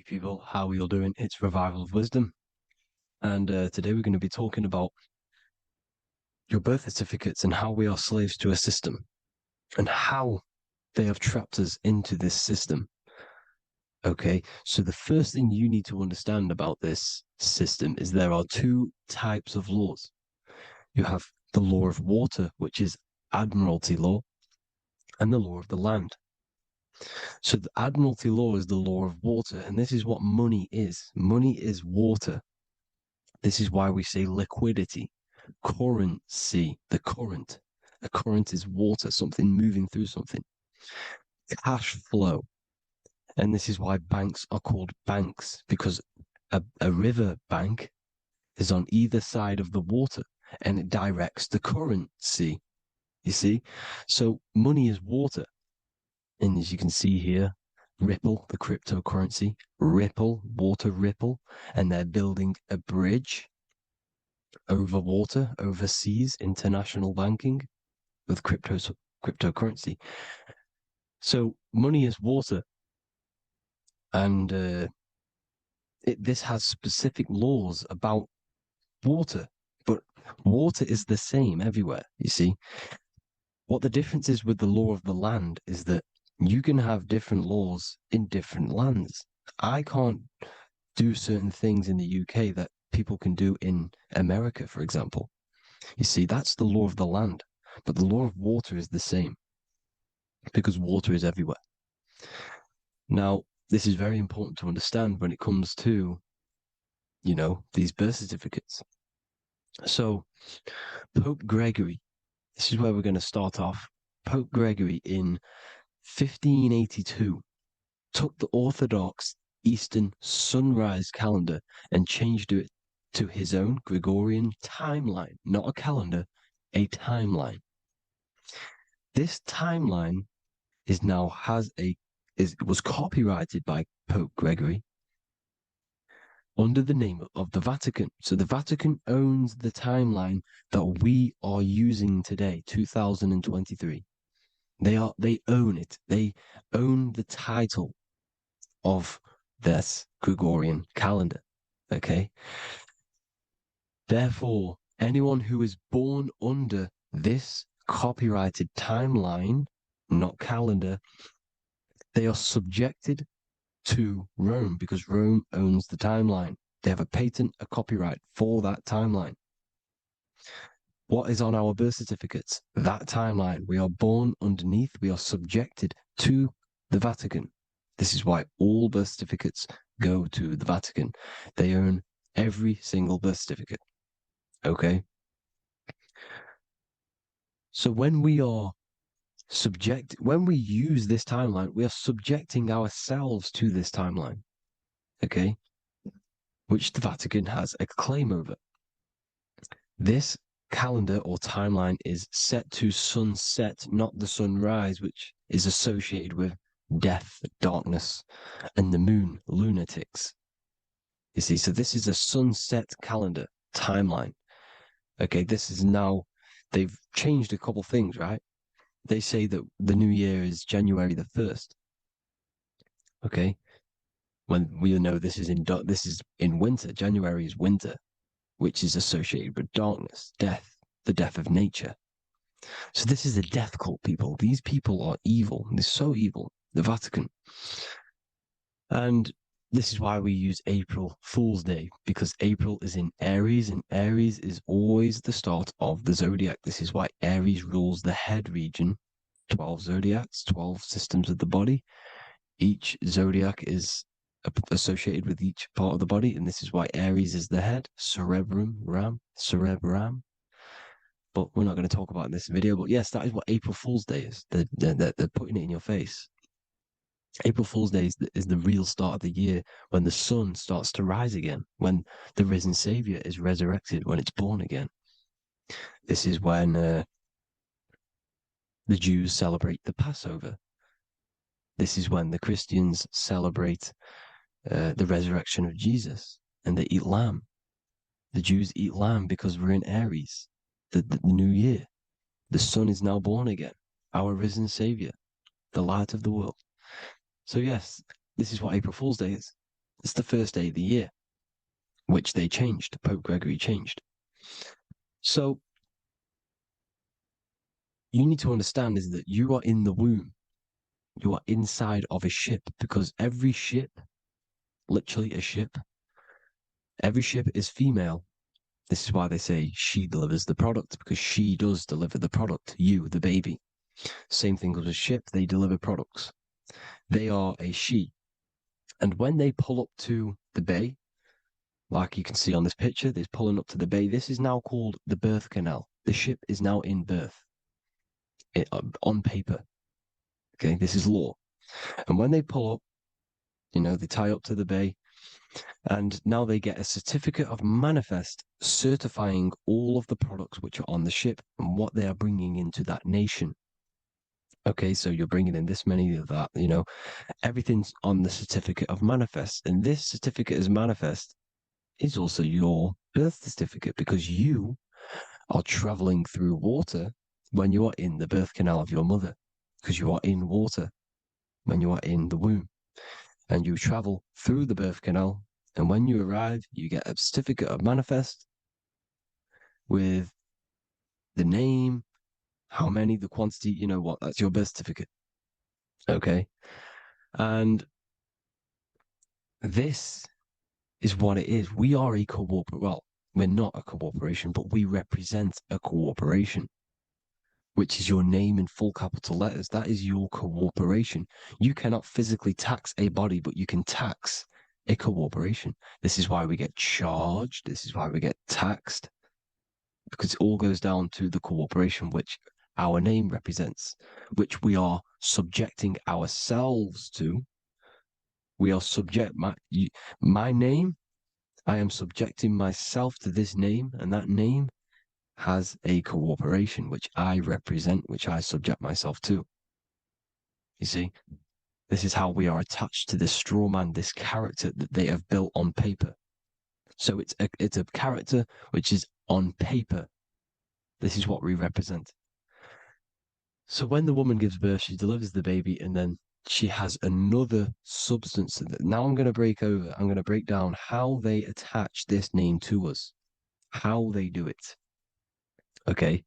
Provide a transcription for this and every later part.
people, how are you all doing? It's Revival of Wisdom, and today we're going to be talking about your birth certificates and how we are slaves to a system and how they have trapped us into this system. Okay, so the first thing you need to understand about this system is there are two types of laws. You have the law of water, which is admiralty law, and the law of the land. So the admiralty law is the law of water, and this is what money is. Money is water. This is why we say liquidity, currency, the current. A current is water, something moving through something. Cash flow. And this is why banks are called banks, because a river bank is on either side of the water and it directs the currency. You see? So money is water. And as you can see here, Ripple, the cryptocurrency, Ripple, water Ripple, and they're building a bridge over water, overseas, international banking with cryptocurrency. So money is water, and this has specific laws about water, but water is the same everywhere. You see, what the difference is with the law of the land is that you can have different laws in different lands. I can't do certain things in the UK that people can do in America, for example. You see, that's the law of the land, but the law of water is the same because water is everywhere. Now, this is very important to understand when it comes to, these birth certificates. So, Pope Gregory, this is where we're going to start off. Pope Gregory in 1582 took the Orthodox Eastern sunrise calendar and changed it to his own Gregorian timeline, not a calendar, a timeline. This timeline was copyrighted by Pope Gregory under the name of the Vatican. So the Vatican owns the timeline that we are using today, 2023. They own it. They own the title of this Gregorian calendar. Okay. Therefore, anyone who is born under this copyrighted timeline, not calendar, they are subjected to Rome because Rome owns the timeline. They have a patent, a copyright for that timeline. What is on our birth certificates? That timeline. We are born underneath, we are subjected to the Vatican. This is why all birth certificates go to the Vatican. They own every single birth certificate. Okay? So when we use this timeline, we are subjecting ourselves to this timeline. Okay? Which the Vatican has a claim over. This calendar or timeline is set to sunset, not the sunrise, which is associated with death, darkness, and the moon, lunatics. You see, so this is a sunset calendar timeline. Okay, this is now, they've changed a couple things, right? They say that the new year is January the 1st. Okay, when we know this is in winter. January is winter, which is associated with darkness, death, the death of nature. So this is a death cult, people. These people are evil. They're so evil. The Vatican. And this is why we use April Fool's Day, because April is in Aries, and Aries is always the start of the zodiac. This is why Aries rules the head region. 12 zodiacs, 12 systems of the body. Each zodiac is associated with each part of the body, and this is why Aries is the head, cerebrum. But we're not going to talk about in this video. But yes, that is what April Fool's Day is. They're putting it in your face. April Fool's Day is the real start of the year, when the sun starts to rise again, when the risen Savior is resurrected, when it's born again. This is when the Jews celebrate the Passover. This is when the Christians celebrate the resurrection of Jesus, and they eat lamb. The Jews eat lamb because we're in Aries, the new year. The sun is now born again, our risen Savior, the light of the world. So yes, this is what April Fool's Day is. It's the first day of the year, which they changed. Pope Gregory changed. So you need to understand is that you are in the womb. You are inside of a ship, because every ship, literally a ship, every ship is female. This is why they say she delivers the product, because she does deliver the product, you, the baby. Same thing with a ship, they deliver products. They are a she. And when they pull up to the bay, like you can see on this picture, they're pulling up to the bay. This is now called the birth canal. The ship is now in birth on paper. Okay, this is law. And when they pull up, they tie up to the bay, and now they get a certificate of manifest certifying all of the products which are on the ship and what they are bringing into that nation. Okay, so you're bringing in this many of that, everything's on the certificate of manifest. And this certificate of manifest is also your birth certificate, because you are traveling through water when you are in the birth canal of your mother, because you are in water when you are in the womb, and you travel through the birth canal. And when you arrive, you get a certificate of manifest with the name, how many, the quantity, that's your birth certificate. Okay. And this is what it is. We are a well, we're not a corporation, but we represent a corporation, which is your name in full capital letters. That is your corporation. You cannot physically tax a body, but you can tax a corporation. This is why we get charged. This is why we get taxed, because it all goes down to the corporation, which our name represents, which we are subjecting ourselves to. We are subject, my name, I am subjecting myself to this name, and that name has a corporation which I represent, which I subject myself to. You see, this is how we are attached to this straw man, this character that they have built on paper. So it's a character which is on paper. This is what we represent. So when the woman gives birth, she delivers the baby, and then she has another substance. Now I'm going to break down how they attach this name to us, how they do it. Okay.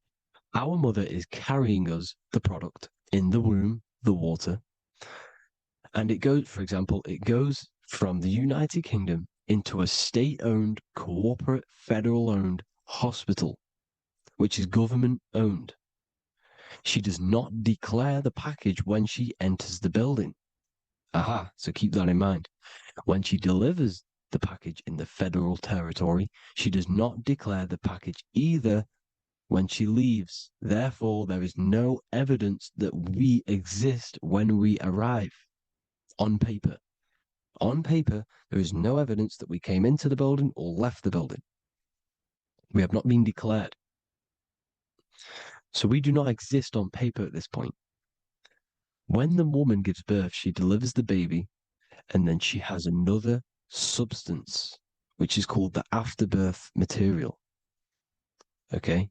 Our mother is carrying us the product in the womb, the water. And it goes, for example, it goes from the United Kingdom into a state-owned, corporate, federal-owned hospital, which is government-owned. She does not declare the package when she enters the building. Aha, so keep that in mind. When she delivers the package in the federal territory, she does not declare the package either when she leaves. Therefore, there is no evidence that we exist when we arrive on paper. On paper, there is no evidence that we came into the building or left the building. We have not been declared. So we do not exist on paper at this point. When the woman gives birth, she delivers the baby, and then she has another substance, which is called the afterbirth material. Okay?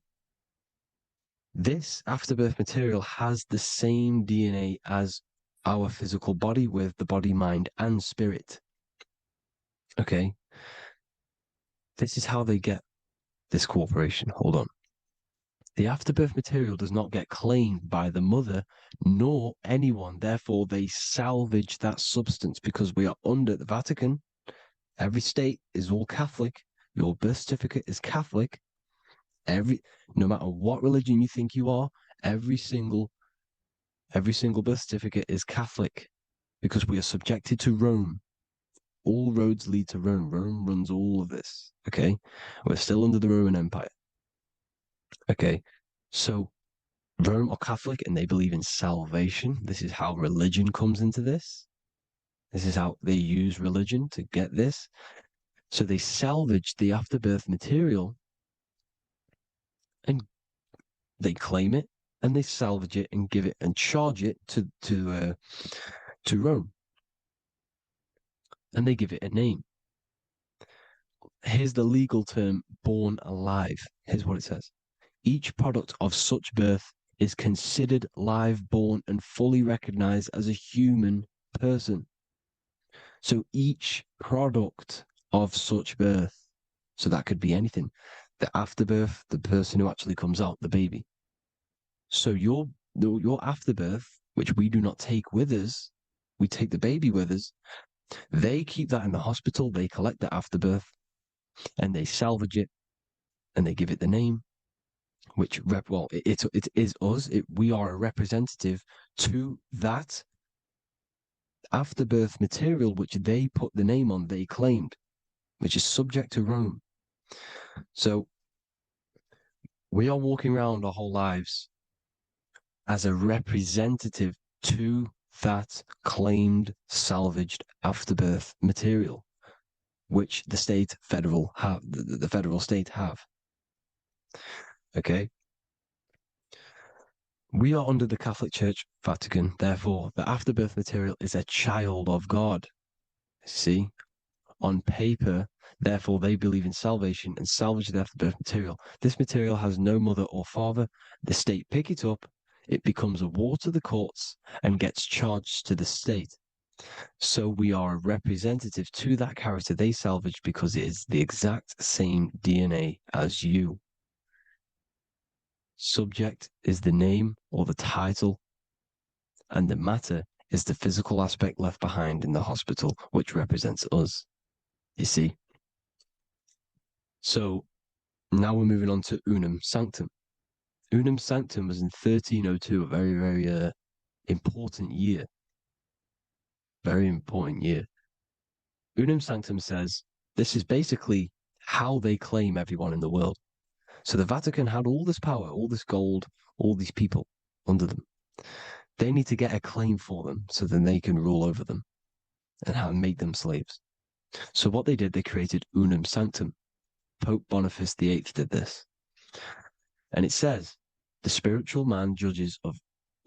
This afterbirth material has the same DNA as our physical body, with the body, mind, and spirit. Okay? This is how they get this corporation. Hold on. The afterbirth material does not get claimed by the mother nor anyone. Therefore, they salvage that substance, because we are under the Vatican. Every state is all Catholic. Your birth certificate is Catholic. No matter what religion you think you are, every single birth certificate is Catholic, because we are subjected to Rome. All roads lead to Rome. Rome runs all of this. Okay, we're still under the Roman Empire. Okay, so Rome are Catholic and they believe in salvation. This is how religion comes into this. This is how they use religion to get this. So they salvage the afterbirth material and they claim it, and they salvage it and give it and charge it to Rome, and they give it a name. Here's the legal term: born alive. Here's what it says: each product of such birth is considered live, born, and fully recognized as a human person. So each product of such birth, so that could be anything, the afterbirth, the person who actually comes out, the baby. So your afterbirth, which we do not take with us, we take the baby with us. They keep that in the hospital. They collect the afterbirth and they salvage it and they give it the name, which it is us. We are a representative to that afterbirth material, which they put the name on. They claimed, which is subject to Rome. So we are walking around our whole lives as a representative to that claimed salvaged afterbirth material, which the federal state have. Okay. We are under the Catholic Church, Vatican. Therefore, the afterbirth material is a child of God. See, on paper, therefore, they believe in salvation and salvage the afterbirth material. This material has no mother or father. The state pick it up. It becomes a war to the courts and gets charged to the state. So we are a representative to that character they salvaged because it is the exact same DNA as you. Subject is the name or the title, and the matter is the physical aspect left behind in the hospital, which represents us. You see? So now we're moving on to Unum Sanctum. Unum Sanctum was in 1302, a very, very important year. Very important year. Unum Sanctum says this is basically how they claim everyone in the world. So the Vatican had all this power, all this gold, all these people under them. They need to get a claim for them so then they can rule over them and make them slaves. So what they did, they created Unum Sanctum. Pope Boniface VIII did this. And it says, the spiritual man judges of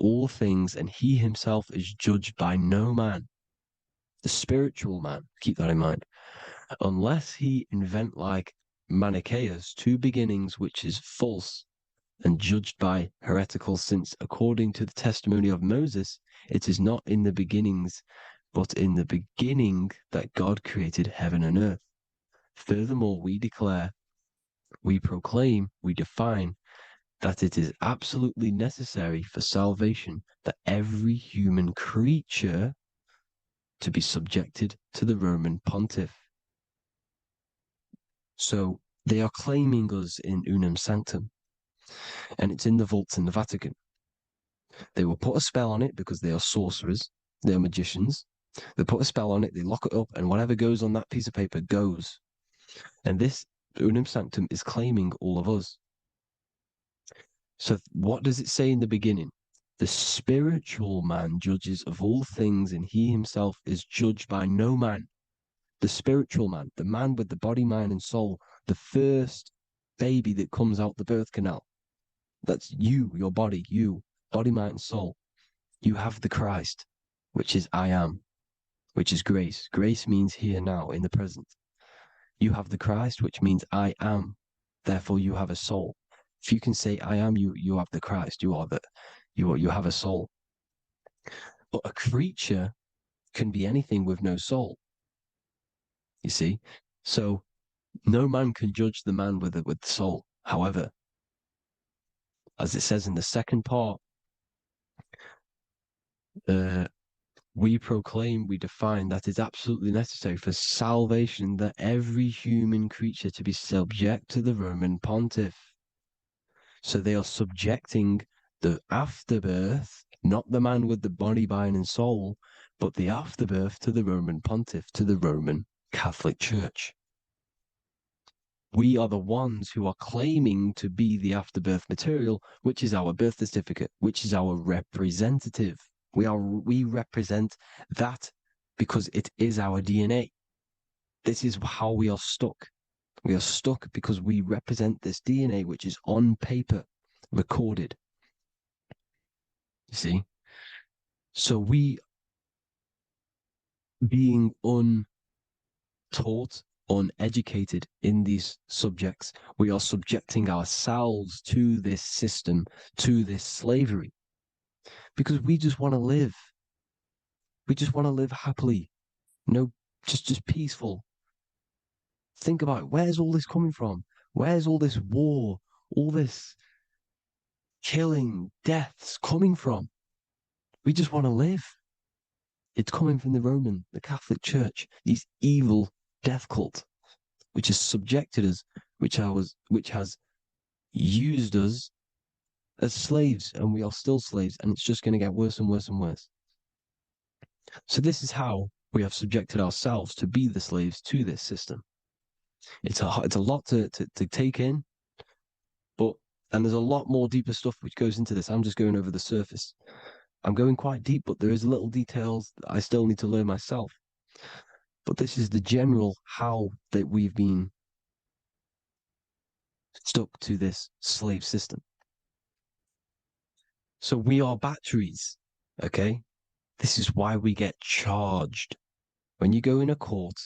all things, and he himself is judged by no man. The spiritual man, keep that in mind, unless he invent like Manichaeus two beginnings, which is false and judged by heretical, since according to the testimony of Moses, it is not in the beginnings, but in the beginning that God created heaven and earth. Furthermore, we declare, we proclaim, we define that it is absolutely necessary for salvation that every human creature to be subjected to the Roman pontiff. So they are claiming us in Unum Sanctum, and it's in the vaults in the Vatican. They will put a spell on it because they are sorcerers, they are magicians. They put a spell on it, they lock it up, and whatever goes on that piece of paper goes. And this Unum Sanctum is claiming all of us. So what does it say in the beginning? The spiritual man judges of all things, and he himself is judged by no man. The spiritual man, the man with the body, mind, and soul, the first baby that comes out the birth canal. That's you, your body, body, mind, and soul. You have the Christ, which is I am, which is grace. Grace means here, now, in the present. You have the Christ, which means I am. Therefore, you have a soul. If you can say I am, you have the Christ. You have a soul. But a creature can be anything with no soul. You see, so no man can judge the man with the soul. However, as it says in the second part, we proclaim, we define that it's absolutely necessary for salvation that every human creature to be subject to the Roman pontiff. So they are subjecting the afterbirth, not the man with the body, mind, and soul, but the afterbirth to the Roman pontiff, to the Roman Catholic Church. We are the ones who are claiming to be the afterbirth material, which is our birth certificate, which is our representative. We represent that because it is our DNA. This is how we are stuck. We are stuck because we represent this DNA, which is on paper, recorded. You see? So we, being untaught, uneducated in these subjects, we are subjecting ourselves to this system, to this slavery, because we just want to live. We just want to live happily. No just peaceful. Think about it. Where's all this coming from? Where's all this war, all this killing, deaths coming from? We just want to live. It's coming from the Catholic Church, these evil death cult, which has subjected us, which has used us as slaves, and we are still slaves, and it's just going to get worse and worse and worse. So this is how we have subjected ourselves to be the slaves to this system. It's a lot to take in, and there's a lot more deeper stuff which goes into this. I'm just going over the surface. I'm going quite deep, but there is little details that I still need to learn myself. But this is the general how that we've been stuck to this slave system. So we are batteries, okay? This is why we get charged. When you go in a court,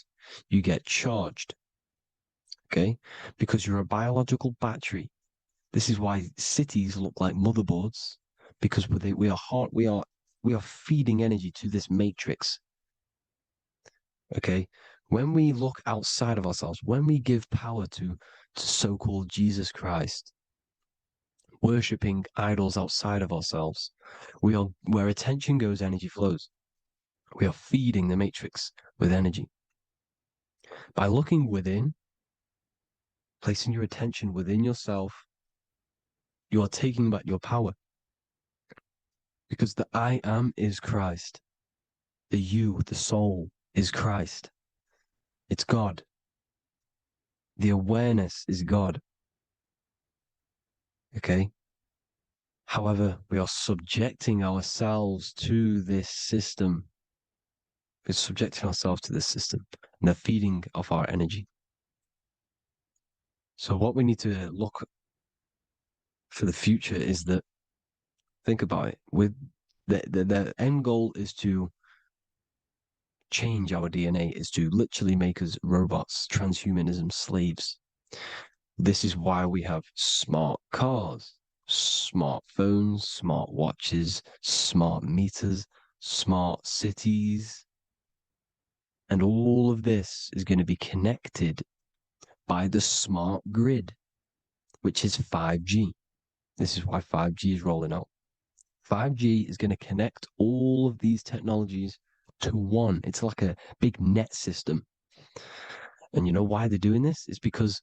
you get charged, okay? Because you're a biological battery. This is why cities look like motherboards, because we are feeding energy to this matrix. Okay, when we look outside of ourselves, when we give power to so-called Jesus Christ, worshipping idols outside of ourselves, where attention goes, energy flows. We are feeding the matrix with energy. By looking within, placing your attention within yourself, you are taking back your power. Because the I am is Christ. The you, the soul, is Christ. It's God. The awareness is God. Okay? However, we are subjecting ourselves to this system. We're subjecting ourselves to this system, and the feeding of our energy. So what we need to look for the future is that, think about it, with the end goal is to change our DNA, is to literally make us robots, transhumanism, slaves. This is why we have smart cars, smartphones, smart watches, smart meters, smart cities. And all of this is going to be connected by the smart grid, which is 5G. This is why 5G is rolling out. 5G is going to connect all of these technologies to one. It's like a big net system. And you know why they're doing this? It's because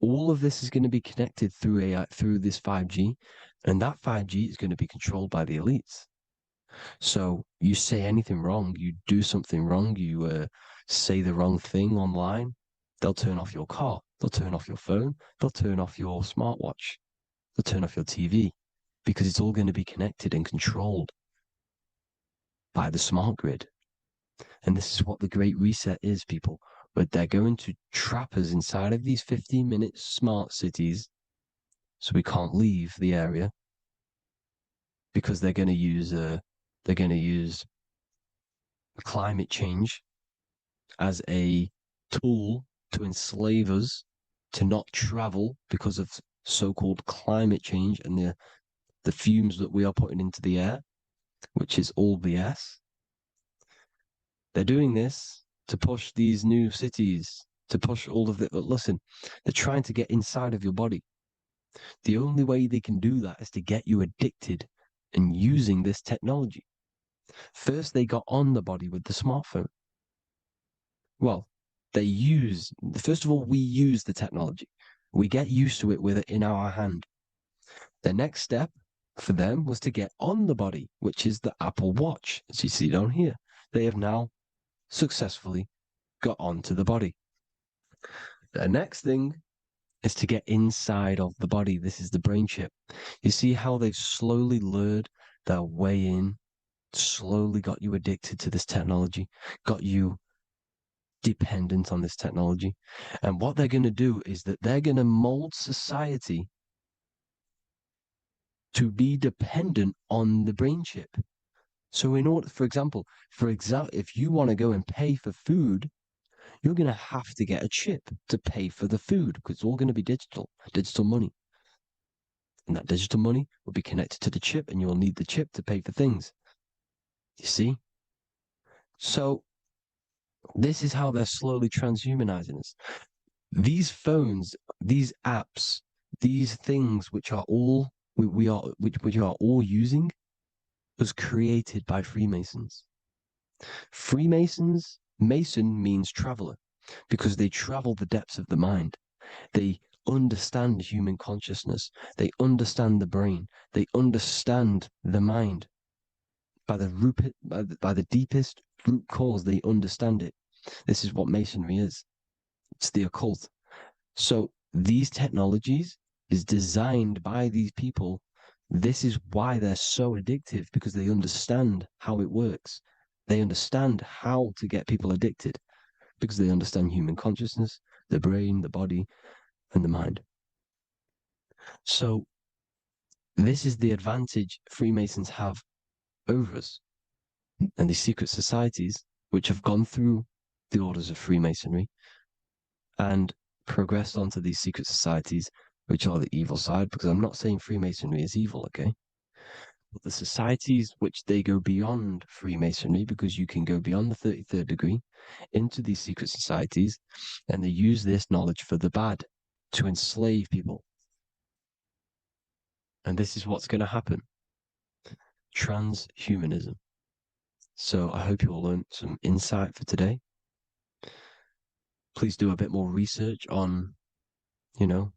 all of this is going to be connected through AI, through this 5G, and that 5G is going to be controlled by the elites. So you say anything wrong, you do something wrong, you say the wrong thing online, they'll turn off your car, they'll turn off your phone, they'll turn off your smartwatch, they'll turn off your TV, because it's all going to be connected and controlled by the smart grid. And this is what the Great Reset is, people. But they're going to trap us inside of these 15-minute smart cities so we can't leave the area, because they're going to use climate change as a tool to enslave us to not travel because of so-called climate change and the fumes that we are putting into the air, which is all BS. They're doing this to push these new cities, to push all of it. But listen, they're trying to get inside of your body. The only way they can do that is to get you addicted and using this technology. First, they got on the body with the smartphone. Well, first of all, we use the technology. We get used to it with it in our hand. The next step for them was to get on the body, which is the Apple Watch, as you see down here. They have now successfully got onto the body. The next thing is to get inside of the body. This is the brain chip. You see how they've slowly lured their way in, slowly got you addicted to this technology, got you dependent on this technology. And what they're going to do is that they're going to mold society to be dependent on the brain chip. So in order, for example, if you want to go and pay for food, you're going to have to get a chip to pay for the food, because it's all going to be digital money. And that digital money will be connected to the chip, and you'll need the chip to pay for things. You see? So This is how they're slowly transhumanizing us. These phones, these apps, these things which are all we are which are all using was created by Freemasons. Freemasons, Mason means traveler because they travel the depths of the mind. They understand human consciousness. They understand the brain. They understand the mind. By the deepest root cause, they understand it. This is what Masonry is. It's the occult. So these technologies is designed by these people. This is why they're so addictive, because they understand how it works. They understand how to get people addicted because they understand human consciousness, the brain, the body, and the mind. So this is the advantage Freemasons have over us. And these secret societies, which have gone through the orders of Freemasonry and progressed onto these secret societies, which are the evil side, because I'm not saying Freemasonry is evil, okay? But the societies which they go beyond Freemasonry, because you can go beyond the 33rd degree into these secret societies, and they use this knowledge for the bad, to enslave people. And this is what's going to happen. Transhumanism. So I hope you all learned some insight for today. Please do a bit more research on, the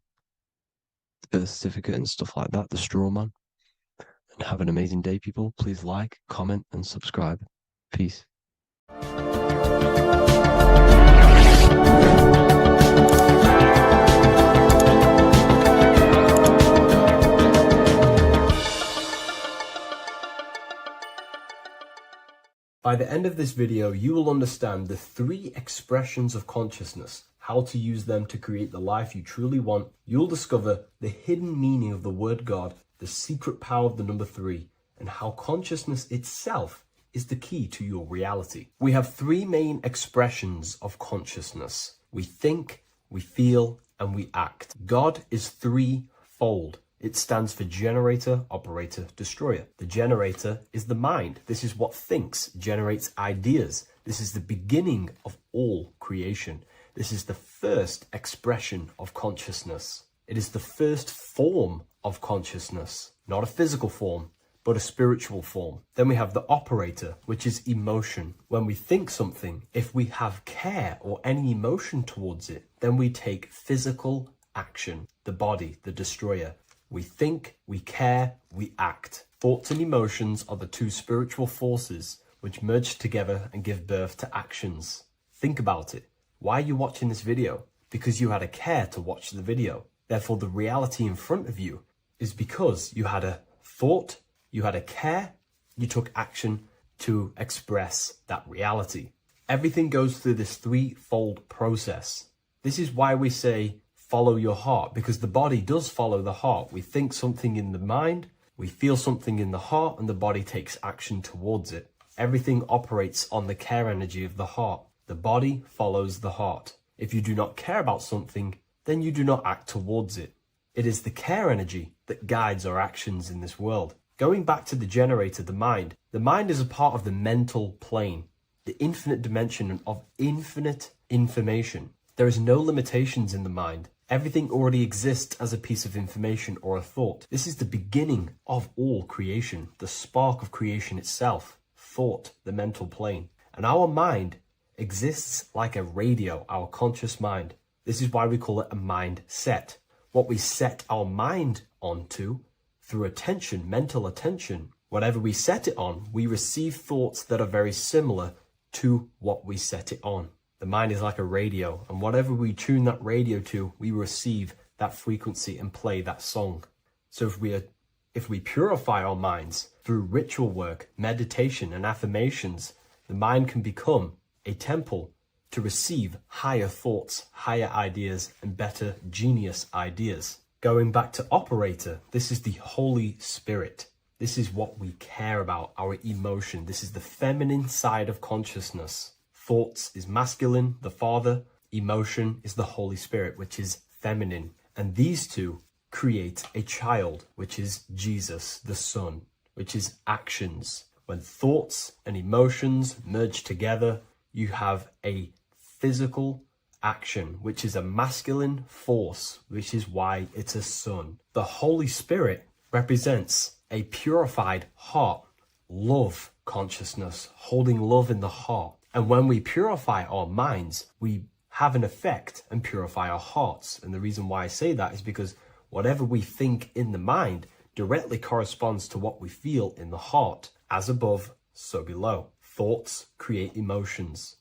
birth certificate and stuff like that, the straw man. And have an amazing day, people. Please like, comment, and subscribe. Peace. By the end of this video, you will understand the 3 expressions of consciousness, how to use them to create the life you truly want. You'll discover the hidden meaning of the word God, the secret power of the number 3, and how consciousness itself is the key to your reality. We have 3 main expressions of consciousness. We think, we feel, and we act. God is 3-fold. It stands for generator, operator, destroyer. The generator is the mind. This is what thinks, generates ideas. This is the beginning of all creation. This is the first expression of consciousness. It is the first form of consciousness, not a physical form, but a spiritual form. Then we have the operator, which is emotion. When we think something, if we have care or any emotion towards it, then we take physical action. The body, the destroyer. We think, we care, we act. Thoughts and emotions are the 2 spiritual forces which merge together and give birth to actions. Think about it. Why are you watching this video? Because you had a care to watch the video. Therefore, the reality in front of you is because you had a thought, you had a care, you took action to express that reality. Everything goes through this 3-fold process. This is why we say, follow your heart, because the body does follow the heart. We think something in the mind, we feel something in the heart, and the body takes action towards it. Everything operates on the care energy of the heart. The body follows the heart. If you do not care about something, then you do not act towards it. It is the care energy that guides our actions in this world. Going back to the generator, the mind is a part of the mental plane, the infinite dimension of infinite information. There is no limitations in the mind. Everything already exists as a piece of information or a thought. This is the beginning of all creation, the spark of creation itself, thought, the mental plane. And our mind exists like a radio, our conscious mind. This is why we call it a mindset. What we set our mind onto through attention, mental attention, whatever we set it on, we receive thoughts that are very similar to what we set it on. The mind is like a radio, and whatever we tune that radio to, we receive that frequency and play that song. So if we purify our minds through ritual work, meditation, and affirmations, the mind can become a temple to receive higher thoughts, higher ideas, and better genius ideas. Going back to operator, this is the Holy Spirit. This is what we care about, our emotion. This is the feminine side of consciousness. Thoughts is masculine, the Father. Emotion is the Holy Spirit, which is feminine. And these 2 create a child, which is Jesus, the Son, which is actions. When thoughts and emotions merge together, you have a physical action, which is a masculine force, which is why it's a sun. The Holy Spirit represents a purified heart, love consciousness, holding love in the heart. And when we purify our minds, we have an effect and purify our hearts. And the reason why I say that is because whatever we think in the mind directly corresponds to what we feel in the heart. As above, so below. Thoughts create emotions.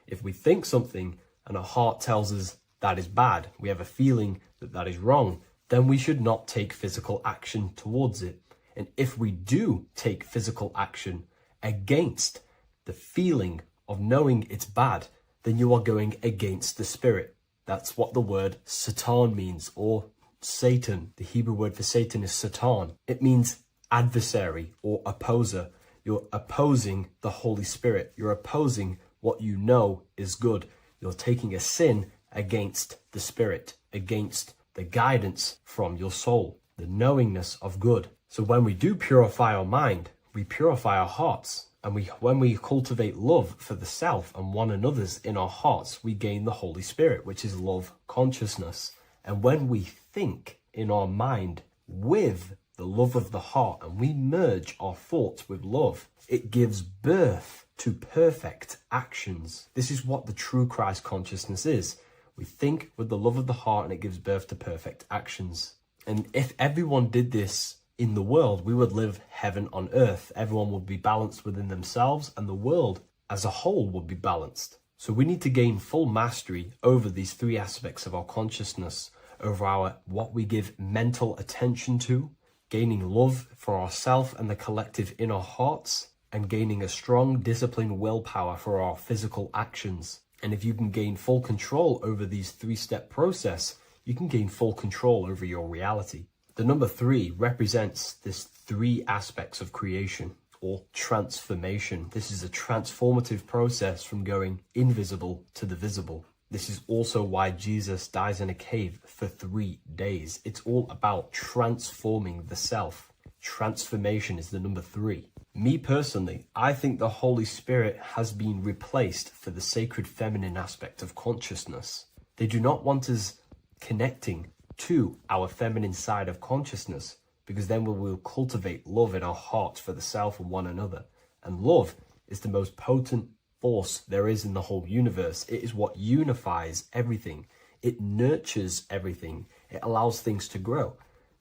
If we think something and our heart tells us that is bad, we have a feeling that that is wrong, then we should not take physical action towards it. And if we do take physical action against the feeling of knowing it's bad, then you are going against the spirit. That's what the word Satan means, or Satan. The Hebrew word for Satan is Satan. It means adversary or opposer. You're opposing the Holy Spirit. You're opposing what you know is good. You're taking a sin against the Spirit, against the guidance from your soul, the knowingness of good. So when we do purify our mind, we purify our hearts. And when we cultivate love for the self and one another's in our hearts, we gain the Holy Spirit, which is love consciousness. And when we think in our mind with the love of the heart and we merge our thoughts with love, it gives birth to perfect actions. This is what the true Christ consciousness is. We think with the love of the heart and it gives birth to perfect actions. And if everyone did this in the world, we would live heaven on earth. Everyone would be balanced within themselves and the world as a whole would be balanced. So we need to gain full mastery over these three aspects of our consciousness, over what we give mental attention to, gaining love for ourselves and the collective in our hearts, and gaining a strong disciplined willpower for our physical actions. And if you can gain full control over these three-step process, you can gain full control over your reality. The number 3 represents this 3 aspects of creation or transformation. This is a transformative process from going invisible to the visible. This is also why Jesus dies in a cave for 3 days. It's all about transforming the self. Transformation is the number 3. Me personally, I think the Holy Spirit has been replaced for the sacred feminine aspect of consciousness. They do not want us connecting to our feminine side of consciousness, because then we will cultivate love in our hearts for the self and one another. And love is the most potent force there is in the whole universe. It is what unifies everything. It nurtures everything. It allows things to grow.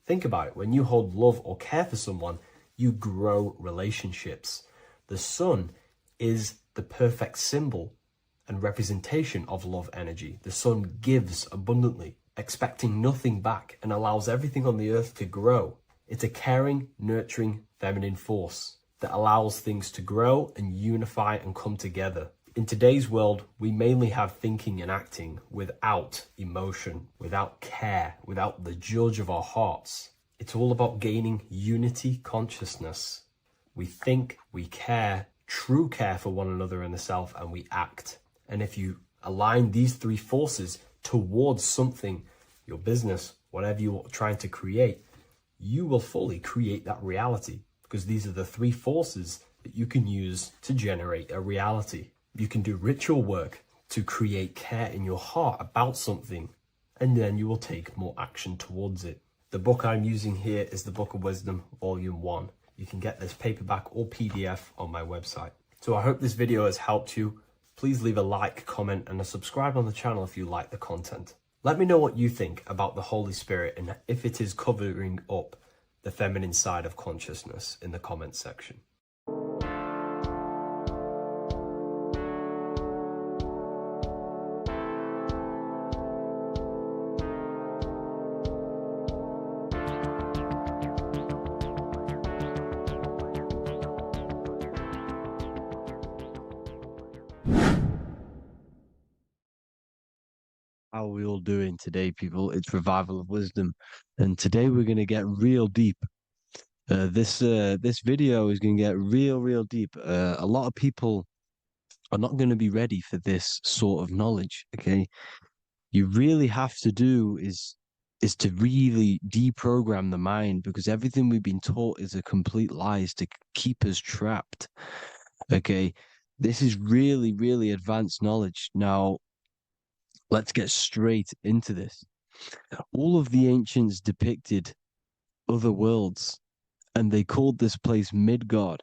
Think about it. When you hold love or care for someone, you grow relationships. The sun is the perfect symbol and representation of love energy. The sun gives abundantly, expecting nothing back, and allows everything on the earth to grow. It's a caring, nurturing, feminine force that allows things to grow and unify and come together. In today's world, we mainly have thinking and acting without emotion, without care, without the judge of our hearts. It's all about gaining unity consciousness. We think, we care, true care for one another and the self, and we act. And if you align these 3 forces towards something, your business, whatever you're trying to create, you will fully create that reality, because these are the 3 forces that you can use to generate a reality. You can do ritual work to create care in your heart about something, and then you will take more action towards it. The book I'm using here is the Book of Wisdom, Volume 1. You can get this paperback or PDF on my website. So I hope this video has helped you. Please leave a like, comment, and a subscribe on the channel if you like the content. Let me know what you think about the Holy Spirit and if it is covering up the feminine side of consciousness in the comments section. How are we all doing today, people? It's Revival of Wisdom, and today we're going to get real deep. This video is going to get real deep. A lot of people are not going to be ready for this sort of knowledge. Okay, you really have to do is to really deprogram the mind, because everything we've been taught is a complete lies to keep us trapped. Okay, This is really, really advanced knowledge. Now, let's get straight into this. All of the ancients depicted other worlds, and they called this place Midgard.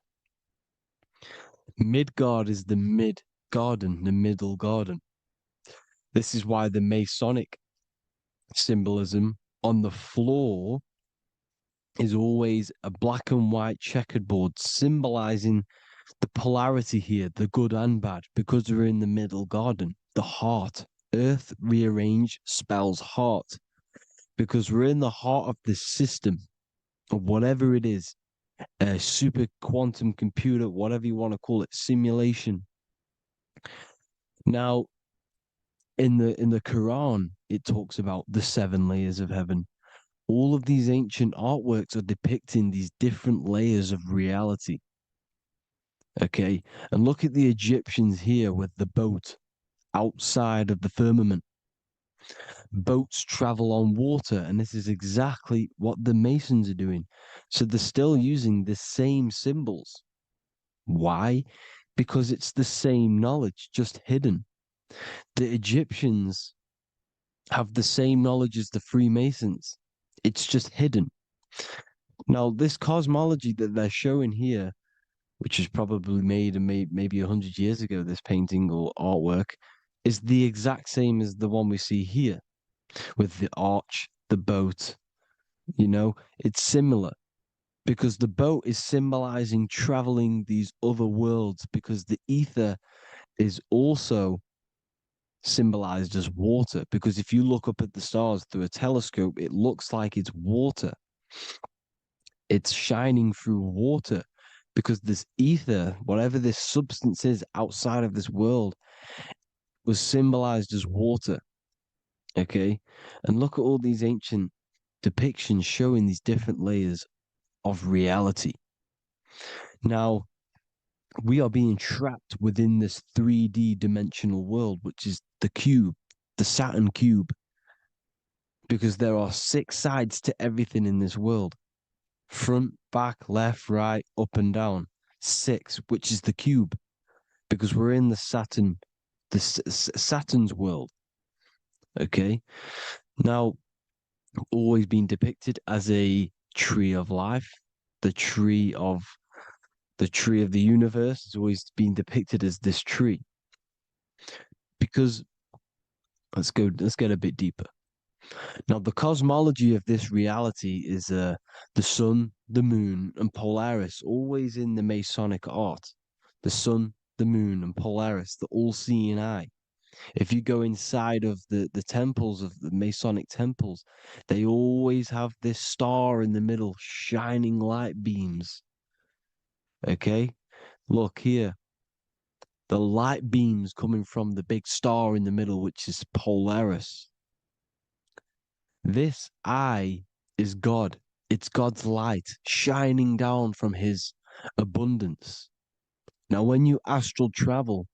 Midgard is the mid garden, the middle garden. This is why the Masonic symbolism on the floor is always a black and white checkered board symbolizing the polarity here, the good and bad, because we're in the middle garden, the heart. Earth rearranged spells heart because we're in the heart of this system, or whatever it is, a super quantum computer, whatever you want to call it, simulation. Now, in the Quran, it talks about the 7 layers of heaven. All of these ancient artworks are depicting these different layers of reality. Okay, and look at the Egyptians here with the boat outside of the firmament. Boats travel on water, and this is exactly what the Masons are doing. So they're still using the same symbols. Why? Because it's the same knowledge, just hidden. The Egyptians have the same knowledge as the Freemasons. It's just hidden. Now, this cosmology that they're showing here, which is probably made maybe 100 years ago, this painting or artwork, is the exact same as the one we see here with the arch, the boat. It's similar because the boat is symbolizing traveling these other worlds because the ether is also symbolized as water. Because if you look up at the stars through a telescope, it looks like it's water. It's shining through water because this ether, whatever this substance is outside of this world, was symbolized as water. Okay. And look at all these ancient depictions showing these different layers of reality. Now, we are being trapped within this 3D dimensional world, which is the cube, the Saturn cube, because there are 6 sides to everything in this world: front, back, left, right, up, and down. 6, which is the cube, because we're in the Saturn's world. Okay. Now, always been depicted as a tree of life, the tree of the universe has always been depicted as this tree. Because let's get a bit deeper. Now, the cosmology of this reality is the sun, the moon, and Polaris, always in the Masonic art. The sun, the moon, and Polaris, the all-seeing eye. If you go inside of the temples of the Masonic temples, they always have this star in the middle, shining light beams. Okay? Look here. The light beams coming from the big star in the middle, which is Polaris. This eye is God. It's God's light shining down from his abundance. Now, when you astral travel,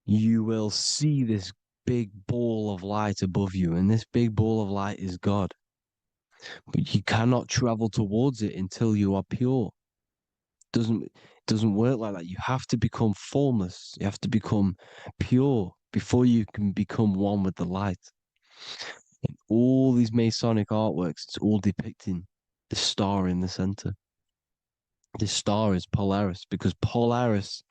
you will see this big ball of light above you, and this big ball of light is God. But you cannot travel towards it until you are pure. It doesn't work like that. You have to become formless. You have to become pure before you can become one with the light. In all these Masonic artworks, it's all depicting the star in the center. This star is Polaris because Polaris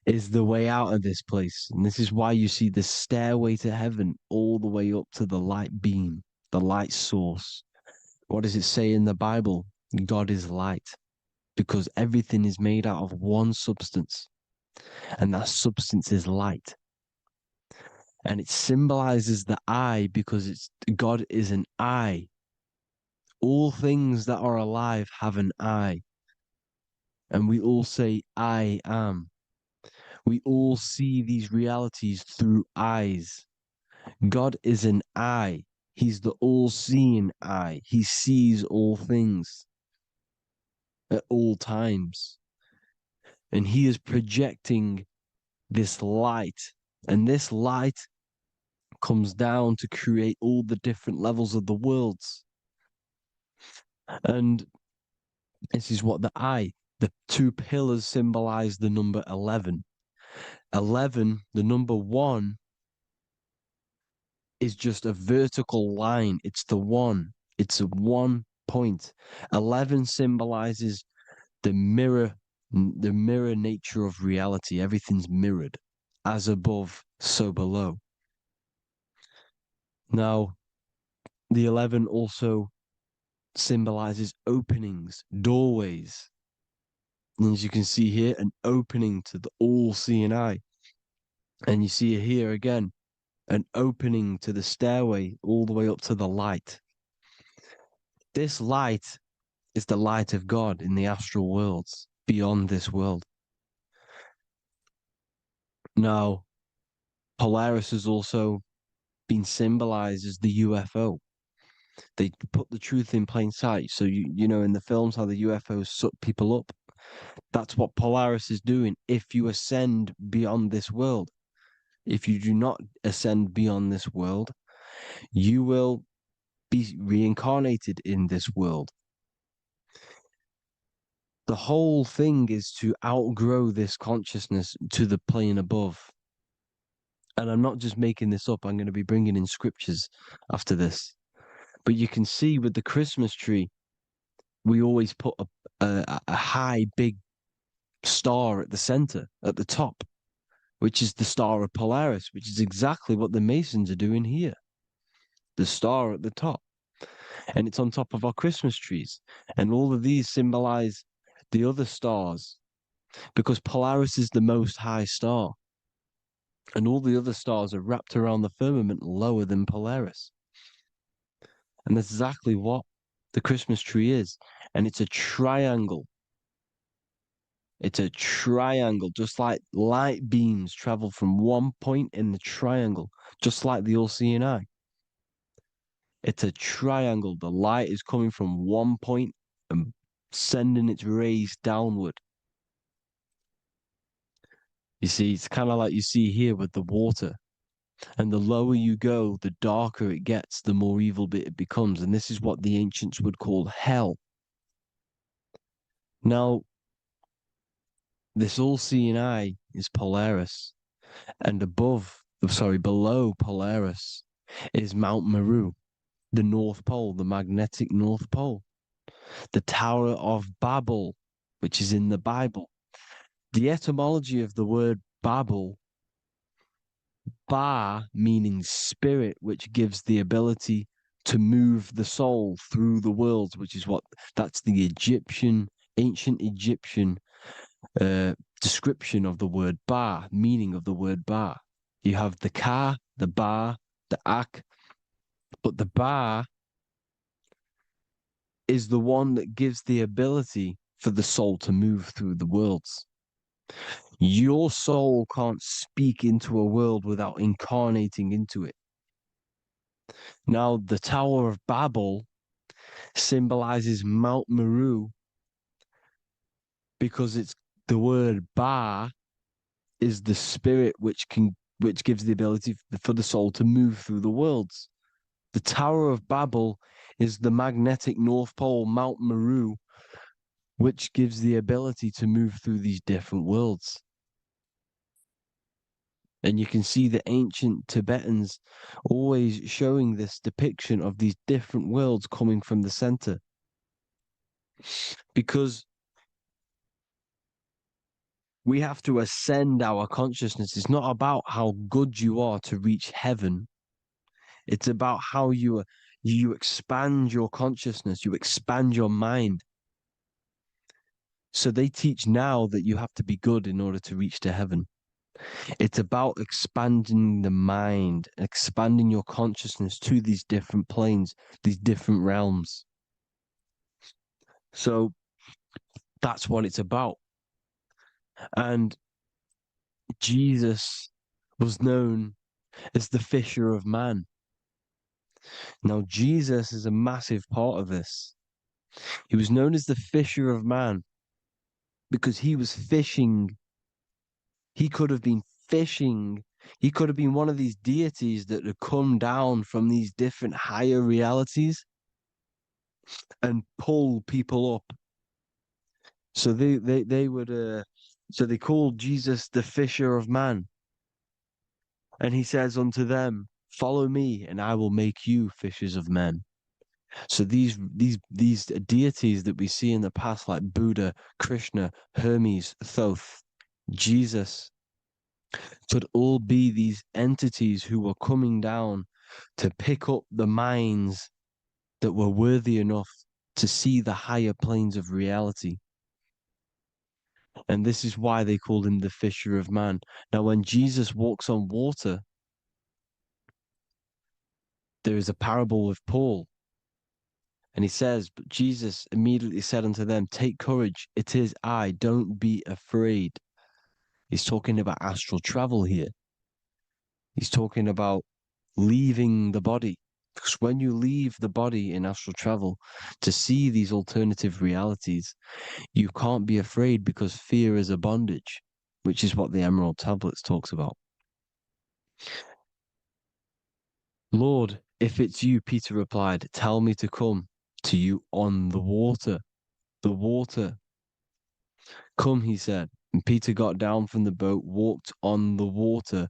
is the way out of this place. And this is why you see the stairway to heaven all the way up to the light beam, the light source. What does it say in the Bible? God is light because everything is made out of one substance, and that substance is light. And it symbolizes the eye because God is an eye. All things that are alive have an eye. And we all say, I am. We all see these realities through eyes. God is an eye. He's the all-seeing eye. He sees all things at all times. And he is projecting this light. And this light comes down to create all the different levels of the worlds. And this is what the eye, The two pillars symbolize the number 11. 11, the number 1, is just a vertical line. It's the 1. It's a 1 point. 11 symbolizes the mirror nature of reality. Everything's mirrored. As above, so below. Now, the 11 also symbolizes openings, doorways. And as you can see here, an opening to the all-seeing eye. And you see here again, an opening to the stairway all the way up to the light. This light is the light of God in the astral worlds, beyond this world. Now, Polaris has also been symbolized as the UFO. They put the truth in plain sight. So, you know, in the films, how the UFOs suck people up. That's what Polaris is doing. If you ascend beyond this world, if you do not ascend beyond this world, you will be reincarnated in this world. The whole thing is to outgrow this consciousness to the plane above. And I'm not just making this up. I'm going to be bringing in scriptures after this. But you can see with the Christmas tree, we always put a high, big star at the center, at the top, which is the star of Polaris, which is exactly what the Masons are doing here. The star at the top. And it's on top of our Christmas trees. And all of these symbolize the other stars, because Polaris is the most high star. And all the other stars are wrapped around the firmament lower than Polaris. And that's exactly what the Christmas tree is. And it's a triangle. It's a triangle, just like light beams travel from one point in the triangle, just like the all-seeing eye. It's a triangle. The light is coming from one point and sending its rays downward. You see, it's kind of like you see here with the water. And the lower you go, the darker it gets, the more evil it becomes. And this is what the ancients would call hell. Now, this all-seeing eye is Polaris. And below Polaris is Mount Meru, the North Pole, the magnetic North Pole. The Tower of Babel, which is in the Bible. The etymology of the word Babel, Ba meaning spirit, which gives the ability to move the soul through the worlds, which is that's the ancient Egyptian description of the word Ba, meaning of the word Ba. You have the Ka, the Ba, the Ak, but the Ba is the one that gives the ability for the soul to move through the worlds. Your soul can't speak into a world without incarnating into it. Now, the Tower of Babel symbolizes Mount Meru because it's the word Ba is the spirit which gives the ability for the soul to move through the worlds. The Tower of Babel is the magnetic North Pole, Mount Meru, which gives the ability to move through these different worlds. And you can see the ancient Tibetans always showing this depiction of these different worlds coming from the center. Because we have to ascend our consciousness. It's not about how good you are to reach heaven. It's about how you expand your consciousness, you expand your mind. So they teach now that you have to be good in order to reach to heaven. It's about expanding the mind, expanding your consciousness to these different planes, these different realms. So that's what it's about. And Jesus was known as the fisher of man. Now, Jesus is a massive part of this. He was known as the fisher of man because he was fishing. He could have been fishing. He could have been one of these deities that had come down from these different higher realities and pull people up So they would so they called Jesus the fisher of man. And he says unto them, follow me, and I will make you fishers of men. So these deities that we see in the past, like Buddha, Krishna, Hermes, Thoth, Jesus, could all be these entities who were coming down to pick up the minds that were worthy enough to see the higher planes of reality. And this is why they called him the fisher of man. Now, when Jesus walks on water, there is a parable with Paul. And he says, but Jesus immediately said unto them, take courage, it is I, don't be afraid. He's talking about astral travel here. He's talking about leaving the body. Because when you leave the body in astral travel to see these alternative realities, you can't be afraid because fear is a bondage, which is what the Emerald Tablets talks about. Lord, if it's you, Peter replied, tell me to come to you on the water. The water. Come, he said. And Peter got down from the boat, walked on the water,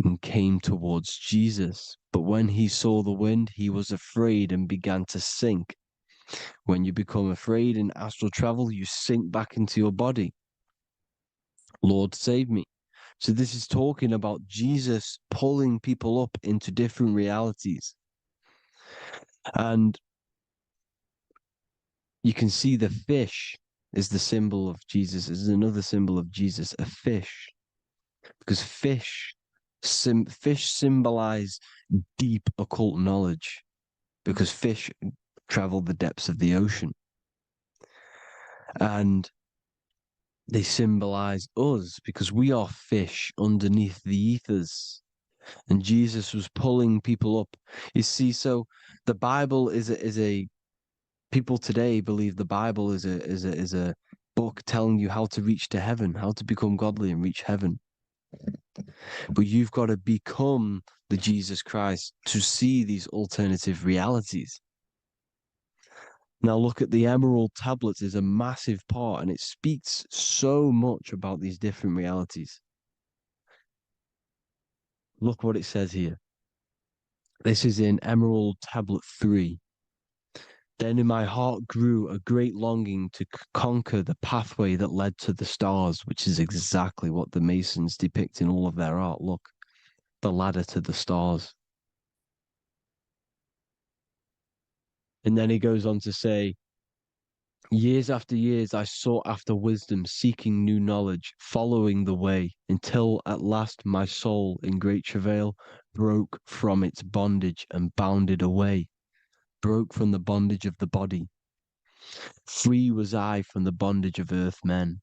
and came towards Jesus. But when he saw the wind, he was afraid and began to sink. When you become afraid in astral travel, you sink back into your body. Lord, save me. So this is talking about Jesus pulling people up into different realities. And you can see the fish is the symbol of Jesus. Is another symbol of Jesus, a fish. Because fish symbolize deep occult knowledge. Because fish travel the depths of the ocean. And they symbolize us because we are fish underneath the ethers. And Jesus was pulling people up. You see, so the Bible is a people today believe the Bible is a book telling you how to reach to heaven, how to become godly and reach heaven. But you've got to become the Jesus Christ to see these alternative realities. Now look at the Emerald Tablets is a massive part, and it speaks so much about these different realities. Look what it says here. This is in Emerald Tablet 3. Then in my heart grew a great longing to conquer the pathway that led to the stars, which is exactly what the Masons depict in all of their art. Look, the ladder to the stars. And then he goes on to say, years after years, I sought after wisdom, seeking new knowledge, following the way, until at last my soul, in great travail, broke from its bondage and bounded away, broke from the bondage of the body. Free was I from the bondage of earth men.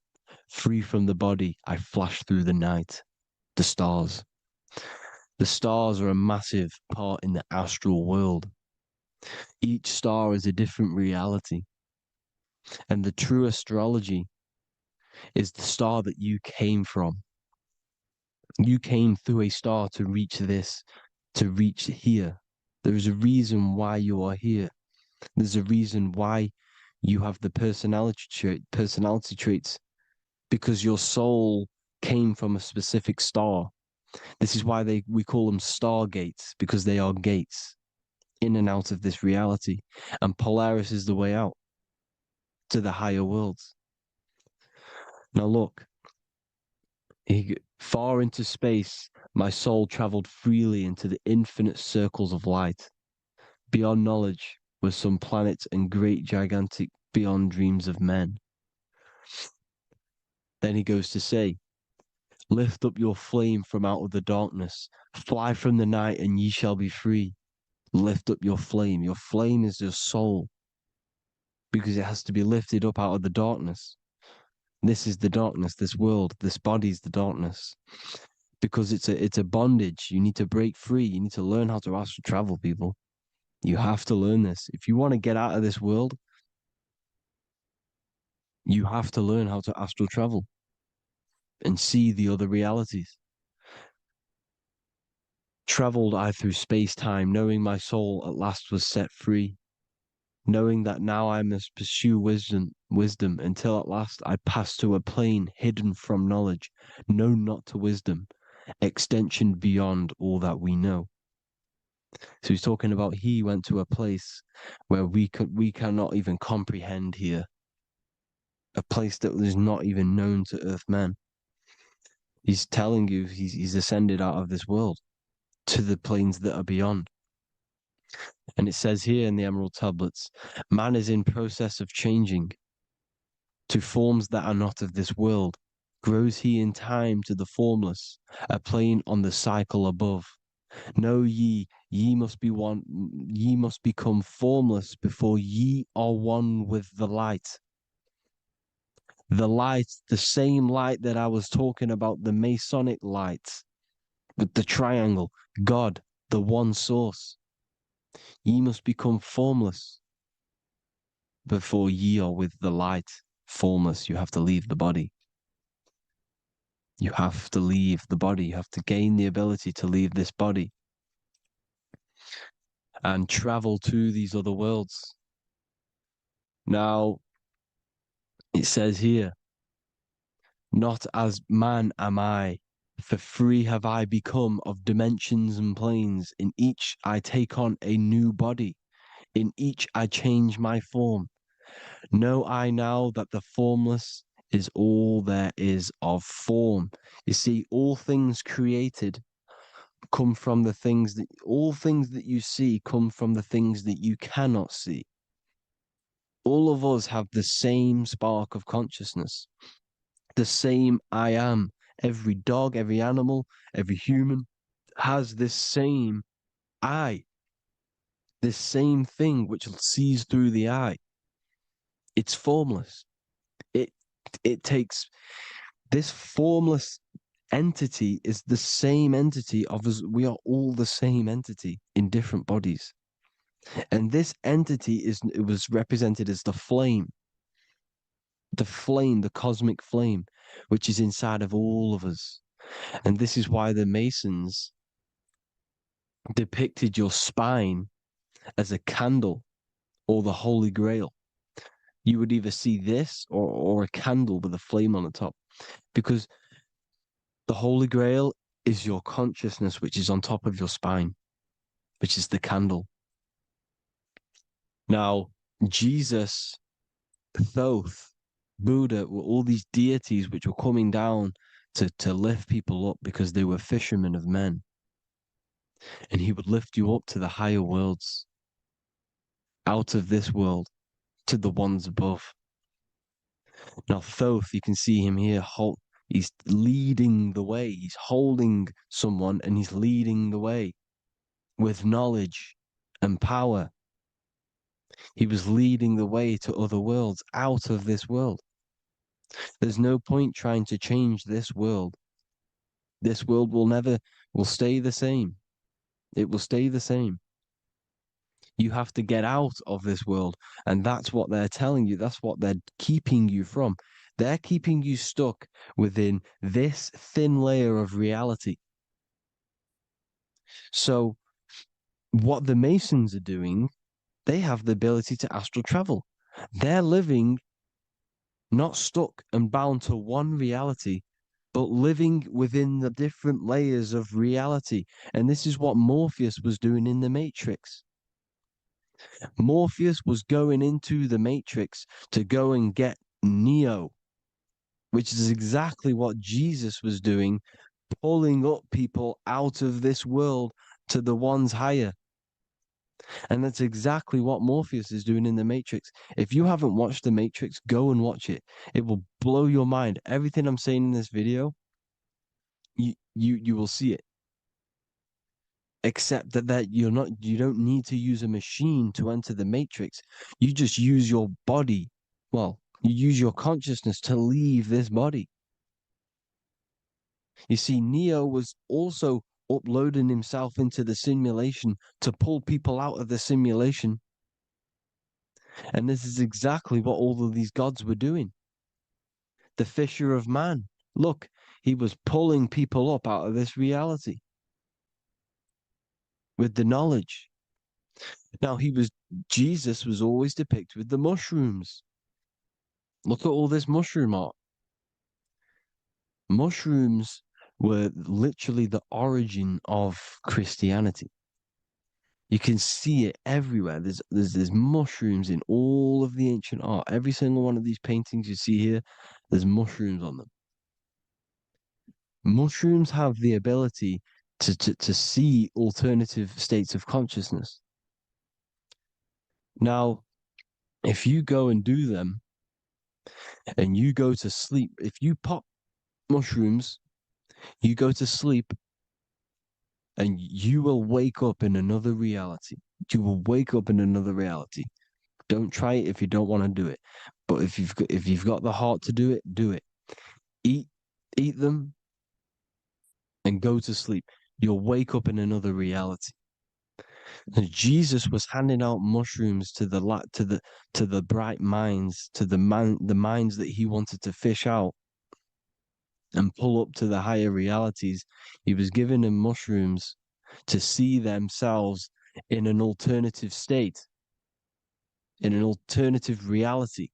Free from the body, I flashed through the night. The stars. The stars are a massive part in the astral world. Each star is a different reality. And the true astrology is the star that you came from. You came through a star to reach this, to reach here. There is a reason why you are here. There's a reason why you have the personality traits, because your soul came from a specific star. This is why we call them stargates, because they are gates in and out of this reality. And Polaris is the way out to the higher worlds. Now look, far into space, my soul traveled freely into the infinite circles of light. Beyond knowledge were some planets and great gigantic beyond dreams of men. Then he goes to say, lift up your flame from out of the darkness, fly from the night and ye shall be free. Lift up your flame. Your flame is your soul, because it has to be lifted up out of the darkness. This is the darkness, this world, this body is the darkness. Because it's a bondage. You need to break free. You need to learn how to astral travel, people. You have to learn this. If you want to get out of this world, you have to learn how to astral travel and see the other realities. Traveled I through space-time, knowing my soul at last was set free. knowing that now I must pursue wisdom until at last I pass to a plane hidden from knowledge, known not to wisdom, extension beyond all that we know. So he's talking about he went to a place where we cannot even comprehend here, a place that was not even known to earth men. He's telling you he's ascended out of this world to the planes that are beyond. And it says here in the Emerald Tablets, man is in process of changing to forms that are not of this world. Grows he in time to the formless, a plane on the cycle above. Know ye, ye must become formless before ye are one with the light. The light, the same light that I was talking about, the Masonic light, with the triangle, God, the one source. Ye must become formless before ye are with the light. Formless, you have to leave the body. You have to leave the body. You have to gain the ability to leave this body and travel to these other worlds. Now, it says here, not as man am I, for free have I become of dimensions and planes. In each I take on a new body. In each I change my form. Know I now that the formless is all there is of form. You see, all things created come from the things that, all things that you see come from the things that you cannot see. All of us have the same spark of consciousness, the same I am. Every dog, every animal, every human has this same I, this same thing which sees through the eye. It's formless. It takes this formless entity is the same entity of us. We are all the same entity in different bodies. And this entity it was represented as the flame, the cosmic flame, which is inside of all of us. And this is why the Masons depicted your spine as a candle or the Holy Grail. You would either see this or a candle with a flame on the top, because the Holy Grail is your consciousness, which is on top of your spine, which is the candle. Now, Jesus, Thoth, Buddha were all these deities which were coming down to lift people up because they were fishermen of men. And he would lift you up to the higher worlds, out of this world, to the ones above. Now, Thoth, you can see him here, he's leading the way. He's holding someone and he's leading the way with knowledge and power. He was leading the way to other worlds, out of this world. There's no point trying to change this world. This world will stay the same. It will stay the same. You have to get out of this world. And that's what they're telling you. That's what they're keeping you from. They're keeping you stuck within this thin layer of reality. So what the Masons are doing, they have the ability to astral travel. They're living not stuck and bound to one reality, but living within the different layers of reality. And this is what Morpheus was doing in the Matrix. Morpheus was going into the Matrix to go and get Neo, which is exactly what Jesus was doing, pulling up people out of this world to the ones higher. And that's exactly what Morpheus is doing in the Matrix. If you haven't watched the Matrix, go and watch it. It will blow your mind. Everything I'm saying in this video, you will see it. Except that you don't need to use a machine to enter the Matrix. You just use your body. Well, you use your consciousness to leave this body. You see, Neo was also uploading himself into the simulation to pull people out of the simulation. And this is exactly what all of these gods were doing. The fisher of man. Look, he was pulling people up out of this reality with the knowledge. Now, Jesus was always depicted with the mushrooms. Look at all this mushroom art. Mushrooms were literally the origin of Christianity. You can see it everywhere. There's mushrooms in all of the ancient art. Every single one of these paintings you see here, there's mushrooms on them. Mushrooms have the ability to see alternative states of consciousness. Now, if you go and do them and you go to sleep, if you pop mushrooms, you go to sleep and you will wake up in another reality. You will wake up in another reality. Don't try it if you don't want to do it. But if you've got the heart to do it, do it. Eat them and go to sleep. You'll wake up in another reality. And Jesus was handing out mushrooms to the bright minds, to the minds that he wanted to fish out and pull up to the higher realities. He was giving them mushrooms to see themselves in an alternative state, in an alternative reality.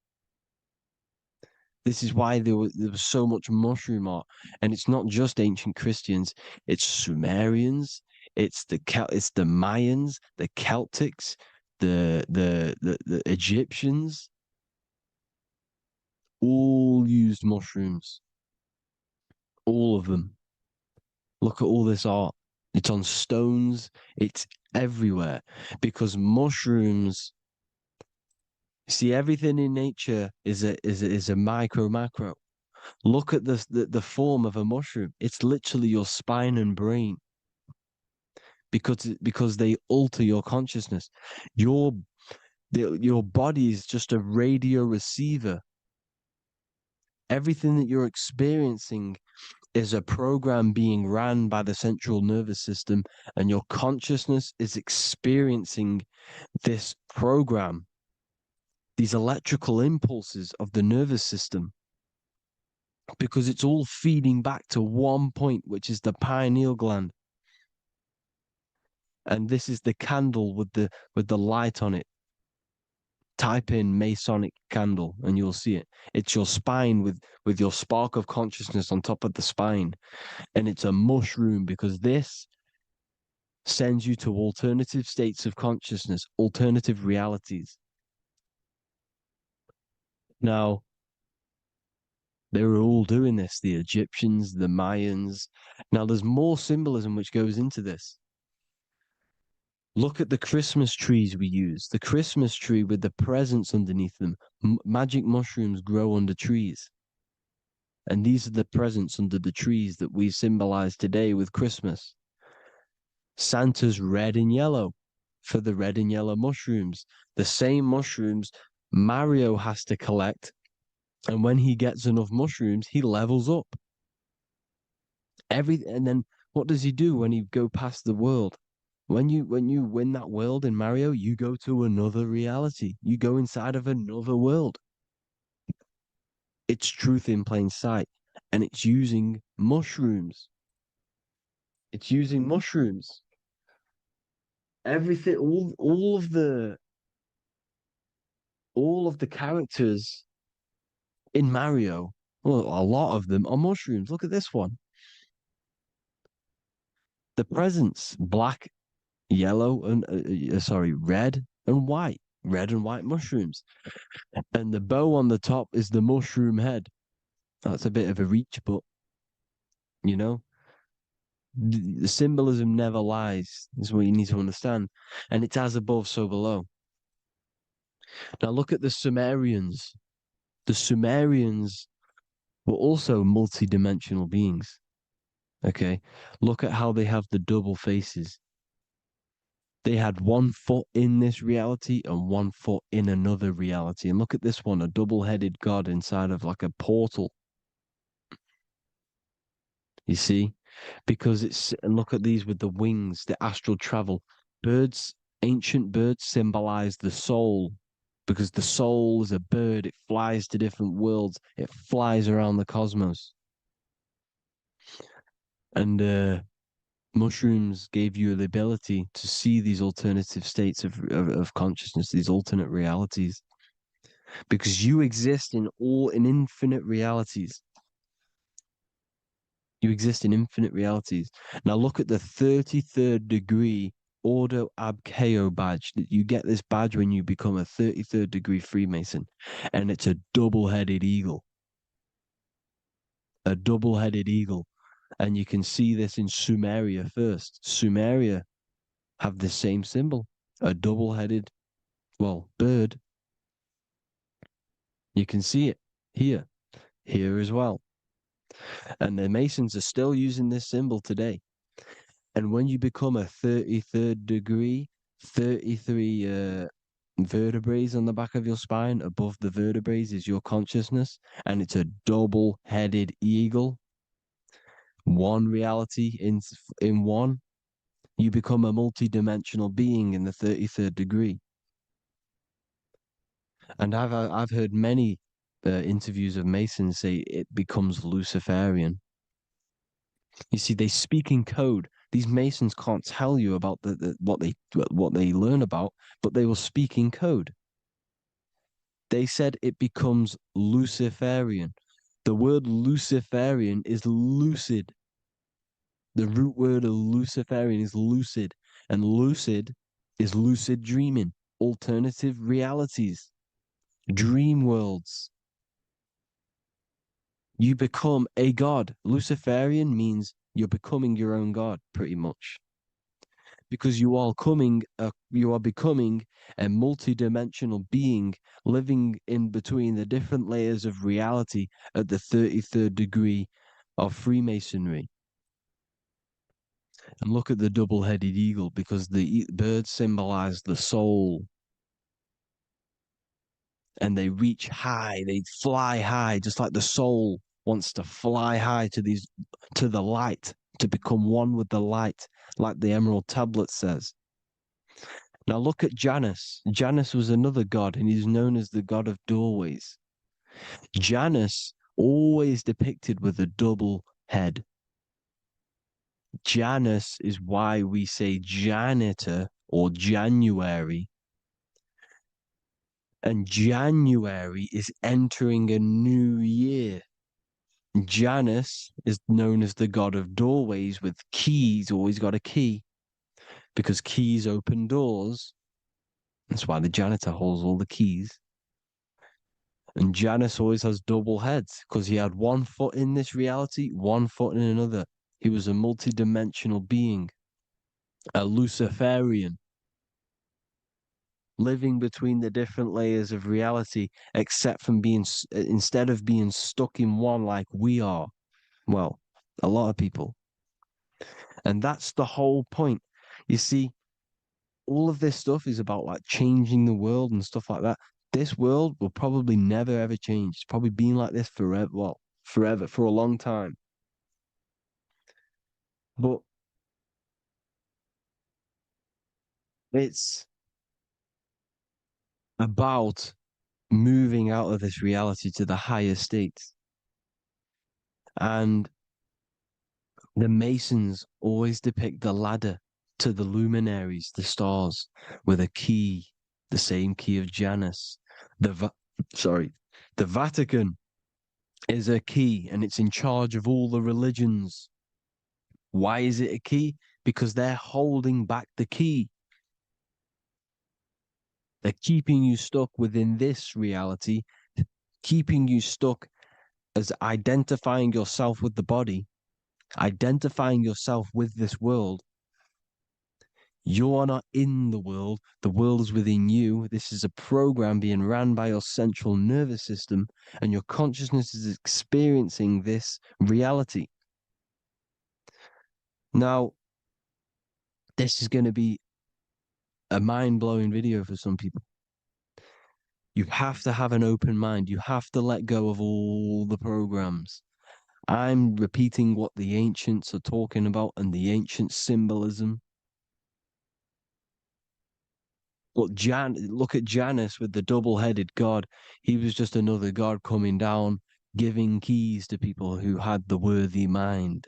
This is why there was so much mushroom art, and it's not just ancient Christians; it's Sumerians, it's the Mayans, the Celtics, the Egyptians, all used mushrooms, all of them. Look at all this art. It's on stones. It's everywhere because mushrooms. See, everything in nature is a micro macro. Look at the form of a mushroom. It's literally your spine and brain because they alter your consciousness. Your body is just a radio receiver. Everything that you're experiencing is a program being ran by the central nervous system, and your consciousness is experiencing this program, these electrical impulses of the nervous system, because it's all feeding back to one point, which is the pineal gland. And this is the candle with the light on it. Type in Masonic candle and you'll see it. It's your spine with your spark of consciousness on top of the spine. And it's a mushroom because this sends you to alternative states of consciousness, alternative realities. Now, they were all doing this, the Egyptians, the Mayans. Now, there's more symbolism which goes into this. Look at the Christmas trees we use. The Christmas tree with the presents underneath them. Magic mushrooms grow under trees. And these are the presents under the trees that we symbolize today with Christmas. Santa's red and yellow for the red and yellow mushrooms. The same mushrooms Mario has to collect. And when he gets enough mushrooms, he levels up. And then what does he do when he go past the world? When you win that world in Mario, you go to another reality. You go inside of another world. It's truth in plain sight. And it's using mushrooms. It's using mushrooms. Everything, all of the characters in Mario, well, a lot of them are mushrooms. Look at this one. The presents, black, yellow, and red and white. Red and white mushrooms. And the bow on the top is the mushroom head. That's a bit of a reach, but you know, the symbolism never lies, is what you need to understand. And it's as above, so below. Now look at the Sumerians. The Sumerians were also multi-dimensional beings. Okay, look at how they have the double faces. They had one foot in this reality and one foot in another reality. And look at this one, a double-headed god inside of like a portal. You see? Because and look at these with the wings, the astral travel. Birds, ancient birds symbolize the soul because the soul is a bird. It flies to different worlds. It flies around the cosmos. And Mushrooms gave you the ability to see these alternative states of consciousness, these alternate realities, because you exist in infinite realities. You exist in infinite realities. Now look at the 33rd degree Ordo Ab Chao badge. You get this badge when you become a 33rd degree Freemason, and it's a double-headed eagle. A double-headed eagle. And you can see this in Sumeria first. Sumeria have the same symbol, a double-headed, well, bird. You can see it here as well. And the Masons are still using this symbol today. And when you become a 33rd degree, 33 vertebrae on the back of your spine, above the vertebrae is your consciousness, and it's a double-headed eagle. One reality in one. You become a multi-dimensional being in the 33rd degree. And I've heard many interviews of Masons say it becomes Luciferian. You see, they speak in code. These Masons can't tell you about what they learn about, but they will speak in code. They said it becomes Luciferian. The word Luciferian is lucid. The root word of Luciferian is lucid, and lucid is lucid dreaming, alternative realities, dream worlds. You become a god. Luciferian means you're becoming your own god, pretty much. Because you are becoming a multi-dimensional being living in between the different layers of reality at the 33rd degree of Freemasonry. And look at the double-headed eagle, because the birds symbolize the soul. And they reach high, they fly high, just like the soul wants to fly high to the light, to become one with the light, like the Emerald Tablet says. Now look at Janus. Janus was another god, and he's known as the god of doorways. Janus always depicted with a double head. Janus is why we say janitor or January. And January is entering a new year. Janus is known as the god of doorways with keys, always got a key, because keys open doors. That's why the janitor holds all the keys. And Janus always has double heads, because he had one foot in this reality, one foot in another. He was a multi-dimensional being, a Luciferian, living between the different layers of reality, instead of being stuck in one like we are. Well, a lot of people. And that's the whole point. You see, all of this stuff is about like changing the world and stuff like that. This world will probably never ever change. It's probably been like this forever. Well, forever, for a long time. But it's about moving out of this reality to the higher states. And the Masons always depict the ladder to the luminaries, the stars, with a key, the same key of Janus. The Vatican is a key, and it's in charge of all the religions. Why is it a key? Because they're holding back the key. They're keeping you stuck within this reality, keeping you stuck as identifying yourself with the body, identifying yourself with this world. You are not in the world is within you. This is a program being ran by your central nervous system, and your consciousness is experiencing this reality. Now, this is going to be a mind-blowing video for some people. You have to have an open mind. You have to let go of all the programs. I'm repeating what the ancients are talking about and the ancient symbolism. Look at Janus with the double-headed god. He was just another god coming down, giving keys to people who had the worthy mind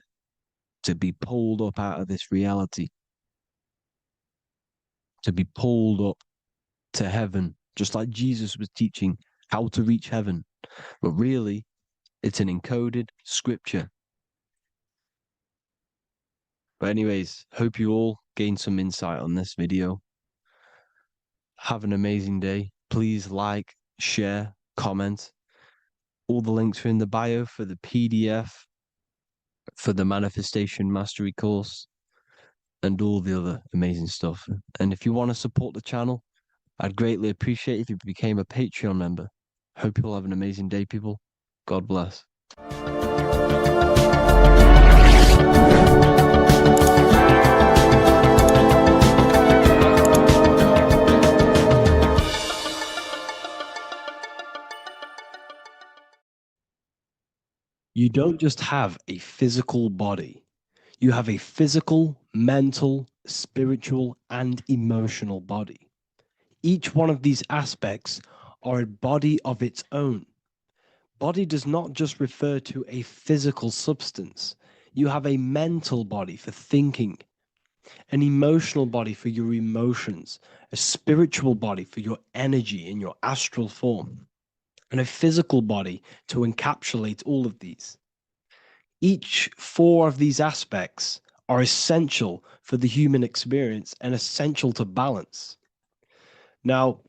to be pulled up out of this reality, to be pulled up to heaven, just like Jesus was teaching how to reach heaven. But really, it's an encoded scripture. But anyways, hope you all gain some insight on this video. Have an amazing day. Please like, share, comment. All the links are in the bio for the PDF, for the Manifestation Mastery course, and all the other amazing stuff. And if you want to support the channel, I'd greatly appreciate if you became a Patreon member. Hope you'll have an amazing day, people. God bless. You don't just have a physical body. You have a physical, mental, spiritual, and emotional body. Each one of these aspects are a body of its own. Body does not just refer to a physical substance. You have a mental body for thinking, an emotional body for your emotions, a spiritual body for your energy in your astral form, and a physical body to encapsulate all of these. Each four of these aspects are essential for the human experience and essential to balance. Now,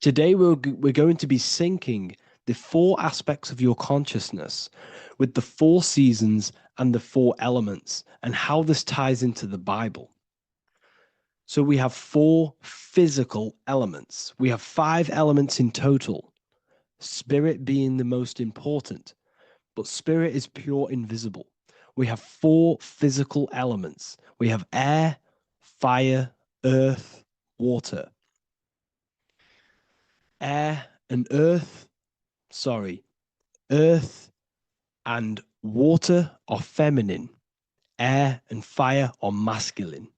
today we're going to be syncing the four aspects of your consciousness with the four seasons and the four elements and how this ties into the Bible. So we have four physical elements. We have 5 elements in total, spirit being the most important, but spirit is pure invisible. We have 4 physical elements. We have air, fire, earth, water. Earth and water are feminine. Air and fire are masculine.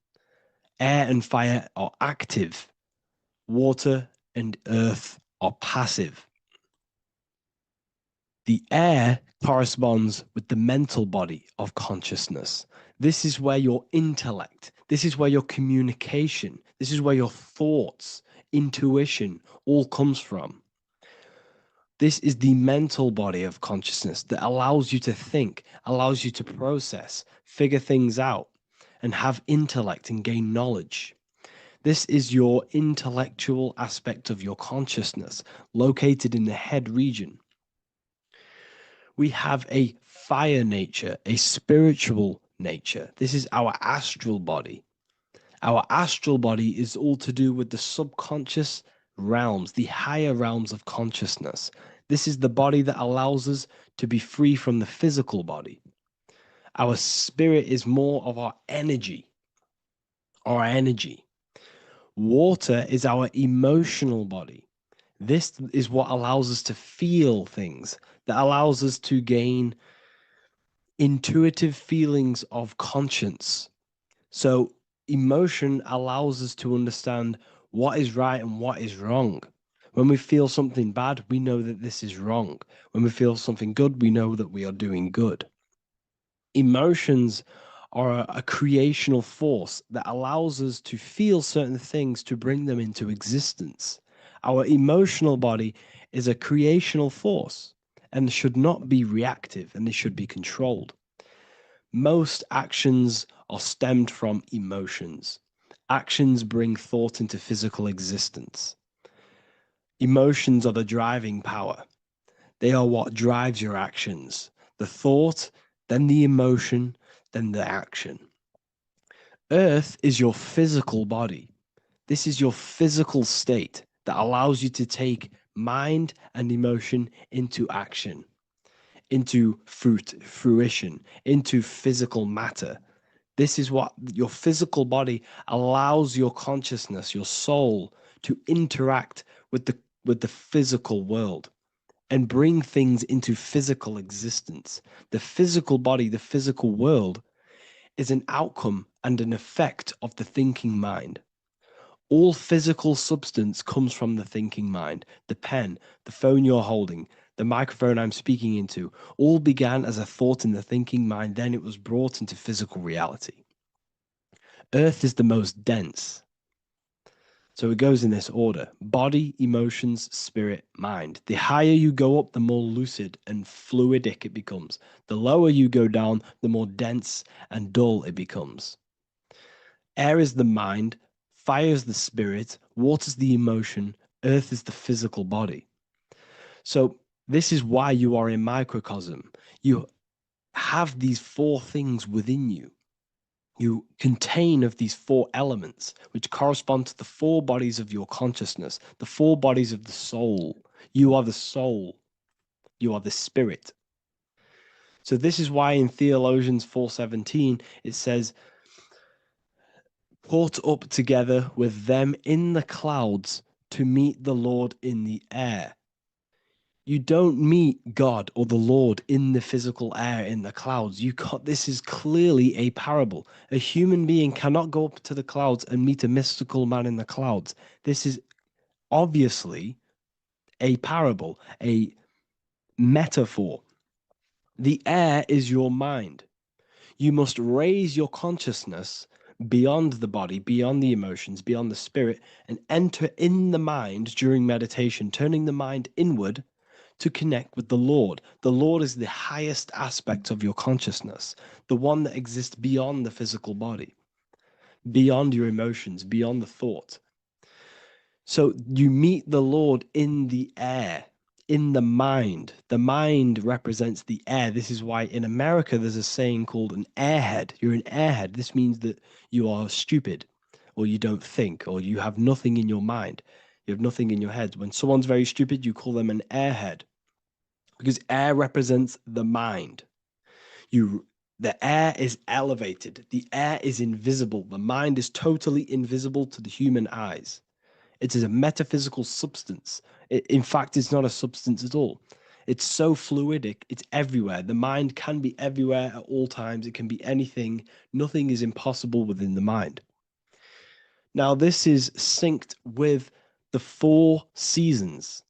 Air and fire are active. Water and earth are passive. The air corresponds with the mental body of consciousness. This is where your intellect, this is where your communication, this is where your thoughts, intuition all comes from. This is the mental body of consciousness that allows you to think, allows you to process, figure things out, and have intellect and gain knowledge. This is your intellectual aspect of your consciousness, located in the head region. We have a fire nature, a spiritual nature. This is our astral body. Our astral body is all to do with the subconscious realms, the higher realms of consciousness. This is the body that allows us to be free from the physical body. Our spirit is more of our energy. Water is our emotional body. This is what allows us to feel things, that allows us to gain intuitive feelings of conscience. So emotion allows us to understand what is right and what is wrong. When we feel something bad, we know that this is wrong. When we feel something good, we know that we are doing good. Emotions are a creational force that allows us to feel certain things to bring them into existence. Our emotional body is a creational force and should not be reactive, and they should be controlled. Most actions are stemmed from emotions. Actions bring thought into physical existence. Emotions are the driving power. They are what drives your actions. The thought, then the emotion, then the action. Earth is your physical body. This is your physical state that allows you to take mind and emotion into action, into fruition, into physical matter. This is what your physical body allows your consciousness, your soul, to interact with the physical world and bring things into physical existence. The physical body, the physical world, is an outcome and an effect of the thinking mind. All physical substance comes from the thinking mind. The pen, the phone you're holding, the microphone I'm speaking into, all began as a thought in the thinking mind, then it was brought into physical reality. Earth is the most dense. So it goes in this order: body, emotions, spirit, mind. The higher you go up, the more lucid and fluidic it becomes. The lower you go down, the more dense and dull it becomes. Air is the mind, fire is the spirit, water is the emotion, earth is the physical body. So this is why you are a microcosm. You have these four things within you. You contain of these four elements, which correspond to the four bodies of your consciousness, the four bodies of the soul. You are the soul. You are the spirit. So this is why in Theologians 4:17 it says, "Caught up together with them in the clouds to meet the Lord in the air." You don't meet God or the Lord in the physical air, in the clouds. This is clearly a parable. A human being cannot go up to the clouds and meet a mystical man in the clouds. This is obviously a parable, a metaphor. The air is your mind. You must raise your consciousness beyond the body, beyond the emotions, beyond the spirit, and enter in the mind during meditation, turning the mind inward to connect with the Lord. The Lord is the highest aspect of your consciousness, the one that exists beyond the physical body, beyond your emotions, beyond the thought. So you meet the Lord in the air, in the mind. The mind represents the air. This is why in America there's a saying called an airhead. You're an airhead. This means that you are stupid, or you don't think, or you have nothing in your mind. You have nothing in your head. When someone's very stupid, you call them an airhead, because air represents the mind. The air is elevated. The air is invisible. The mind is totally invisible to the human eyes. It is a metaphysical substance. In fact, it's not a substance at all. It's so fluidic. It's everywhere. The mind can be everywhere at all times. It can be anything. Nothing is impossible within the mind. Now, this is synced with the four seasons.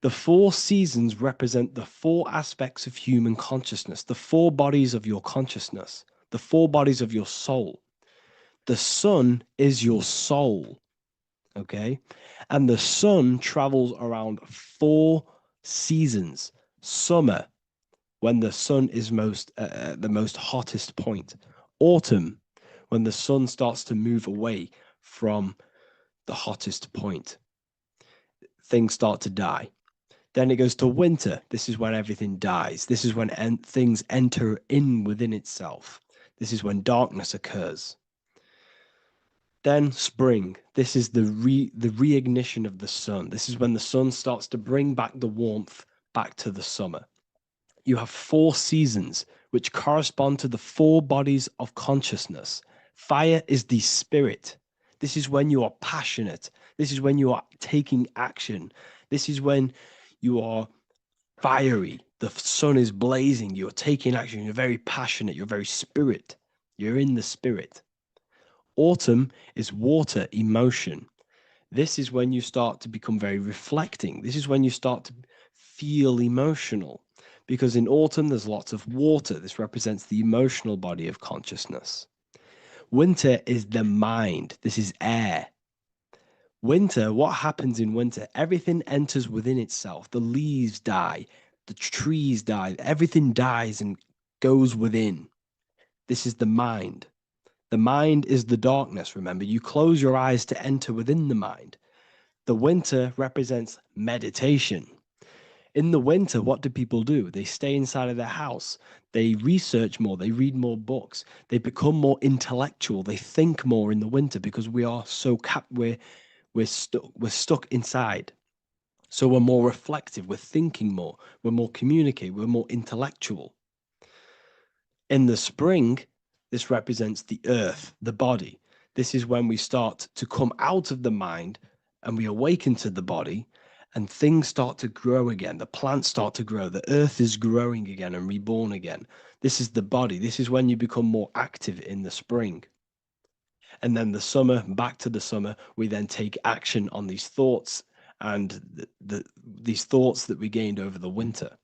The four seasons represent the four aspects of human consciousness, the four bodies of your consciousness, the four bodies of your soul. The sun is your soul, okay? And the sun travels around four seasons. Summer, when the sun is the most hottest point. Autumn, when the sun starts to move away from the hottest point. Things start to die. Then it goes to winter. This is when everything dies. This is when things enter in within itself. This is when darkness occurs. Then spring. This is the reignition of the sun. This is when the sun starts to bring back the warmth back to the summer. You have four seasons which correspond to the four bodies of consciousness. Fire is the spirit. This is when you are passionate. This is when you are taking action. This is when you are fiery. The sun is blazing. You're taking action. You're very passionate. You're very spirit. You're in the spirit. Autumn is water, emotion. This is when you start to become very reflecting. This is when you start to feel emotional, because in autumn there's lots of water. This represents the emotional body of consciousness. Winter is the mind. This is air. Winter, what happens in winter? Everything enters within itself. The leaves die, the trees die, everything dies and goes within. This is the mind. The mind is the darkness, remember. You close your eyes to enter within the mind. The winter represents meditation. In the winter, what do people do? They stay inside of their house. They research more. They read more books. They become more intellectual. They think more in the winter because we are so we're stuck inside. So we're more reflective, we're thinking more, we're more communicative, we're more intellectual. In the spring, this represents the earth, the body. This is when we start to come out of the mind and we awaken to the body, and things start to grow again. The plants start to grow. The earth is growing again and reborn again. This is the body. This is when you become more active in the spring. And then the summer, back to the summer, we then take action on these thoughts and these thoughts that we gained over the winter.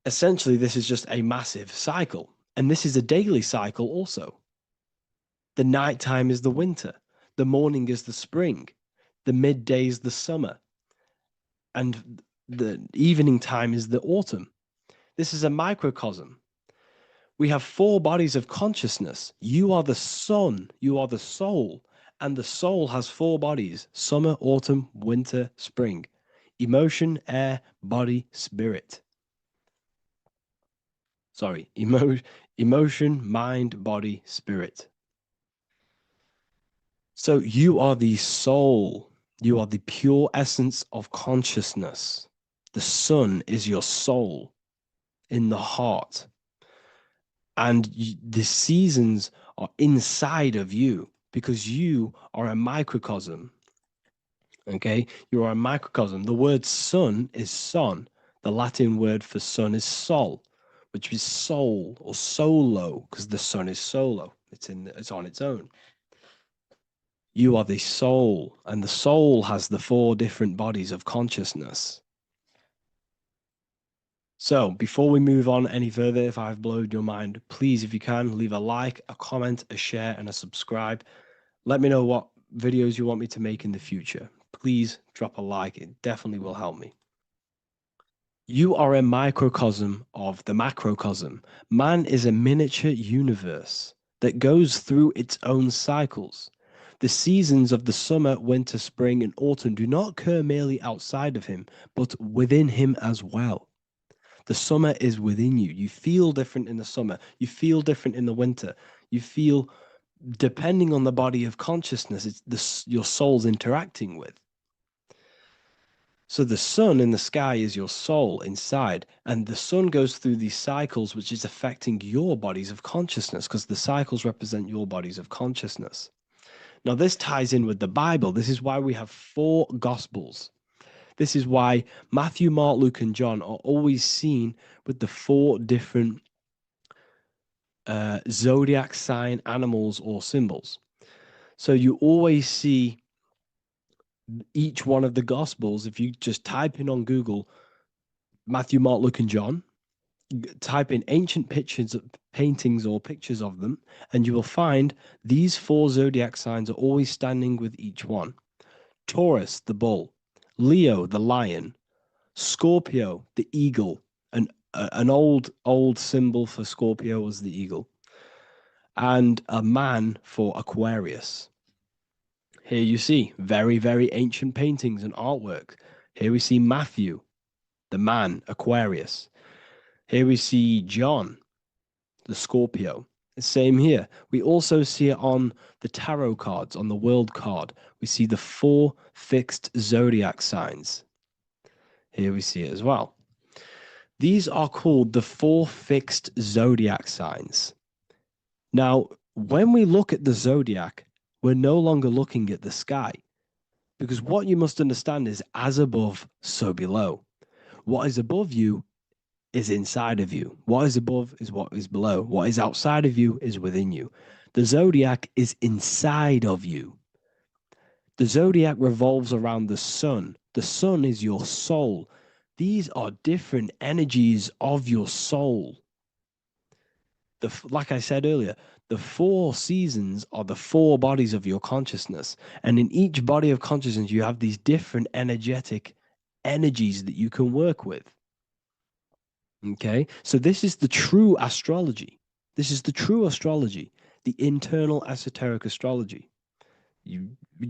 Essentially, this is just a massive cycle, and this is a daily cycle also. The nighttime is the winter, the morning is the spring, the midday is the summer, and the evening time is the autumn. This is a microcosm. We have 4 bodies of consciousness. You are the sun, you are the soul, and the soul has 4 bodies: summer, autumn, winter, spring. Emotion, air, body, spirit. Sorry, emotion, mind, body, spirit. So you are the soul. You are the pure essence of consciousness. The sun is your soul in the heart. And the seasons are inside of you because you are a microcosm. Okay? You are a microcosm. The word sun is son. The Latin word for sun is sol, which is soul or solo, because the sun is solo. It's on its own. You are the soul, and the soul has the 4 different bodies of consciousness. So before we move on any further, if I've blown your mind, please, if you can, leave a like, a comment, a share, and a subscribe. Let me know what videos you want me to make in the future. Please drop a like. It definitely will help me. You are a microcosm of the macrocosm. Man is a miniature universe that goes through its own cycles. The seasons of the summer, winter, spring, and autumn do not occur merely outside of him, but within him as well. The summer is within you. You feel different in the summer. You feel different in the winter. You feel, depending on the body of consciousness, your soul's interacting with. So the sun in the sky is your soul inside, and the sun goes through these cycles, which is affecting your bodies of consciousness, because the cycles represent your bodies of consciousness. Now, this ties in with the Bible. This is why we have 4 gospels. This is why Matthew, Mark, Luke, and John are always seen with the 4 different zodiac sign animals or symbols. So you always see each one of the gospels. If you just type in on Google Matthew, Mark, Luke, and John, type in ancient pictures, paintings, or pictures of them, and you will find these 4 zodiac signs are always standing with each one. Taurus, the bull; Leo, the lion; Scorpio, the eagle. An old symbol for Scorpio was the eagle, and a man for Aquarius. Here you see very, very ancient paintings and artwork. Here we see Matthew, the man, Aquarius. Here we see John, the Scorpio. Same here. We also see it on the tarot cards, on the world card. We see the 4 fixed zodiac signs. Here we see it as well. These are called the 4 fixed zodiac signs. Now, when we look at the zodiac, we're no longer looking at the sky, because what you must understand is as above, so below. What is above you is inside of you. What is above is what is below. What is outside of you is within you. The zodiac is inside of you. The zodiac revolves around the sun. The sun is your soul. These are different energies of your soul. Like I said earlier, the 4 seasons are the 4 bodies of your consciousness. And in each body of consciousness, you have these different energetic energies that you can work with. Okay, so this is the true astrology. This is the true astrology, the internal esoteric astrology. You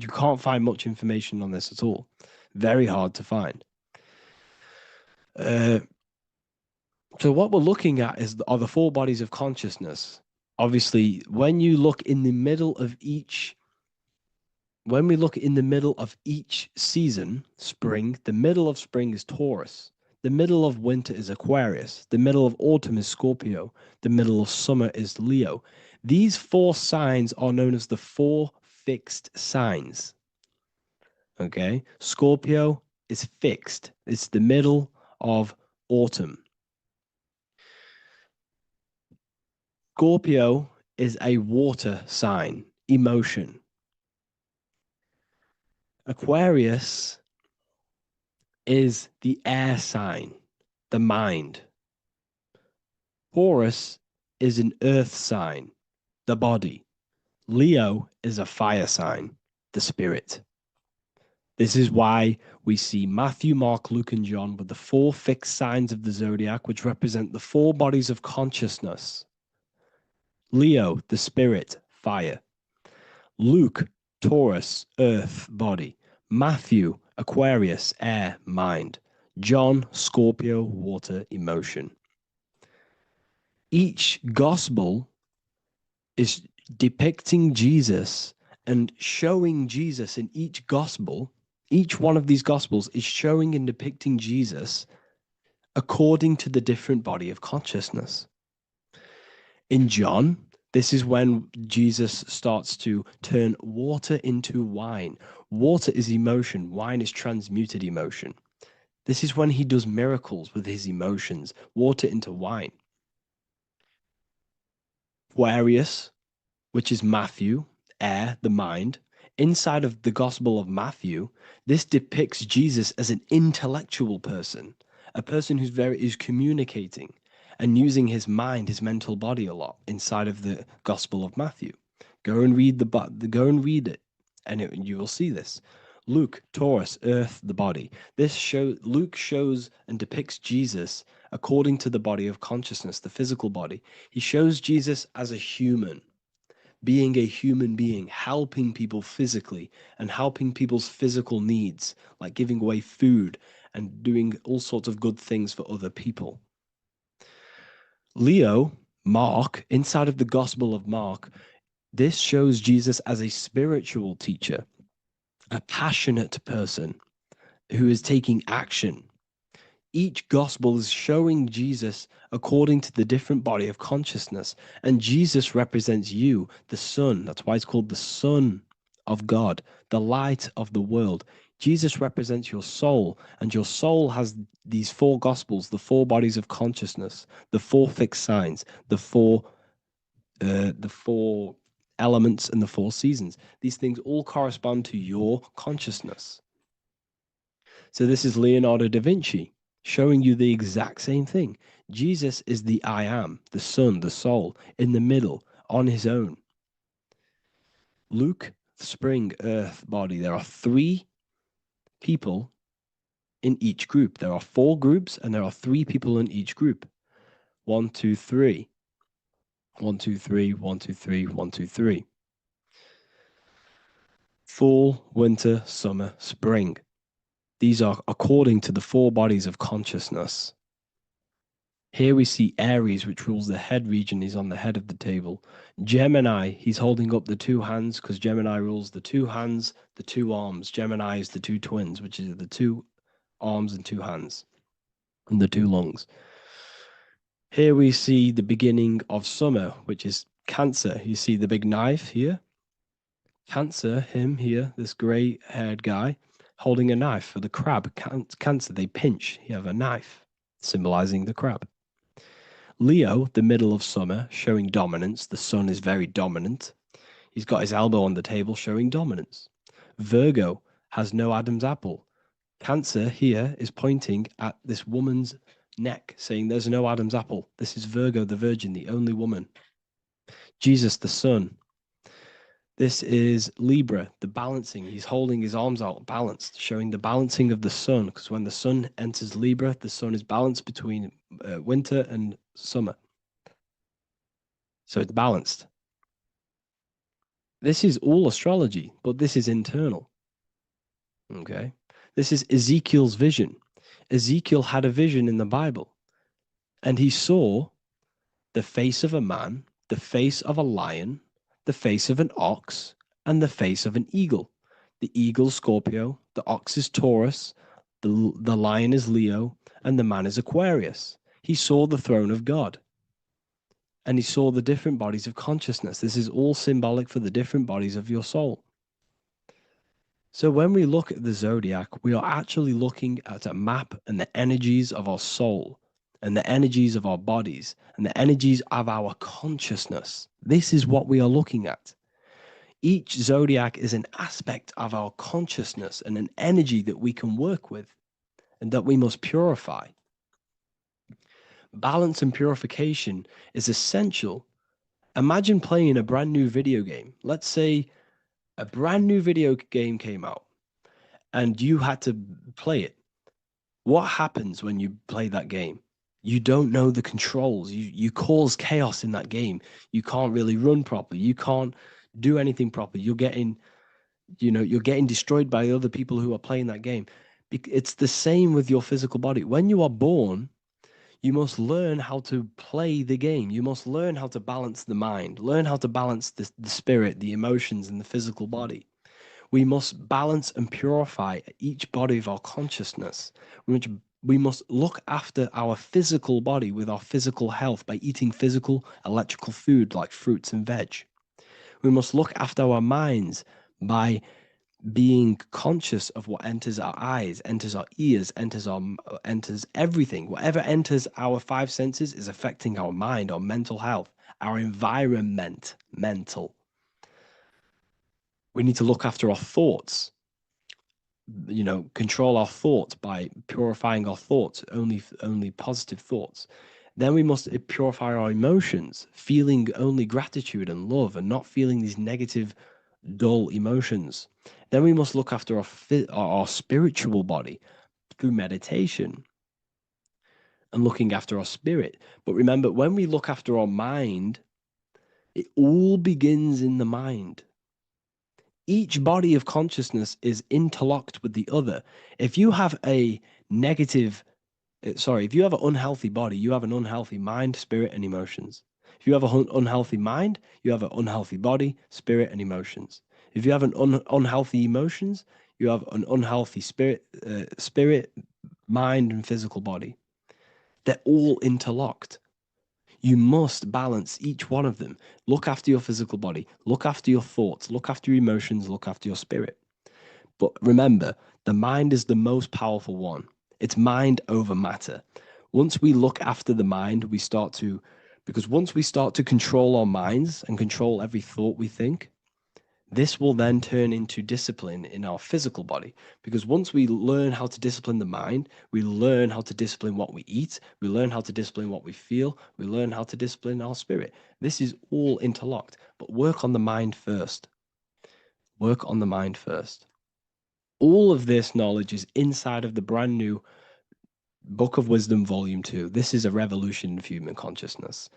can't find much information on this at all. Very hard to find. So what we're looking at are the 4 bodies of consciousness. Obviously, when we look in the middle of each season, spring, the middle of spring is Taurus. The middle of winter is Aquarius. The middle of autumn is Scorpio. The middle of summer is Leo. These 4 signs are known as the 4 fixed signs. Okay? Scorpio is fixed. It's the middle of autumn. Scorpio is a water sign, emotion. Aquarius is the air sign, the mind. Taurus is an earth sign, the body. Leo is a fire sign, the spirit. This is why we see Matthew, Mark, Luke, and John with the 4 fixed signs of the zodiac, which represent the 4 bodies of consciousness. Leo, the spirit, fire. Luke, Taurus, earth, body. Matthew, Aquarius, air, mind. John, Scorpio, water, emotion. Each gospel is depicting Jesus and showing Jesus in each gospel. Each one of these gospels is showing and depicting Jesus according to the different body of consciousness. In John, this is when Jesus starts to turn water into wine. Water is emotion, wine is transmuted emotion. This is when he does miracles with his emotions, water into wine. Aquarius, which is Matthew, air, the mind. Inside of the Gospel of Matthew, this depicts Jesus as an intellectual person, a person who's communicating and using his mind, his mental body a lot inside of the Gospel of Matthew. Go and read it, and you will see this. Luke, Taurus, earth, the body. Luke shows and depicts Jesus according to the body of consciousness, the physical body. He shows Jesus as a human, being a human being, helping people physically and helping people's physical needs, like giving away food and doing all sorts of good things for other people. Leo, Mark, inside of the Gospel of Mark, this shows Jesus as a spiritual teacher, a passionate person who is taking action. Each gospel is showing Jesus according to the different body of consciousness. And Jesus represents you, the Son. That's why it's called the Son of God, the light of the world. Jesus represents your soul, and your soul has these 4 gospels, the 4 bodies of consciousness, the 4 fixed signs, the 4 elements, and the 4 seasons. These things all correspond to your consciousness. So this is Leonardo da Vinci showing you the exact same thing. Jesus is the I am, the Son, the soul, in the middle, on his own. Luke, spring, earth, body. There are 3 people in each group. There are 4 groups, and there are 3 people in each group. 1, 2, 3. 1, 2, 3, 1, 2, 3, 1, 2, 3. Fall, winter, summer, spring. These are according to the 4 bodies of consciousness. Here we see Aries, which rules the head region. He's on the head of the table. Gemini, he's holding up the 2 hands because Gemini rules the 2 hands, the 2 arms. Gemini is the 2 twins, which is the 2 arms and 2 hands, and the 2 lungs. Here we see the beginning of summer, which is Cancer. You see the big knife here. Cancer, him here, this gray-haired guy, holding a knife for the crab. Cancer, they pinch. You have a knife, symbolizing the crab. Leo, the middle of summer, showing dominance. The sun is very dominant. He's got his elbow on the table, showing dominance. Virgo has no Adam's apple. Cancer here is pointing at this woman's neck, saying there's no Adam's apple. This is Virgo, the virgin, the only woman. Jesus, the sun. This is Libra, the balancing. He's holding his arms out balanced, showing the balancing of the sun, because when the sun enters Libra, the sun is balanced between winter and summer. So it's balanced. This is all astrology, but this is internal. Okay. This is Ezekiel's vision. Ezekiel had a vision in the Bible, and he saw the face of a man, the face of a lion, the face of an ox, and the face of an eagle. The eagle is Scorpio, the ox is Taurus, the lion is Leo, and the man is Aquarius. He saw the throne of God, and he saw the different bodies of consciousness. This is all symbolic for the different bodies of your soul. So when we look at the zodiac, we are actually looking at a map and the energies of our soul, and the energies of our bodies, and the energies of our consciousness. This is what we are looking at. Each zodiac is an aspect of our consciousness and an energy that we can work with. and that we must purify. Balance and purification is essential. Imagine playing a brand new video game. Let's say a brand new video game came out and you had to play it. What happens when you play that game? You don't know the controls. You cause chaos in that game. You can't really run properly. You can't do anything properly. You're getting destroyed by other people who are playing that game. It's the same with your physical body. When you are born, you must learn how to play the game. You must learn how to balance the mind, learn how to balance the spirit, the emotions, and the physical body. We must balance and purify each body of our consciousness. We must look after our physical body with our physical health by eating physical, electrical food like fruits and veg. We must look after our minds by being conscious of what enters our eyes, enters our ears, enters everything. Whatever enters our five senses is affecting our mind, our mental health, our environment, mental. We need to look after our thoughts, control our thoughts by purifying our thoughts, only positive thoughts. Then we must purify our emotions, feeling only gratitude and love and not feeling these negative, dull emotions. Then we must look after our spiritual body through meditation and looking after our spirit. But remember, when we look after our mind, it all begins in the mind. Each body of consciousness is interlocked with the other. If you have a negative, if you have an unhealthy body, you have an unhealthy mind, spirit, and emotions. If you have an unhealthy mind, you have an unhealthy body, spirit, and emotions. If you have an unhealthy emotions, you have an unhealthy spirit, mind, and physical body. They're all interlocked. You must balance each one of them. Look after your physical body, look after your thoughts, look after your emotions, look after your spirit. But remember, the mind is the most powerful one. It's mind over matter. Once we look after the mind, because once we start to control our minds and control every thought we think, this will then turn into discipline in our physical body. Because once we learn how to discipline the mind, we learn how to discipline what we eat, we learn how to discipline what we feel, we learn how to discipline our spirit. This is all interlocked, but work on the mind first. Work on the mind first. All of this knowledge is inside of the brand new Book of Wisdom, Volume 2. This is a revolution of human consciousness.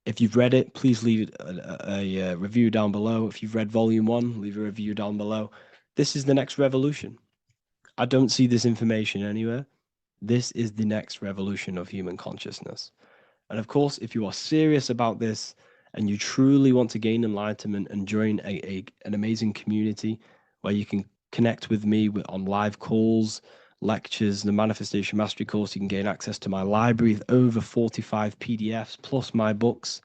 If you've read it, please leave a review down below. If you've read Volume 1, leave a review down below. This is the next revolution. I don't see this information anywhere. This is the next revolution of human consciousness. And of course, if you are serious about this and you truly want to gain enlightenment and join an amazing community where you can connect with me on live calls, lectures, the Manifestation Mastery course, you can gain access to my library of over 45 PDFs plus my books.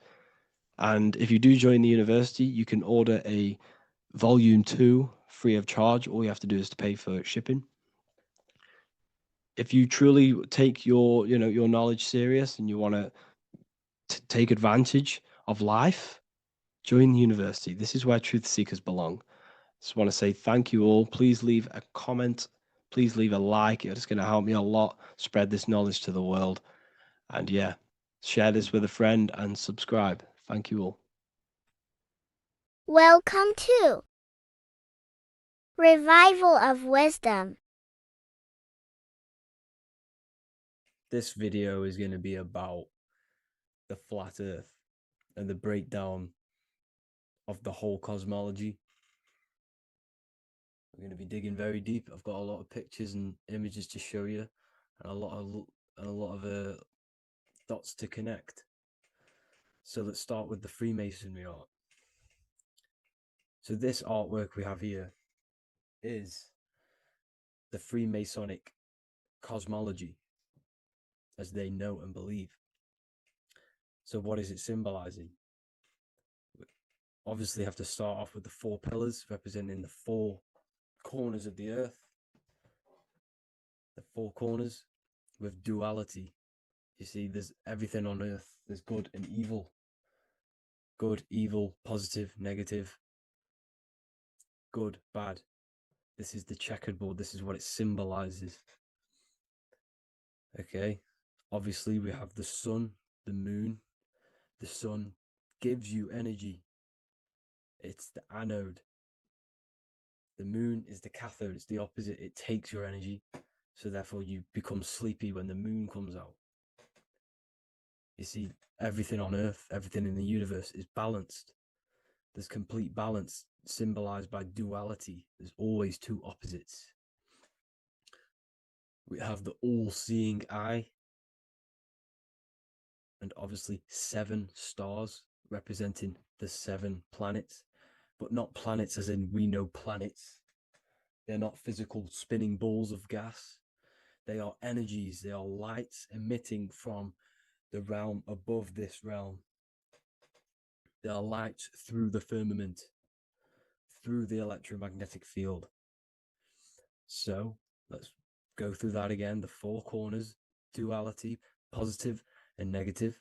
And if you do join the university, you can order a volume 2 free of charge. All you have to do is to pay for shipping. If you truly take your knowledge serious and you want to take advantage of life, join the university. This is where truth seekers belong. Just want to say thank you all. Please leave a comment. Please leave a like. It's going to help me a lot spread this knowledge to the world. And yeah, share this with a friend and subscribe. Thank you all. Welcome to Revival of Wisdom. This video is going to be about the flat earth and the breakdown of the whole cosmology. We're going to be digging very deep. I've got a lot of pictures and images to show you, and a lot of dots to connect. So let's start with the Freemasonry art. So this artwork we have here is the Freemasonic cosmology as they know and believe. So what is it symbolizing? We obviously have to start off with the 4 pillars representing the 4 corners of the earth. The 4 corners with duality. You see, there's everything on earth. There's good and evil. Good, evil, positive, negative. Good, bad. This is the checkered board. This is what it symbolizes. Okay, obviously we have the sun, the moon. The sun gives you energy. It's the anode. The moon is the cathode. It's the opposite. It takes your energy. So therefore you become sleepy when the moon comes out. You see, everything on Earth, everything in the universe is balanced. There's complete balance symbolized by duality. There's always two opposites. We have the all-seeing eye, and obviously 7 stars representing the 7 planets, but not planets as in we know planets. They're not physical spinning balls of gas. They are energies. They are lights emitting from the realm above this realm. They are lights through the firmament, through the electromagnetic field. So let's go through that again. The 4 corners, duality, positive and negative,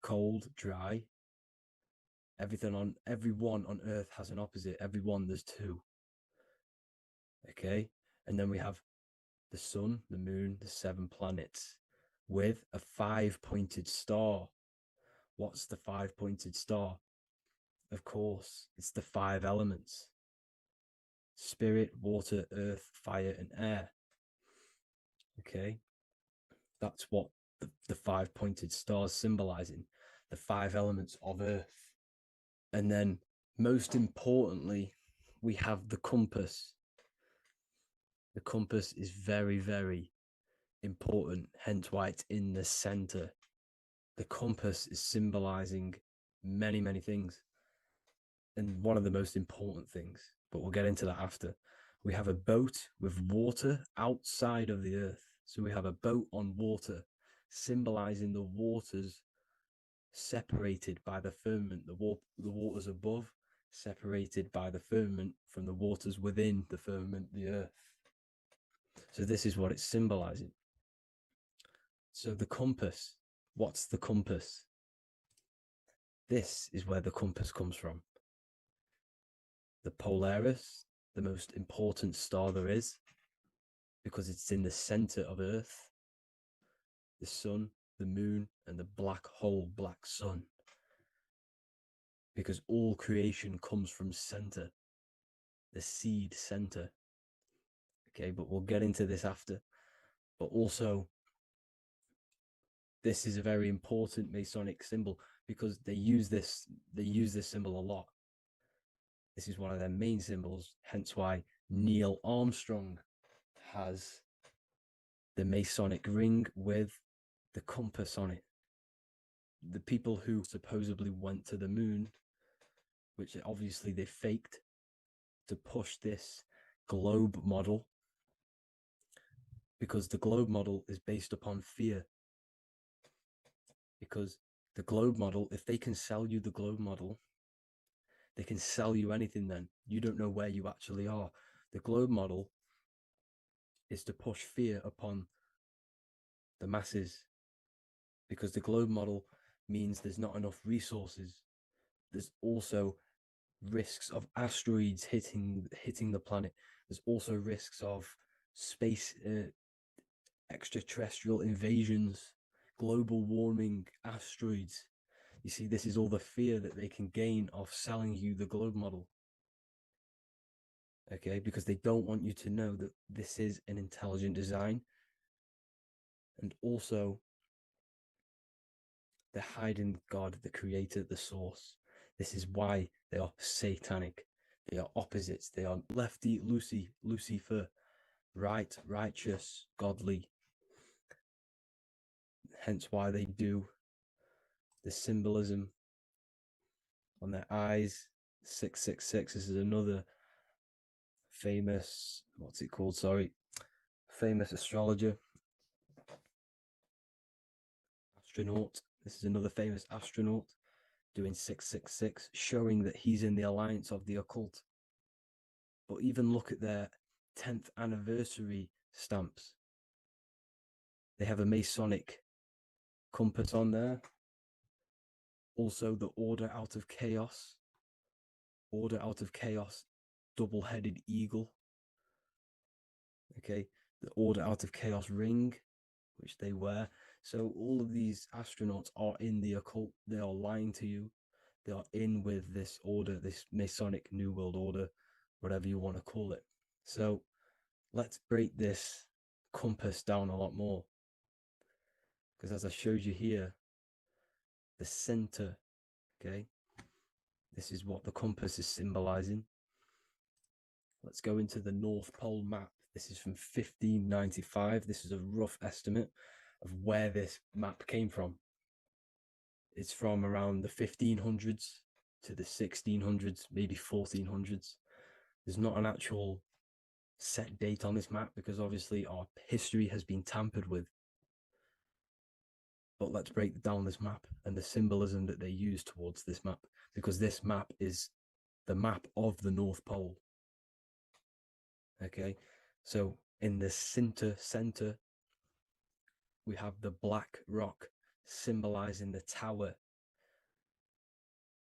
cold, dry. Everyone on Earth has an opposite. Everyone, there's 2. Okay, and then we have the sun, the moon, the 7 planets with a 5-pointed star. What's the 5-pointed star? Of course, it's the 5 elements: spirit, water, earth, fire, and air. Okay, that's what the 5-pointed stars symbolizing, the 5 elements of Earth. And then, most importantly, we have the compass. The compass is very, very important, hence why it's in the center. The compass is symbolizing many, many things. And one of the most important things, but we'll get into that after. We have a boat with water outside of the Earth. So we have a boat on water, symbolizing the waters separated by the firmament, the waters above, separated by the firmament from the waters within the firmament, the Earth. So this is what it's symbolizing. So the compass, what's the compass? This is where the compass comes from. The Polaris, the most important star there is, because it's in the center of Earth, the sun, the moon, and the black hole, black sun. Because all creation comes from center, the seed center. Okay, but we'll get into this after. But also, this is a very important Masonic symbol because they use this symbol a lot. This is one of their main symbols, hence why Neil Armstrong has the Masonic ring with the compass on it. The people who supposedly went to the moon, which obviously they faked to push this globe model, because the globe model is based upon fear. Because the globe model, if they can sell you the globe model, they can sell you anything then. You don't know where you actually are. The globe model is to push fear upon the masses, because the globe model means there's not enough resources. There's also risks of asteroids hitting the planet. There's also risks of space extraterrestrial invasions, global warming, asteroids. You see, this is all the fear that they can gain off selling you the globe model. Okay, because they don't want you to know that this is an intelligent design. And also, they're hiding God, the creator, the source. This is why they are satanic. They are opposites. They are lefty, Lucifer, right, righteous, godly. Hence why they do the symbolism on their eyes. 666. This is another famous, famous astrologer, astronaut. This is another famous astronaut doing 666, showing that he's in the alliance of the occult. But even look at their 10th anniversary stamps. They have a Masonic compass on there. Also, the Order Out of Chaos. Order Out of Chaos, double-headed eagle. Okay, the Order Out of Chaos ring. which they wear. So all of these astronauts are in the occult. They are lying to you. They are in with this order, this Masonic New World Order, whatever you want to call it. So let's break this compass down a lot more. Because as I showed you here, the center, okay, this is what the compass is symbolizing. Let's go into the North Pole map. This is from 1595. This is a rough estimate of where this map came from. It's from around the 1500s to the 1600s, maybe 1400s. There's not an actual set date on this map because obviously our history has been tampered with. But let's break down this map and the symbolism that they use towards this map, because this map is the map of the North Pole. Okay, so in the center, we have the black rock symbolizing the tower,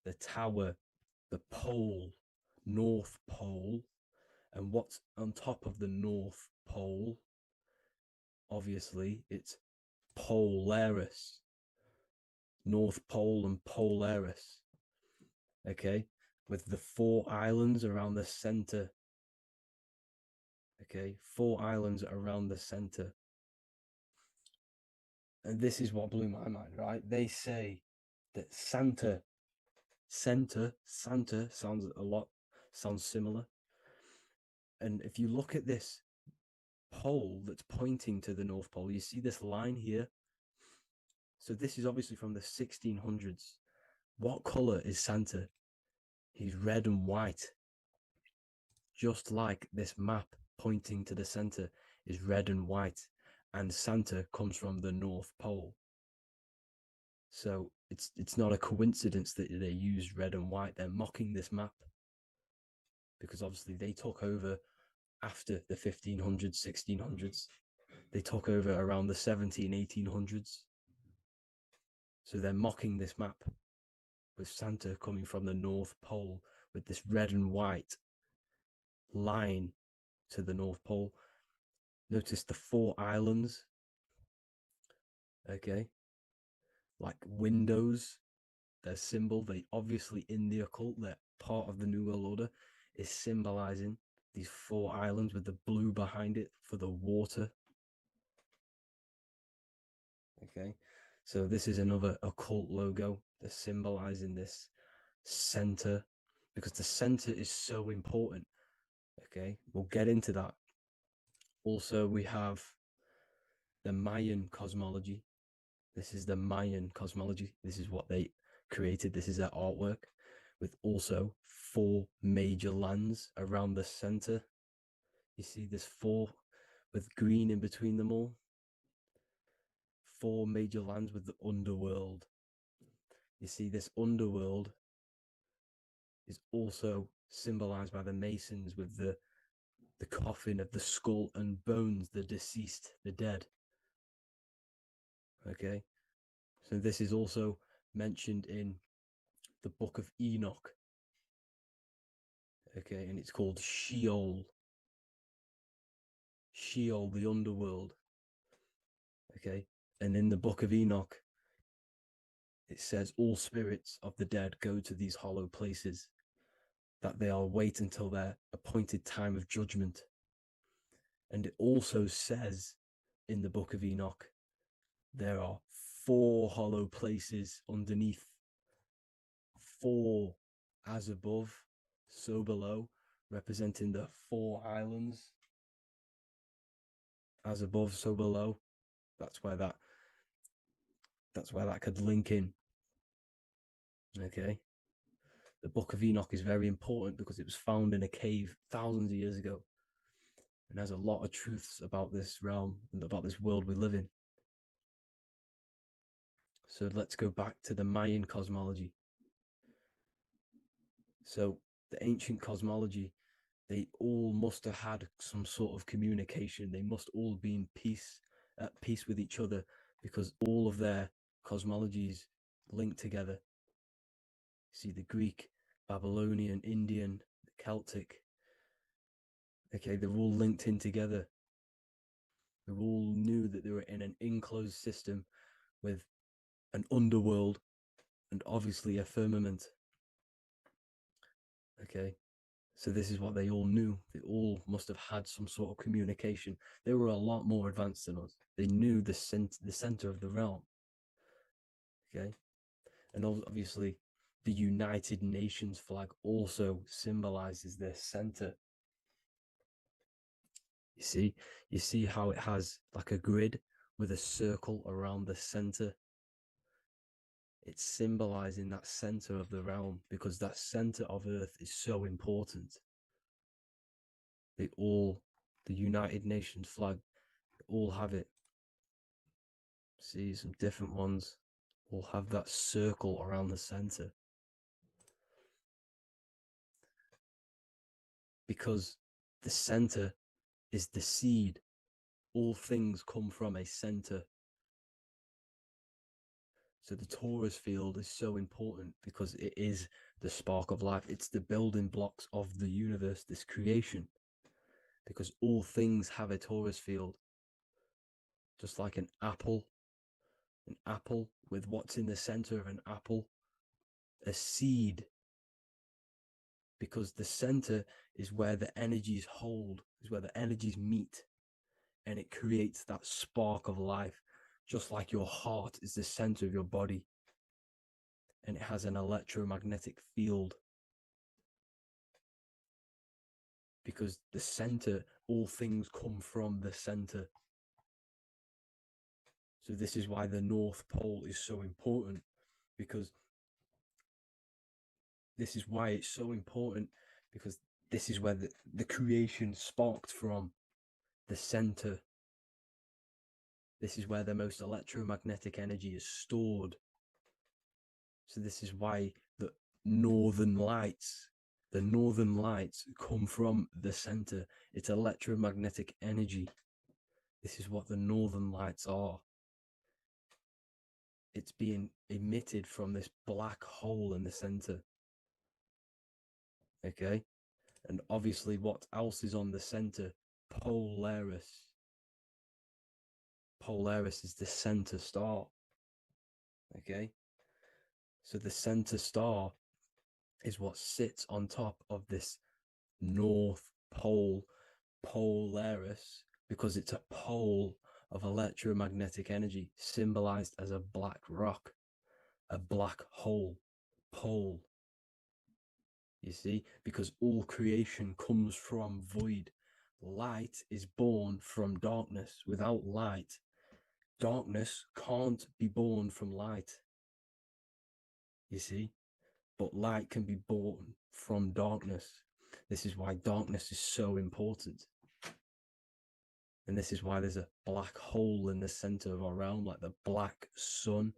the pole, North Pole. And what's on top of the North Pole? Obviously, it's Polaris. North Pole and Polaris. Okay, with the 4 islands around the center. Okay, 4 islands around the center. And this is what blew my mind, right? They say that Santa sounds similar. And if you look at this pole that's pointing to the North Pole, you see this line here. So this is obviously from the 1600s. What color is Santa? He's red and white. Just like this map pointing to the center is red and white, and Santa comes from the North Pole. So it's not a coincidence that they use red and white. They're mocking this map because obviously they took over after the 1500s, 1600s. They took over around the 1800s. So they're mocking this map with Santa coming from the North Pole with this red and white line to the North Pole. Notice the 4 islands, okay, like windows, their symbol. They obviously in the occult, they're part of the New World Order, is symbolizing these 4 islands with the blue behind it for the water. Okay, so this is another occult logo. They're symbolizing this center because the center is so important. Okay, we'll get into that. Also, we have the Mayan cosmology. This is the Mayan cosmology. This is what they created. This is their artwork, with also 4 major lands around the center. You see this 4 with green in between them all. 4 major lands with the underworld. You see this underworld is also symbolized by the Masons with the coffin of the skull and bones, the deceased, the dead. Okay, so this is also mentioned in the book of Enoch. Okay, and it's called Sheol. Sheol, the underworld. Okay, and in the book of Enoch, it says all spirits of the dead go to these hollow places, that they are wait until their appointed time of judgment. And it also says in the book of Enoch, there are 4 hollow places underneath. 4 as above, so below, representing the 4 islands. As above, so below. That's where that could link in. Okay. The Book of Enoch is very important because it was found in a cave thousands of years ago. And has a lot of truths about this realm and about this world we live in. So let's go back to the Mayan cosmology. So the ancient cosmology, they all must have had some sort of communication. They must all be in peace, at peace with each other, because all of their cosmologies link together. See the Greek, Babylonian, Indian, Celtic. Okay, they're all linked in together. They all knew that they were in an enclosed system with an underworld and obviously a firmament. Okay, so this is what they all knew. They all must have had some sort of communication. They were a lot more advanced than us. They knew the center of the realm. Okay, and obviously the United Nations flag also symbolizes their center. You see how it has like a grid with a circle around the center. It's symbolizing that center of the realm, because that center of Earth is so important. The United Nations flag, all have it. See, some different ones will have that circle around the center, because the center is the seed. All things come from a center. So the torus field is so important because it is the spark of life. It's the building blocks of the universe, this creation, because all things have a torus field. Just like an apple with what's in the center of an apple, a seed, because the center is where the energies hold, is where the energies meet, and it creates that spark of life. Just like your heart is the center of your body, and it has an electromagnetic field, because the center, all things come from the center. So this is why the North Pole is so important, because this is why it's so important, because this is where the creation sparked from, the center. This is where the most electromagnetic energy is stored. So this is why the northern lights come from the center. It's electromagnetic energy. This is what the northern lights are. It's being emitted from this black hole in the center. Okay, and obviously what else is on the center? Polaris. Polaris is the center star. Okay, so the center star is what sits on top of this North Pole, Polaris, because it's a pole of electromagnetic energy, symbolized as a black rock, a black hole, pole. You see, because all creation comes from void. Light is born from darkness. Without light, darkness can't be born from light. You see, but light can be born from darkness. This is why darkness is so important. And this is why there's a black hole in the center of our realm, like the black sun.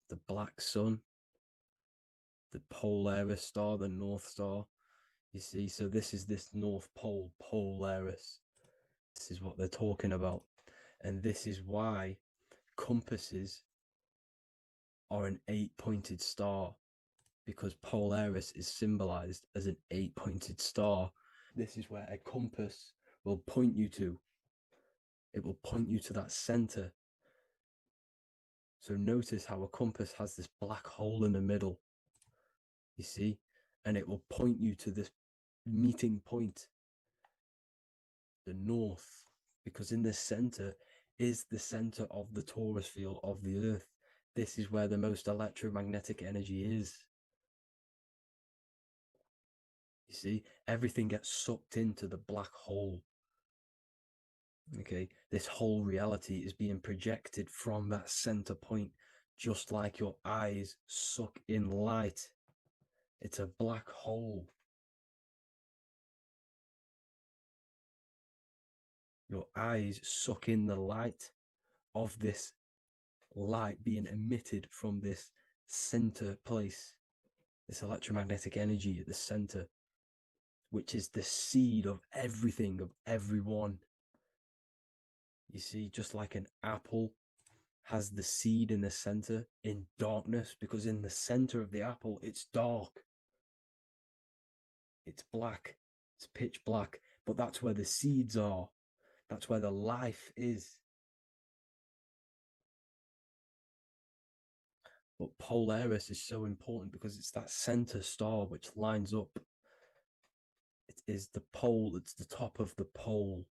The black sun, the Polaris star, the North Star. You see, so this is this North Pole, Polaris. This is what they're talking about. And this is why compasses are an 8-pointed star, because Polaris is symbolized as an 8-pointed star. This is where a compass will point you to. It will point you to that center. So notice how a compass has this black hole in the middle, you see, and it will point you to this meeting point, the north, because in the center is the center of the torus field of the earth. This is where the most electromagnetic energy is. You see, everything gets sucked into the black hole. Okay, this whole reality is being projected from that center point, just like your eyes suck in light. It's a black hole. Your eyes suck in the light of this light being emitted from this center place, this electromagnetic energy at the center, which is the seed of everything, of everyone. You see, just like an apple has the seed in the center in darkness, because in the center of the apple, it's dark. It's black. It's pitch black, but that's where the seeds are. That's where the life is. But Polaris is so important because it's that center star which lines up. It is the pole, it's the top of the pole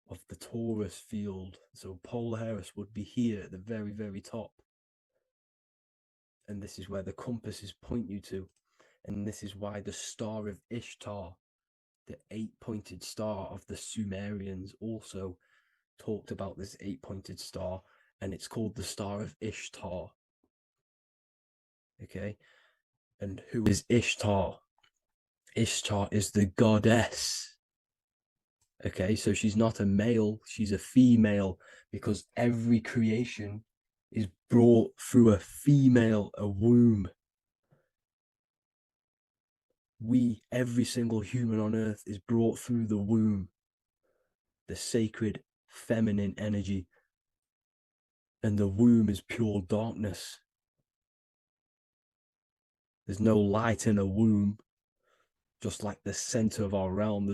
of the Taurus field. So Polaris would be here at the very, very top. And this is where the compasses point you to. And this is why the Star of Ishtar, the 8-pointed star of the Sumerians, also talked about this 8-pointed star, and it's called the Star of Ishtar. Okay, and who is Ishtar? Ishtar is the goddess. Okay, so she's not a male, she's a female, because every creation is brought through a female, a womb. Every single human on earth is brought through the womb, the sacred feminine energy. And the womb is pure darkness. There's no light in a womb, just like the center of our realm.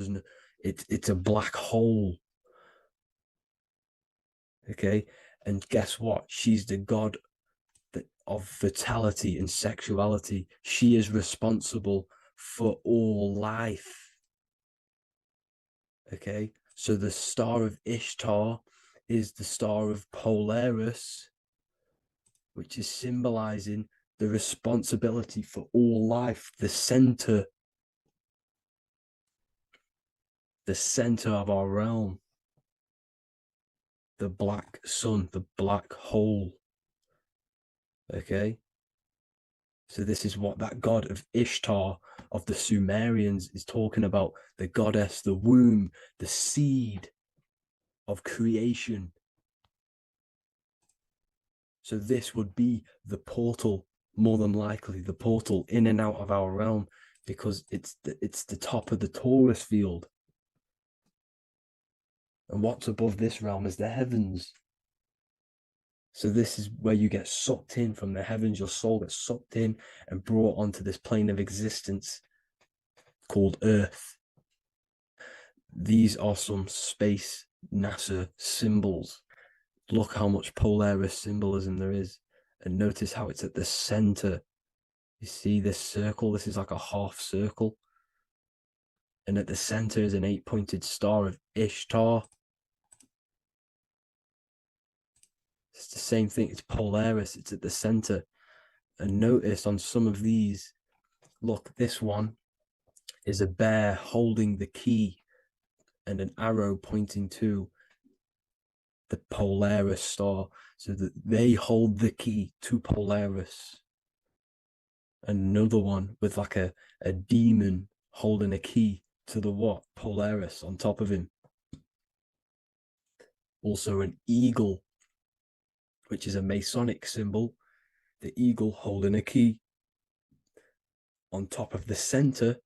It's a black hole. Okay, and guess what? She's the god of fertility and sexuality. She is responsible for all life. Okay, so the Star of Ishtar is the Star of Polaris, which is symbolizing the responsibility for all life, the center of our realm, the black sun, the black hole. Okay, so this is what that god of Ishtar of the Sumerians is talking about, the goddess, the womb, the seed of creation. So this would be the portal, more than likely the portal in and out of our realm, because it's the top of the Taurus field. And what's above this realm is the heavens. So this is where you get sucked in from the heavens. Your soul gets sucked in and brought onto this plane of existence called Earth. These are some space NASA symbols. Look how much Polaris symbolism there is. And notice how it's at the center. You see this circle? This is like a half circle. And at the center is an 8-pointed star of Ishtar. It's the same thing. It's Polaris. It's at the center. And notice on some of these, look, this one is a bear holding the key and an arrow pointing to the Polaris star, so that they hold the key to Polaris. Another one with like a demon holding a key to the what? Polaris on top of him. Also an eagle, which is a Masonic symbol. The eagle holding a key on top of the center.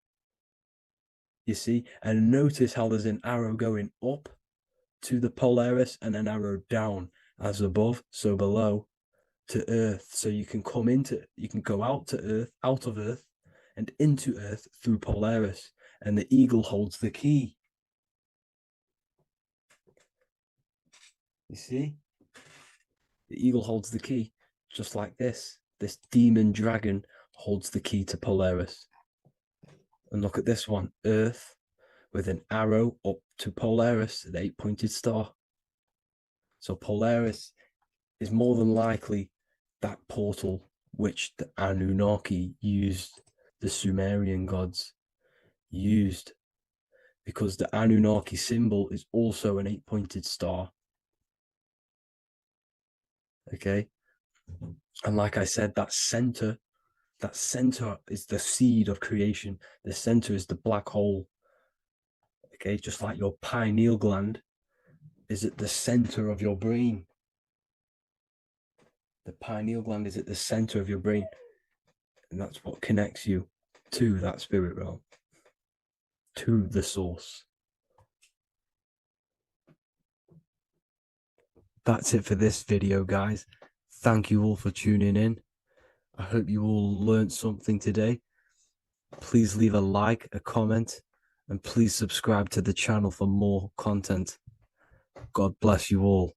You see, and notice how there's an arrow going up to the Polaris and an arrow down, as above, so below, to Earth. So you can go out to Earth, out of Earth, and into Earth through Polaris. And the eagle holds the key. You see? The eagle holds the key, just like this. This demon dragon holds the key to Polaris. And look at this one, Earth, with an arrow up to Polaris, the 8-pointed star. So Polaris is more than likely that portal which the Anunnaki used, the Sumerian gods used, because the Anunnaki symbol is also an 8-pointed star. Okay, and like I said, that center is the seed of creation. The center is the black hole. Okay, just like your pineal gland is at the center of your brain. The pineal gland is at the center of your brain, and that's what connects you to that spirit realm, to the source. That's it for this video, guys. Thank you all for tuning in. I hope you all learned something today. Please leave a like, a comment, and please subscribe to the channel for more content. God bless you all.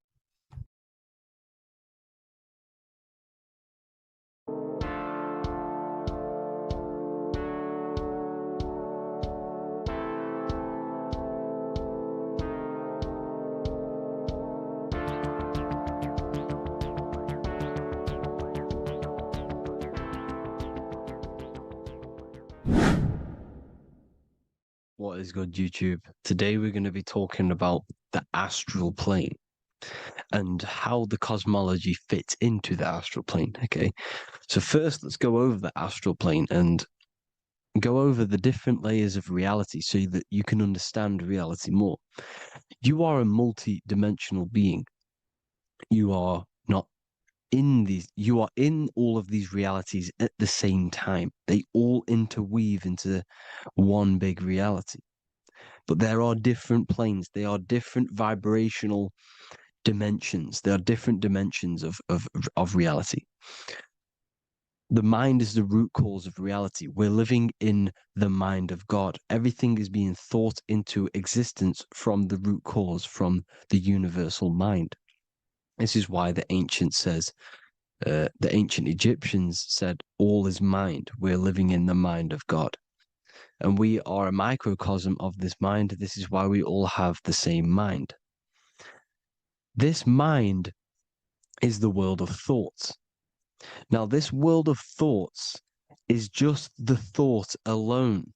What is good, YouTube? Today we're going to be talking about the astral plane and how the cosmology fits into the astral plane. Okay, so first let's go over the astral plane and go over the different layers of reality so that you can understand reality more. You are a multi-dimensional being. You are not in these, you are in all of these realities at the same time. They all interweave into one big reality. But there are different planes, they are different vibrational dimensions, there are different dimensions of reality. The mind is the root cause of reality. We're living in the mind of God. Everything is being thought into existence from the root cause, from the universal mind. This is why the ancient Egyptians said, all is mind. We're living in the mind of God. And we are a microcosm of this mind. This is why we all have the same mind. This mind is the world of thoughts. Now, this world of thoughts is just the thought alone.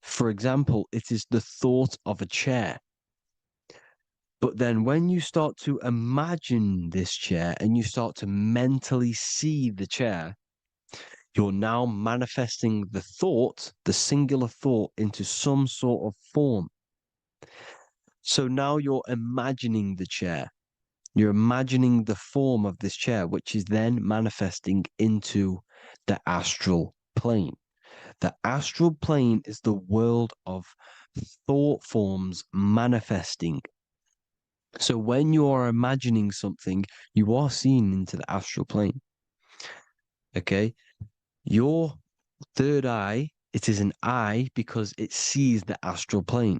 For example, it is the thought of a chair. But then when you start to imagine this chair and you start to mentally see the chair, you're now manifesting the thought, the singular thought, into some sort of form. So now you're imagining the chair. You're imagining the form of this chair, which is then manifesting into the astral plane. The astral plane is the world of thought forms manifesting. So when you are imagining something, you are seeing into the astral plane. Okay? Your third eye, it is an eye because it sees the astral plane.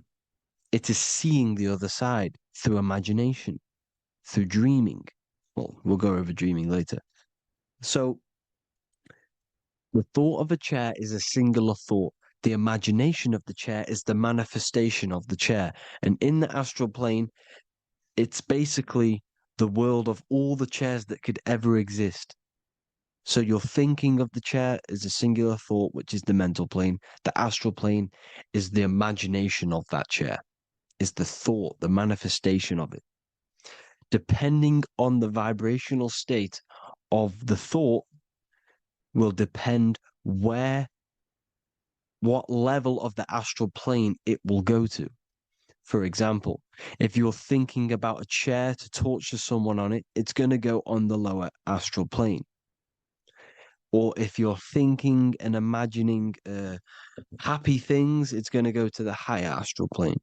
It is seeing the other side through imagination, through dreaming. Well, we'll go over dreaming later. So the thought of a chair is a singular thought. The imagination of the chair is the manifestation of the chair. And in the astral plane, it's basically the world of all the chairs that could ever exist. So you're thinking of the chair as a singular thought, which is the mental plane. The astral plane is the imagination of that chair, is the thought, the manifestation of it. Depending on the vibrational state of the thought will depend what level of the astral plane it will go to. For example, if you're thinking about a chair to torture someone on it, it's going to go on the lower astral plane. Or if you're thinking and imagining happy things, it's going to go to the higher astral plane.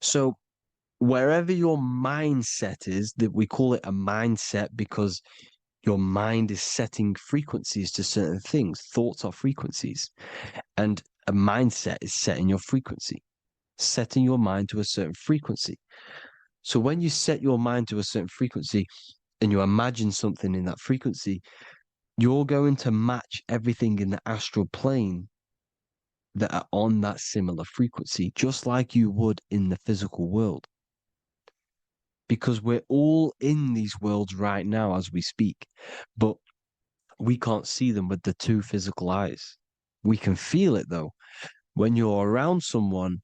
So wherever your mindset is, that we call it a mindset because your mind is setting frequencies to certain things. Thoughts are frequencies. And a mindset is setting your frequency, setting your mind to a certain frequency. So when you set your mind to a certain frequency and you imagine something in that frequency, you're going to match everything in the astral plane that are on that similar frequency, just like you would in the physical world. Because we're all in these worlds right now as we speak, but we can't see them with the two physical eyes. We can feel it though. When you're around someone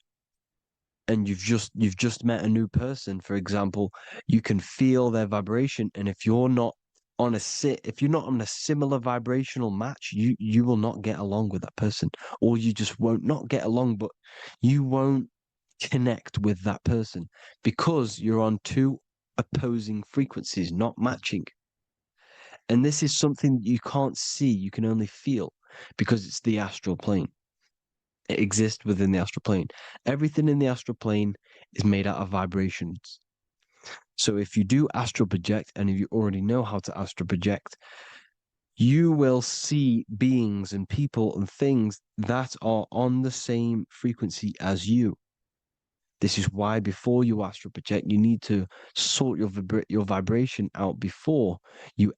and you've just met a new person, for example, you can feel their vibration. And if you're not on a similar vibrational match, you will not get along with that person, or you just won't not get along, but you won't connect with that person because you're on two opposing frequencies, not matching. And this is something that you can't see, you can only feel because it's the astral plane. It exists within the astral plane. Everything in the astral plane is made out of vibrations. So if you do astral project, and if you already know how to astral project, you will see beings and people and things that are on the same frequency as you. This is why before you astral project, you need to sort your vibration out before you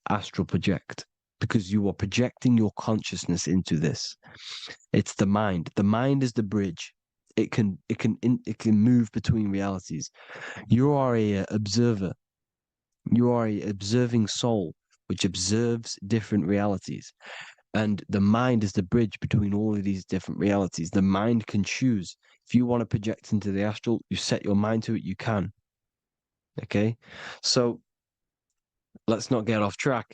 astral project, because you are projecting your consciousness into this. It's the mind. The mind is the bridge. It can move between realities. You are a observer. You are a observing soul which observes different realities. And the mind is the bridge between all of these different realities. The mind can choose. If you want to project into the astral, you set your mind to it, you can. Okay? So let's not get off track.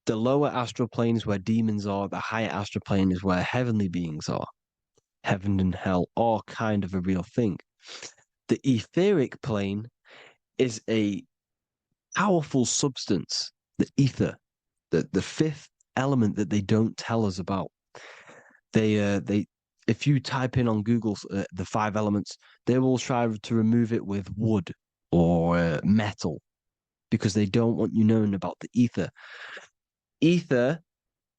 The lower astral plane is where demons are. The higher astral plane is where heavenly beings are. Heaven and hell are kind of a real thing. The etheric plane is a powerful substance, the ether, the fifth element that they don't tell us about. If you type in on Google the 5 elements, they will try to remove it with wood or metal because they don't want you knowing about the ether. Ether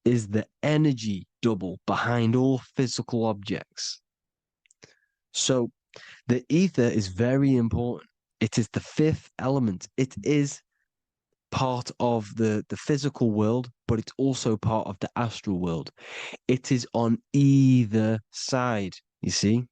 is the energy double behind all physical objects. So the ether is very important. It is the 5th element. It is part of the physical world, but it's also part of the astral world. It is on either side. You see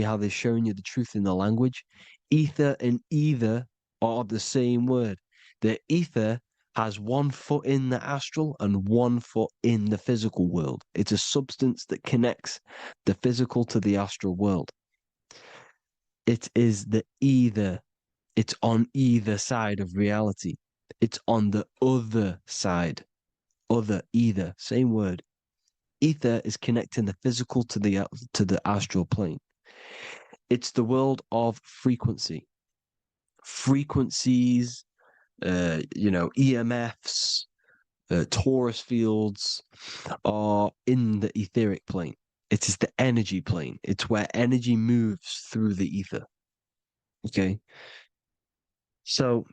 how they're showing you the truth in the language. Ether and either are the same word. The ether has 1 foot in the astral and 1 foot in the physical world. It's a substance that connects the physical to the astral world. It is the either. It's on either side of reality. It's on the other side. Other, either, same word. Ether is connecting the physical to the astral plane. It's the world of frequency. Frequencies, EMFs, torus fields are in the etheric plane. It is the energy plane. It's where energy moves through the ether. Okay. So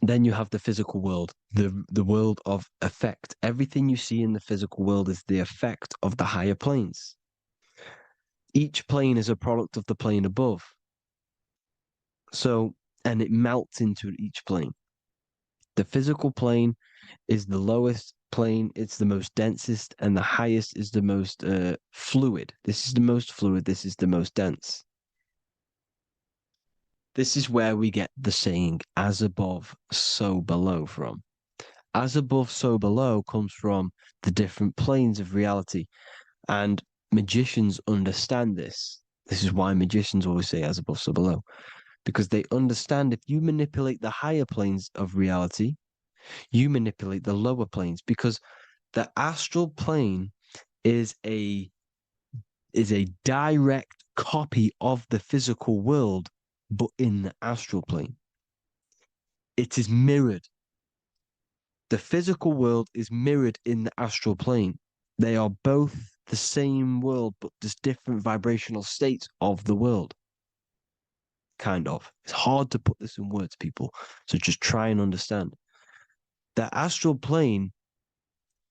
then you have the physical world, the world of effect. Everything you see in the physical world is the effect of the higher planes. Each plane is a product of the plane above. So, and it melts into each plane. The physical plane is the lowest plane, it's the most densest, and the highest is the most fluid. This is the most fluid, this is the most dense. This is where we get the saying, as above, so below from. As above, so below comes from the different planes of reality. And magicians understand this. This is why magicians always say as above, so below. Because they understand if you manipulate the higher planes of reality, you manipulate the lower planes. Because the astral plane is a direct copy of the physical world, but in the astral plane. It is mirrored. The physical world is mirrored in the astral plane. They are both the same world, but just different vibrational states of the world. Kind of. It's hard to put this in words, people. So just try and understand. The astral plane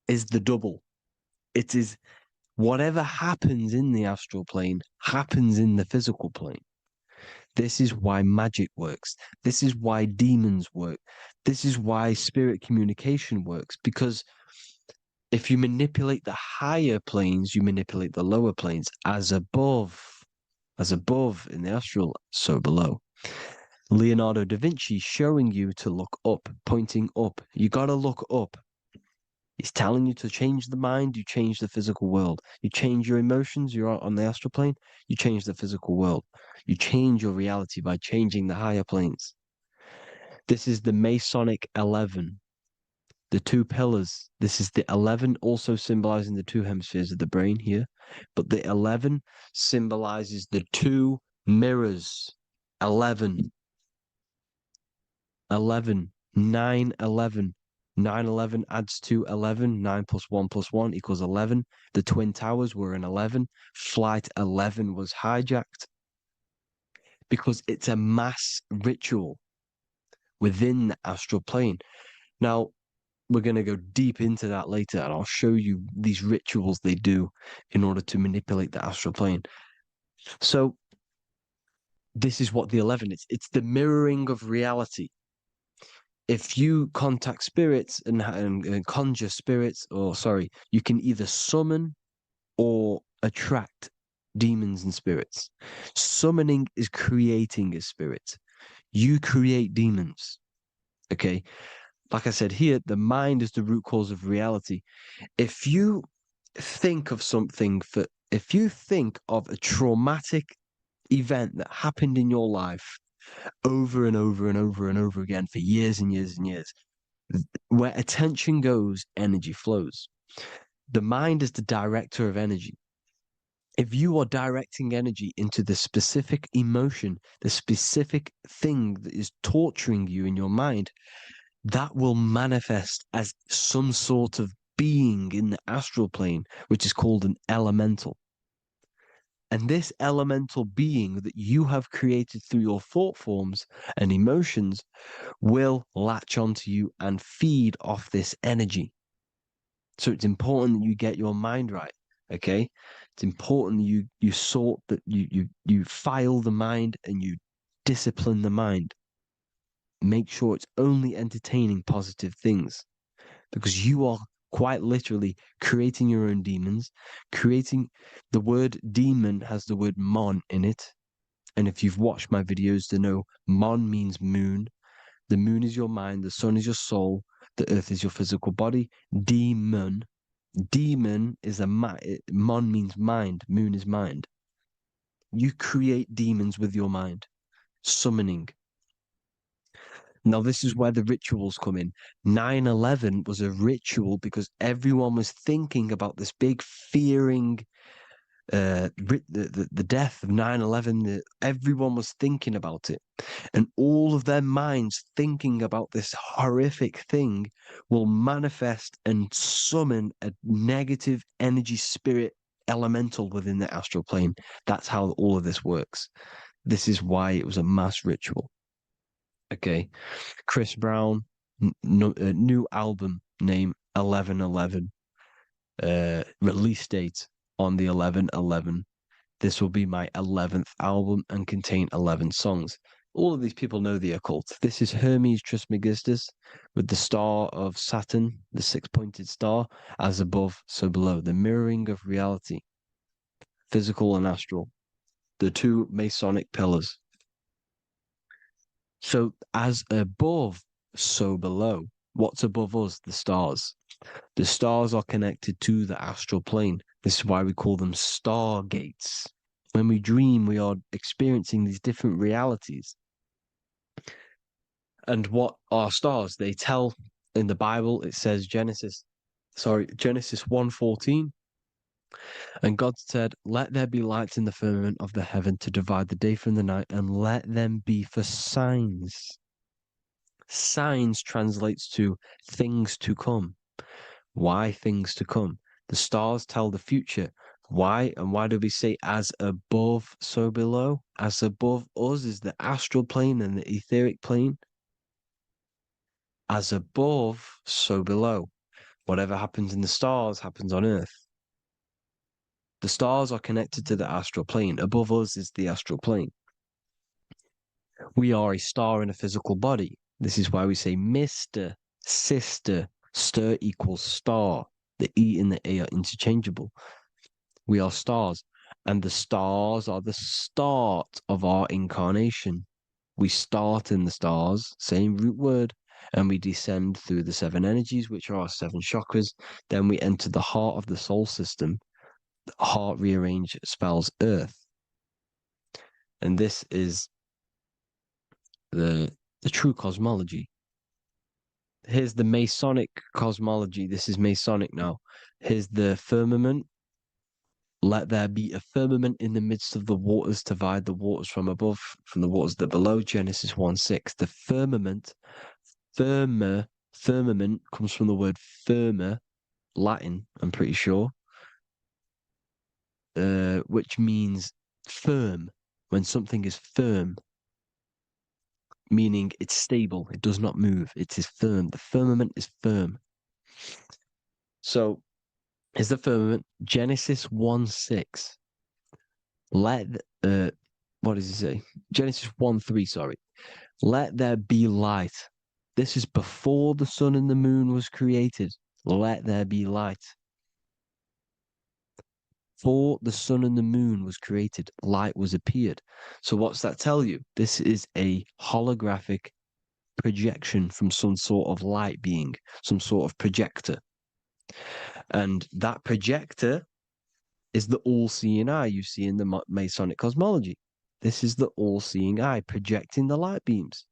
is the double. It is whatever happens in the astral plane happens in the physical plane. This is why magic works. This is why demons work. This is why spirit communication works. Because if you manipulate the higher planes, you manipulate the lower planes. As above in the astral, so below. Leonardo da Vinci showing you to look up, pointing up. You got to look up. He's telling you to change the mind, you change the physical world. You change your emotions, you're on the astral plane, you change the physical world. You change your reality by changing the higher planes. This is the Masonic 11, the 2 pillars. This is the 11 also symbolizing the 2 hemispheres of the brain here. But the 11 symbolizes the 2 mirrors. 11, 9, 11. 9, 11 adds to 11. 9 plus 1 plus 1 equals 11. The Twin Towers were an 11. Flight 11 was hijacked. Because it's a mass ritual within the astral plane. Now, we're going to go deep into that later, and I'll show you these rituals they do in order to manipulate the astral plane. So this is what the 11 is. It's the mirroring of reality. If you contact spirits and conjure spirits, or sorry, you can either summon or attract demons and spirits. Summoning is creating a spirit. You create demons. Okay. Like I said here, the mind is the root cause of reality. If you think of something if you think of a traumatic event that happened in your life over and over and over and over again for years and years and years, where attention goes, energy flows. The mind is the director of energy. If you are directing energy into the specific emotion, the specific thing that is torturing you in your mind, that will manifest as some sort of being in the astral plane, which is called an elemental. And this elemental being that you have created through your thought forms and emotions will latch onto you and feed off this energy. So it's important that you get your mind right. Okay. It's important you sort that you file the mind and you discipline the mind. Make sure it's only entertaining positive things, because you are quite literally creating your own demons. Creating the word demon has the word mon in it. And if you've watched my videos, to know mon means moon. The moon is your mind, the sun is your soul, the earth is your physical body. Demon is mon means mind, moon is mind. You create demons with your mind. Summoning. Now, this is where the rituals come in. 9/11 was a ritual because everyone was thinking about this big fearing, the death of 9/11. Everyone was thinking about it. And all of their minds thinking about this horrific thing will manifest and summon a negative energy spirit elemental within the astral plane. That's how all of this works. This is why it was a mass ritual. Okay. Chris Brown, new album name 11/11. Release date on the 11/11. This will be my 11th album and contain 11 songs. All of these people know the occult. This is Hermes Trismegistus with the star of Saturn, the six-pointed star, as above, so below. The mirroring of reality, physical and astral, the two Masonic pillars. So as above, so below. What's above us? The stars. The stars are connected to the astral plane. This is why we call them stargates. When we dream, we are experiencing these different realities. And what are stars? They tell in the Bible, it says Genesis 1:14. And God said, "Let there be lights in the firmament of the heaven to divide the day from the night, and let them be for signs." Signs translates to things to come. Why things to come? The stars tell the future. Why? And why do we say as above, so below? As above us is the astral plane and the etheric plane. As above, so below. Whatever happens in the stars happens on Earth. The stars are connected to the astral plane. Above us is the astral plane. We are a star in a physical body. This is why we say Mr., sister, stir equals star. The E and the A are interchangeable. We are stars, and the stars are the start of our incarnation. We start in the stars, same root word, and we descend through the seven energies, which are our seven chakras. Then we enter the heart of the soul system. The heart rearranged spells earth. And this is the true cosmology. Here's the Masonic cosmology. This is Masonic now. Here's the firmament. Let there be a firmament in the midst of the waters to divide the waters from above, from the waters that below. Genesis 1:6. The firmament, firmament comes from the word firma, Latin, I'm pretty sure, which means firm. When something is firm, meaning it's stable, it does not move, it is firm. The firmament is firm. So is the firmament Genesis 1:6. what does he say? Genesis 1:3, sorry. Let there be light. This is before the sun and the moon was created. Let there be light. Before the sun and the moon was created, light was appeared. So what's that tell you? This is a holographic projection from some sort of light being, some sort of projector. And that projector is the all-seeing eye you see in the Masonic cosmology. This is the all-seeing eye projecting the light beams.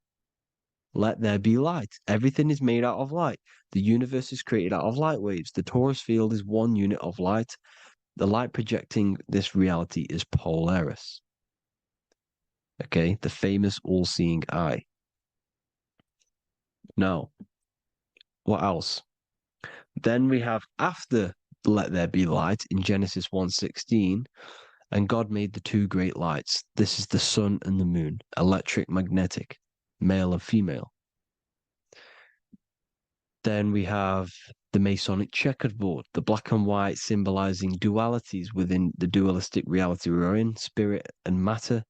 Let there be light. Everything is made out of light. The universe is created out of light waves. The torus field is one unit of light. The light projecting this reality is Polaris. Okay, the famous all-seeing eye. Now, what else? Then we have after let there be light in Genesis 1:16, and God made the two great lights. This is the sun and the moon, electric, magnetic, male and female. Then we have the Masonic checkered board, the black and white symbolizing dualities within the dualistic reality we're in, spirit and matter,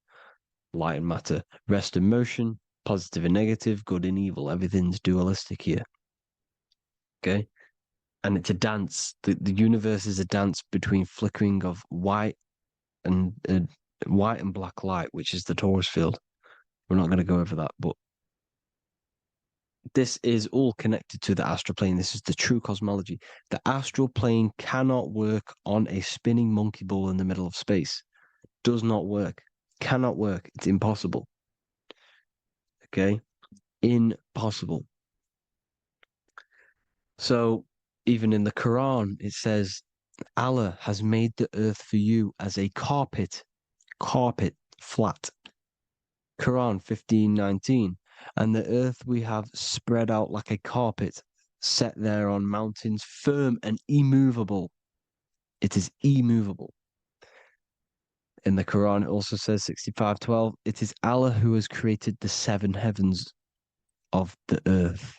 light and matter, rest and motion, positive and negative, good and evil. Everything's dualistic here. Okay? And it's a dance. The universe is a dance between flickering of white and black light, which is the torus field. We're not going to go over that, but this is all connected to the astral plane. This is the true cosmology. The astral plane cannot work on a spinning monkey ball in the middle of space. Does not work. Cannot work. It's impossible. Okay? Impossible. So, even in the Quran, it says, Allah has made the earth for you as a carpet, flat. Quran 15:19. And the earth we have spread out like a carpet, set there on mountains, firm and immovable. It is immovable. In the Quran, it also says 65:12, it is Allah who has created the seven heavens of the earth.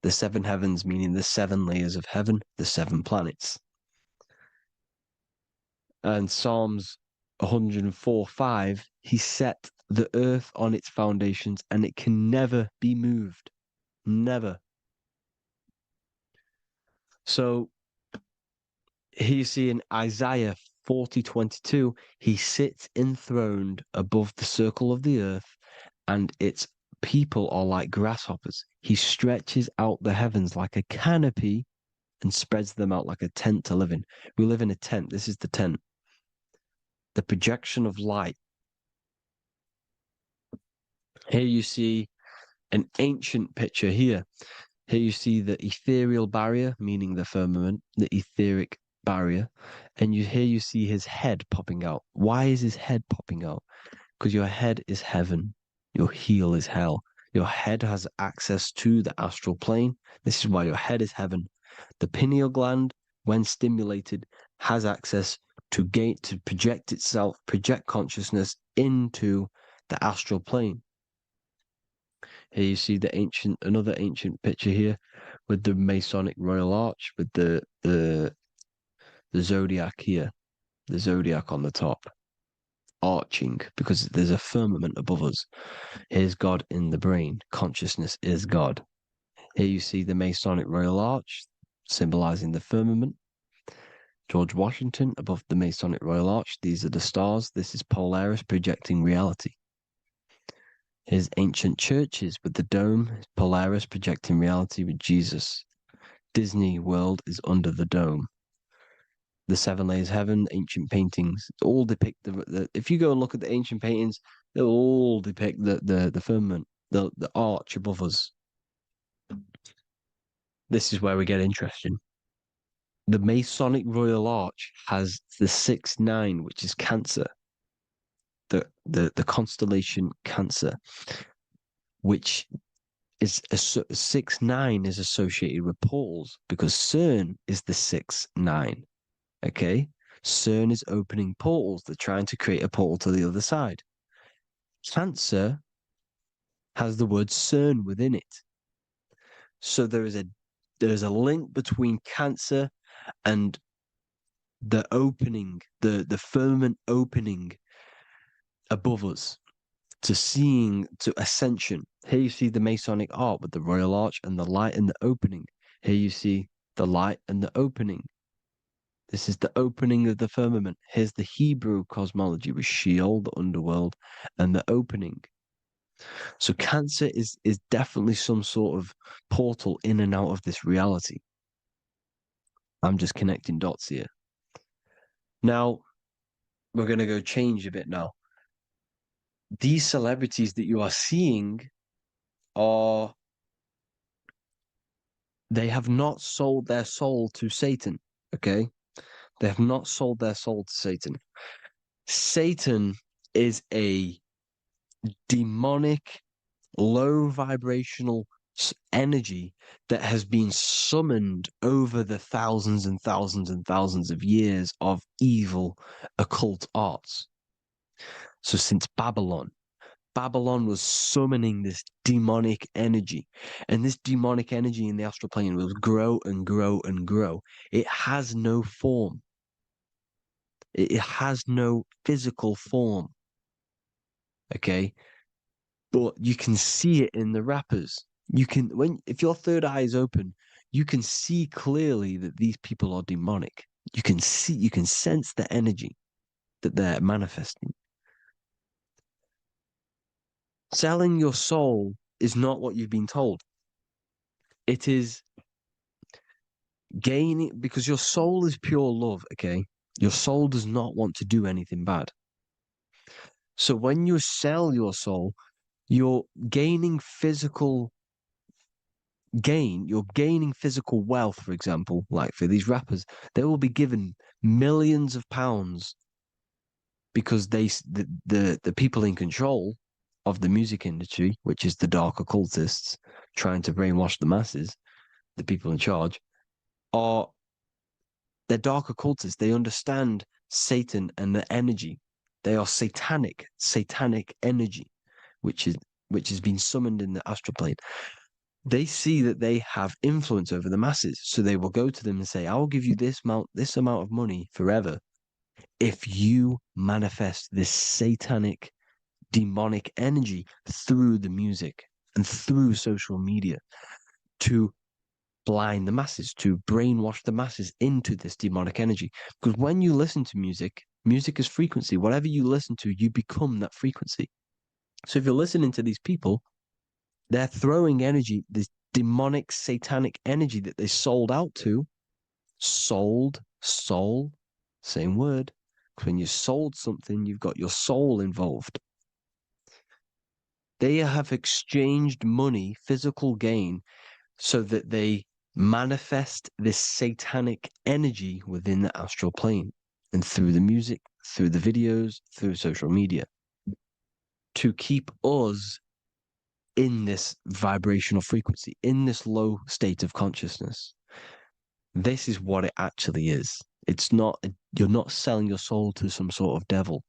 The seven heavens meaning the seven layers of heaven, the seven planets. And Psalms 104:5, he set the earth on its foundations and it can never be moved. Never. So here you see in Isaiah 40:22, he sits enthroned above the circle of the earth and its people are like grasshoppers. He stretches out the heavens like a canopy and spreads them out like a tent to live in. We live in a tent. This is the tent. The projection of light. Here you see an ancient picture here. Here you see the ethereal barrier, meaning the firmament, the etheric barrier. And here you see his head popping out. Why is his head popping out? Because your head is heaven. Your heel is hell. Your head has access to the astral plane. This is why your head is heaven. The pineal gland, when stimulated, has access to project itself, project consciousness into the astral plane. Here you see another ancient picture here with the Masonic Royal Arch, with the zodiac here, the zodiac on the top, arching, because there's a firmament above us. Here's God in the brain. Consciousness is God. Here you see the Masonic Royal Arch, symbolizing the firmament. George Washington above the Masonic Royal Arch. These are the stars. This is Polaris projecting reality. Here's ancient churches with the dome, Polaris projecting reality with Jesus. Disney World is under the dome. The seven layers of heaven, ancient paintings, all depict if you go and look at the ancient paintings, they'll all depict the firmament, the arch above us. This is where we get interesting. The Masonic Royal Arch has the 6-9, which is Cancer. The constellation Cancer, which is 6-9 is associated with portals because CERN is the 6-9. Okay, CERN is opening portals. They're trying to create a portal to the other side. Cancer has the word CERN within it, so there is a link between Cancer and the opening, the firmament opening above us, to seeing, to ascension. Here you see the Masonic art with the Royal Arch and the light and the opening. Here you see the light and the opening. This is the opening of the firmament. Here's the Hebrew cosmology with Sheol, the underworld, and the opening. So Cancer is definitely some sort of portal in and out of this reality. I'm just connecting dots here. Now, we're going to go change a bit now. These celebrities that you are seeing they have not sold their soul to Satan, okay? They have not sold their soul to Satan. Satan is a demonic, low vibrational energy that has been summoned over the thousands and thousands and thousands of years of evil occult arts. So since Babylon was summoning this demonic energy, and this demonic energy in the astral plane will grow and grow and grow. It has no form. It has no physical form. Okay? But you can see it in the rappers. If your third eye is open, you can see clearly that these people are demonic. You can sense the energy that they're manifesting. Selling your soul is not what you've been told. It is gaining, because your soul is pure love, okay? Your soul does not want to do anything bad. So when you sell your soul, you're gaining physical gain, you're gaining physical wealth, for example, like for these rappers, they will be given millions of pounds because the people in control of the music industry, which is the dark occultists trying to brainwash the masses, the people in charge, they're dark occultists. They understand Satan and the energy. They are satanic energy, which has been summoned in the astral plane. They see that they have influence over the masses, so they will go to them and say, "I will give you this amount of money forever if you manifest this satanic, demonic energy through the music and through social media to blind the masses, to brainwash the masses into this demonic energy." Because when you listen to music is frequency. Whatever you listen to, you become that frequency. So if you're listening to these people, they're throwing energy, this demonic, satanic energy that they sold out to. Sold, soul, same word. When you sold something, you've got your soul involved. They have exchanged money, physical gain, so that they manifest this satanic energy within the astral plane and through the music, through the videos, through social media to keep us in this vibrational frequency, in this low state of consciousness. This is what it actually is. It's not, you're not selling your soul to some sort of devil.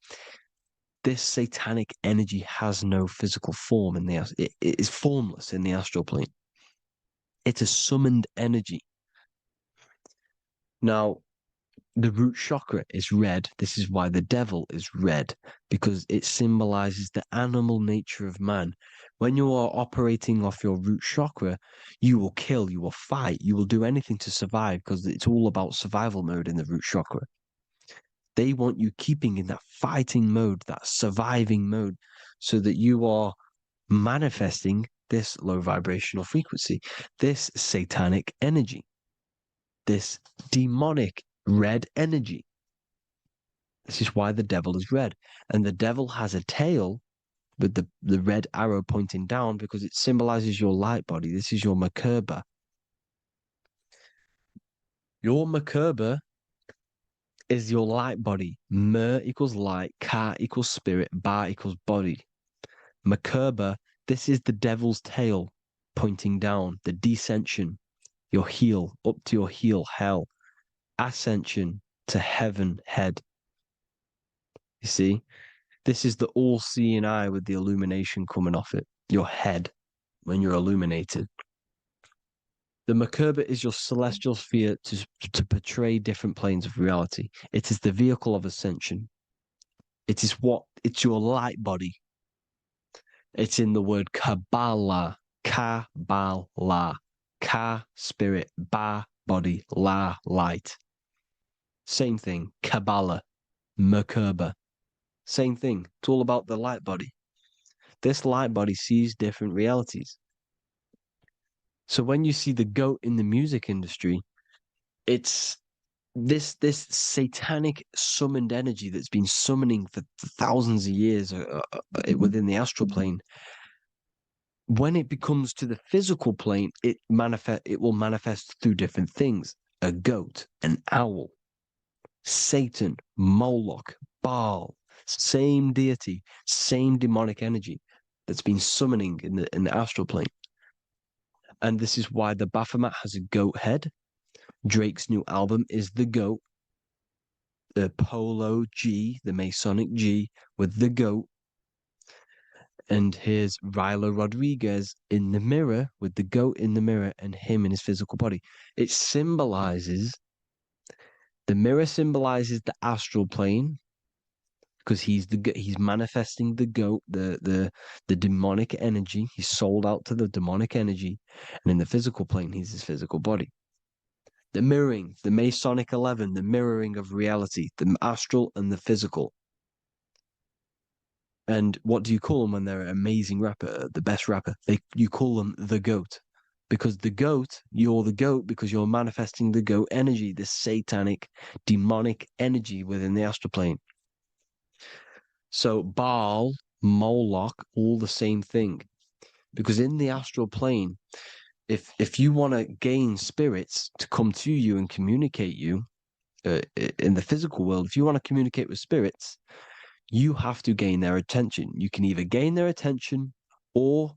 This satanic energy has no physical form it is formless in the astral plane. It's a summoned energy. Now, the root chakra is red. This is why the devil is red, because it symbolizes the animal nature of man. When you are operating off your root chakra, you will kill, you will fight, you will do anything to survive, because it's all about survival mode in the root chakra. They want you keeping in that fighting mode, that surviving mode, so that you are manifesting this low vibrational frequency, this satanic energy, this demonic red energy. This is why the devil is red. And the devil has a tail with the red arrow pointing down because it symbolizes your light body. This is your Merkaba. Your Merkaba is your light body. Mer equals light, Ka equals spirit, Ba equals body. Merkaba, this is the devil's tail pointing down, the descension, your heel, up to your heel, hell. Ascension to heaven, head. You see, this is the all-seeing eye with the illumination coming off it, your head, when you're illuminated. The Merkaba is your celestial sphere to portray different planes of reality. It is the vehicle of ascension. It is what It's your light body. It's in the word Kabbalah. Kabbalah. Ka, spirit. Ba, body. La, light. Same thing. Kabbalah. Merkaba. Same thing. It's all about the light body. This light body sees different realities. So when you see the goat in the music industry, it's this satanic summoned energy that's been summoning for thousands of years within the astral plane. When it becomes to the physical plane, it will manifest through different things. A goat, an owl, Satan, Moloch, Baal, same deity, same demonic energy that's been summoning in the astral plane. And this is why the Baphomet has a goat head. Drake's new album is the goat. The Polo G, the Masonic G, with the goat. And here's Ryla Rodriguez in the mirror with the goat in the mirror and him in his physical body. It symbolizes, the mirror symbolizes the astral plane because he's manifesting the goat, the demonic energy. He's sold out to the demonic energy. And in the physical plane, he's his physical body. The mirroring, the Masonic 11, the mirroring of reality, the astral and the physical. And what do you call them when they're an amazing rapper, the best rapper? You call them the GOAT. Because the GOAT, you're the GOAT because you're manifesting the GOAT energy, the satanic, demonic energy within the astral plane. So Baal, Moloch, all the same thing. Because in the astral plane, if you want to gain spirits to come to you and communicate you in the physical world, if you want to communicate with spirits, you have to gain their attention. You can either gain their attention or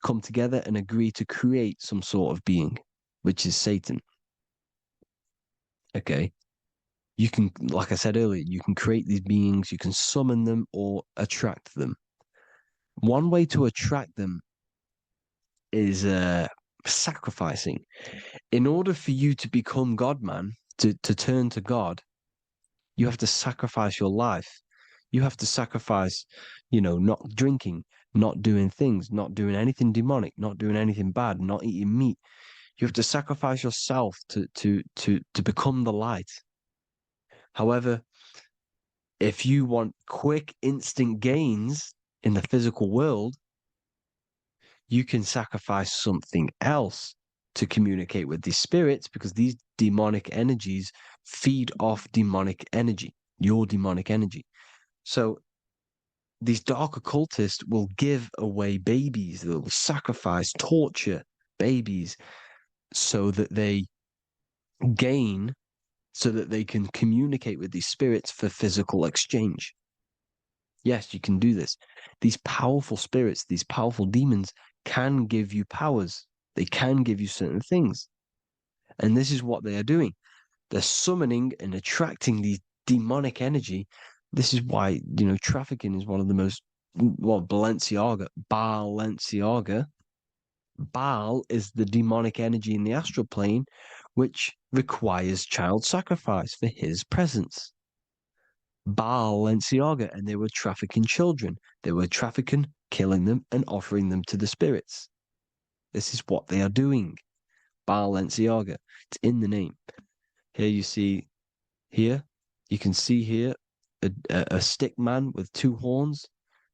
come together and agree to create some sort of being, which is Satan. Okay. You can, like I said earlier, you can create these beings, you can summon them or attract them. One way to attract them is sacrificing. In order for you to become God, man, to turn to God, you have to sacrifice your life. You have to sacrifice, not drinking, not doing things, not doing anything demonic, not doing anything bad, not eating meat. You have to sacrifice yourself to become the light. However, if you want quick, instant gains in the physical world, you can sacrifice something else to communicate with these spirits because these demonic energies feed off demonic energy, your demonic energy. So these dark occultists will give away babies, they'll sacrifice, torture babies so that they gain, so that they can communicate with these spirits for physical exchange. Yes, you can do this. These powerful spirits, these powerful demons can give you powers. They can give you certain things. And this is what they are doing. They're summoning and attracting these demonic energy. This is why, trafficking is one of the most, Balenciaga. Baal is the demonic energy in the astral plane, which requires child sacrifice for his presence. Balenciaga, and they were trafficking children. They were trafficking, killing them, and offering them to the spirits. This is what they are doing. Balenciaga. It's in the name. Here you see, you can see here a stick man with two horns.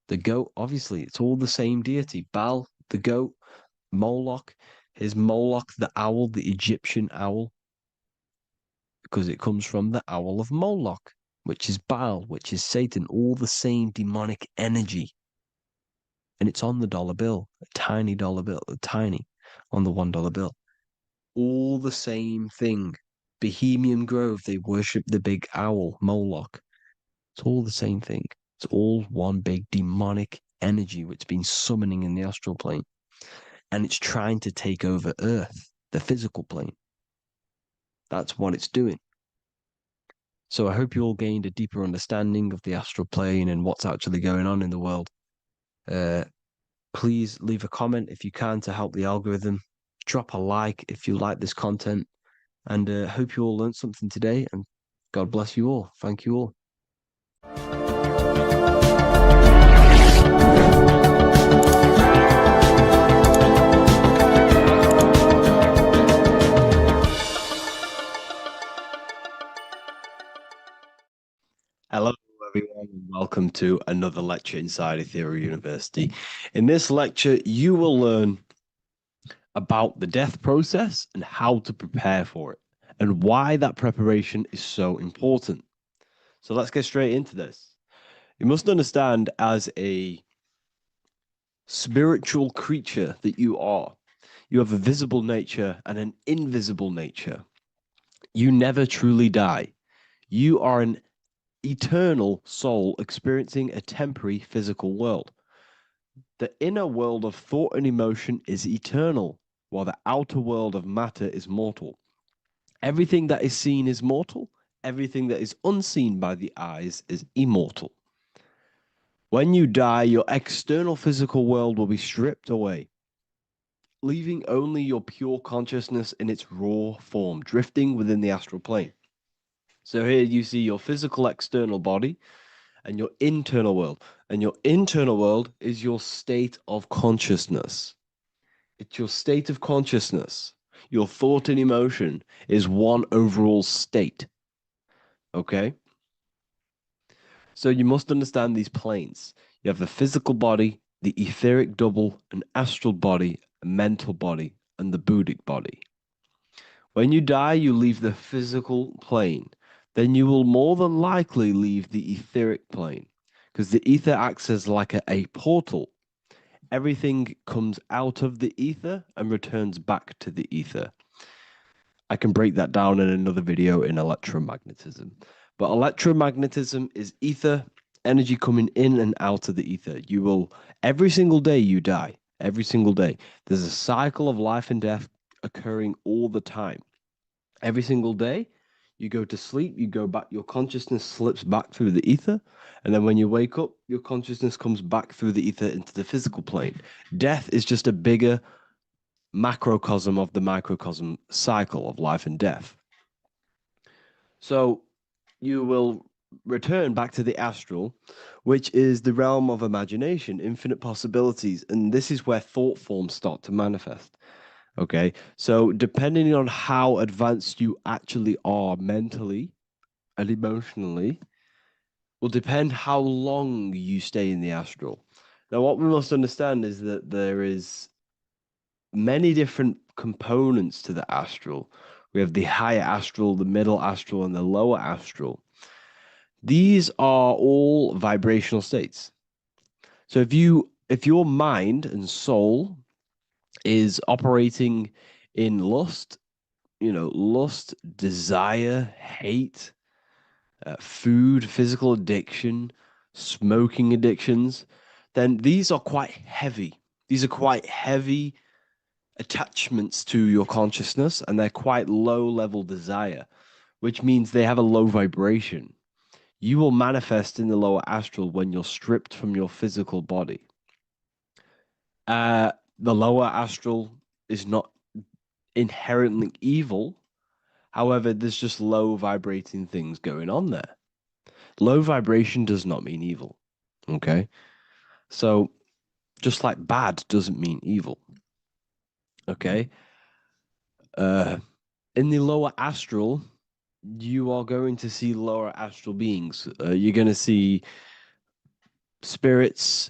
The goat, obviously, it's all the same deity. Baal, the goat, Moloch. Here's Moloch, the owl, the Egyptian owl, because it comes from the owl of Moloch, which is Baal, which is Satan, all the same demonic energy. And it's on the dollar bill, a tiny dollar bill, tiny, on the $1 bill. All the same thing. Bohemian Grove, they worship the big owl, Moloch. It's all the same thing. It's all one big demonic energy which has been summoning in the astral plane. And it's trying to take over Earth, the physical plane. That's what it's doing. So I hope you all gained a deeper understanding of the astral plane and what's actually going on in the world. Please leave a comment if you can to help the algorithm. Drop a like if you like this content. And hope you all learned something today. And God bless you all. Thank you all. Welcome to another lecture inside Ethereal University. In this lecture, you will learn about the death process and how to prepare for it, and why that preparation is so important. So let's get straight into this. You must understand, as a spiritual creature that you are, you have a visible nature and an invisible nature. You never truly die. You are an eternal soul experiencing a temporary physical world. The inner world of thought and emotion is eternal, while the outer world of matter is mortal. Everything that is seen is mortal, everything that is unseen by the eyes is immortal. When you die, your external physical world will be stripped away, leaving only your pure consciousness in its raw form, drifting within the astral plane. So here you see your physical external body and your internal world. And your internal world is your state of consciousness. It's your state of consciousness. Your thought and emotion is one overall state. Okay? So you must understand these planes. You have the physical body, the etheric double, an astral body, a mental body, and the Buddhic body. When you die, you leave the physical plane. Then you will more than likely leave the etheric plane, because the ether acts as like a portal. Everything comes out of the ether and returns back to the ether. I can break that down in another video in electromagnetism. But electromagnetism is ether, energy coming in and out of the ether. You will, every single day you die, every single day. There's a cycle of life and death occurring all the time. Every single day, you go to sleep, you go back, your consciousness slips back through the ether. And then when you wake up, your consciousness comes back through the ether into the physical plane. Death is just a bigger macrocosm of the microcosm cycle of life and death. So you will return back to the astral, which is the realm of imagination, infinite possibilities. And this is where thought forms start to manifest. Okay. So depending on how advanced you actually are mentally and emotionally, will depend how long you stay in the astral. Now, what we must understand is that there is many different components to the astral. We have the higher astral, the middle astral, and the lower astral. These are all vibrational states. So if your mind and soul is operating in lust, lust, desire, hate, food, physical addiction, smoking addictions, then these are quite heavy. These are quite heavy attachments to your consciousness, and they're quite low level desire, which means they have a low vibration. You will manifest in the lower astral when you're stripped from your physical body. The lower astral is not inherently evil. However, there's just low vibrating things going on there. Low vibration does not mean evil. Okay. So just like bad doesn't mean evil. Okay. In the lower astral, you are going to see lower astral beings. You're going to see spirits,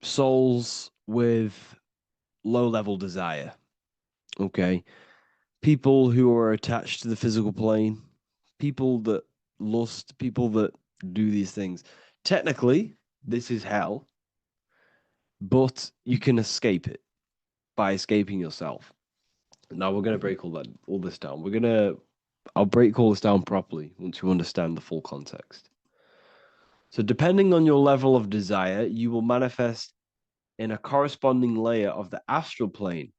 souls with low level desire. Okay. People who are attached to the physical plane, people that lust, people that do these things. Technically, this is hell, but you can escape it by escaping yourself. Now we're going to break all this down. I'll break all this down properly once you understand the full context. So depending on your level of desire, you will manifest in a corresponding layer of the astral plane.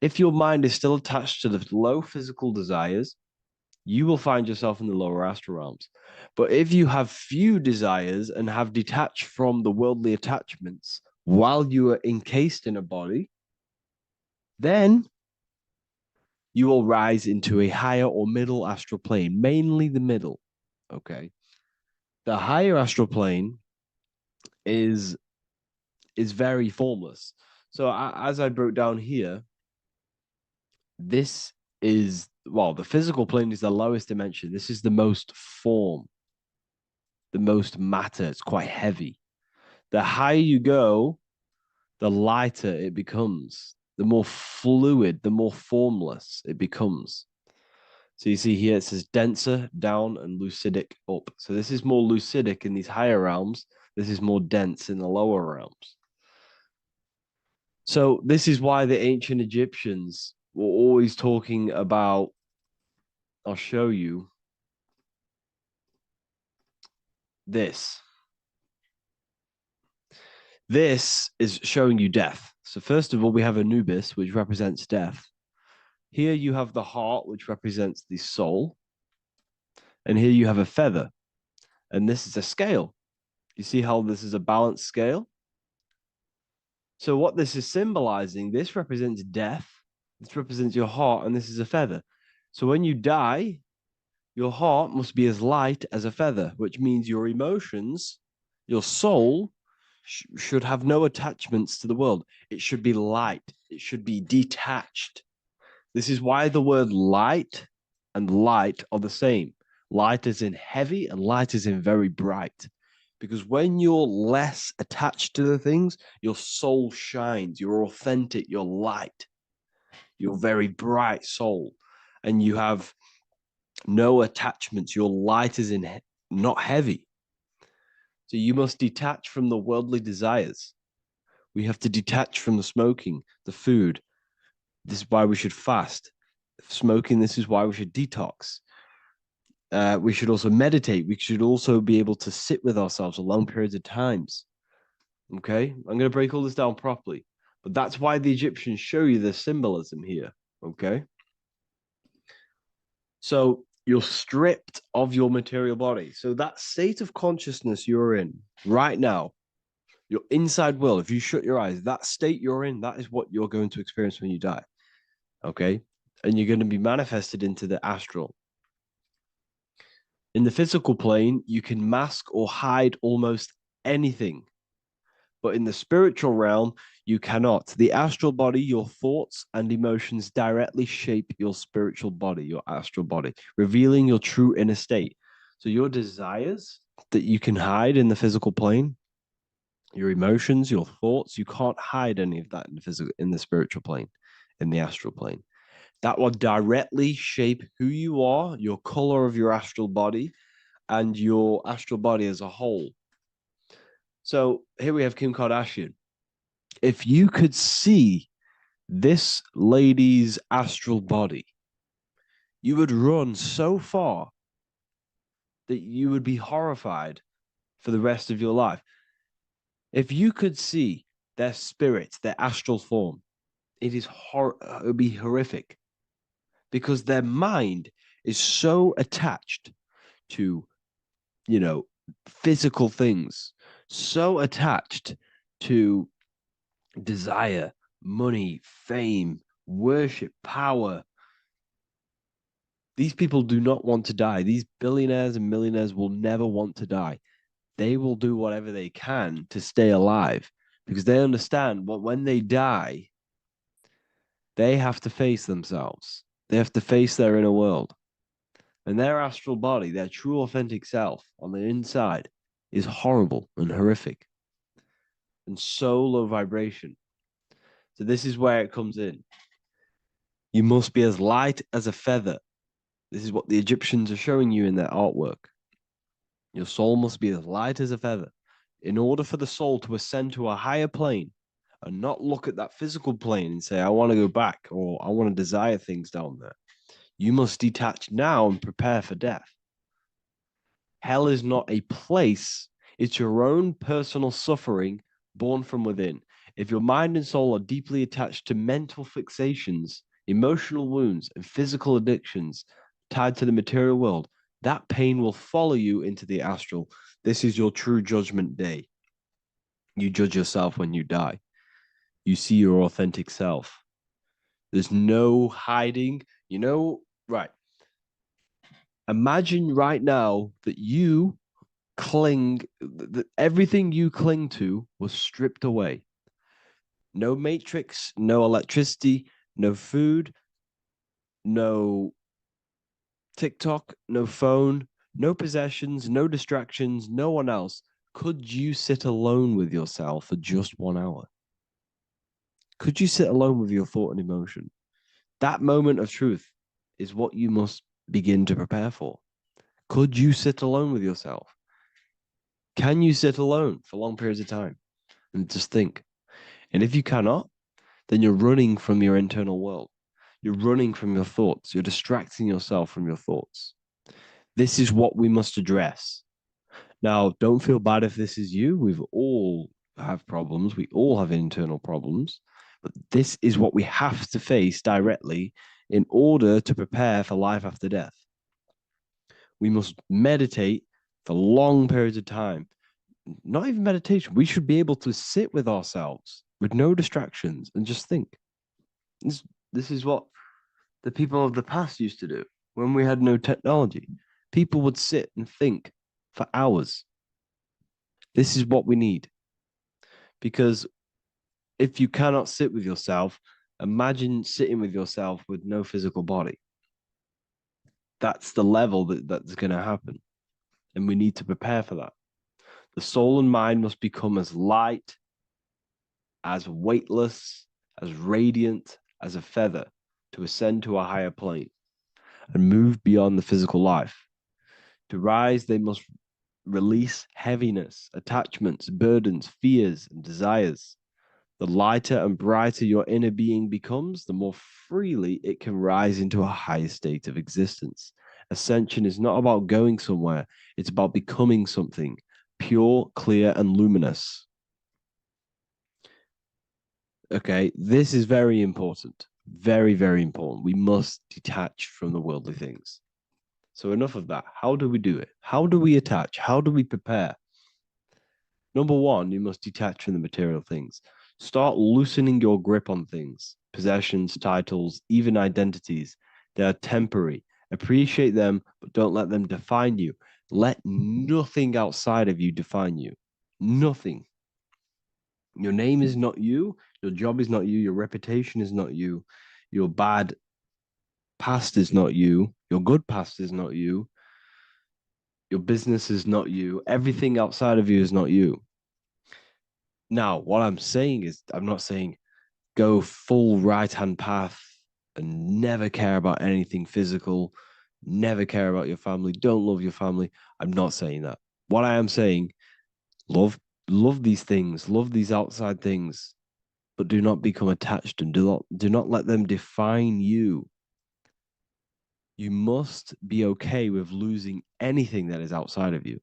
If your mind is still attached to the low physical desires, you will find yourself in the lower astral realms. But if you have few desires and have detached from the worldly attachments while you are encased in a body, then you will rise into a higher or middle astral plane, mainly the middle. Okay. The higher astral plane is very formless. So as I broke down here, this is, well, the physical plane is the lowest dimension. This is the most form. the most matter. It's quite heavy. The higher you go, the lighter it becomes. The more fluid, the more formless it becomes. So you see here it says denser down and lucidic up. So this is more lucidic in these higher realms. This is more dense in the lower realms. So this is why the ancient Egyptians were always talking about, I'll show you this. This is showing you death. So first of all, we have Anubis, which represents death. Here you have the heart, which represents the soul. And here you have a feather. And this is a scale. You see how this is a balanced scale? So what this is symbolizing, this represents death. This represents your heart, and this is a feather. So when you die, your heart must be as light as a feather, which means your emotions, your soul, should have no attachments to the world. It should be light. It should be detached. This is why the word light and light are the same. Light is in heavy and light is in very bright. Because when you're less attached to the things, your soul shines. You're authentic. You're light. You're very bright soul. And you have no attachments. Your light is in not heavy. So you must detach from the worldly desires. We have to detach from the smoking, the food. This is why we should fast. Smoking, this is why we should detox. We should also meditate. We should also be able to sit with ourselves for long periods of times. Okay, I'm going to break all this down properly. But that's why the Egyptians show you the symbolism here. Okay. So you're stripped of your material body. So that state of consciousness you're in right now, your inside world, if you shut your eyes, that state you're in, that is what you're going to experience when you die. Okay. And you're going to be manifested into the astral. In the physical plane, you can mask or hide almost anything. But in the spiritual realm, you cannot. The astral body, your thoughts and emotions directly shape your spiritual body, your astral body, revealing your true inner state. So your desires that you can hide in the physical plane, your emotions, your thoughts, you can't hide any of that in the spiritual plane, in the astral plane. That will directly shape who you are, your color of your astral body, and your astral body as a whole. So here we have Kim Kardashian. If you could see this lady's astral body, you would run so far that you would be horrified for the rest of your life. If you could see their spirit, their astral form, it would be horrific because their mind is so attached to, physical things, so attached to desire, money, fame, worship, power. These people do not want to die. These billionaires and millionaires will never want to die. They will do whatever they can to stay alive because they understand what when they die, they have to face themselves. They have to face their inner world. And their astral body, their true authentic self on the inside is horrible and horrific and so low vibration. So this is where it comes in. You must be as light as a feather. This is what the Egyptians are showing you in their artwork. Your soul must be as light as a feather. In order for the soul to ascend to a higher plane and not look at that physical plane and say, I want to go back or I want to desire things down there, you must detach now and prepare for death. Hell is not a place. It's your own personal suffering born from within. If your mind and soul are deeply attached to mental fixations, emotional wounds, and physical addictions tied to the material world, that pain will follow you into the astral. This is your true judgment day. You judge yourself when you die. You see your authentic self. There's no hiding. Right. Imagine right now that you that everything you cling to was stripped away. No matrix, no electricity, no food, no TikTok, no phone, No possessions, no distractions, no one else. Could you sit alone with yourself for just 1 hour? Could you sit alone with your thought and emotion? That moment of truth is what you must begin to prepare for. Could you sit alone with yourself? Can you sit alone for long periods of time and just think? And if you cannot, then you're running from your internal world. You're running from your thoughts. You're distracting yourself from your thoughts. This is what we must address. Now, don't feel bad if this is you. We've all have problems. We all have internal problems. But this is what we have to face directly in order to prepare for life after death. We must meditate for long periods of time. Not even meditation. We should be able to sit with ourselves with no distractions and just think. This is what the people of the past used to do when we had no technology. People would sit and think for hours. This is what we need. Because if you cannot sit with yourself, imagine sitting with yourself with no physical body. That's the level that's going to happen. And we need to prepare for that. The soul and mind must become as light, as weightless, as radiant as a feather to ascend to a higher plane and move beyond the physical life. To rise, they must release heaviness, attachments, burdens, fears, and desires. The lighter and brighter your inner being becomes, the more freely it can rise into a higher state of existence. Ascension is not about going somewhere, it's about becoming something pure, clear, and luminous. Okay, this is very important. Very, very important. We must detach from the worldly things. So enough of that. How do we do it? How do we attach? How do we prepare? Number one, you must detach from the material things. Start loosening your grip on things, possessions, titles, even identities. They are temporary. Appreciate them, but don't let them define you. Let nothing outside of you define you. Nothing. Your name is not you. Your job is not you. Your reputation is not you. Your bad past is not you. Your good past is not you. Your business is not you. Everything outside of you is not you. Now, what I'm saying is, I'm not saying go full right-hand path and never care about anything physical, never care about your family, don't love your family. I'm not saying that. What I am saying, love these things, love these outside things, but do not become attached and do not let them define you. You must be okay with losing anything that is outside of you.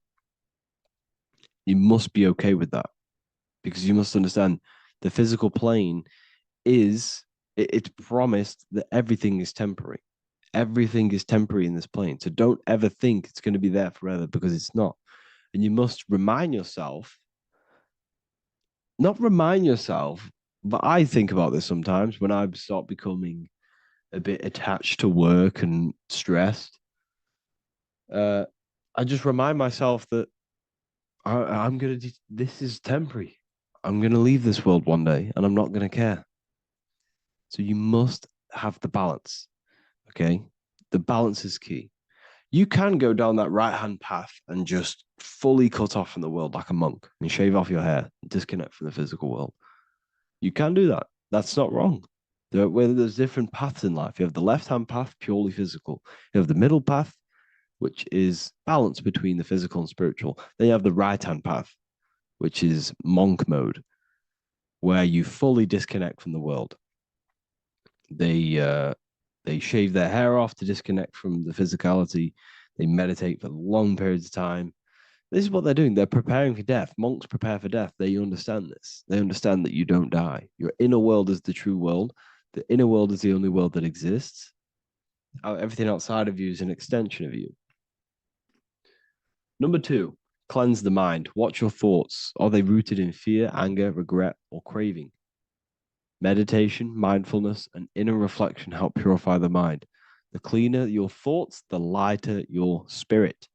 You must be okay with that, because you must understand the physical plane it's promised that everything is temporary. Everything is temporary in this plane. So don't ever think it's going to be there forever, because it's not. And you must remind yourself, not remind yourself, but I think about this sometimes when I start becoming a bit attached to work and stressed. I just remind myself that I'm going to, this is temporary. I'm going to leave this world one day and I'm not going to care. So you must have the balance. Okay. The balance is key. You can go down that right hand path and just fully cut off from the world like a monk and shave off your hair, disconnect from the physical world. You can do that. That's not wrong. There's different paths in life. You have the left hand path, purely physical. You have the middle path, which is balance between the physical and spiritual. Then you have the right hand path, which is monk mode, where you fully disconnect from the world. They shave their hair off to disconnect from the physicality. They meditate for long periods of time. This is what they're doing. They're preparing for death. Monks prepare for death. They understand this. They understand that you don't die. Your inner world is the true world. The inner world is the only world that exists. Everything outside of you is an extension of you. Number two, cleanse the mind. Watch your thoughts. Are they rooted in fear, anger, regret, or craving? Meditation, mindfulness, and inner reflection help purify the mind. The cleaner your thoughts, the lighter your spirit.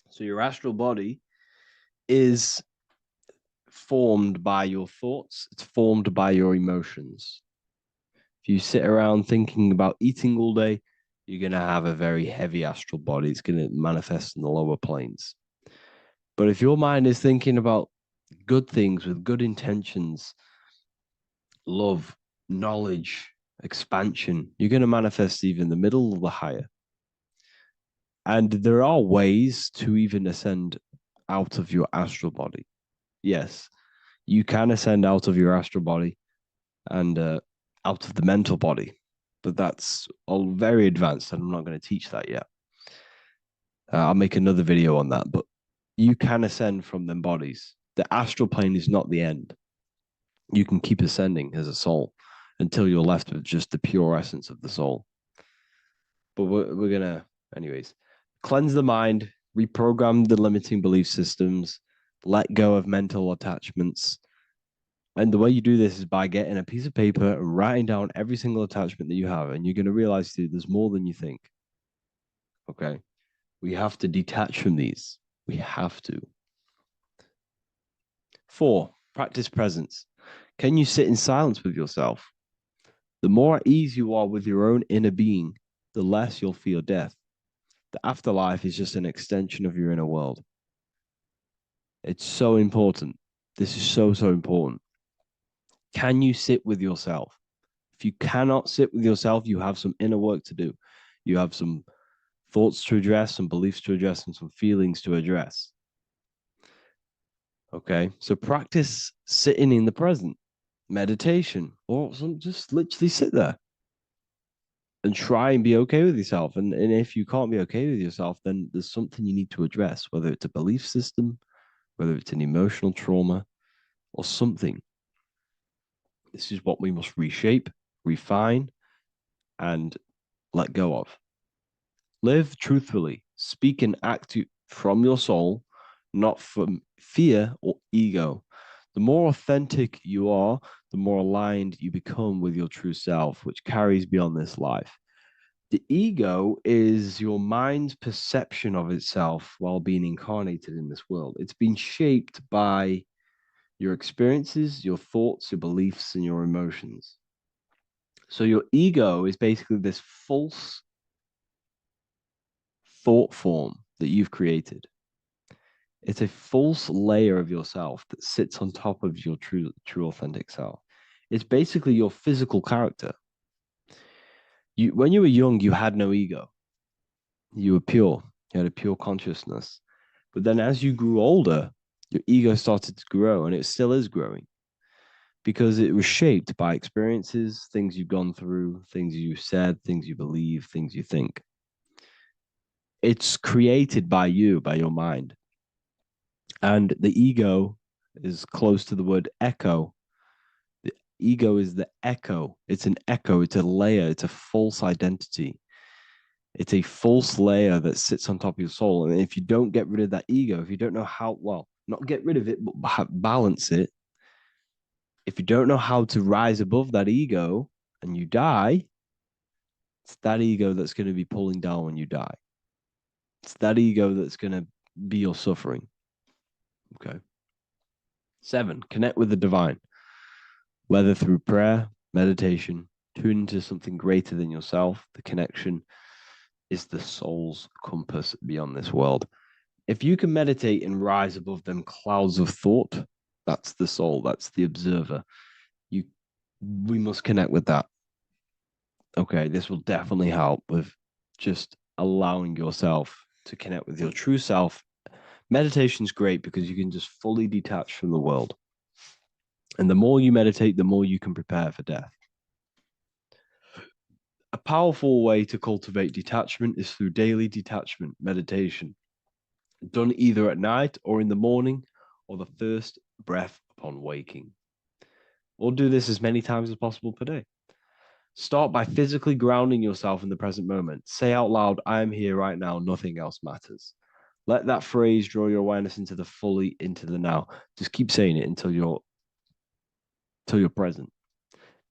So your astral body is formed by your thoughts. It's formed by your emotions. If you sit around thinking about eating all day, you're going to have a very heavy astral body. It's going to manifest in the lower planes. But if your mind is thinking about good things with good intentions, love, knowledge, expansion, you're going to manifest even the middle or the higher. And there are ways to even ascend out of your astral body. Yes, you can ascend out of your astral body and out of the mental body, but that's all very advanced, and I'm not going to teach that yet. I'll make another video on that, but you can ascend from them bodies. The astral plane is not the end. You can keep ascending as a soul until you're left with just the pure essence of the soul. But we're going to, anyways, cleanse the mind, reprogram the limiting belief systems, let go of mental attachments. And the way you do this is by getting a piece of paper and writing down every single attachment that you have. And you're going to realize that there's more than you think. Okay. We have to detach from these. We have to. 4, practice presence. Can you sit in silence with yourself? The more at ease you are with your own inner being, the less you'll feel death. The afterlife is just an extension of your inner world. It's so important. This is so, so important. Can you sit with yourself? If you cannot sit with yourself, you have some inner work to do. You have some thoughts to address, some beliefs to address, and some feelings to address. Okay, so practice sitting in the present, meditation, or just literally sit there and try and be okay with yourself. And if you can't be okay with yourself, then there's something you need to address, whether it's a belief system, whether it's an emotional trauma, or something. This is what we must reshape, refine, and let go of. Live truthfully, speak and act from your soul, not from fear or ego. The more authentic you are, the more aligned you become with your true self, which carries beyond this life. The ego is your mind's perception of itself while being incarnated in this world. It's been shaped by your experiences, your thoughts, your beliefs, and your emotions. So your ego is basically this false thought form that you've created. It's a false layer of yourself that sits on top of your true authentic self. It's basically your physical character. When you were young, you had no ego. You were pure. You had a pure consciousness. But then as you grew older, your ego started to grow, and it still is growing because it was shaped by experiences, things you've gone through, things you said, things you believe, things you think. It's created by you, by your mind. And the ego is close to the word echo. The ego is the echo. It's an echo. It's a layer. It's a false identity. It's a false layer that sits on top of your soul. And if you don't get rid of that ego, if you don't know how, well, not get rid of it, but balance it. If you don't know how to rise above that ego and you die, it's that ego that's going to be pulling down when you die. It's that ego that's going to be your suffering. Okay. 7, connect with the divine, whether through prayer, meditation, tune into something greater than yourself. The connection is the soul's compass beyond this world. If you can meditate and rise above them clouds of thought, that's the soul, that's the observer. We must connect with that. Okay, this will definitely help with just allowing yourself to connect with your true self. Meditation's great because you can just fully detach from the world. And the more you meditate, the more you can prepare for death. A powerful way to cultivate detachment is through daily detachment meditation, done either at night or in the morning or the first breath upon waking. Or do this as many times as possible per day. Start by physically grounding yourself in the present moment. Say out loud, I am here right now, nothing else matters. Let that phrase draw your awareness into the now. Just keep saying it until you're present.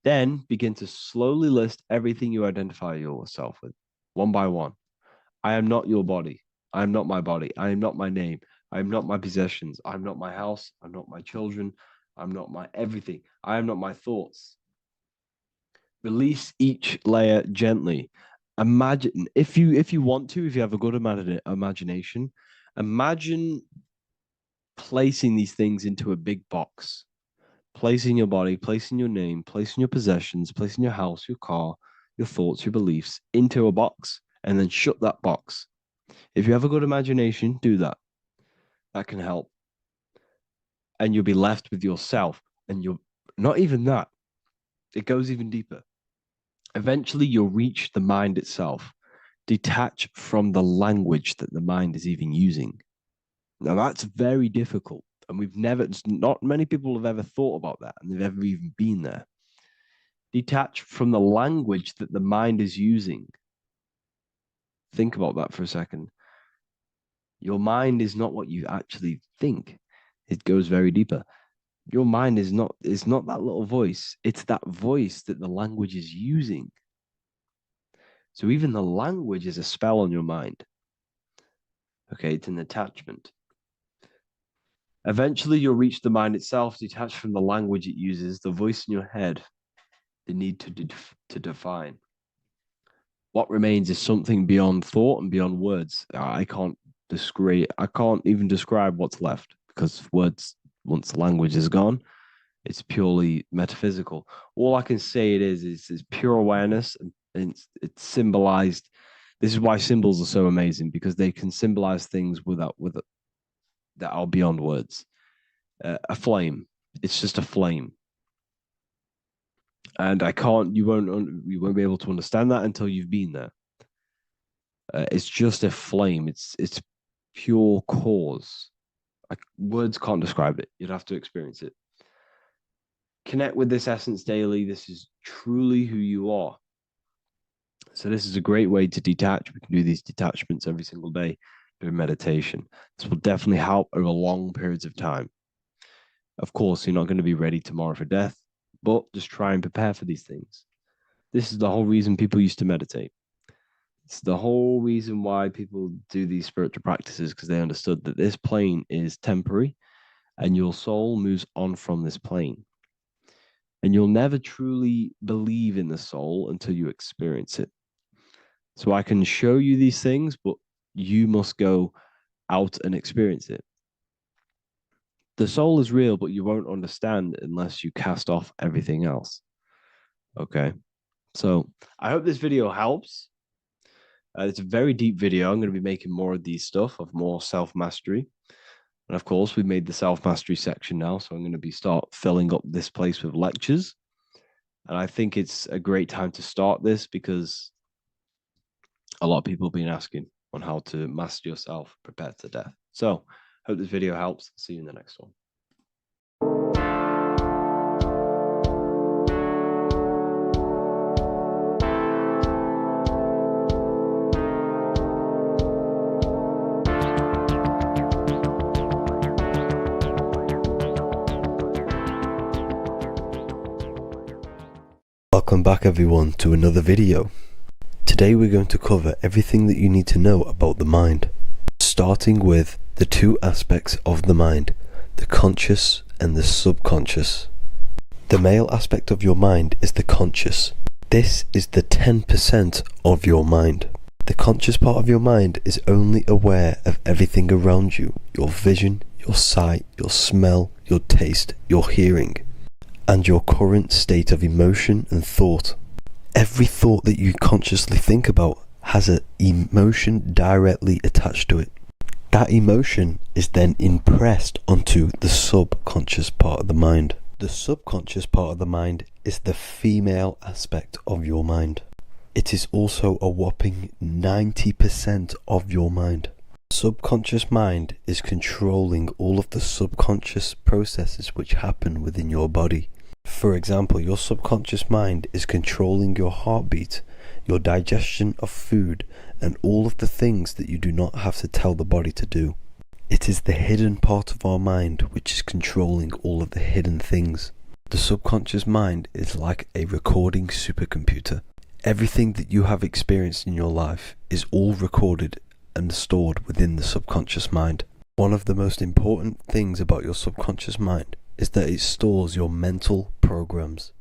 Then begin to slowly list everything you identify yourself with, one by one. I am not your body. I am not my body. I am not my name. I am not my possessions. I am not my house. I'm not my children. I'm not my everything. I am not my thoughts. Release each layer gently imagine if you want to, if you have a good imagination, imagine placing these things into a big box, placing your body, placing your name, placing your possessions, placing your house, your car, your thoughts, your beliefs into a box, and then shut that box. If you have a good imagination, do that. That can help. And you'll be left with yourself. And you're not even that. It goes even deeper. Eventually, you'll reach the mind itself. Detach from the language that the mind is even using. Now, that's very difficult. And not many people have ever thought about that, and they've ever even been there. Detach from the language that the mind is using. Think about that for a second. Your mind is not what you actually think. It goes very deeper. Your mind is not that little voice. It's that voice that the language is using. So even the language is a spell on your mind. Okay, it's an attachment. Eventually, you'll reach the mind itself, detached from the language it uses, the voice in your head, the need to define. What remains is something beyond thought and beyond words. I can't even describe what's left, because words, once the language is gone, it's purely metaphysical. All I can say it is pure awareness, and it's symbolized. This is why symbols are so amazing, because they can symbolize things that are beyond words. A flame, it's just a flame, and you won't be able to understand that until you've been there. It's just a flame. It's pure cause. Words can't describe it. You'd have to experience it. Connect with this essence daily. This is truly who you are. So this is a great way to detach. We can do these detachments every single day during meditation. This will definitely help over long periods of time. Of course, you're not going to be ready tomorrow for death, but just try and prepare for these things. This is the whole reason people used to meditate. It's the whole reason why people do these spiritual practices, because they understood that this plane is temporary and your soul moves on from this plane. And you'll never truly believe in the soul until you experience it. So I can show you these things, but you must go out and experience it. The soul is real, but you won't understand unless you cast off everything else. Okay. So I hope this video helps. It's a very deep video. I'm going to be making more of these stuff, of more self-mastery. And of course, we've made the self-mastery section now. So I'm going to start filling up this place with lectures. And I think it's a great time to start this, because a lot of people have been asking on how to master yourself, prepare to death. So hope this video helps. See you in the next one. Welcome back everyone to another video. Today we're going to cover everything that you need to know about the mind, starting with the two aspects of the mind, the conscious and the subconscious. The male aspect of your mind is the conscious. This is the 10% of your mind. The conscious part of your mind is only aware of everything around you, your vision, your sight, your smell, your taste, your hearing, and your current state of emotion and thought. Every thought that you consciously think about has an emotion directly attached to it. That emotion is then impressed onto the subconscious part of the mind. The subconscious part of the mind is the female aspect of your mind. It is also a whopping 90% of your mind. Subconscious mind is controlling all of the subconscious processes which happen within your body. For example, your subconscious mind is controlling your heartbeat, your digestion of food, and all of the things that you do not have to tell the body to do. It is the hidden part of our mind which is controlling all of the hidden things. The subconscious mind is like a recording supercomputer. Everything that you have experienced in your life is all recorded and stored within the subconscious mind. One of the most important things about your subconscious mind is that it stores your mental programs.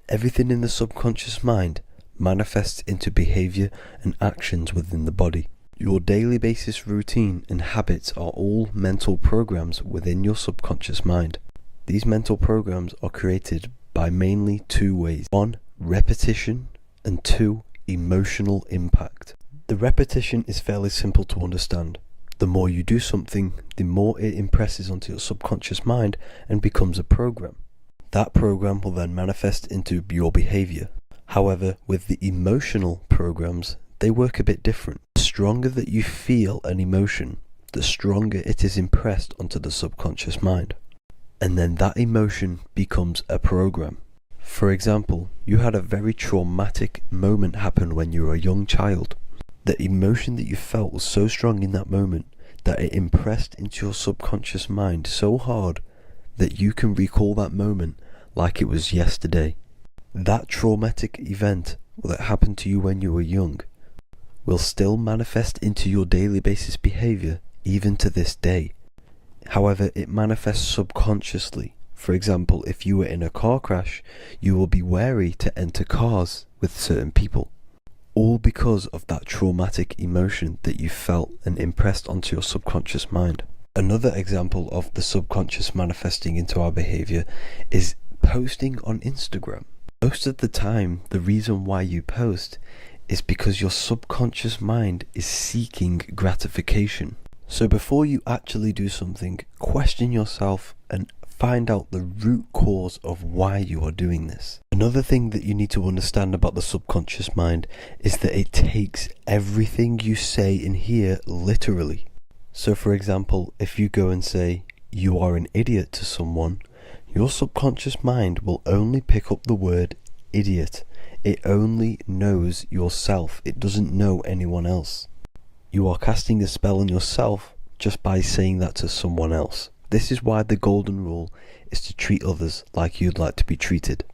Everything in the subconscious mind manifests into behavior and actions within the body. Your daily basis routine and habits are all mental programs within your subconscious mind. These mental programs are created by mainly two ways. 1. Repetition, and 2. Emotional impact. The repetition is fairly simple to understand. The more you do something, the more it impresses onto your subconscious mind and becomes a program. That program will then manifest into your behavior. However, with the emotional programs, they work a bit different. The stronger that you feel an emotion, the stronger it is impressed onto the subconscious mind. And then that emotion becomes a program. For example, you had a very traumatic moment happen when you were a young child. The emotion that you felt was so strong in that moment that it impressed into your subconscious mind so hard that you can recall that moment like it was yesterday. That traumatic event that happened to you when you were young will still manifest into your daily basis behavior even to this day. However, it manifests subconsciously. For example, if you were in a car crash, you will be wary to enter cars with certain people. All because of that traumatic emotion that you felt and impressed onto your subconscious mind. Another example of the subconscious manifesting into our behavior is posting on Instagram. Most of the time, the reason why you post is because your subconscious mind is seeking gratification. So before you actually do something, question yourself and find out the root cause of why you are doing this. Another thing that you need to understand about the subconscious mind is that it takes everything you say and hear literally. So for example, if you go and say, "You are an idiot" to someone, your subconscious mind will only pick up the word idiot. It only knows yourself. It doesn't know anyone else. You are casting a spell on yourself just by saying that to someone else. This is why the golden rule is to treat others like you'd like to be treated.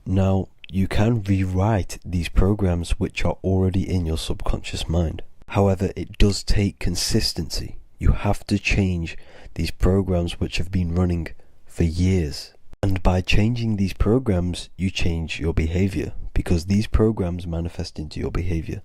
Now, you can rewrite these programs which are already in your subconscious mind. However, it does take consistency. You have to change these programs which have been running for years. And by changing these programs, you change your behavior, because these programs manifest into your behavior.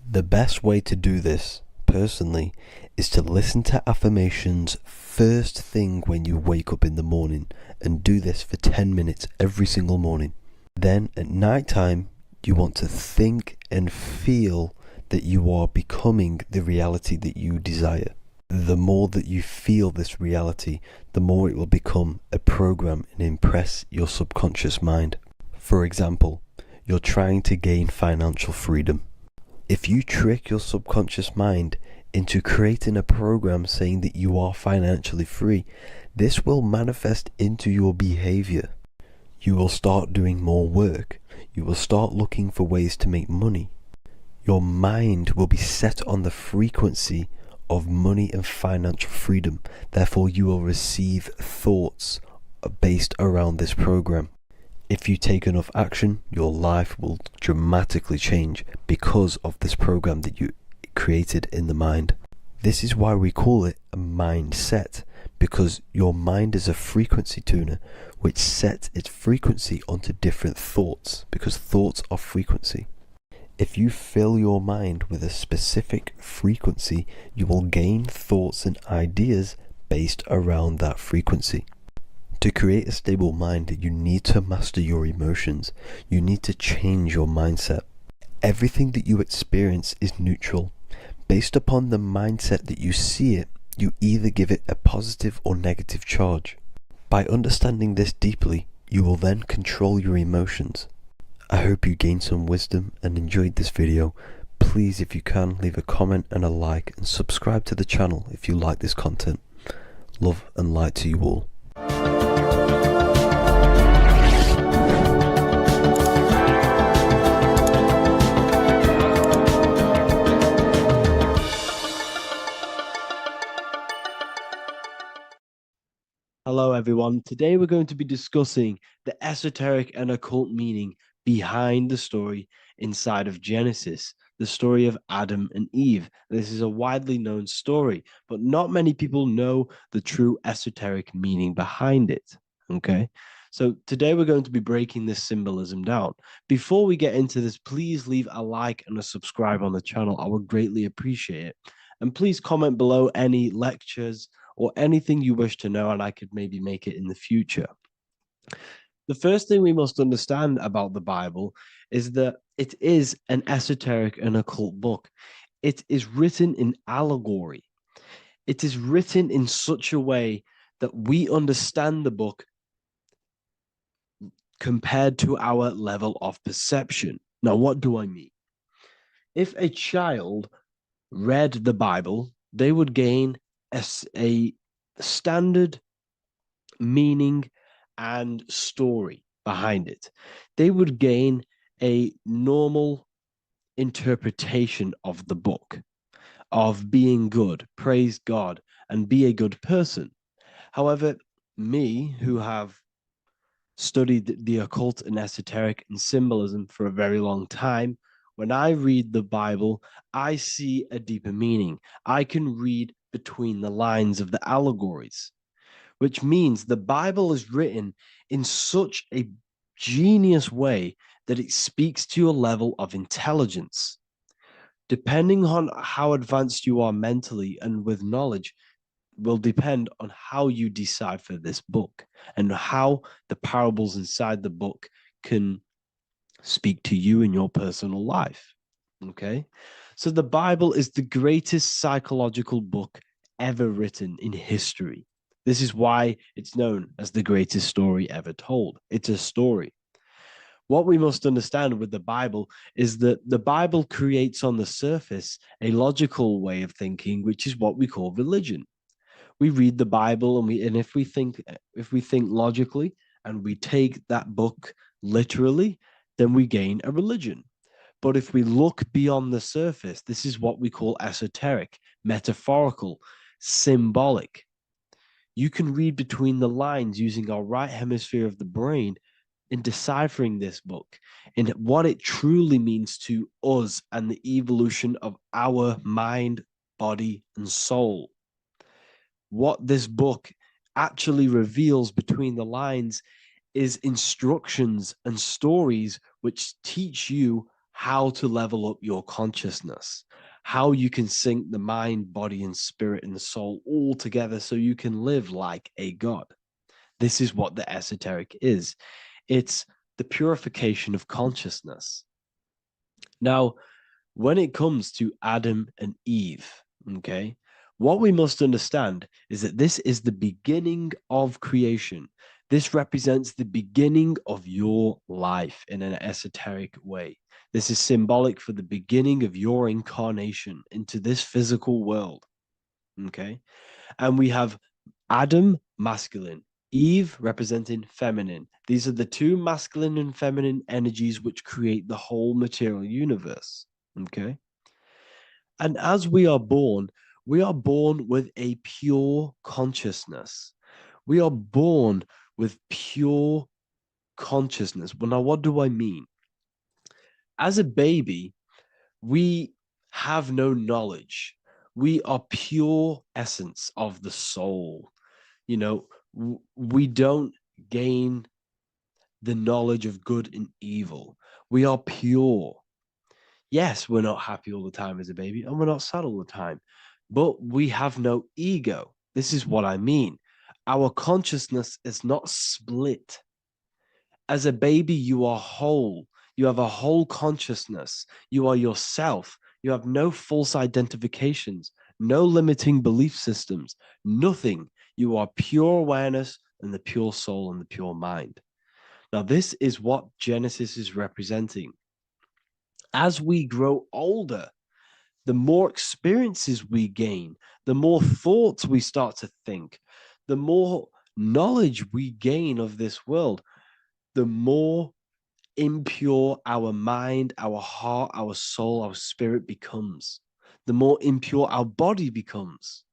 The best way to do this, personally, is to listen to affirmations first thing when you wake up in the morning, and do this for 10 minutes every single morning. Then at night time, you want to think and feel that you are becoming the reality that you desire. The more that you feel this reality, the more it will become a program and impress your subconscious mind. For example, you're trying to gain financial freedom. If you trick your subconscious mind into creating a program saying that you are financially free, this will manifest into your behavior. You will start doing more work. You will start looking for ways to make money. Your mind will be set on the frequency of money and financial freedom. Therefore, you will receive thoughts based around this program. If you take enough action, your life will dramatically change because of this program that you created in the mind. This is why we call it a mindset, because your mind is a frequency tuner which sets its frequency onto different thoughts, because thoughts are frequency. If you fill your mind with a specific frequency, you will gain thoughts and ideas based around that frequency. To create a stable mind, you need to master your emotions. You need to change your mindset. Everything that you experience is neutral. Based upon the mindset that you see it, you either give it a positive or negative charge. By understanding this deeply, you will then control your emotions. I hope you gained some wisdom and enjoyed this video. Please, if you can, leave a comment and a like, and subscribe to the channel if you like this content. Love and light to you all. Hello, everyone. Today we're going to be discussing the esoteric and occult meaning behind the story inside of Genesis, the story of Adam and Eve. This is a widely known story, but not many people know the true esoteric meaning behind it. Okay. So today we're going to be breaking this symbolism down. Before we get into this, please leave a like and a subscribe on the channel. I would greatly appreciate it. And please comment below any lectures or anything you wish to know, and I could maybe make it in the future. The first thing we must understand about the Bible is that it is an esoteric and occult book. It is written in allegory. It is written in such a way that we understand the book compared to our level of perception. Now, what do I mean? If a child read the Bible, they would gain a standard meaning and story behind it. They would gain a normal interpretation of the book, of being good, praise God, and be a good person. However, me, who have studied the occult and esoteric and symbolism for a very long time, when I read the Bible, I see a deeper meaning. I can read between the lines of the allegories, which means the Bible is written in such a genius way that it speaks to your level of intelligence. Depending on how advanced you are mentally and with knowledge, will depend on how you decipher this book and how the parables inside the book can speak to you in your personal life. Okay. So the Bible is the greatest psychological book ever written in history. This is why it's known as the greatest story ever told. It's a story. What we must understand with the Bible is that the Bible creates on the surface a logical way of thinking, which is what we call religion. We read the Bible and if we think logically and we take that book literally, then we gain a religion. But if we look beyond the surface, this is what we call esoteric, metaphorical, symbolic. You can read between the lines using our right hemisphere of the brain in deciphering this book and what it truly means to us and the evolution of our mind, body, and soul. What this book actually reveals between the lines is instructions and stories which teach you how to level up your consciousness, how you can sync the mind, body, and spirit and the soul all together so you can live like a god. This is what the esoteric is. It's the purification of consciousness. Now, when it comes to Adam and Eve, okay, what we must understand is that this is the beginning of creation. This represents the beginning of your life in an esoteric way. This is symbolic for the beginning of your incarnation into this physical world. Okay. And we have Adam, masculine, Eve representing feminine. These are the two masculine and feminine energies which create the whole material universe. Okay. And as we are born with a pure consciousness. We are born with pure consciousness. Well, now, what do I mean? As a baby, we have no knowledge. We are pure essence of the soul. You know, we don't gain the knowledge of good and evil. We are pure. Yes, we're not happy all the time as a baby, and we're not sad all the time, but we have no ego. This is what I mean. Our consciousness is not split. As a baby, you are whole. You have a whole consciousness. You are yourself. You have no false identifications, no limiting belief systems, nothing. You are pure awareness and the pure soul and the pure mind. Now, this is what Genesis is representing. As we grow older, the more experiences we gain, the more thoughts we start to think, the more knowledge we gain of this world, the more impure our mind, our heart, our soul, our spirit becomes, the more impure our body becomes.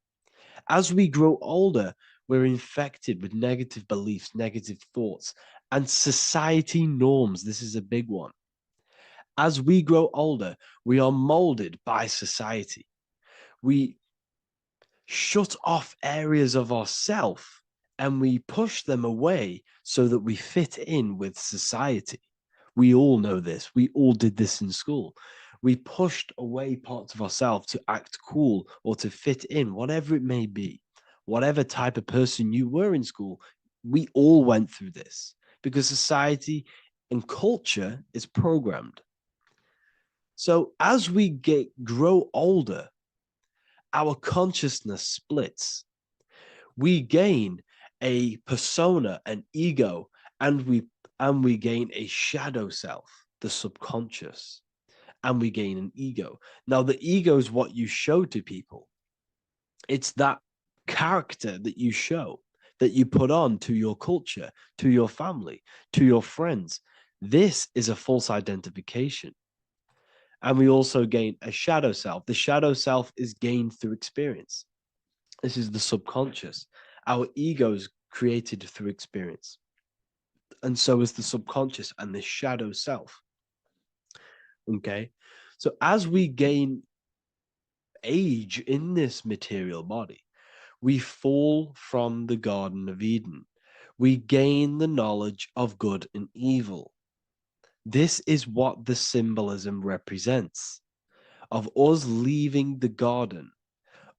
As we grow older, we're infected with negative beliefs, negative thoughts, and society norms. This is a big one. As we grow older, we are molded by society. We shut off areas of ourself and we push them away so that we fit in with society. We all know this. We all did this in school. We pushed away parts of ourselves to act cool or to fit in, whatever it may be. Whatever type of person you were in school, we all went through this because society and culture is programmed. So as we grow older, our consciousness splits. We gain a persona, an ego, and we gain a shadow self, the subconscious, and we gain an ego. Now, the ego is what you show to people. It's that character that you show, that you put on to your culture, to your family, to your friends. This is a false identification. And we also gain a shadow self. The shadow self is gained through experience. This is the subconscious. Our ego is created through experience. And so is the subconscious and the shadow self. Okay. So as we gain age in this material body, we fall from the Garden of Eden. We gain the knowledge of good and evil. This is what the symbolism represents of us leaving the garden,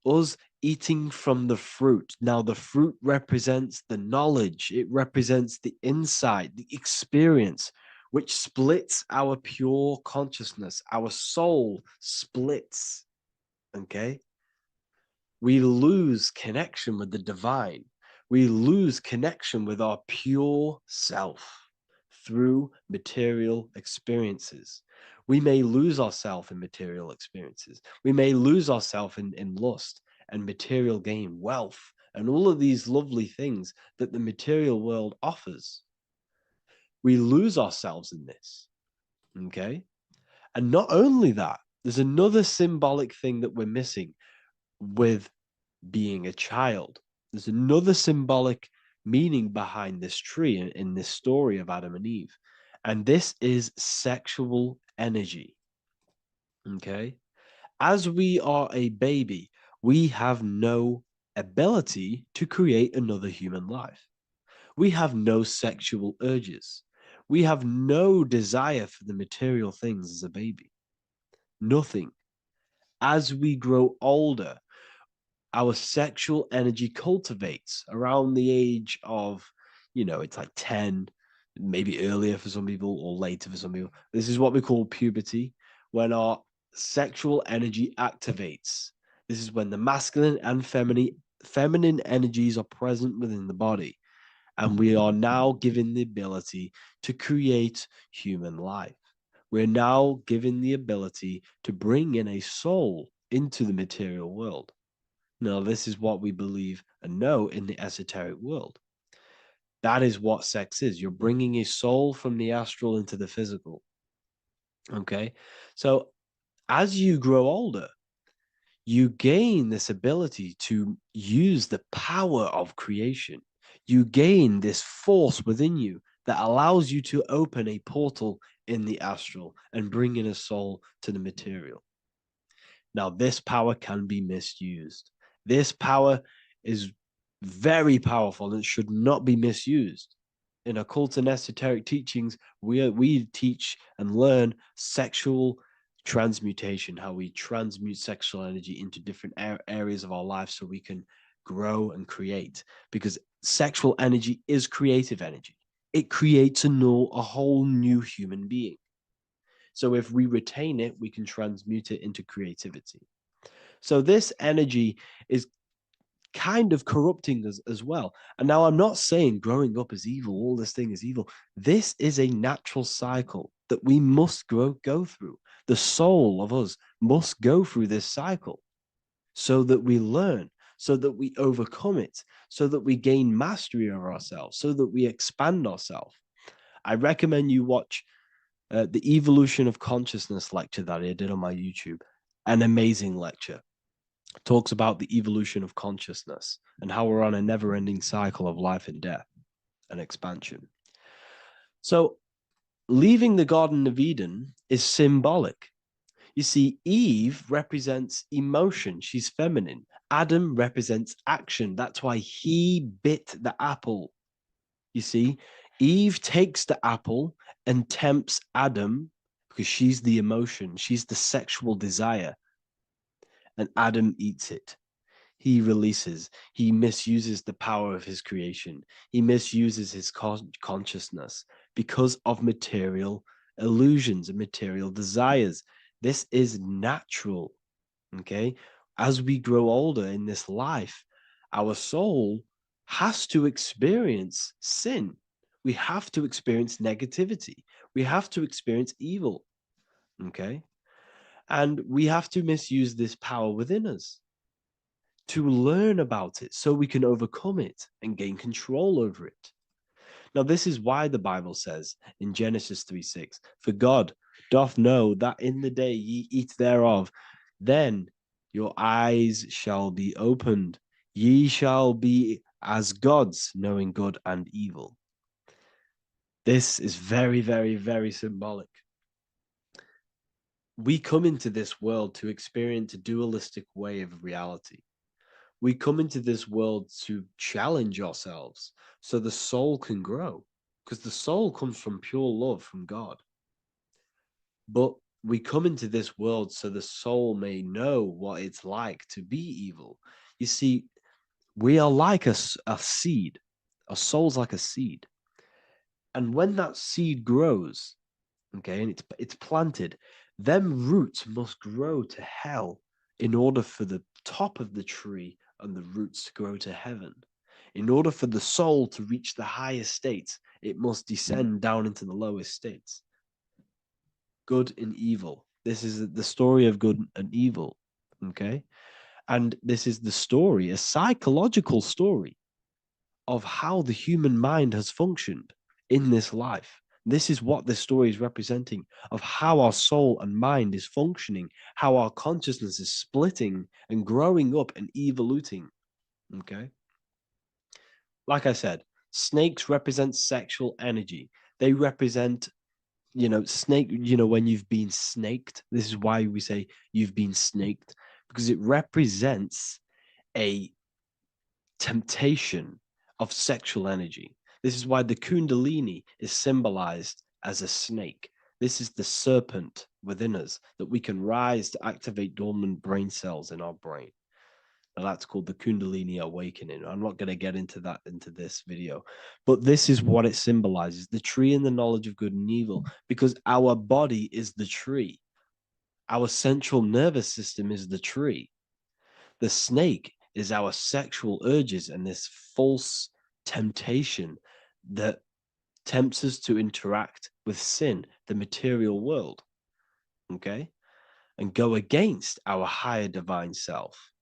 us eating from the fruit. Now, the fruit represents the knowledge, it represents the insight, the experience, which splits our pure consciousness. Our soul splits. Okay? We lose connection with the divine. We lose connection with our pure self through material experiences. We may lose ourselves in material experiences. We may lose ourselves in lust and material gain, wealth, and all of these lovely things that the material world offers. We lose ourselves in this, okay? And not only that, there's another symbolic thing that we're missing with being a child. There's another symbolic meaning behind this tree in this story of Adam and Eve. And this is sexual energy. Okay. As we are a baby, we have no ability to create another human life. We have no sexual urges. We have no desire for the material things as a baby. Nothing. As we grow older, our sexual energy cultivates around the age of, it's like 10, maybe earlier for some people or later for some people. This is what we call puberty, when our sexual energy activates. This is when the masculine and feminine energies are present within the body. And we are now given the ability to create human life. We're now given the ability to bring in a soul into the material world. Now, this is what we believe and know in the esoteric world. That is what sex is. You're bringing a soul from the astral into the physical. Okay? So as you grow older, you gain this ability to use the power of creation. You gain this force within you that allows you to open a portal in the astral and bring in a soul to the material. Now, this power can be misused. This power is very powerful and it should not be misused. In occult and esoteric teachings, we teach and learn sexual transmutation, how we transmute sexual energy into different areas of our life so we can grow and create. Because sexual energy is creative energy. It creates a whole new human being. So if we retain it, we can transmute it into creativity. So this energy is kind of corrupting us as well. And now I'm not saying growing up is evil, all this thing is evil. This is a natural cycle that we must go through. The soul of us must go through this cycle so that we learn, so that we overcome it, so that we gain mastery of ourselves, so that we expand ourselves. I recommend you watch the Evolution of Consciousness lecture that I did on my YouTube. An amazing lecture. Talks about the evolution of consciousness and how we're on a never-ending cycle of life and death and expansion. So leaving the Garden of Eden is symbolic. You see, Eve represents emotion. She's feminine. Adam represents action. That's why he bit the apple. You see, Eve takes the apple and tempts Adam because she's the emotion. She's the sexual desire. And Adam eats it. He releases. He misuses the power of his creation. He misuses his consciousness because of material illusions and material desires. This is natural, okay? As we grow older in this life, our soul has to experience sin. We have to experience negativity. We have to experience evil, okay? And we have to misuse this power within us to learn about it so we can overcome it and gain control over it. Now, this is why the Bible says in Genesis 3:6, for God doth know that in the day ye eat thereof, then your eyes shall be opened. Ye shall be as gods, knowing good and evil. This is very, very, very symbolic. We come into this world to experience a dualistic way of reality. We come into this world to challenge ourselves so the soul can grow, because the soul comes from pure love from God. But we come into this world so the soul may know what it's like to be evil. You see, we are like a seed. Our soul's like a seed. And when that seed grows, okay, and it's planted, them roots must grow to hell in order for the top of the tree and the roots to grow to heaven. In order for the soul to reach the highest states, it must descend down into the lowest states. Good and evil. This is the story of good and evil, okay? And this is the story, a psychological story of how the human mind has functioned in this life. This is what this story is representing, of how our soul and mind is functioning, how our consciousness is splitting and growing up and evoluting. Okay. Like I said, snakes represent sexual energy. They represent, snake, when you've been snaked. This is why we say you've been snaked, because it represents a temptation of sexual energy. This is why the Kundalini is symbolized as a snake. This is the serpent within us that we can rise to activate dormant brain cells in our brain. Now that's called the Kundalini awakening. I'm not going to get into that into this video, but this is what it symbolizes, the tree and the knowledge of good and evil, because our body is the tree. Our central nervous system is the tree. The snake is our sexual urges and this false temptation that tempts us to interact with sin, the material world, okay, and go against our higher divine self.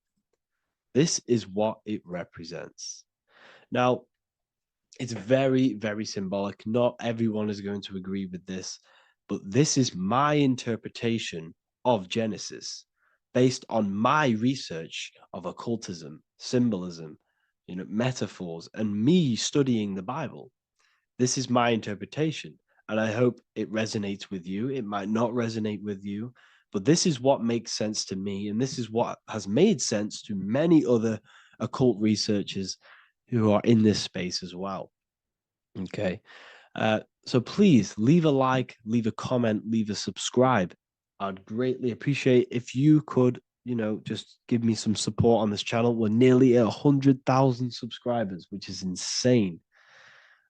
This is what it represents. Now, it's very, very symbolic. Not everyone is going to agree with this, but this is my interpretation of Genesis based on my research of occultism, symbolism, metaphors, and me studying the Bible. This is my interpretation, and I hope it resonates with you. It might not resonate with you, but this is what makes sense to me, and this is what has made sense to many other occult researchers who are in this space as well. Okay, so please leave a like, leave a comment, leave a subscribe. I'd greatly appreciate if you could, just give me some support on this channel. We're nearly at 100,000 subscribers, which is insane.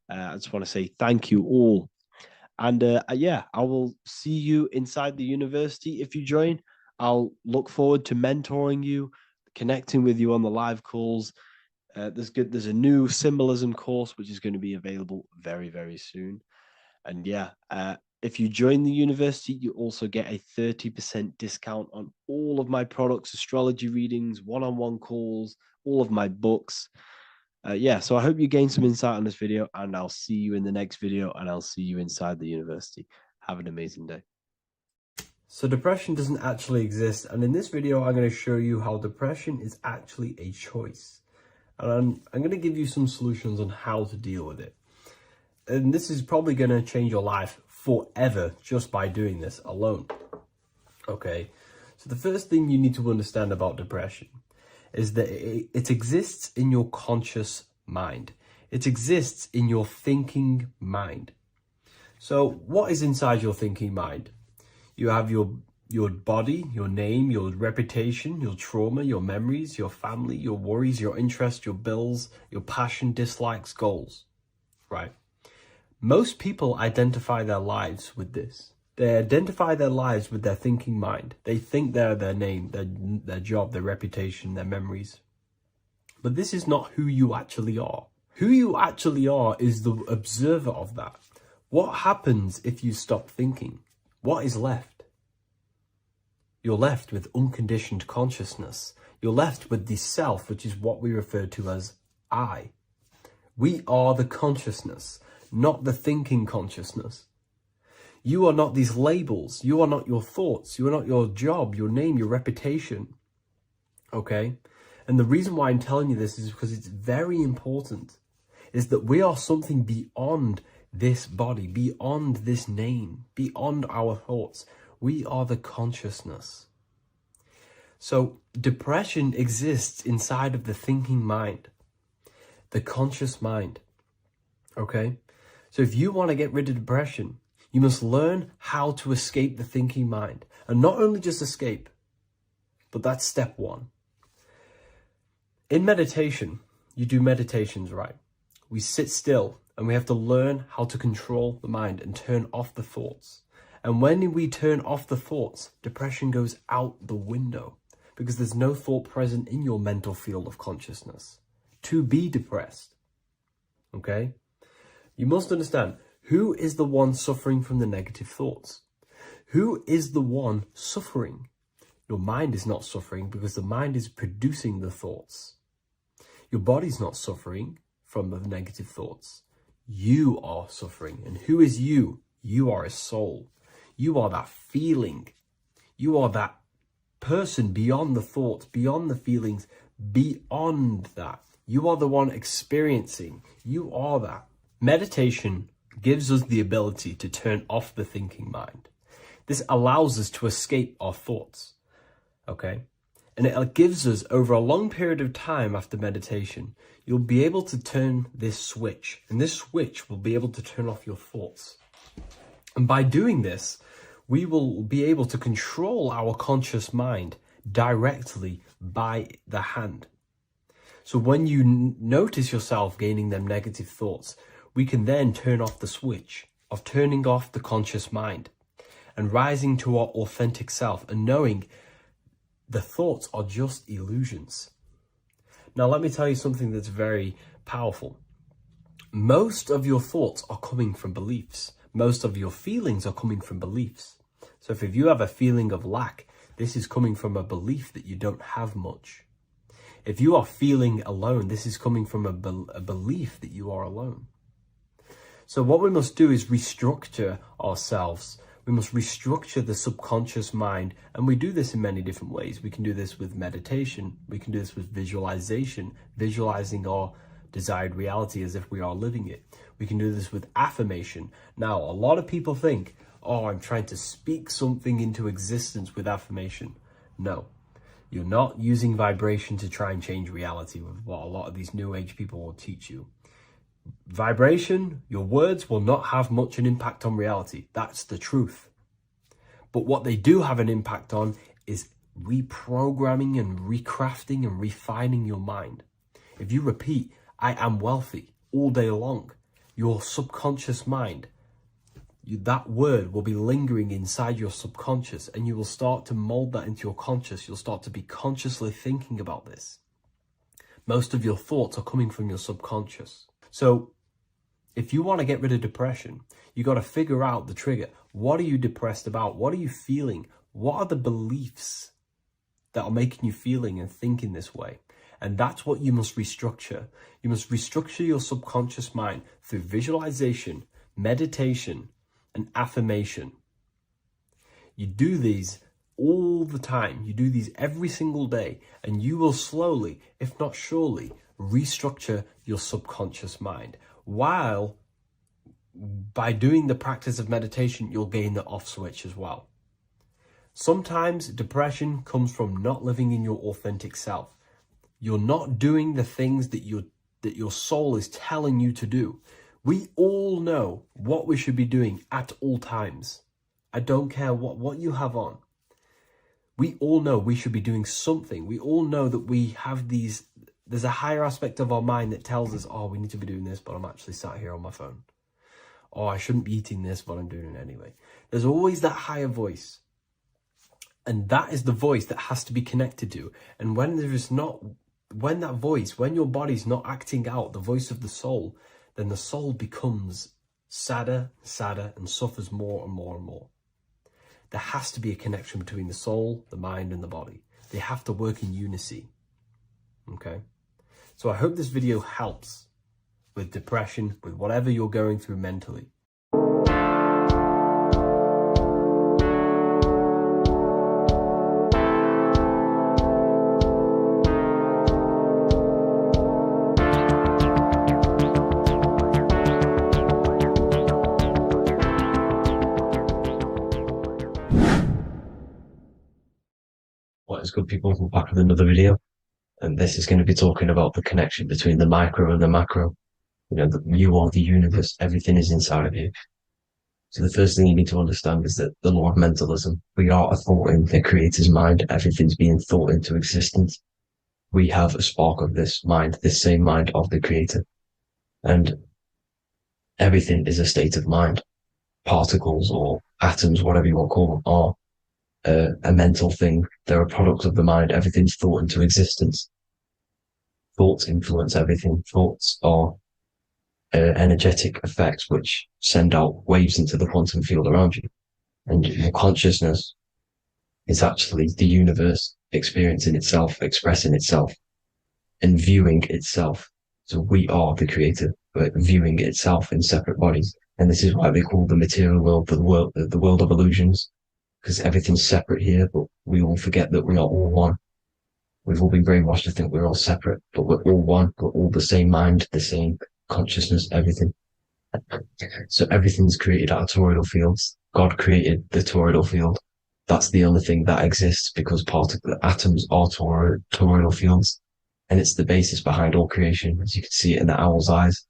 I just want to say thank you all. And yeah, I will see you inside the university. If you join, I'll look forward to mentoring you, connecting with you on the live calls. There's a new symbolism course, which is going to be available very, very soon. And yeah, if you join the university, you also get a 30% discount on all of my products, astrology readings, one-on-one calls, all of my books. Yeah, so I hope you gain some insight on this video, and I'll see you in the next video, and I'll see you inside the university. Have an amazing day. So depression doesn't actually exist, and in this video I'm going to show you how depression is actually a choice. And I'm going to give you some solutions on how to deal with it. And this is probably going to change your life forever just by doing this alone. Okay, so the first thing you need to understand about depression is that it exists in your conscious mind. It exists in your thinking mind. So what is inside your thinking mind? You have your body, your name, your reputation, your trauma, your memories, your family, your worries, your interests, your bills, your passion, dislikes, goals, right? Most people identify their lives with this. They identify their lives with their thinking mind. They think they're their name, their job, their reputation, their memories. But this is not who you actually are. Who you actually are is the observer of that. What happens if you stop thinking? What is left? You're left with unconditioned consciousness. You're left with the self, which is what we refer to as I. We are the consciousness, not the thinking consciousness. You are not these labels. You are not your thoughts. You are not your job, your name, your reputation. Okay? And the reason why I'm telling you this is because it's very important, is that we are something beyond this body, beyond this name, beyond our thoughts. We are the consciousness. So depression exists inside of the thinking mind, the conscious mind. Okay? So if you want to get rid of depression, you must learn how to escape the thinking mind. And not only just escape, but that's step one. In meditation, you do meditations, right? We sit still and we have to learn how to control the mind and turn off the thoughts. And when we turn off the thoughts, depression goes out the window because there's no thought present in your mental field of consciousness to be depressed. Okay? You must understand, who is the one suffering from the negative thoughts? Who is the one suffering? Your mind is not suffering because the mind is producing the thoughts. Your body's not suffering from the negative thoughts. You are suffering. And who is you? You are a soul. You are that feeling. You are that person beyond the thoughts, beyond the feelings, beyond that. You are the one experiencing. You are that. Meditation gives us the ability to turn off the thinking mind. This allows us to escape our thoughts, okay? And it gives us, over a long period of time after meditation, you'll be able to turn this switch, and this switch will be able to turn off your thoughts. And by doing this, we will be able to control our conscious mind directly by the hand. So when you notice yourself gaining them negative thoughts, we can then turn off the switch of turning off the conscious mind and rising to our authentic self and knowing the thoughts are just illusions. Now, let me tell you something that's very powerful. Most of your thoughts are coming from beliefs. Most of your feelings are coming from beliefs. So if you have a feeling of lack, this is coming from a belief that you don't have much. If you are feeling alone, this is coming from a belief that you are alone. So what we must do is restructure ourselves. We must restructure the subconscious mind. And we do this in many different ways. We can do this with meditation. We can do this with visualization, visualizing our desired reality as if we are living it. We can do this with affirmation. Now, a lot of people think, oh, I'm trying to speak something into existence with affirmation. No, you're not using vibration to try and change reality with what a lot of these new age people will teach you. Vibration, your words will not have much an impact on reality. That's the truth. But what they do have an impact on is reprogramming and recrafting and refining your mind. If you repeat, I am wealthy all day long, your subconscious mind, that word will be lingering inside your subconscious and you will start to mold that into your conscious. You'll start to be consciously thinking about this. Most of your thoughts are coming from your subconscious. So if you want to get rid of depression, you got to figure out the trigger. What are you depressed about? What are you feeling? What are the beliefs that are making you feeling and thinking this way? And that's what you must restructure. You must restructure your subconscious mind through visualization, meditation, and affirmation. You do these all the time. You do these every single day, and you will slowly, if not surely, restructure your subconscious mind. While by doing the practice of meditation, you'll gain the off switch as well. Sometimes depression comes from not living in your authentic self. You're not doing the things that your soul is telling you to do. We all know what we should be doing at all times. I don't care what you have on. We all know we should be doing something. We all know that we have there's a higher aspect of our mind that tells us, oh, we need to be doing this, but I'm actually sat here on my phone. Oh, I shouldn't be eating this, but I'm doing it anyway. There's always that higher voice. And that is the voice that has to be connected to. And when your body's not acting out the voice of the soul, then the soul becomes sadder, and suffers more and more and more. There has to be a connection between the soul, the mind, and the body. They have to work in unison. Okay? So I hope this video helps with depression, with whatever you're going through mentally. What is good, people? We're back with another video, and this is going to be talking about the connection between the micro and the macro. You know, you are the universe, everything is inside of you. So the first thing you need to understand is that the law of mentalism, we are a thought in the creator's mind, everything's being thought into existence. We have a spark of this mind, this same mind of the creator, and everything is a state of mind. Particles or atoms, whatever you want to call them, are a mental thing. They're a product of the mind. Everything's thought into existence. Thoughts influence everything. Thoughts are energetic effects which send out waves into the quantum field around you. And your consciousness is actually the universe experiencing itself, expressing itself, and viewing itself. So we are the creator, but viewing itself in separate bodies. And this is why they call the material world the world of illusions. Because everything's separate here, but we all forget that we are all one. We've all been brainwashed to think we're all separate, but we're all one. We're all the same mind, the same consciousness, everything. So everything's created out of toroidal fields. God created the toroidal field. That's the only thing that exists because the atoms are toroidal fields. And it's the basis behind all creation. As you can see it in the owl's eyes.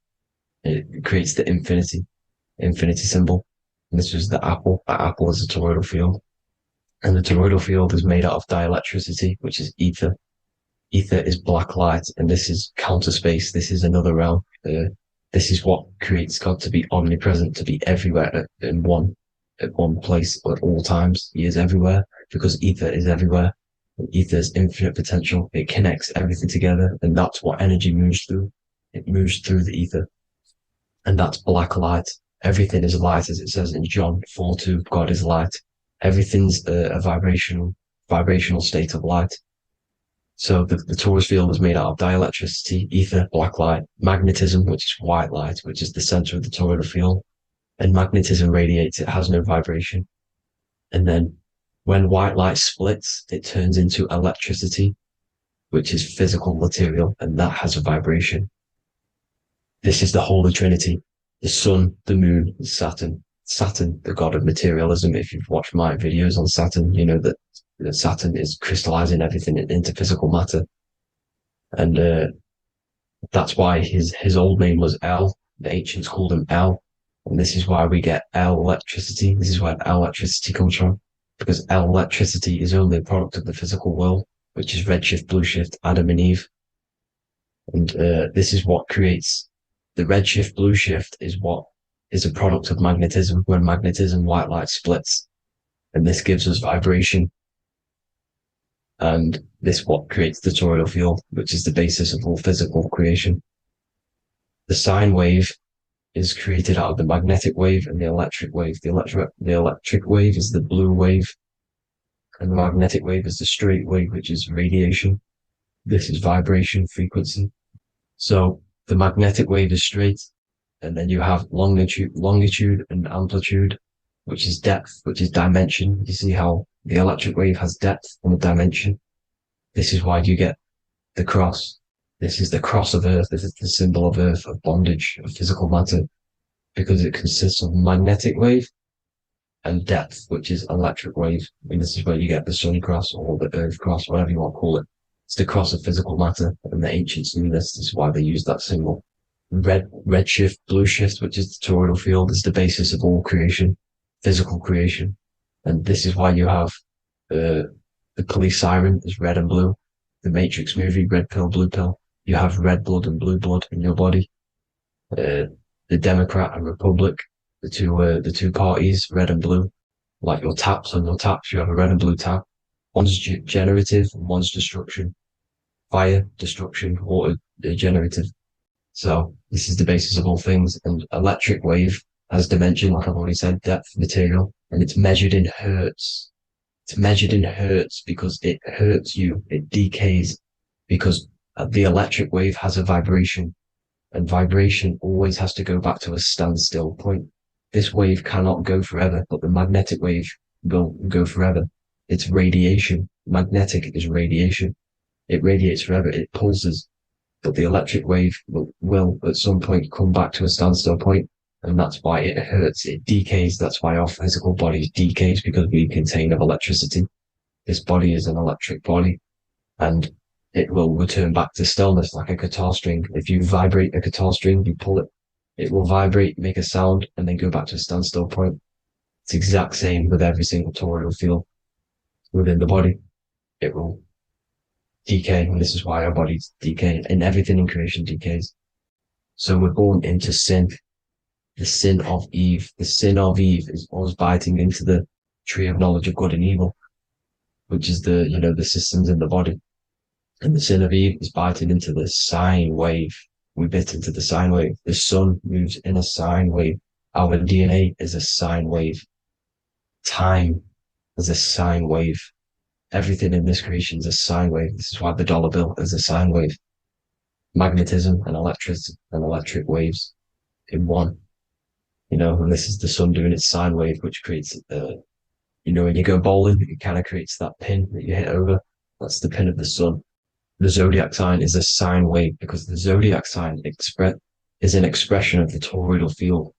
It creates the infinity symbol. And this was the apple. That apple is a toroidal field. And the toroidal field is made out of dielectricity, which is ether. Ether is black light, and this is counter space. This is another realm. This is what creates God to be omnipresent, to be everywhere at one place at all times. He is everywhere because ether is everywhere. And ether is infinite potential. It connects everything together, and that's what energy moves through. It moves through the ether. And that's black light. Everything is light, as it says in John 4:2, God is light. Everything's a vibrational state of light. So the torus field is made out of dielectricity, ether, black light, magnetism, which is white light, which is the center of the toroidal field. And magnetism radiates, it has no vibration. And then when white light splits, it turns into electricity, which is physical material, and that has a vibration. This is the Holy Trinity. The sun, the moon, Saturn. Saturn, the god of materialism. If you've watched my videos on Saturn, you know that Saturn is crystallizing everything into physical matter. And that's why his old name was El. The ancients called him El. And this is why we get L electricity. This is where L electricity comes from. Because L electricity is only a product of the physical world, which is redshift, blueshift, Adam and Eve. And this is what creates the redshift, blueshift is what is a product of magnetism. When magnetism, white light splits, and this gives us vibration. And this what creates the toroidal field, which is the basis of all physical creation. The sine wave is created out of the magnetic wave and the electric wave. The electric wave is the blue wave, and the magnetic wave is the straight wave, which is radiation. This is vibration, frequency. So the magnetic wave is straight, and then you have longitude and amplitude, which is depth, which is dimension. You see how the electric wave has depth and a dimension. This is why you get the cross. This is the cross of Earth. This is the symbol of Earth, of bondage, of physical matter, because it consists of magnetic wave and depth, which is electric wave. I mean, this is where you get the sun cross or the earth cross, whatever you want to call it. It's the cross of physical matter, and the ancients knew this. This is why they used that symbol. Red shift, blue shift, which is the toroidal field, is the basis of all creation, physical creation. And this is why you have the police siren is red and blue. The Matrix movie, red pill, blue pill. You have red blood and blue blood in your body. The Democrat and Republic, the two parties, red and blue. Like your taps on your taps, you have a red and blue tap. One's generative and one's destruction. Fire, destruction, water, generative. So this is the basis of all things. And electric wave has dimension, like I've already said, depth, material, and it's measured in hertz. It's measured in hertz because it hurts you. It decays because the electric wave has a vibration, and vibration always has to go back to a standstill point. This wave cannot go forever, but the magnetic wave will go forever. It's radiation. Magnetic is radiation. It radiates forever. It pulses. But the electric wave will at some point come back to a standstill point, and that's why it hurts. It decays. That's why our physical body decays, because we contain of electricity. This body is an electric body, and it will return back to stillness like a guitar string. If you vibrate a guitar string, you pull it, it will vibrate, make a sound, and then go back to a standstill point. It's the exact same with every single toroidal field within the body. It will decay, and this is why our bodies decay, and everything in creation decays. So we're born into sin, the sin of Eve. The sin of Eve is us biting into the tree of knowledge of good and evil, which is the systems in the body. And the sin of Eve is biting into the sine wave. We bit into the sine wave. The sun moves in a sine wave. Our DNA is a sine wave. Time is a sine wave. Everything in this creation is a sine wave. This is why the dollar bill is a sine wave. Magnetism and electricity and electric waves in one. And this is the sun doing its sine wave, which creates, when you go bowling, it kind of creates that pin that you hit over. That's the pin of the sun. The zodiac sign is a sine wave because the zodiac sign is an expression of the toroidal field,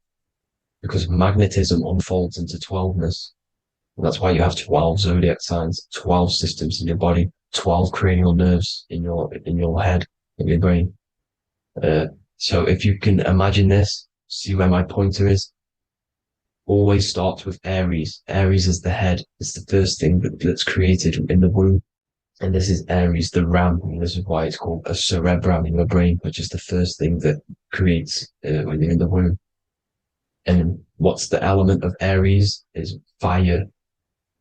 because magnetism unfolds into 12ness. And that's why you have 12 zodiac signs, 12 systems in your body, 12 cranial nerves in your head, in your brain. So if you can imagine this, see where my pointer is, always starts with Aries. Aries is the head. It's the first thing that's created in the womb. And this is Aries, the ram. And this is why it's called a cerebrum in your brain, which is the first thing that creates when you're in the womb. And what's the element of Aries is fire.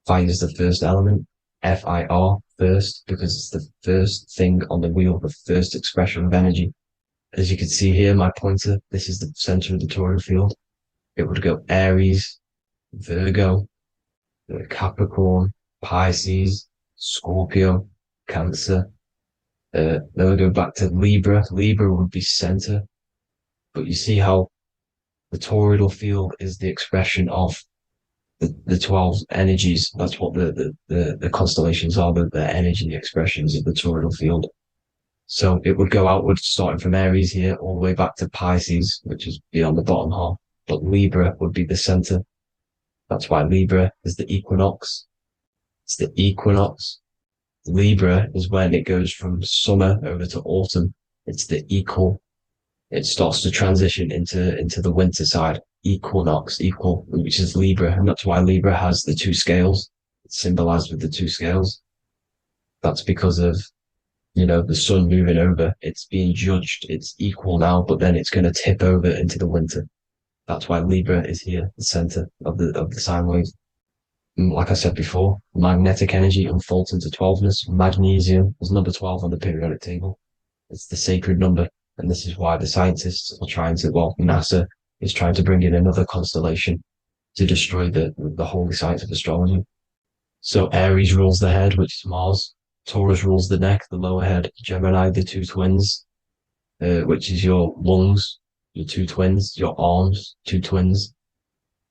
Fire is the first element, F-I-R, first, because it's the first thing on the wheel, the first expression of energy. As you can see here, my pointer, this is the center of the toroidal field. It would go Aries, Virgo, Capricorn, Pisces, Scorpio, Cancer. Then we go back to Libra. Libra would be center. But you see how the toroidal field is the expression of the 12 energies. That's what the constellations are, the energy expressions of the toroidal field. So it would go outwards, starting from Aries here, all the way back to Pisces, which is beyond the bottom half. But Libra would be the center. That's why Libra is the equinox. It's the equinox. Libra is when it goes from summer over to autumn. It's the equal. It starts to transition into the winter side. Equinox, equal, which is Libra. And that's why Libra has the two scales. It's symbolized with the two scales. That's because of, the sun moving over. It's being judged. It's equal now, but then it's going to tip over into the winter. That's why Libra is here, the center of the sine wave. And like I said before, magnetic energy unfolds into 12ness. Magnesium is number 12 on the periodic table. It's the sacred number. And this is why the scientists are NASA is trying to bring in another constellation to destroy the holy science of astrology. So Aries rules the head, which is Mars. Taurus rules the neck, the lower head. Gemini, the two twins, which is your lungs, your two twins, your arms, two twins.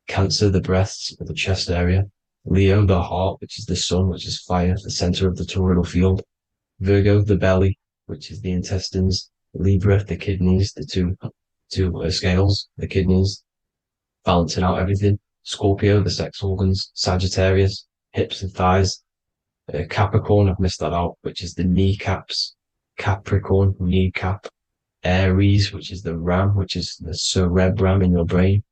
Cancer, the breasts, the chest area. Leo, the heart, which is the sun, which is fire, the center of the toroidal field. Virgo, the belly, which is the intestines. Libra, the kidneys, the two scales, the kidneys, balancing out everything. Scorpio, the sex organs. Sagittarius, hips and thighs. Capricorn, I've missed that out, which is the kneecaps. Capricorn, kneecap. Aries, which is the ram, which is the cerebrum in your brain.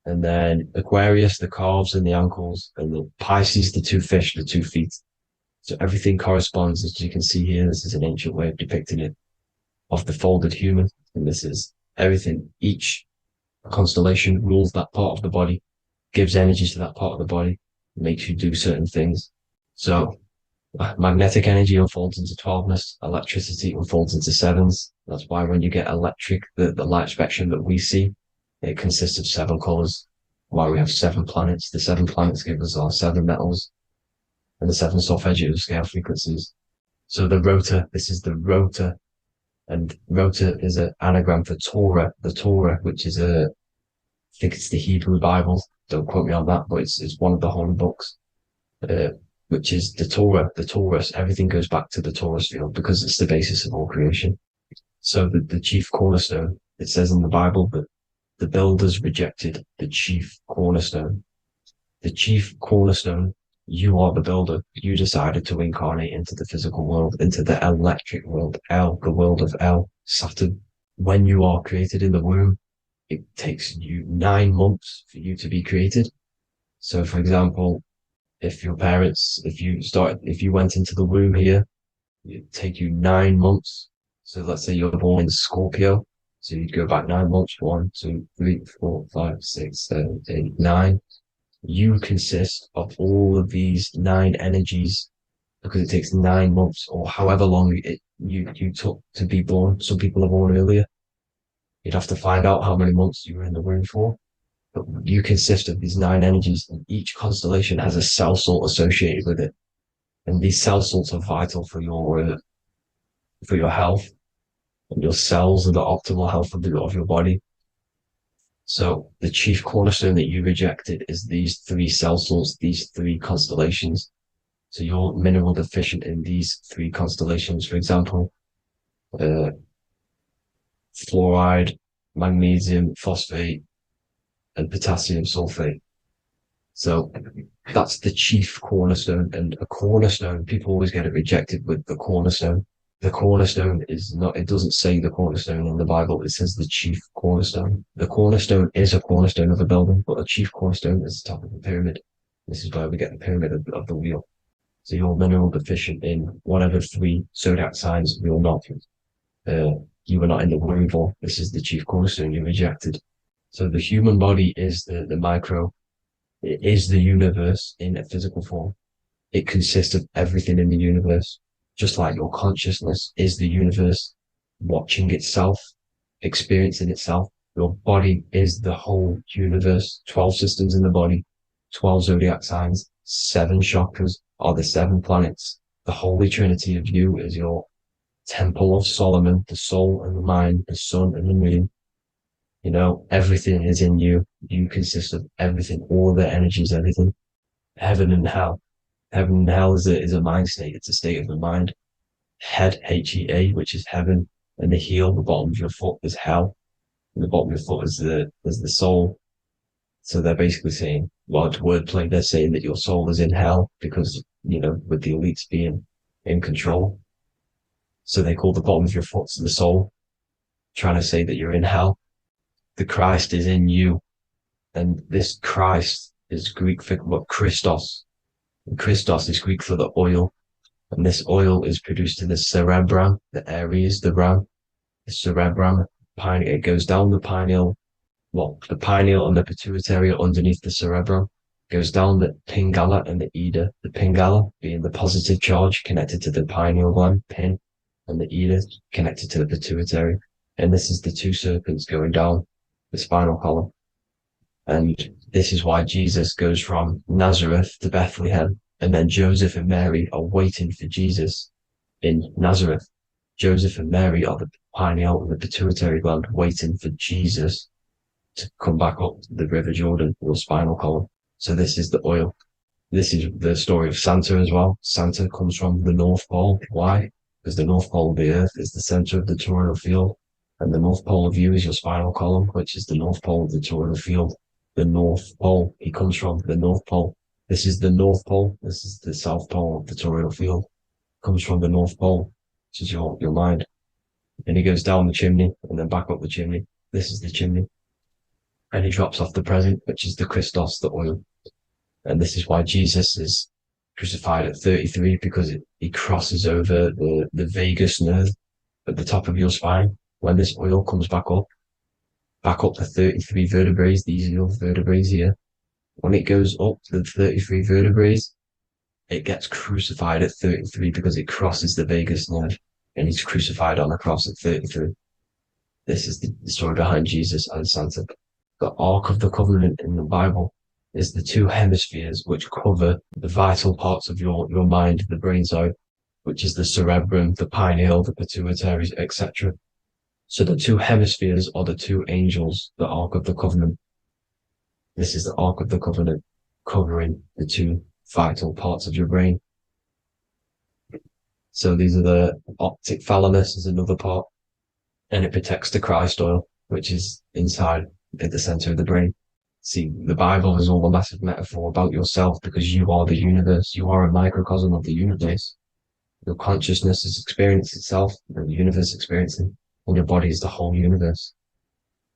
And then Aquarius, the calves and the ankles. And the Pisces, the two fish, the 2 feet. So everything corresponds, as you can see here. This is an ancient way of depicting it, of the folded human. And this is everything. Each constellation rules that part of the body, gives energy to that part of the body, makes you do certain things. So magnetic energy unfolds into 12ness, electricity unfolds into 7s. That's why when you get electric, the light spectrum that we see, it consists of 7 colors. Why we have 7 planets. The 7 planets give us our 7 metals and the 7 solfeggio scale frequencies. So the rotor, this is the rotor, and rotor is an anagram for Torah, the Torah, which is I think it's the Hebrew Bible. Don't quote me on that, but it's one of the holy books, which is the Torah, the Taurus. Everything goes back to the Taurus field because it's the basis of all creation. So the chief cornerstone, it says in the Bible that the builders rejected the chief cornerstone. The chief cornerstone, you are the builder. You decided to incarnate into the physical world, into the electric world, El, the world of El, Saturn. When you are created in the womb, it takes you 9 months for you to be created. So, for example, if your parents, if you went into the womb here, it'd take you 9 months. So let's say you're born in Scorpio. So you'd go back 9 months, 1, 2, 3, 4, 5, 6, 7, 8, 9. You consist of all of these 9 energies because it takes 9 months or however long you took to be born. Some people are born earlier. You'd have to find out how many months you were in the womb for. But you consist of these 9 energies, and each constellation has a cell salt associated with it. And these cell salts are vital for your health, and your cells are the optimal health of your body. So the chief cornerstone that you rejected is these 3 cell salts, these 3 constellations. So you're mineral deficient in these 3 constellations. For example, fluoride, magnesium, phosphate, and potassium sulfate. So that's the chief cornerstone. And a cornerstone, people always get it rejected with the cornerstone. The cornerstone is not, it doesn't say the cornerstone in the Bible. It says the chief cornerstone. The cornerstone is a cornerstone of a building, but a chief cornerstone is the top of the pyramid. This is where we get the pyramid of the wheel. So you're mineral deficient in whatever 3 zodiac signs you're not. You were not in the womb for. This is the chief cornerstone you rejected. So the human body is the micro. It is the universe in a physical form. It consists of everything in the universe. Just like your consciousness is the universe watching itself, experiencing itself. Your body is the whole universe. 12 systems in the body, 12 zodiac signs, 7 chakras are the 7 planets. The Holy Trinity of you is your Temple of Solomon, the soul and the mind, the sun and the moon. You know, everything is in you. You consist of everything, all the energies, everything. Heaven and hell. Heaven and hell is a mind state. It's a state of the mind. Head, H-E-A, which is heaven, and the heel, the bottom of your foot, is hell. And the bottom of your foot is the soul. So they're basically saying, well, it's wordplay. They're saying that your soul is in hell because, you know, with the elites being in control. So they call the bottom of your foot the soul, trying to say that you're in hell. The Christ is in you. And this Christ is Greek for what? Christos. And Christos is Greek for the oil. And this oil is produced in the cerebrum, the Aries, the ram, the cerebrum. It goes down the pineal. Well, the pineal and the pituitary are underneath the cerebrum. Goes down the pingala and the ida. The pingala being the positive charge connected to the pineal gland, pin, and the ida connected to the pituitary. And this is the 2 serpents going down the spinal column. And this is why Jesus goes from Nazareth to Bethlehem, and then Joseph and Mary are waiting for Jesus in Nazareth. Joseph and Mary are the pineal and the pituitary gland waiting for Jesus to come back up the River Jordan, or spinal column. So this is the oil. This is the story of Santa as well. Santa comes from the North Pole. Why? Because the North Pole of the Earth is the center of the toroidal field. And the North Pole of you is your spinal column, which is the North Pole of the toroidal field. the North Pole. He comes from the North Pole. This is the North Pole. This is the South Pole of the toroidal field. Comes from the North Pole, which is your mind. And he goes down the chimney and then back up the chimney. This is the chimney. And he drops off the present, which is the Christos, the oil. And this is why Jesus is crucified at 33, because he crosses over the vagus nerve at the top of your spine. When this oil comes back up the 33 vertebrae, these are your vertebrae here. When it goes up to the 33 vertebrae, it gets crucified at 33 because it crosses the vagus nerve, and he's crucified on a cross at 33. This is the story behind Jesus and Santa. The Ark of the Covenant in the Bible is the two hemispheres which cover the vital parts of your mind, the brain side, which is the cerebrum, the pineal, the pituitary, etc. So the two hemispheres are the two angels, the Ark of the Covenant. This is the Ark of the Covenant covering the two vital parts of your brain. So these are the optic thalamus is another part, and it protects the Christ oil, which is inside at the center of the brain. See, the Bible is all a massive metaphor about yourself, because you are the universe. You are a microcosm of the universe. Your consciousness has experienced itself, and the universe experiencing, and your body is the whole universe.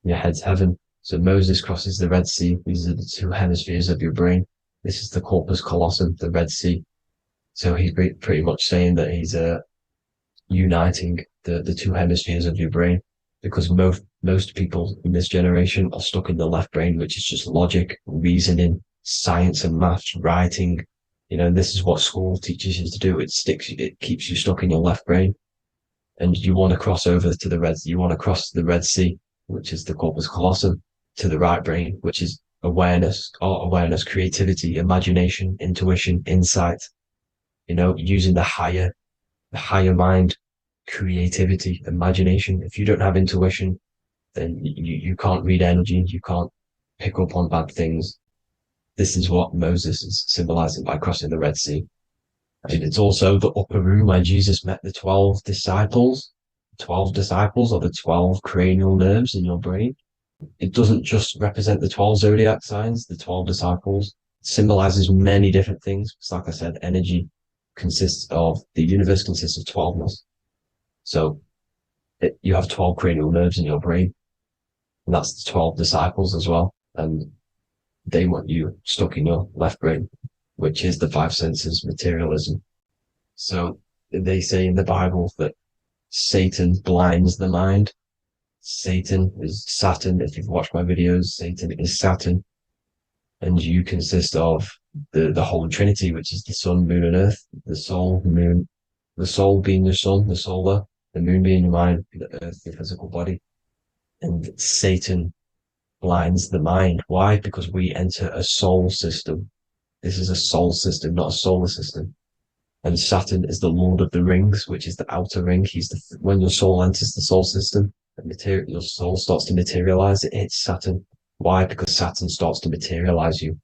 Your head's heaven. So Moses crosses the Red Sea. These are the two hemispheres of your brain. This is the corpus callosum, the Red Sea. So he's pretty much saying that he's uniting the two hemispheres of your brain, because most people in this generation are stuck in the left brain, which is just logic, reasoning, science and maths, writing. You know, this is what school teaches you to do. It keeps you stuck in your left brain. And you want to cross over to you want to cross the Red Sea, which is the corpus callosum, to the right brain, which is awareness, art awareness, creativity, imagination, intuition, insight, you know, using the higher mind, creativity, imagination. If you don't have intuition, then you can't read energy, you can't pick up on bad things. This is what Moses is symbolizing by crossing the Red Sea. And it's also the upper room where Jesus met the 12 disciples. 12 disciples are the 12 cranial nerves in your brain. It doesn't just represent the 12 zodiac signs. The 12 disciples symbolizes many different things. It's like I said, energy the universe consists of 12ness. So you have 12 cranial nerves in your brain, and that's the 12 disciples as well. And they want you stuck in your left brain, which is the five senses, materialism. So they say in the Bible that Satan blinds the mind. Satan is Saturn. If you've watched my videos, Satan is Saturn. And you consist of the whole Trinity, which is the sun, moon, and earth. The soul, moon, the soul being your sun, the solar, the moon being your mind, the earth, your physical body. And Satan blinds the mind. Why? Because we enter a soul system. This is a soul system, not a solar system. And Saturn is the Lord of the Rings, which is the outer ring. When your soul enters the soul system, your soul starts to materialize. It hits Saturn. Why? Because Saturn starts to materialize you.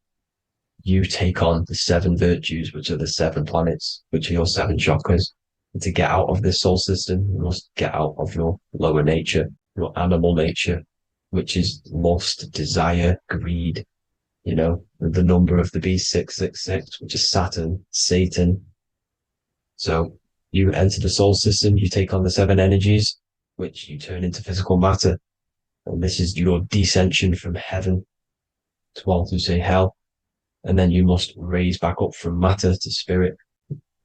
You take on the 7 virtues, which are the 7 planets, which are your 7 chakras. And to get out of this soul system, you must get out of your lower nature, your animal nature, which is lust, desire, greed. You know, the number of the beast, 666, which is Saturn, Satan. So you enter the soul system, you take on the 7 energies, which you turn into physical matter. And this is your descension from heaven to, well, to say hell. And then you must raise back up from matter to spirit.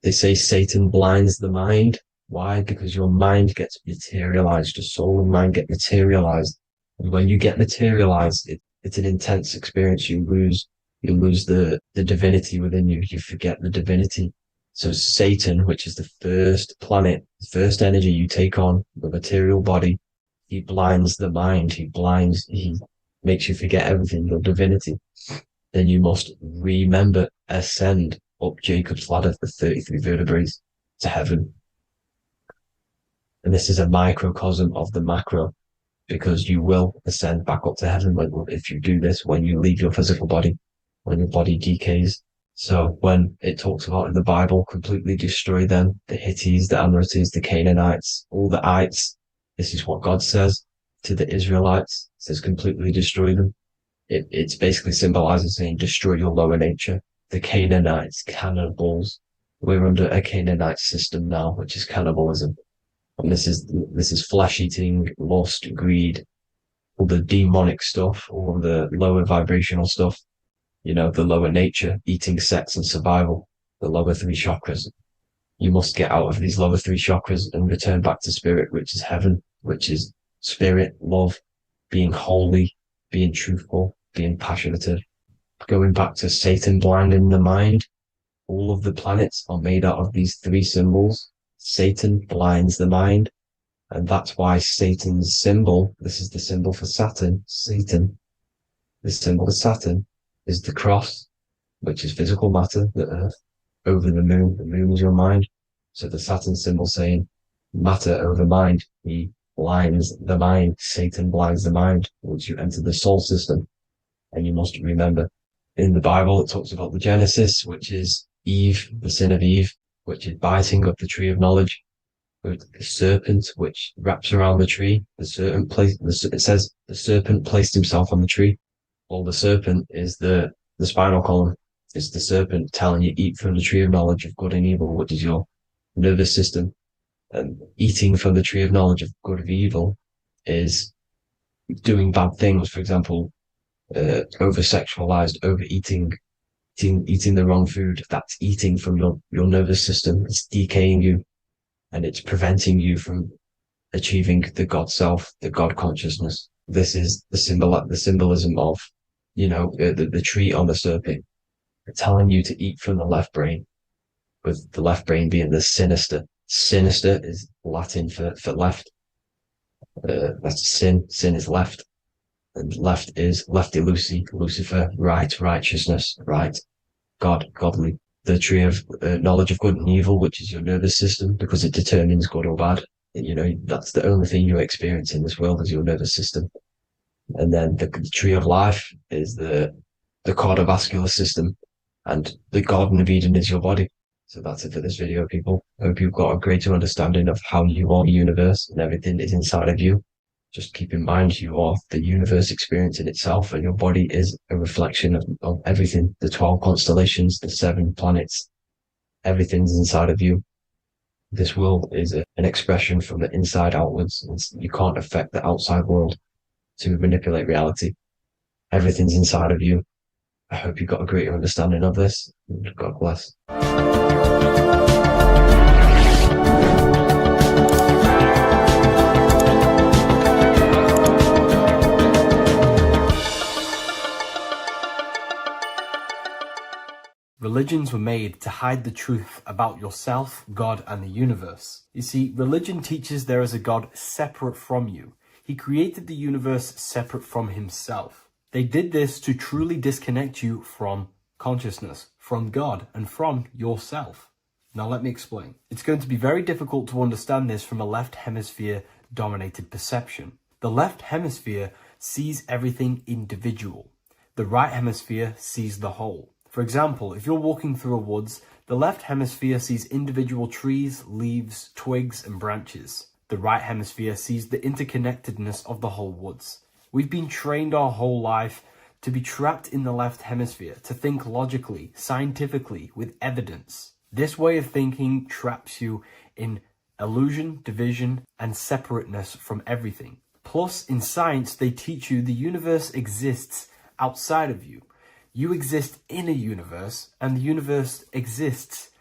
They say Satan blinds the mind. Why? Because your mind gets materialized. Your soul and mind get materialized. And when you get materialized, it's an intense experience. You lose the divinity within you. You forget the divinity. So Satan, which is the first planet, the first energy you take on, the material body, he blinds the mind. He makes you forget everything, your divinity. Then you must remember, ascend up Jacob's ladder, the 33 vertebrae, to heaven. And this is a microcosm of the macro, because you will ascend back up to heaven if you do this, when you leave your physical body, when your body decays. So when it talks about in the Bible, completely destroy them, the Hittites, the Amorites, the Canaanites, all the ites, this is what God says to the Israelites. It says completely destroy them. It's basically symbolizing saying destroy your lower nature. The Canaanites, cannibals. We're under a Canaanite system now, which is cannibalism. And this is flesh eating, lust, greed, all the demonic stuff, all the lower vibrational stuff, the lower nature, eating, sex, and survival, the lower three chakras. You must get out of these lower three chakras and return back to spirit, which is heaven, which is spirit, love, being holy, being truthful, being passionate, going back to Satan blinding the mind. All of the planets are made out of these three symbols. Satan blinds the mind. And that's why Satan's symbol, this is the symbol for Saturn, Satan, this symbol of Saturn is the cross, which is physical matter, the earth, over the moon. The moon is your mind. So the Saturn symbol saying matter over mind. He blinds the mind. Satan blinds the mind once you enter the soul system. And you must remember, in the Bible, it talks about the Genesis, which is Eve, the sin of Eve, which is biting of the tree of knowledge. With the serpent, which wraps around the tree. It says the serpent placed himself on the tree. Well, the serpent is the spinal column. It's the serpent telling you eat from the tree of knowledge of good and evil, which is your nervous system. And eating from the tree of knowledge of good and evil is doing bad things. For example, over-sexualized, overeating, eating the wrong food. That's eating from your nervous system. It's decaying you. And it's preventing you from achieving the God self, the God consciousness. This is the symbolism of, the tree on the serpent. It's telling you to eat from the left brain, with the left brain being the sinister. Sinister is Latin for left. That's sin. Sin is left. And left is lefty Lucy, Lucifer, right, righteousness, right, God, godly. The tree of knowledge of good and evil, which is your nervous system, because it determines good or bad. That's the only thing you experience in this world is your nervous system. And then the tree of life is the cardiovascular system, and the Garden of Eden is your body. So that's it for this video, people. I hope you've got a greater understanding of how you are the universe and everything is inside of you. Just keep in mind you are the universe experiencing itself, and your body is a reflection of everything. The 12 constellations, the 7 planets, everything's inside of you. This world is an expression from the inside outwards. You can't affect the outside world to manipulate reality. Everything's inside of you. I hope you got a greater understanding of this. God bless. Religions were made to hide the truth about yourself, God, and the universe. You see, religion teaches there is a God separate from you. He created the universe separate from himself. They did this to truly disconnect you from consciousness, from God, and from yourself. Now let me explain. It's going to be very difficult to understand this from a left hemisphere dominated perception. The left hemisphere sees everything individual. The right hemisphere sees the whole. For example, if you're walking through a woods, the left hemisphere sees individual trees, leaves, twigs, and branches. The right hemisphere sees the interconnectedness of the whole woods. We've been trained our whole life to be trapped in the left hemisphere, to think logically, scientifically, with evidence. This way of thinking traps you in illusion, division, and separateness from everything. Plus, in science, they teach you the universe exists outside of you. You exist in a universe, and the universe exists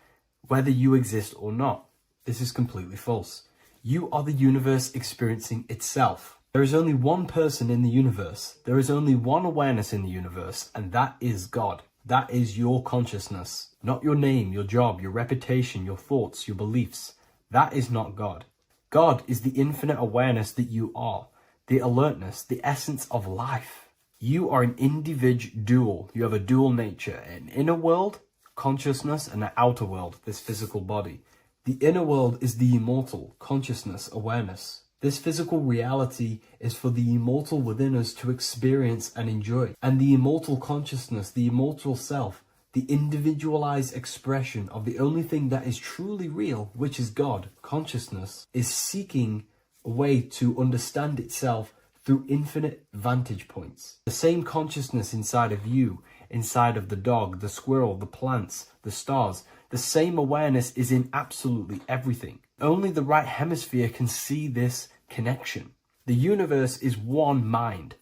whether you exist or not. This is completely false. You are the universe experiencing itself. There is only one person in the universe. There is only one awareness in the universe, and that is God. That is your consciousness. Not your name, your job, your reputation, your thoughts, your beliefs. That is not God. God is the infinite awareness that you are, the alertness, the essence of life. You are an individual. You have a dual nature, an inner world, consciousness, and an outer world, this physical body. The inner world is the immortal, consciousness, awareness. This physical reality is for the immortal within us to experience and enjoy. And the immortal consciousness, the immortal self, the individualized expression of the only thing that is truly real, which is God, consciousness, is seeking a way to understand itself through infinite vantage points. The same consciousness inside of you, inside of the dog, the squirrel, the plants, the stars, the same awareness is in absolutely everything. Only the right hemisphere can see this connection. The universe is one mind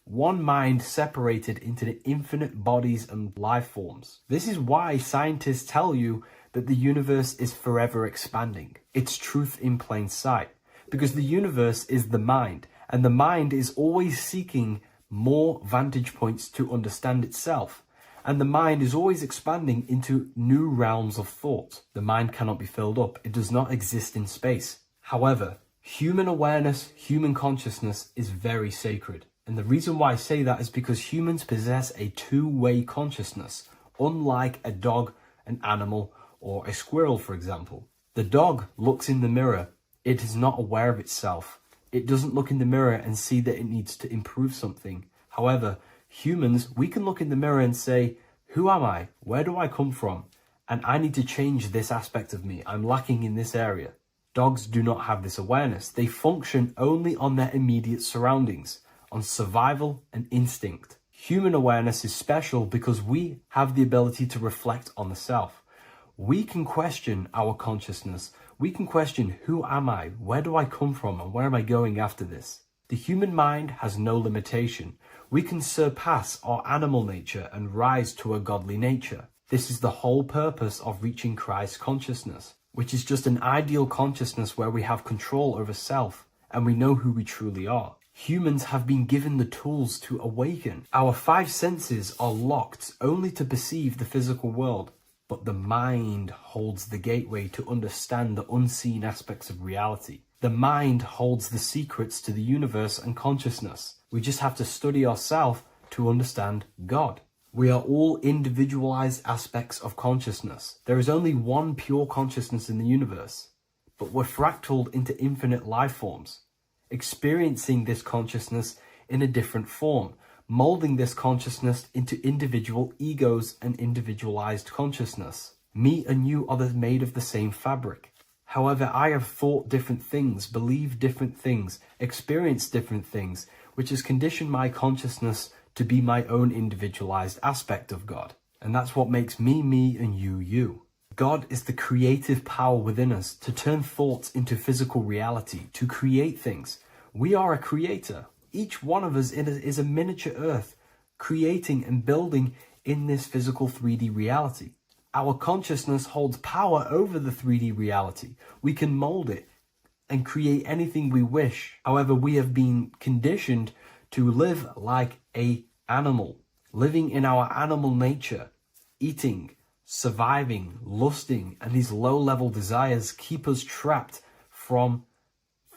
separated into the infinite bodies and life forms. This is why scientists tell you that the universe is forever expanding. It's truth in plain sight, because the universe is the mind, and the mind is always seeking more vantage points to understand itself. And the mind is always expanding into new realms of thought. The mind cannot be filled up. It does not exist in space. However, human awareness, human consciousness is very sacred. And the reason why I say that is because humans possess a two-way consciousness, unlike a dog, an animal, or a squirrel, for example. The dog looks in the mirror. It is not aware of itself. It doesn't look in the mirror and see that it needs to improve something. However, humans, we can look in the mirror and say, who am I? Where do I come from? And I need to change this aspect of me. I'm lacking in this area. Dogs do not have this awareness. They function only on their immediate surroundings, on survival and instinct. Human awareness is special because we have the ability to reflect on the self. We can question our consciousness. We can question, who am I? Where do I come from? And where am I going after this? The human mind has no limitation. We can surpass our animal nature and rise to a godly nature. This is the whole purpose of reaching Christ consciousness, which is just an ideal consciousness where we have control over self and we know who we truly are. Humans have been given the tools to awaken. Our five senses are locked only to perceive the physical world, but the mind holds the gateway to understand the unseen aspects of reality. The mind holds the secrets to the universe and consciousness. We just have to study ourselves to understand God. We are all individualized aspects of consciousness. There is only one pure consciousness in the universe, but we're fractaled into infinite life forms, experiencing this consciousness in a different form, molding this consciousness into individual egos and individualized consciousness. Me and you are made of the same fabric. However, I have thought different things, believed different things, experienced different things, which has conditioned my consciousness to be my own individualized aspect of God. And that's what makes me, me, and you, you. God is the creative power within us to turn thoughts into physical reality, to create things. We are a creator. Each one of us is a miniature earth, creating and building in this physical 3D reality. Our consciousness holds power over the 3D reality. We can mold it and create anything we wish. However, we have been conditioned to live like an animal, living in our animal nature, eating, surviving, lusting, and these low-level desires keep us trapped from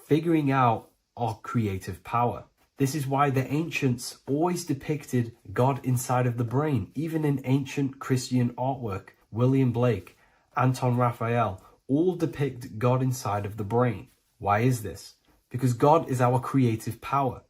figuring out our creative power. This is why the ancients always depicted God inside of the brain. Even in ancient Christian artwork, William Blake, Anton Raphael, all depict God inside of the brain. Why is this? Because God is our creative power.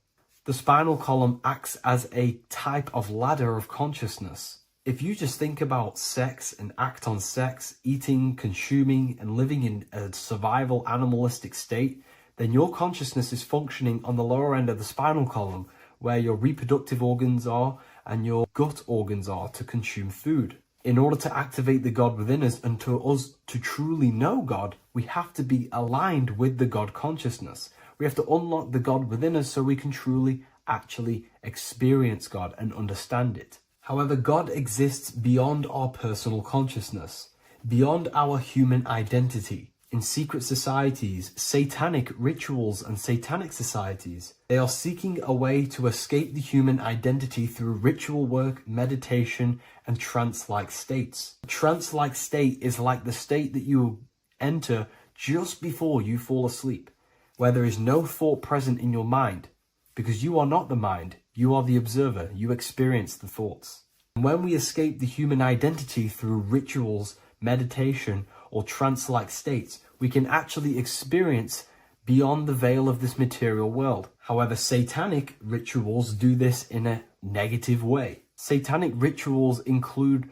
The spinal column acts as a type of ladder of consciousness. If you just think about sex and act on sex, eating, consuming, and living in a survival animalistic state, then your consciousness is functioning on the lower end of the spinal column, where your reproductive organs are and your gut organs are to consume food. In order to activate the God within us and to us to truly know God, we have to be aligned with the God consciousness. We have to unlock the God within us so we can truly actually experience God and understand it. However, God exists beyond our personal consciousness, beyond our human identity. In secret societies, satanic rituals and satanic societies, they are seeking a way to escape the human identity through ritual work, meditation, and trance-like states. A trance-like state is like the state that you enter just before you fall asleep, where there is no thought present in your mind, because you are not the mind, you are the observer, you experience the thoughts. And when we escape the human identity through rituals, meditation, or trance-like states, we can actually experience beyond the veil of this material world. However, satanic rituals do this in a negative way. Satanic rituals include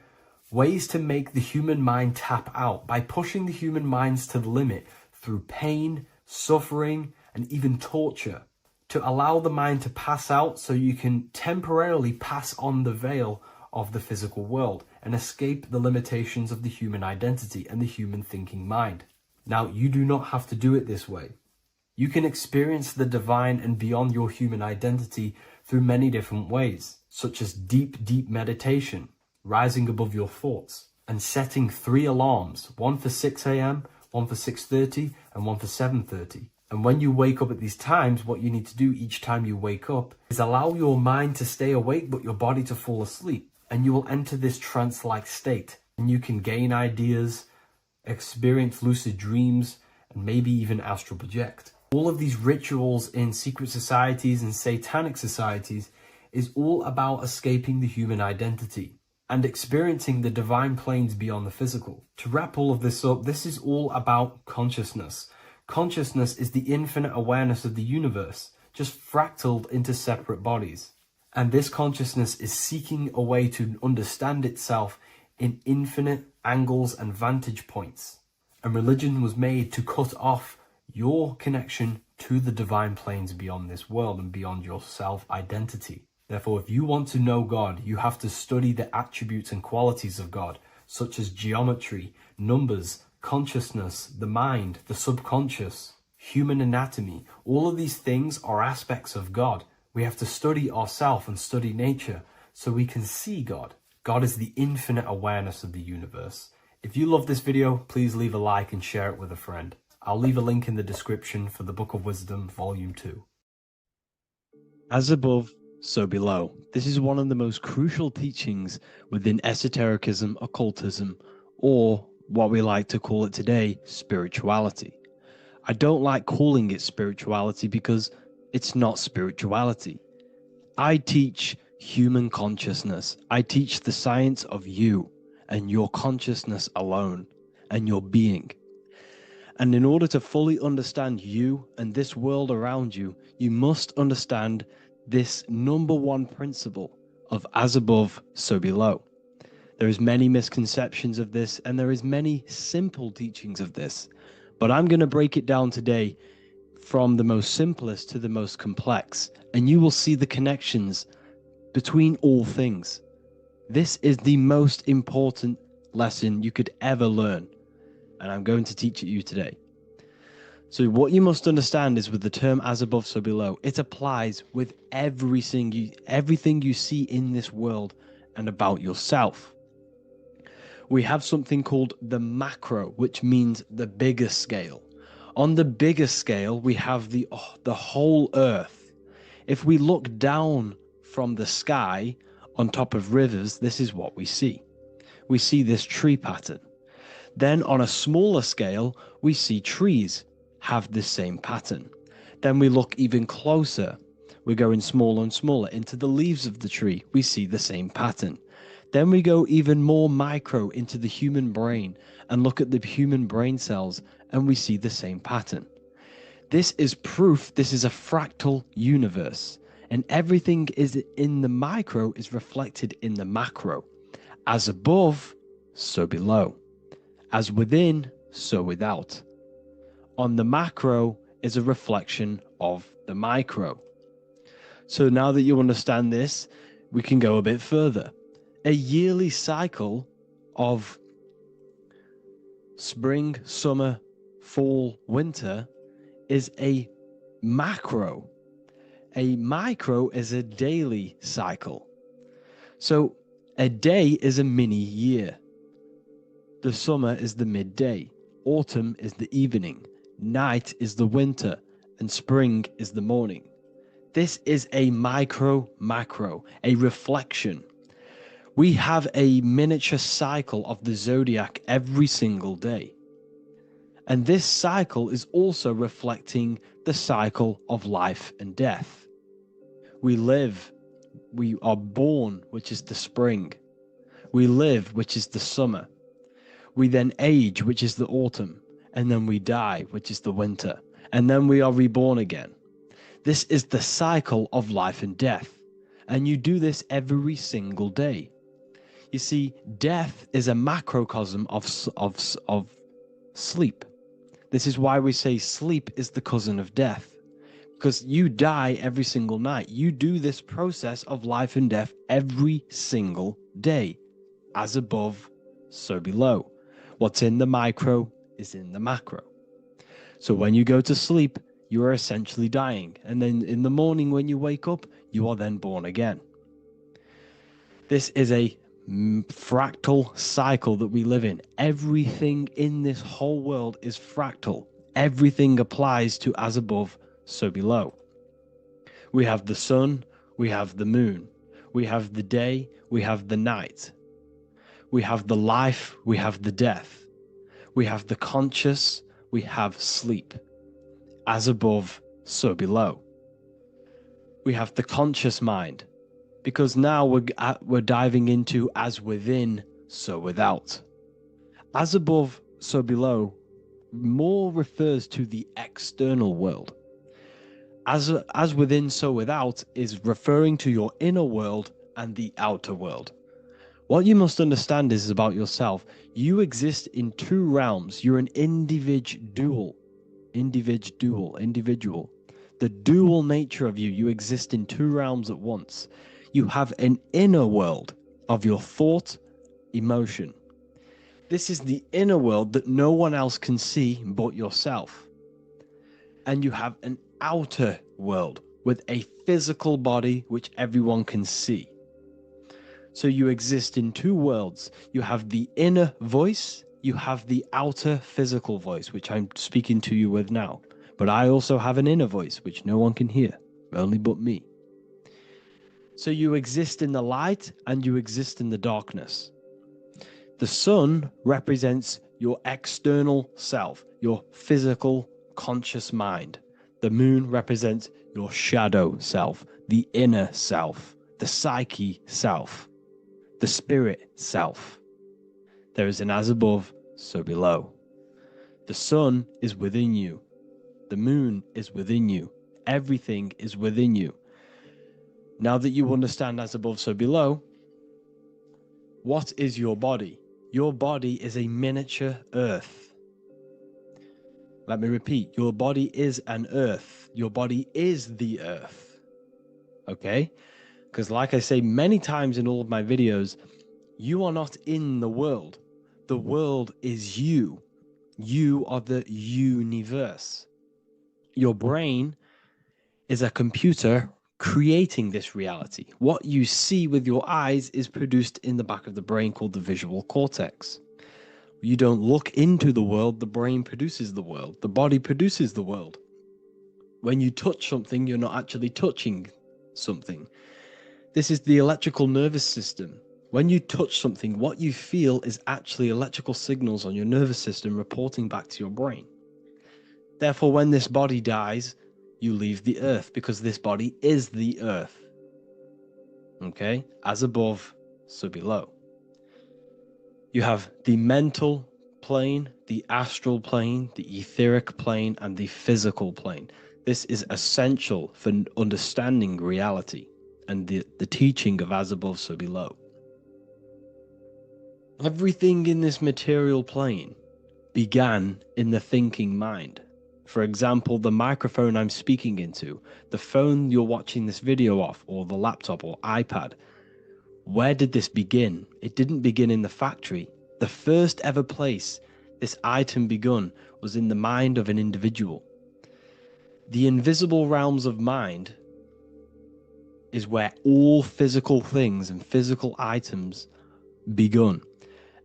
ways to make the human mind tap out by pushing the human minds to the limit through pain, suffering, and even torture. to allow the mind to pass out so you can temporarily pass on the veil of the physical world and escape the limitations of the human identity and the human thinking mind. Now, you do not have to do it this way. You can experience the divine and beyond your human identity through many different ways, such as deep, deep meditation, rising above your thoughts, and setting 3 alarms, one for 6 a.m., one for 6:30, and one for 7:30. And when you wake up at these times, what you need to do each time you wake up is allow your mind to stay awake but your body to fall asleep. And you will enter this trance-like state. And you can gain ideas, experience lucid dreams, and maybe even astral project. All of these rituals in secret societies and satanic societies is all about escaping the human identity and experiencing the divine planes beyond the physical. To wrap all of this up, this is all about consciousness. Consciousness is the infinite awareness of the universe, just fractaled into separate bodies. And this consciousness is seeking a way to understand itself in infinite angles and vantage points. And religion was made to cut off your connection to the divine planes beyond this world and beyond your self-identity. Therefore, if you want to know God, you have to study the attributes and qualities of God, such as geometry, numbers, consciousness, the mind, the subconscious, human anatomy. All of these things are aspects of God. We have to study ourselves and study nature so we can see God. God is the infinite awareness of the universe. If you love this video, please leave a like and share it with a friend. I'll leave a link in the description for the Book of Wisdom, Volume 2. As above, so below. This is one of the most crucial teachings within esotericism, occultism, or what we like to call it today, spirituality. I don't like calling it spirituality because it's not spirituality. I teach human consciousness. I teach the science of you and your consciousness alone and your being. And in order to fully understand you and this world around you, you must understand this number one principle of as above, so below. There is many misconceptions of this, and there is many simple teachings of this. But I'm going to break it down today from the most simplest to the most complex, and you will see the connections between all things. This is the most important lesson you could ever learn, and I'm going to teach it you today. So what you must understand is with the term as above, so below, it applies with everything you see in this world and about yourself. We have something called the macro, which means the bigger scale. On the bigger scale, we have the whole earth. If we look down from the sky on top of rivers, this is what we see. We see this tree pattern. Then on a smaller scale, we see trees have the same pattern. Then we look even closer. We're going smaller and smaller into the leaves of the tree. We see the same pattern. Then we go even more micro into the human brain and look at the human brain cells, and we see the same pattern. This is proof this is a fractal universe, and everything is in the micro is reflected in the macro. As above, so below. As within, so without. On the macro is a reflection of the micro. So now that you understand this, we can go a bit further. A yearly cycle of spring, summer, fall, winter is a macro. A micro is a daily cycle. So a day is a mini year. The summer is the midday. Autumn is the evening. Night is the winter. And spring is the morning. This is a macro, a reflection. We have a miniature cycle of the zodiac every single day. And this cycle is also reflecting the cycle of life and death. We live, we are born, which is the spring. We live, which is the summer. We then age, which is the autumn. And then we die, which is the winter. And then we are reborn again. This is the cycle of life and death. And you do this every single day. You see, death is a macrocosm of sleep. This is why we say sleep is the cousin of death. because you die every single night. You do this process of life and death every single day. As above, so below. What's in the micro is in the macro. So when you go to sleep, you are essentially dying. And then in the morning when you wake up, you are then born again. This is a fractal cycle that we live in. Everything in this whole world is fractal. Everything applies to as above, so below. We have the sun, we have the moon, we have the day, we have the night. We have the life, we have the death. We have the conscious, we have sleep. As above, so below. We have the conscious mind, because now we're diving into as within, so without. As above, so below more refers to the external world. As within, so without is referring to your inner world and the outer world. What you must understand is about yourself. You exist in two realms. You're an individual. The dual nature of you exist in two realms at once. You have an inner world of your thought, emotion. This is the inner world that no one else can see but yourself. And you have an outer world with a physical body which everyone can see. So you exist in two worlds. You have the inner voice, you have the outer physical voice, which I'm speaking to you with now. But I also have an inner voice, which no one can hear, only but me. So you exist in the light and you exist in the darkness. The sun represents your external self, your physical, conscious mind. The moon represents your shadow self, the inner self, the psyche self, the spirit self. There is an as above, so below. The sun is within you. The moon is within you. Everything is within you. Now that you understand as above, so below, what is your body? Your body is a miniature earth. Let me repeat, your body is an earth. Your body is the earth. Okay? Because like I say many times in all of my videos, you are not in the world. The world is you. You are the universe. Your brain is a computer creating this reality. What you see with your eyes is produced in the back of the brain called the visual cortex. You don't look into the world, the brain produces the world. The body produces the world. When you touch something, you're not actually touching something. This is the electrical nervous system. When you touch something, what you feel is actually electrical signals on your nervous system reporting back to your brain. Therefore, when this body dies, you leave the earth because this body is the earth. Okay? As above, so below. You have the mental plane, the astral plane, the etheric plane, and the physical plane. This is essential for understanding reality and the teaching of as above, so below. Everything in this material plane began in the thinking mind. For example, the microphone I'm speaking into, the phone you're watching this video off, or the laptop or iPad. Where did this begin? It didn't begin in the factory. The first ever place this item begun was in the mind of an individual. The invisible realms of mind is where all physical things and physical items begun.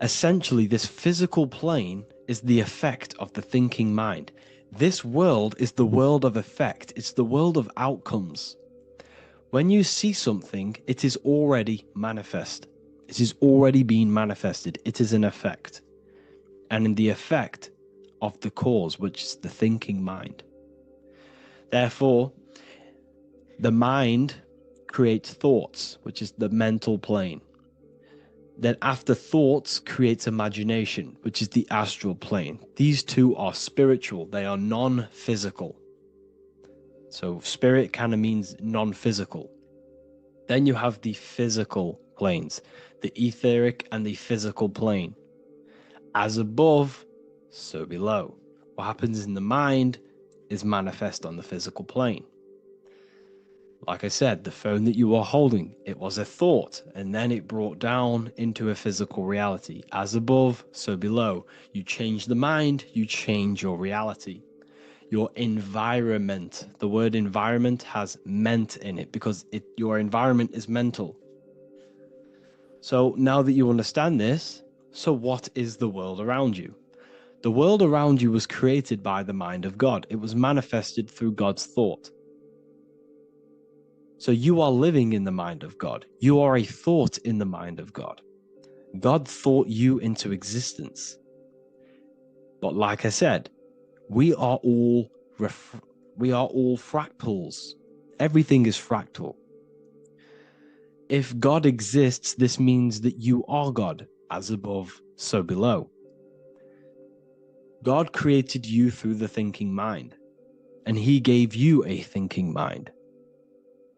Essentially, this physical plane is the effect of the thinking mind. This world is the world of effect. It's the world of outcomes. When you see something, it is already manifest. It is already being manifested. It is an effect. And in the effect of the cause, which is the thinking mind. Therefore, the mind creates thoughts, which is the mental plane. Then after thoughts creates imagination, which is the astral plane. These two are spiritual. They are non-physical. So spirit kind of means non-physical. Then you have the physical planes, the etheric and the physical plane. As above, so below. What happens in the mind is manifest on the physical plane. Like I said, the phone that you are holding, it was a thought, and then it brought down into a physical reality. As above, so below. You change the mind, you change your reality. Your environment, the word environment has ment in it because your environment is mental. So now that you understand this, so what is the world around you? The world around you was created by the mind of God. It was manifested through God's thought. So you are living in the mind of God. You are a thought in the mind of God. God thought you into existence. But like I said, we are all fractals. Everything is fractal. If God exists, this means that you are God, as above, so below. God created you through the thinking mind, and he gave you a thinking mind.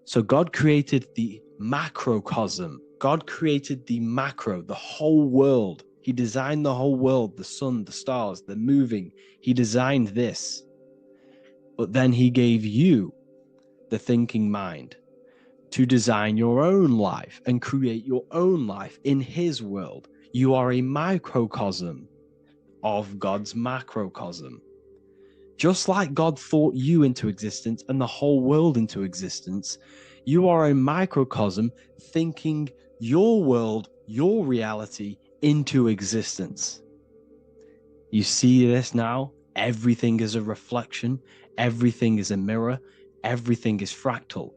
So God created the macrocosm. God created the macro, the whole world. He designed the whole world, the sun, the stars, the moving. He designed this. But then he gave you the thinking mind to design your own life and create your own life in his world. You are a microcosm of God's macrocosm. Just like God thought you into existence and the whole world into existence, you are a microcosm thinking your world, your reality into existence. You see this now? Everything is a reflection. Everything is a mirror. Everything is fractal.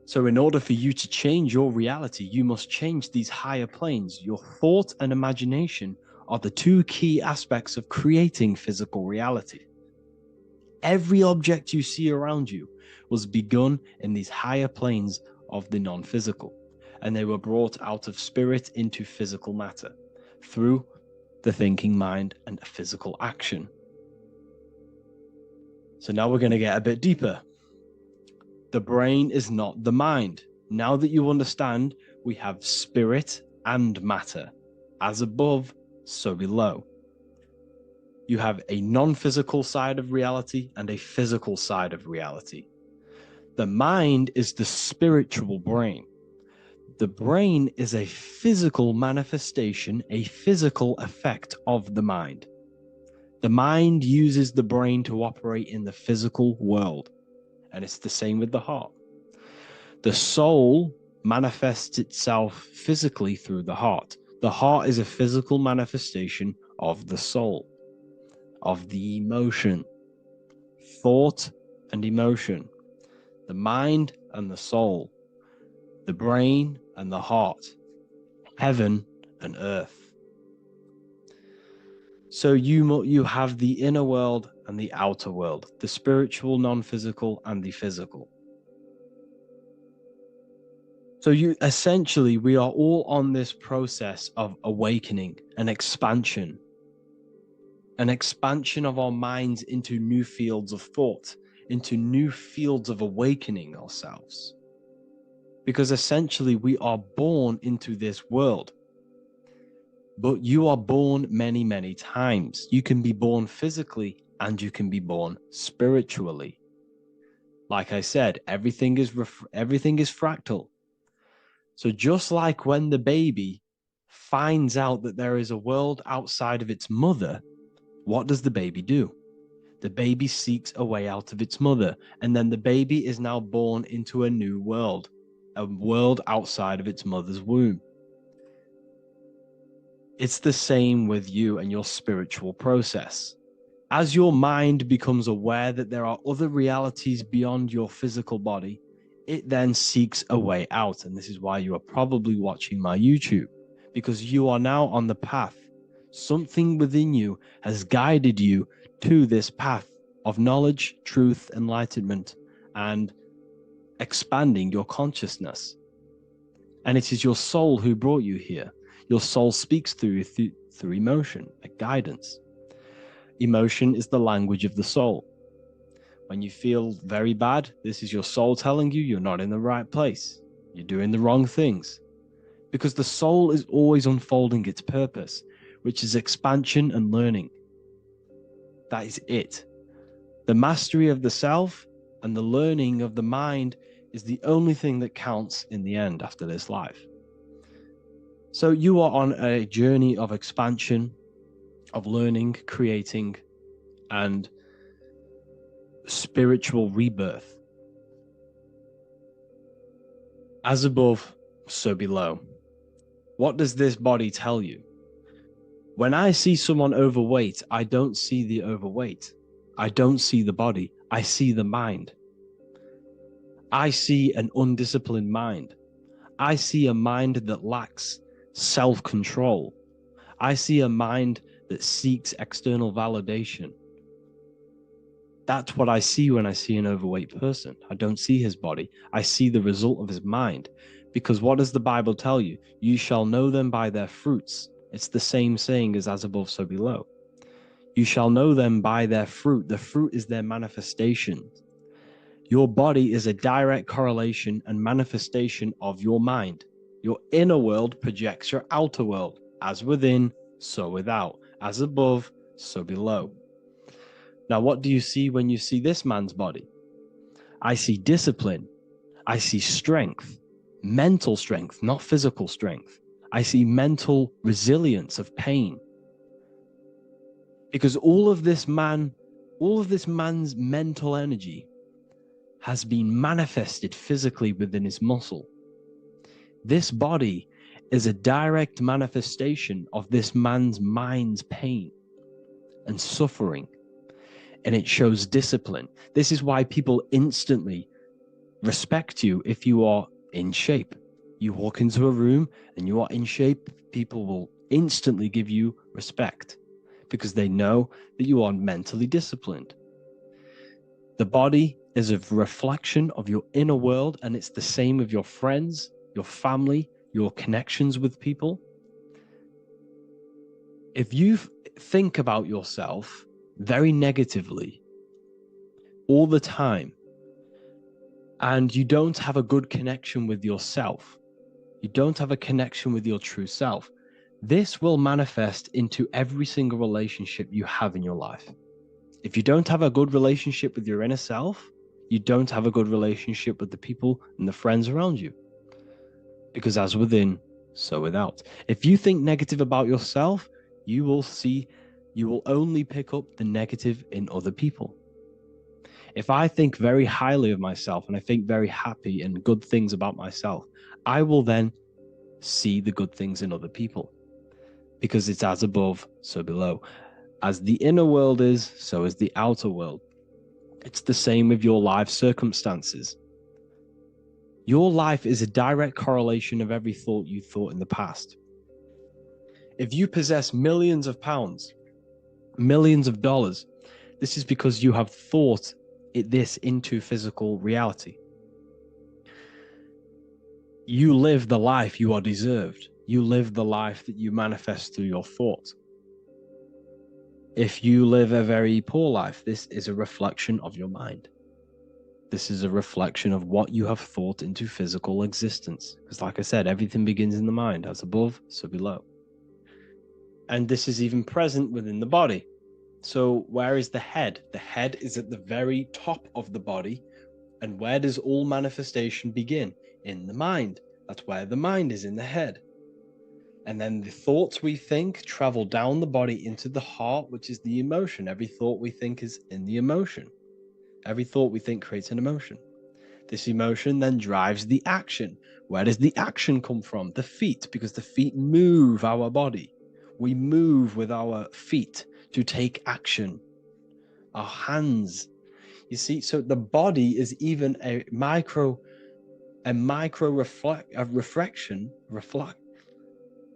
So in order for you to change your reality, you must change these higher planes. Your thought and imagination are the two key aspects of creating physical reality. Every object you see around you was begun in these higher planes of the non-physical, and they were brought out of spirit into physical matter through the thinking mind and physical action. So now we're going to get a bit deeper. The brain is not the mind. Now that you understand, we have spirit and matter, as above, so below. You have a non-physical side of reality and a physical side of reality. The mind is the spiritual brain. The brain is a physical manifestation, a physical effect of the mind. The mind uses the brain to operate in the physical world, and it's the same with the heart. The soul manifests itself physically through the heart. The heart is a physical manifestation of the soul, of the emotion, thought and emotion, the mind and the soul, the brain and the heart, heaven and earth. So you have the inner world and the outer world, the spiritual, non-physical, and the physical. So we are all on this process of awakening, an expansion of our minds into new fields of thought, into new fields of awakening ourselves. Because essentially we are born into this world, but you are born many, many times. You can be born physically and you can be born spiritually. Like I said, everything is fractal. So just like when the baby finds out that there is a world outside of its mother, what does the baby do? The baby seeks a way out of its mother, and then the baby is now born into a new world, a world outside of its mother's womb. It's the same with you and your spiritual process. As your mind becomes aware that there are other realities beyond your physical body, it then seeks a way out. And this is why you are probably watching my YouTube, because you are now on the path. Something within you has guided you to this path of knowledge, truth, enlightenment, and expanding your consciousness. And it is your soul who brought you here. Your soul speaks through emotion, like guidance. Emotion is the language of the soul. When you feel very bad, this is your soul telling you you're not in the right place. You're doing the wrong things. Because the soul is always unfolding its purpose, which is expansion and learning. That is it. The mastery of the self And the learning of the mind is the only thing that counts in the end after this life. So you are on a journey of expansion, of learning, creating, and spiritual rebirth. As above, so below. What does this body tell you? When I see someone overweight, I don't see the overweight. I don't see the body. I see the mind. I see an undisciplined mind. I see a mind that lacks self-control. I see a mind that seeks external validation. That's what I see when I see an overweight person. I don't see his body. I see the result of his mind. Because what does the Bible tell you? You shall know them by their fruits. It's the same saying as above, so below. You shall know them by their fruit. The fruit is their manifestation. Your body is a direct correlation and manifestation of your mind. Your inner world projects your outer world. As within, so without. As above, so below. Now, what do you see when you see this man's body? I see discipline. I see strength, mental strength, not physical strength. I see mental resilience of pain. Because all of this man's mental energy has been manifested physically within his muscle. This body is a direct manifestation of this man's mind's pain and suffering. And it shows discipline. This is why people instantly respect you if you are in shape. You walk into a room and you are in shape, people will instantly give you respect because they know that you are mentally disciplined. The body is a reflection of your inner world, and it's the same with your friends, your family, your connections with people. If you think about yourself very negatively all the time, and you don't have a good connection with yourself, you don't have a connection with your true self, this will manifest into every single relationship you have in your life. If you don't have a good relationship with your inner self, you don't have a good relationship with the people and the friends around you. Because as within, so without. If you think negative about yourself, you will only pick up the negative in other people. If I think very highly of myself and I think very happy and good things about myself, I will then see the good things in other people. Because it's as above, so below. As the inner world is, so is the outer world. It's the same with your life circumstances. Your life is a direct correlation of every thought you thought in the past. If you possess millions of pounds, millions of dollars, this is because you have thought this into physical reality. You live the life you are deserved. You live the life that you manifest through your thought. If you live a very poor life, this is a reflection of your mind. This is a reflection of what you have thought into physical existence. Because like I said, everything begins in the mind. As above, so below. And this is even present within the body. So where is the head? The head is at the very top of the body. And where does all manifestation begin? In the mind. That's where the mind is, in the head. And then the thoughts we think travel down the body into the heart, which is the emotion. Every thought we think is in the emotion. Every thought we think creates an emotion. This emotion then drives the action. Where does the action come from? The feet, because the feet move our body. We move with our feet to take action. Our hands. You see, so the body is even a micro reflection.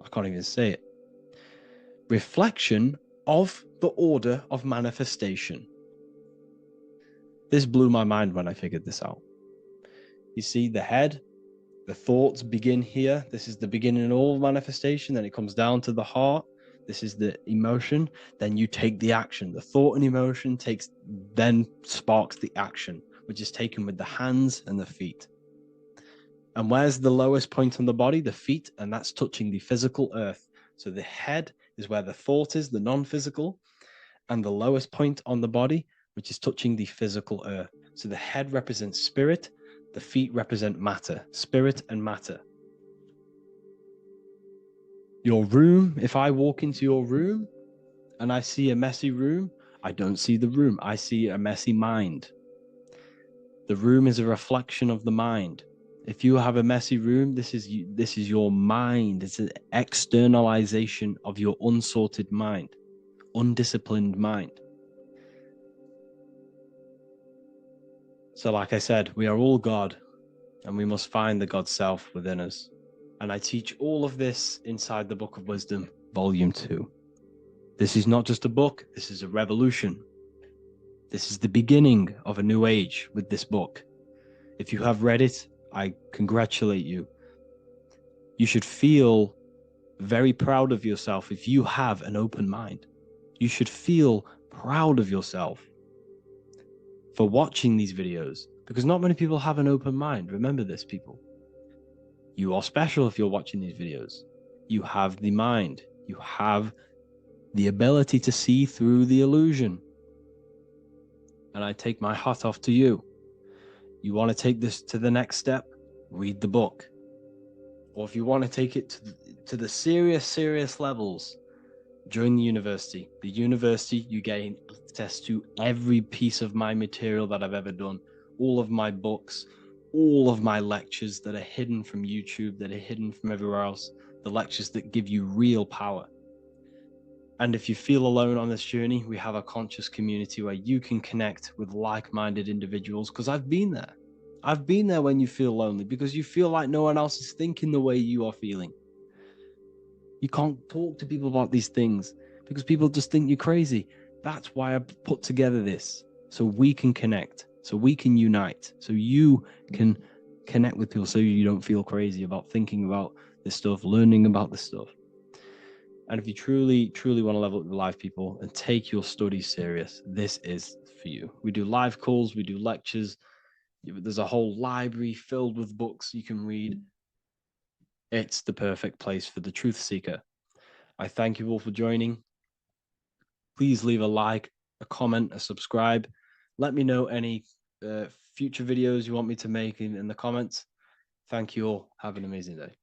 I can't even say it. Reflection of the order of manifestation. This blew my mind when I figured this out. You see, the head, the thoughts begin here. This is the beginning of all manifestation. Then it comes down to the heart. This is the emotion. Then you take the action. The thought and emotion then sparks the action, which is taken with the hands and the feet. And where's the lowest point on the body? The feet, and that's touching the physical earth. So the head is where the thought is, the non-physical, and the lowest point on the body, which is touching the physical earth. So the head represents spirit, the feet represent matter, spirit and matter. Your room, if I walk into your room and I see a messy room, I don't see the room, I see a messy mind. The room is a reflection of the mind. If you have a messy room, this is your mind. It's an externalization of your unsorted mind, undisciplined mind. So like I said, we are all God, and we must find the God self within us. And I teach all of this inside the Book of Wisdom, Volume 2. This is not just a book, this is a revolution. This is the beginning of a new age with this book. If you have read it, I congratulate you. You should feel very proud of yourself if you have an open mind. You should feel proud of yourself for watching these videos, because not many people have an open mind. Remember this, people. You are special if you're watching these videos. You have the mind. You have the ability to see through the illusion. And I take my hat off to you. You want to take this to the next step? Read the book. Or if you want to take it to the serious levels, join the university. The university, you gain access to every piece of my material that I've ever done, all of my books, all of my lectures that are hidden from YouTube, that are hidden from everywhere else, the lectures that give you real power. And if you feel alone on this journey, we have a conscious community where you can connect with like-minded individuals, because I've been there. I've been there when you feel lonely, because you feel like no one else is thinking the way you are feeling. You can't talk to people about these things because people just think you're crazy. That's why I put together this, so we can connect, so we can unite, so you can connect with people, so you don't feel crazy about thinking about this stuff, learning about this stuff. And if you truly want to level up your life, people, and take your studies serious, this is for you. We do live calls, we do lectures. There's a whole library filled with books you can read. It's the perfect place for the truth seeker. I thank you all for joining. Please leave a like, a comment, a subscribe. Let me know any future videos you want me to make in the comments. Thank you all. Have an amazing day.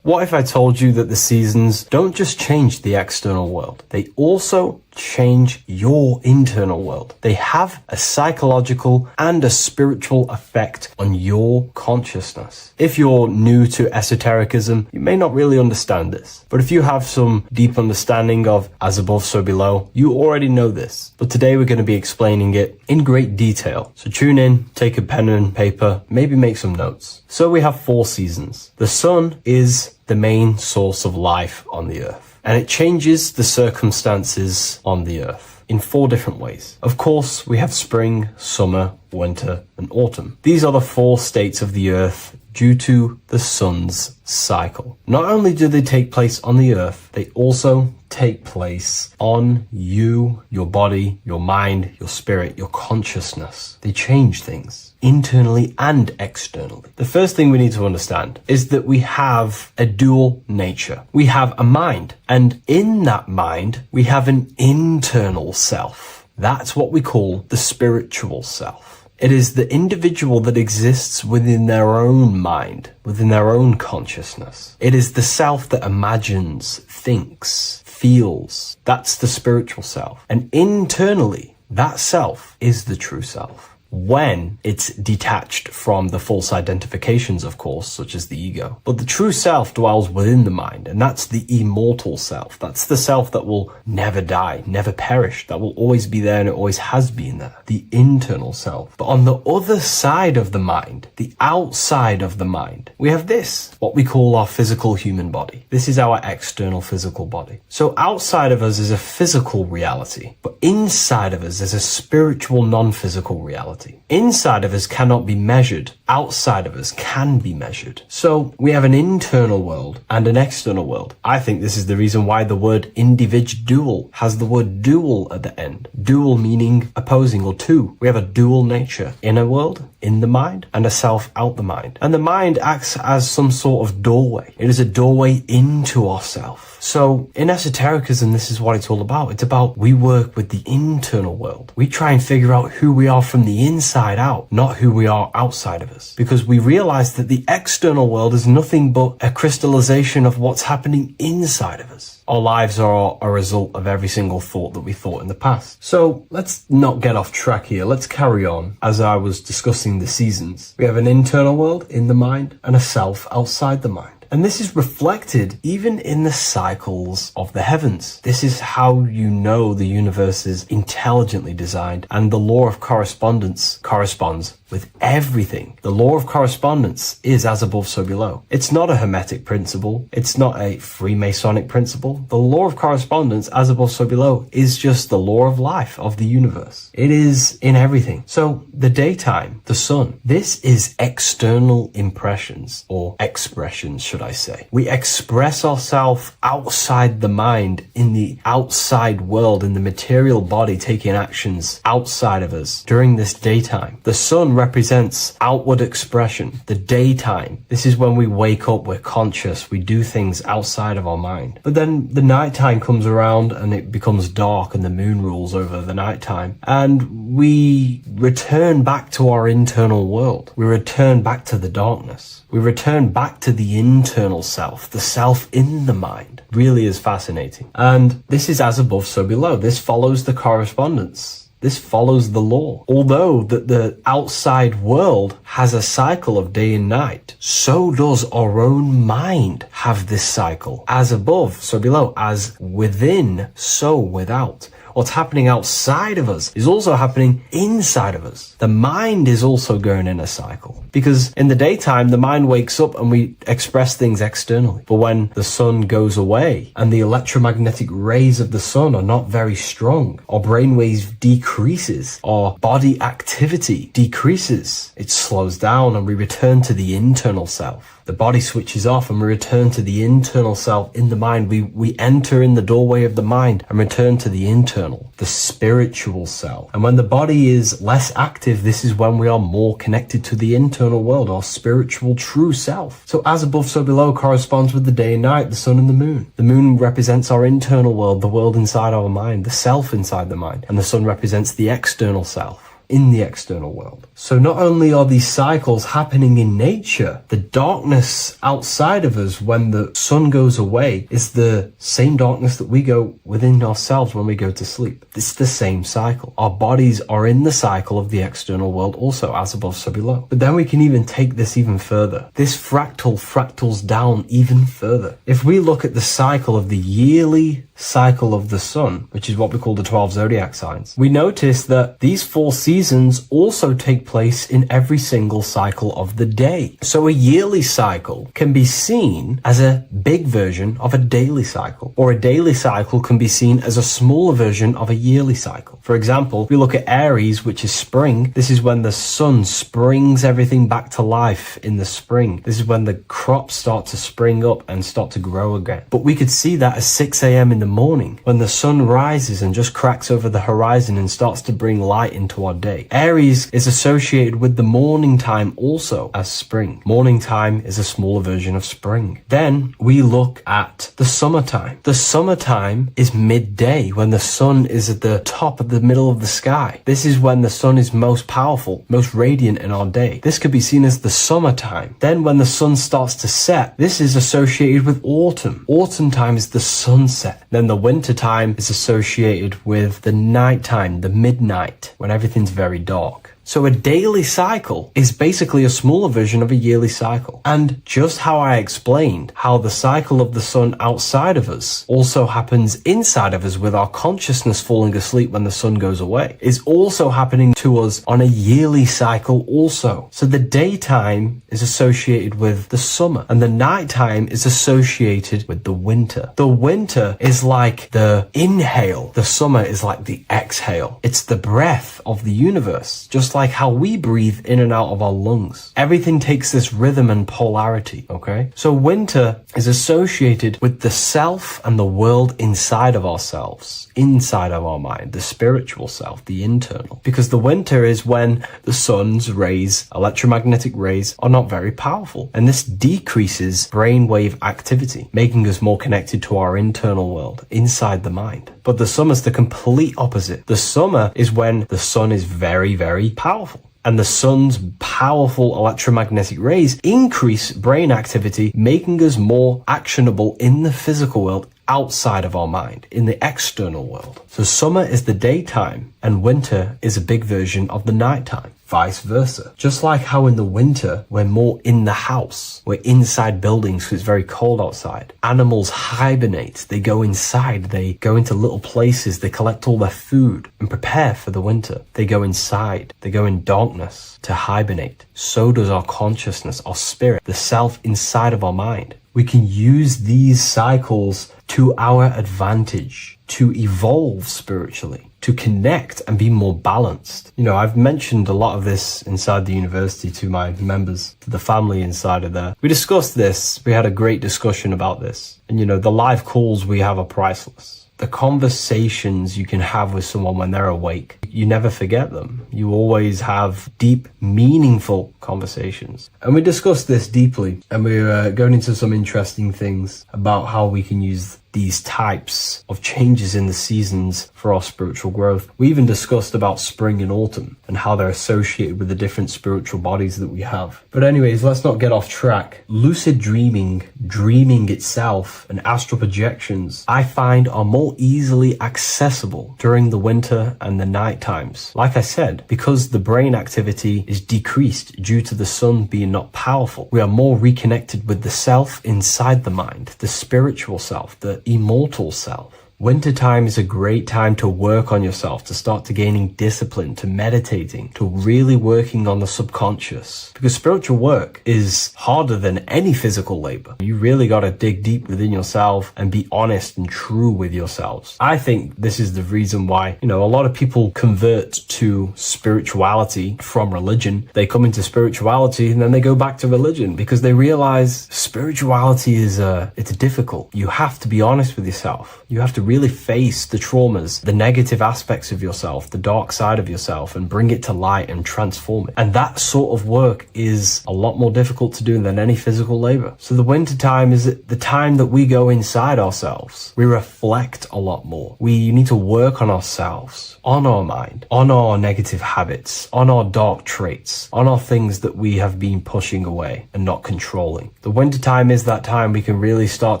What if I told you that the seasons don't just change the external world, they also change your internal world? They have a psychological and a spiritual effect on your consciousness. If you're new to esotericism, you may not really understand this. But if you have some deep understanding of as above, so below, you already know this. But today we're going to be explaining it in great detail. So tune in, take a pen and paper, maybe make some notes. So we have 4 seasons. The sun is the main source of life on the earth, and it changes the circumstances on the earth in 4 different ways. Of course, we have spring, summer, winter, and autumn. These are the 4 states of the earth due to the sun's cycle. Not only do they take place on the earth, they also take place on you, your body, your mind, your spirit, your consciousness. They change things internally and externally. The first thing we need to understand is that we have a dual nature. We have a mind, and in that mind, we have an internal self. That's what we call the spiritual self. It is the individual that exists within their own mind, within their own consciousness. It is the self that imagines, thinks, feels. That's the spiritual self. And internally, that self is the true self. When it's detached from the false identifications, of course, such as the ego. But the true self dwells within the mind, and that's the immortal self. That's the self that will never die, never perish, that will always be there, and it always has been there. The internal self. But on the other side of the mind, the outside of the mind, we have this, what we call our physical human body. This is our external physical body. So outside of us is a physical reality, but inside of us is a spiritual non-physical reality. Inside of us cannot be measured. outside of us can be measured. So we have an internal world and an external world. I think this is the reason why the word individual has the word dual at the end. Dual meaning opposing or two. We have a dual nature. Inner world, in the mind, and a self out the mind. And the mind acts as some sort of doorway. It is a doorway into ourself. So in esotericism, this is what it's all about. It's about we work with the internal world. We try and figure out who we are from the inside out, not who we are outside of us. Because we realize that the external world is nothing but a crystallization of what's happening inside of us. Our lives are a result of every single thought that we thought in the past. So let's not get off track here. Let's carry on. As I was discussing the seasons, we have an internal world in the mind and a self outside the mind. And this is reflected even in the cycles of the heavens. This is how you know the universe is intelligently designed, and the law of correspondence corresponds with everything. The law of correspondence is as above, so below. It's not a Hermetic principle. It's not a Freemasonic principle. The law of correspondence, as above, so below, is just the law of life of the universe. It is in everything. So the daytime, the sun, this is external impressions or expressions, should I say. We express ourselves outside the mind, in the outside world, in the material body, taking actions outside of us during this daytime. The sun represents outward expression, the daytime. This is when we wake up, we're conscious, we do things outside of our mind. But then the nighttime comes around and it becomes dark and the moon rules over the nighttime. And we return back to our internal world. We return back to the darkness. We return back to the internal self, the self in the mind. Really is fascinating. And this is as above, so below. This follows the correspondence. This follows the law. Although that the outside world has a cycle of day and night, so does our own mind have this cycle. As above, so below. As within, so without. What's happening outside of us is also happening inside of us. The mind is also going in a cycle. Because in the daytime, the mind wakes up and we express things externally. But when the sun goes away and the electromagnetic rays of the sun are not very strong, our brainwaves decreases, our body activity decreases. It slows down and we return to the internal self. The body switches off and we return to the internal self in the mind. We enter in the doorway of the mind and return to the internal, the spiritual self. And when the body is less active, this is when we are more connected to the internal world, our spiritual true self. So as above, so below corresponds with the day and night, the sun and the moon. The moon represents our internal world, the world inside our mind, the self inside the mind. And the sun represents the external self in the external world. So not only are these cycles happening in nature, the darkness outside of us when the sun goes away is the same darkness that we go within ourselves when we go to sleep. It's the same cycle. Our bodies are in the cycle of the external world also, as above, so below. But then we can even take this even further. This fractals down even further. If we look at the cycle of the yearly cycle of the sun, which is what we call the 12 zodiac signs, we notice that these 4 seasons also take place in every single cycle of the day. So a yearly cycle can be seen as a big version of a daily cycle, or a daily cycle can be seen as a smaller version of a yearly cycle. For example, if we look at Aries, which is spring, this is when the sun springs everything back to life in the spring. This is when the crops start to spring up and start to grow again. But we could see that at 6 a.m. in the morning, when the sun rises and just cracks over the horizon and starts to bring light into our day. Aries is associated with the morning time also as spring. Morning time is a smaller version of spring. Then we look at the summertime. The summertime is midday, when the sun is at the top of the middle of the sky. This is when the sun is most powerful, most radiant in our day. This could be seen as the summertime. Then when the sun starts to set, this is associated with autumn. Autumn time is the sunset. Then the winter time is associated with the nighttime, the midnight, when everything's very dark. So a daily cycle is basically a smaller version of a yearly cycle. And just how I explained how the cycle of the sun outside of us also happens inside of us with our consciousness falling asleep when the sun goes away, is also happening to us on a yearly cycle also. So the daytime is associated with the summer and the nighttime is associated with the winter. The winter is like the inhale. The summer is like the exhale. It's the breath of the universe. Just just like how we breathe in and out of our lungs. Everything takes this rhythm and polarity, okay? So winter is associated with the self and the world inside of ourselves, inside of our mind, the spiritual self, the internal. Because the winter is when the sun's rays, electromagnetic rays, are not very powerful. And this decreases brainwave activity, making us more connected to our internal world, inside the mind. But the summer's the complete opposite. The summer is when the sun is very, very powerful. And the sun's powerful electromagnetic rays increase brain activity, making us more actionable in the physical world outside of our mind, in the external world. So summer is the daytime and winter is a big version of the nighttime. Vice versa. Just like how in the winter, we're more in the house. We're inside buildings because it's very cold outside. Animals hibernate. They go inside. They go into little places. They collect all their food and prepare for the winter. They go inside. They go in darkness to hibernate. So does our consciousness, our spirit, the self inside of our mind. We can use these cycles to our advantage, to evolve spiritually, to connect and be more balanced. You know, I've mentioned a lot of this inside the university to my members, to the family inside of there. We discussed this. We had a great discussion about this. And, you know, the live calls we have are priceless. The conversations you can have with someone when they're awake, you never forget them. You always have deep, meaningful conversations. And we discussed this deeply, and we were going into some interesting things about how we can use these types of changes in the seasons for our spiritual growth. We even discussed about spring and autumn and how they're associated with the different spiritual bodies that we have. But anyways, let's not get off track. Lucid dreaming, dreaming itself, and astral projections, I find are more easily accessible during the winter and the night times. Like I said, because the brain activity is decreased due to the sun being not powerful, we are more reconnected with the self inside the mind, the spiritual self, the immortal self. Wintertime is a great time to work on yourself, to start to gaining discipline, to meditating, to really working on the subconscious. Because spiritual work is harder than any physical labor. You really got to dig deep within yourself and be honest and true with yourselves. I think this is the reason why, you know, a lot of people convert to spirituality from religion. They come into spirituality and then they go back to religion because they realize spirituality is it's difficult. You have to be honest with yourself. You have to really face the traumas, the negative aspects of yourself, the dark side of yourself, and bring it to light and transform it. And that sort of work is a lot more difficult to do than any physical labor. So the winter time is the time that we go inside ourselves. We reflect a lot more. We need to work on ourselves, on our mind, on our negative habits, on our dark traits, on our things that we have been pushing away and not controlling. The winter time is that time we can really start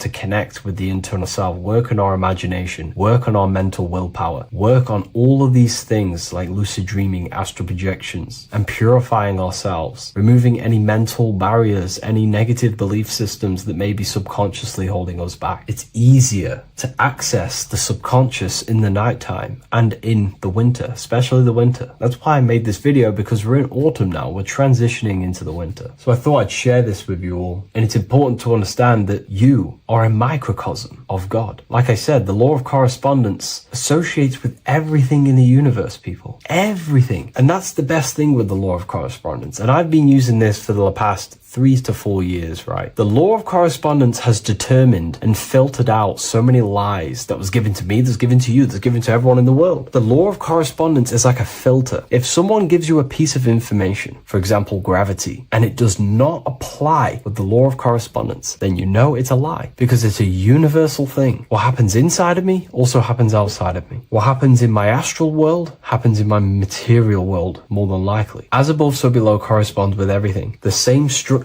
to connect with the internal self, work on our imagination, work on our mental willpower, work on all of these things like lucid dreaming, astral projections, and purifying ourselves, removing any mental barriers, any negative belief systems that may be subconsciously holding us back. It's easier to access the subconscious in the nighttime and in the winter, especially the winter. That's why I made this video, because we're in autumn now. We're transitioning into the winter. So I thought I'd share this with you all. And it's important to understand that you are a microcosm of God. Like I said, the law of correspondence associates with everything in the universe, people. Everything. And that's the best thing with the law of correspondence. And I've been using this for the past 3 to 4 years, right? The law of correspondence has determined and filtered out so many lies that was given to me, that's given to you, that's given to everyone in the world. The law of correspondence is like a filter. If someone gives you a piece of information, for example, gravity, and it does not apply with the law of correspondence, then you know it's a lie, because it's a universal thing. What happens inside of me also happens outside of me. What happens in my astral world happens in my material world, more than likely. As above, so below corresponds with everything. The same structure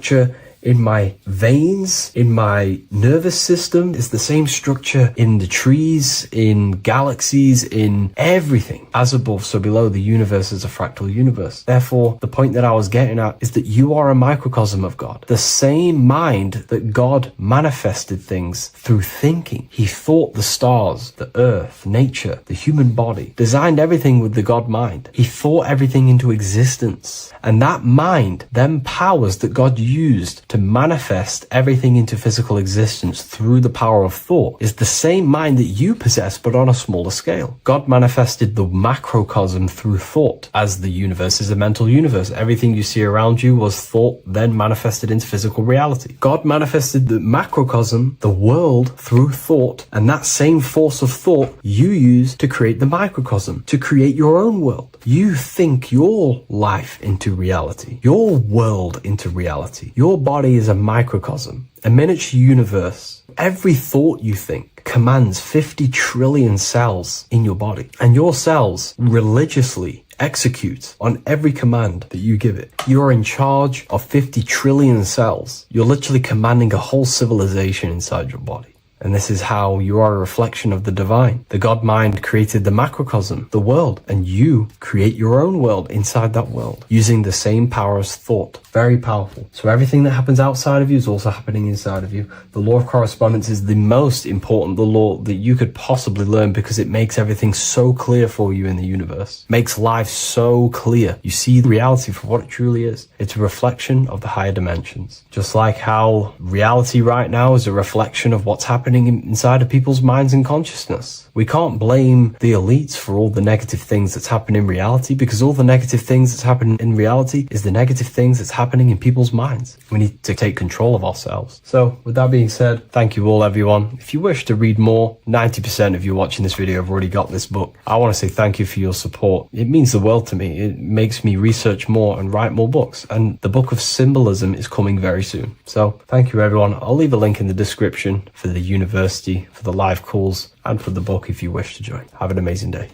in my veins, in my nervous system, is the same structure in the trees, in galaxies, in everything. As above, so below, the universe is a fractal universe. Therefore, the point that I was getting at is that you are a microcosm of God. The same mind that God manifested things through thinking. He thought the stars, the earth, nature, the human body, designed everything with the God mind. He thought everything into existence. And that mind then powers that God used to to manifest everything into physical existence through the power of thought is the same mind that you possess, but on a smaller scale. God manifested the macrocosm through thought, as the universe is a mental universe. Everything you see around you was thought, then manifested into physical reality. God manifested the macrocosm, the world, through thought, and that same force of thought you use to create the microcosm, to create your own world. You think your life into reality, your world into reality. Your body is a microcosm, a miniature universe. Every thought you think commands 50 trillion cells in your body, and your cells religiously execute on every command that you give it. You're in charge of 50 trillion cells. You're literally commanding a whole civilization inside your body. And this is how you are a reflection of the divine. The God mind created the macrocosm, the world, and you create your own world inside that world using the same power as thought. Very powerful. So everything that happens outside of you is also happening inside of you. The law of correspondence is the most important, the law that you could possibly learn, because it makes everything so clear for you in the universe. Makes life so clear. You see the reality for what it truly is. It's a reflection of the higher dimensions. Just like how reality right now is a reflection of what's happening inside of people's minds and consciousness. We can't blame the elites for all the negative things that's happening in reality, because all the negative things that's happening in reality is the negative things that's happening in people's minds. We need to take control of ourselves. So with that being said, thank you all, everyone. If you wish to read more, 90% of you watching this video have already got this book. I want to say thank you for your support. It means the world to me. It makes me research more and write more books, and the book of symbolism is coming very soon. So thank you, everyone. I'll leave a link in the description for the university, for the live calls, and for the book if you wish to join. Have an amazing day.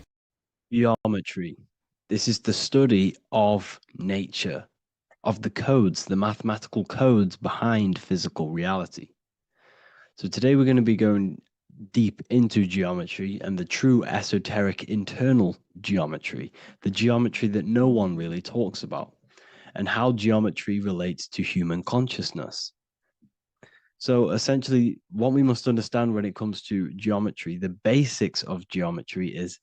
Geometry. This is the study of nature, of the codes, the mathematical codes behind physical reality. So today we're going to be going deep into geometry and the true esoteric internal geometry, the geometry that no one really talks about, and how geometry relates to human consciousness. So essentially, what we must understand when it comes to geometry, the basics of geometry is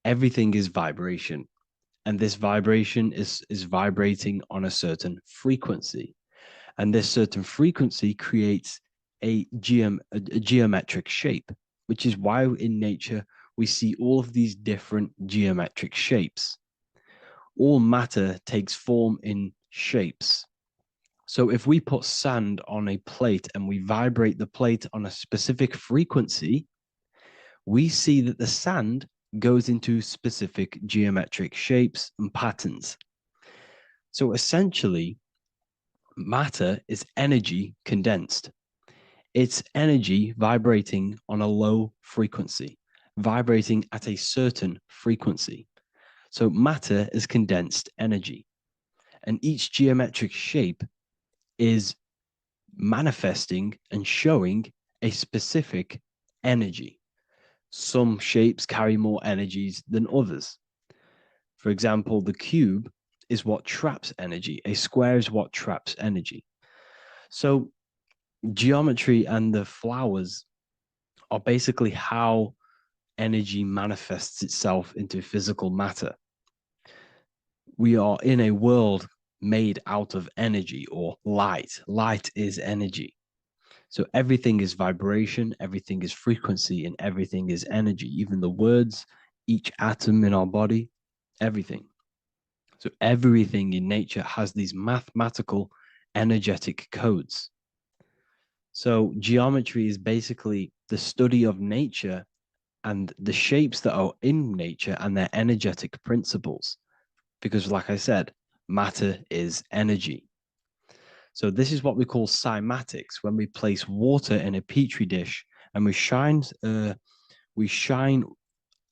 everything is vibration. And this vibration is vibrating on a certain frequency. And this certain frequency creates a geometric shape, which is why in nature we see all of these different geometric shapes. All matter takes form in shapes. So if we put sand on a plate and we vibrate the plate on a specific frequency, we see that the sand goes into specific geometric shapes and patterns. So essentially, matter is energy condensed. It's energy vibrating on a low frequency, vibrating at a certain frequency. So matter is condensed energy. And each geometric shape is manifesting and showing a specific energy. Some shapes carry more energies than others. For example, the cube is what traps energy. A square is what traps energy. So geometry and the flowers are basically how energy manifests itself into physical matter. We are in a world made out of energy or light. Light is energy. So everything is vibration, everything is frequency, and everything is energy. Even the words, each atom in our body, everything. So everything in nature has these mathematical energetic codes. So geometry is basically the study of nature and the shapes that are in nature and their energetic principles. Because like I said, matter is energy. So this is what we call cymatics, when we place water in a petri dish and we shine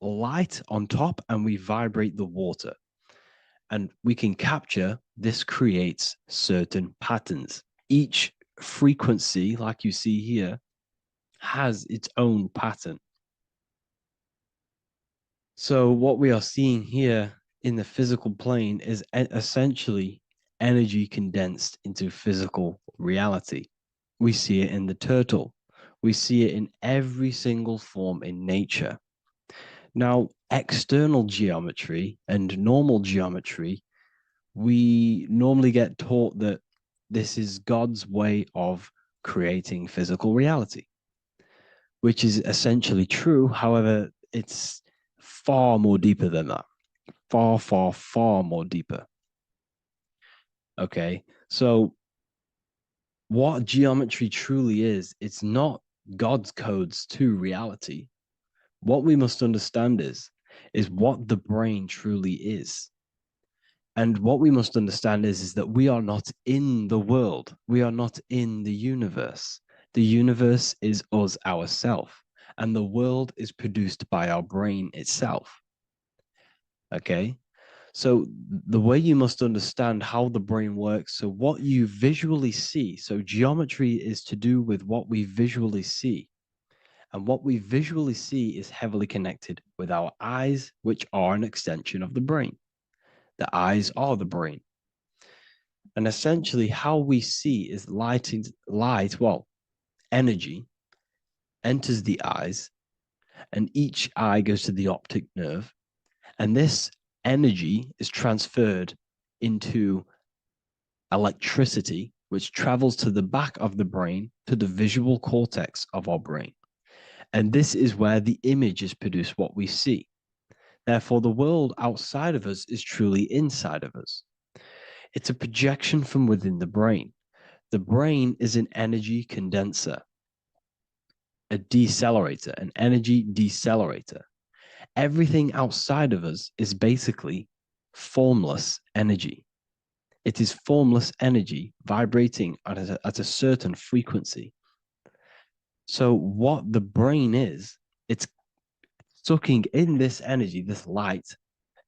light on top and we vibrate the water. And we can capture, this creates certain patterns. Each frequency, like you see here, has its own pattern. So what we are seeing here in the physical plane is essentially energy condensed into physical reality. We see it in the turtle. We see it in every single form in nature. Now, external geometry and normal geometry, we normally get taught that This is God's way of creating physical reality, which is essentially true. However, it's far more deeper than that. Far, far, far more deeper. Okay, so what geometry truly is, it's not God's codes to reality. What we must understand is what the brain truly is. And what we must understand is that we are not in the world. We are not in the universe. The universe is us ourselves, and the world is produced by our brain itself. Okay? So the way you must understand how the brain works, so what you visually see, so geometry is to do with what we visually see. And what we visually see is heavily connected with our eyes, which are an extension of the brain. The eyes are the brain. And essentially how we see is energy enters the eyes, and each eye goes to the optic nerve. And this energy is transferred into electricity, which travels to the back of the brain, to the visual cortex of our brain. And this is where the image is produced, what we see. Therefore, the world outside of us is truly inside of us. It's a projection from within the brain. The brain is an energy condenser, a decelerator, an energy decelerator. Everything outside of us is basically formless energy. It is formless energy vibrating at a certain frequency. So what the brain is, it's sucking in this energy, this light,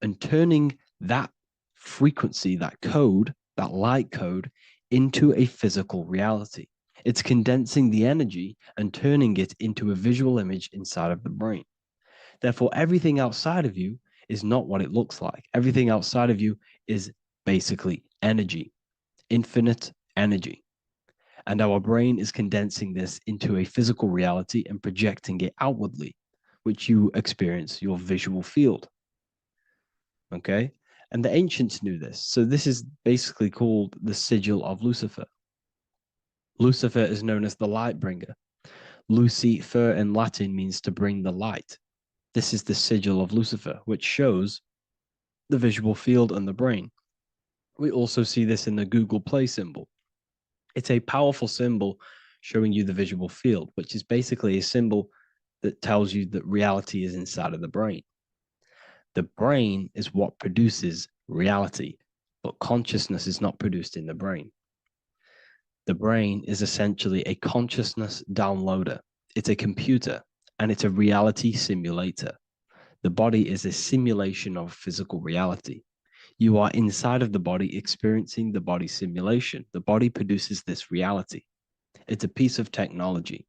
and turning that frequency, that code, that light code, into a physical reality. It's condensing the energy and turning it into a visual image inside of the brain. Therefore, everything outside of you is not what it looks like. Everything outside of you is basically energy, infinite energy. And our brain is condensing this into a physical reality and projecting it outwardly, which you experience your visual field. Okay? And the ancients knew this. So this is basically called the sigil of Lucifer. Lucifer is known as the light bringer. Lucifer in Latin means to bring the light. This is the sigil of Lucifer, which shows the visual field and the brain. We also see this in the Google Play symbol. It's a powerful symbol showing you the visual field, which is basically a symbol that tells you that reality is inside of the brain. The brain is what produces reality, but consciousness is not produced in the brain. The brain is essentially a consciousness downloader. It's a computer, and it's a reality simulator. The body is a simulation of physical reality. You are inside of the body experiencing the body simulation. The body produces this reality. It's a piece of technology.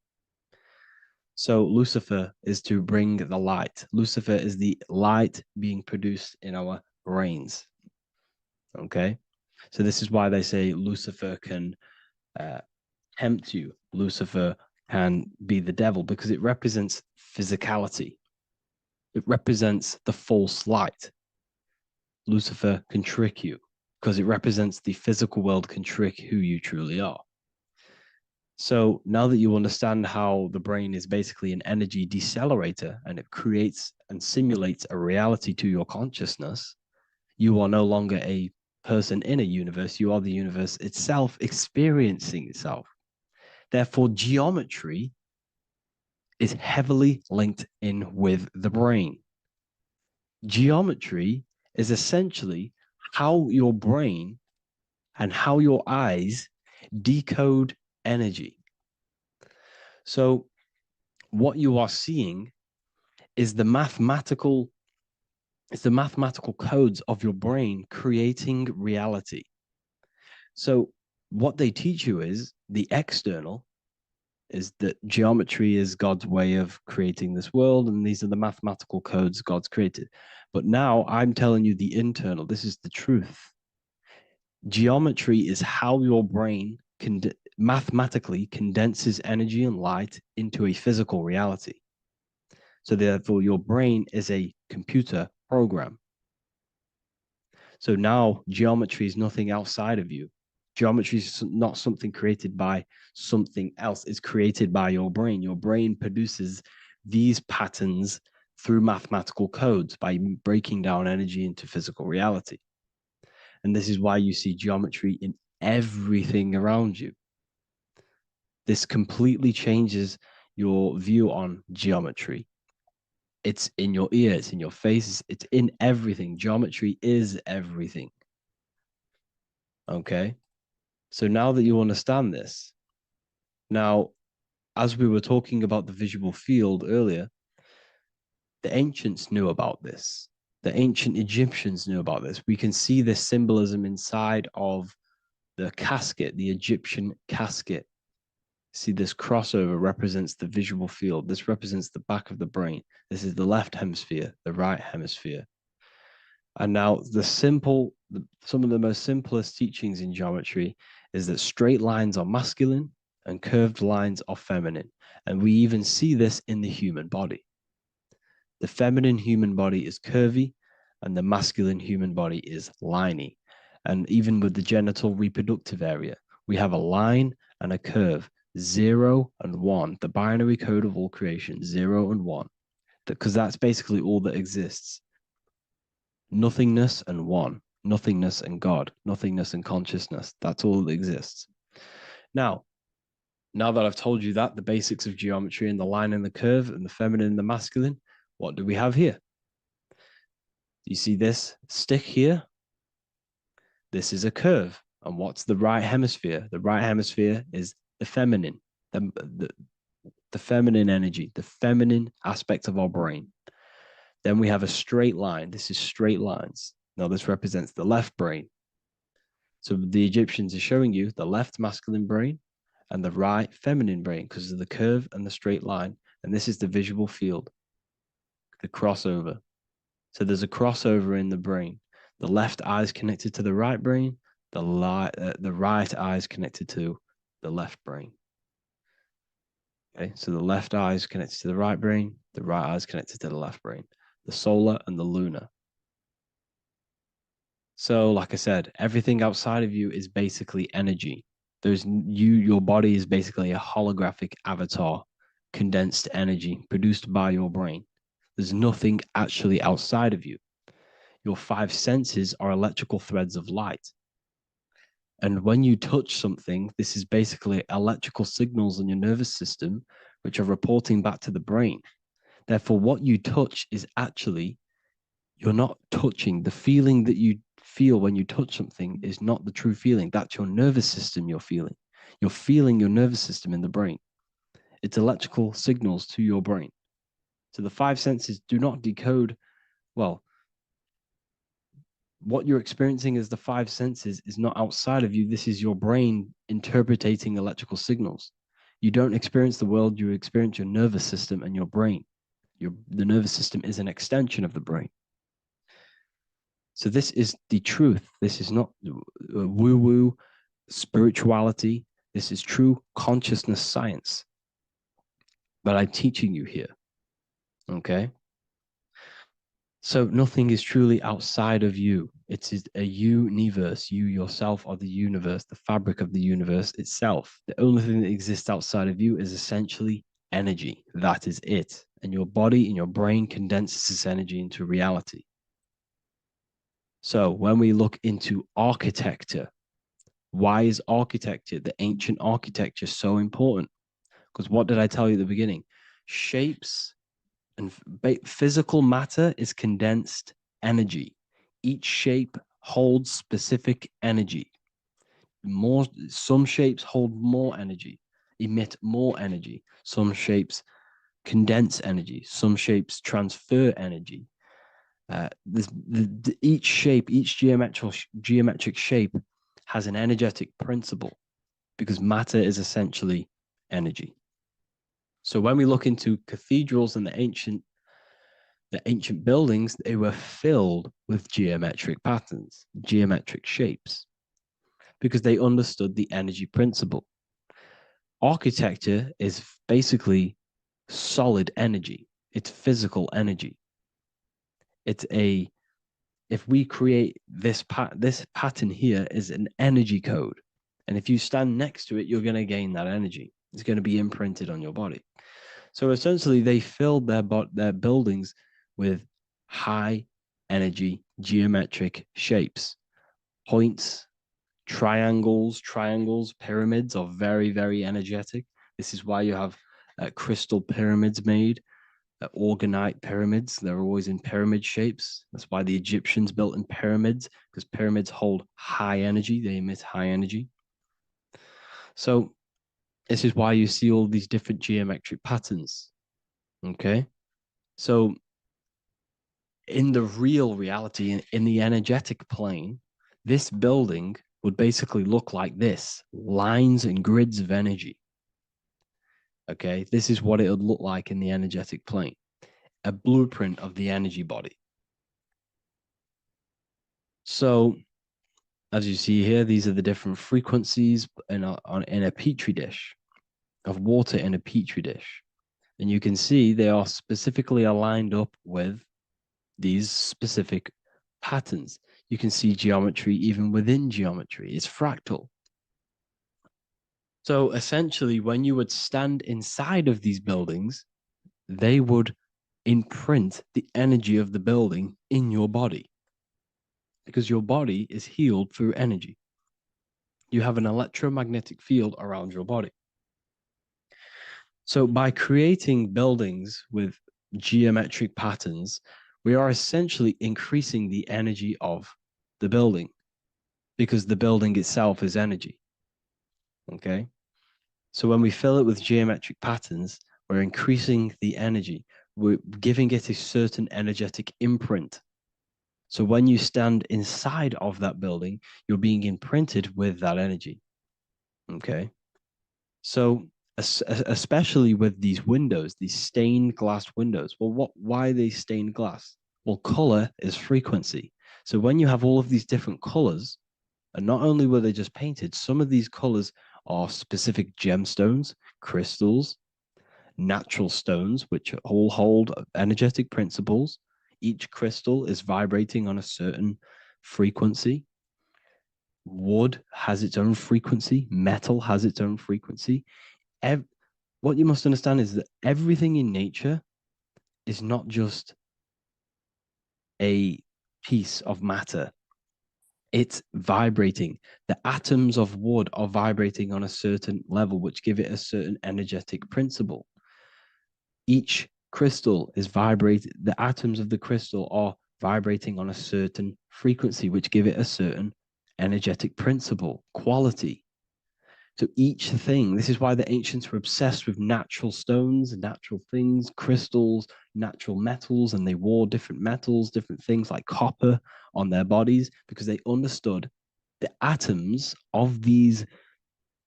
So Lucifer is to bring the light. Lucifer is the light being produced in our brains. Okay? So this is why they say Lucifer can tempt you. Lucifer can be the devil because it represents physicality. It represents the false light. Lucifer can trick you because it represents the physical world can trick who you truly are. So now that you understand how the brain is basically an energy decelerator and it creates and simulates a reality to your consciousness, you are no longer a person in a universe. You are the universe itself experiencing itself. Therefore, geometry is heavily linked in with the brain. Geometry is essentially how your brain and how your eyes decode energy. So what you are seeing is the mathematical codes of your brain creating reality. So what they teach you is the external is that geometry is God's way of creating this world, and these are the mathematical codes God's created. But now I'm telling you the internal. This is the truth. Geometry is how your brain mathematically condenses energy and light into a physical reality. So therefore, your brain is a computer program. So now geometry is nothing outside of you. Geometry is not something created by something else. It's created by your brain. Your brain produces these patterns through mathematical codes by breaking down energy into physical reality. And this is why you see geometry in everything around you. This completely changes your view on geometry. It's in your ear, it's in your face, it's in everything. Geometry is everything. Okay? So now that you understand this, now, as we were talking about the visual field earlier, the ancients knew about this. The ancient Egyptians knew about this. We can see this symbolism inside of the casket, the Egyptian casket. See, this crossover represents the visual field. This represents the back of the brain. This is the left hemisphere, the right hemisphere. And now some of the most simplest teachings in geometry is that straight lines are masculine and curved lines are feminine. And we even see this in the human body. The feminine human body is curvy and the masculine human body is liney. And even with the genital reproductive area, we have a line and a curve, 0 and 1, the binary code of all creation, 0 and 1, because that's basically all that exists. Nothingness and one, nothingness and God, nothingness and consciousness. That's all that exists. Now that I've told you that, the basics of geometry and the line and the curve and the feminine and the masculine, what do we have here? You see this stick here? This is a curve. And what's the right hemisphere? The right hemisphere is the feminine, the feminine energy, the feminine aspect of our brain. Then we have a straight line. This is straight lines. Now this represents the left brain. So the Egyptians are showing you the left masculine brain and the right feminine brain because of the curve and the straight line. And this is the visual field, the crossover. So there's a crossover in the brain. The left eye is connected to the right brain. The right eye is connected to the left brain. Okay, so the left eye is connected to the right brain. The right eye is connected to the left brain. The solar and the lunar. So, like I said, everything outside of you is basically energy. Your body is basically a holographic avatar, condensed energy produced by your brain. There's nothing actually outside of you. Your 5 senses are electrical threads of light. And when you touch something, this is basically electrical signals in your nervous system, which are reporting back to the brain. Therefore, what you touch is actually, you're not touching. The feeling that you feel when you touch something is not the true feeling. That's your nervous system you're feeling. You're feeling your nervous system in the brain. It's electrical signals to your brain. So the 5 senses do not decode, well, what you're experiencing as the 5 senses is not outside of you. This is your brain interpreting electrical signals. You don't experience the world, you experience your nervous system and your brain. The nervous system is an extension of the brain. So this is the truth. This is not woo-woo spirituality. This is true consciousness science that I'm teaching you here. Okay? So nothing is truly outside of you. It is a universe. You yourself are the universe, the fabric of the universe itself. The only thing that exists outside of you is essentially energy. That is it. And your body and your brain condenses this energy into reality. So when we look into architecture, why is architecture, the ancient architecture, so important? Because what did I tell you at the beginning? Shapes and physical matter is condensed energy. Each shape holds specific energy. Some shapes hold more energy, emit more energy. Some shapes condense energy. Some shapes transfer energy. Each shape, each geometric shape has an energetic principle because matter is essentially energy. So when we look into cathedrals and the ancient buildings, they were filled with geometric patterns, geometric shapes, because they understood the energy principle. Architecture is basically solid energy. It's physical energy. If we create this pattern here is an energy code. And if you stand next to it, you're going to gain that energy. It's going to be imprinted on your body. So essentially, they filled their buildings with high energy geometric shapes, points, triangles, pyramids are very, very energetic. This is why you have crystal pyramids made, organite pyramids. They're always in pyramid shapes. That's why the Egyptians built in pyramids, because pyramids hold high energy. They emit high energy. So this is why you see all these different geometric patterns. Okay. So in the real reality, in the energetic plane, this building would basically look like this: lines and grids of energy. Okay, this is what it would look like in the energetic plane, a blueprint of the energy body. So, as you see here, these are the different frequencies in a petri dish, of water in a petri dish. And you can see they are specifically aligned up with these specific patterns. You can see geometry even within geometry. It's fractal. So essentially, when you would stand inside of these buildings, they would imprint the energy of the building in your body, because your body is healed through energy. You have an electromagnetic field around your body. So by creating buildings with geometric patterns, we are essentially increasing the energy of the building, because the building itself is energy. Okay. So when we fill it with geometric patterns, we're increasing the energy. We're giving it a certain energetic imprint. So when you stand inside of that building, you're being imprinted with that energy. Okay. So especially with these windows, these stained glass windows. Well, why are they stained glass? Well, color is frequency. So when you have all of these different colors, and not only were they just painted, some of these colors are specific gemstones, crystals, natural stones, which all hold energetic principles. Each crystal is vibrating on a certain frequency. Wood has its own frequency. Metal has its own frequency. What you must understand is that everything in nature is not just a piece of matter. It's vibrating. The atoms of wood are vibrating on a certain level, which give it a certain energetic principle. Each crystal is vibrating. The atoms of the crystal are vibrating on a certain frequency, which give it a certain energetic principle, quality. So each thing, this is why the ancients were obsessed with natural stones, natural things, crystals, natural metals, and they wore different metals, different things like copper on their bodies, because they understood the atoms of these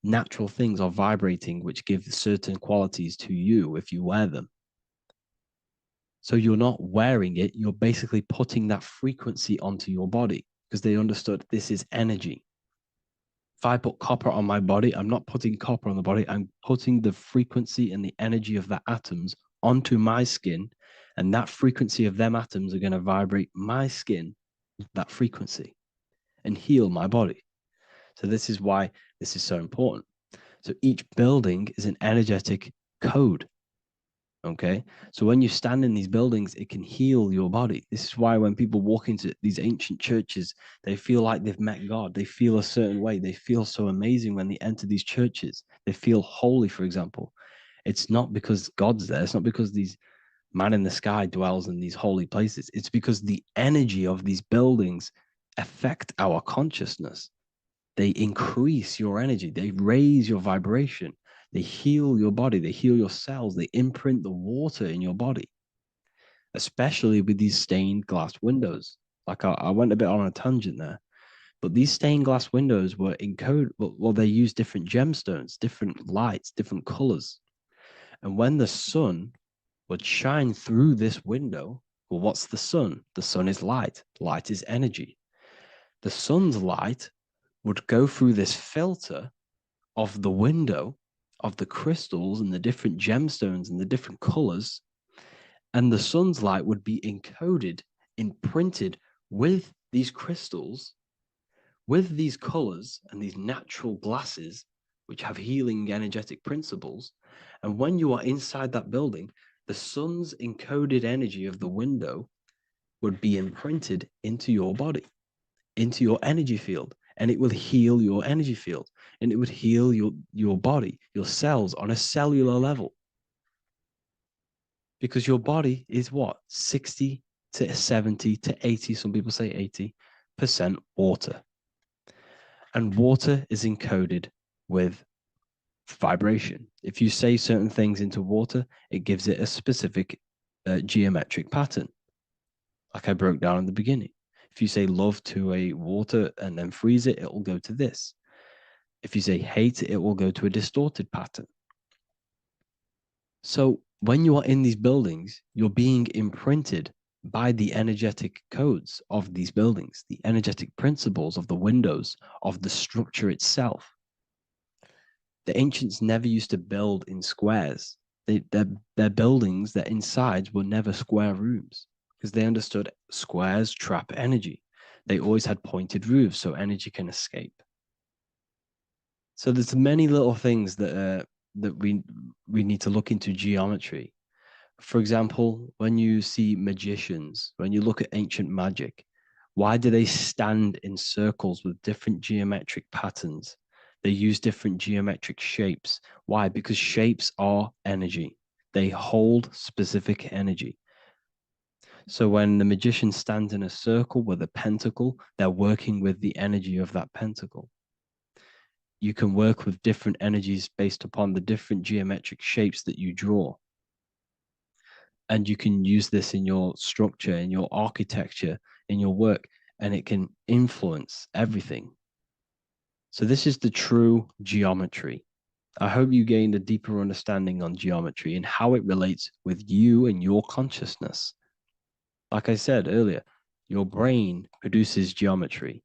natural things are vibrating, which give certain qualities to you if you wear them. So you're not wearing it, you're basically putting that frequency onto your body, because they understood this is energy. If I put copper on my body, I'm not putting copper on the body. I'm putting the frequency and the energy of the atoms onto my skin. And that frequency of them atoms are going to vibrate my skin, that frequency, and heal my body. So this is why this is so important. So each building is an energetic code. Okay. So when you stand in these buildings, it can heal your body. This is why when people walk into these ancient churches, they feel like they've met God. They feel a certain way. They feel so amazing when they enter these churches. They feel holy, for example. It's not because God's there. It's not because these man in the sky dwells in these holy places. It's because the energy of these buildings affect our consciousness. They increase your energy. They raise your vibration. They heal your body. They heal your cells. They imprint the water in your body, especially with these stained glass windows. Like I went a bit on a tangent there, but these stained glass windows were encoded. Well, they use different gemstones, different lights, different colors. And when the sun would shine through this window, well, what's the sun? The sun is light. Light is energy. The sun's light would go through this filter of the window of the crystals and the different gemstones and the different colors, and the sun's light would be encoded, imprinted with these crystals, with these colors and these natural glasses, which have healing energetic principles. And when you are inside that building, the sun's encoded energy of the window would be imprinted into your body, into your energy field, and it will heal your energy field, and it would heal your body, your cells on a cellular level. Because your body is what? 60 to 70 to 80, some people say 80% water. And water is encoded with vibration. If you say certain things into water, it gives it a specific geometric pattern, like I broke down in the beginning. If you say love to a water and then freeze it, it will go to this. If you say hate, it will go to a distorted pattern. So when you are in these buildings, you're being imprinted by the energetic codes of these buildings, the energetic principles of the windows, of the structure itself. The ancients never used to build in squares. Their buildings, their insides were never square rooms because they understood squares trap energy. They always had pointed roofs so energy can escape. So there's many little things that we need to look into geometry. For example, when you see magicians, when you look at ancient magic, why do they stand in circles with different geometric patterns? They use different geometric shapes. Why? Because shapes are energy. They hold specific energy. So when the magician stands in a circle with a pentacle, they're working with the energy of that pentacle. You can work with different energies based upon the different geometric shapes that you draw. And you can use this in your structure, in your architecture, in your work, and it can influence everything. So this is the true geometry. I hope you gained a deeper understanding on geometry and how it relates with you and your consciousness. Like I said earlier, your brain produces geometry.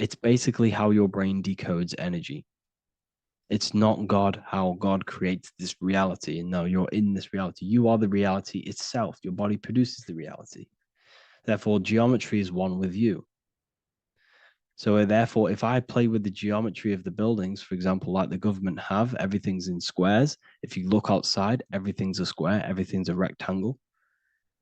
It's basically how your brain decodes energy. It's not God, how God creates this reality. And no, you're in this reality. You are the reality itself. Your body produces the reality. Therefore, geometry is one with you. So therefore, if I play with the geometry of the buildings, for example, like the government have, everything's in squares. If you look outside, everything's a square, everything's a rectangle.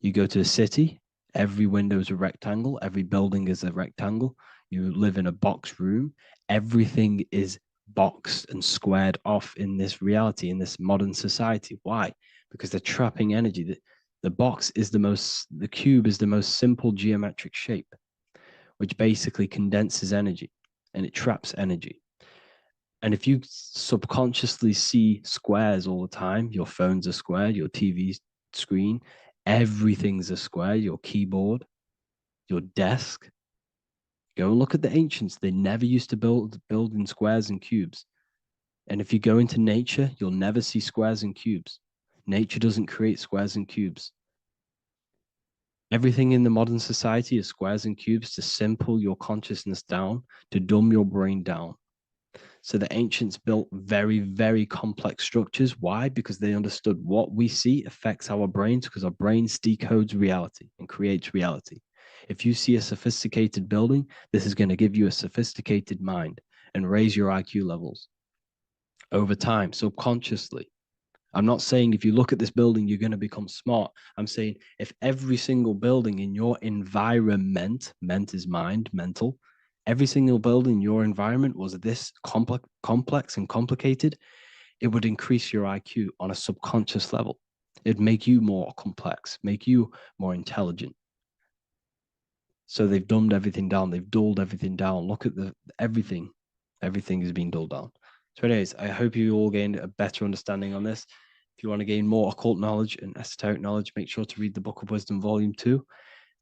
You go to a city, every window is a rectangle, every building is a rectangle. You live in a box room, everything is boxed and squared off in this reality, in this modern society. Why? Because they're trapping energy. The box is the cube is the most simple geometric shape, which basically condenses energy and it traps energy. And if you subconsciously see squares all the time, your phone's a square, your TV screen, everything's a square, your keyboard, your desk. Go and look at the ancients. They never used to build in squares and cubes. And if you go into nature, you'll never see squares and cubes. Nature doesn't create squares and cubes. Everything in the modern society is squares and cubes to simple your consciousness down, to dumb your brain down. So the ancients built very, very complex structures. Why? Because they understood what we see affects our brains, because our brains decodes reality and creates reality. If you see a sophisticated building, this is going to give you a sophisticated mind and raise your IQ levels over time, subconsciously. I'm not saying if you look at this building, you're going to become smart. I'm saying if every single building in your environment, ment is mind, mental, every single building in your environment was this complex and complicated, it would increase your IQ on a subconscious level. It'd make you more complex, make you more intelligent. So they've dumbed everything down. They've dulled everything down. Look at everything. Everything is being dulled down. So anyways, I hope you all gained a better understanding on this. If you want to gain more occult knowledge and esoteric knowledge, make sure to read the Book of Wisdom, Volume 2.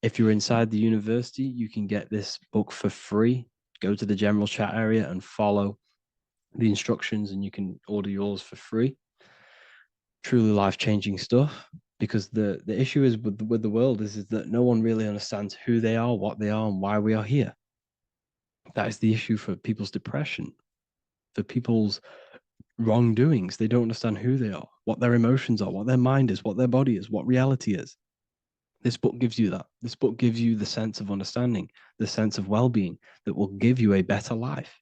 If you're inside the university, you can get this book for free. Go to the general chat area and follow the instructions and you can order yours for free. Truly life-changing stuff. Because the issue is with the world is that no one really understands who they are, what they are, and why we are here. That is the issue for people's depression, for people's wrongdoings. They don't understand who they are, what their emotions are, what their mind is, what their body is, what reality is. This book gives you that. This book gives you the sense of understanding, the sense of well-being that will give you a better life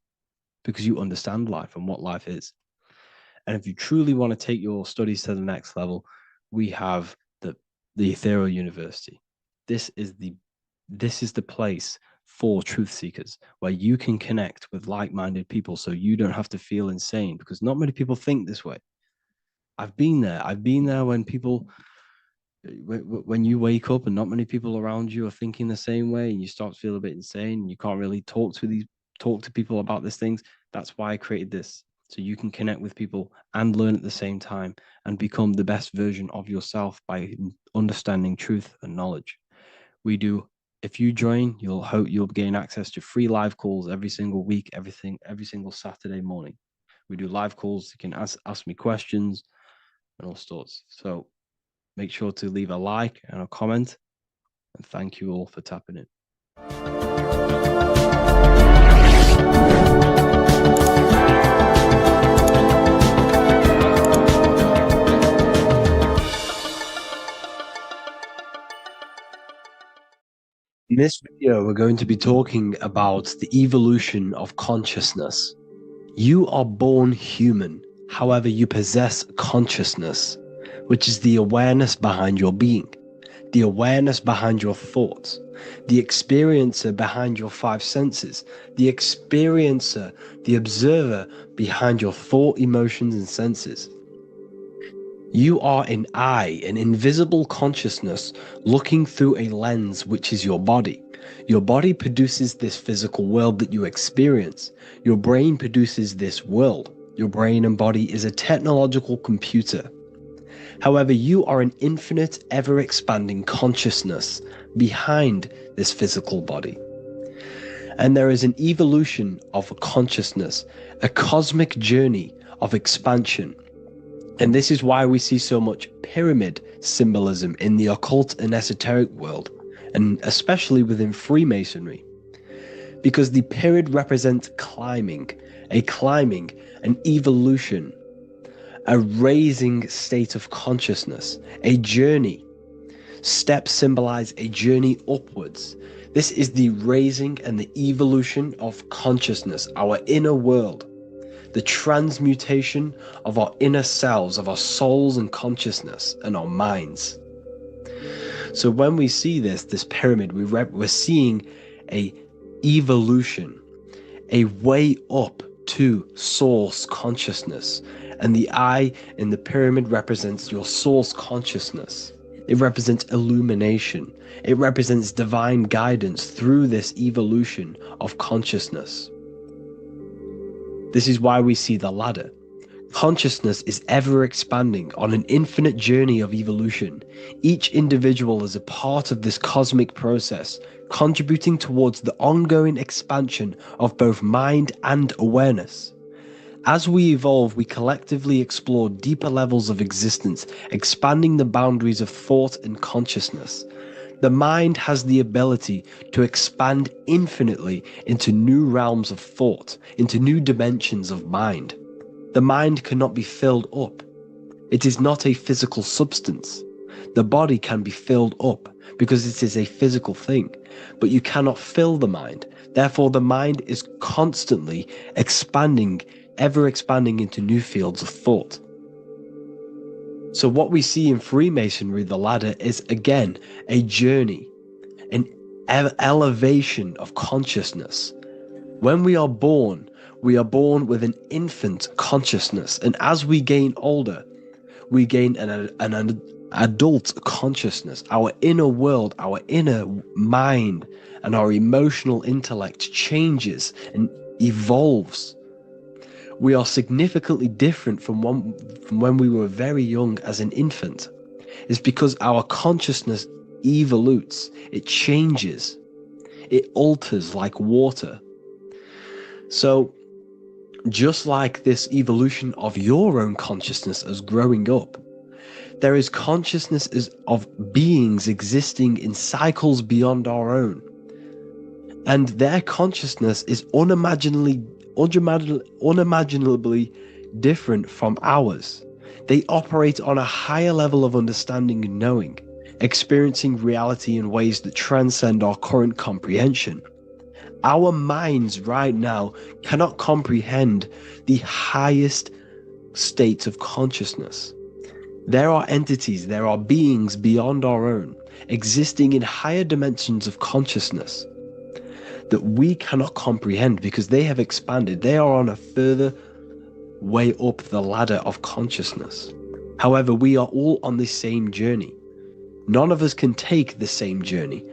because you understand life and what life is. And if you truly want to take your studies to the next level, we have the Ethereal University. This is the place for truth seekers where you can connect with like-minded people so you don't have to feel insane, because not many people think this way. I've been there when people, when you wake up and not many people around you are thinking the same way, and you start to feel a bit insane and you can't really talk to people about these things. That's why I created this, so you can connect with people and learn at the same time and become the best version of yourself by understanding truth and knowledge. If you join, you'll gain access to free live calls every single week, every single Saturday morning. We do live calls. You can ask me questions and all sorts. So make sure to leave a like and a comment. And thank you all for tapping in. In this video, we're going to be talking about the evolution of consciousness. You are born human. However, you possess consciousness, which is the awareness behind your being, the awareness behind your thoughts, the experiencer behind your five senses, the experiencer, the observer behind your thought, emotions, and senses. You are an eye, an invisible consciousness looking through a lens, which is your body. Your body produces this physical world that you experience. Your brain produces this world. Your brain and body is a technological computer. However, you are an infinite, ever-expanding consciousness behind this physical body. And there is an evolution of consciousness, a cosmic journey of expansion. And this is why we see so much pyramid symbolism in the occult and esoteric world, and especially within Freemasonry. Because the pyramid represents climbing, an evolution, a raising state of consciousness, a journey. Steps symbolize a journey upwards. This is the raising and the evolution of consciousness, our inner world. The transmutation of our inner selves, of our souls and consciousness and our minds. So when we see this pyramid, we're seeing a evolution, a way up to source consciousness. And the eye in the pyramid represents your source consciousness. It represents illumination. It represents divine guidance through this evolution of consciousness. This is why we see the ladder. Consciousness is ever expanding on an infinite journey of evolution. Each individual is a part of this cosmic process, contributing towards the ongoing expansion of both mind and awareness. As we evolve, we collectively explore deeper levels of existence, expanding the boundaries of thought and consciousness. The mind has the ability to expand infinitely into new realms of thought, into new dimensions of mind. The mind cannot be filled up. It is not a physical substance. The body can be filled up because it is a physical thing, but you cannot fill the mind. Therefore, the mind is constantly expanding, ever expanding into new fields of thought. So what we see in Freemasonry, the ladder, is again a journey, an elevation of consciousness. When we are born with an infant consciousness, and as we gain older, we gain an adult consciousness. Our inner world, our inner mind, and our emotional intellect changes and evolves. We are significantly different from when we were very young as an infant. It's because our consciousness evolutes, it changes, it alters like water. So just like this evolution of your own consciousness as growing up, there is consciousness of beings existing in cycles beyond our own. And their consciousness is unimaginably different from ours. They operate on a higher level of understanding and knowing. experiencing reality in ways that transcend our current comprehension. Our minds right now cannot comprehend the highest states of consciousness. There are entities, there are beings beyond our own, existing in higher dimensions of consciousness that we cannot comprehend because they have expanded. They are on a further way up the ladder of consciousness. However, we are all on the same journey. None of us can take the same journey.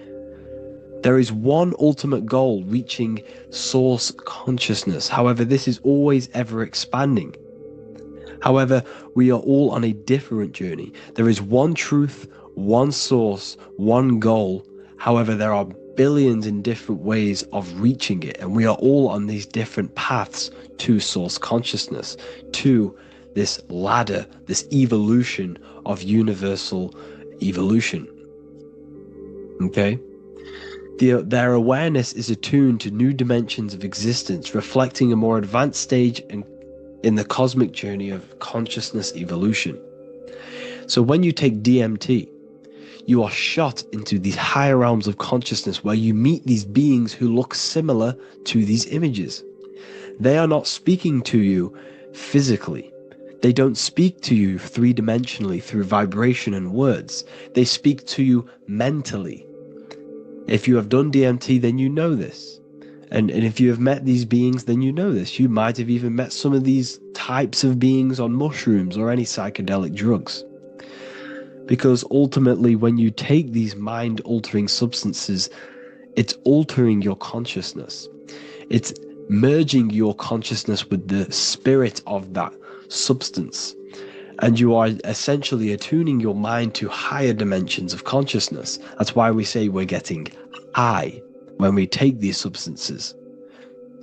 There is one ultimate goal, reaching source consciousness. However, this is always ever expanding. However, we are all on a different journey. There is one truth, one source, one goal. However, there are billions in different ways of reaching it, and we are all on these different paths to source consciousness, to this ladder, this evolution of universal evolution. Okay? Their awareness is attuned to new dimensions of existence, reflecting a more advanced stage in the cosmic journey of consciousness evolution. So when you take DMT, you are shot into these higher realms of consciousness where you meet these beings who look similar to these images. They are not speaking to you physically. They don't speak to you three-dimensionally through vibration and words. They speak to you mentally. If you have done DMT, then you know this. And if you have met these beings, then you know this. You might have even met some of these types of beings on mushrooms or any psychedelic drugs. Because ultimately, when you take these mind-altering substances, it's altering your consciousness. It's merging your consciousness with the spirit of that substance. And you are essentially attuning your mind to higher dimensions of consciousness. That's why we say we're getting high when we take these substances.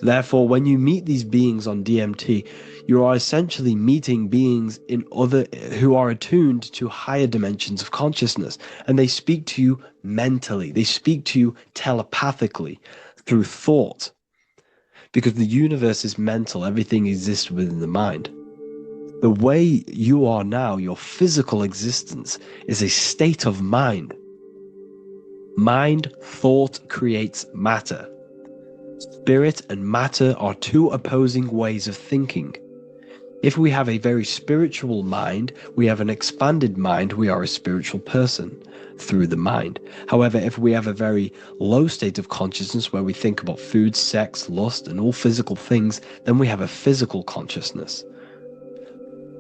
Therefore, when you meet these beings on DMT, you are essentially meeting beings who are attuned to higher dimensions of consciousness, and they speak to you mentally. They speak to you telepathically through thought, because the universe is mental. Everything exists within the mind. The way you are now, your physical existence, is a state of mind. Mind, thought creates matter. Spirit and matter are two opposing ways of thinking. If we have a very spiritual mind, we have an expanded mind, we are a spiritual person through the mind. However, if we have a very low state of consciousness where we think about food, sex, lust, and all physical things, then we have a physical consciousness.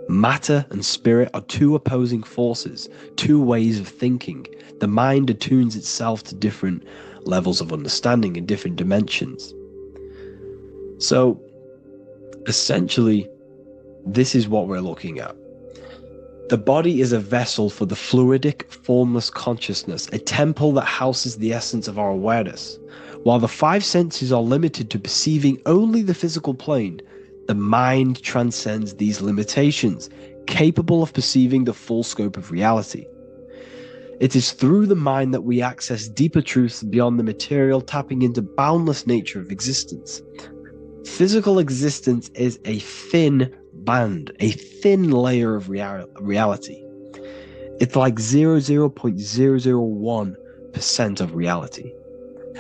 Matter and spirit are two opposing forces, two ways of thinking. The mind attunes itself to different levels of understanding in different dimensions. So, essentially, this is what we're looking at. The body is a vessel for the fluidic, formless consciousness, a temple that houses the essence of our awareness. While the five senses are limited to perceiving only the physical plane, the mind transcends these limitations, capable of perceiving the full scope of reality. It is through the mind that we access deeper truths beyond the material, tapping into boundless nature of existence. Physical existence is a thin band, a thin layer of reality. It's like 0.001% of reality.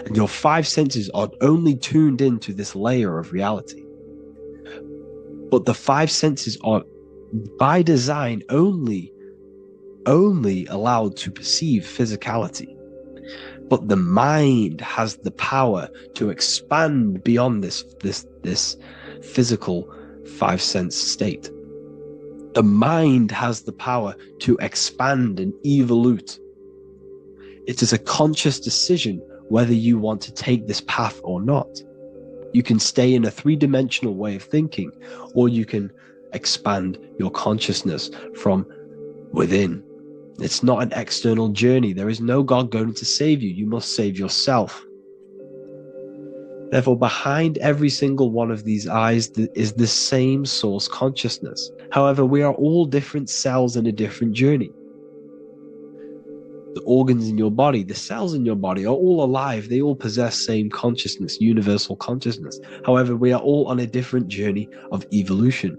And your five senses are only tuned into this layer of reality. But the five senses are, by design, only allowed to perceive physicality. But the mind has the power to expand beyond this physical five sense state. The mind has the power to expand and evolute. It is a conscious decision whether you want to take this path or not. You can stay in a three-dimensional way of thinking, or you can expand your consciousness from within. It's not an external journey. There is no God going to save you. You must save yourself. Therefore, behind every single one of these eyes is the same source consciousness. However, we are all different cells in a different journey. The organs in your body, the cells in your body are all alive. They all possess same consciousness, universal consciousness. However, we are all on a different journey of evolution.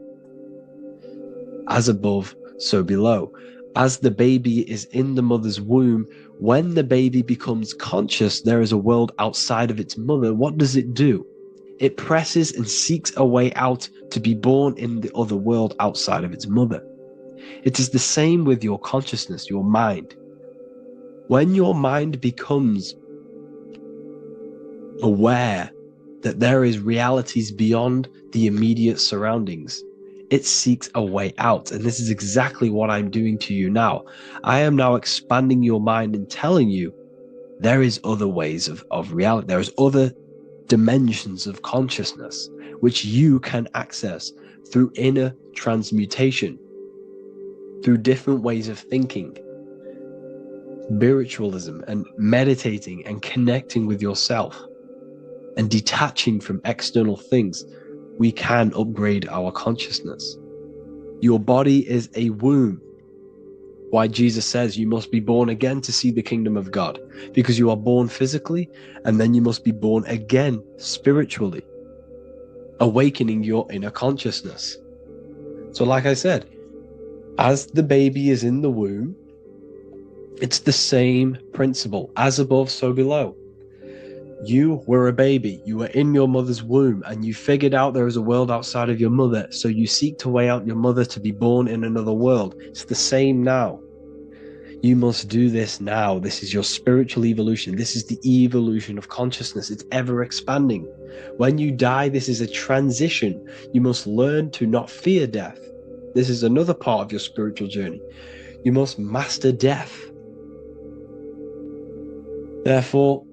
As above, so below. as the baby is in the mother's womb, when the baby becomes conscious, there is a world outside of its mother. What does it do? It presses and seeks a way out to be born in the other world outside of its mother. It is the same with your consciousness, your mind. When your mind becomes aware that there is realities beyond the immediate surroundings, it seeks a way out. And this is exactly what I'm doing to you now. I am now expanding your mind and telling you there is other ways of reality. There is other dimensions of consciousness which you can access through inner transmutation, through different ways of thinking, spiritualism, and meditating and connecting with yourself and detaching from external things. We can upgrade our consciousness. Your body is a womb. Why Jesus says you must be born again to see the kingdom of God, because you are born physically and then you must be born again spiritually, awakening your inner consciousness. So like I said, as the baby is in the womb, it's the same principle. As above, so below. You were a baby, you were in your mother's womb, and you figured out there is a world outside of your mother, so you seek to weigh out your mother to be born in another world. It's the same now. You must do this now. This is your spiritual evolution. This is the evolution of consciousness. It's ever expanding. When you die, this is a transition. You must learn to not fear death. This is another part of your spiritual journey. You must master death. Therefore,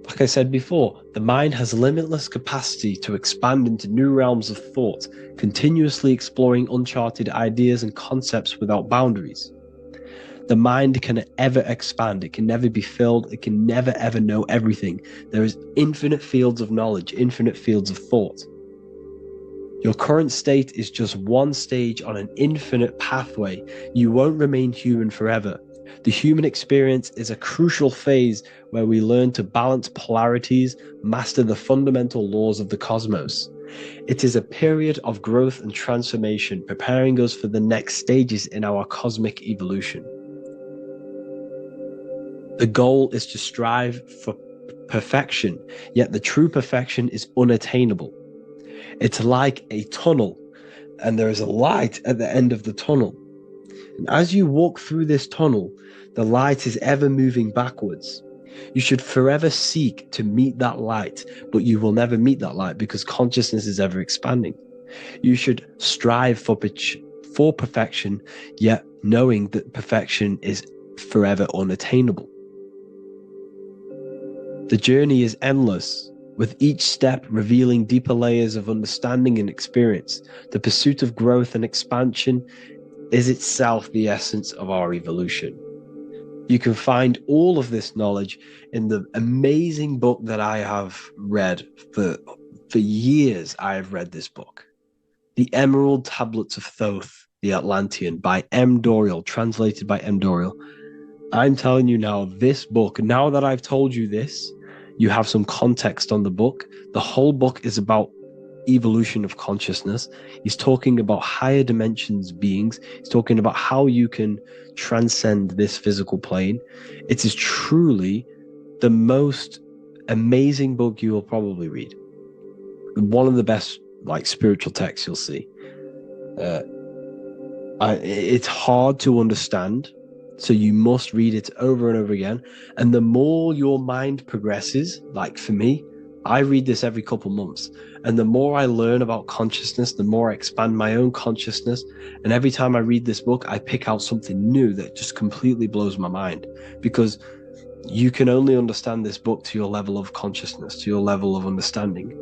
like I said before, the mind has limitless capacity to expand into new realms of thought, continuously exploring uncharted ideas and concepts without boundaries. The mind can ever expand. It can never be filled. It can never ever know everything. There is infinite fields of knowledge, infinite fields of thought. Your current state is just one stage on an infinite pathway. You won't remain human forever. The human experience is a crucial phase where we learn to balance polarities, master the fundamental laws of the cosmos. It is a period of growth and transformation, preparing us for the next stages in our cosmic evolution. The goal is to strive for perfection, yet the true perfection is unattainable. It's like a tunnel, and there is a light at the end of the tunnel. And as you walk through this tunnel, the light is ever moving backwards. You should forever seek to meet that light, but you will never meet that light because consciousness is ever expanding. You should strive for perfection, yet knowing that perfection is forever unattainable. The journey is endless, with each step revealing deeper layers of understanding and experience. The pursuit of growth and expansion is itself the essence of our evolution. You can find all of this knowledge in the amazing book that I have read for years. I have read this book, The Emerald Tablets of Thoth, the Atlantean, by M. Dorial, translated by M. Dorial. I'm telling you now, this book, now that I've told you this, you have some context on the book. The whole book is about evolution of consciousness. He's talking about higher dimensions beings. He's talking about how you can transcend this physical plane. It is truly the most amazing book you will probably read. One of the best spiritual texts you'll see. It's hard to understand, so you must read it over and over again. And the more your mind progresses, like for me, I read this every couple months. And the more I learn about consciousness, the more I expand my own consciousness. And every time I read this book, I pick out something new that just completely blows my mind, because you can only understand this book to your level of consciousness, to your level of understanding.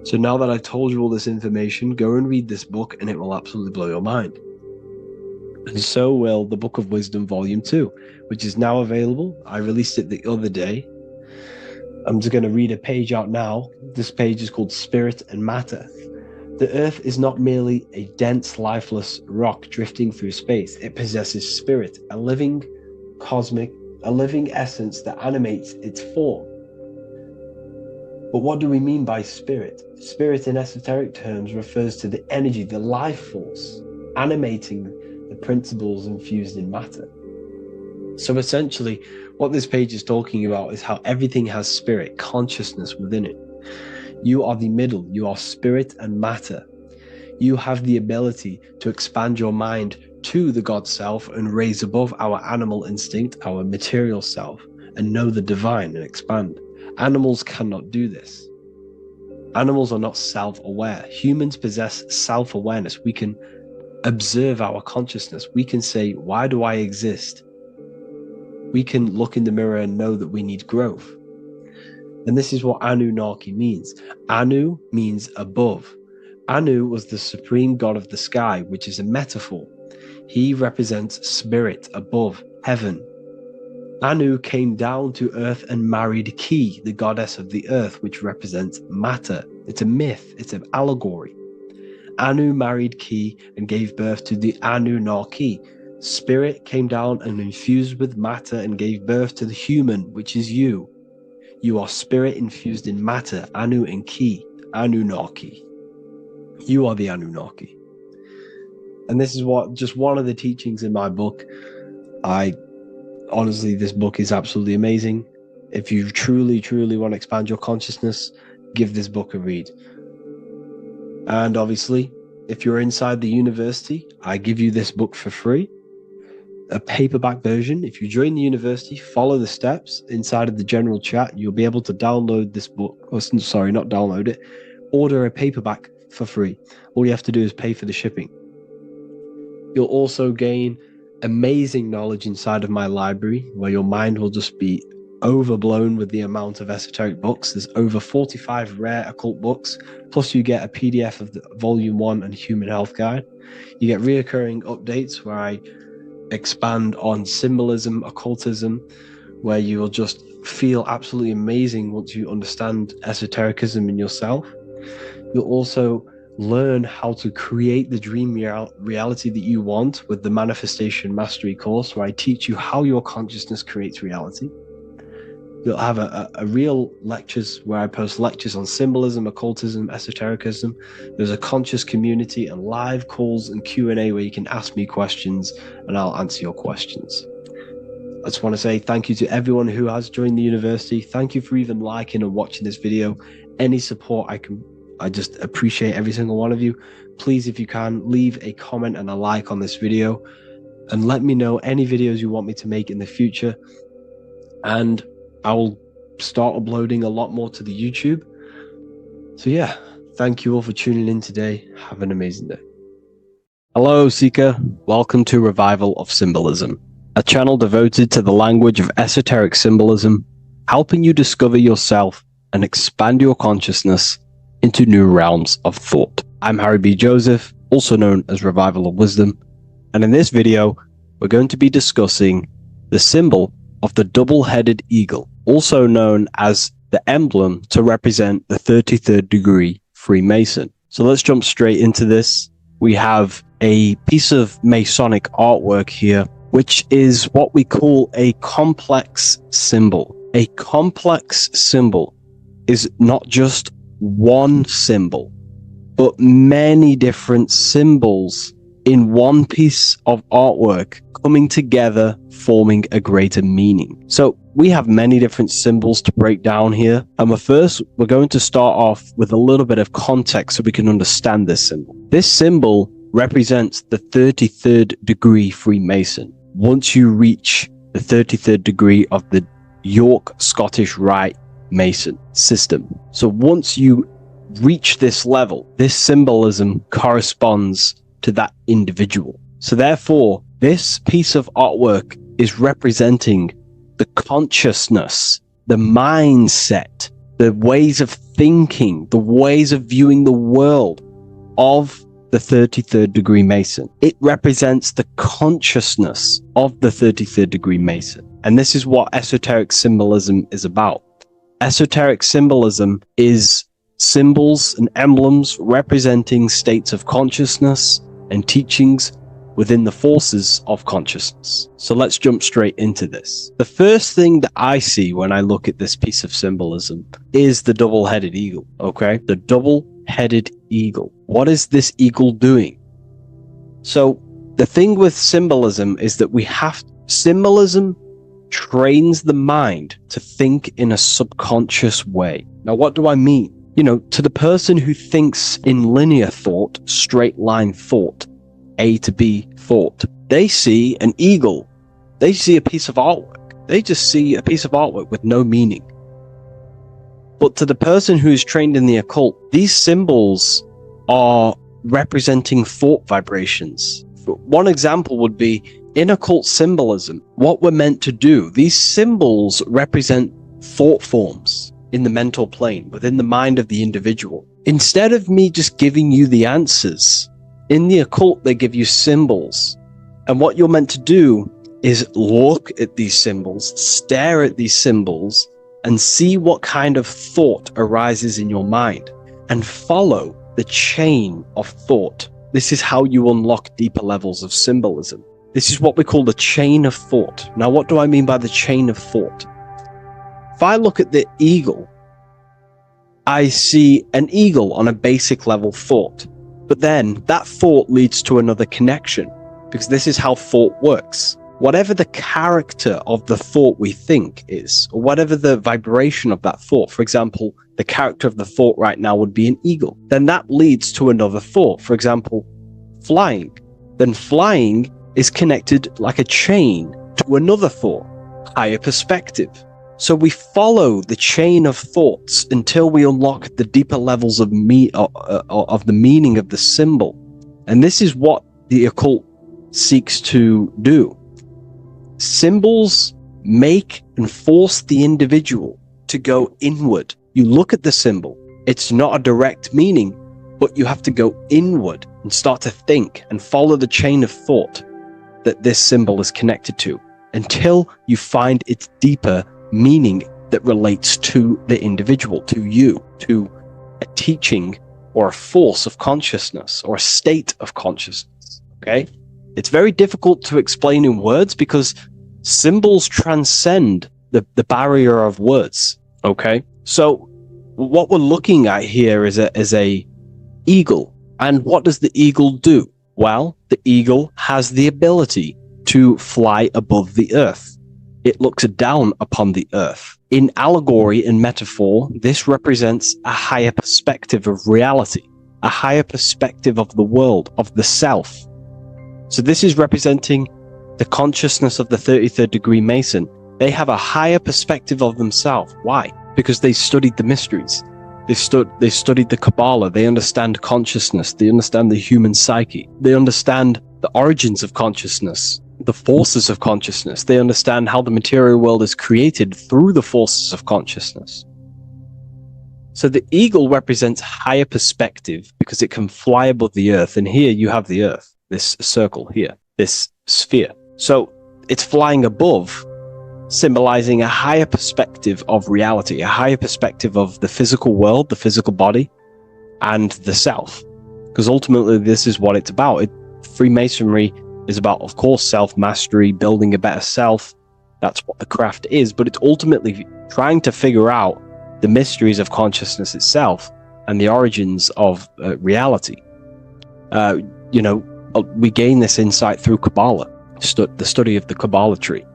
So now that I've told you all this information, go and read this book and it will absolutely blow your mind. And so will the Book of Wisdom Volume 2, which is now available. I released it the other day. I'm just going to read a page out now. This page is called Spirit and Matter. The Earth is not merely a dense, lifeless rock drifting through space. It possesses spirit, a living essence that animates its form. But what do we mean by spirit? Spirit in esoteric terms refers to the energy, the life force, animating the principles infused in matter. So essentially, what this page is talking about is how everything has spirit, consciousness within it. You are the middle, you are spirit and matter. You have the ability to expand your mind to the God self and raise above our animal instinct, our material self, and know the divine and expand. Animals cannot do this. Animals are not self-aware. Humans possess self-awareness. We can observe our consciousness. We can say, why do I exist? We can look in the mirror and know that we need growth. And this is what Anunnaki means. Anu means above. Anu was the supreme god of the sky, which is a metaphor. He represents spirit above, heaven. Anu came down to earth and married Ki, the goddess of the earth, which represents matter. It's a myth, it's an allegory. Anu married Ki and gave birth to the Anunnaki. Spirit came down and infused with matter and gave birth to the human, which is you. You are spirit infused in matter, Anu and Ki, Anunnaki. You are the Anunnaki. And this is just one of the teachings in my book. Honestly, this book is absolutely amazing. If you truly, truly want to expand your consciousness, give this book a read. And obviously, if you're inside the university, I give you this book for free. A paperback version. If you join the university, follow the steps inside of the general chat, you'll be able to download this book, or sorry, not download it, order a paperback for free. All you have to do is pay for the shipping. You'll also gain amazing knowledge inside of my library, where your mind will just be overblown with the amount of esoteric books. There's over 45 rare occult books, plus you get a PDF of the Volume 1 and Human Health Guide. You get reoccurring updates where I expand on symbolism, occultism, where you will just feel absolutely amazing once you understand esotericism in yourself. You'll also learn how to create the dream reality that you want with the Manifestation Mastery course, where I teach you how your consciousness creates reality. You'll have a real lectures where I post lectures on symbolism, occultism, esotericism. There's a conscious community and live calls and Q&A where you can ask me questions and I'll answer your questions. I just want to say thank you to everyone who has joined the university. Thank you for even liking and watching this video. Any support I just appreciate every single one of you. Please, if you can, leave a comment and a like on this video and let me know any videos you want me to make in the future. And I will start uploading a lot more to the YouTube. So yeah, thank you all for tuning in today. Have an amazing day. Hello, Seeker. Welcome to Revival of Symbolism, a channel devoted to the language of esoteric symbolism, helping you discover yourself and expand your consciousness into new realms of thought. I'm Harry B. Joseph, also known as Revival of Wisdom, and in this video, we're going to be discussing the symbol of the double-headed eagle, also known as the emblem to represent the 33rd degree Freemason. So let's jump straight into this. We have a piece of Masonic artwork here, which is what we call a complex symbol. A complex symbol is not just one symbol, but many different symbols in one piece of artwork coming together, forming a greater meaning. So we have many different symbols to break down here. And we're going to start off with a little bit of context so we can understand this symbol. This symbol represents the 33rd degree Freemason. Once you reach the 33rd degree of the York Scottish Rite Mason system. So once you reach this level, this symbolism corresponds to that individual. So therefore, this piece of artwork is representing the consciousness, the mindset, the ways of thinking, the ways of viewing the world of the 33rd degree Mason. It represents the consciousness of the 33rd degree Mason. And this is what esoteric symbolism is about. Esoteric symbolism is symbols and emblems representing states of consciousness and teachings within the forces of consciousness. So let's jump straight into this. The first thing that I see when I look at this piece of symbolism is the double-headed eagle, okay? The double-headed eagle. What is this eagle doing? So the thing with symbolism is that symbolism trains the mind to think in a subconscious way. Now, what do I mean? To the person who thinks in linear thought, straight line thought, A to B thought, they see an eagle. They see a piece of artwork. They just see a piece of artwork with no meaning. But to the person who is trained in the occult, these symbols are representing thought vibrations. One example would be in occult symbolism, what we're meant to do. These symbols represent thought forms in the mental plane, within the mind of the individual. Instead of me just giving you the answers, in the occult, they give you symbols. And what you're meant to do is look at these symbols, stare at these symbols, and see what kind of thought arises in your mind, and follow the chain of thought. This is how you unlock deeper levels of symbolism. This is what we call the chain of thought. Now, what do I mean by the chain of thought? If I look at the eagle, I see an eagle on a basic level thought. But then that thought leads to another connection, because this is how thought works. Whatever the character of the thought we think is, or whatever the vibration of that thought, for example, the character of the thought right now would be an eagle, then that leads to another thought. For example, flying. Then flying is connected like a chain to another thought, higher perspective. So we follow the chain of thoughts until we unlock the deeper levels of the meaning of the symbol. And this is what the occult seeks to do. Symbols make and force the individual to go inward. You look at the symbol, it's not a direct meaning, but you have to go inward and start to think and follow the chain of thought that this symbol is connected to until you find its deeper meaning that relates to the individual, to you, to a teaching or a force of consciousness or a state of consciousness. Okay? It's very difficult to explain in words because symbols transcend the barrier of words. Okay? So what we're looking at here is a eagle. And what does the eagle do? Well, the eagle has the ability to fly above the earth. It looks down upon the earth. In allegory and metaphor, this represents a higher perspective of reality, a higher perspective of the world, of the self. So this is representing the consciousness of the 33rd degree Mason. They have a higher perspective of themselves. Why? Because they studied the mysteries. They studied the Kabbalah. They understand consciousness. They understand the human psyche. They understand the origins of consciousness, the forces of consciousness. They understand how the material world is created through the forces of consciousness. So the eagle represents higher perspective because it can fly above the earth. And here you have the earth, this circle here, this sphere. So it's flying above, symbolizing a higher perspective of reality, a higher perspective of the physical world, the physical body, and the self. Because ultimately, this is what it's about. Freemasonry is about, of course, self-mastery, building a better self. That's what the craft is. But it's ultimately trying to figure out the mysteries of consciousness itself and the origins of reality. We gain this insight through Kabbalah, the study of the Kabbalah tree.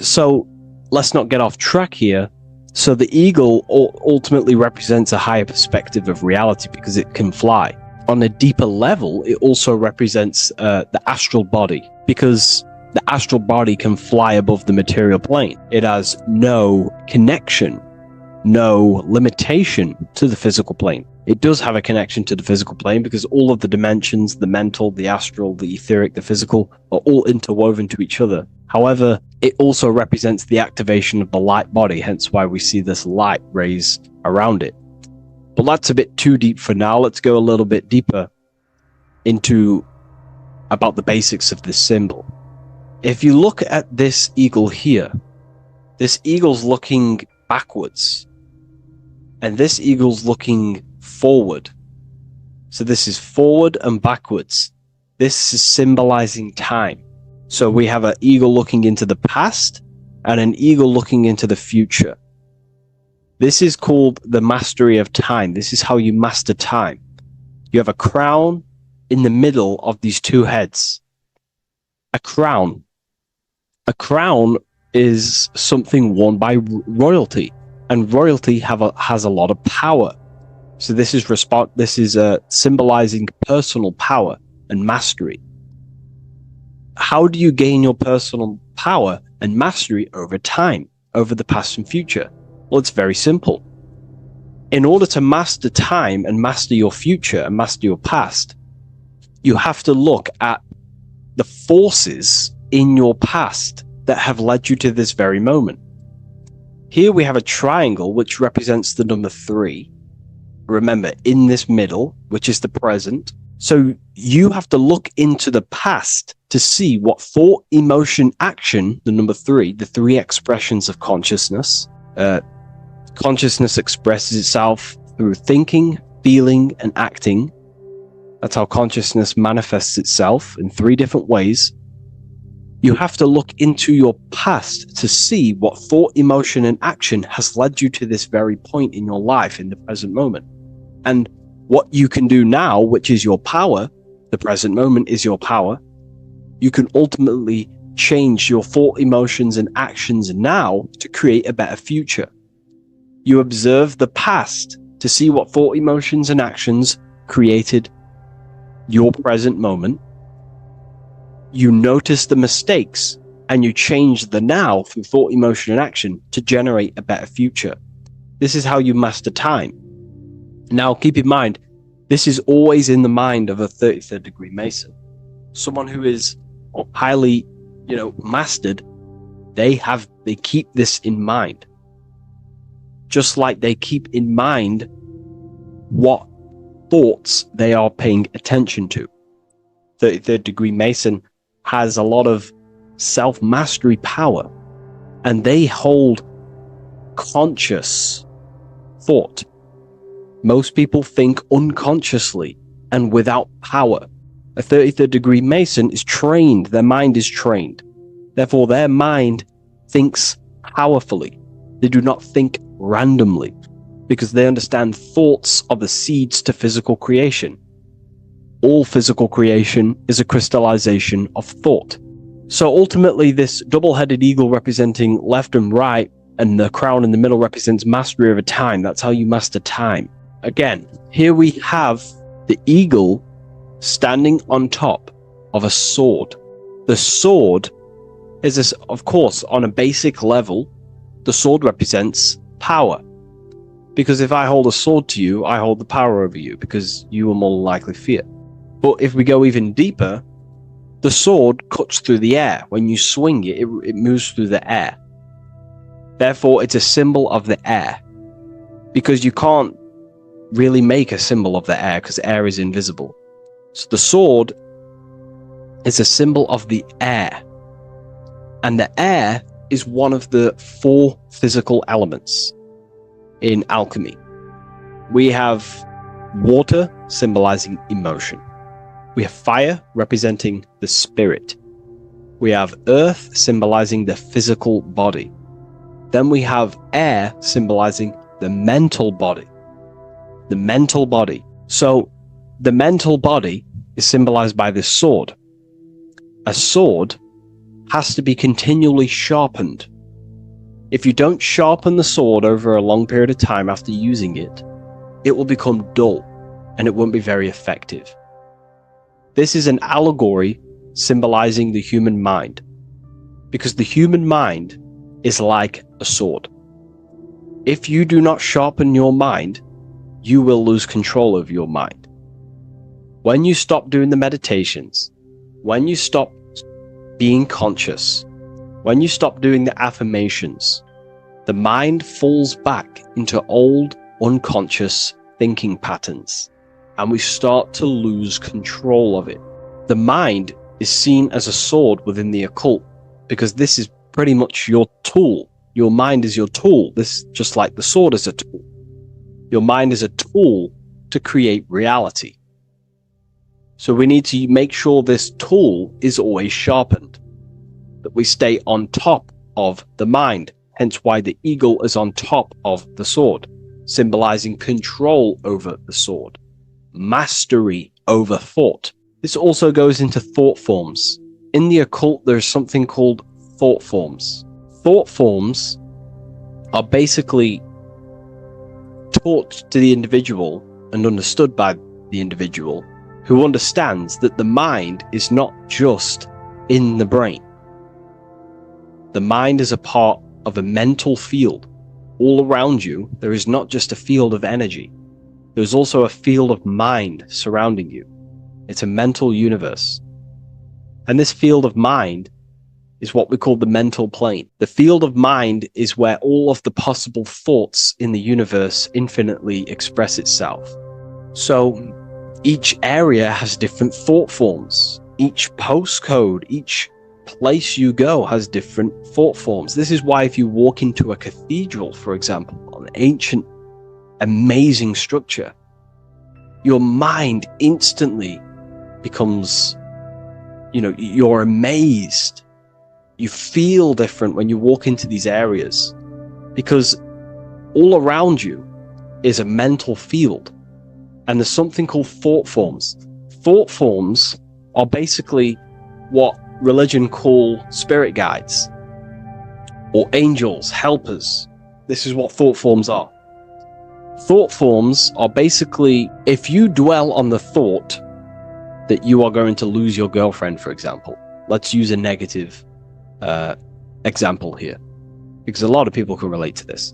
So let's not get off track here. So the eagle ultimately represents a higher perspective of reality because it can fly. On a deeper level, it also represents the astral body because the astral body can fly above the material plane. It has no connection, no limitation to the physical plane. It does have a connection to the physical plane because all of the dimensions, the mental, the astral, the etheric, the physical, are all interwoven to each other. However, it also represents the activation of the light body, hence why we see this light rays around it. But that's a bit too deep for now. Let's go a little bit deeper into about the basics of this symbol. If you look at this eagle here, this eagle's looking backwards, and this eagle's looking forward. So this is forward and backwards. This is symbolizing time. So we have an eagle looking into the past and an eagle looking into the future. This is called the mastery of time. This is how you master time. You have a crown in the middle of these two heads? A crown. A crown is something worn by royalty, and royalty has a lot of power. So this is symbolizing personal power and mastery. How do you gain your personal power and mastery over time, over the past and future? Well, it's very simple. In order to master time and master your future and master your past, you have to look at the forces in your past that have led you to this very moment. Here we have a triangle which represents the number 3. Remember, in this middle, which is the present. So you have to look into the past to see what thought, emotion, action, the number 3, the 3 expressions of consciousness. Consciousness expresses itself through thinking, feeling, and acting. That's how consciousness manifests itself in 3 different ways. You have to look into your past to see what thought, emotion, and action has led you to this very point in your life in the present moment. And what you can do now, which is your power, the present moment is your power, you can ultimately change your thought, emotions, and actions now to create a better future. You observe the past to see what thought, emotions, and actions created your present moment. You notice the mistakes and you change the now through thought, emotion, and action to generate a better future. This is how you master time. Now, keep in mind, this is always in the mind of a 33rd degree Mason. Someone who is highly, mastered, they keep this in mind. Just like they keep in mind what thoughts they are paying attention to. 33rd degree Mason has a lot of self-mastery power, and they hold conscious thought. Most people think unconsciously and without power. A 33rd degree Mason is trained, their mind is trained. Therefore, their mind thinks powerfully. They do not think randomly, because they understand thoughts are the seeds to physical creation. All physical creation is a crystallization of thought. So ultimately, this double-headed eagle representing left and right, and the crown in the middle represents mastery over time. That's how you master time. Again, here we have the eagle standing on top of a sword. The sword is, of course, on a basic level, the sword represents power. Because if I hold a sword to you, I hold the power over you, because you will more likely fear. But if we go even deeper, the sword cuts through the air. When you swing it, it moves through the air. Therefore, it's a symbol of the air. Because you can't really make a symbol of the air, because air is invisible. So the sword is a symbol of the air. And the air is one of the 4 physical elements in alchemy. We have water, symbolizing emotion. We have fire, representing the spirit. We have earth, symbolizing the physical body. Then we have air, symbolizing the mental body. The mental body. So the mental body is symbolized by this sword. A sword has to be continually sharpened. If you don't sharpen the sword over a long period of time after using it, it will become dull and it won't be very effective. This is an allegory symbolizing the human mind, because the human mind is like a sword. If you do not sharpen your mind, you will lose control of your mind. When you stop doing the meditations, when you stop being conscious, when you stop doing the affirmations, the mind falls back into old, unconscious thinking patterns, and we start to lose control of it. The mind is seen as a sword within the occult, because this is pretty much your tool. Your mind is your tool. This, just like the sword is a tool. Your mind is a tool to create reality. So we need to make sure this tool is always sharpened, that we stay on top of the mind, hence why the eagle is on top of the sword, symbolizing control over the sword, mastery over thought. This also goes into thought forms. In the occult, there's something called thought forms. Thought forms are basically taught to the individual and understood by the individual, who understands that the mind is not just in the brain. The mind is a part of a mental field. All around you, there is not just a field of energy. There's also a field of mind surrounding you. It's a mental universe. And this field of mind is what we call the mental plane. The field of mind is where all of the possible thoughts in the universe infinitely express itself. So each area has different thought forms. Each postcode, each place you go has different thought forms. This is why if you walk into a cathedral, for example, an ancient, amazing structure, your mind instantly becomes, you're amazed. You feel different when you walk into these areas because all around you is a mental field. And there's something called thought forms. Thought forms are basically what religion call spirit guides or angels, helpers. This is what thought forms are. Thought forms are basically, if you dwell on the thought that you are going to lose your girlfriend, for example, let's use a negative example here, because a lot of people can relate to this,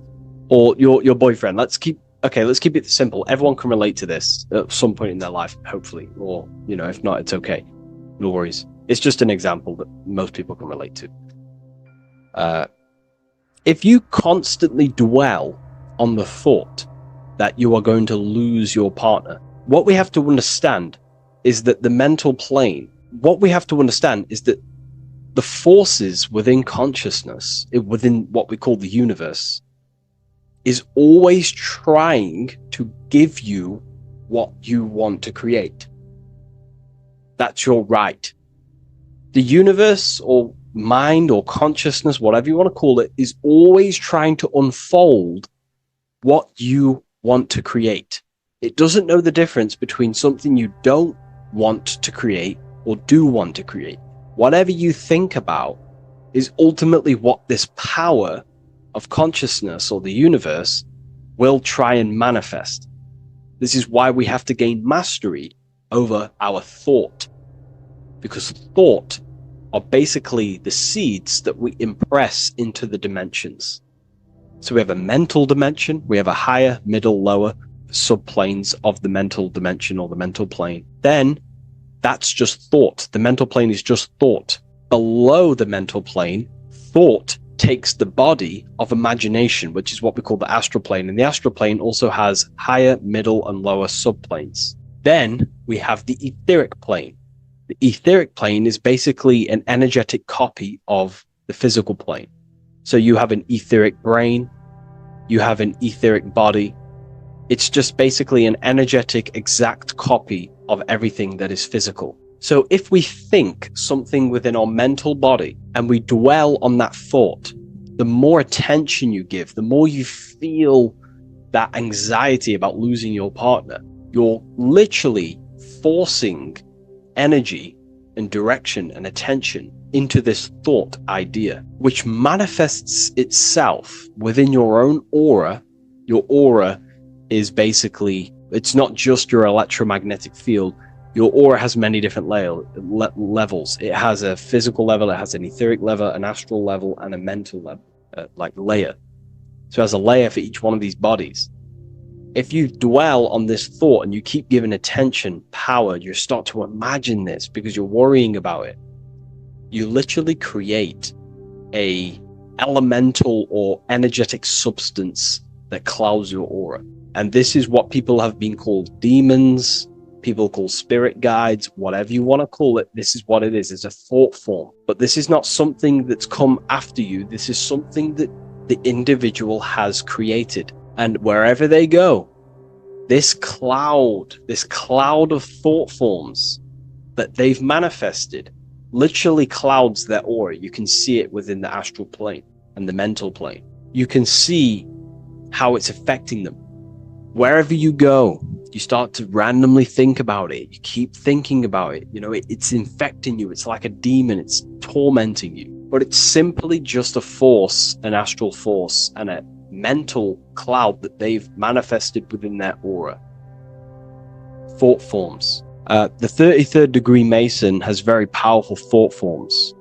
or your boyfriend. Let's keep it simple. Everyone can relate to this at some point in their life, hopefully, or if not, it's okay, no worries. It's just an example that most people can relate to. If you constantly dwell on the thought that you are going to lose your partner, what we have to understand is that the mental plane, what we have to understand is that the forces within consciousness, within what we call the universe, is always trying to give you what you want to create. That's your right. The universe or mind or consciousness, whatever you want to call it, is always trying to unfold what you want to create. It doesn't know the difference between something you don't want to create or do want to create. Whatever you think about is ultimately what this power of consciousness or the universe will try and manifest. This is why we have to gain mastery over our thought, because thought are basically the seeds that we impress into the dimensions. So we have a mental dimension, we have a higher, middle, lower subplanes of the mental dimension or the mental plane. Then that's just thought. The mental plane is just thought. Below the mental plane, thought takes the body of imagination, which is what we call the astral plane. And the astral plane also has higher, middle, and lower subplanes. Then we have the etheric plane. The etheric plane is basically an energetic copy of the physical plane. So you have an etheric brain, you have an etheric body. It's just basically an energetic exact copy of everything that is physical. So if we think something within our mental body and we dwell on that thought, the more attention you give, the more you feel that anxiety about losing your partner, you're literally forcing energy and direction and attention into this thought idea, which manifests itself within your own aura. Your aura is basically, it's not just your electromagnetic field. Your aura has many different levels. It has a physical level, it has an etheric level, an astral level, and a mental level, layer. So it has a layer for each one of these bodies. If you dwell on this thought and you keep giving attention, power, you start to imagine this because you're worrying about it. You literally create a elemental or energetic substance that clouds your aura. And this is what people have been called demons, people call spirit guides, whatever you want to call it. This is what it is. It's a thought form. But this is not something that's come after you. This is something that the individual has created. And wherever they go, this cloud of thought forms that they've manifested literally clouds their aura. You can see it within the astral plane and the mental plane. You can see how it's affecting them. Wherever you go, You start to randomly think about it. You keep thinking about it. You know, it's infecting you. It's like a demon. It's tormenting you. But it's simply just a force, an astral force, and a mental cloud that they've manifested within their aura. Thought forms. The 33rd degree Mason has very powerful thought forms.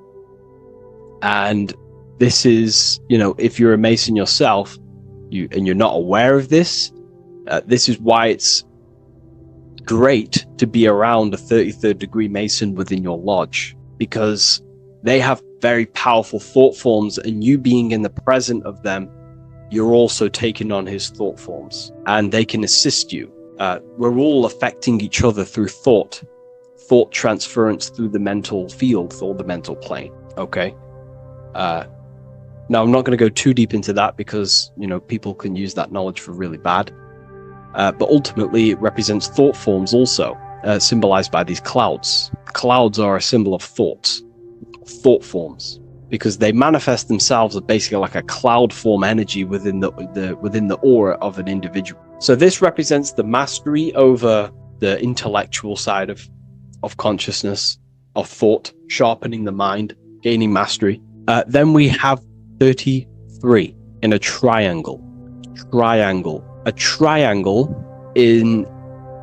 And this is, you know, if you're a Mason yourself, and you're not aware of this, this is why it's great to be around a 33rd degree Mason within your lodge, because they have very powerful thought forms, and you being in the present of them, you're also taking on his thought forms, and they can assist you. We're all affecting each other through thought transference through the mental field or the mental plane. Okay. Now I'm not going to go too deep into that because, you know, people can use that knowledge for really bad. But ultimately it represents thought forms also, symbolized by these clouds. Clouds are a symbol of thought forms, because they manifest themselves as basically like a cloud form energy within the aura of an individual. So this represents the mastery over the intellectual side of consciousness, of thought, sharpening the mind, gaining mastery. Then we have 33 in a triangle. A triangle in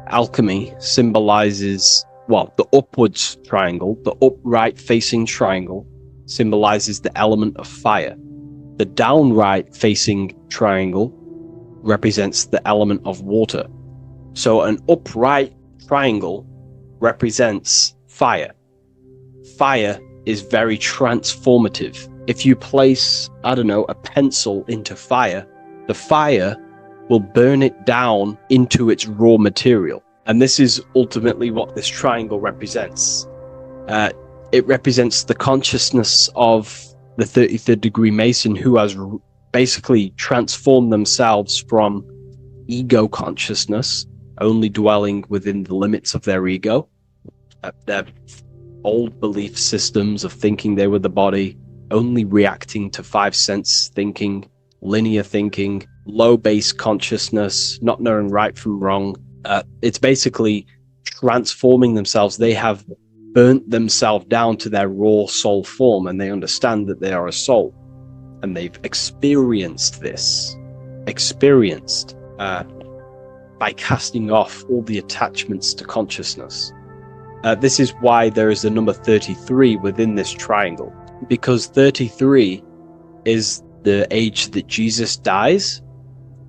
alchemy symbolizes, well, the upwards triangle, the upright facing triangle symbolizes the element of fire. The downright facing triangle represents the element of water. So an upright triangle represents fire. Fire is very transformative. If you place, I don't know, a pencil into fire, the fire will burn it down into its raw material. And this is ultimately what this triangle represents. It represents the consciousness of the 33rd degree Mason, who has basically transformed themselves from ego consciousness, only dwelling within the limits of their ego, their old belief systems of thinking they were the body, only reacting to five sense thinking, linear thinking, low base consciousness, not knowing right from wrong. It's basically transforming themselves. They have burnt themselves down to their raw soul form, and they understand that they are a soul, and they've experienced this, by casting off all the attachments to consciousness. This is why there is the number 33 within this triangle, because 33 is the age that Jesus dies.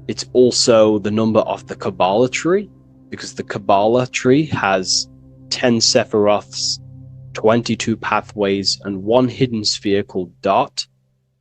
It's also the number of the Kabbalah tree, because the Kabbalah tree has 10 Sephiroths, 22 pathways, and one hidden sphere called Dot,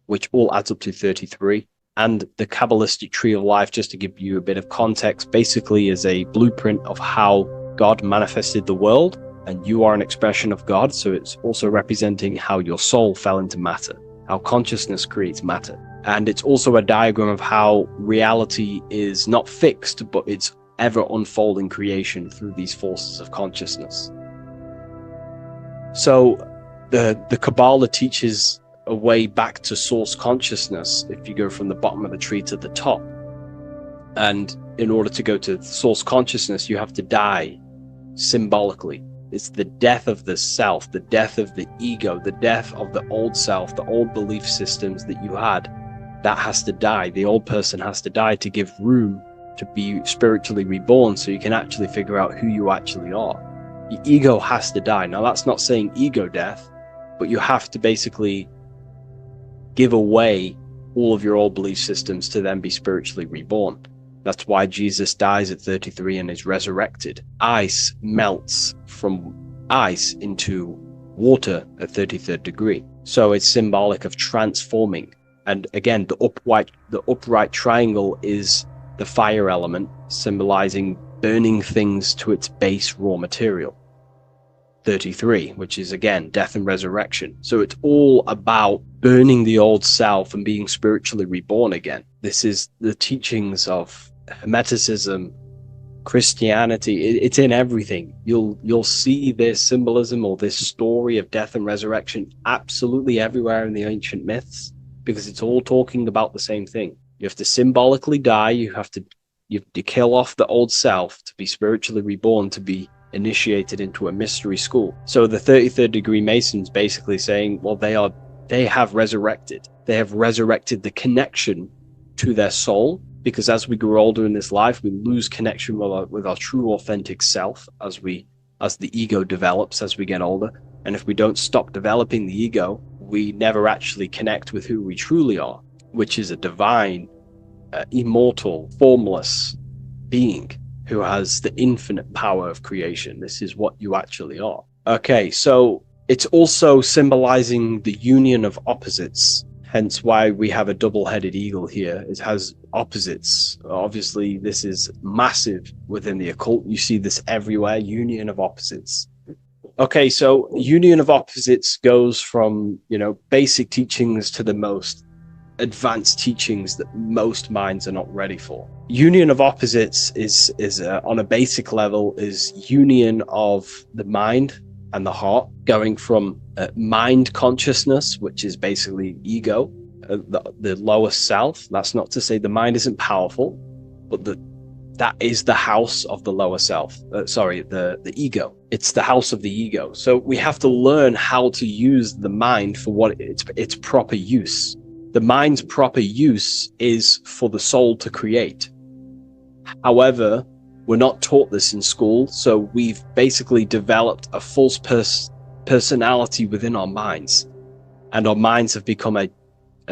which all adds up to 33. And the Kabbalistic tree of life, just to give you a bit of context, basically is a blueprint of how God manifested the world, and you are an expression of God. So it's also representing how your soul fell into matter, how consciousness creates matter. And it's also a diagram of how reality is not fixed, but it's ever unfolding creation through these forces of consciousness. So the Kabbalah teaches a way back to source consciousness if you go from the bottom of the tree to the top. And in order to go to source consciousness, you have to die symbolically. It's the death of the self, the death of the ego, the death of the old self, the old belief systems that you had. That has to die. The old person has to die to give room to be spiritually reborn, so you can actually figure out who you actually are. Your ego has to die. Now, that's not saying ego death, but you have to basically give away all of your old belief systems to then be spiritually reborn. That's why Jesus dies at 33 and is resurrected. Ice melts from ice into water at 33rd degree. So it's symbolic of transforming. And again, the upright triangle is the fire element, symbolizing burning things to its base raw material. 33, which is again death and resurrection. So it's all about burning the old self and being spiritually reborn again. This is the teachings of Hermeticism, Christianity. It's in everything. You'll see this symbolism or this story of death and resurrection absolutely everywhere in the ancient myths, because it's all talking about the same thing. You have to symbolically die. You have to You have to kill off the old self to be spiritually reborn, to be initiated into a mystery school. So the 33rd degree Masons basically saying, well, they have resurrected. They have resurrected the connection to their soul, because as we grow older in this life, we lose connection with our true authentic self as the ego develops as we get older. And if we don't stop developing the ego, we never actually connect with who we truly are, which is a divine, immortal, formless being who has the infinite power of creation. This is what you actually are. Okay, so it's also symbolizing the union of opposites, hence why we have a double-headed eagle here. It has opposites. Obviously, this is massive within the occult. You see this everywhere, union of opposites. Okay, so union of opposites goes from, basic teachings to the most advanced teachings that most minds are not ready for. Union of opposites is on a basic level, is union of the mind and the heart, going from mind consciousness, which is basically ego, the lower self. That's not to say the mind isn't powerful, but that is the house of the lower self. The ego. It's the house of the ego. So we have to learn how to use the mind for what its proper use. The mind's proper use is for the soul to create. However, we're not taught this in school, so we've basically developed a false personality within our minds, and our minds have become a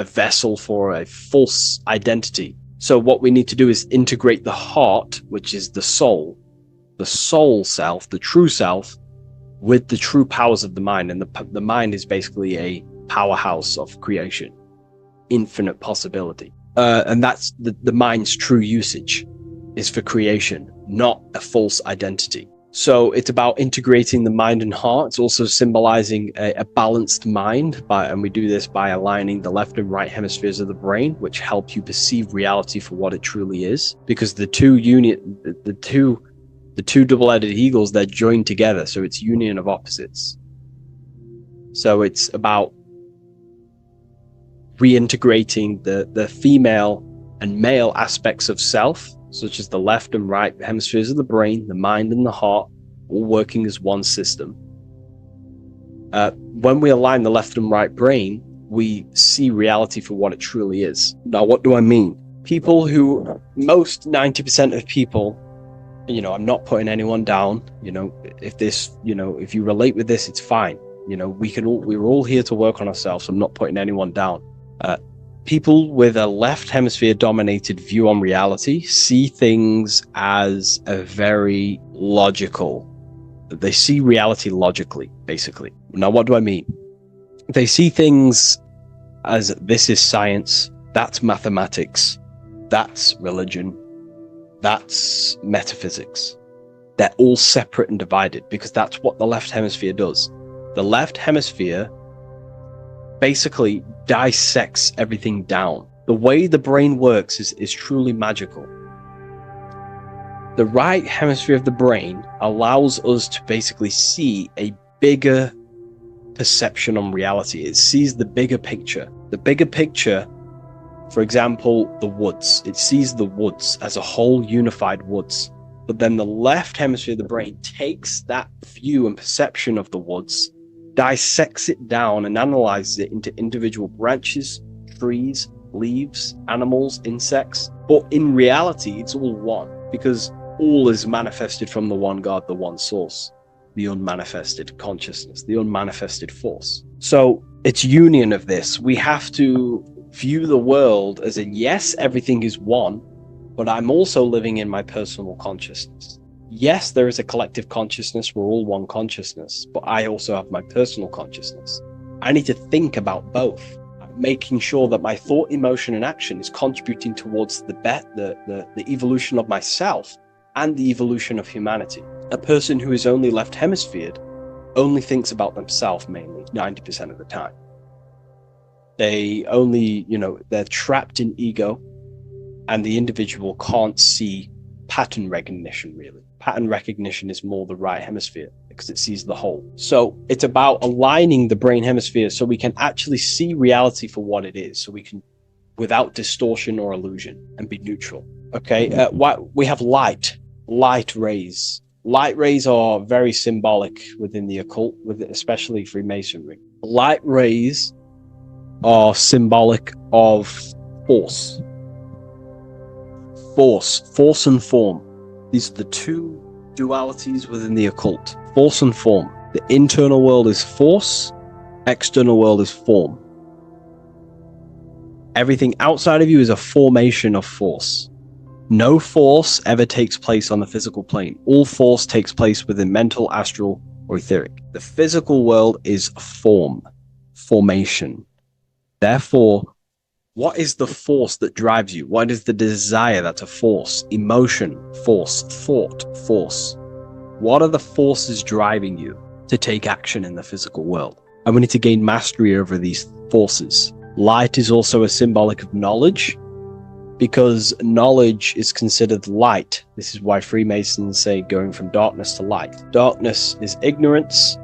vessel for a false identity. So what we need to do is integrate the heart, which is the soul self, the true self, with the true powers of the mind. And the mind is basically a powerhouse of creation, infinite possibility. And that's the mind's true usage is for creation, not a false identity. So it's about integrating the mind and heart. It's also symbolizing a balanced mind, and we do this by aligning the left and right hemispheres of the brain, which help you perceive reality for what it truly is. Because the two double-headed eagles, they're joined together, so it's union of opposites. So it's about reintegrating the female and male aspects of self, such as the left and right hemispheres of the brain, the mind and the heart, all working as one system. When we align the left and right brain, we see reality for what it truly is. Now, what do I mean? Most 90% of people, I'm not putting anyone down. If you relate with this, it's fine. We're all here to work on ourselves. I'm not putting anyone down. People with a left hemisphere dominated view on reality see things as a very logical. They see reality logically, basically. Now, what do I mean? They see things as this is science, that's mathematics, that's religion, that's metaphysics. They're all separate and divided because that's what the left hemisphere does. The left hemisphere basically dissects everything down. The way the brain works is truly magical. The right hemisphere of the brain allows us to basically see a bigger perception on reality. It sees the bigger picture. The bigger picture, for example, the woods. It sees the woods as a whole unified woods. But then the left hemisphere of the brain takes that view and perception of the woods, dissects it down and analyzes it into individual branches, trees, leaves, animals, insects. But in reality, it's all one, because all is manifested from the one God, the one source, the unmanifested consciousness, the unmanifested force. So it's union of this. We have to view the world as in, yes, everything is one, but I'm also living in my personal consciousness. Yes, there is a collective consciousness. We're all one consciousness, but I also have my personal consciousness. I need to think about both, making sure that my thought, emotion, and action is contributing towards the evolution of myself and the evolution of humanity. A person who is only left hemisphered only thinks about themselves mainly, 90% of the time. They only, they're trapped in ego, and the individual can't see pattern recognition, really. Pattern recognition is more the right hemisphere because it sees the whole. So it's about aligning the brain hemisphere so we can actually see reality for what it is, so we can, without distortion or illusion, and be neutral. Okay, we have light rays. Light rays are very symbolic within the occult, especially Freemasonry. Light rays are symbolic of force. Force and form. These are the two dualities within the occult. Force and form. The internal world is force, external world is form. Everything outside of you is a formation of force. No force ever takes place on the physical plane. All force takes place within mental, astral, or etheric. The physical world is formation. Therefore, what is the force that drives you? What is the desire that's a force? Emotion, force, thought, force. What are the forces driving you to take action in the physical world? And we need to gain mastery over these forces. Light is also a symbolic of knowledge, because knowledge is considered light. This is why Freemasons say going from darkness to light. Darkness is ignorance.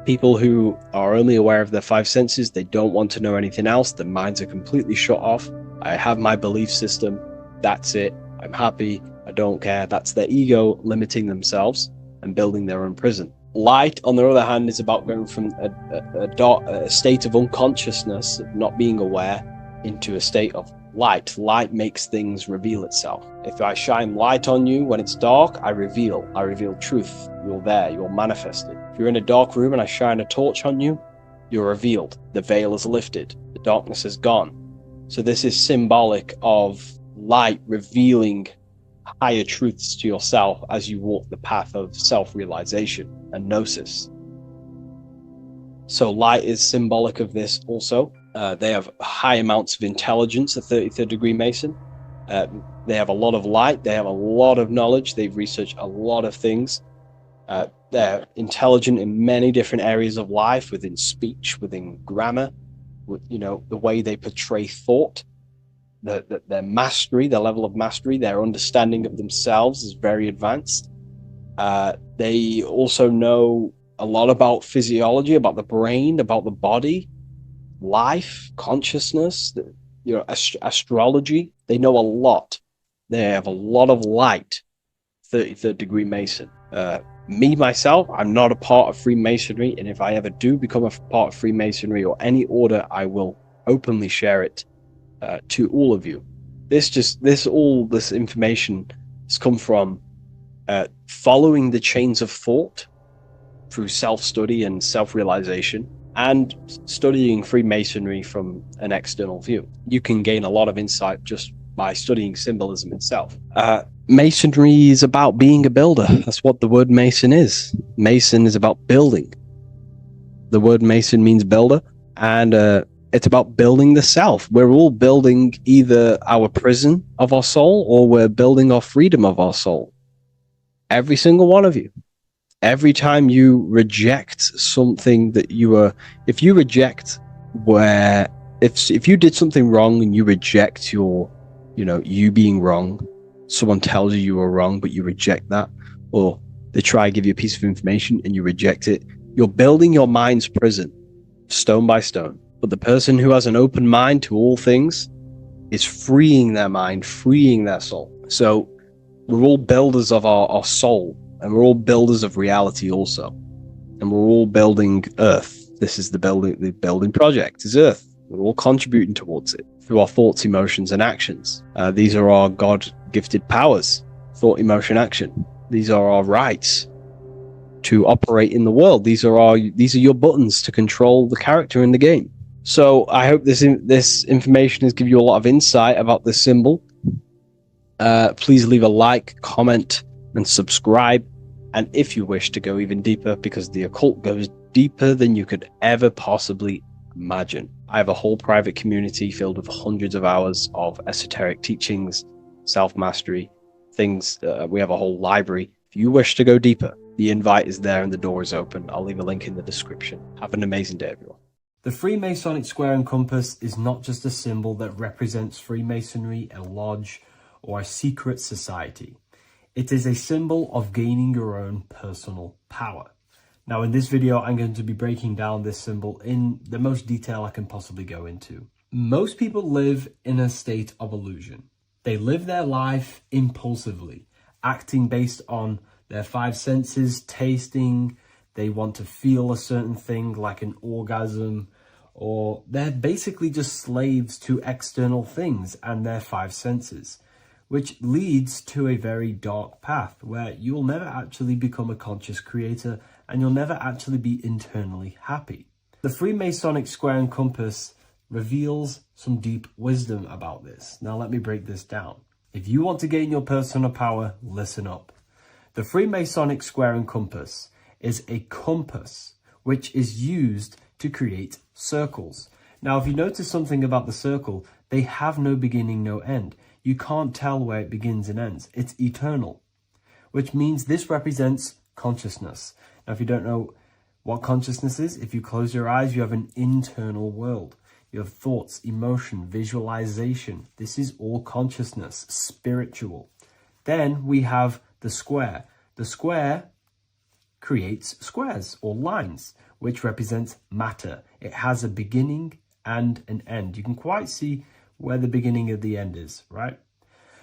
People who are only aware of their five senses, they don't want to know anything else. Their minds are completely shut off. I have my belief system. That's it. I'm happy. I don't care. That's their ego limiting themselves and building their own prison. Light, on the other hand, is about going from a state of unconsciousness, of not being aware, into a state of light. Light makes things reveal itself. If I shine light on you when it's dark, I reveal truth. You're there, you're manifested. If you're in a dark room and I shine a torch on you, you're revealed. The veil is lifted. The darkness is gone. So this is symbolic of light revealing higher truths to yourself as you walk the path of self-realization and gnosis. So light is symbolic of this also. They have high amounts of intelligence, a 33rd degree Mason. They have a lot of light. They have a lot of knowledge. They've researched a lot of things. They're intelligent in many different areas of life, within speech, within grammar, the way they portray thought, their mastery, their level of mastery, their understanding of themselves is very advanced. They also know a lot about physiology, about the brain, about the body, life, consciousness, astrology. They know a lot. They have a lot of light. 33rd degree Mason. Me, myself, I'm not a part of Freemasonry, and if I ever do become a part of Freemasonry or any order, I will openly share it to all of you. This information has come from following the chains of thought through self-study and self-realization, and studying Freemasonry from an external view. You can gain a lot of insight just by studying symbolism itself. Masonry is about being a builder. That's what the word Mason is. Mason is about building. The word Mason means builder, and it's about building the self. We're all building either our prison of our soul, or we're building our freedom of our soul. Every single one of you. Every time you reject something that if you did something wrong and you reject you being wrong, someone tells you were wrong, but you reject that, or they try to give you a piece of information and you reject it, you're building your mind's prison, stone by stone. But the person who has an open mind to all things is freeing their mind, freeing their soul. So we're all builders of our soul, and we're all builders of reality also. And we're all building Earth. This is the building project is Earth. We're all contributing towards it through our thoughts, emotions, and actions. These are our God-gifted powers: thought, emotion, action. These are our rights to operate in the world. These are your buttons to control the character in the game. So I hope this information has given you a lot of insight about this symbol. Please leave a like, comment, and subscribe. And if you wish to go even deeper, because the occult goes deeper than you could ever possibly imagine, I have a whole private community filled with hundreds of hours of esoteric teachings, self-mastery, things. We have a whole library. If you wish to go deeper, the invite is there and the door is open. I'll leave a link in the description. Have an amazing day, everyone. The Freemasonic square and compass is not just a symbol that represents Freemasonry, a lodge, or a secret society. It is a symbol of gaining your own personal power. Now, in this video, I'm going to be breaking down this symbol in the most detail I can possibly go into. Most people live in a state of illusion. They live their life impulsively, acting based on their five senses, tasting. They want to feel a certain thing like an orgasm, or they're basically just slaves to external things and their five senses, which leads to a very dark path where you'll never actually become a conscious creator and you'll never actually be internally happy. The Freemasonic square and compass reveals some deep wisdom about this. Now let me break this down. If you want to gain your personal power, listen up. The Freemasonic square and compass is a compass which is used to create circles. Now, if you notice something about the circle, they have no beginning, no end. You can't tell where it begins and ends. It's eternal, which means this represents consciousness. Now, if you don't know what consciousness is, if you close your eyes, you have an internal world. You have thoughts, emotion, visualization. This is all consciousness, spiritual. Then we have the square. The square creates squares or lines, which represents matter. It has a beginning and an end. You can quite see where the beginning of the end is, right?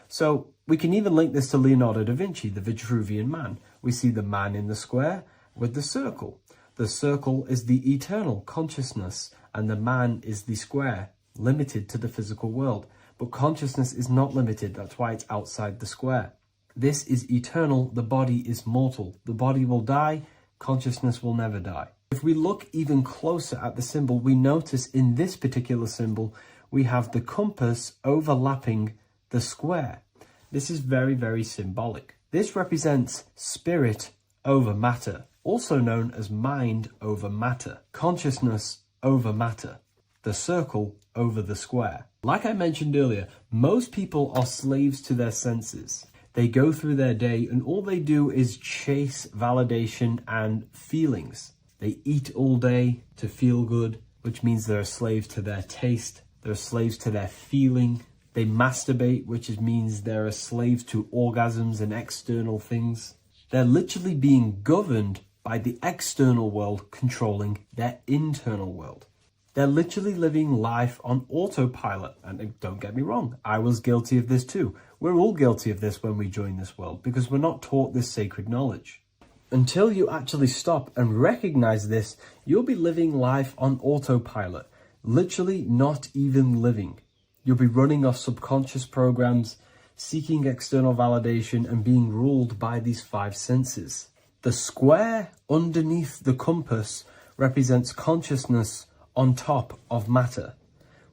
So we can even link this to Leonardo da Vinci, the Vitruvian Man. We see the man in the square with the circle. The circle is the eternal consciousness, and the man is the square, limited to the physical world. But consciousness is not limited. That's why it's outside the square. This is eternal. The body is mortal. The body will die. Consciousness will never die. If we look even closer at the symbol, we notice in this particular symbol, we have the compass overlapping the square. This is very, very symbolic. This represents spirit over matter, also known as mind over matter, consciousness over matter, the circle over the square. Like I mentioned earlier, most people are slaves to their senses. They go through their day and all they do is chase validation and feelings. They eat all day to feel good, which means they're a slave to their taste. They're slaves to their feeling. They masturbate, which means they're a slave to orgasms and external things. They're literally being governed by the external world controlling their internal world. They're literally living life on autopilot. And don't get me wrong, I was guilty of this too. We're all guilty of this when we join this world because we're not taught this sacred knowledge. Until you actually stop and recognize this, you'll be living life on autopilot, literally not even living. You'll be running off subconscious programs, seeking external validation and being ruled by these five senses. The square underneath the compass represents consciousness on top of matter,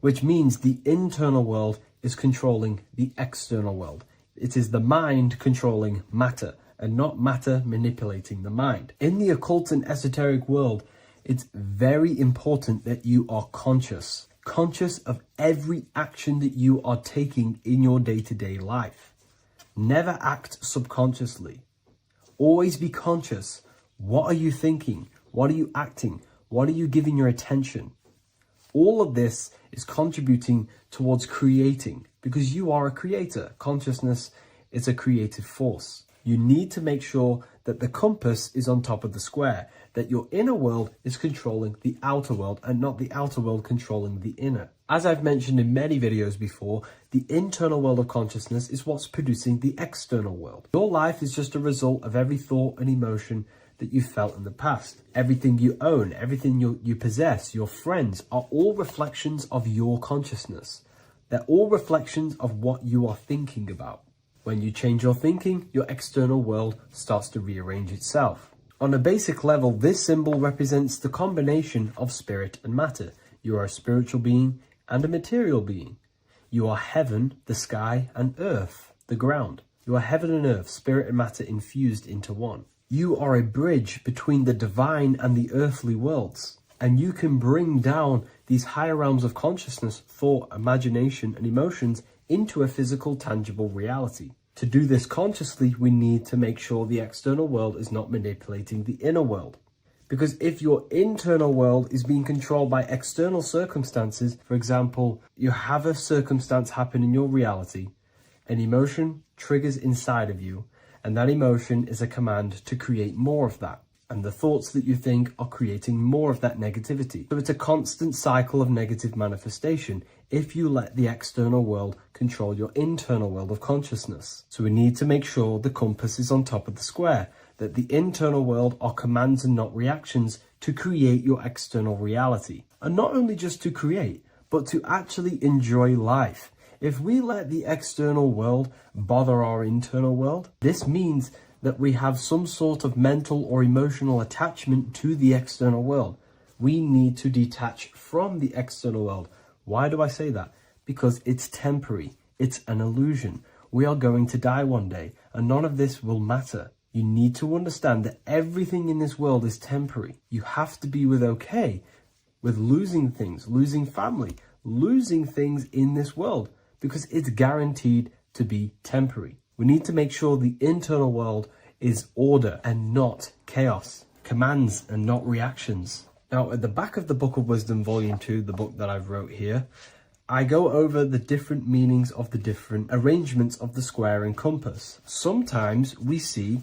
which means the internal world is controlling the external world. It is the mind controlling matter and not matter manipulating the mind. In the occult and esoteric world, it's very important that you are conscious of every action that you are taking in your day-to-day life. Never act subconsciously. Always be conscious. What are you thinking? What are you acting? What are you giving your attention? All of this is contributing towards creating because you are a creator. Consciousness is a creative force. You need to make sure that the compass is on top of the square, that your inner world is controlling the outer world and not the outer world controlling the inner. As I've mentioned in many videos before, the internal world of consciousness is what's producing the external world. Your life is just a result of every thought and emotion that you felt in the past. Everything you own, everything you possess, your friends are all reflections of your consciousness. They're all reflections of what you are thinking about. When you change your thinking, your external world starts to rearrange itself. On a basic level, this symbol represents the combination of spirit and matter. You are a spiritual being and a material being. You are heaven, the sky, and earth, the ground. You are heaven and earth, spirit and matter infused into one. You are a bridge between the divine and the earthly worlds. And you can bring down these higher realms of consciousness, thought, imagination, and emotions into a physical, tangible reality. To do this consciously, we need to make sure the external world is not manipulating the inner world. Because if your internal world is being controlled by external circumstances, for example, you have a circumstance happen in your reality, an emotion triggers inside of you, and that emotion is a command to create more of that. and the thoughts that you think are creating more of that negativity. So it's a constant cycle of negative manifestation if you let the external world control your internal world of consciousness. So we need to make sure the compass is on top of the square, that the internal world are commands and not reactions to create your external reality. And not only just to create, but to actually enjoy life. If we let the external world bother our internal world, this means that we have some sort of mental or emotional attachment to the external world. We need to detach from the external world. Why do I say that? Because it's temporary. It's an illusion. We are going to die one day, and none of this will matter. You need to understand that everything in this world is temporary. You have to be okay with losing things, losing family, losing things in this world, because it's guaranteed to be temporary. We need to make sure the internal world is order and not chaos, commands and not reactions. Now, at the back of the Book of Wisdom, Volume 2, the book that I've wrote here, I go over the different meanings of the different arrangements of the square and compass. Sometimes we see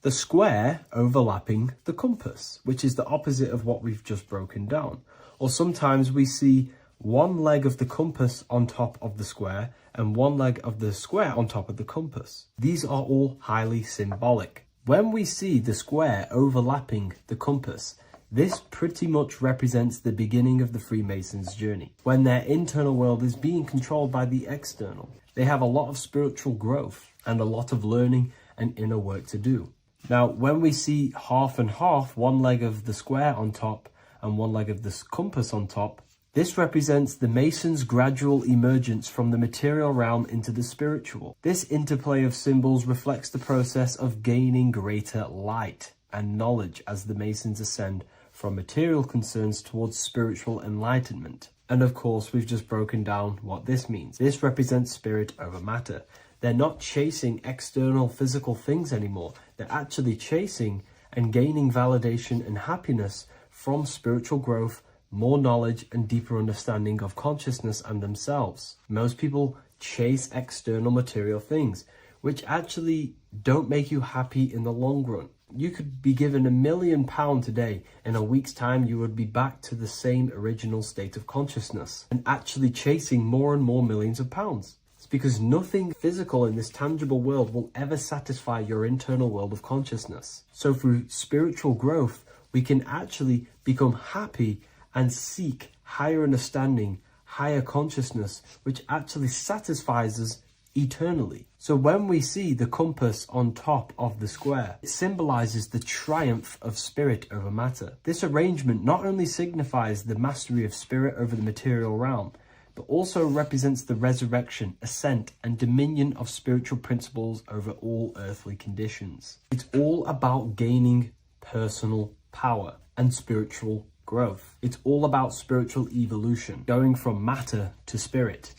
the square overlapping the compass, which is the opposite of what we've just broken down. Or sometimes we see one leg of the compass on top of the square and one leg of the square on top of the compass. These are all highly symbolic. When we see the square overlapping the compass, this pretty much represents the beginning of the Freemasons' journey, when their internal world is being controlled by the external. They have a lot of spiritual growth and a lot of learning and inner work to do. Now, when we see half and half, one leg of the square on top and one leg of the compass on top, this represents the Masons' gradual emergence from the material realm into the spiritual. This interplay of symbols reflects the process of gaining greater light and knowledge as the Masons ascend from material concerns towards spiritual enlightenment. And of course, we've just broken down what this means. This represents spirit over matter. They're not chasing external physical things anymore. They're actually chasing and gaining validation and happiness from spiritual growth, more knowledge and deeper understanding of consciousness and themselves. Most people chase external material things, which actually don't make you happy in the long run. You could be given £1 million today. In a week's time, you would be back to the same original state of consciousness and actually chasing more and more millions of pounds. It's because nothing physical in this tangible world will ever satisfy your internal world of consciousness. So through spiritual growth, we can actually become happy and seek higher understanding, higher consciousness, which actually satisfies us eternally. So when we see the compass on top of the square, it symbolizes the triumph of spirit over matter. This arrangement not only signifies the mastery of spirit over the material realm, but also represents the resurrection, ascent, and dominion of spiritual principles over all earthly conditions. It's all about gaining personal power and spiritual growth. It's all about spiritual evolution, going from matter to spirit.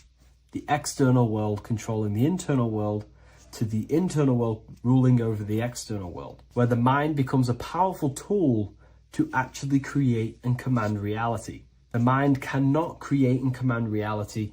The external world controlling the internal world to the internal world ruling over the external world, where the mind becomes a powerful tool to actually create and command reality. The mind cannot create and command reality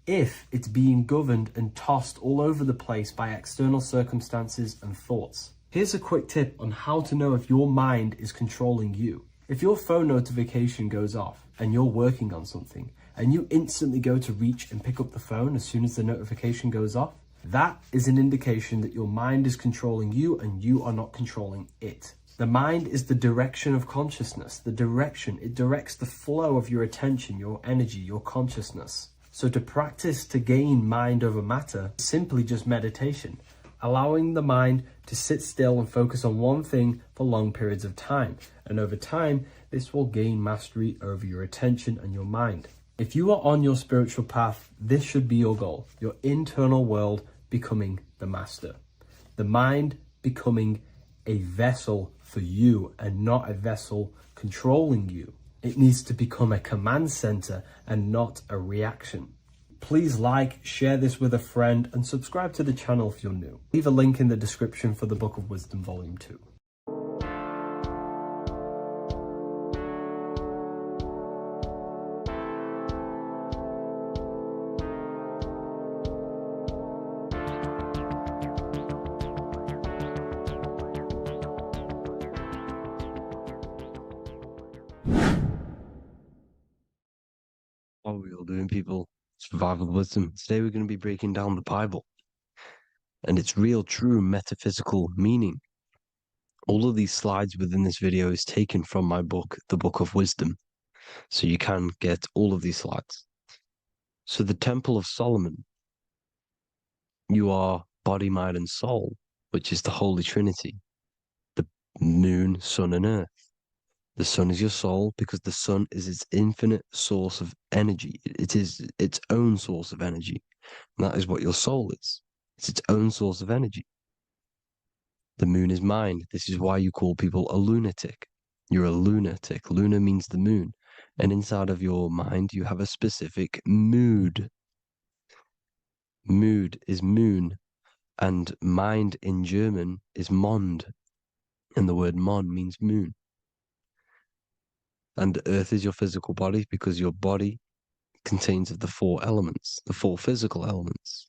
if it's being governed and tossed all over the place by external circumstances and thoughts. Here's a quick tip on how to know if your mind is controlling you. If your phone notification goes off and you're working on something and you instantly go to reach and pick up the phone as soon as the notification goes off, that is an indication that your mind is controlling you and you are not controlling it. The mind is the direction of consciousness, it directs the flow of your attention, your energy, your consciousness. So to practice to gain mind over matter is simply just meditation, allowing the mind to sit still and focus on one thing for long periods of time. And over time, this will gain mastery over your attention and your mind. If you are on your spiritual path, this should be your goal, your internal world becoming the master. The mind becoming a vessel for you and not a vessel controlling you. It needs to become a command center and not a reaction. Please like, share this with a friend, and subscribe to the channel if you're new. Leave a link in the description for the Book of Wisdom Volume 2. How are we all doing, people? Survival wisdom. Today we're going to be breaking down the Bible and its real, true metaphysical meaning. All of these slides within this video is taken from my book, The Book of Wisdom. So you can get all of these slides. So the Temple of Solomon, you are body, mind, and soul, which is the Holy Trinity. The moon, sun, and earth. The sun is your soul because the sun is its infinite source of energy. It is its own source of energy. And that is what your soul is. It's its own source of energy. The moon is mind. This is why you call people a lunatic. You're a lunatic. Luna means the moon. And inside of your mind, you have a specific mood. Mood is moon. And mind in German is Mond. And the word Mon means moon. And earth is your physical body because your body contains of the four elements, the four physical elements.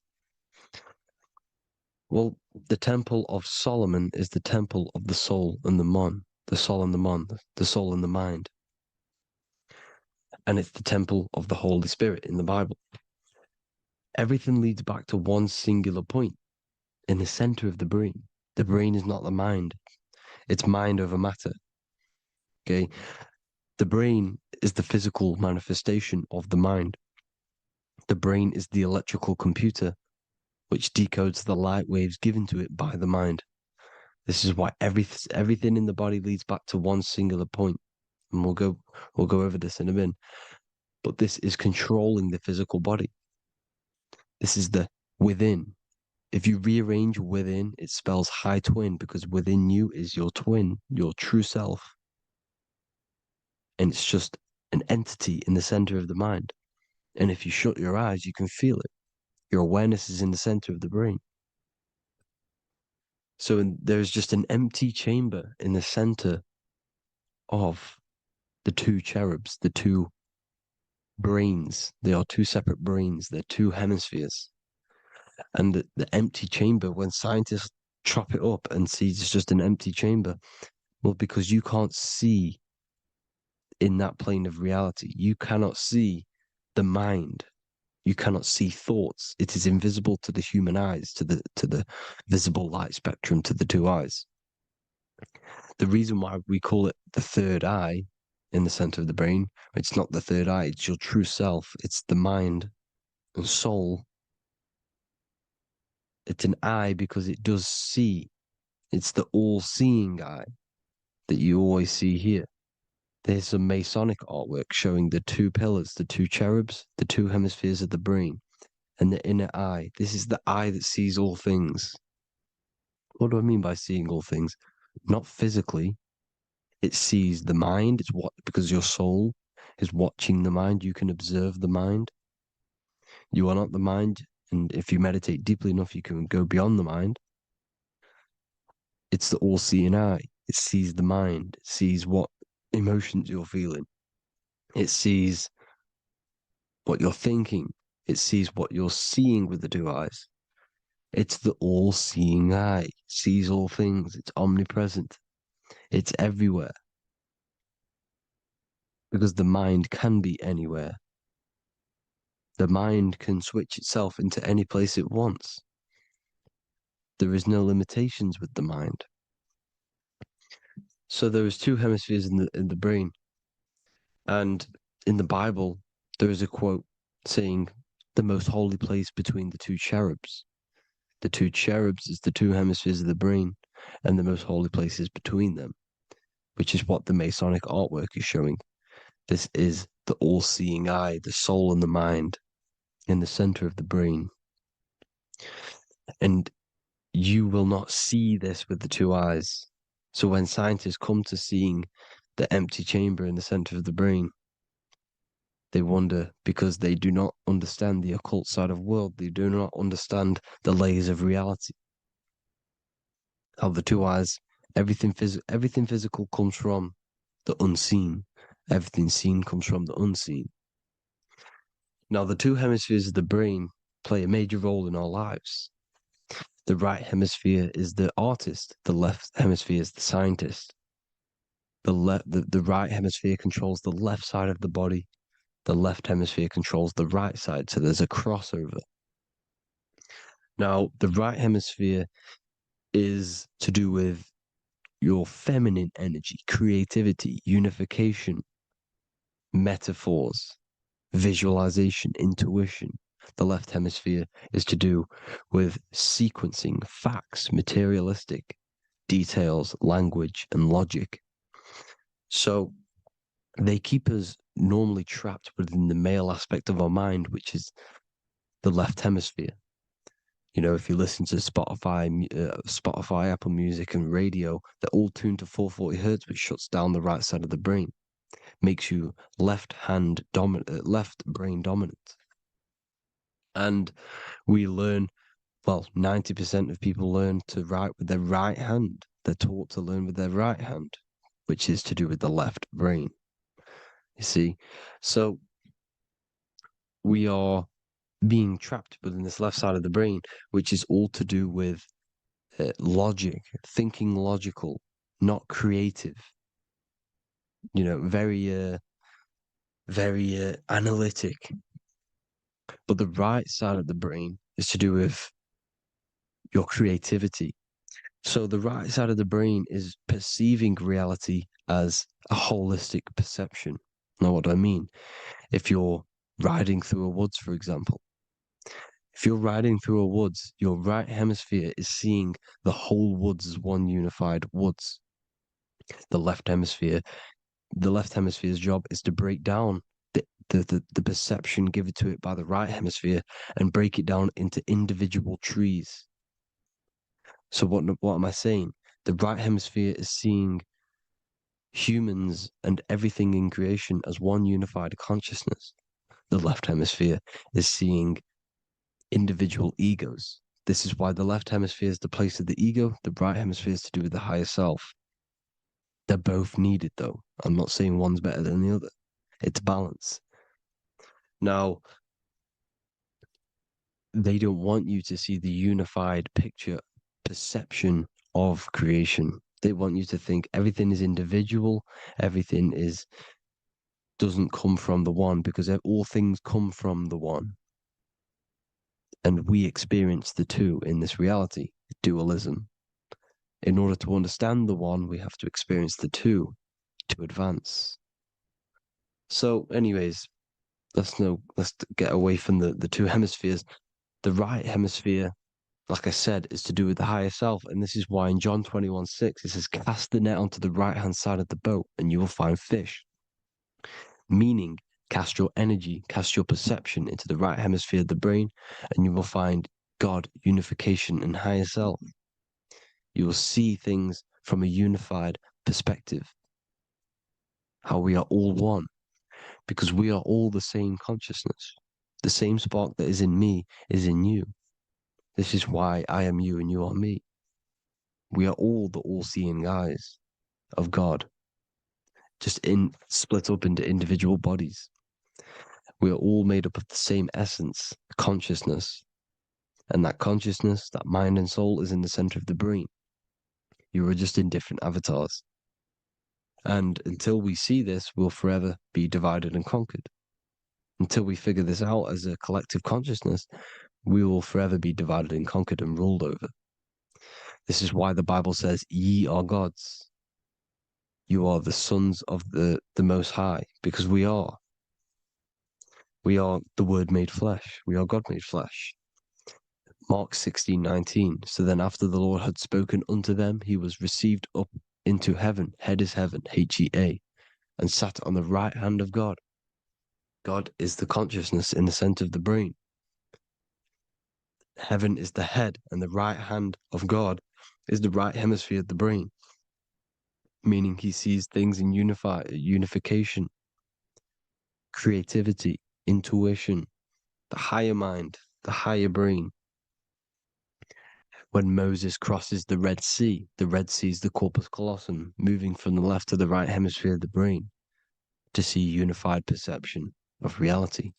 Well, the Temple of Solomon is the temple of the soul and the mon, the soul and the mon, the soul and the mind. And it's the temple of the Holy Spirit in the Bible. Everything leads back to one singular point in the center of the brain. The brain is not the mind. It's mind over matter. Okay? The brain is the physical manifestation of the mind. The brain is the electrical computer which decodes the light waves given to it by the mind. This is why everything in the body leads back to one singular point. And we'll go over this in a minute. But this is controlling the physical body. This is the within. If you rearrange within, it spells high twin because within you is your twin, your true self. And it's just an entity in the center of the mind. And if you shut your eyes, you can feel it. Your awareness is in the center of the brain. So there's just an empty chamber in the center of the two cherubs, the two brains. They are two separate brains. They're two hemispheres. And the empty chamber, when scientists chop it up and see it's just an empty chamber, well, because you can't see in that plane of reality. You cannot see the mind. You cannot see thoughts. It is invisible to the human eyes, to the visible light spectrum, to the two eyes. The reason why we call it the third eye in the center of the brain, it's not the third eye, it's your true self. It's the mind and soul. It's an eye because it does see. It's the all-seeing eye that you always see here. There's some Masonic artwork showing the two pillars, the two cherubs, the two hemispheres of the brain, and the inner eye. This is the eye that sees all things. What do I mean by seeing all things? Not physically. It sees the mind. It's what, because your soul is watching the mind. You can observe the mind. You are not the mind. And if you meditate deeply enough, you can go beyond the mind. It's the all-seeing eye. It sees the mind. It sees what emotions you're feeling. It sees what you're thinking. It sees what you're seeing with the two eyes. It's the all-seeing eye. It sees all things. It's omnipresent. It's everywhere. Because the mind can be anywhere. The mind can switch itself into any place it wants. There is no limitations with the mind. So there is two hemispheres in the brain. And in the Bible, there is a quote saying the most holy place between the two cherubs. The two cherubs is the two hemispheres of the brain, and the most holy place is between them, which is what the Masonic artwork is showing. This is the all-seeing eye, the soul and the mind in the center of the brain. And you will not see this with the two eyes. So when scientists come to seeing the empty chamber in the center of the brain, they wonder because they do not understand the occult side of the world. They do not understand the layers of reality. How the two eyes, everything physical comes from the unseen. Everything seen comes from the unseen. Now, the two hemispheres of the brain play a major role in our lives. The right hemisphere is the artist. The left hemisphere is the scientist. The right hemisphere controls the left side of the body. The left hemisphere controls the right side, so there's a crossover. Now, the right hemisphere is to do with your feminine energy, creativity, unification, metaphors, visualization, intuition. The left hemisphere is to do with sequencing, facts, materialistic details, language, and logic. So they keep us normally trapped within the male aspect of our mind, which is the left hemisphere. You know, if you listen to Spotify, Apple Music, and radio, they're all tuned to 440 hertz, which shuts down the right side of the brain, makes you left brain dominant. And we learn, well, 90% of people learn to write with their right hand. They're taught to learn with their right hand, which is to do with the left brain. You see, so we are being trapped within this left side of the brain, which is all to do with logic, thinking logical, not creative. You know, very analytic. But the right side of the brain is to do with your creativity. So the right side of the brain is perceiving reality as a holistic perception. Now, what do I mean? If you're riding through a woods, for example, if you're riding through a woods, your right hemisphere is seeing the whole woods as one unified woods. The left hemisphere's job is to break down the perception given to it by the right hemisphere and break it down into individual trees. So what am I saying? The right hemisphere is seeing humans and everything in creation as one unified consciousness. The left hemisphere is seeing individual egos. This is why the left hemisphere is the place of the ego, the right hemisphere is to do with the higher self. They're both needed, though. I'm not saying one's better than the other. It's balance. Now, they don't want you to see the unified perception of creation. They want you to think everything is individual, everything doesn't come from the one, because all things come from the one. And we experience the two in this reality, dualism. In order to understand the one, we have to experience the two to advance. So, anyways, let's get away from the two hemispheres. The right hemisphere, like I said, is to do with the higher self. And this is why in John 21:6, it says, cast the net onto the right-hand side of the boat and you will find fish. Meaning, cast your energy, cast your perception into the right hemisphere of the brain, and you will find God, unification, and higher self. You will see things from a unified perspective. How we are all one, because we are all the same consciousness. The same spark that is in me is in you. This is why I am you and you are me. We are all the all-seeing eyes of God, just split up into individual bodies. We are all made up of the same essence, consciousness. And that consciousness, that mind and soul, is in the center of the brain. You are just in different avatars. And until we see this, we'll forever be divided and conquered. Until we figure this out as a collective consciousness, we will forever be divided and conquered and ruled over. This is why the Bible says, ye are gods. You are the sons of the Most High, because we are. We are the Word made flesh. We are God made flesh. Mark 16:19. So then after the Lord had spoken unto them, he was received up into heaven, head is heaven, H-E-A, and sat on the right hand of God. God is the consciousness in the center of the brain. Heaven is the head, and the right hand of God is the right hemisphere of the brain, meaning he sees things in unification, creativity, intuition, the higher mind, the higher brain. When Moses crosses the Red Sea is the corpus callosum, moving from the left to the right hemisphere of the brain to see unified perception of reality.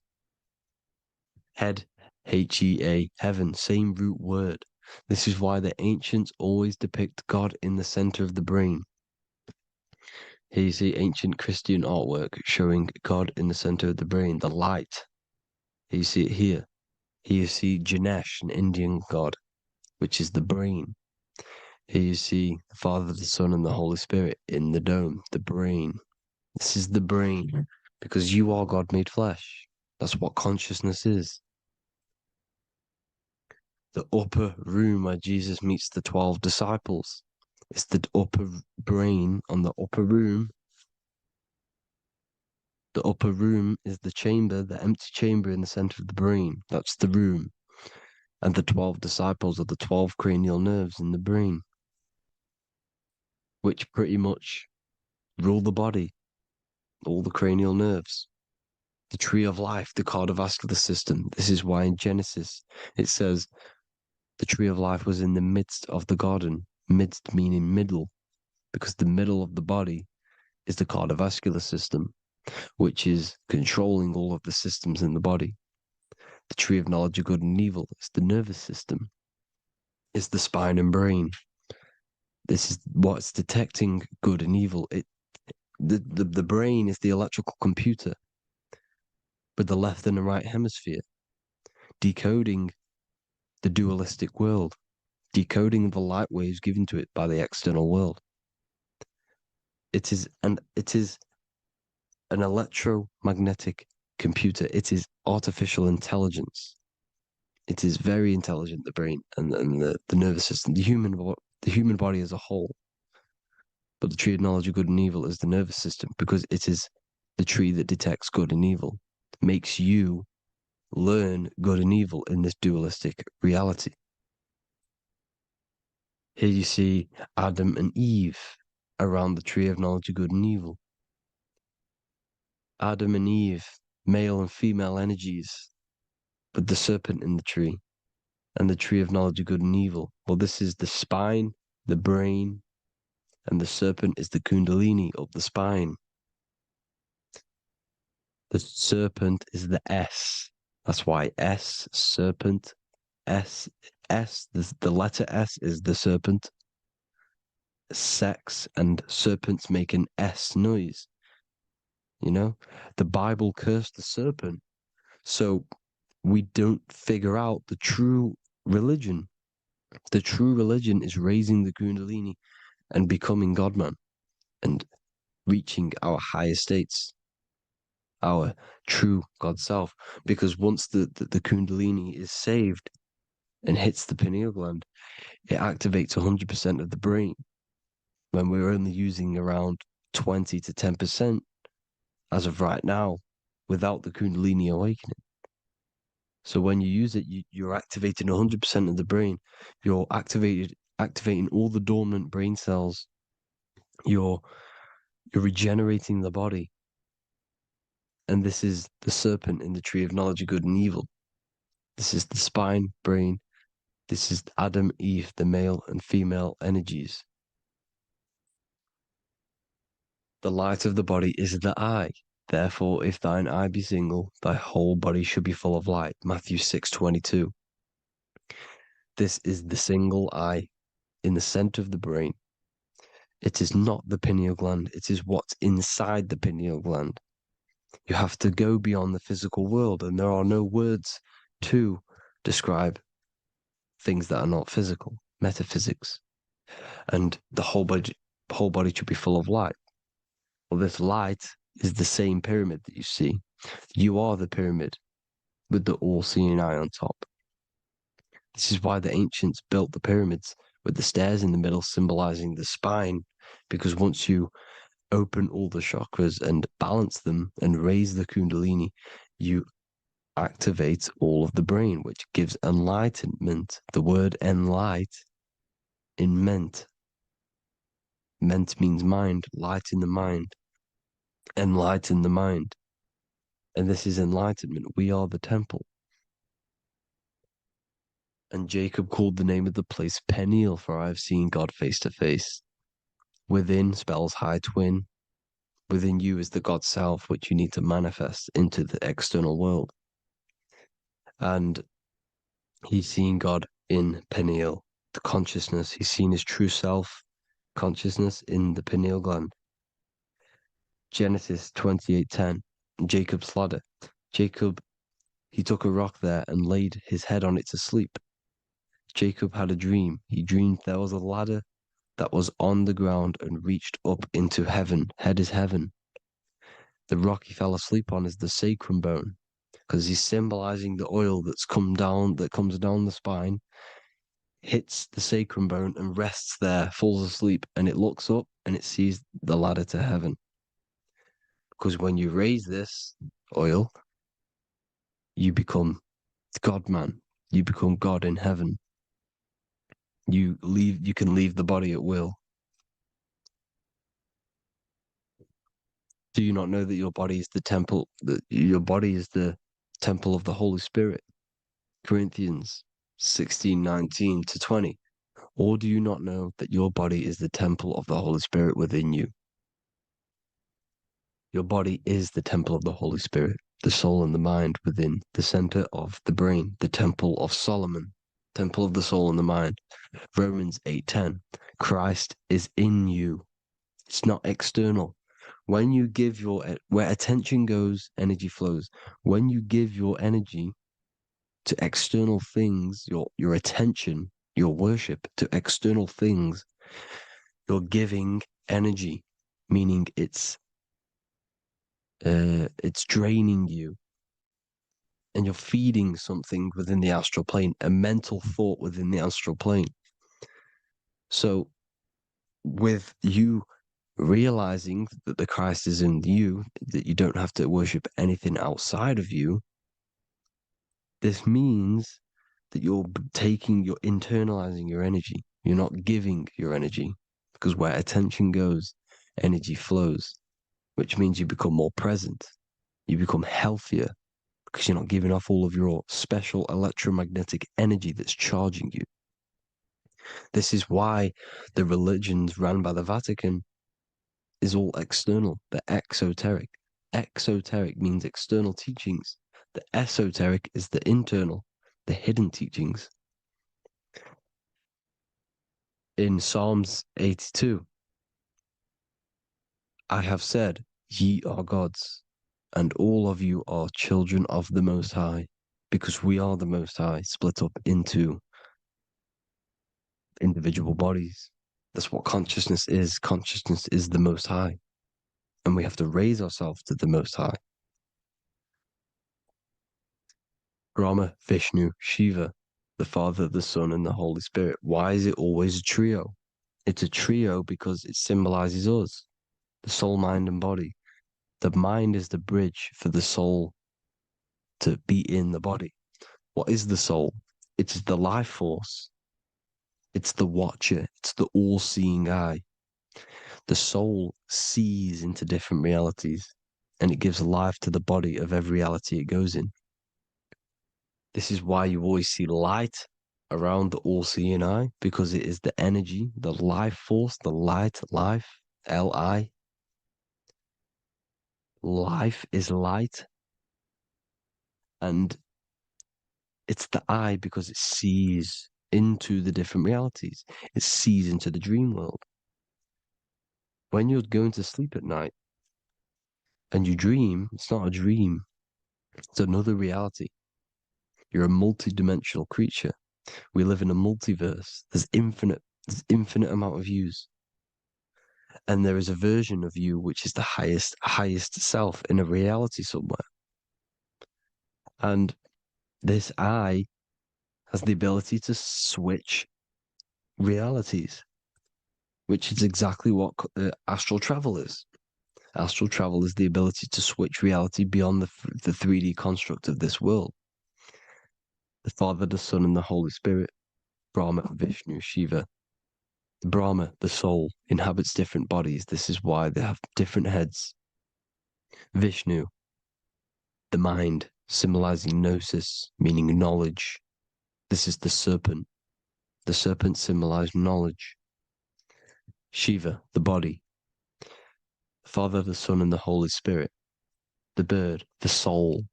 Head, H-E-A, heaven, same root word. This is why the ancients always depict God in the center of the brain. Here you see ancient Christian artwork showing God in the center of the brain, the light. Here you see it here. Here you see Ganesh, an Indian god, which is the brain. Here you see the Father, the Son, and the Holy Spirit in the dome, the brain. This is the brain, because you are God made flesh. That's what consciousness is. The upper room where Jesus meets the 12 disciples. It's the upper brain on the upper room. The upper room is the chamber, the empty chamber in the center of the brain. That's the room. And the 12 disciples are the 12 cranial nerves in the brain, which pretty much rule the body, all the cranial nerves. The tree of life, the cardiovascular system. This is why in Genesis it says the tree of life was in the midst of the garden. Midst meaning middle, because the middle of the body is the cardiovascular system, which is controlling all of the systems in the body. The tree of knowledge of good and evil is the nervous system, is the spine and brain. This is what's detecting good and evil. The brain is the electrical computer with the left and the right hemisphere, decoding the dualistic world, decoding the light waves given to it by the external world. It is an electromagnetic computer. It is artificial intelligence. It is very intelligent, the brain and the nervous system, the human body as a whole. But the tree of knowledge of good and evil is the nervous system, because it is the tree that detects good and evil, makes you learn good and evil in this dualistic reality. Here you see Adam and Eve around the tree of knowledge of good and evil. Adam and Eve, male and female energies, but the serpent in the tree, and the tree of knowledge of good and evil. Well, this is the spine, the brain, and the serpent is the kundalini of the spine. The serpent is the S. That's why S, serpent, S, the letter S is the serpent. Sex and serpents make an S noise. You know, the Bible cursed the serpent. So we don't figure out the true religion. The true religion is raising the kundalini and becoming God-man and reaching our higher states, our true God self. Because once the kundalini is saved and hits the pineal gland, it activates 100% of the brain, when we're only using around 20 to 10% as of right now without the kundalini awakening. So when you use it, you're activating 100% of the brain. You're activating all the dormant brain cells. You're regenerating the body. And this is the serpent in the tree of knowledge of good and evil. This is the spine, brain. This is Adam, Eve, the male and female energies. The light of the body is the eye. Therefore, if thine eye be single, thy whole body should be full of light. Matthew 6:22. This is the single eye in the center of the brain. It is not the pineal gland. It is what's inside the pineal gland. You have to go beyond the physical world, and there are no words to describe things that are not physical, metaphysics. And the whole body should be full of light. Well, this light is the same pyramid that you see. You are the pyramid with the all-seeing eye on top. This is why the ancients built the pyramids with the stairs in the middle symbolizing the spine, because once you open all the chakras and balance them and raise the kundalini, you activate all of the brain, which gives enlightenment. The word enlight in ment. Ment means mind, light in the mind. Enlighten the mind. And this is enlightenment. We are the temple. And Jacob called the name of the place Peniel, for I have seen God face to face. Within spells high twin. Within you is the God self, which you need to manifest into the external world. And he's seen God in Peniel, the consciousness. He's seen his true self consciousness in the pineal gland. Genesis 28:10, Jacob's ladder. Jacob, he took a rock there and laid his head on it to sleep. Jacob had a dream. He dreamed there was a ladder that was on the ground and reached up into heaven. Head is heaven. The rock he fell asleep on is the sacrum bone, because he's symbolizing the oil that comes down the spine, hits the sacrum bone and rests there, falls asleep, and it looks up and it sees the ladder to heaven. Because when you raise this oil, you become God man. You become God in heaven. You can leave the body at will. Do you not know that your body is the temple, that your body is the temple of the Holy Spirit? Corinthians 16:19-20. Or do you not know that your body is the temple of the Holy Spirit within you? Your body is the temple of the Holy Spirit, the soul and the mind within the center of the brain, the temple of Solomon, temple of the soul and the mind. Romans 8:10. Christ is in you. It's not external. When you give where attention goes, energy flows. When you give your energy to external things, your attention, your worship to external things, you're giving energy, meaning it's draining you, and you're feeding something within the astral plane, a mental thought within the astral plane. So with you realizing that the Christ is in you, that you don't have to worship anything outside of you, this means that you're internalizing your energy. You're not giving your energy, because where attention goes, energy flows, which means you become more present. You become healthier because you're not giving off all of your special electromagnetic energy that's charging you. This is why the religions run by the Vatican is all external. They're exoteric. Exoteric means external teachings. The esoteric is the internal, the hidden teachings. In Psalms 82, I have said, ye are gods, and all of you are children of the Most High, because we are the Most High, split up into individual bodies. That's what consciousness is. Consciousness is the Most High, and we have to raise ourselves to the Most High. Brahma, Vishnu, Shiva, the Father, the Son, and the Holy Spirit. Why is it always a trio? It's a trio because it symbolizes us, the soul, mind, and body. The mind is the bridge for the soul to be in the body. What is the soul? It's the life force. It's the watcher. It's the all-seeing eye. The soul sees into different realities, and it gives life to the body of every reality it goes in. This is why you always see light around the all-seeing eye, because it is the energy, the life force, the light, life, L-I. Life is light, and it's the eye because it sees into the different realities. It sees into the dream world. When you're going to sleep at night and you dream, it's not a dream. It's another reality. You're a multi-dimensional creature. We live in a multiverse. There's infinite amount of yous. And there is a version of you which is the highest self in a reality somewhere. And this eye has the ability to switch realities, which is exactly what astral travel is. Astral travel is the ability to switch reality beyond the 3D construct of this world. The Father, the Son, and the Holy Spirit, Brahma, Vishnu, Shiva. Brahma, the soul, inhabits different bodies. This is why they have different heads. Vishnu, the mind, symbolizing gnosis, meaning knowledge. This is the serpent. The serpent symbolized knowledge. Shiva, the body. Father, the Son, and the Holy Spirit. The bird, the soul,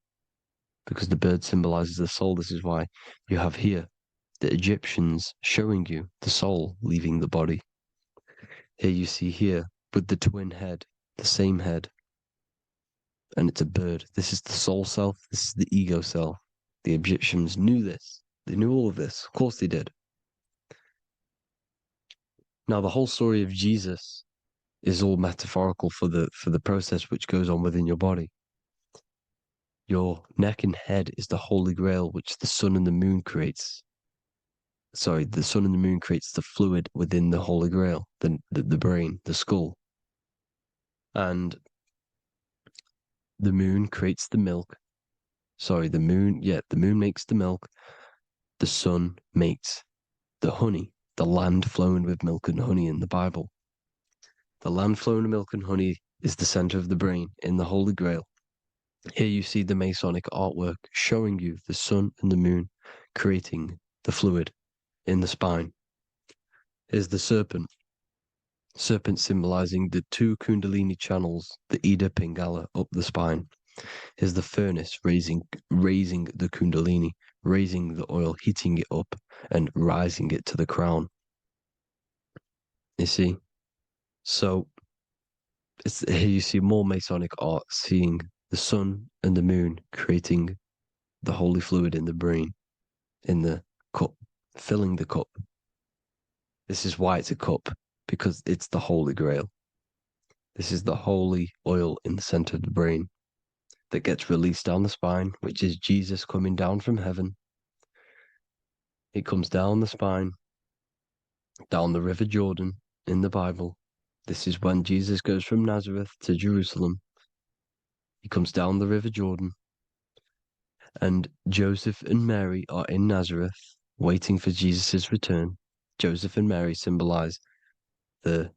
because the bird symbolizes the soul. This is why you have here the Egyptians showing you the soul leaving the body. Here you see here with the twin head, the same head, and it's a bird. This is the soul self. This is the ego self. The Egyptians knew this. They knew all of this. Of course they did. Now, the whole story of Jesus is all metaphorical for the process which goes on within your body. Your neck and head is the holy grail which the sun and the moon creates. Sorry, the sun and the moon creates the fluid within the holy grail, the brain, the skull. And the moon creates the milk. Sorry, the moon makes the milk. The sun makes the honey, the land flowing with milk and honey in the Bible. The land flowing with milk and honey is the center of the brain in the Holy Grail. Here you see the Masonic artwork showing you the sun and the moon creating the fluid in the spine. Here's the serpent. Serpent symbolizing the two Kundalini channels, the Ida Pingala up the spine. Here's the furnace raising the Kundalini, raising the oil, heating it up, and rising it to the crown. You see? So here you see more Masonic art, seeing the sun and the moon creating the holy fluid in the brain, in the cup, filling the cup. This is why it's a cup, because it's the Holy Grail. This is the holy oil in the center of the brain that gets released down the spine, which is Jesus coming down from heaven. It comes down the spine, down the River Jordan in the Bible. This is when Jesus goes from Nazareth to Jerusalem. He comes down the River Jordan, and Joseph and Mary are in Nazareth waiting for Jesus' return. Joseph and Mary symbolize the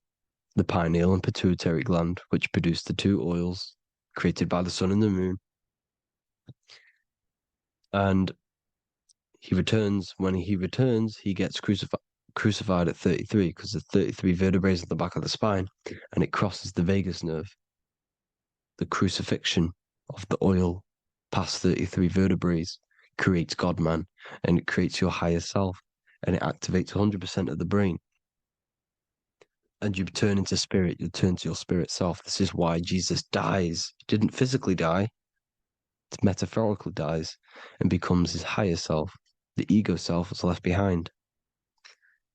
pineal and pituitary gland, which produce the two oils created by the sun and the moon. And he returns. When he returns, he gets crucified at 33, because the 33 vertebrae at the back of the spine, and it crosses the vagus nerve. The crucifixion of the oil past 33 vertebrae creates God-man, and it creates your higher self, and it activates 100% of the brain. And you turn into spirit, you turn to your spirit self. This is why Jesus dies. He didn't physically die, it metaphorically dies, and becomes his higher self. The ego self is left behind.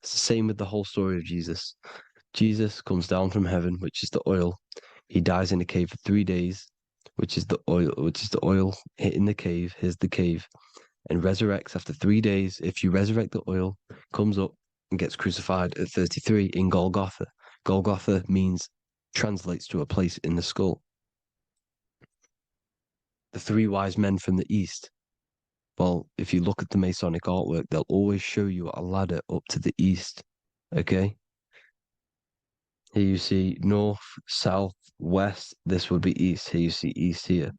It's the same with the whole story of Jesus. Jesus comes down from heaven, which is the oil. He dies in a cave for 3 days, which is the oil hitting the cave. Here's the cave, and resurrects after 3 days. If you resurrect the oil, comes up and gets crucified at 33 in Golgotha. Golgotha translates to a place in the skull. The three wise men from the east. Well, if you look at the Masonic artwork, they'll always show you a ladder up to the east. Okay? Here you see north, south, west. This would be east. Here you see east here.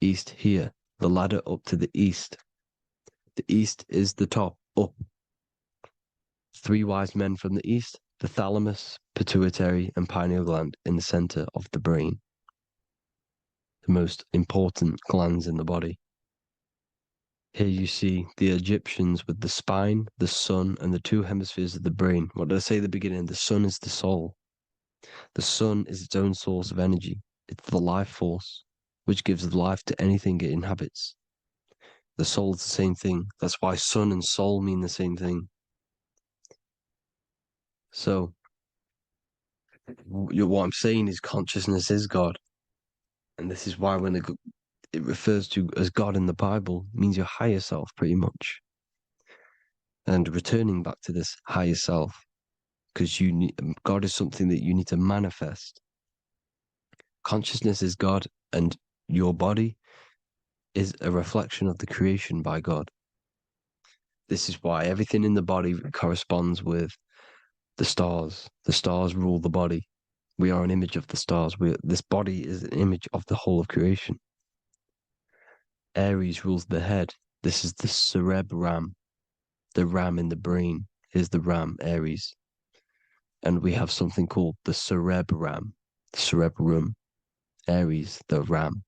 East here. The ladder up to the east. The east is the top, up. Three wise men from the east. The thalamus, pituitary, and pineal gland in the center of the brain. The most important glands in the body. Here you see the Egyptians with the spine, the sun, and the two hemispheres of the brain. What did I say at the beginning? The sun is the soul. The sun is its own source of energy. It's the life force, which gives life to anything it inhabits. The soul is the same thing. That's why sun and soul mean the same thing. So, what I'm saying is consciousness is God. And this is why when it refers to as God in the Bible, means your higher self, pretty much. And returning back to this higher self, because God is something that you need to manifest. Consciousness is God, and your body is a reflection of the creation by God. This is why everything in the body corresponds with the stars. The stars rule the body. We are an image of the stars. This body is an image of the whole of creation. Aries rules the head. This is the cerebrum, the ram in the brain. Here's the ram, Aries. And we have something called the cerebrum, Aries, the ram.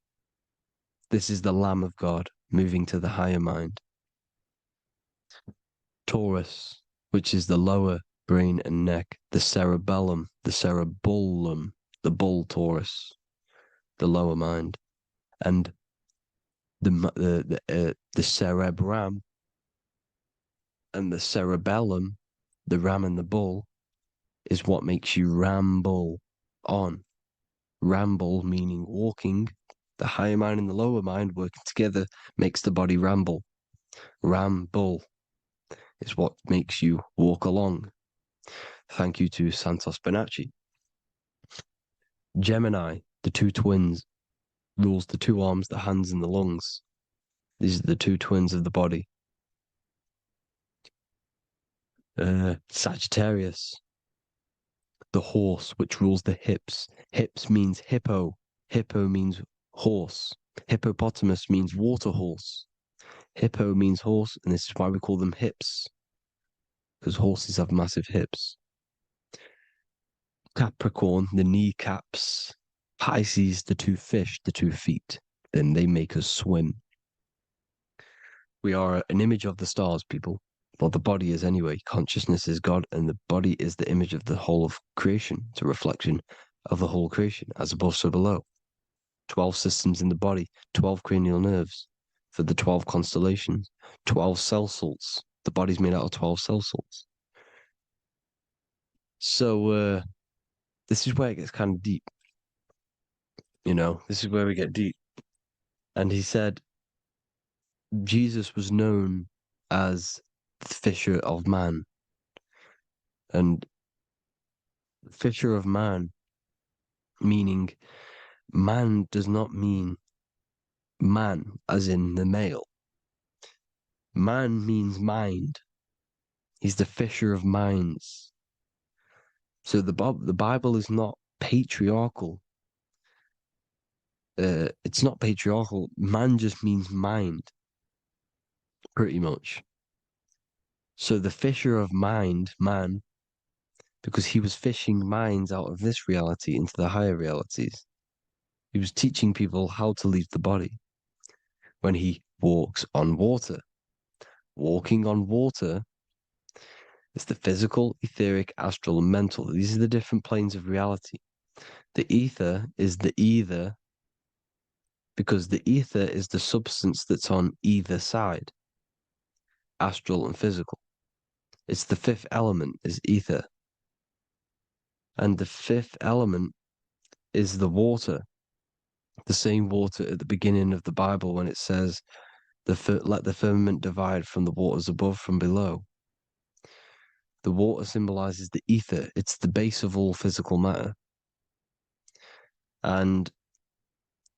This is the Lamb of God moving to the higher mind. Taurus, which is the lower brain and neck, the cerebellum, the bull Taurus, the lower mind. And the cerebrum and the cerebellum, the ram and the bull, is what makes you ramble on. Ramble meaning walking. The higher mind and the lower mind working together makes the body ramble. Ramble is what makes you walk along. Thank you to Santos Bonacci. Gemini, the two twins, rules the two arms, the hands, and the lungs. These are the two twins of the body. Sagittarius, the horse, which rules the hips. Hips means hippo. Hippo means horse. Hippopotamus means water horse. Hippo means horse, and this is why we call them hips, because horses have massive hips. Capricorn, the kneecaps. Pisces, the two fish, the 2 feet. Then they make us swim. We are an image of the stars, people. Well, the body is anyway. Consciousness is God, and the body is the image of the whole of creation. It's a reflection of the whole creation, as above, so below. 12 systems in the body, 12 cranial nerves for the 12 constellations, 12 cell salts. The body's made out of 12 cell salts. So this is where it gets kind of deep. You know, this is where we get deep. And he said Jesus was known as the fisher of man. And fisher of man, meaning man does not mean man as in the male. Man means mind. He's the fisher of minds. So the Bible is not patriarchal. It's not patriarchal. Man just means mind, pretty much. So the fisher of mind, man, because he was fishing minds out of this reality into the higher realities. He was teaching people how to leave the body when he walks on water. Walking on water is the physical, etheric, astral, and mental. These are the different planes of reality. The ether is the either, because the ether is the substance that's on either side, astral and physical. It's the 5th element, is ether. And the 5th element is the water. The same water at the beginning of the Bible when it says, let the firmament divide from the waters above from below. The water symbolizes the ether. It's the base of all physical matter. And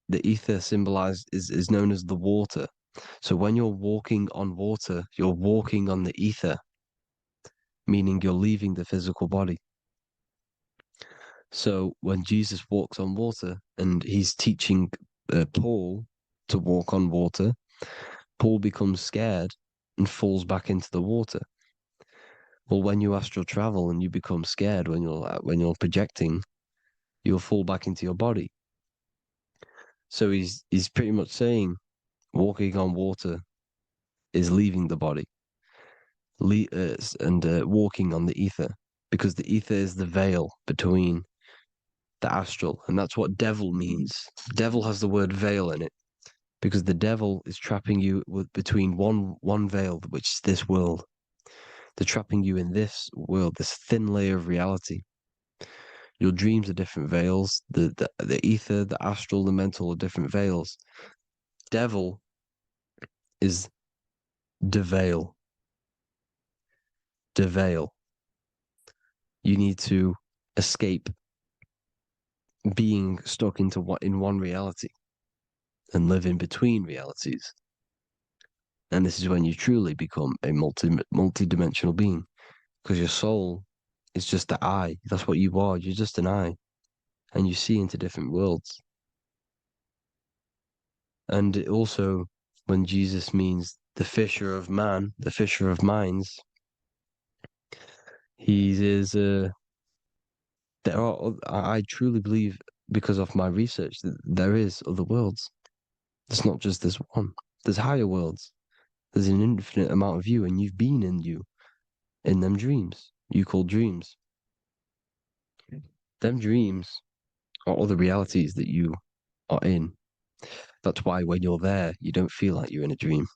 the ether symbolized is known as the water. So when you're walking on water, you're walking on the ether, meaning you're leaving the physical body. So when Jesus walks on water and he's teaching Paul to walk on water, Paul becomes scared and falls back into the water. Well, when you astral travel and you become scared when you're projecting, you'll fall back into your body. So he's pretty much saying walking on water is leaving the body, and walking on the ether, because the ether is the veil between the astral, and that's what devil means. Devil has the word veil in it, because the devil is trapping you between one veil, which is this world. They're trapping you in this world, this thin layer of reality. Your dreams are different veils. The ether, the astral, the mental are different veils. Devil is the veil. The veil. You need to escape being stuck in one reality and live in between realities. And this is when you truly become a multi-dimensional being, because your soul is just the eye. That's what you are. You're just an eye, and you see into different worlds. And it also, when Jesus means the fisher of man, the fisher of minds, he is. I truly believe, because of my research, that there is other worlds. It's not just this one. There's higher worlds. There's an infinite amount of you, and you've been in them dreams you call dreams. Them dreams are other realities that you are in. That's why when you're there, you don't feel like you're in a dream.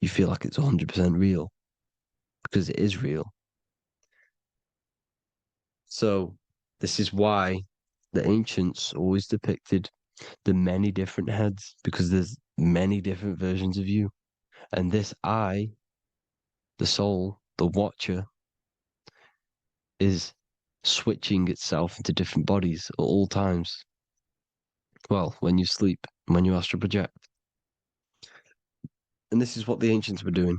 You feel like it's 100% real, because it is real. So this is why the ancients always depicted the many different heads, because there's many different versions of you. And this I, the soul, the watcher, is switching itself into different bodies at all times. Well, when you sleep, when you astral project. And this is what the ancients were doing.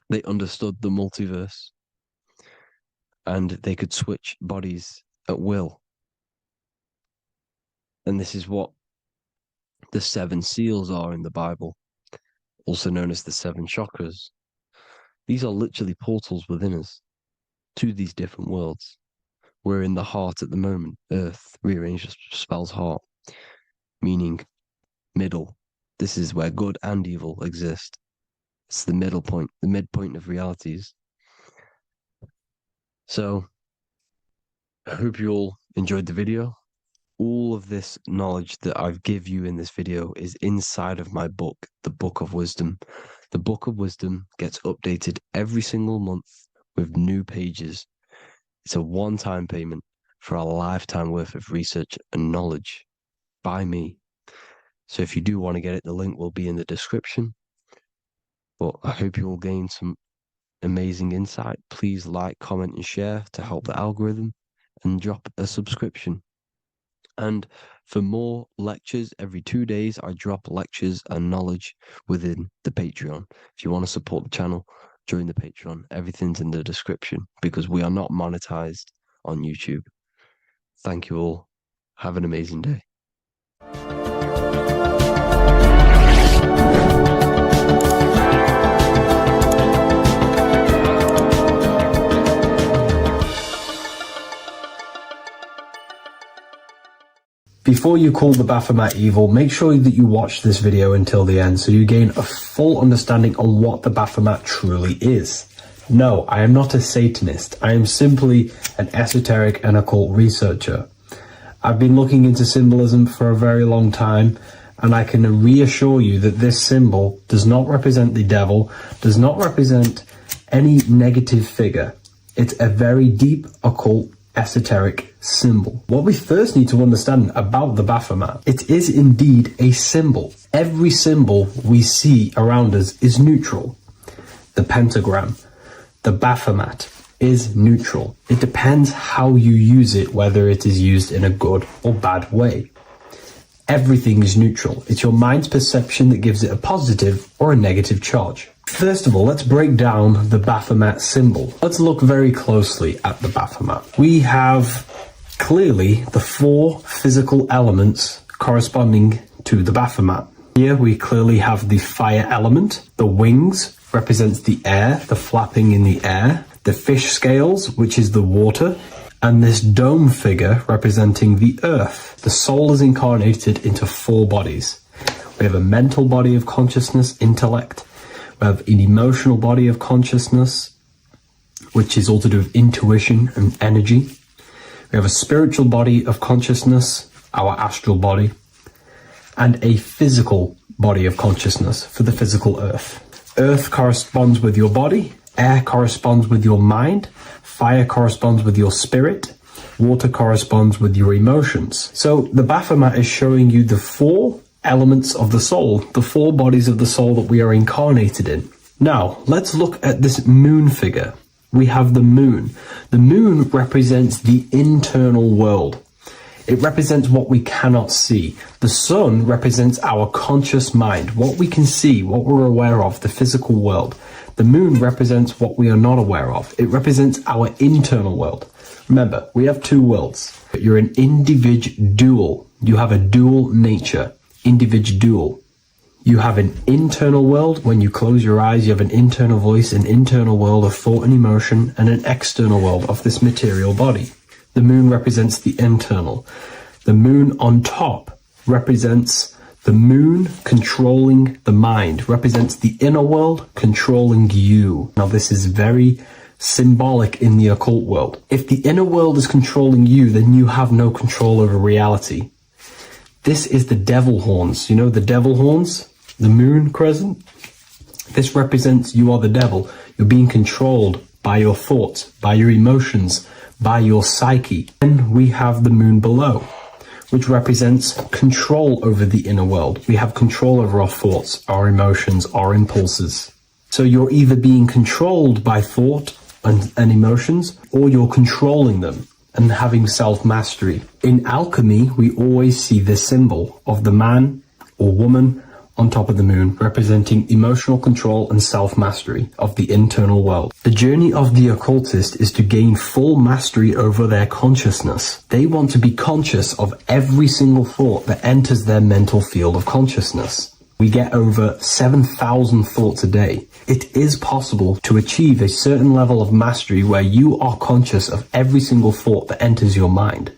They understood the multiverse, and they could switch bodies at will. And this is what the 7 seals are in the Bible, also known as the 7 chakras. These are literally portals within us to these different worlds. We're in the heart at the moment. Earth, rearranged, spells heart, meaning middle. This is where good and evil exist. It's the middle point, the midpoint of realities. So, I hope you all enjoyed the video. All of this knowledge that I've give you in this video is inside of my book, the Book of Wisdom. The Book of Wisdom gets updated every single month with new pages. It's a one-time payment for a lifetime worth of research and knowledge by me. So if you do want to get it, the link will be in the description. But I hope you will gain some amazing insight. Please like, comment, and share to help the algorithm, and drop a subscription. And for more lectures, every 2 days, I drop lectures and knowledge within the Patreon. If you want to support the channel, join the Patreon. Everything's in the description, because we are not monetized on YouTube. Thank you all. Have an amazing day. Before you call the Baphomet evil, make sure that you watch this video until the end so you gain a full understanding on what the Baphomet truly is. No, I am not a Satanist. I am simply an esoteric and occult researcher. I've been looking into symbolism for a very long time, and I can reassure you that this symbol does not represent the devil, does not represent any negative figure. It's a very deep, occult, esoteric symbol. What we first need to understand about the Baphomet, it is indeed a symbol. Every symbol we see around us is neutral. The pentagram, the Baphomet, is neutral. It depends how you use it, whether it is used in a good or bad way. Everything is neutral. It's your mind's perception that gives it a positive or a negative charge. First of all, let's break down the Baphomet symbol. Let's look very closely at the Baphomet. We have clearly the 4 physical elements corresponding to the Baphomet. Here we clearly have the fire element. The wings represents the air, the flapping in the air. The fish scales, which is the water. And this dome figure representing the earth. The soul is incarnated into 4 bodies. We have a mental body of consciousness, intellect. We have an emotional body of consciousness, which is all to do with intuition and energy. We have a spiritual body of consciousness, our astral body, and a physical body of consciousness for the physical earth. Earth corresponds with your body, air corresponds with your mind, fire corresponds with your spirit, water corresponds with your emotions. So the Baphomet is showing you the 4 elements of the soul, the 4 bodies of the soul that we are incarnated in. Now, let's look at this moon figure. We have the moon. The moon represents the internal world. It represents what we cannot see. The sun represents our conscious mind, what we can see, what we're aware of, the physical world. The moon represents what we are not aware of. It represents our internal world. Remember, we have 2 worlds. You're an individual. You have a dual nature. Individual. You have an internal world. When you close your eyes, you have an internal voice, an internal world of thought and emotion, and an external world of this material body. The moon represents the internal. The moon on top represents the moon controlling the mind, represents the inner world controlling you. Now, this is very symbolic in the occult world. If the inner world is controlling you, then you have no control over reality. This is the devil horns. You know the devil horns? The moon crescent? This represents you are the devil. You're being controlled by your thoughts, by your emotions, by your psyche. Then we have the moon below, which represents control over the inner world. We have control over our thoughts, our emotions, our impulses. So you're either being controlled by thought and emotions, or you're controlling them and having self-mastery. In alchemy, we always see this symbol of the man or woman on top of the moon, representing emotional control and self-mastery of the internal world. The journey of the occultist is to gain full mastery over their consciousness. They want to be conscious of every single thought that enters their mental field of consciousness. We get over 7,000 thoughts a day. It is possible to achieve a certain level of mastery where you are conscious of every single thought that enters your mind.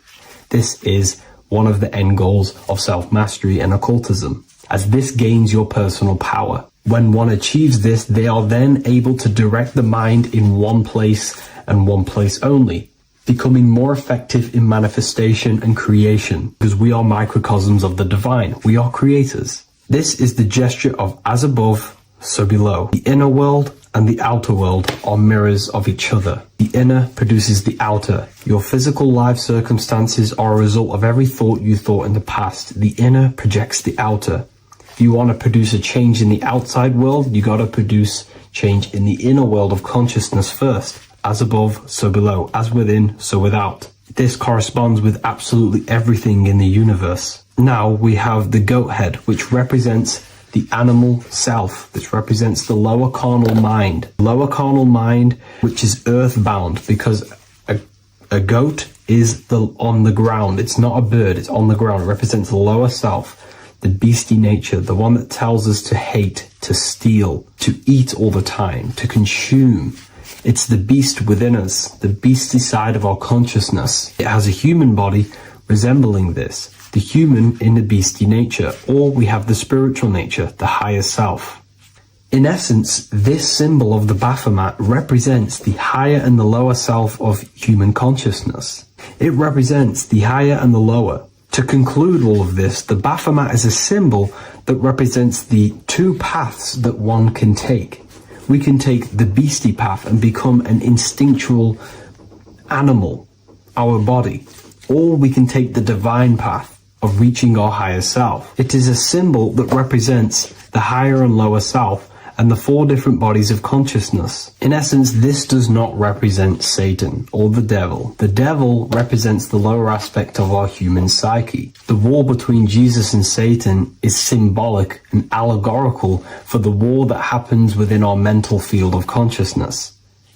This is one of the end goals of self-mastery and occultism, as this gains your personal power. When one achieves this, they are then able to direct the mind in one place and one place only, becoming more effective in manifestation and creation, because we are microcosms of the divine. We are creators. This is the gesture of as above, so below. The inner world and the outer world are mirrors of each other. The inner produces the outer. Your physical life circumstances are a result of every thought you thought in the past. The inner projects the outer. If you want to produce a change in the outside world, you got to produce change in the inner world of consciousness first. As above, so below. As within, so without. This corresponds with absolutely everything in the universe. Now we have the goat head, which represents the animal self. This represents the lower carnal mind. Lower carnal mind, which is earthbound, because a goat is on the ground. It's not a bird, it's on the ground. It represents the lower self, the beastie nature, the one that tells us to hate, to steal, to eat all the time, to consume. It's the beast within us, the beastie side of our consciousness. It has a human body resembling this, the human in the beastie nature, or we have the spiritual nature, the higher self. In essence, this symbol of the Baphomet represents the higher and the lower self of human consciousness. It represents the higher and the lower. To conclude all of this, the Baphomet is a symbol that represents the two paths that one can take. We can take the beastie path and become an instinctual animal, our body, or we can take the divine path of reaching our higher self. It is a symbol that represents the higher and lower self and the four different bodies of consciousness. In essence, this does not represent Satan or the devil. The devil represents the lower aspect of our human psyche. The war between Jesus and Satan is symbolic and allegorical for the war that happens within our mental field of consciousness.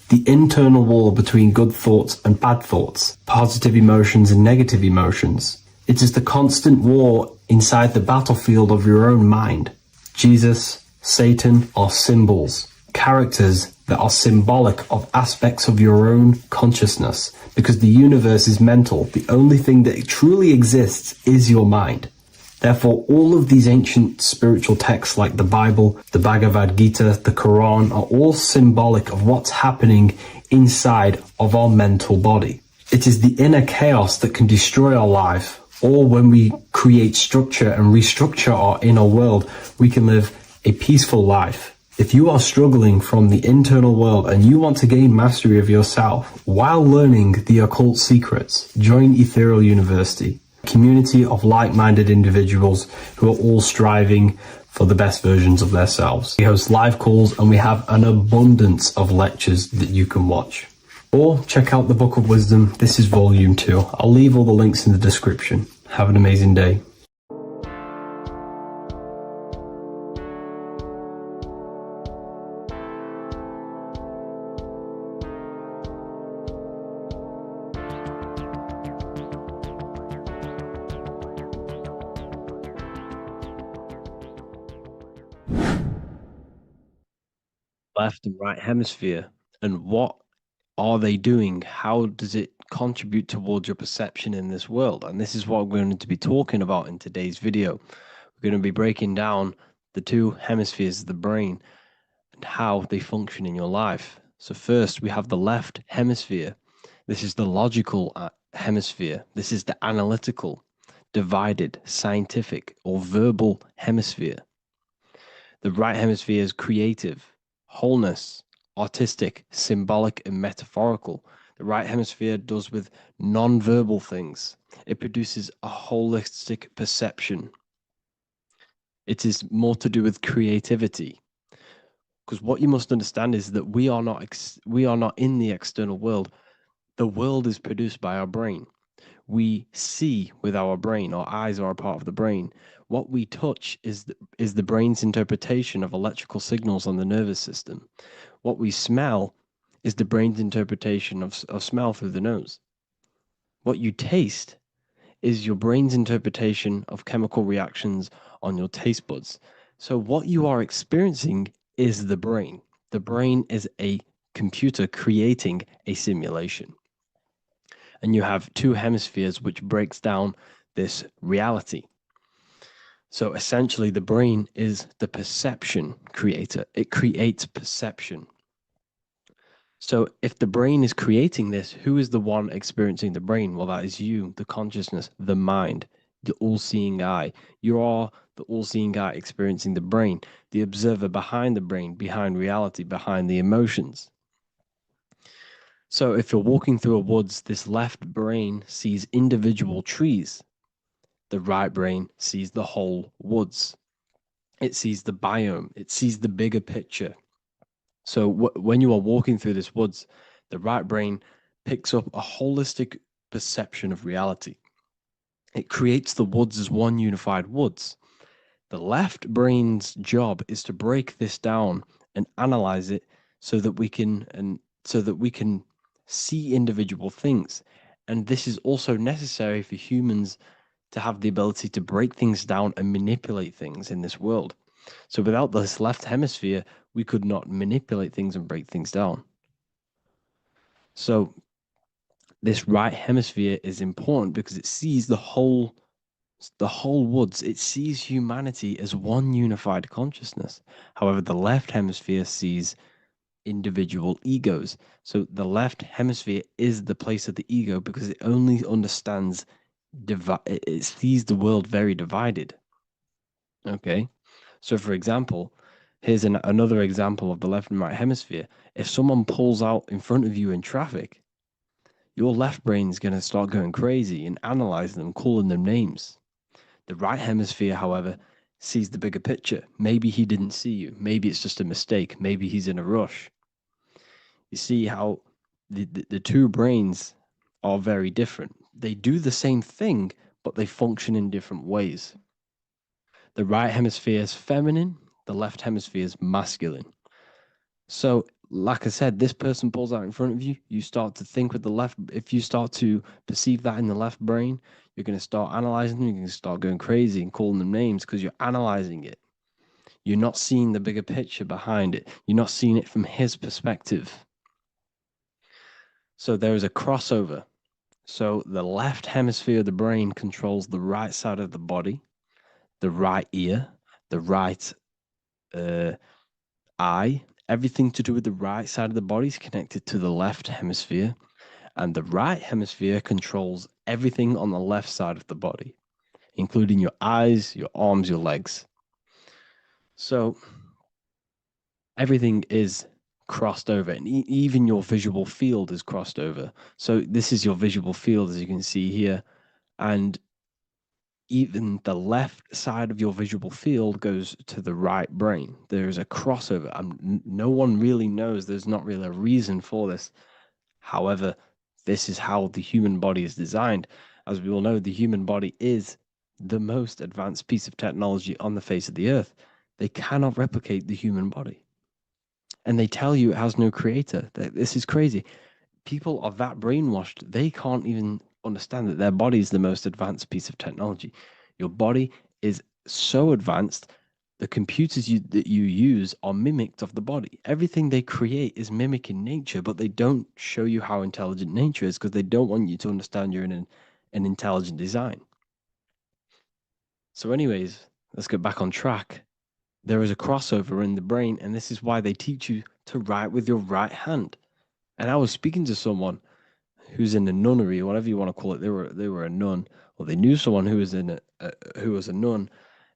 The internal war between good thoughts and bad thoughts, positive emotions and negative emotions. It is the constant war inside the battlefield of your own mind. Jesus, Satan are symbols, characters that are symbolic of aspects of your own consciousness, because the universe is mental. The only thing that truly exists is your mind. Therefore, all of these ancient spiritual texts like the Bible, the Bhagavad Gita, the Quran are all symbolic of what's happening inside of our mental body. It is the inner chaos that can destroy our life, or when we create structure and restructure our inner world, we can live a peaceful life. If you are struggling from the internal world and you want to gain mastery of yourself while learning the occult secrets, join Ethereal University, a community of like-minded individuals who are all striving for the best versions of themselves. We host live calls and we have an abundance of lectures that you can watch. Or check out the Book of Wisdom. This is volume 2. I'll leave all the links in the description. Have an amazing day. Left and right hemisphere, and what are they doing? How does it contribute towards your perception in this world? And this is what we're going to be talking about in today's video. We're going to be breaking down the two hemispheres of the brain and how they function in your life. So first, we have the left hemisphere. This is the logical hemisphere. This is the analytical, divided, scientific, or verbal hemisphere. The right hemisphere is creative, wholeness, artistic, symbolic, and metaphorical. The right hemisphere does with non-verbal things. It produces a holistic perception. It is more to do with creativity. Because what you must understand is that we are not in the external world. The world is produced by our brain. We see with our brain. Our eyes are a part of the brain. What we touch is the brain's interpretation of electrical signals on the nervous system. What we smell is the brain's interpretation of smell through the nose. What you taste is your brain's interpretation of chemical reactions on your taste buds. So what you are experiencing is the brain. The brain is a computer creating a simulation. And you have two hemispheres which breaks down this reality. So essentially, the brain is the perception creator. It creates perception. So if the brain is creating this, who is the one experiencing the brain? Well, that is you, the consciousness, the mind, the all-seeing eye. You are the all-seeing eye experiencing the brain, the observer behind the brain, behind reality, behind the emotions. So if you're walking through a woods, this left brain sees individual trees. The right brain sees the whole woods. It sees the biome. It sees the bigger picture. So when you are walking through this woods, the right brain picks up a holistic perception of reality. It creates the woods as one unified woods. The left brain's job is to break this down and analyze it so that we can see individual things. And this is also necessary for humans to have the ability to break things down and manipulate things in this world. So without this left hemisphere, we could not manipulate things and break things down. So this right hemisphere is important because it sees the whole woods. It sees humanity as one unified consciousness. However, the left hemisphere sees individual egos. So the left hemisphere is the place of the ego because it only understands it sees the world very divided. Okay, so for example, here's another example of the left and right hemisphere. If someone pulls out in front of you in traffic, your left brain's going to start going crazy and analyzing them, calling them names. The right hemisphere, however, sees the bigger picture. Maybe he didn't see you. Maybe it's just a mistake. Maybe he's in a rush. You see how the two brains are very different. They do the same thing, but they function in different ways. The right hemisphere is feminine, the left hemisphere is masculine. So, like I said, this person pulls out in front of you, you start to think with the left. If you start to perceive that in the left brain, you're going to start analyzing them, you're going to start going crazy and calling them names because you're analyzing it. You're not seeing the bigger picture behind it. You're not seeing it from his perspective. So there is a crossover. So the left hemisphere of the brain controls the right side of the body, the right ear, the right eye. Everything to do with the right side of the body is connected to the left hemisphere. And the right hemisphere controls everything on the left side of the body, including your eyes, your arms, your legs. So everything is crossed over, and even your visual field is crossed over. So this is your visual field, as you can see here, and even the left side of your visual field goes to the right brain. There's a crossover. No one really knows. There's not really a reason for this. However, this is how the human body is designed. As we all know, the human body is the most advanced piece of technology on the face of the earth. They cannot replicate the human body. And they tell you it has no creator. This is crazy. People are that brainwashed, they can't even understand that their body is the most advanced piece of technology. Your body is so advanced, the computers that you use are mimicked of the body. Everything they create is mimicking nature, but they don't show you how intelligent nature is because they don't want you to understand you're in an intelligent design. So anyways, let's get back on track. There is a crossover in the brain, and this is why they teach you to write with your right hand. And I was speaking to someone who's in a nunnery or whatever you want to call it. They were a nun, or they knew someone who was who was a nun,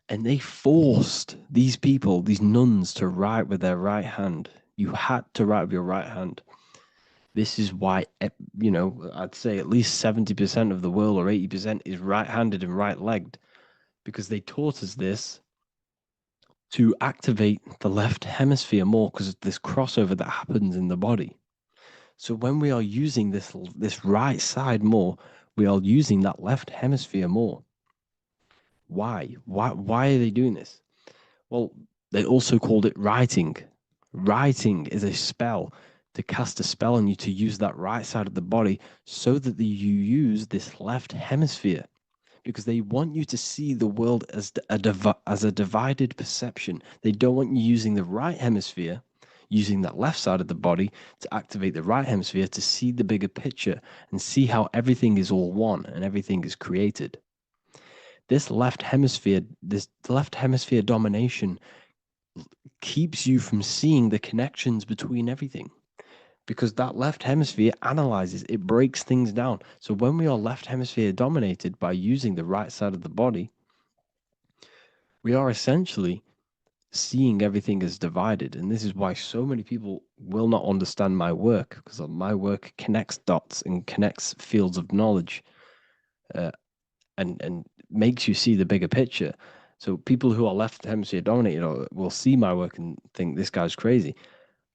and they forced these people, these nuns, to write with their right hand. You had to write with your right hand. This is why, I'd say at least 70% of the world or 80% is right-handed and right-legged, because they taught us this to activate the left hemisphere more because of this crossover that happens in the body. So when we are using this right side more, we are using that left hemisphere more. Why? Why are they doing this? Well, they also called it writing. Writing is a spell, to cast a spell on you, to use that right side of the body so that you use this left hemisphere, because they want you to see the world as a divided perception. They don't want you using the right hemisphere, using that left side of the body to activate the right hemisphere to see the bigger picture and see how everything is all one and everything is created. This left hemisphere domination keeps you from seeing the connections between everything, because that left hemisphere analyzes, it breaks things down. So when we are left hemisphere dominated by using the right side of the body, we are essentially seeing everything as divided. And this is why so many people will not understand my work, because my work connects dots and connects fields of knowledge, and makes you see the bigger picture. So people who are left hemisphere dominated will see my work and think this guy's crazy.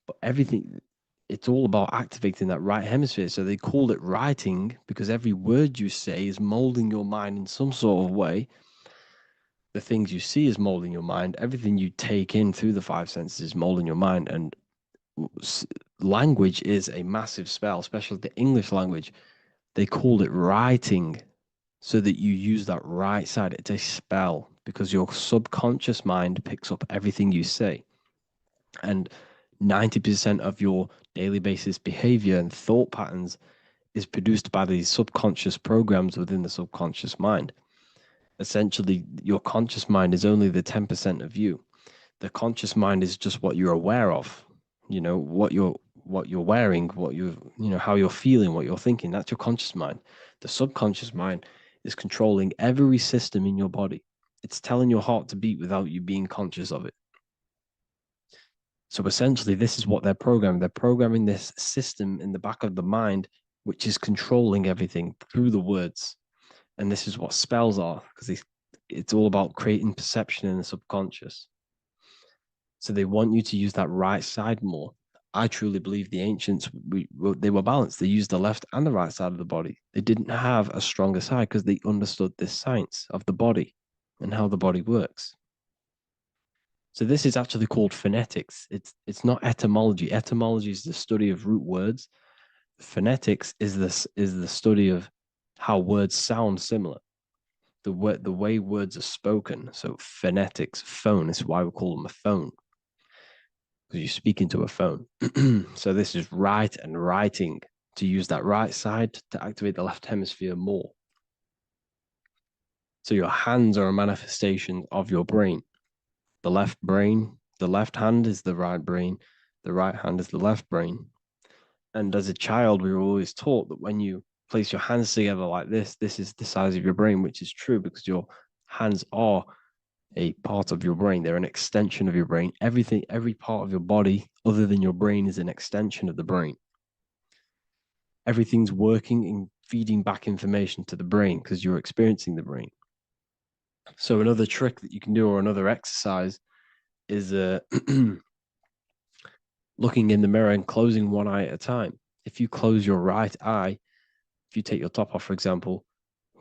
But everything, it's all about activating that right hemisphere. So they called it writing because every word you say is molding your mind in some sort of way. The things you see is molding your mind. Everything you take in through the five senses is molding your mind. And language is a massive spell, especially the English language. They called it writing so that you use that right side. It's a spell because your subconscious mind picks up everything you say. And 90% of your daily basis behavior and thought patterns is produced by these subconscious programs within the subconscious mind. Essentially, your conscious mind is only the 10% of you. The conscious mind is just what you're aware of, what you're wearing, how you're feeling, what you're thinking. That's your conscious mind. The subconscious mind is controlling every system in your body. It's telling your heart to beat without you being conscious of it. So essentially, this is what they're programming. They're programming this system in the back of the mind, which is controlling everything through the words. And this is what spells are, because it's all about creating perception in the subconscious. So they want you to use that right side more. I truly believe the ancients, they were balanced. They used the left and the right side of the body. They didn't have a stronger side because they understood this science of the body and how the body works. So this is actually called phonetics. It's not etymology. Etymology is the study of root words. Phonetics is the study of how words sound similar. The way words are spoken. So phonetics, phone, is why we call them a phone, because you speak into a phone. So this is write and writing, to use that right side to activate the left hemisphere more. So your hands are a manifestation of your brain. The left hand is the right brain, the right hand is the left brain. And as a child, we were always taught that when you place your hands together like this is the size of your brain, which is true because your hands are a part of your brain. They're an extension of your brain. Every part of your body other than your brain is an extension of the brain. Everything's working and feeding back information to the brain because you're experiencing the brain. So another trick that you can do, or another exercise, is looking in the mirror and closing one eye at a time. If you close your right eye, if you take your top off, for example,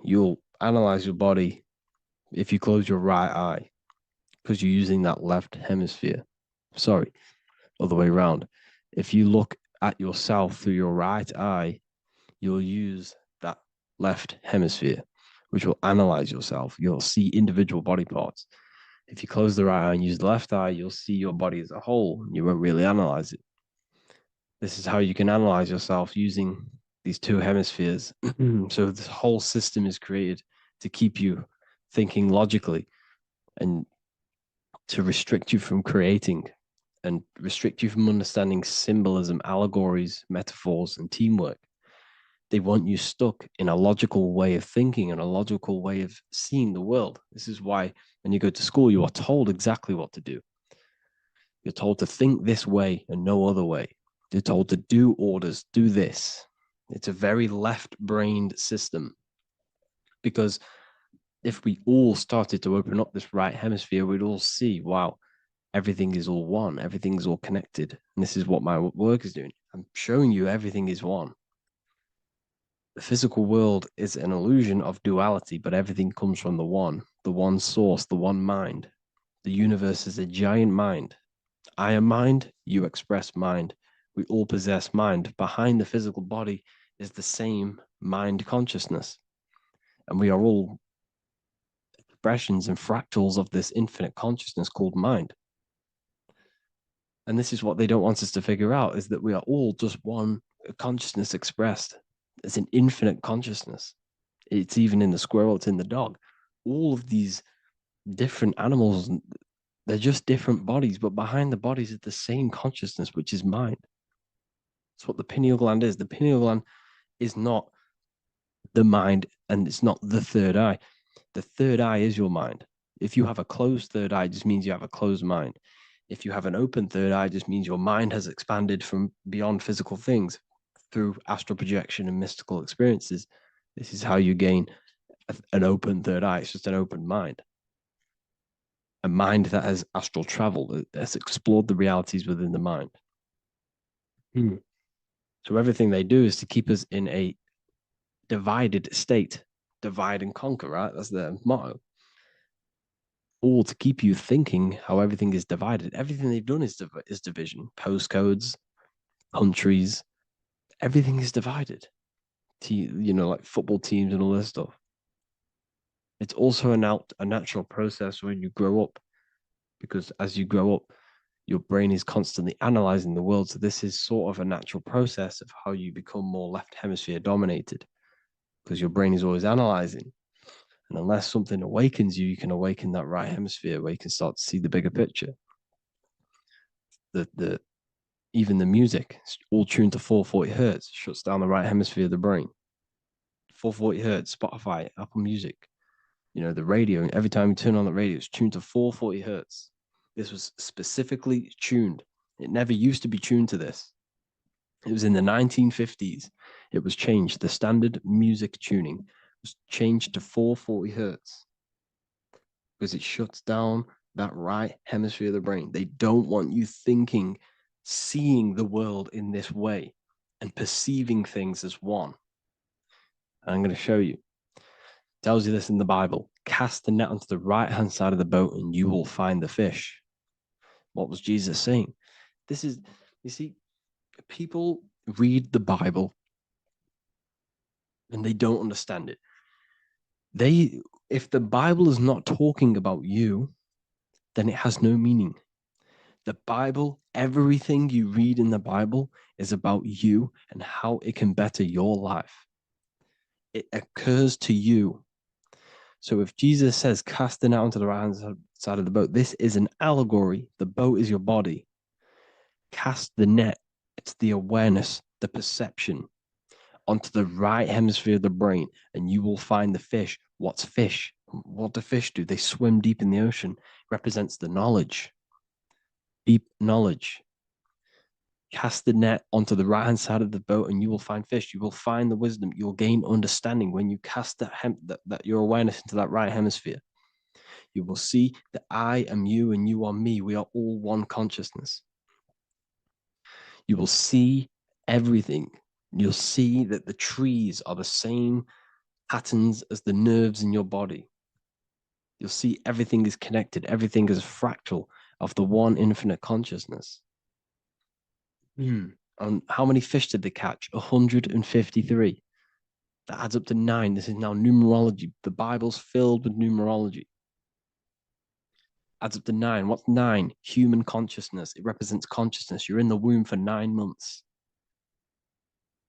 you'll analyze your body if you close your right eye, because you're using that left hemisphere. Sorry, other way around. If you look at yourself through your right eye, you'll use that left hemisphere, which will analyze yourself. You'll see individual body parts. If you close the right eye and use the left eye, you'll see your body as a whole. You won't really analyze it. This is how you can analyze yourself using these two hemispheres. So this whole system is created to keep you thinking logically and to restrict you from creating and restrict you from understanding symbolism, allegories, metaphors, and teamwork. They want you stuck in a logical way of thinking and a logical way of seeing the world. This is why when you go to school, you are told exactly what to do. You're told to think this way and no other way. You're told to do orders, do this. It's a very left-brained system, because if we all started to open up this right hemisphere, we'd all see, wow, everything is all one, everything's all connected. And this is what my work is doing. I'm showing you everything is one. The physical world is an illusion of duality, but everything comes from the one source, the one mind. The universe is a giant mind. I am mind, you express mind. We all possess mind. Behind the physical body is the same mind consciousness. And we are all expressions and fractals of this infinite consciousness called mind. And this is what they don't want us to figure out, is that we are all just one consciousness expressed. It's an infinite consciousness. It's even in the squirrel, it's in the dog. All of these different animals, they're just different bodies, but behind the bodies is the same consciousness, which is mind. That's what the pineal gland is. The pineal gland is not the mind, and it's not the third eye. The third eye is your mind. If you have a closed third eye, it just means you have a closed mind. If you have an open third eye, it just means your mind has expanded from beyond physical things through astral projection and mystical experiences. This is how you gain an open third eye. It's just an open mind. A mind that has astral travel, that has explored the realities within the mind. So everything they do is to keep us in a divided state. Divide and conquer, right? That's their motto. All to keep you thinking how everything is divided. Everything they've done is division. Postcodes, countries, everything is divided. Like football teams and all this stuff. It's also a natural process when you grow up, because as you grow up, your brain is constantly analyzing the world. So this is sort of a natural process of how you become more left hemisphere dominated, because your brain is always analyzing. And unless something awakens you, you can awaken that right hemisphere where you can start to see the bigger picture. Even the music, it's all tuned to 440 hertz, shuts down the right hemisphere of the brain. 440 hertz, Spotify, Apple Music, the radio. Every time you turn on the radio, it's tuned to 440 hertz. This was specifically tuned. It never used to be tuned to this. It was in the 1950s. It was changed. The standard music tuning was changed to 440 hertz because it shuts down that right hemisphere of the brain. They don't want you thinking, seeing the world in this way and perceiving things as one. And I'm going to show you. It tells you this in the Bible. Cast the net onto the right-hand side of the boat and you will find the fish. What was Jesus saying? This is, you see, people read the Bible and they don't understand it. If the Bible is not talking about you, then it has no meaning. The Bible, everything you read in the Bible is about you and how it can better your life. It occurs to you. So if Jesus says, cast the net onto the right-hand side of the boat, this is an allegory. The boat is your body. Cast the net. It's the awareness, the perception onto the right hemisphere of the brain, and you will find the fish. What's fish? What do fish do? They swim deep in the ocean. It represents the knowledge, deep knowledge. Cast the net onto the right-hand side of the boat and you will find fish. You will find the wisdom. You will gain understanding when you cast that your awareness into that right hemisphere. You will see that I am you and you are me. We are all one consciousness. You will see everything. You'll see that the trees are the same patterns as the nerves in your body. You'll see everything is connected. Everything is a fractal of the one infinite consciousness. And how many fish did they catch? 153. That adds up to 9. This is now numerology. The Bible's filled with numerology. Adds up to 9. What's 9? Human consciousness. It represents consciousness. You're in the womb for 9 months.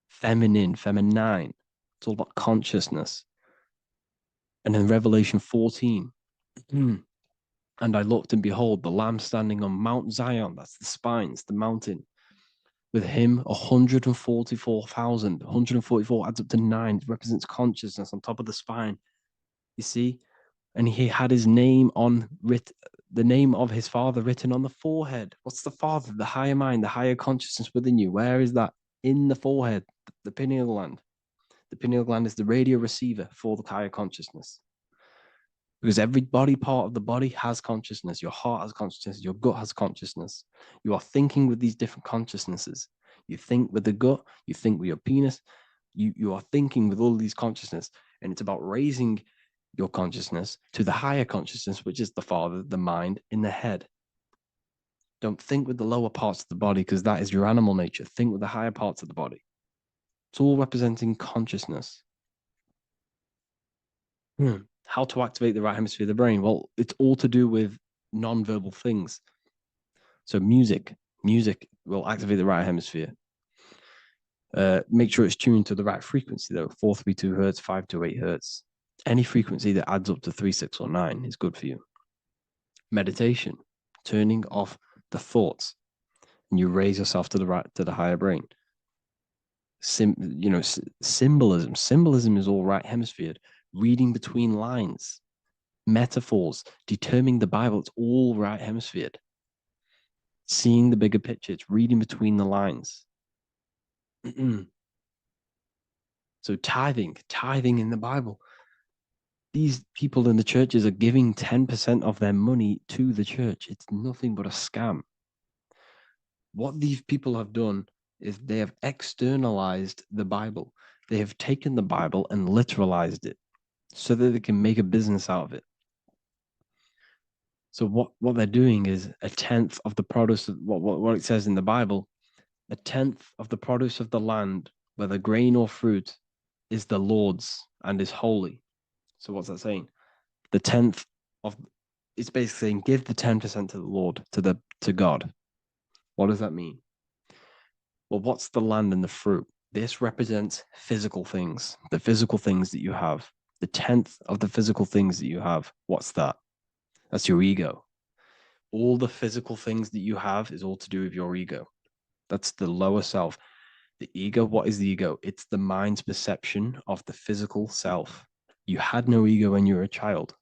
Feminine. It's all about consciousness. And then Revelation 14. And I looked, and behold, the Lamb standing on Mount Zion. That's the spines, the mountain. With him, 144,000. 144 adds up to 9. It represents consciousness on top of the spine. You see? And he had his name on the name of his father written on the forehead. What's the father? The higher mind, the higher consciousness within you. Where is that? In the forehead, the pineal gland. The pineal gland is the radio receiver for the higher consciousness. Because every body part of the body has consciousness. Your heart has consciousness. Your gut has consciousness. You are thinking with these different consciousnesses. You think with the gut. You think with your penis. You are thinking with all these consciousness. And it's about raising your consciousness to the higher consciousness, which is the father, the mind in the head. Don't think with the lower parts of the body because that is your animal nature. Think with the higher parts of the body. It's all representing consciousness. How to activate the right hemisphere of the brain? Well, it's all to do with non-verbal things. So music will activate the right hemisphere. Make sure it's tuned to the right frequency though, 432 hertz, 528 hertz. Any frequency that adds up to 3, 6, or 9 is good for you. Meditation, turning off the thoughts, and you raise yourself to the higher brain. Symbolism. Symbolism is all right hemisphere. Reading between lines, metaphors, determining the Bible, it's all right hemisphere. Seeing the bigger picture, it's reading between the lines. So tithing in the Bible. These people in the churches are giving 10% of their money to the church. It's nothing but a scam. What these people have done is they have externalized the Bible. They have taken the Bible and literalized it so that they can make a business out of it. So what they're doing is 1/10 of the produce of what it says in the Bible, 1/10 of the produce of the land, whether grain or fruit, is the Lord's and is holy. So what's that saying? The 10th of it's basically saying give the 10% to the Lord, to God. What does that mean? Well, what's the land and the fruit? This represents physical things, the physical things that you have. The 10th of the physical things that you have. What's that? That's your ego. All the physical things that you have is all to do with your ego. That's the lower self. The ego, what is the ego? It's the mind's perception of the physical self. You had no ego when you were a child.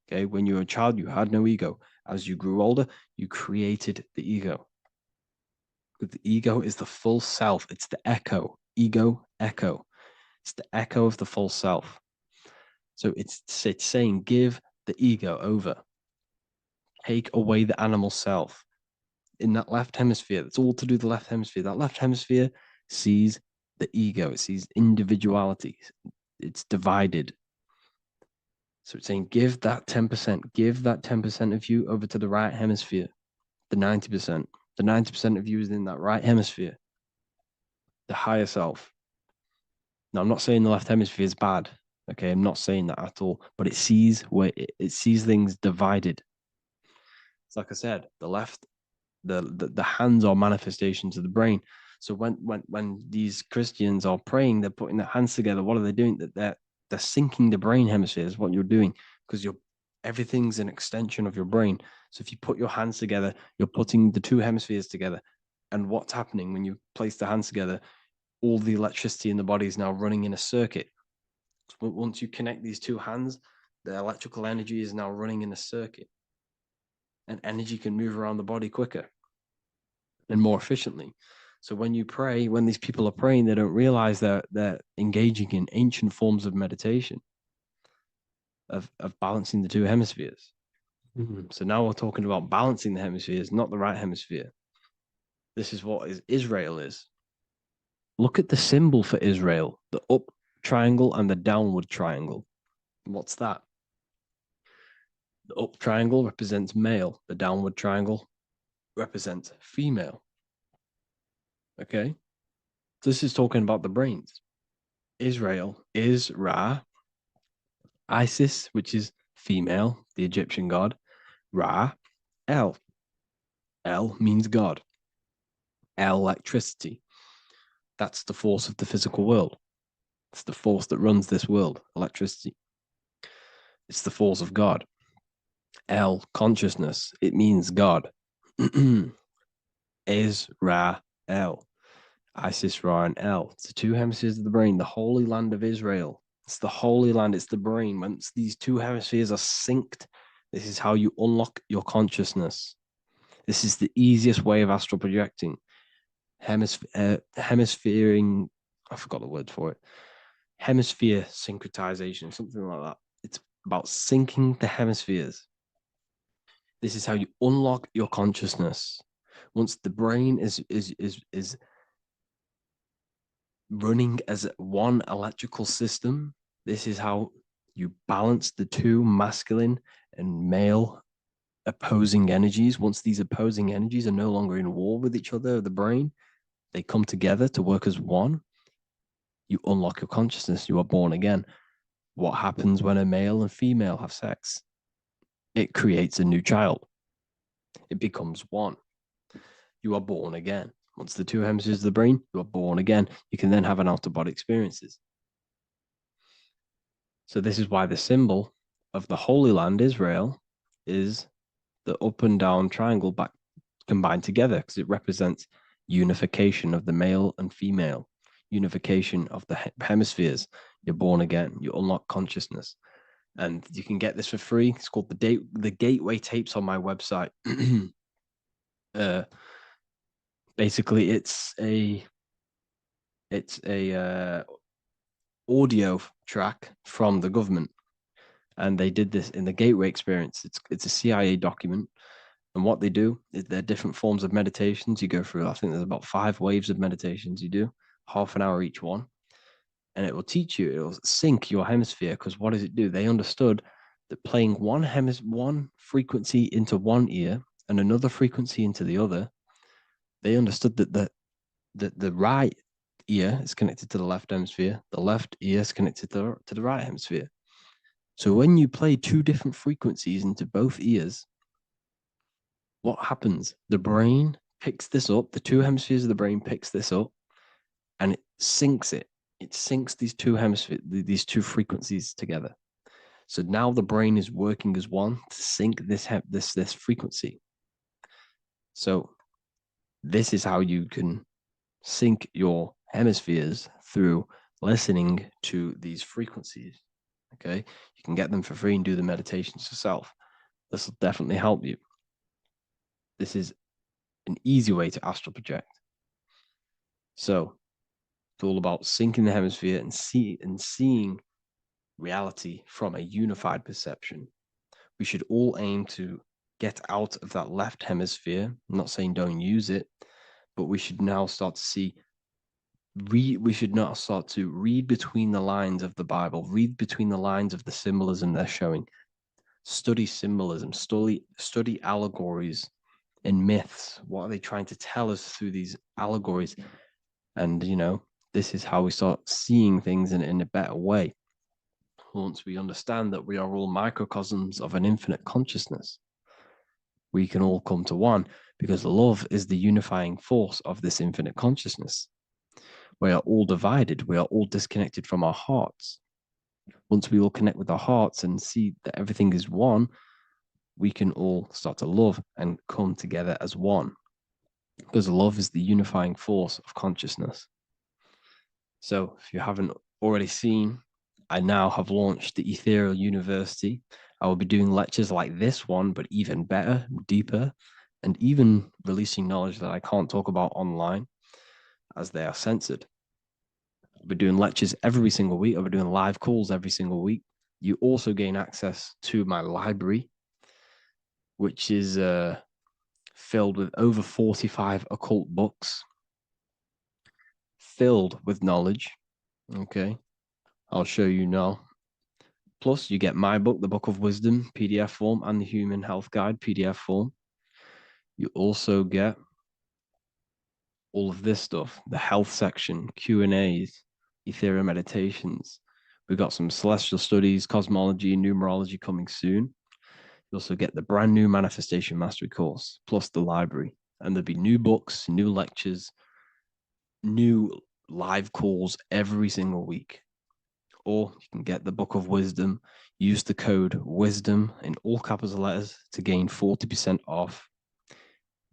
Okay, when you were a child, you had no ego. As you grew older, you created the ego. But the ego is the full self. It's the echo. Ego, echo. It's the echo of the full self. So it's saying give the ego over. Take away the animal self. In that left hemisphere, that's all to do with the left hemisphere. That left hemisphere sees the ego. It sees individuality. It's divided. So it's saying give that 10%. Give that 10% of you over to the right hemisphere. The 90%. The 90% of you is in that right hemisphere. The higher self. Now, I'm not saying the left hemisphere is bad. Okay, I'm not saying that at all. But it sees it sees things divided. It's like I said, the left, the hands are manifestations of the brain. So when these Christians are praying, they're putting their hands together. What are they doing? They're syncing the brain hemisphere is what you're doing, because everything's an extension of your brain. So if you put your hands together, you're putting the two hemispheres together. And what's happening when you place the hands together? All the electricity in the body is now running in a circuit. So once you connect these two hands, the electrical energy is now running in a circuit. And energy can move around the body quicker and more efficiently. So when you pray, when these people are praying, they don't realize that they're engaging in ancient forms of meditation, of balancing the two hemispheres. So now we're talking about balancing the hemispheres, not the right hemisphere. This is what Israel is. Look at the symbol for Israel, the up triangle and the downward triangle. What's that? The up triangle represents male. The downward triangle represents female. Okay? So this is talking about the brains. Israel is Ra. Isis, which is female, the Egyptian god. Ra, El. El means God. Electricity. That's the force of the physical world. It's the force that runs this world, electricity. It's the force of God. El, consciousness. It means God. Is Ra, L. Isis, Ra, and El. It's the two hemispheres of the brain, the holy land of Israel. It's the holy land, it's the brain. Once these two hemispheres are synced, this is how you unlock your consciousness. This is the easiest way of astral projecting. Hemisphering, I forgot the word for it. Hemisphere syncretization, something like that. It's about syncing the hemispheres. This is how you unlock your consciousness. Once the brain is running as one electrical system, this is how you balance the two masculine and male opposing energies. Once these opposing energies are no longer in war with each other, the brain, they come together to work as one. You unlock your consciousness. You are born again. What happens when a male and female have sex? It creates a new child. It becomes one. You are born again. Once the two hemispheres of the brain, you are born again. You can then have an out-of-body experiences. So this is why the symbol of the Holy Land, Israel, is the up and down triangle back combined together, because it represents unification of the male and female, unification of the hemispheres. You're born again. You unlock consciousness. And you can get this for free. It's called the Gateway Tapes on my website. Basically, it's a audio track from the government, and they did this in the Gateway Experience. It's a CIA document, and what they do is there are different forms of meditations you go through. I think there's about 5 waves of meditations you do, half an hour each one, and it will teach you. It will sync your hemisphere, because what does it do? They understood that playing one frequency into one ear and another frequency into the other, they understood that the right ear is connected to the left hemisphere, the left ear is connected to the right hemisphere. So when you play 2 different frequencies into both ears, what happens? The brain picks this up, the 2 hemispheres of the brain picks this up, and it syncs it. It syncs these 2 hemispheres, these 2 frequencies together. So now the brain is working as one to sync this frequency. So this is how you can sync your hemispheres through listening to these frequencies. Okay, you can get them for free and do the meditations yourself. This will definitely help you. This is an easy way to astral project. So it's all about syncing the hemisphere and seeing reality from a unified perception. We should all aim to get out of that left hemisphere. I'm not saying don't use it, but we should now start to see we should not start to read between the lines of the Bible, read between the lines of the symbolism they're showing, study symbolism, study allegories and myths. What are they trying to tell us through these allegories? And, this is how we start seeing things in a better way. Once we understand that we are all microcosms of an infinite consciousness, we can all come to one, because love is the unifying force of this infinite consciousness. We are all divided. We are all disconnected from our hearts. Once we all connect with our hearts and see that everything is one, we can all start to love and come together as one, because love is the unifying force of consciousness. So if you haven't already seen, I now have launched the Ethereal University. I will be doing lectures like this one, but even better, deeper, and even releasing knowledge that I can't talk about online, as they are censored. I'll be doing lectures every single week. I'll be doing live calls every single week. You also gain access to my library, which is filled with over 45 occult books, filled with knowledge. Okay, I'll show you now. Plus, you get my book, The Book of Wisdom, PDF form, and the Human Health Guide, PDF form. You also get all of this stuff, the health section, Q&As, Ethereal meditations. We've got some celestial studies, cosmology, and numerology coming soon. You also get the brand new Manifestation Mastery course, plus the library. And there'll be new books, new lectures, new live calls every single week. Or you can get the Book of Wisdom, use the code WISDOM in all capital letters to gain 40% off.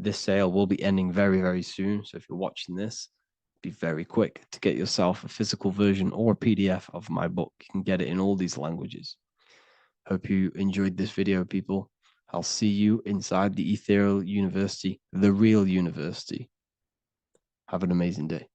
This sale will be ending very, very soon. So if you're watching this, be very quick to get yourself a physical version or a PDF of my book. You can get it in all these languages. Hope you enjoyed this video, people. I'll see you inside the Ethereal University, the real university. Have an amazing day.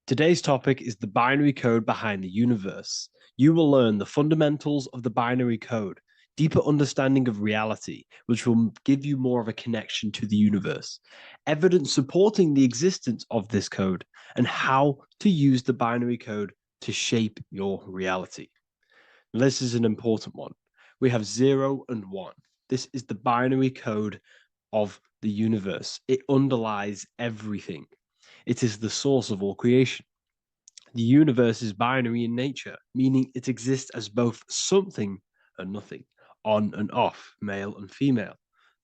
Today's topic is the binary code behind the universe. You will learn the fundamentals of the binary code, deeper understanding of reality, which will give you more of a connection to the universe, evidence supporting the existence of this code, and how to use the binary code to shape your reality. This is an important one. We have 0 and 1. This is the binary code of the universe. It underlies everything. It is the source of all creation. The universe is binary in nature, meaning it exists as both something and nothing, on and off, male and female,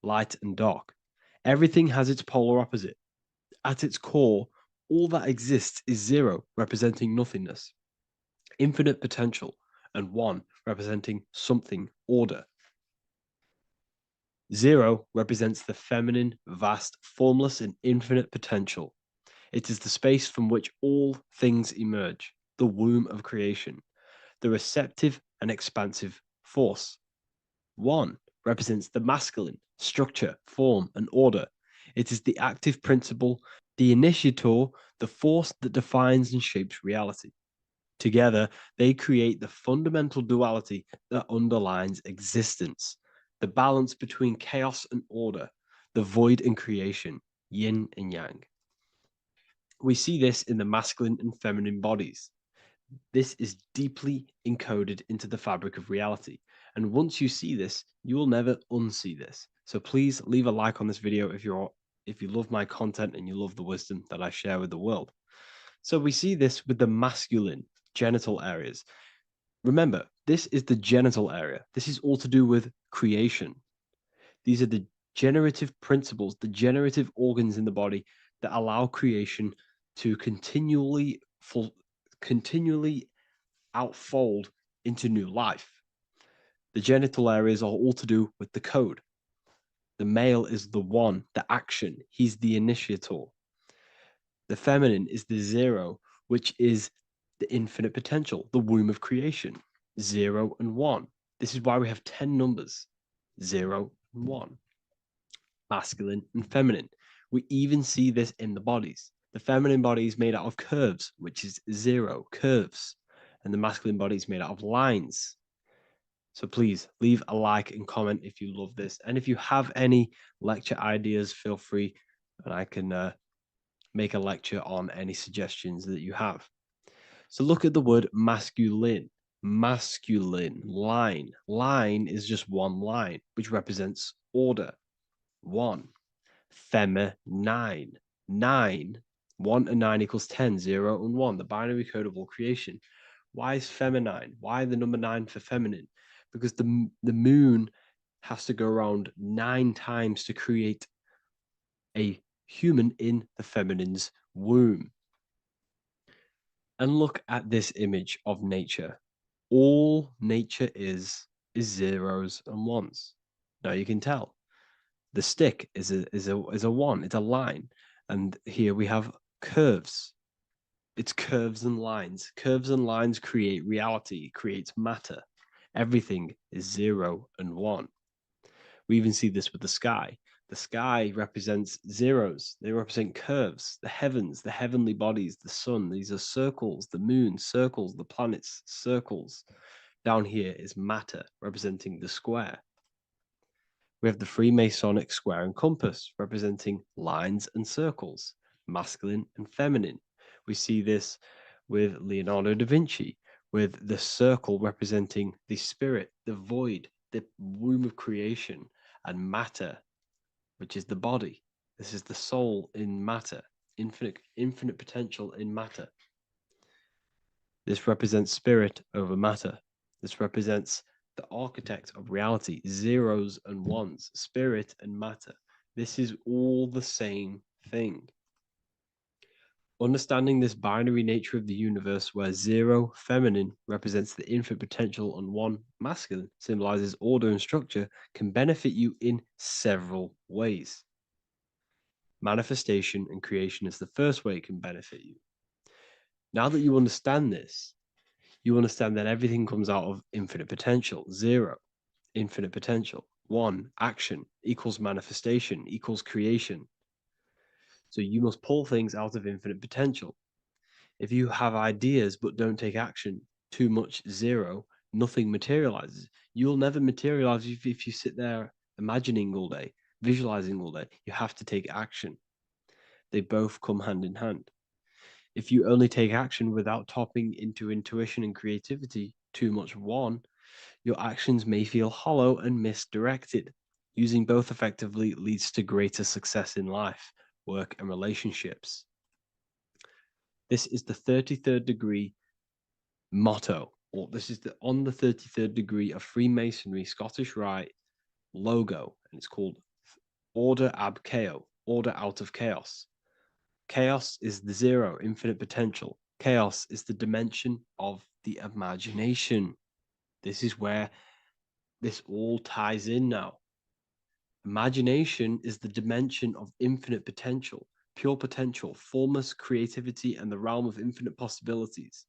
light and dark. Everything has its polar opposite. At its core, all that exists is 0, representing nothingness, infinite potential, and 1, representing something, order. 0 represents the feminine, vast, formless, and infinite potential. It is the space from which all things emerge, the womb of creation, the receptive and expansive force. 1 represents the masculine, structure, form, and order. It is the active principle, the initiator, the force that defines and shapes reality. Together, they create the fundamental duality that underlines existence, the balance between chaos and order, the void and creation, yin and yang. We see this in the masculine and feminine bodies. This is deeply encoded into the fabric of reality. And once you see this, you will never unsee this. So please leave a like on this video if you love my content and you love the wisdom that I share with the world. So we see this with the masculine genital areas. Remember, this is the genital area. This is all to do with creation. These are the generative principles, the generative organs in the body that allow creation to continually outfold into new life. The genital areas are all to do with the code. The male is the 1, the action. He's the initiator. The feminine is the 0, which is the infinite potential, the womb of creation. 0 and 1. This is why we have 10 numbers. 0 and 1. Masculine and feminine. We even see this in the bodies. The feminine body is made out of curves, which is 0, curves. And the masculine body is made out of lines. So please leave a like and comment if you love this. And if you have any lecture ideas, feel free and I can make a lecture on any suggestions that you have. So look at the word masculine. Masculine, line. Line is just one line, which represents order. 1. Feminine. 9. 1 and 9 equals 10. 0 and 1. The binary code of all creation. Why is feminine? Why the number 9 for feminine? Because the moon has to go around 9 times to create a human in the feminine's womb. And look at this image of nature. All nature is zeros and ones. Now you can tell. The stick is a 1. It's a line. And here we have curves. It's curves and lines. Curves and lines create reality, creates matter. Everything is 0 and 1. We even see this with the sky. The sky represents zeros. They represent curves, the heavens, the heavenly bodies, the sun. These are circles, the moon, circles, the planets, circles. Down here is matter, representing the square. We have the Freemasonic square and compass, representing lines and circles, masculine and feminine. We see this with Leonardo da Vinci, with the circle representing the spirit, the void, the womb of creation, and matter, which is the body. This is the soul in matter, infinite potential in matter. This represents spirit over matter. This represents the architect of reality, zeros and ones, spirit and matter. This is all the same thing. Understanding this binary nature of the universe, where 0 feminine represents the infinite potential and 1 masculine symbolizes order and structure, can benefit you in several ways. Manifestation and creation is the first way it can benefit you. Now that you understand this, you understand that everything comes out of infinite potential. 0, infinite potential. 1, action equals manifestation equals creation. So you must pull things out of infinite potential. If you have ideas but don't take action, too much 0, nothing materializes. You'll never materialize if you sit there imagining all day, visualizing all day. You have to take action. They both come hand in hand. If you only take action without tapping into intuition and creativity, too much 1, your actions may feel hollow and misdirected. Using both effectively leads to greater success in life, work, and relationships. This is the 33rd degree motto, or this is on the 33rd degree of Freemasonry Scottish Rite logo, and it's called Order ab Chaos, order out of chaos. Chaos is the 0, infinite potential. Chaos is the dimension of the imagination. This is where this all ties in now. Imagination is the dimension of infinite potential, pure potential, formless creativity, and the realm of infinite possibilities.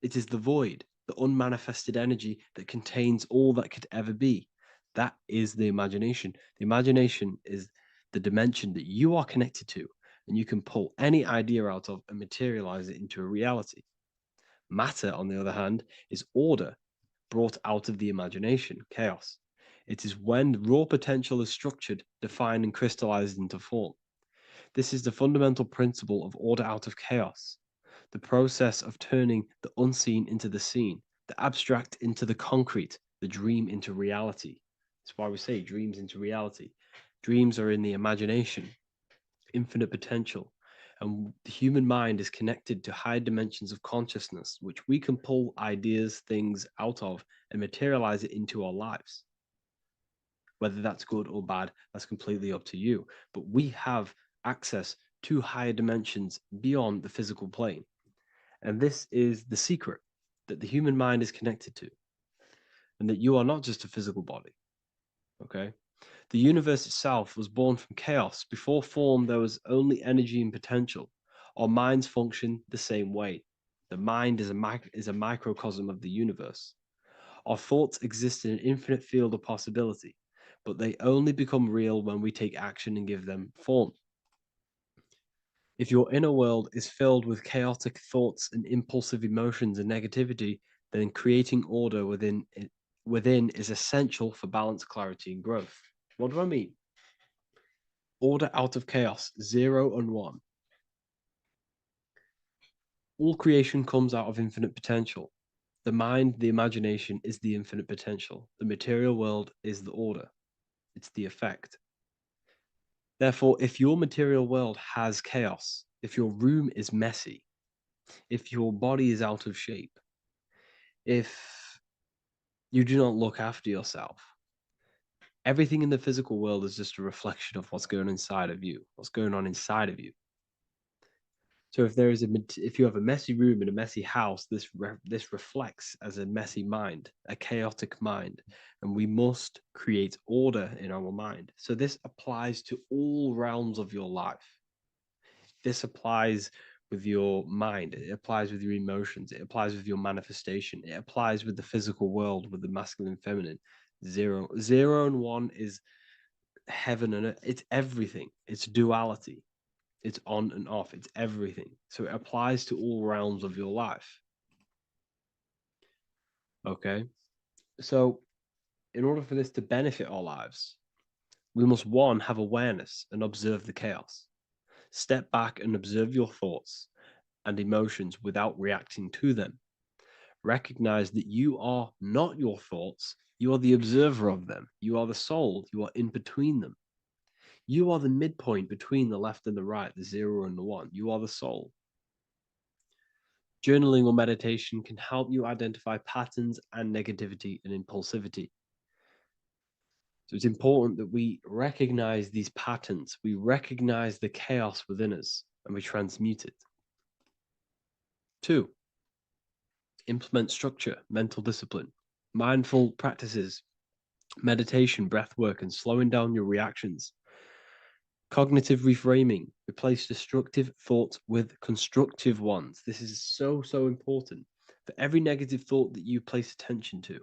It is the void, the unmanifested energy that contains all that could ever be. That is the imagination. The imagination is the dimension that you are connected to, and you can pull any idea out of and materialize it into a reality. Matter, on the other hand, is order brought out of the imagination, chaos. It is when raw potential is structured, defined, and crystallized into form. This is the fundamental principle of order out of chaos, the process of turning the unseen into the seen, the abstract into the concrete, the dream into reality. That's why we say dreams into reality. Dreams are in the imagination, infinite potential, and the human mind is connected to high dimensions of consciousness, which we can pull ideas, things out of, and materialize it into our lives. Whether that's good or bad, that's completely up to you. But we have access to higher dimensions beyond the physical plane. And this is the secret that the human mind is connected to, and that you are not just a physical body. Okay? The universe itself was born from chaos. Before form, there was only energy and potential. Our minds function the same way. The mind is a microcosm of the universe. Our thoughts exist in an infinite field of possibility, but they only become real when we take action and give them form. If your inner world is filled with chaotic thoughts and impulsive emotions and negativity, then creating order within is essential for balance, clarity, and growth. What do I mean? Order out of chaos, 0 and 1. All creation comes out of infinite potential. The mind, the imagination, is the infinite potential. The material world is the order. It's the effect. Therefore, if your material world has chaos, if your room is messy, if your body is out of shape, if you do not look after yourself, everything in the physical world is just a reflection of what's going on inside of you, what's going on inside of you. So if you have a messy room in a messy house, this reflects as a messy mind, a chaotic mind, and we must create order in our mind. So this applies to all realms of your life. This applies with your mind, it applies with your emotions, it applies with your manifestation, it applies with the physical world, with the masculine and feminine. 0 and 1 is heaven and earth. It's everything. It's duality. It's on and off. It's everything. So it applies to all realms of your life. Okay. So in order for this to benefit our lives, we must, 1, have awareness and observe the chaos. Step back and observe your thoughts and emotions without reacting to them. Recognize that you are not your thoughts. You are the observer of them. You are the soul. You are in between them. You are the midpoint between the left and the right, the 0 and the 1. You are the soul. Journaling or meditation can help you identify patterns and negativity and impulsivity. So it's important that we recognize these patterns, we recognize the chaos within us, and we transmute it. 2, implement structure, mental discipline, mindful practices, meditation, breath work, and slowing down your reactions. Cognitive reframing, replace destructive thoughts with constructive ones. This is so important. For every negative thought that you place attention to,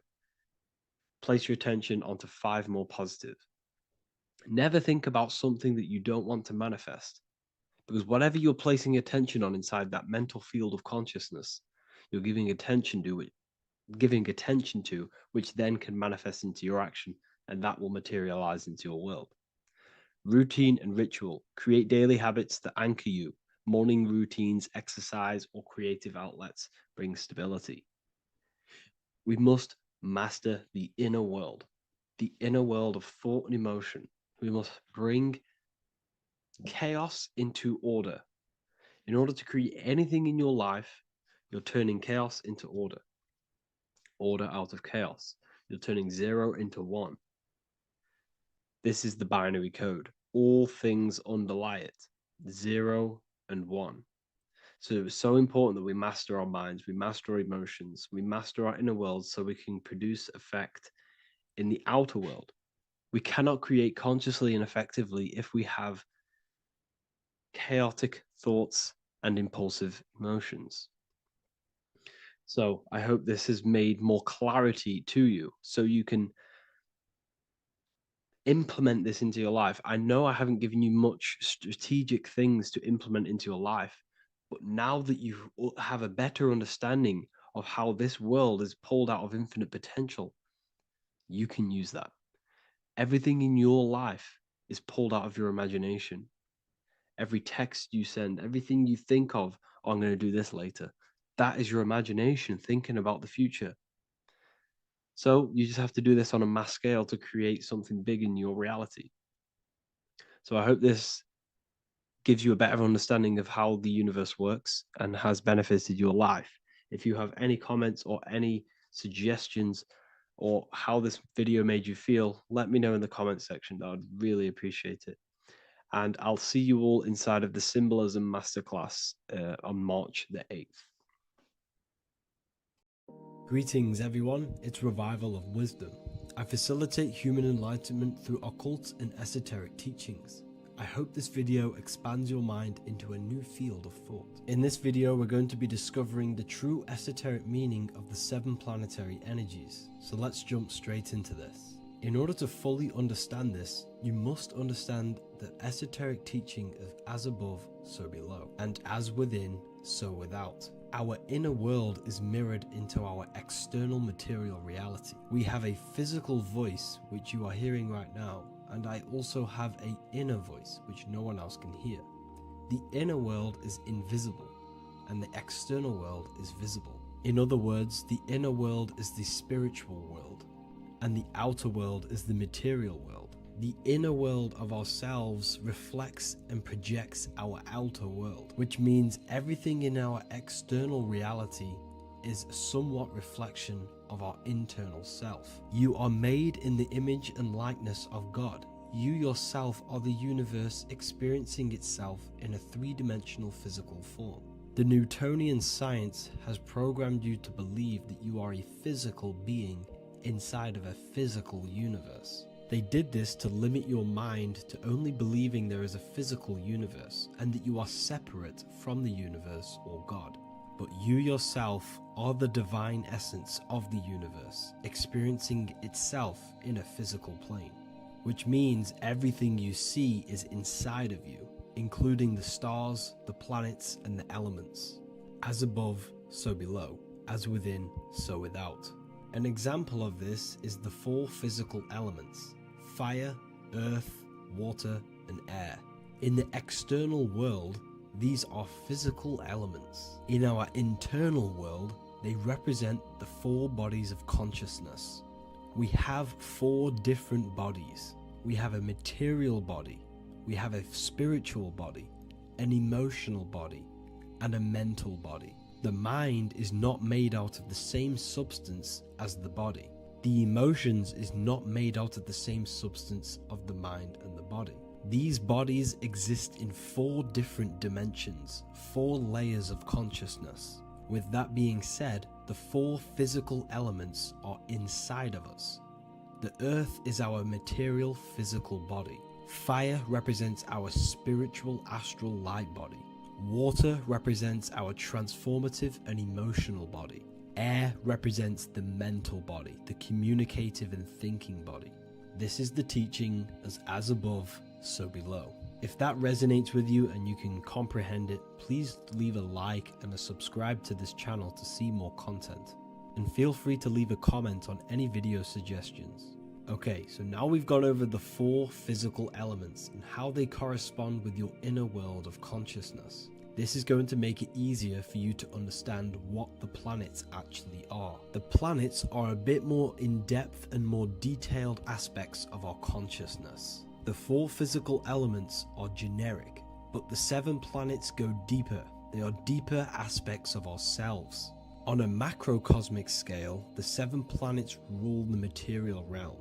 place your attention onto 5 more positive. Never think about something that you don't want to manifest, because whatever you're placing attention on inside that mental field of consciousness, you're giving attention to, which then can manifest into your action, and that will materialize into your world. Routine and ritual. Create daily habits that anchor you. Morning routines, exercise, or creative outlets bring stability. We must master the inner world of thought and emotion. We must bring chaos into order. In order to create anything in your life, you're turning chaos into order. Order out of chaos. You're turning 0 into 1. This is the binary code. All things underlie it. 0 and 1. So it's so important that we master our minds, we master our emotions, we master our inner world so we can produce effect in the outer world. We cannot create consciously and effectively if we have chaotic thoughts and impulsive emotions. So I hope this has made more clarity to you so you can implement this into your life. I know I haven't given you much strategic things to implement into your life, but now that you have a better understanding of how this world is pulled out of infinite potential, you can use that. Everything in your life is pulled out of your imagination. Every text you send, everything you think of, oh, I'm going to do this later, that is your imagination thinking about the future. So you just have to do this on a mass scale to create something big in your reality. So I hope this gives you a better understanding of how the universe works and has benefited your life. If you have any comments or any suggestions or how this video made you feel, let me know in the comments section. I'd really appreciate it. And I'll see you all inside of the Symbolism Masterclass on March the 8th. Greetings everyone, it's Revival of Wisdom. I facilitate human enlightenment through occult and esoteric teachings. I hope this video expands your mind into a new field of thought. In this video, we're going to be discovering the true esoteric meaning of the 7 planetary energies. So let's jump straight into this. In order to fully understand this, you must understand the esoteric teaching of as above, so below, and as within, so without. Our inner world is mirrored into our external material reality. We have a physical voice, which you are hearing right now, and I also have an inner voice, which no one else can hear. The inner world is invisible, and the external world is visible. In other words, the inner world is the spiritual world, and the outer world is the material world. The inner world of ourselves reflects and projects our outer world, which means everything in our external reality is somewhat reflection of our internal self. You are made in the image and likeness of God. You yourself are the universe experiencing itself in a 3-dimensional physical form. The Newtonian science has programmed you to believe that you are a physical being inside of a physical universe. They did this to limit your mind to only believing there is a physical universe and that you are separate from the universe or God. But you yourself are the divine essence of the universe, experiencing itself in a physical plane, which means everything you see is inside of you, including the stars, the planets, and the elements. As above, so below. As within, so without. An example of this is the 4 physical elements: fire, earth, water, and air. In the external world, these are physical elements. In our internal world, they represent the 4 bodies of consciousness. We have 4 different bodies. We have a material body, we have a spiritual body, an emotional body, and a mental body. The mind is not made out of the same substance as the body. The emotions is not made out of the same substance of the mind and the body. These bodies exist in 4 different dimensions, 4 layers of consciousness. With that being said, the 4 physical elements are inside of us. The earth is our material physical body. Fire represents our spiritual astral light body. Water represents our transformative and emotional body. Air represents the mental body, the communicative and thinking body. This is the teaching as above, so below. If that resonates with you and you can comprehend it, please leave a like and a subscribe to this channel to see more content. And feel free to leave a comment on any video suggestions. Okay, so now we've gone over the 4 physical elements and how they correspond with your inner world of consciousness. This is going to make it easier for you to understand what the planets actually are. The planets are a bit more in-depth and more detailed aspects of our consciousness. The 4 physical elements are generic, but the 7 planets go deeper. They are deeper aspects of ourselves. On a macrocosmic scale, the 7 planets rule the material realm.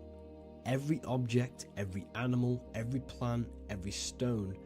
Every object, every animal, every plant, every stone,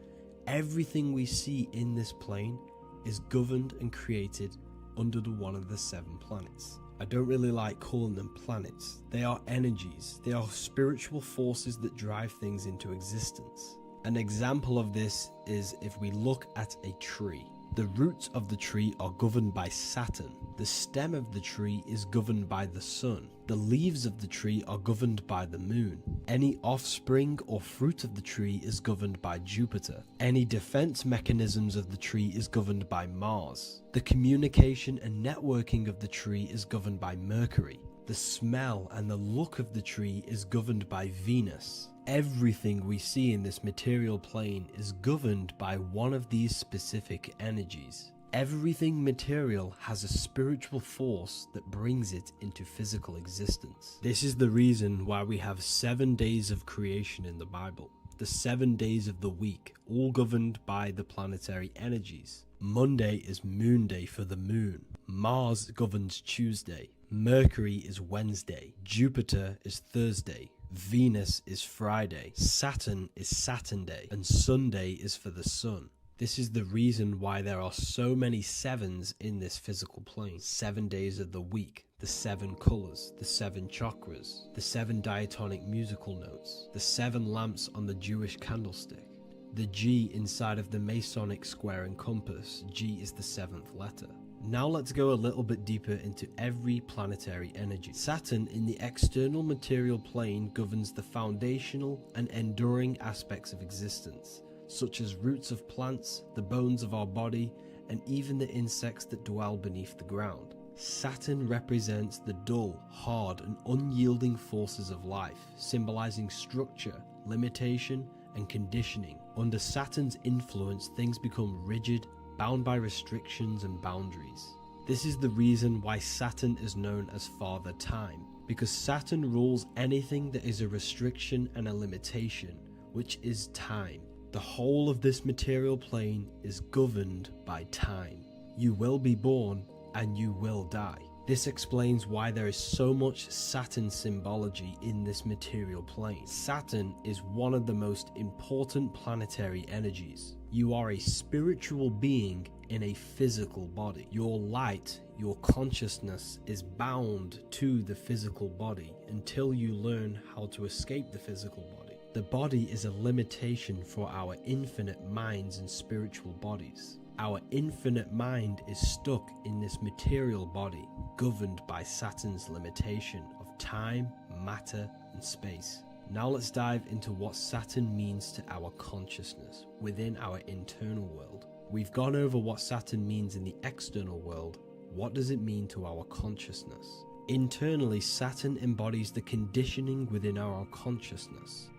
everything we see in this plane is governed and created under one of the 7 planets. I don't really like calling them planets. They are energies. They are spiritual forces that drive things into existence. An example of this is if we look at a tree. The roots of the tree are governed by Saturn. The stem of the tree is governed by the sun. The leaves of the tree are governed by the moon. Any offspring or fruit of the tree is governed by Jupiter. Any defense mechanisms of the tree is governed by Mars. The communication and networking of the tree is governed by Mercury. The smell and the look of the tree is governed by Venus. Everything we see in this material plane is governed by one of these specific energies. Everything material has a spiritual force that brings it into physical existence. This is the reason why we have 7 days of creation in the Bible. The 7 days of the week, all governed by the planetary energies. Monday is moon day for the moon. Mars governs Tuesday. Mercury is Wednesday. Jupiter is Thursday. Venus is Friday. Saturn is Saturn day. And Sunday is for the sun. This is the reason why there are so many 7s in this physical plane. 7 days of the week, the 7 colors, the 7 chakras, the 7 diatonic musical notes, the 7 lamps on the Jewish candlestick. The G inside of the Masonic square and compass, G is the 7th letter. Now let's go a little bit deeper into every planetary energy. Saturn in the external material plane governs the foundational and enduring aspects of existence, such as roots of plants, the bones of our body, and even the insects that dwell beneath the ground. Saturn represents the dull, hard, and unyielding forces of life, symbolizing structure, limitation, and conditioning. Under Saturn's influence, things become rigid, bound by restrictions and boundaries. This is the reason why Saturn is known as Father Time, because Saturn rules anything that is a restriction and a limitation, which is time. The whole of this material plane is governed by time. You will be born and you will die. This explains why there is so much Saturn symbology in this material plane. Saturn is one of the most important planetary energies. You are a spiritual being in a physical body. Your light, your consciousness is bound to the physical body until you learn how to escape the physical body. The body is a limitation for our infinite minds and spiritual bodies. Our infinite mind is stuck in this material body, governed by Saturn's limitation of time, matter, and space. Now let's dive into what Saturn means to our consciousness within our internal world. We've gone over what Saturn means in the external world. What does it mean to our consciousness? Internally, Saturn embodies the conditioning within our consciousness.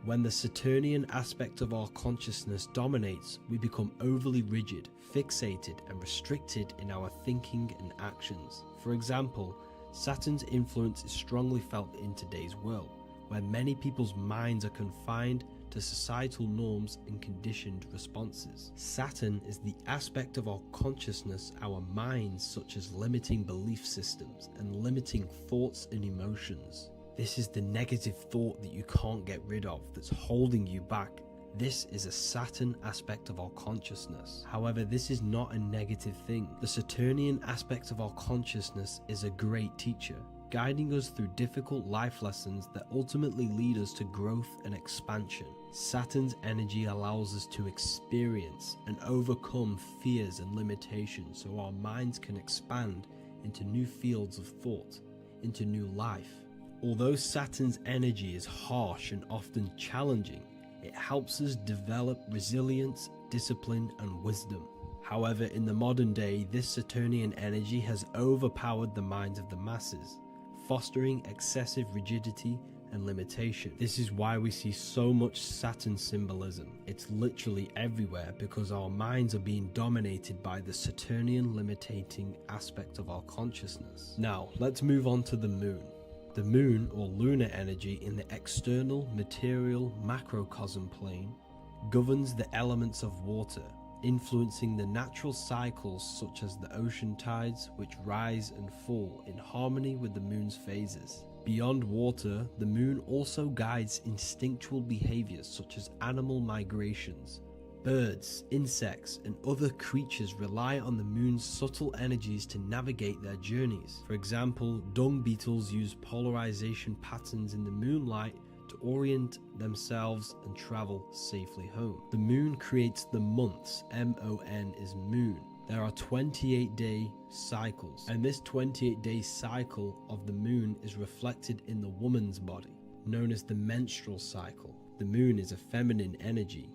When the Saturnian aspect of our consciousness dominates, we become overly rigid, fixated, and restricted in our thinking and actions. For example, Saturn's influence is strongly felt in today's world, where many people's minds are confined to societal norms and conditioned responses. Saturn is the aspect of our consciousness, our minds, such as limiting belief systems and limiting thoughts and emotions. This is the negative thought that you can't get rid of, that's holding you back. This is a Saturn aspect of our consciousness. However, this is not a negative thing. The Saturnian aspect of our consciousness is a great teacher, guiding us through difficult life lessons that ultimately lead us to growth and expansion. Saturn's energy allows us to experience and overcome fears and limitations so our minds can expand into new fields of thought, into new life. Although Saturn's energy is harsh and often challenging, it helps us develop resilience, discipline, and wisdom. However, in the modern day, this Saturnian energy has overpowered the minds of the masses, fostering excessive rigidity and limitation. This is why we see so much Saturn symbolism. It's literally everywhere because our minds are being dominated by the Saturnian limiting aspect of our consciousness. Now, let's move on to the moon. The moon, or lunar energy, in the external material macrocosm plane governs the elements of water, influencing the natural cycles such as the ocean tides, which rise and fall in harmony with the moon's phases. Beyond water, the moon also guides instinctual behaviors such as animal migrations. Birds, insects, and other creatures rely on the moon's subtle energies to navigate their journeys. For example, dung beetles use polarization patterns in the moonlight to orient themselves and travel safely home. The moon creates the months. M-O-N is moon. There are 28-day cycles, and this 28-day cycle of the moon is reflected in the woman's body, known as the menstrual cycle. The moon is a feminine energy,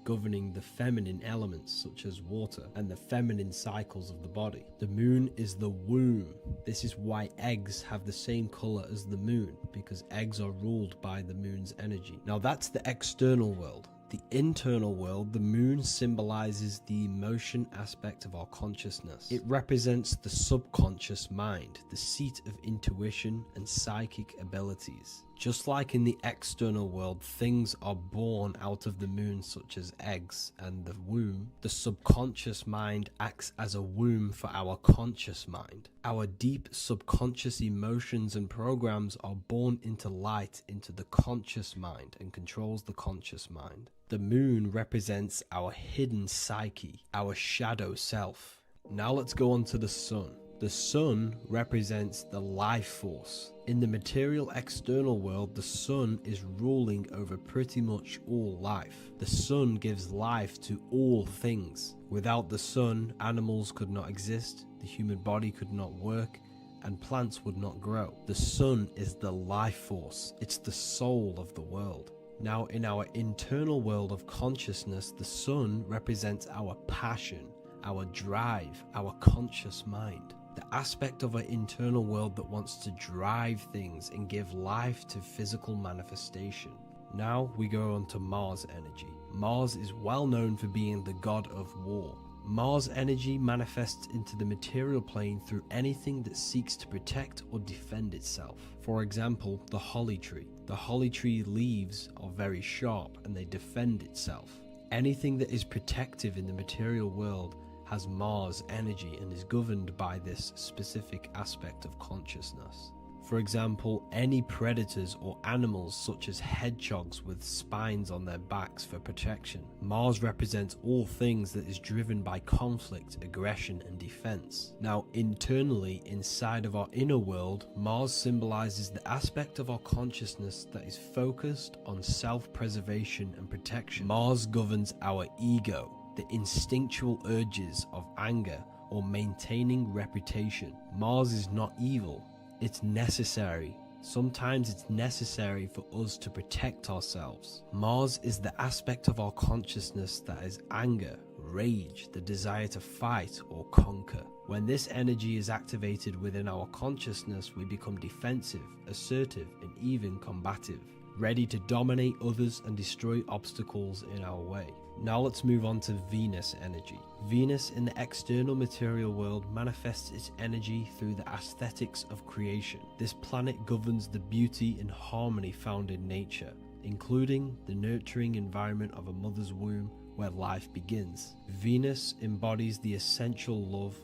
governing the feminine elements such as water and the feminine cycles of the body. The moon is the womb. This is why eggs have the same color as the moon, because eggs are ruled by the moon's energy. Now that's the external world. The internal world, the moon symbolizes the emotion aspect of our consciousness. It represents the subconscious mind, the seat of intuition and psychic abilities. Just like in the external world, things are born out of the moon, such as eggs and the womb. The subconscious mind acts as a womb for our conscious mind. Our deep subconscious emotions and programs are born into light, into the conscious mind, and controls the conscious mind. The moon represents our hidden psyche, our shadow self. Now let's go on to the sun. The sun represents the life force. In the material external world, the sun is ruling over pretty much all life. The sun gives life to all things. Without the sun, animals could not exist, the human body could not work, and plants would not grow. The sun is the life force. It's the soul of the world. Now, in our internal world of consciousness, the sun represents our passion, our drive, our conscious mind. The aspect of our internal world that wants to drive things and give life to physical manifestation. Now we go on to Mars energy. Mars is well known for being the god of war. Mars energy manifests into the material plane through anything that seeks to protect or defend itself. For example, the holly tree. The holly tree leaves are very sharp and they defend itself. Anything that is protective in the material world has Mars energy and is governed by this specific aspect of consciousness. For example, any predators or animals such as hedgehogs with spines on their backs for protection. Mars represents all things that is driven by conflict, aggression, and defense. Now, internally, inside of our inner world, Mars symbolizes the aspect of our consciousness that is focused on self-preservation and protection. Mars governs our ego, the instinctual urges of anger or maintaining reputation. Mars is not evil. It's necessary. Sometimes it's necessary for us to protect ourselves. Mars is the aspect of our consciousness that is anger, rage, the desire to fight or conquer. When this energy is activated within our consciousness, we become defensive, assertive, and even combative, ready to dominate others and destroy obstacles in our way. Now let's move on to Venus energy. Venus in the external material world manifests its energy through the aesthetics of creation. This planet governs the beauty and harmony found in nature. including the nurturing environment of a mother's womb where life begins. Venus embodies the essential love,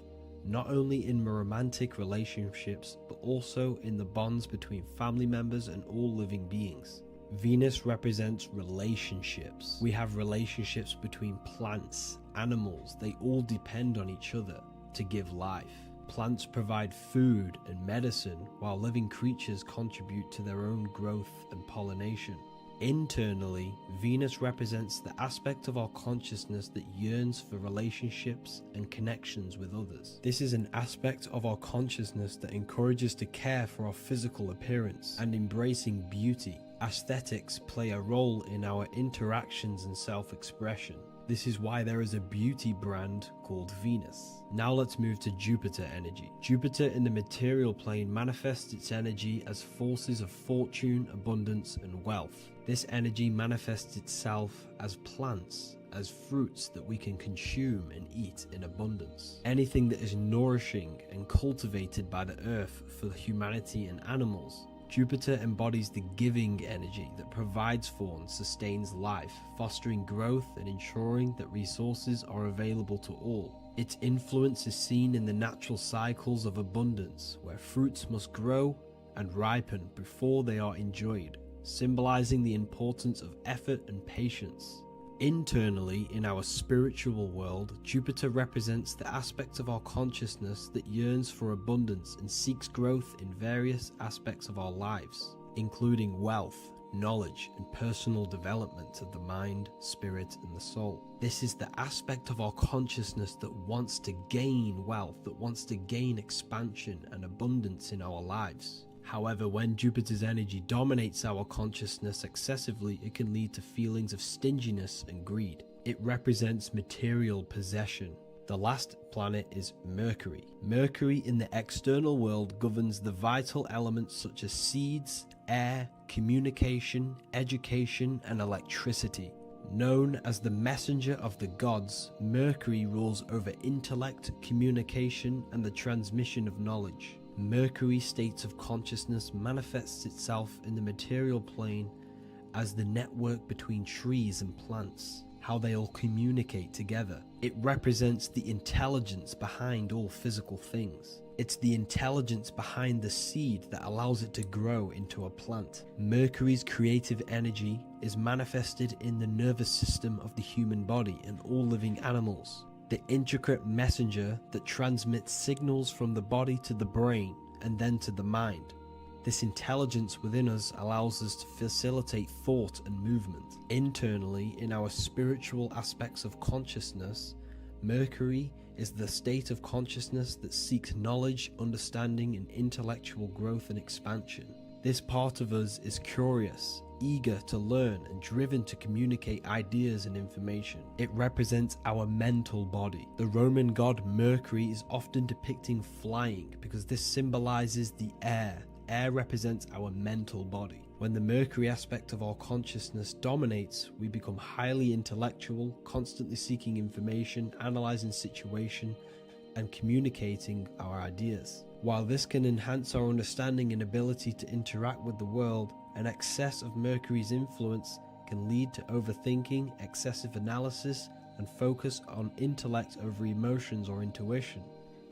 not only in romantic relationships, but also in the bonds between family members and all living beings. Venus represents relationships. We have relationships between plants, animals, they all depend on each other to give life. Plants provide food and medicine, while living creatures contribute to their own growth and pollination. Internally, Venus represents the aspect of our consciousness that yearns for relationships and connections with others. This is an aspect of our consciousness that encourages to care for our physical appearance and embracing beauty. Aesthetics play a role in our interactions and self-expression. This is why there is a beauty brand called Venus. Now let's move to Jupiter energy. Jupiter in the material plane manifests its energy as forces of fortune, abundance, and wealth. This energy manifests itself as plants, as fruits that we can consume and eat in abundance. Anything that is nourishing and cultivated by the earth for humanity and animals. Jupiter embodies the giving energy that provides for and sustains life, fostering growth and ensuring that resources are available to all. Its influence is seen in the natural cycles of abundance, where fruits must grow and ripen before they are enjoyed, symbolizing the importance of effort and patience. Internally, in our spiritual world, Jupiter represents the aspect of our consciousness that yearns for abundance and seeks growth in various aspects of our lives, including wealth, knowledge, and personal development of the mind, spirit, and the soul. This is the aspect of our consciousness that wants to gain wealth, that wants to gain expansion and abundance in our lives. However, when Jupiter's energy dominates our consciousness excessively, it can lead to feelings of stinginess and greed. It represents material possession. The last planet is Mercury. Mercury in the external world governs the vital elements such as seeds, air, communication, education, and electricity. Known as the messenger of the gods, Mercury rules over intellect, communication, and the transmission of knowledge. Mercury's states of consciousness manifests itself in the material plane as the network between trees and plants, how they all communicate together. It represents the intelligence behind all physical things. It's the intelligence behind the seed that allows it to grow into a plant. Mercury's creative energy is manifested in the nervous system of the human body and all living animals. The intricate messenger that transmits signals from the body to the brain and then to the mind. This intelligence within us allows us to facilitate thought and movement. Internally, in our spiritual aspects of consciousness, Mercury is the state of consciousness that seeks knowledge, understanding, and intellectual growth and expansion. This part of us is curious, eager to learn, and driven to communicate ideas and information. It represents our mental body. The Roman god Mercury is often depicting flying because this symbolizes the air. Air represents our mental body. When the Mercury aspect of our consciousness dominates, we become highly intellectual, constantly seeking information, analyzing situation, and communicating our ideas. While this can enhance our understanding and ability to interact with the world, an excess of Mercury's influence can lead to overthinking, excessive analysis, and focus on intellect over emotions or intuition.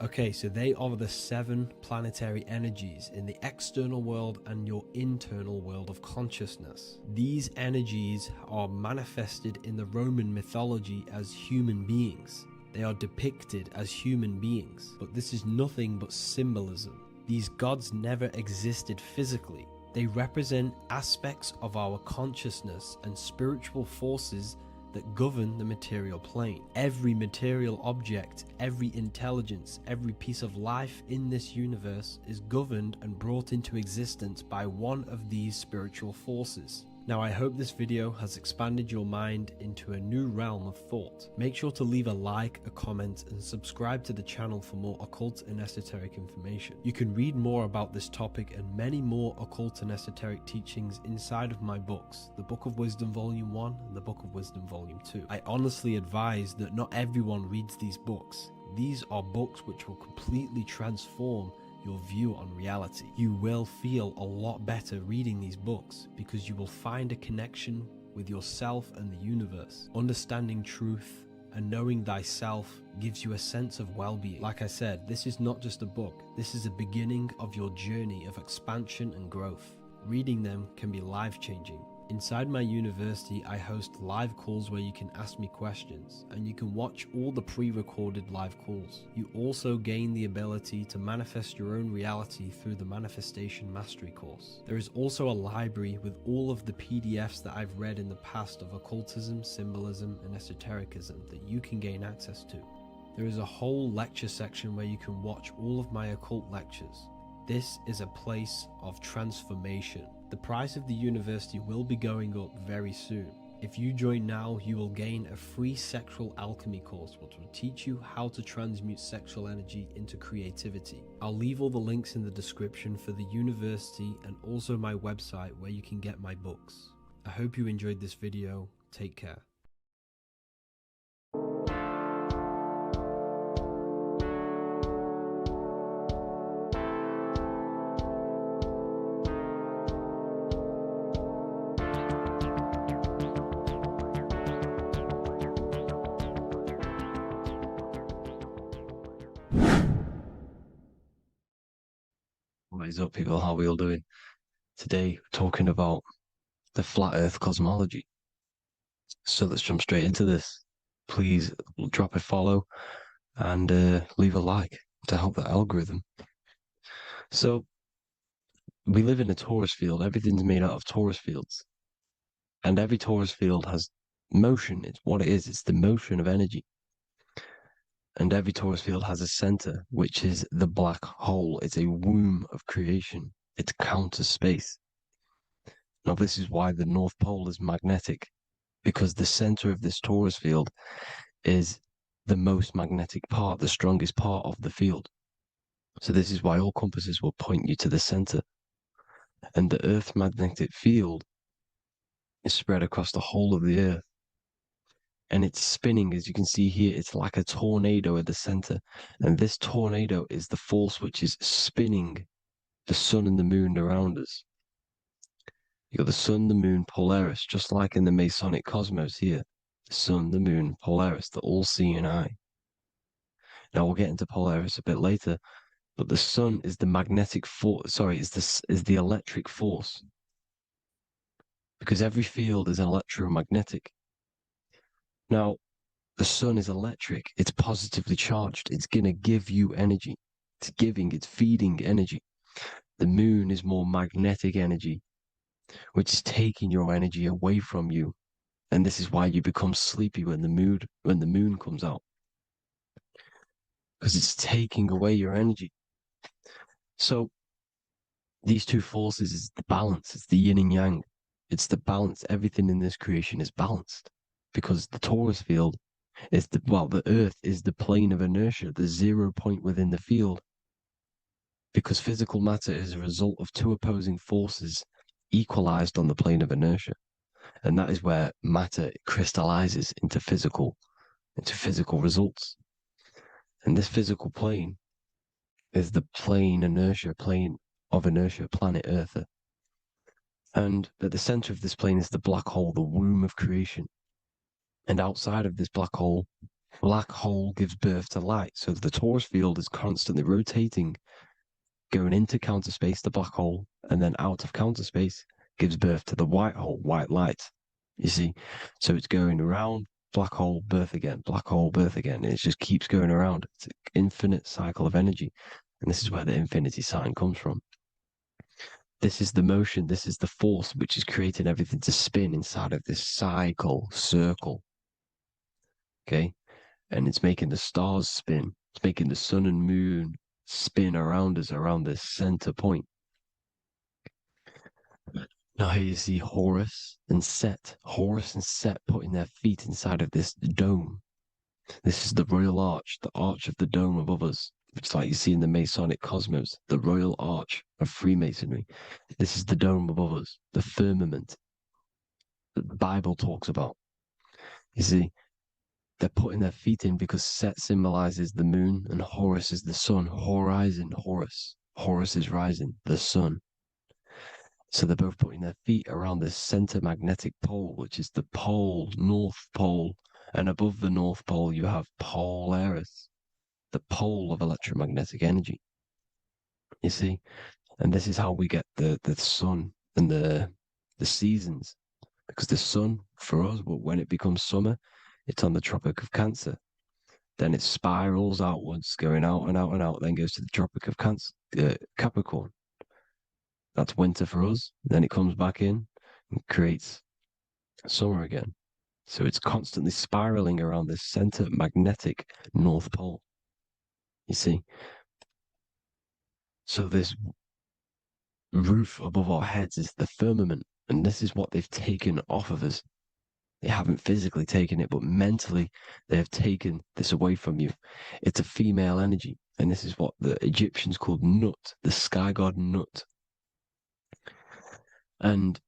Okay, so they are the 7 planetary energies in the external world and your internal world of consciousness. These energies are manifested in the Roman mythology as human beings. They are depicted as human beings, but this is nothing but symbolism. These gods never existed physically. They represent aspects of our consciousness and spiritual forces that govern the material plane. Every material object, every intelligence, every piece of life in this universe is governed and brought into existence by one of these spiritual forces. Now, I hope this video has expanded your mind into a new realm of thought. Make sure to leave a like, a comment, and subscribe to the channel for more occult and esoteric information. You can read more about this topic and many more occult and esoteric teachings inside of my books, the Book of Wisdom Volume 1 and the Book of Wisdom Volume 2. I honestly advise that not everyone reads these books. These are books which will completely transform your view on reality. You will feel a lot better reading these books because you will find a connection with yourself and the universe. Understanding truth and knowing thyself gives you a sense of well-being. Like I said, this is not just a book. This is a beginning of your journey of expansion and growth. Reading them can be life-changing. Inside my university, I host live calls where you can ask me questions, and you can watch all the pre-recorded live calls. You also gain the ability to manifest your own reality through the Manifestation Mastery course. There is also a library with all of the PDFs that I've read in the past of occultism, symbolism, and esotericism that you can gain access to. There is a whole lecture section where you can watch all of my occult lectures. This is a place of transformation. The price of the university will be going up very soon. If you join now, you will gain a free sexual alchemy course which will teach you how to transmute sexual energy into creativity. I'll leave all the links in the description for the university and also my website where you can get my books. I hope you enjoyed this video. Take care. What is up, people? How are we all doing? Today, we're talking about the flat earth cosmology. So let's jump straight into this. Please drop a follow and leave a like to help the algorithm. So we live in a torus field. Everything's made out of torus fields. And every torus field has motion. It's what it is. It's the motion of energy. And every torus field has a center, which is the black hole. It's a womb of creation. It's counter space. Now, this is why the North Pole is magnetic, because the center of this torus field is the most magnetic part, the strongest part of the field. So this is why all compasses will point you to the center. And the Earth's magnetic field is spread across the whole of the Earth. And it's spinning, as you can see here. It's like a tornado at the center. And this tornado is the force which is spinning the sun and the moon around us. You got the sun, the moon, Polaris, just like in the Masonic cosmos here. The sun, the moon, Polaris, the all-seeing eye. Now we'll get into Polaris a bit later, but the sun is the magnetic force. Sorry, is the electric force, because every field is electromagnetic. Now, the sun is electric. It's positively charged. It's going to give you energy. It's feeding energy. The moon is more magnetic energy, which is taking your energy away from you. And this is why you become sleepy when the moon comes out, because it's taking away your energy. So these two forces is the balance. It's the yin and yang. It's the balance. Everything in this creation is balanced, because the torus field is the Earth is the plane of inertia, the 0 point within the field, because physical matter is a result of two opposing forces equalized on the plane of inertia. And that is where matter crystallizes into physical results. And this physical plane is the plane of inertia, planet Earth. And at the center of this plane is the black hole, the womb of creation. And outside of this black hole gives birth to light. So the torus field is constantly rotating, going into counter space, the black hole, and then out of counter space gives birth to the white hole, white light. You see? So it's going around, black hole, birth again, black hole, birth again. And it just keeps going around. It's an infinite cycle of energy. And this is where the infinity sign comes from. This is the motion, this is the force which is creating everything to spin inside of this circle. Okay? And it's making the stars spin. It's making the sun and moon spin around us, around this center point. Now here you see Horus and Set. Horus and Set putting their feet inside of this dome. This is the royal arch, the arch of the dome above us, which is like you see in the Masonic cosmos, the royal arch of Freemasonry. This is the dome above us, the firmament that the Bible talks about. You see, they're putting their feet in because Set symbolizes the moon and Horus is the sun. Horizon, Horus. Horus is rising, the sun. So they're both putting their feet around the center magnetic pole, which is the pole, North Pole. And above the North Pole, you have Polaris, the pole of electromagnetic energy. You see? And this is how we get the sun and the seasons. Because the sun, for us, when it becomes summer, it's on the Tropic of Cancer. Then it spirals outwards, going out and out and out, then goes to the Tropic of Capricorn. That's winter for us. Then it comes back in and creates summer again. So it's constantly spiraling around this center magnetic North Pole. You see? So this roof above our heads is the firmament, and this is what they've taken off of us. They haven't physically taken it, but mentally they have taken this away from you. It's a female energy, and this is what the Egyptians called Nut, the sky god Nut. And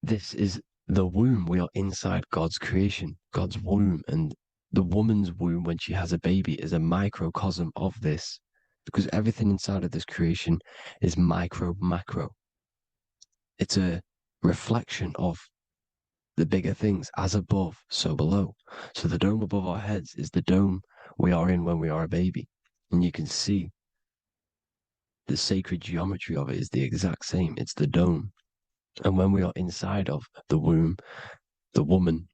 this is the womb. We are inside God's creation, God's womb, and the woman's womb when she has a baby is a microcosm of this, because everything inside of this creation is macro. It's a reflection of the bigger things, as above, so below. So the dome above our heads is the dome we are in when we are a baby. And you can see the sacred geometry of it is the exact same. It's the dome. And when we are inside of the womb, the woman,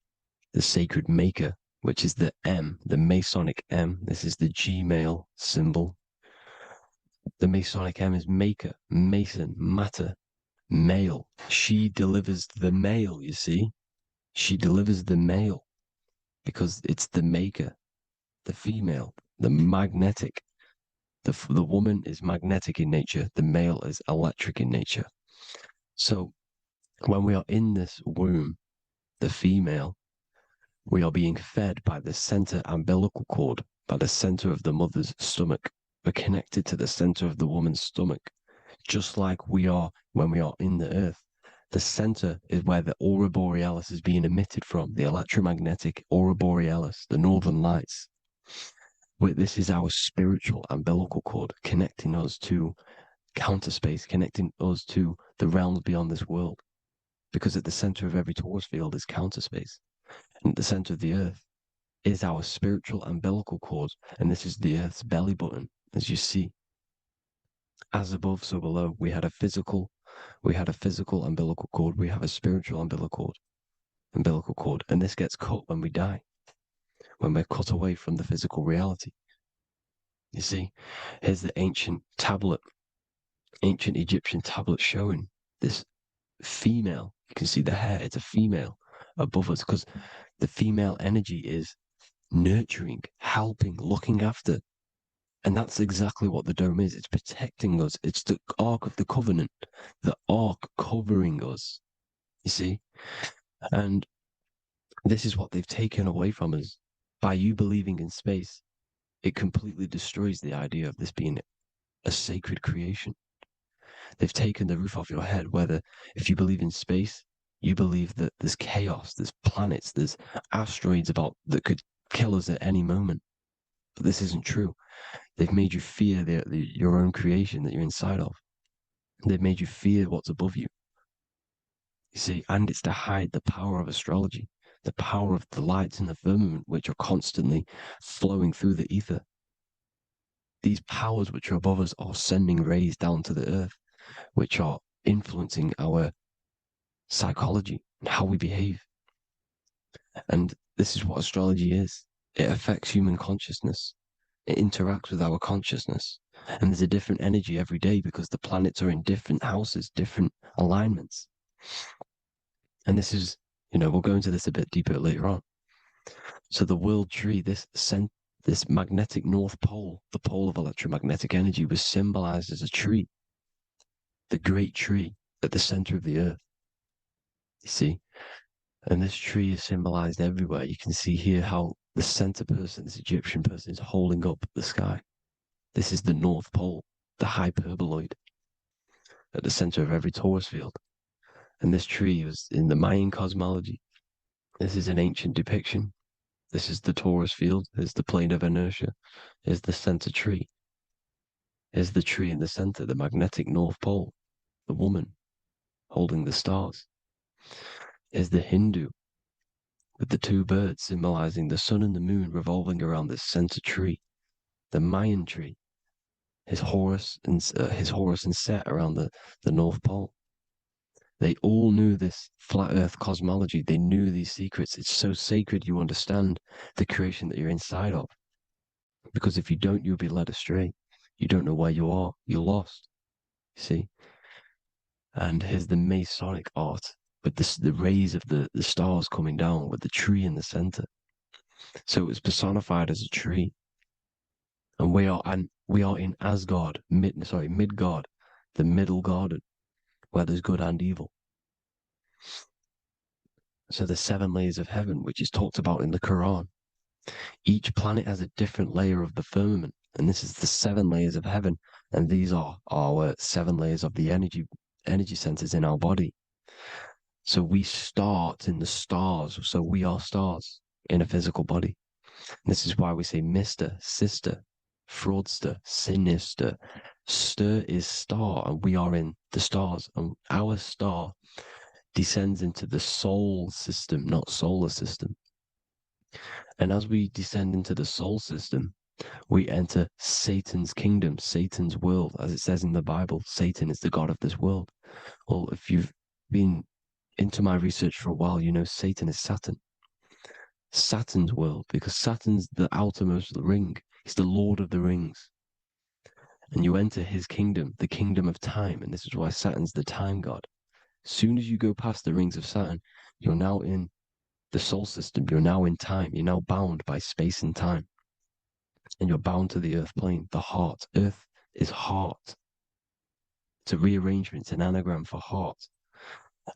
the sacred maker, which is the M, the Masonic M, this is the Gmail symbol. The Masonic M is maker, mason, matter, male. She delivers the male, you see. She delivers the male because it's the maker, the female, the magnetic. The woman is magnetic in nature. The male is electric in nature. So when we are in this womb, the female, we are being fed by the center umbilical cord, by the center of the mother's stomach. We're connected to the center of the woman's stomach, just like we are when we are in the earth. The center is where the aurora borealis is being emitted from, the electromagnetic aurora borealis, the northern lights. This is our spiritual umbilical cord, connecting us to counter space, connecting us to the realms beyond this world. Because at the center of every Taurus field is counter space. And at the center of the earth is our spiritual umbilical cord. And this is the earth's belly button, as you see. As above, so below. We had a physical umbilical cord. We have a spiritual umbilical cord. And this gets cut when we die, when we're cut away from the physical reality. You see, here's the ancient Egyptian tablet showing this female. You can see the hair, it's a female above us, because the female energy is nurturing, helping, looking after. And that's exactly what the dome is. It's protecting us. It's the Ark of the Covenant, the Ark covering us, you see? And this is what they've taken away from us. By you believing in space, it completely destroys the idea of this being a sacred creation. They've taken the roof off your head, whether if you believe in space, you believe that there's chaos, there's planets, there's asteroids about that could kill us at any moment. But this isn't true. They've made you fear your own creation that you're inside of. They've made you fear what's above you. You see, and it's to hide the power of astrology, the power of the lights in the firmament, which are constantly flowing through the ether. These powers which are above us are sending rays down to the earth, which are influencing our psychology and how we behave. And this is what astrology is. It affects human consciousness. It interacts with our consciousness. And there's a different energy every day because the planets are in different houses, different alignments. And this is, we'll go into this a bit deeper later on. So the world tree, this magnetic North Pole, the pole of electromagnetic energy, was symbolized as a tree, the great tree at the center of the earth. You see? And this tree is symbolized everywhere. You can see here how the center person, this Egyptian person, is holding up the sky. This is the North Pole, the hyperboloid, at the center of every Taurus field. And this tree was in the Mayan cosmology. This is an ancient depiction. This is the Taurus field. There's the plane of inertia. There's the center tree. Here's the tree in the center, the magnetic North Pole, the woman holding the stars. Here's the Hindu with the two birds symbolizing the sun and the moon revolving around this center tree. The Mayan tree, his Horus and Set around the North Pole. They all knew this flat earth cosmology. They knew these secrets. It's so sacred you understand the creation that you're inside of. Because if you don't, you'll be led astray. You don't know where you are. You're lost. See? And here's the Masonic art with the rays of the stars coming down with the tree in the center. So it was personified as a tree. And we are in Asgard, Midgard, the middle garden, where there's good and evil. So the 7 layers of heaven, which is talked about in the Quran. Each planet has a different layer of the firmament, and this is the 7 layers of heaven, and these are our 7 layers of the energy centers in our body. So we start in the stars, so we are stars in a physical body. And this is why we say Mr., Sister, Fraudster, Sinister. Stir is star, and we are in the stars, and our star descends into the soul system, not solar system. And as we descend into the soul system, we enter Satan's kingdom, Satan's world. As it says in the Bible, Satan is the god of this world. Well, if you've been into my research for a while, you know Satan is Saturn. Saturn's world, because Saturn's the outermost ring. He's the Lord of the Rings. And you enter his kingdom, the kingdom of time. And this is why Saturn's the time god. As soon as you go past the rings of Saturn, you're now in the soul system. You're now in time. You're now bound by space and time. And you're bound to the earth plane, the heart. Earth is heart. It's a rearrangement, it's an anagram for heart.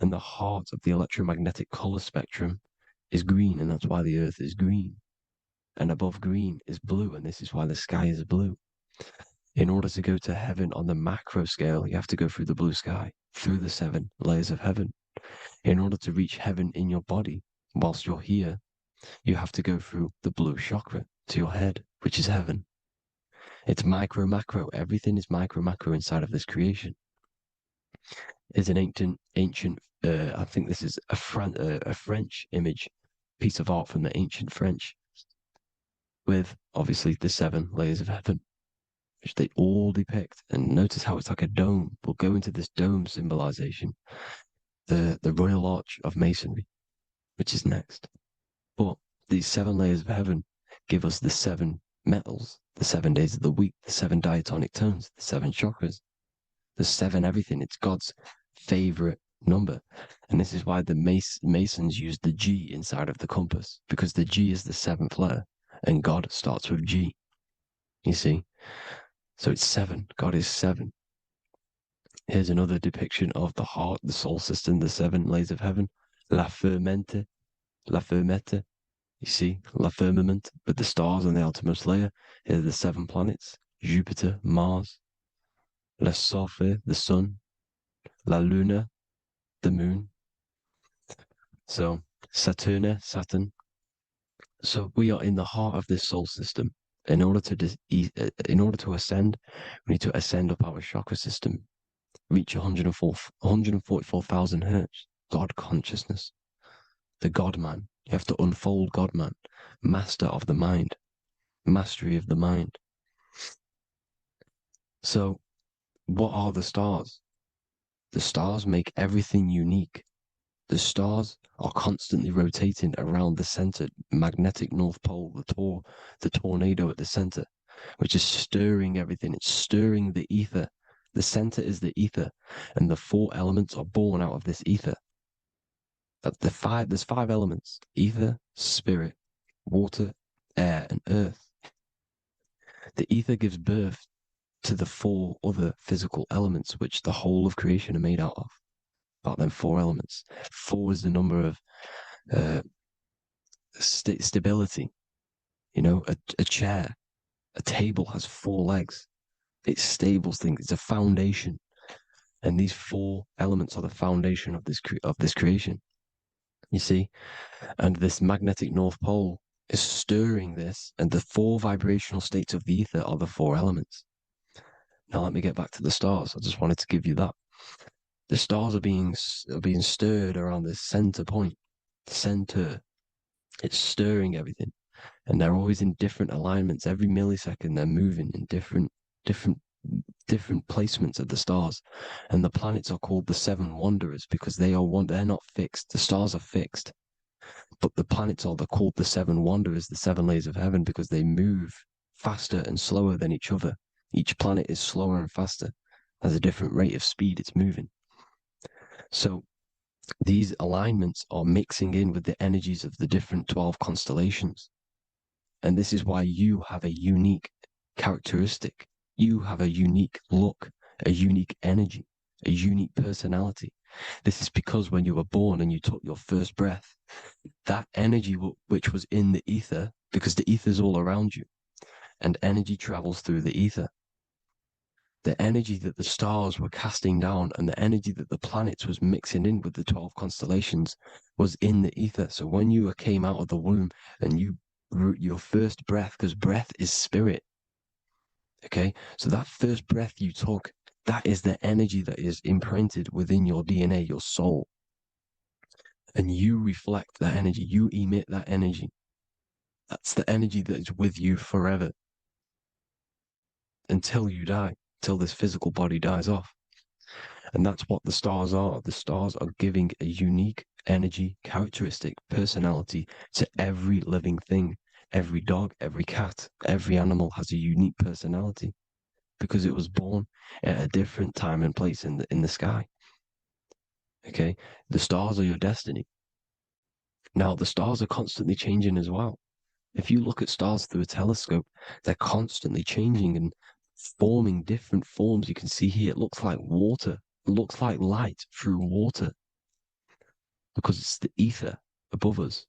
And the heart of the electromagnetic color spectrum is green, and that's why the earth is green. And above green is blue, and this is why the sky is blue. In order to go to heaven on the macro scale, you have to go through the blue sky, through the 7 layers of heaven. In order to reach heaven in your body, whilst you're here, you have to go through the blue chakra to your head, which is heaven. It's micro, macro. Everything is micro, macro inside of this creation. It's an ancient, I think this is a French image, piece of art from the ancient French, with obviously the 7 layers of heaven, which they all depict. And notice how it's like a dome. We'll go into this dome symbolization, the Royal Arch of Masonry, which is next. But these 7 layers of heaven give us the 7 metals, the 7 days of the week, the 7 diatonic tones, the 7 chakras, the 7 everything. It's God's favorite number. And this is why the Masons use the G inside of the compass, because the G is the 7th letter, and God starts with G. You see? So it's 7. God is 7. Here's another depiction of the heart, the soul system, the 7 layers of heaven. La Fermenta. You see, La Firmament, with the stars on the outermost layer. Here are the 7 planets: Jupiter, Mars, La Sophie, the sun, La Luna, the moon. So Saturn. So we are in the heart of this soul system. In order to ascend, we need to ascend up our chakra system, reach 144,000 hertz, God consciousness, the God man. You have to unfold God man, master of the mind, mastery of the mind. So what are the stars? The stars make everything unique. The stars are constantly rotating around the center, magnetic North Pole, the tornado at the center, which is stirring everything. It's stirring the ether. The center is the ether, and the 4 elements are born out of this ether. There's 5 elements: ether, spirit, water, air, and earth. The ether gives birth to the 4 other physical elements, which the whole of creation are made out of. About them 4 elements. 4 is the number of stability. You know, a chair, a table has 4 legs. It's stable things. It's a foundation, and these 4 elements are the foundation of this creation. You see, and this magnetic North Pole is stirring this, and the 4 vibrational states of the ether are the 4 elements. Now let me get back to the stars. I just wanted to give you that. The stars are being stirred around this center point. Center. It's stirring everything. And they're always in different alignments. Every millisecond they're moving in different placements of the stars. And the planets are called the seven wanderers because they're not fixed. The stars are fixed. But the planets they're called the seven wanderers, the seven layers of heaven, because they move faster and slower than each other. Each planet is slower and faster, has a different rate of speed it's moving. So these alignments are mixing in with the energies of the different 12 constellations. And this is why you have a unique characteristic. You have a unique look, a unique energy, a unique personality. This is because when you were born and you took your first breath, that energy which was in the ether, because the ether is all around you, and energy travels through the ether. The energy that the stars were casting down and the energy that the planets was mixing in with the 12 constellations was in the ether. So when you came out of the womb and your first breath, because breath is spirit, okay? So that first breath you took, that is the energy that is imprinted within your DNA, your soul. And you reflect that energy, you emit that energy. That's the energy that is with you forever until you die, till this physical body dies off. And that's what the stars are. The stars are giving a unique energy, characteristic, personality to every living thing. Every dog, every cat, every animal has a unique personality because it was born at a different time and place in the sky. Okay? The stars are your destiny. Now, the stars are constantly changing as well. If you look at stars through a telescope, they're constantly changing and forming different forms. You can see here, it looks like water. It looks like light through water because it's the ether above us,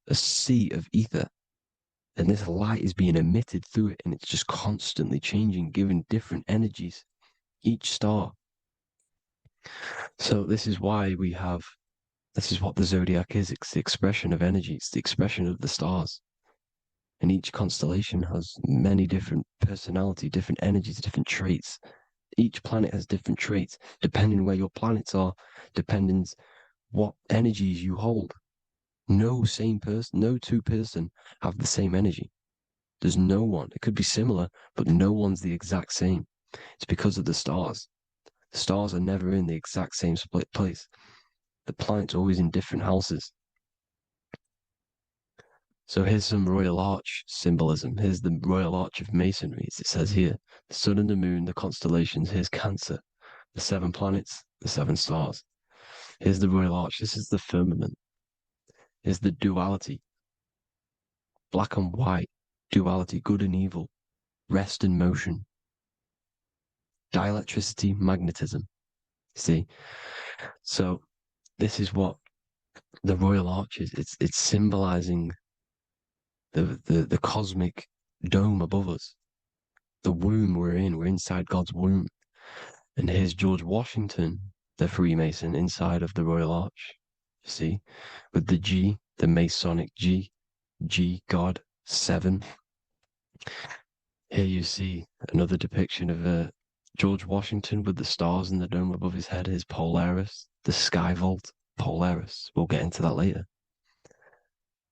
a sea of ether. And this light is being emitted through it, and it's just constantly changing, giving different energies, each star. So this is why this is what the zodiac is. It's the expression of energy. It's the expression of the stars. And each constellation has many different personality, different energies, different traits. Each planet has different traits, depending where your planets are, depending what energies you hold. No two person have the same energy. There's no one. It could be similar, but no one's the exact same. It's because of the stars. The stars are never in the exact same split place. The planets are always in different houses. So here's some Royal Arch symbolism. Here's the Royal Arch of Masonry, as it says here. The sun and the moon, the constellations. Here's Cancer, the 7 planets, the 7 stars. Here's the Royal Arch. This is the firmament. Here's the duality. Black and white, duality, good and evil, rest and motion, dielectricity, magnetism. See? So this is what the Royal Arch is. It's symbolizing the cosmic dome above us. The womb we're in. We're inside God's womb. And here's George Washington, the Freemason, inside of the Royal Arch. You see? With the G, the Masonic G, God, 7. Here you see another depiction of George Washington with the stars in the dome above his head, his Polaris, the sky vault, Polaris. We'll get into that later.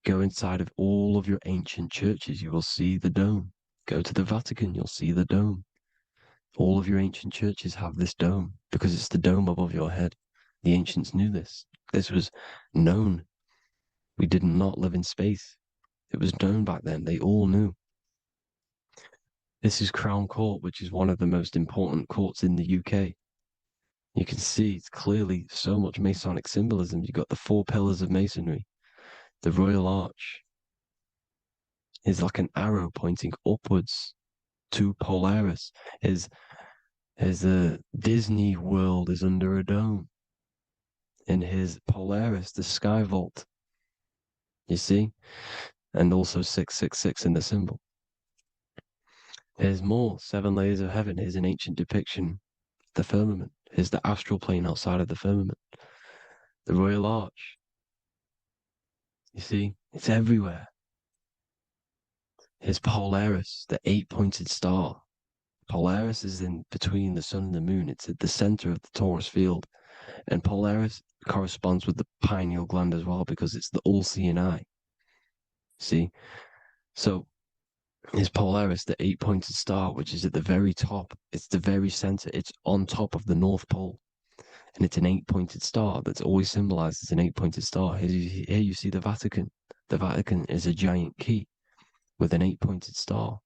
Go inside of all of your ancient churches, you will see the dome. Go to the Vatican, you'll see the dome. All of your ancient churches have this dome because it's the dome above your head. The ancients knew this. This was known. We did not live in space. It was known back then. They all knew. This is Crown Court, which is one of the most important courts in the UK. You can see it's clearly so much Masonic symbolism. You've got the 4 pillars of Masonry. The Royal Arch is like an arrow pointing upwards to Polaris. His Disney World is under a dome. In his Polaris, the sky vault. You see? And also 666 in the symbol. Here's more 7 layers of heaven. Here's an ancient depiction. The firmament. Here's the astral plane outside of the firmament. The Royal Arch. You see? It's everywhere. Here's Polaris, the 8-pointed star. Polaris is in between the sun and the moon. It's at the center of the Taurus field. And Polaris corresponds with the pineal gland as well because it's the all-seeing eye. See? So is Polaris the 8-pointed star, which is at the very top. It's the very center. It's on top of the North Pole. And it's an 8-pointed star that's always symbolized as an 8-pointed star. Here you see the Vatican. The Vatican is a giant key with an 8-pointed star.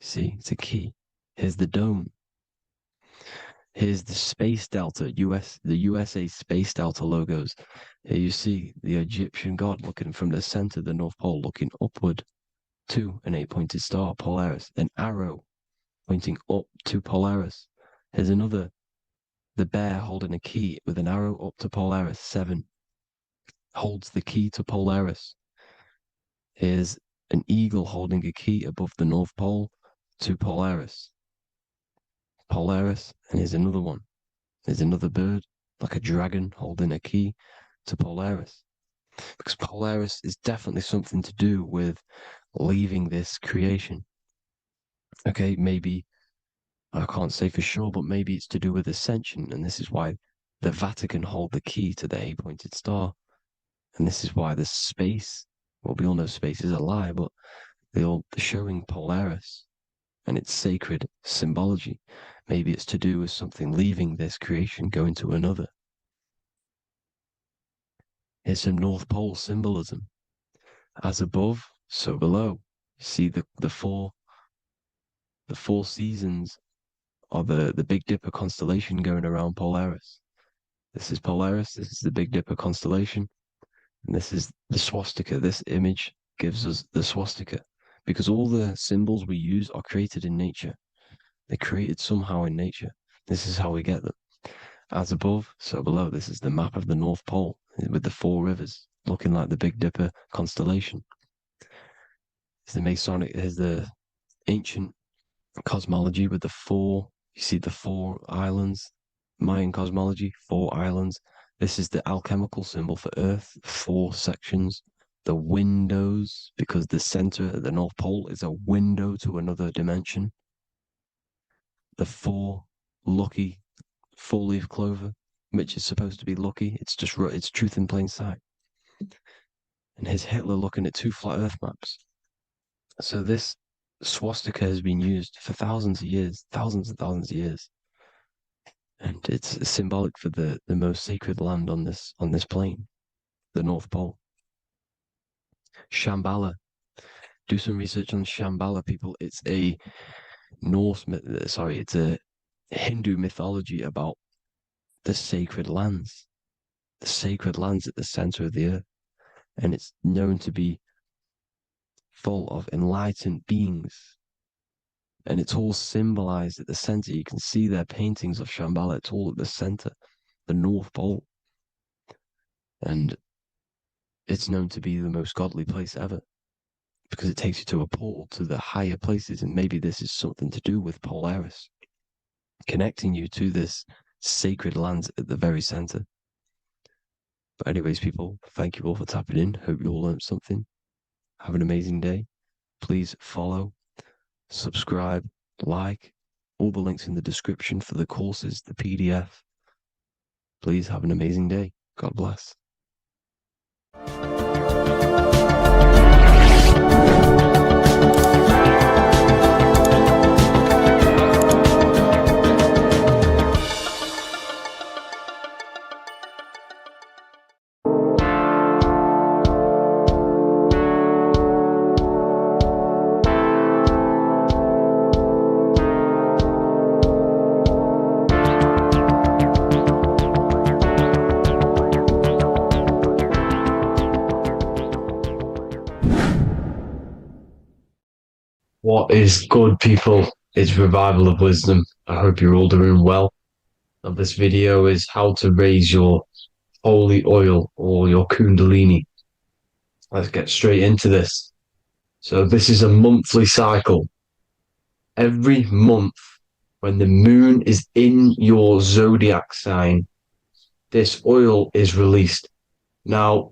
See, it's a key. Here's the dome. Here's the space delta, the USA space delta logos. Here you see the Egyptian god looking from the center of the North Pole, looking upward to an 8-pointed star, Polaris. An arrow pointing up to Polaris. Here's another, the bear holding a key with an arrow up to Polaris. 7 holds the key to Polaris. Here's an eagle holding a key above the North Pole to Polaris. Polaris, and here's another one. There's another bird, like a dragon, holding a key to Polaris. Because Polaris is definitely something to do with leaving this creation. Okay, maybe, I can't say for sure, but maybe it's to do with ascension, and this is why the Vatican hold the key to the 8-pointed star. And this is why the space, well, we all know space is a lie, but they're showing Polaris and its sacred symbology. Maybe it's to do with something leaving this creation, going to another. Here's some North Pole symbolism. As above, so below. You see the four seasons of the Big Dipper constellation going around Polaris. This is Polaris, this is the Big Dipper constellation, and this is the swastika. This image gives us the swastika, because all the symbols we use are created in nature. They're created somehow in nature. This is how we get them. As above, so below. This is the map of the North Pole with the 4 rivers, looking like the Big Dipper constellation. It's the Masonic, here's the ancient cosmology with the 4, you see the 4 islands, Mayan cosmology, 4 islands. This is the alchemical symbol for Earth, 4 sections. The windows, because the center of the North Pole is a window to another dimension. The 4 lucky 4-leaf clover, which is supposed to be lucky. It's truth in plain sight. And here's Hitler looking at 2 flat Earth maps. So this swastika has been used for thousands of years, thousands and thousands of years. And it's symbolic for the most sacred land on this plane, the North Pole. Shambhala. Do some research on Shambhala, people. It's a it's a Hindu mythology about the sacred lands at the center of the earth. And it's known to be full of enlightened beings. And it's all symbolized at the center. You can see their paintings of Shambhala. It's all at the center, the North Pole. And it's known to be the most godly place ever, because it takes you to a portal to the higher places. And maybe this is something to do with Polaris, connecting you to this sacred land at the very center. But anyways, people, thank you all for tapping in. Hope you all learned something. Have an amazing day. Please follow, subscribe, like, all the links in the description for the courses, the PDF. Please have an amazing day. God bless. What is good, people? It's Revival of Wisdom. I hope you're all doing well. Now, this video is how to raise your holy oil or your kundalini. Let's get straight into this. So this is a monthly cycle. Every month, when the moon is in your zodiac sign, this oil is released. Now,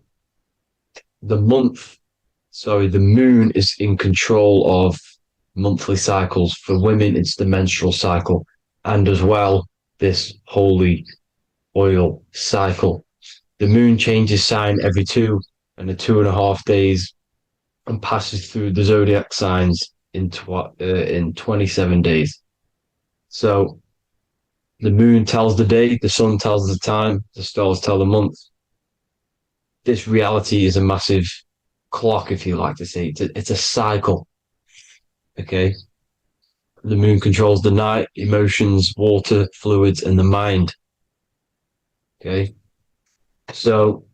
the moon is in control of monthly cycles. For women, it's the menstrual cycle, and as well, this holy oil cycle. The moon changes sign every 2.5 days and passes through the zodiac signs in 27 days. So the moon tells the day, the sun tells the time, the stars tell the month. This reality is a massive clock, if you like to say. It's a cycle. Okay. The moon controls the night, emotions, water, fluids, and the mind. Okay. So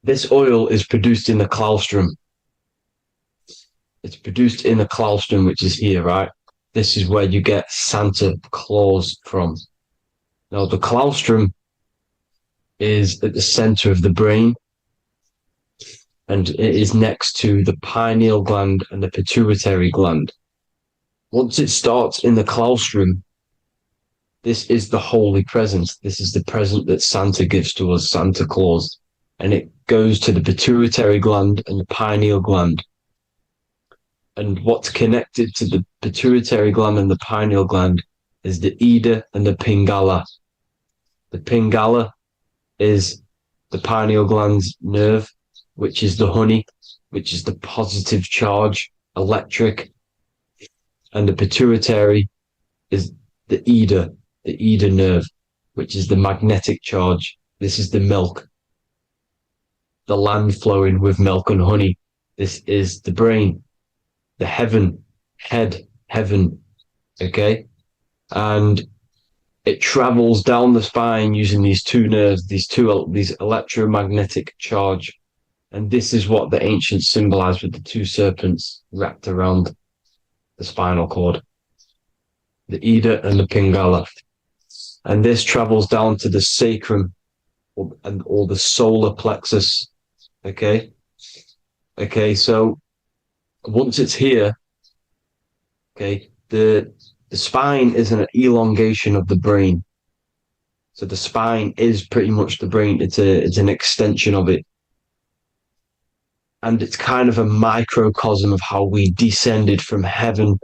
this oil is produced in the claustrum. It's produced in the claustrum, which is here, right? This is where you get Santa Claus from. Now, the claustrum is at the center of the brain, and it is next to the pineal gland and the pituitary gland. Once it starts in the claustrum, this is the holy present. This is the present that Santa gives to us, Santa Claus. And it goes to the pituitary gland and the pineal gland. And what's connected to the pituitary gland and the pineal gland is the Ida and the Pingala. The Pingala is the pineal gland's nerve, which is the honey, which is the positive charge, electric. And the pituitary is the Ida nerve, which is the magnetic charge. This is the milk, the land flowing with milk and honey. This is the brain, the heaven, okay? And it travels down the spine using these two nerves, these electromagnetic charge. And this is what the ancients symbolized with the two serpents wrapped around the spinal cord, the Ida and the Pingala. And this travels down to the sacrum or the solar plexus. Okay. So once it's here, okay, the spine is an elongation of the brain. So the spine is pretty much the brain. It's an extension of it. And it's kind of a microcosm of how we descended from heaven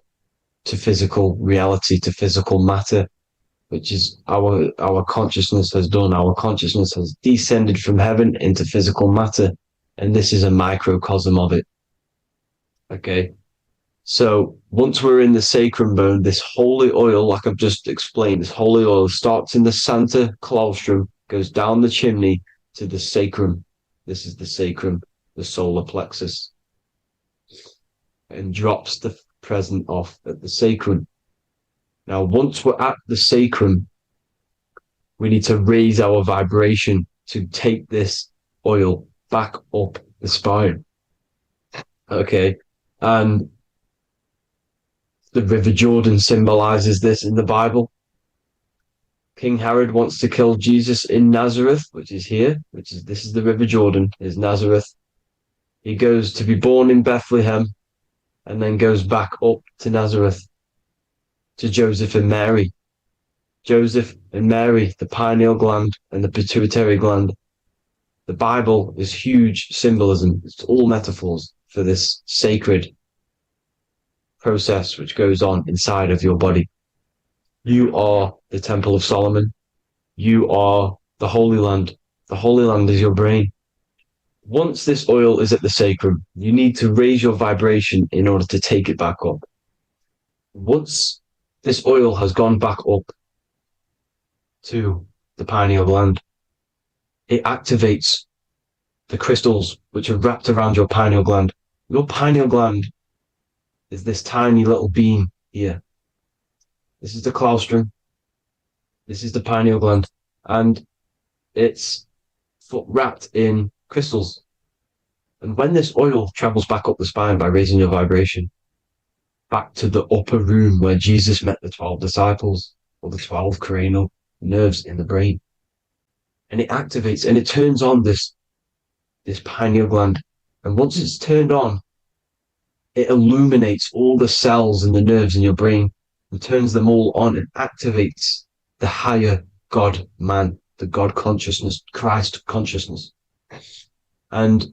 to physical reality, to physical matter, which is our consciousness has done. Our consciousness has descended from heaven into physical matter. And this is a microcosm of it. Okay. So once we're in the sacrum bone, this holy oil, like I've just explained, this holy oil starts in the Santa Claustrum, goes down the chimney to the sacrum. This is the sacrum, the solar plexus, and drops the present off at the sacrum. Now, once we're at the sacrum, we need to raise our vibration to take this oil back up the spine. Okay. And the River Jordan symbolizes this in the Bible. King Herod wants to kill Jesus in Nazareth, which is here, this is the River Jordan, is Nazareth. He goes to be born in Bethlehem and then goes back up to Nazareth to Joseph and Mary. Joseph and Mary, the pineal gland and the pituitary gland. The Bible is huge symbolism. It's all metaphors for this sacred process which goes on inside of your body. You are the Temple of Solomon. You are the Holy Land. The Holy Land is your brain. Once this oil is at the sacrum, you need to raise your vibration in order to take it back up. Once this oil has gone back up to the pineal gland, it activates the crystals which are wrapped around your pineal gland. Your pineal gland is this tiny little beam here. This is the claustrum. This is the pineal gland. And it's wrapped in crystals. And when this oil travels back up the spine by raising your vibration, back to the upper room where Jesus met the 12 disciples, or the 12 cranial nerves in the brain, and it activates and it turns on this pineal gland. And once it's turned on, it illuminates all the cells and the nerves in your brain and turns them all on and activates the higher God man, the God consciousness, Christ consciousness. And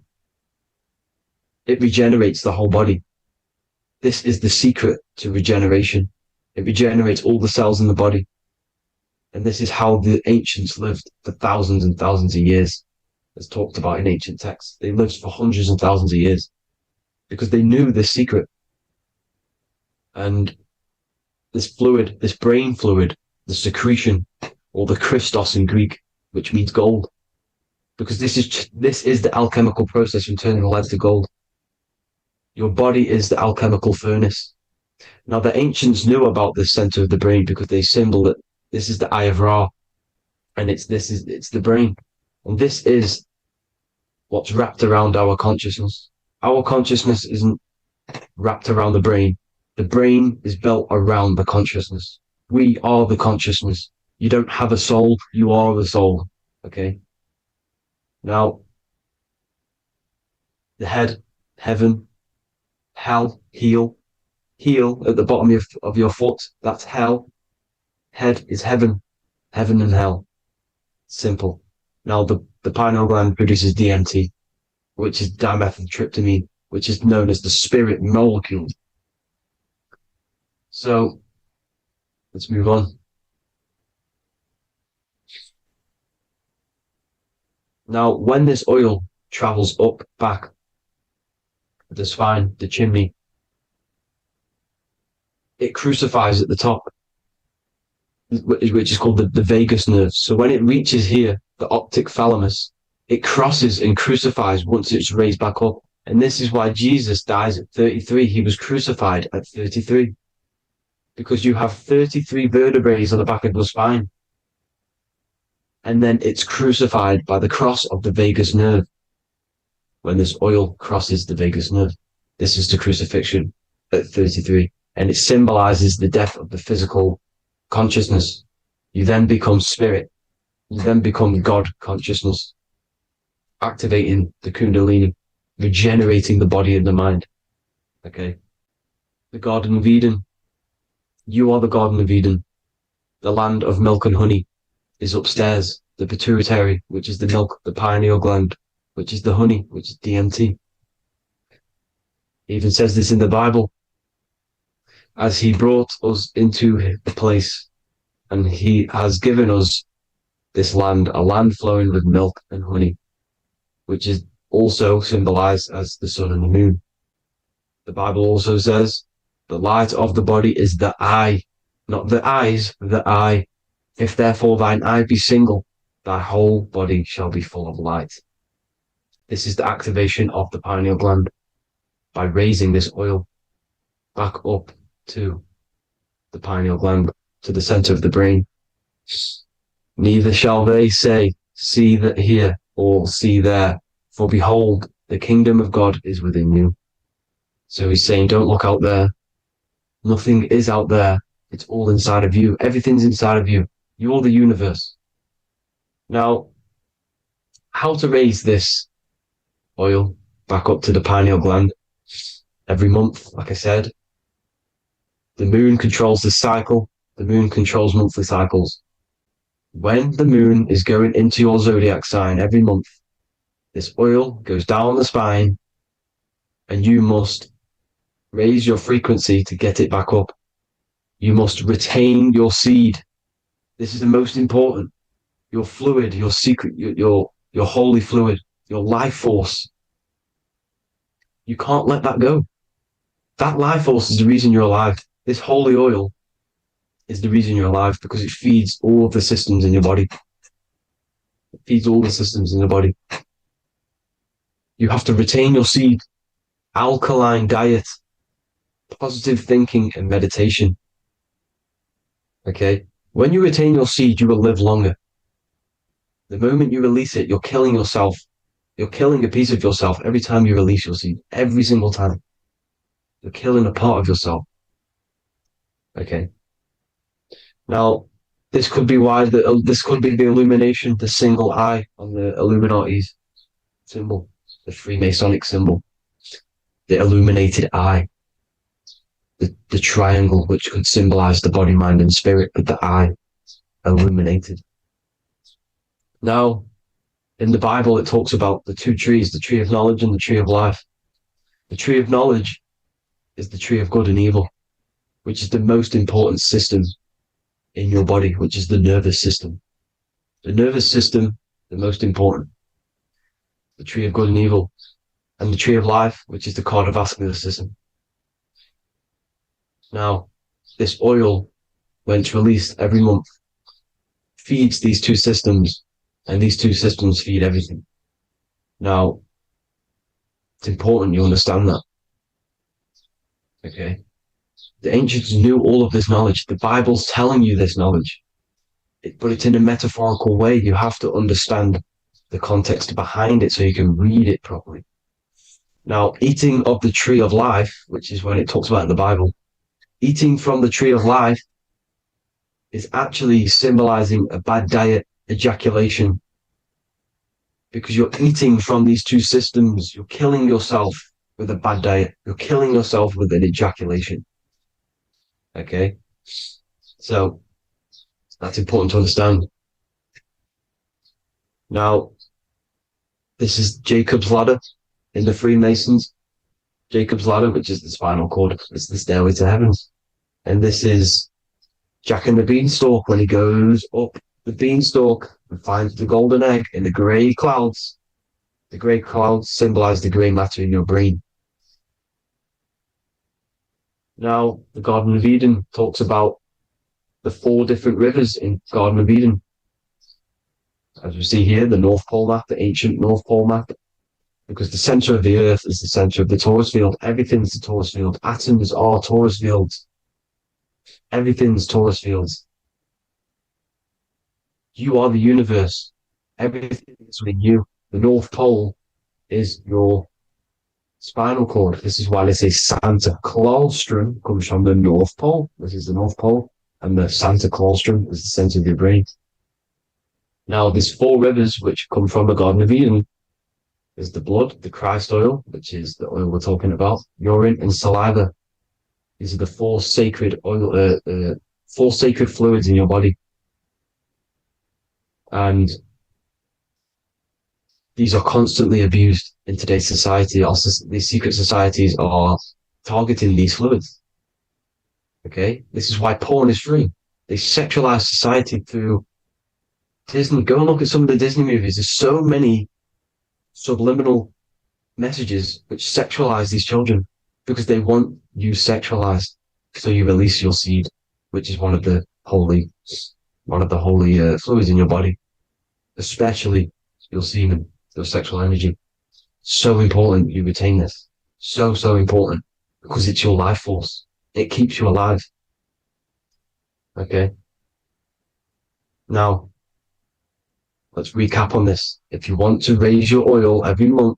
it regenerates the whole body. This is the secret to regeneration. It regenerates all the cells in the body. And this is how the ancients lived for thousands and thousands of years, as talked about in ancient texts. They lived for hundreds and thousands of years because they knew this secret. And this fluid, this brain fluid, the secretion, or the Christos in Greek, which means gold, because this is the alchemical process from turning lead to gold. Your body is the alchemical furnace. Now, the ancients knew about this center of the brain because they symboled it. This is the eye of Ra, and it's the brain, and this is what's wrapped around our consciousness. Our consciousness isn't wrapped around the brain. The brain is built around the consciousness. We are the consciousness. You don't have a soul, you are the soul. Okay? Now, the head, heaven, hell, heel at the bottom of your foot, that's hell. Head is heaven and hell. Simple. Now, the pineal gland produces DMT, which is dimethyltryptamine, which is known as the spirit molecule. So, let's move on. Now, when this oil travels up, back, the spine, the chimney, it crucifies at the top, which is called the vagus nerve. So when it reaches here, the optic thalamus, it crosses and crucifies once it's raised back up. And this is why Jesus dies at 33. He was crucified at 33. Because you have 33 vertebrae on the back of the spine. And then it's crucified by the cross of the vagus nerve. When this oil crosses the vagus nerve, this is the crucifixion at 33. And it symbolizes the death of the physical consciousness. You then become spirit. You then become God consciousness, activating the Kundalini, regenerating the body and the mind. Okay. The Garden of Eden. You are the Garden of Eden. The land of milk and honey is upstairs. The pituitary, which is the milk, the pineal gland, which is the honey, which is DMT. It even says this in the Bible. As he brought us into the place, and he has given us this land, a land flowing with milk and honey, which is also symbolized as the sun and the moon. The Bible also says, the light of the body is the eye, not the eyes, the eye. If therefore thine eye be single, thy whole body shall be full of light. This is the activation of the pineal gland by raising this oil back up to the pineal gland, to the center of the brain. Neither shall they say, see that here, or see there, for behold, the kingdom of God is within you. So he's saying, don't look out there. Nothing is out there. It's all inside of you. Everything's inside of you. You're the universe. Now, how to raise this oil back up to the pineal gland? Every month, like I said. The moon controls the cycle. The moon controls monthly cycles. When the moon is going into your zodiac sign every month, this oil goes down the spine and you must raise your frequency to get it back up. You must retain your seed. This is the most important. Your fluid, your secret, your holy fluid, your life force. You can't let that go. That life force is the reason you're alive. This holy oil is the reason you're alive because it feeds all of the systems in your body. It feeds all the systems in your body. You have to retain your seed, alkaline diet, positive thinking and meditation. Okay? When you retain your seed, you will live longer. The moment you release it, you're killing yourself. You're killing a piece of yourself every time you release your seed. Every single time. You're killing a part of yourself. Okay. Now, this could be why this could be the illumination, the single eye on the Illuminati's symbol, the Freemasonic symbol, the illuminated eye, the triangle, which could symbolize the body, mind, and spirit, but the eye illuminated. Now, in the Bible, it talks about the two trees, the tree of knowledge and the tree of life. The tree of knowledge is the tree of good and evil, which is the most important system in your body, which is the nervous system. The nervous system, the most important. The tree of good and evil, and the tree of life, which is the cardiovascular system. Now, this oil, when it's released every month, feeds these two systems, and these two systems feed everything. Now, it's important you understand that. Okay? The ancients knew all of this knowledge. The Bible's telling you this knowledge. But it's in a metaphorical way. You have to understand the context behind it so you can read it properly. Now, eating of the tree of life, which is when it talks about in the Bible, eating from the tree of life is actually symbolizing a bad diet, ejaculation, because you're eating from these two systems. You're killing yourself with a bad diet. You're killing yourself with an ejaculation. Okay? So, that's important to understand. Now, this is Jacob's ladder in the Freemasons. Jacob's ladder, which is the spinal cord. It's the stairway to heaven. And this is Jack and the Beanstalk when he goes up the beanstalk and finds the golden egg in the grey clouds. The grey clouds symbolize the grey matter in your brain. Now, the Garden of Eden talks about the 4 different rivers in Garden of Eden. As we see here, the North Pole map, the ancient North Pole map, because the center of the earth is the center of the torus field. Everything's the torus field. Atoms are torus fields. Everything's torus fields. You are the universe. Everything is within you. The North Pole is your spinal cord. This is why they say Santa Claustrum comes from the North Pole. This is the North Pole. And the Santa Claustrum is the center of your brain. Now, these 4 rivers which come from the Garden of Eden is the blood, the Christ oil, which is the oil we're talking about, urine, and saliva. These are the 4 sacred oil, 4 sacred fluids in your body. And these are constantly abused in today's society. These secret societies are targeting these fluids. Okay? This is why porn is free. They sexualize society through Disney. Go and look at some of the Disney movies. There's so many subliminal messages which sexualize these children because they want you sexualized. So you release your seed, which is one of the holy fluids in your body, especially your semen, your sexual energy. So important you retain this. So important because it's your life force. It keeps you alive. Okay. Now, let's recap on this. If you want to raise your oil every month,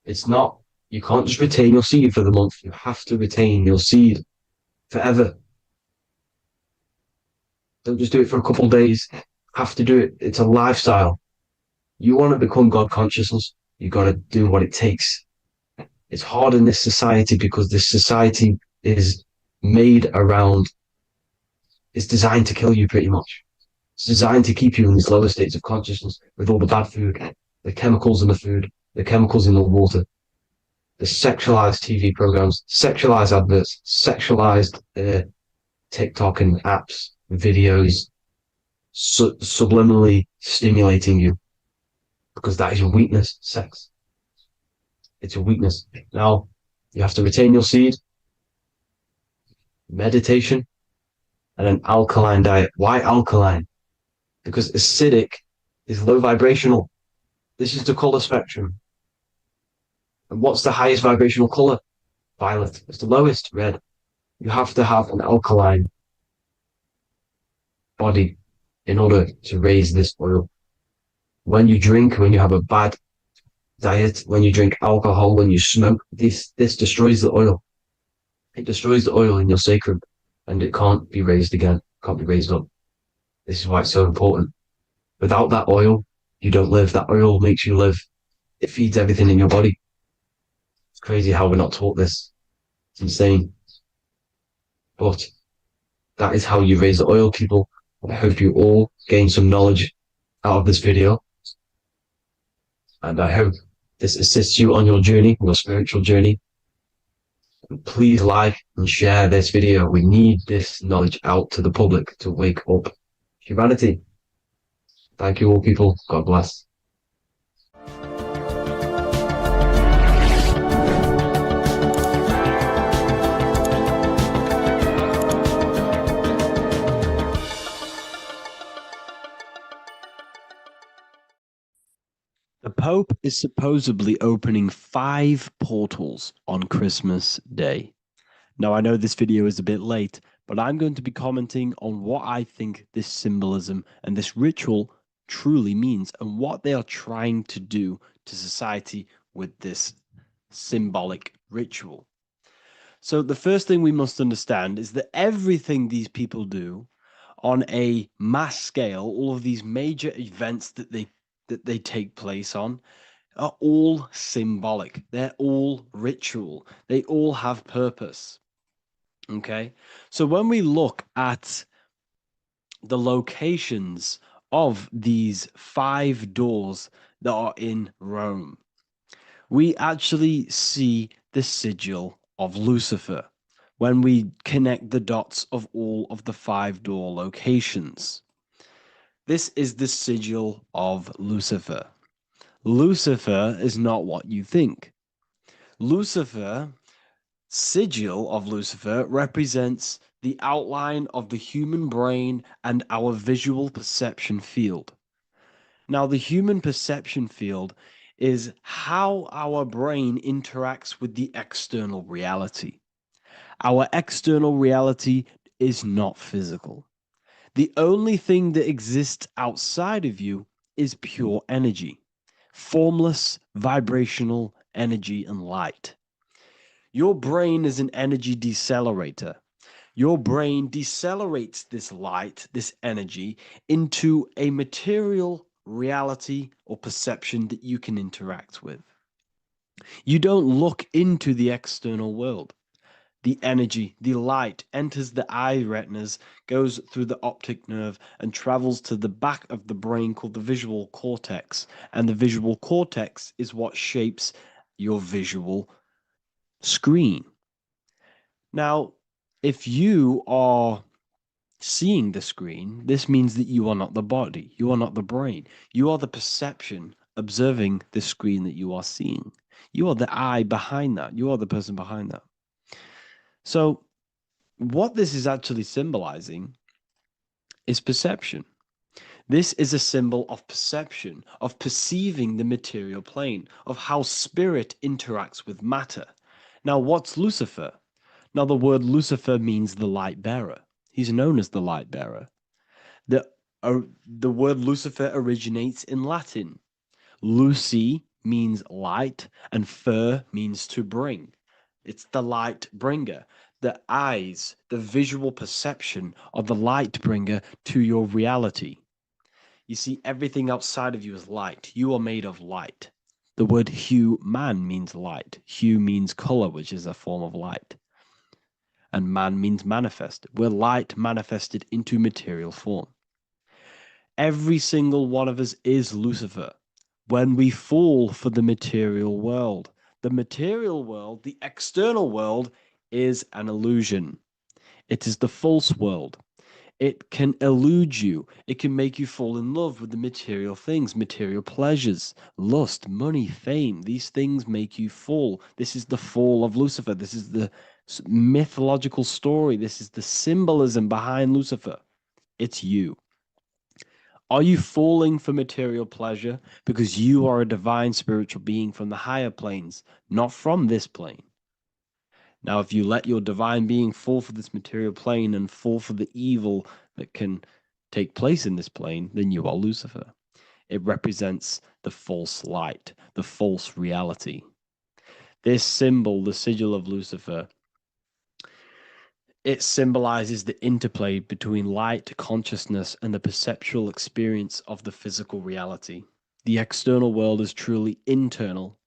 you can't just retain your seed for the month. You have to retain your seed forever. Don't just do it for a couple of days. Have to do it. It's a lifestyle. You want to become God consciousness, you got to do what it takes. It's hard in this society because this society is it's designed to kill you pretty much. It's designed to keep you in these lower states of consciousness with all the bad food, the chemicals in the food, the chemicals in the water, the sexualized TV programs, sexualized adverts, sexualized TikTok and apps, videos, subliminally stimulating you. Because that is your weakness, sex. It's a weakness. Now, you have to retain your seed, meditation, and an alkaline diet. Why alkaline? Because acidic is low vibrational. This is the color spectrum. And what's the highest vibrational color? Violet. It's the lowest, red. You have to have an alkaline body in order to raise this oil. When you drink, when you have a bad diet, when you drink alcohol, when you smoke, this destroys the oil. It destroys the oil in your sacrum and it can't be raised again, can't be raised up. This is why it's so important. Without that oil, you don't live. That oil makes you live. It feeds everything in your body. It's crazy how we're not taught this. It's insane. But that is how you raise the oil, people. I hope you all gain some knowledge out of this video. And I hope this assists you on your journey, your spiritual journey. Please like and share this video. We need this knowledge out to the public to wake up humanity. Thank you all, people. God bless. The Pope is supposedly opening 5 portals on Christmas Day. Now, I know this video is a bit late, but I'm going to be commenting on what I think this symbolism and this ritual truly means and what they are trying to do to society with this symbolic ritual. So, the first thing we must understand is that everything these people do on a mass scale, all of these major events that they take place on, are all symbolic. They're all ritual. They all have purpose. Okay. So when we look at the locations of these 5 doors that are in Rome, we actually see the sigil of Lucifer when we connect the dots of all of the 5 door locations. This is the sigil of Lucifer. Lucifer is not what you think. Lucifer, sigil of Lucifer, represents the outline of the human brain and our visual perception field. Now, the human perception field is how our brain interacts with the external reality. Our external reality is not physical. The only thing that exists outside of you is pure energy, formless, vibrational energy and light. Your brain is an energy decelerator. Your brain decelerates this light, this energy, into a material reality or perception that you can interact with. You don't look into the external world. The energy, the light, enters the eye retinas, goes through the optic nerve, and travels to the back of the brain called the visual cortex. And the visual cortex is what shapes your visual screen. Now, if you are seeing the screen, this means that you are not the body, you are not the brain, you are the perception observing the screen that you are seeing. You are the eye behind that, you are the person behind that. So, what this is actually symbolizing is perception. This is a symbol of perception, of perceiving the material plane, of how spirit interacts with matter. Now, what's Lucifer? Now, the word Lucifer means the light bearer. He's known as the light bearer. The word Lucifer originates in Latin. Luci means light, and fer means to bring. It's the light bringer. The eyes, the visual perception of the light bringer to your reality. You see, everything outside of you is light. You are made of light. The word hue man means light. Hue means color, which is a form of light. And man means manifest. We're light manifested into material form. Every single one of us is Lucifer. When we fall for the material world, the external world, is an illusion. It is the false world. It can elude you. It can make you fall in love with the material things, material pleasures, lust, money, fame. These things make you fall. This is the fall of Lucifer. This is the mythological story. This is the symbolism behind Lucifer. It's you. Are you falling for material pleasure because you are a divine spiritual being from the higher planes, not from this plane? Now, if you let your divine being fall for this material plane and fall for the evil that can take place in this plane, then you are Lucifer. It represents the false light, the false reality. This symbol, the sigil of Lucifer, it symbolizes the interplay between light, consciousness, and the perceptual experience of the physical reality. The external world is truly internal.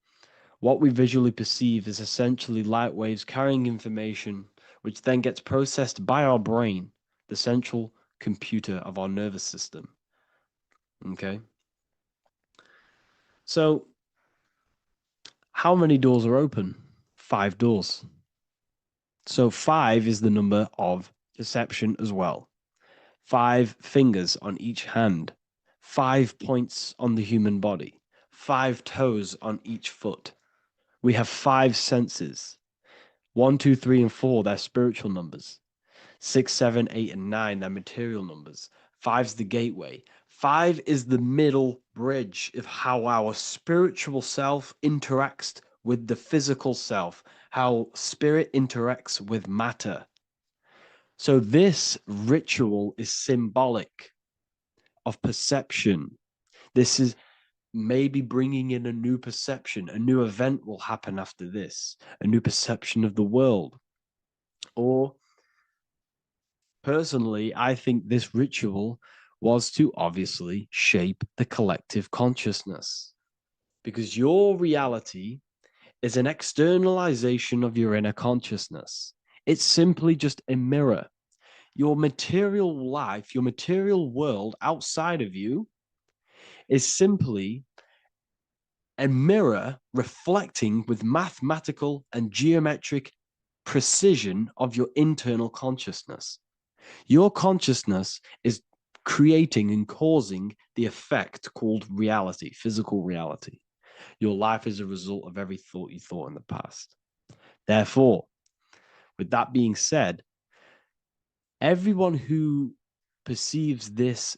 What we visually perceive is essentially light waves carrying information, which then gets processed by our brain, the central computer of our nervous system. Okay? So, how many doors are open? 5 doors. So 5 is the number of perception as well. 5 fingers on each hand, 5 points on the human body, 5 toes on each foot. We have 5 senses. 1, 2, 3, and 4, they're spiritual numbers. 6, 7, 8, and 9, they're material numbers. 5's the gateway. 5 is the middle bridge of how our spiritual self interacts with the physical self, how spirit interacts with matter. So this ritual is symbolic of perception. This is maybe bringing in a new perception. A new event will happen after this, a new perception of the world. Or personally, I think this ritual was to obviously shape the collective consciousness, because your reality is an externalization of your inner consciousness. It's simply just a mirror. Your material life, your material world outside of you is simply a mirror reflecting with mathematical and geometric precision of your internal consciousness. Your consciousness is creating and causing the effect called reality, physical reality. Your life is a result of every thought you thought in the past. Therefore, with that being said, everyone who perceives this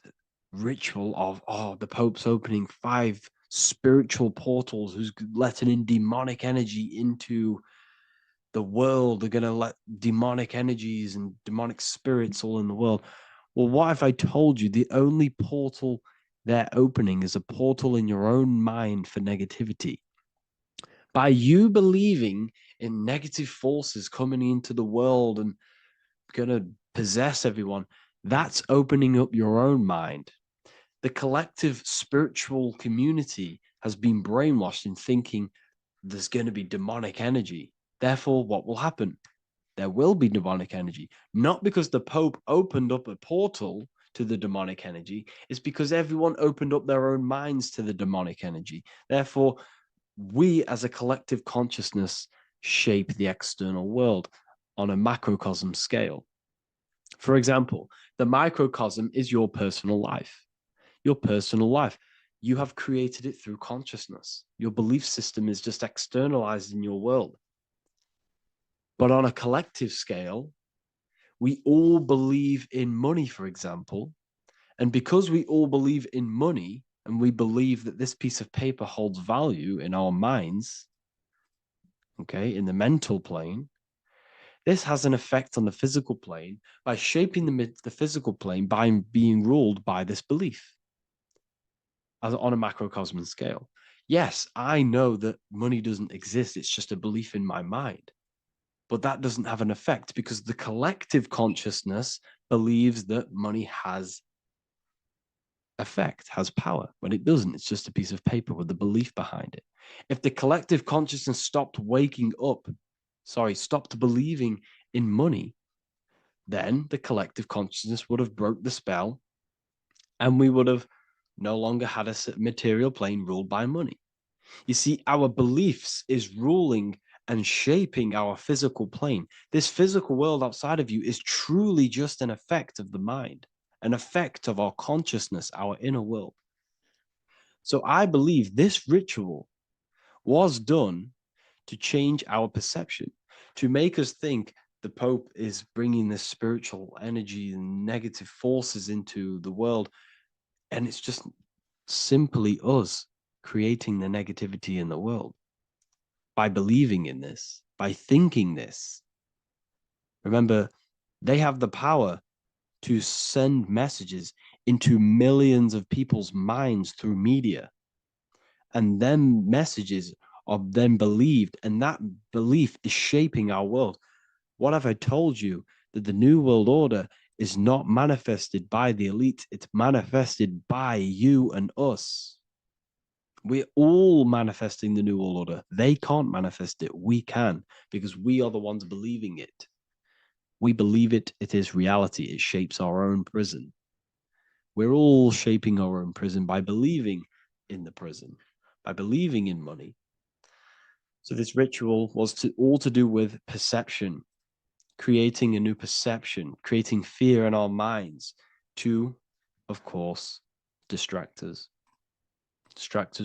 ritual of, oh, the Pope's opening 5 spiritual portals, who's letting in demonic energy into the world, they're going to let demonic energies and demonic spirits all in the world. Well, what if I told you the only portal they're opening is a portal in your own mind for negativity? By you believing in negative forces coming into the world and going to possess everyone, that's opening up your own mind. The collective spiritual community has been brainwashed in thinking there's going to be demonic energy. Therefore, what will happen? There will be demonic energy. Not because the Pope opened up a portal to the demonic energy, it's because everyone opened up their own minds to the demonic energy. Therefore, we as a collective consciousness shape the external world on a macrocosm scale. For example, the microcosm is your personal life. Your personal life. You have created it through consciousness. Your belief system is just externalized in your world. But on a collective scale, we all believe in money, for example. And because we all believe in money and we believe that this piece of paper holds value in our minds, okay, in the mental plane, this has an effect on the physical plane by shaping the physical plane by being ruled by this belief on a macrocosm scale. Yes, I know that money doesn't exist. It's just a belief in my mind. But that doesn't have an effect because the collective consciousness believes that money has effect, has power. When it doesn't, it's just a piece of paper with the belief behind it. If the collective consciousness stopped stopped believing in money, then the collective consciousness would have broke the spell and we would have no longer had a material plane ruled by money. You see, our beliefs is ruling and shaping our physical plane. This physical world outside of you is truly just an effect of the mind, an effect of our consciousness, our inner world. So I believe this ritual was done to change our perception, to make us think the Pope is bringing this spiritual energy and negative forces into the world. And it's just simply us creating the negativity in the world by believing in this, by thinking this. Remember, they have the power to send messages into millions of people's minds through media. And then messages are then believed, and that belief is shaping our world. What have I told you? That the New World Order is not manifested by the elite, it's manifested by you and us. We're all manifesting the New World Order. They can't manifest it. We can, because we are the ones believing it. We believe it. It is reality. It shapes our own prison. We're all shaping our own prison by believing in the prison, by believing in money. So this ritual was all to do with perception. creating a new perception, creating fear in our minds to, of course, distract us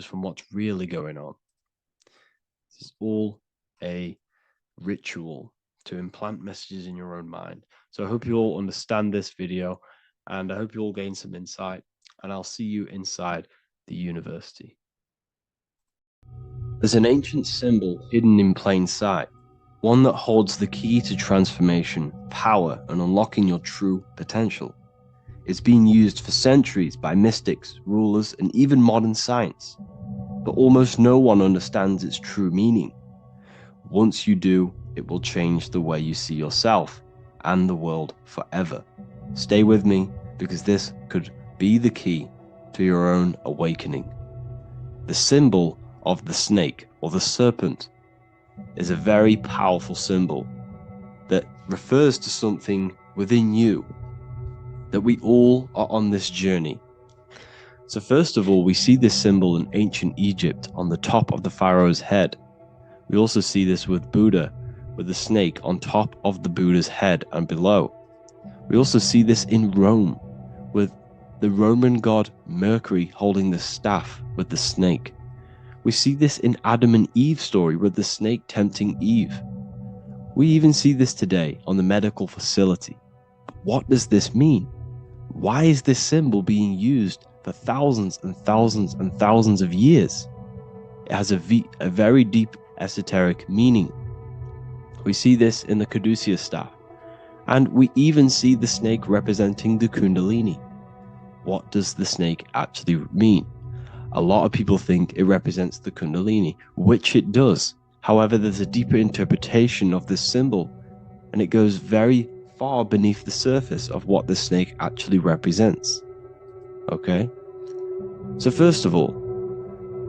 from what's really going on. This is all a ritual to implant messages in your own mind. So I hope you all understand this video, and I hope you all gain some insight, and I'll see you inside the university. There's an ancient symbol hidden in plain sight, one that holds the key to transformation, power, and unlocking your true potential. It's been used for centuries by mystics, rulers, and even modern science, but almost no one understands its true meaning. Once you do, it will change the way you see yourself and the world forever. Stay with me, because this could be the key to your own awakening. The symbol of the snake, or the serpent, is a very powerful symbol that refers to something within you, that we all are on this journey. So first of all, we see this symbol in ancient Egypt on the top of the pharaoh's head. We also see this with Buddha, with the snake on top of the Buddha's head and below. We also see this in Rome, with the Roman god Mercury holding the staff with the snake. We see this in Adam and Eve's story, with the snake tempting Eve. We even see this today on the medical facility. But what does this mean? Why is this symbol being used for thousands and thousands and thousands of years? It has a very deep esoteric meaning. We see this in the caduceus staff, and we even see the snake representing the Kundalini. What does the snake actually mean? A lot of people think it represents the Kundalini, which it does. However, there's a deeper interpretation of this symbol, and it goes very far beneath the surface of what the snake actually represents. Okay? So first of all,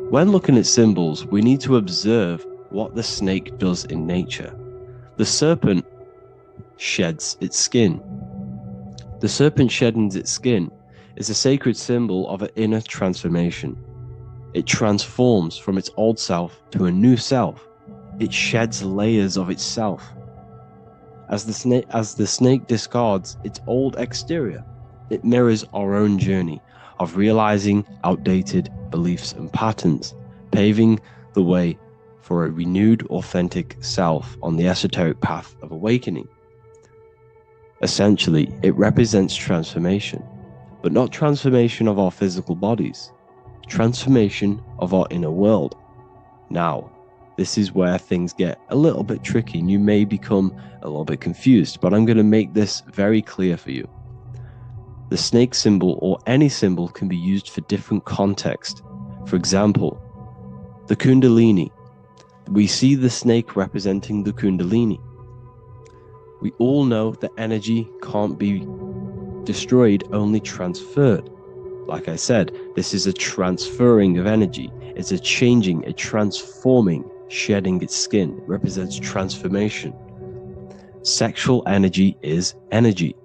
when looking at symbols, we need to observe what the snake does in nature. The serpent sheds its skin. The serpent shedding its skin is a sacred symbol of an inner transformation. It transforms from its old self to a new self. It sheds layers of itself. As the snake discards its old exterior, it mirrors our own journey of realizing outdated beliefs and patterns, paving the way for a renewed, authentic self on the esoteric path of awakening. Essentially, it represents transformation, but not transformation of our physical bodies, transformation of our inner world. Now, this is where things get a little bit tricky and you may become a little bit confused, but I'm going to make this very clear for you. The snake symbol, or any symbol, can be used for different contexts. For example, the Kundalini. We see the snake representing the Kundalini. We all know that energy can't be destroyed, only transferred. Like I said, this is a transferring of energy. It's a changing, a transforming, shedding its skin. It represents transformation. Sexual energy is energy,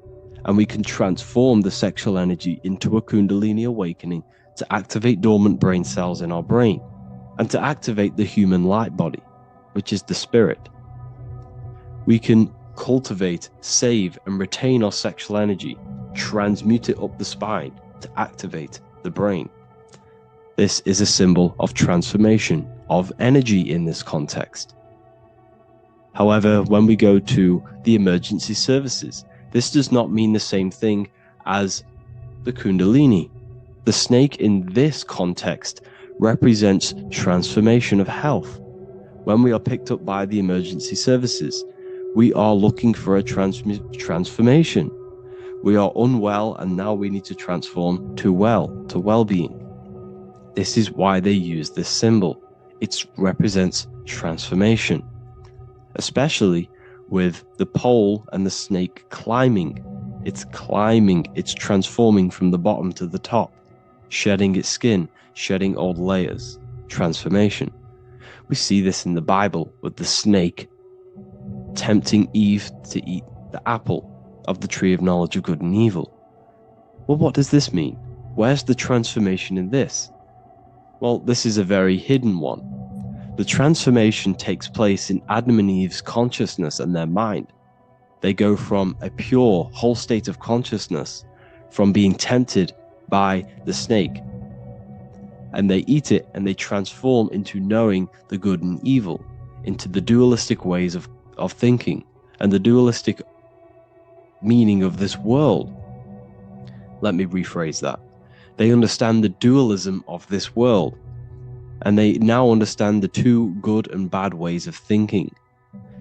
and we can transform the sexual energy into a Kundalini awakening to activate dormant brain cells in our brain and to activate the human light body, which is the spirit. We can cultivate, save, and retain our sexual energy, transmute it up the spine to activate the brain. This is a symbol of transformation, of energy in this context. However, when we go to the emergency services, this does not mean the same thing as the Kundalini. The snake in this context represents transformation of health. When we are picked up by the emergency services, we are looking for a transformation. We are unwell, and now we need to transform to well-being. This is why they use this symbol. It represents transformation, especially with the pole and the snake climbing. It's climbing, it's transforming from the bottom to the top, shedding its skin, shedding old layers, transformation. We see this in the Bible with the snake tempting Eve to eat the apple of the tree of knowledge of good and evil. Well, what does this mean? Where's the transformation in this? Well, this is a very hidden one. The transformation takes place in Adam and Eve's consciousness and their mind. They go from a pure, whole state of consciousness, from being tempted by the snake, and they eat it and they transform into knowing the good and evil, into the dualistic ways of thinking and the dualistic meaning of this world. Let me rephrase that. They understand the dualism of this world, and they now understand the two good and bad ways of thinking.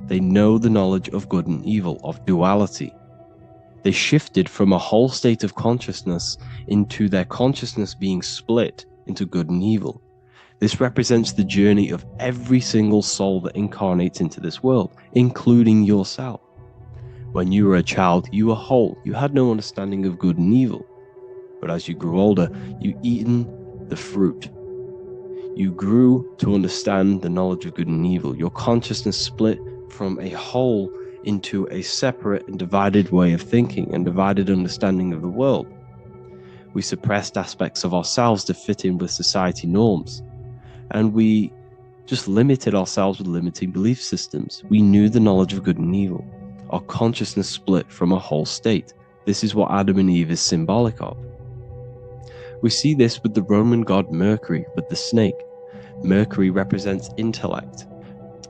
They know the knowledge of good and evil, of duality. They shifted from a whole state of consciousness into their consciousness being split into good and evil. This represents the journey of every single soul that incarnates into this world, including yourself. When you were a child, you were whole. You had no understanding of good and evil. But as you grew older, you eaten the fruit. You grew to understand the knowledge of good and evil. Your consciousness split from a whole into a separate and divided way of thinking and divided understanding of the world. We suppressed aspects of ourselves to fit in with society norms, and we just limited ourselves with limiting belief systems. We knew the knowledge of good and evil. Our consciousness split from a whole state. This is what Adam and Eve is symbolic of. We see this with the Roman god Mercury, with the snake. Mercury represents intellect,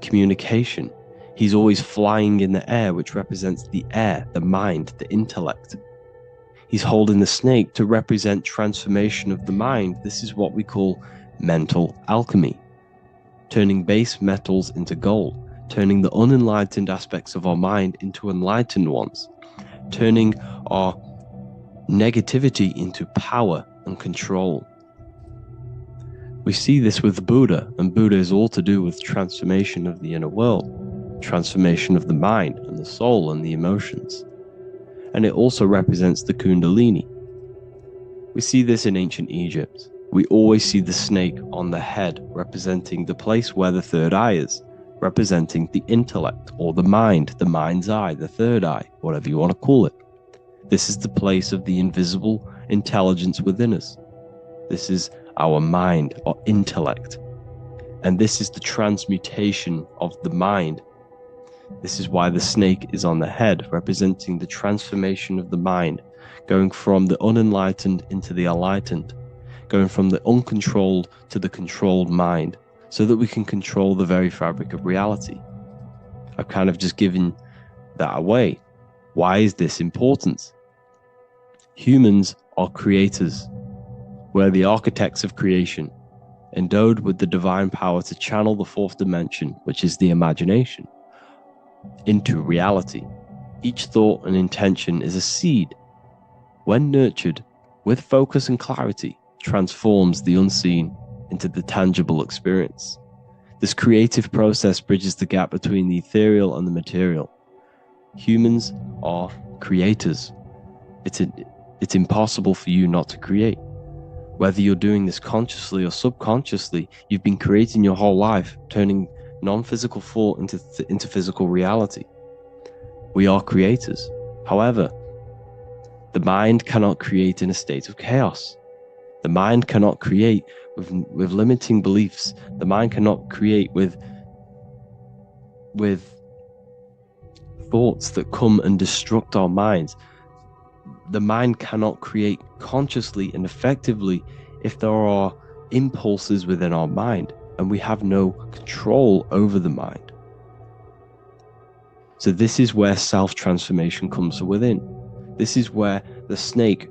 communication. He's always flying in the air, which represents the air, the mind, the intellect. He's holding the snake to represent transformation of the mind. This is what we call mental alchemy. Turning base metals into gold, turning the unenlightened aspects of our mind into enlightened ones, turning our negativity into power and control. We see this with Buddha, and Buddha is all to do with transformation of the inner world, transformation of the mind and the soul and the emotions. And it also represents the Kundalini. We see this in ancient Egypt. We always see the snake on the head, representing the place where the third eye is, representing the intellect or the mind, the mind's eye, the third eye, whatever you want to call it. This is the place of the invisible intelligence within us. This is our mind, or intellect. And this is the transmutation of the mind. This is why the snake is on the head, representing the transformation of the mind, going from the unenlightened into the enlightened, going from the uncontrolled to the controlled mind, so that we can control the very fabric of reality. I've kind of just given that away. Why is this important? Humans are creators. We're the architects of creation, endowed with the divine power to channel the fourth dimension, which is the imagination, into reality. Each thought and intention is a seed. When nurtured with focus and clarity, transforms the unseen into the tangible experience. This creative process bridges the gap between the ethereal and the material. Humans are creators. It's impossible for you not to create. Whether you're doing this consciously or subconsciously, you've been creating your whole life, turning non-physical thought into physical reality. We are creators. However, the mind cannot create in a state of chaos. The mind cannot create with limiting beliefs. The mind cannot create with thoughts that come and destruct our minds. The mind cannot create consciously and effectively if there are impulses within our mind and we have no control over the mind. So this is where self-transformation comes from within. This is where the snake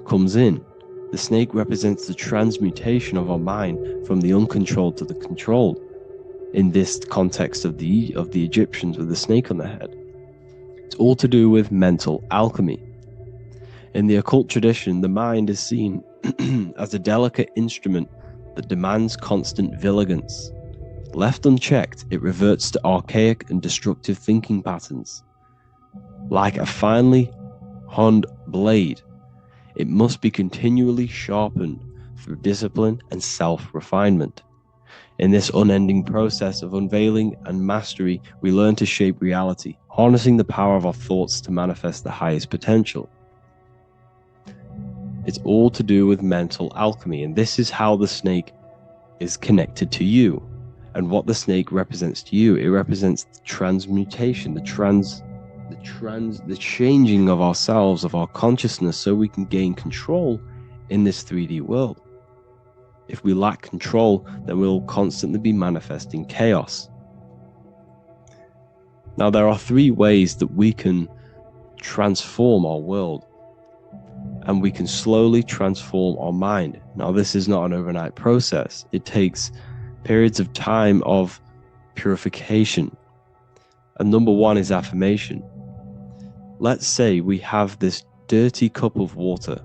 comes in. The snake represents the transmutation of our mind from the uncontrolled to the controlled. In this context of the Egyptians with the snake on their head, it's all to do with mental alchemy. In the occult tradition, the mind is seen as a delicate instrument that demands constant vigilance. Left unchecked, it reverts to archaic and destructive thinking patterns. Like a finely honed blade, it must be continually sharpened through discipline and self-refinement. In this unending process of unveiling and mastery, we learn to shape reality, harnessing the power of our thoughts to manifest the highest potential. It's all to do with mental alchemy, and this is how the snake is connected to you, and what the snake represents to you. It represents the transmutation, the the changing of ourselves, of our consciousness, so we can gain control in this 3D world. If we lack control, then we'll constantly be manifesting chaos. Now, there are 3 ways that we can transform our world, and we can slowly transform our mind. Now, this is not an overnight process. It takes periods of time of purification. And number 1 is affirmation. Let's say we have this dirty cup of water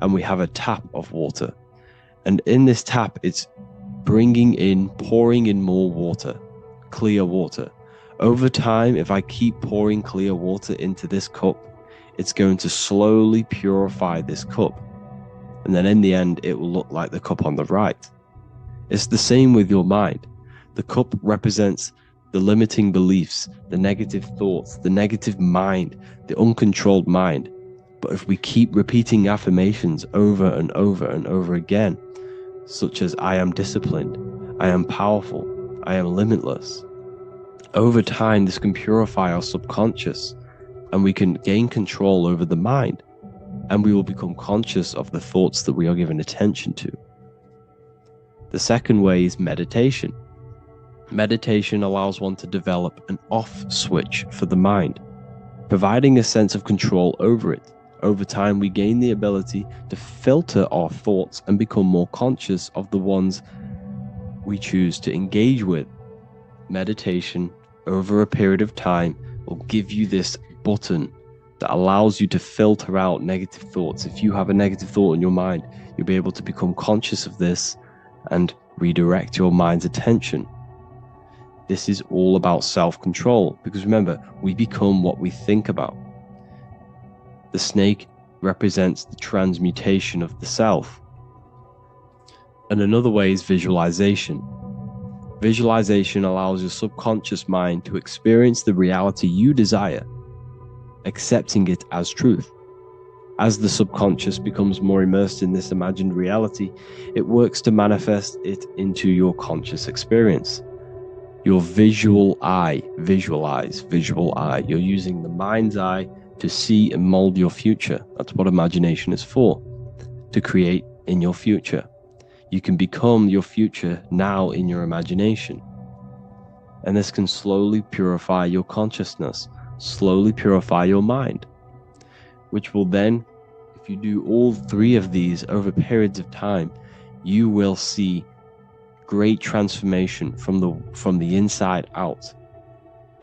and we have a tap of water. And in this tap, it's pouring in more water, clear water. Over time, if I keep pouring clear water into this cup, it's going to slowly purify this cup. And then in the end, it will look like the cup on the right. It's the same with your mind. The cup represents the limiting beliefs, the negative thoughts, the negative mind, the uncontrolled mind. But if we keep repeating affirmations over and over and over again, such as I am disciplined, I am powerful, I am limitless, over time this can purify our subconscious and we can gain control over the mind, and we will become conscious of the thoughts that we are giving attention to. The second way is meditation. Meditation allows one to develop an off switch for the mind, providing a sense of control over it. Over time, we gain the ability to filter our thoughts and become more conscious of the ones we choose to engage with. Meditation, over a period of time, will give you this button that allows you to filter out negative thoughts. If you have a negative thought in your mind, you'll be able to become conscious of this and redirect your mind's attention. This is all about self-control, because remember, we become what we think about. The snake represents the transmutation of the self. And another way is visualization. Visualization allows your subconscious mind to experience the reality you desire, accepting it as truth. As the subconscious becomes more immersed in this imagined reality, it works to manifest it into your conscious experience. Your visual eye, visual eye. You're using the mind's eye to see and mold your future. That's what imagination is for, to create in your future. You can become your future now in your imagination. And this can slowly purify your consciousness, slowly purify your mind, which will then, if you do all 3 of these over periods of time, you will see great transformation from the inside out,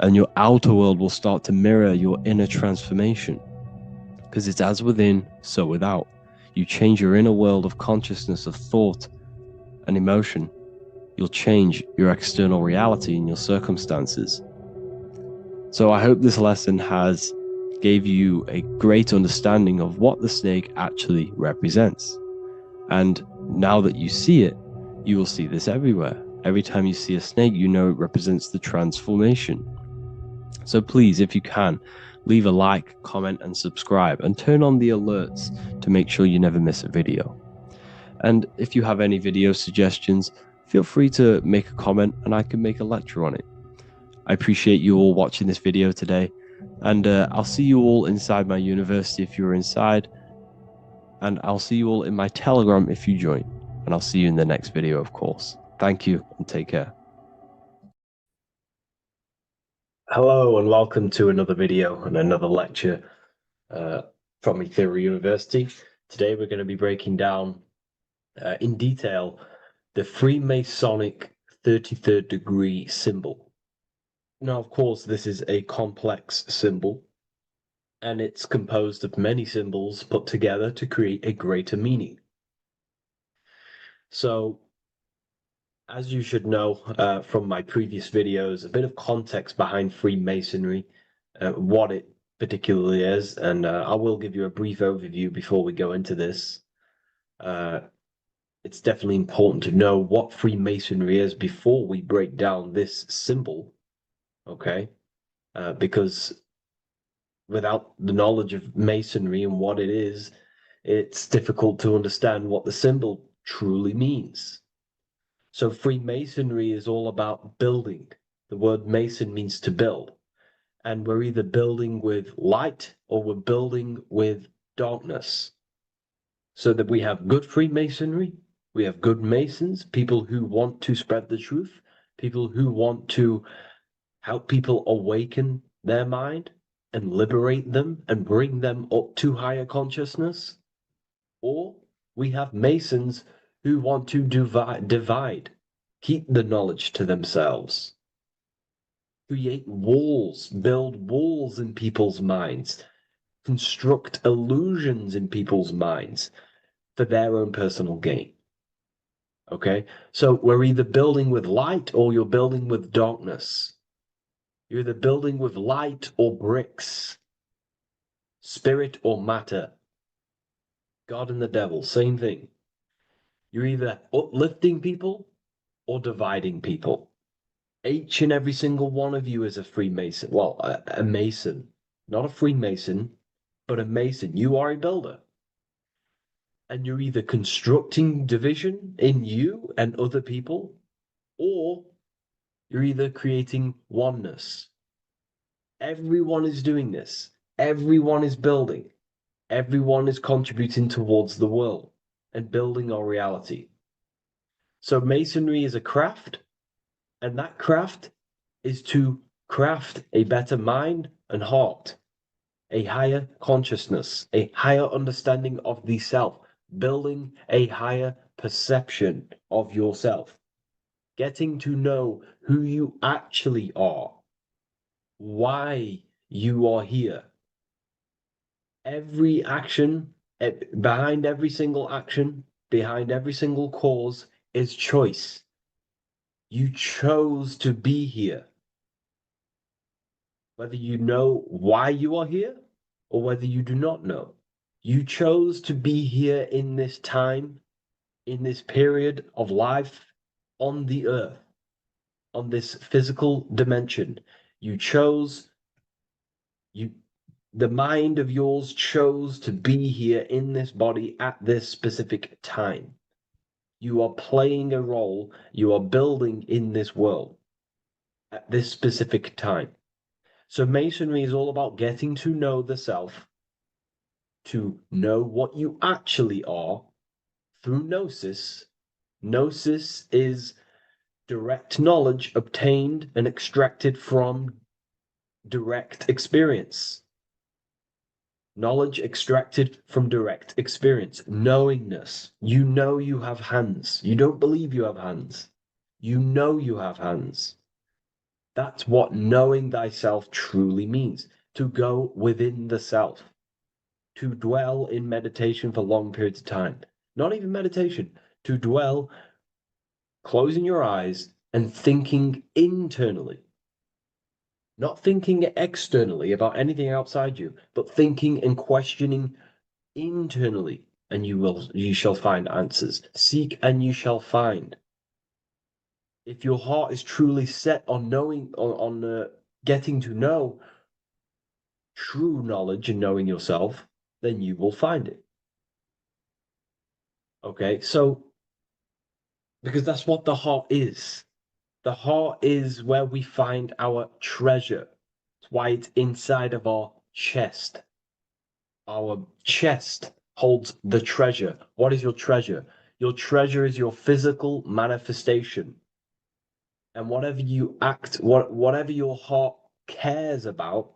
and your outer world will start to mirror your inner transformation, because it's as within, so without. You change your inner world of consciousness, of thought and emotion, you'll change your external reality and your circumstances. So I hope this lesson has gave you a great understanding of what the snake actually represents. And now that you see it, you will see this everywhere. Every time you see a snake, you know it represents the transformation. So please, if you can, leave a like, comment, and subscribe, and turn on the alerts to make sure you never miss a video. And if you have any video suggestions, feel free to make a comment and I can make a lecture on it. I appreciate you all watching this video today, and I'll see you all inside my university if you're inside, and I'll see you all in my Telegram if you join. And I'll see you in the next video, of course. Thank you and take care. Hello and welcome to another video and another lecture from Ethereal University. Today we're going to be breaking down in detail the Freemasonic 33rd degree symbol. Now, of course, this is a complex symbol, and it's composed of many symbols put together to create a greater meaning. So, as you should know from my previous videos, a bit of context behind Freemasonry, what it particularly is, and I will give you a brief overview before we go into this. It's definitely important to know what Freemasonry is before we break down this symbol, okay? Because without the knowledge of Masonry and what it is, it's difficult to understand what the symbol truly means. So Freemasonry is all about building. The word Mason means to build. And we're either building with light or we're building with darkness. So that we have good Freemasonry, we have good Masons, people who want to spread the truth, people who want to help people awaken their mind and liberate them and bring them up to higher consciousness. Or we have Masons who want to divide, keep the knowledge to themselves, create walls, build walls in people's minds, construct illusions in people's minds for their own personal gain. Okay, so we're either building with light or you're building with darkness. You're either building with light or bricks, spirit or matter. God and the devil, same thing. You're either uplifting people or dividing people. Each and every single one of you is a Freemason. Well, a Mason. Not a Freemason, but a Mason. You are a builder. And you're either constructing division in you and other people, or you're either creating oneness. Everyone is doing this. Everyone is building. Everyone is contributing towards the world and building our reality. So Masonry is a craft, and that craft is to craft a better mind and heart, a higher consciousness, a higher understanding of the self, building a higher perception of yourself, getting to know who you actually are, why you are here. Every action, behind every single action, behind every single cause is choice. You chose to be here. Whether you know why you are here or whether you do not know. You chose to be here in this time, in this period of life on the earth, on this physical dimension. You chose, the mind of yours chose to be here in this body at this specific time. You are playing a role, you are building in this world at this specific time. So Masonry is all about getting to know the self, to know what you actually are through gnosis. Gnosis is direct knowledge obtained and extracted from direct experience. Knowledge extracted from direct experience. Knowingness. You know you have hands. You don't believe you have hands. You know you have hands. That's what knowing thyself truly means. To go within the self. To dwell in meditation for long periods of time. Not even meditation. To dwell, closing your eyes and thinking internally. Not thinking externally about anything outside you, but thinking and questioning internally, and you shall find answers. Seek and you shall find. If your heart is truly set on knowing, on getting to know true knowledge and knowing yourself, then you will find it. Okay, so because that's what the heart is. The heart is where we find our treasure. It's why it's inside of our chest. Our chest holds the treasure. What is your treasure? Your treasure is your physical manifestation. And whatever you act, whatever your heart cares about,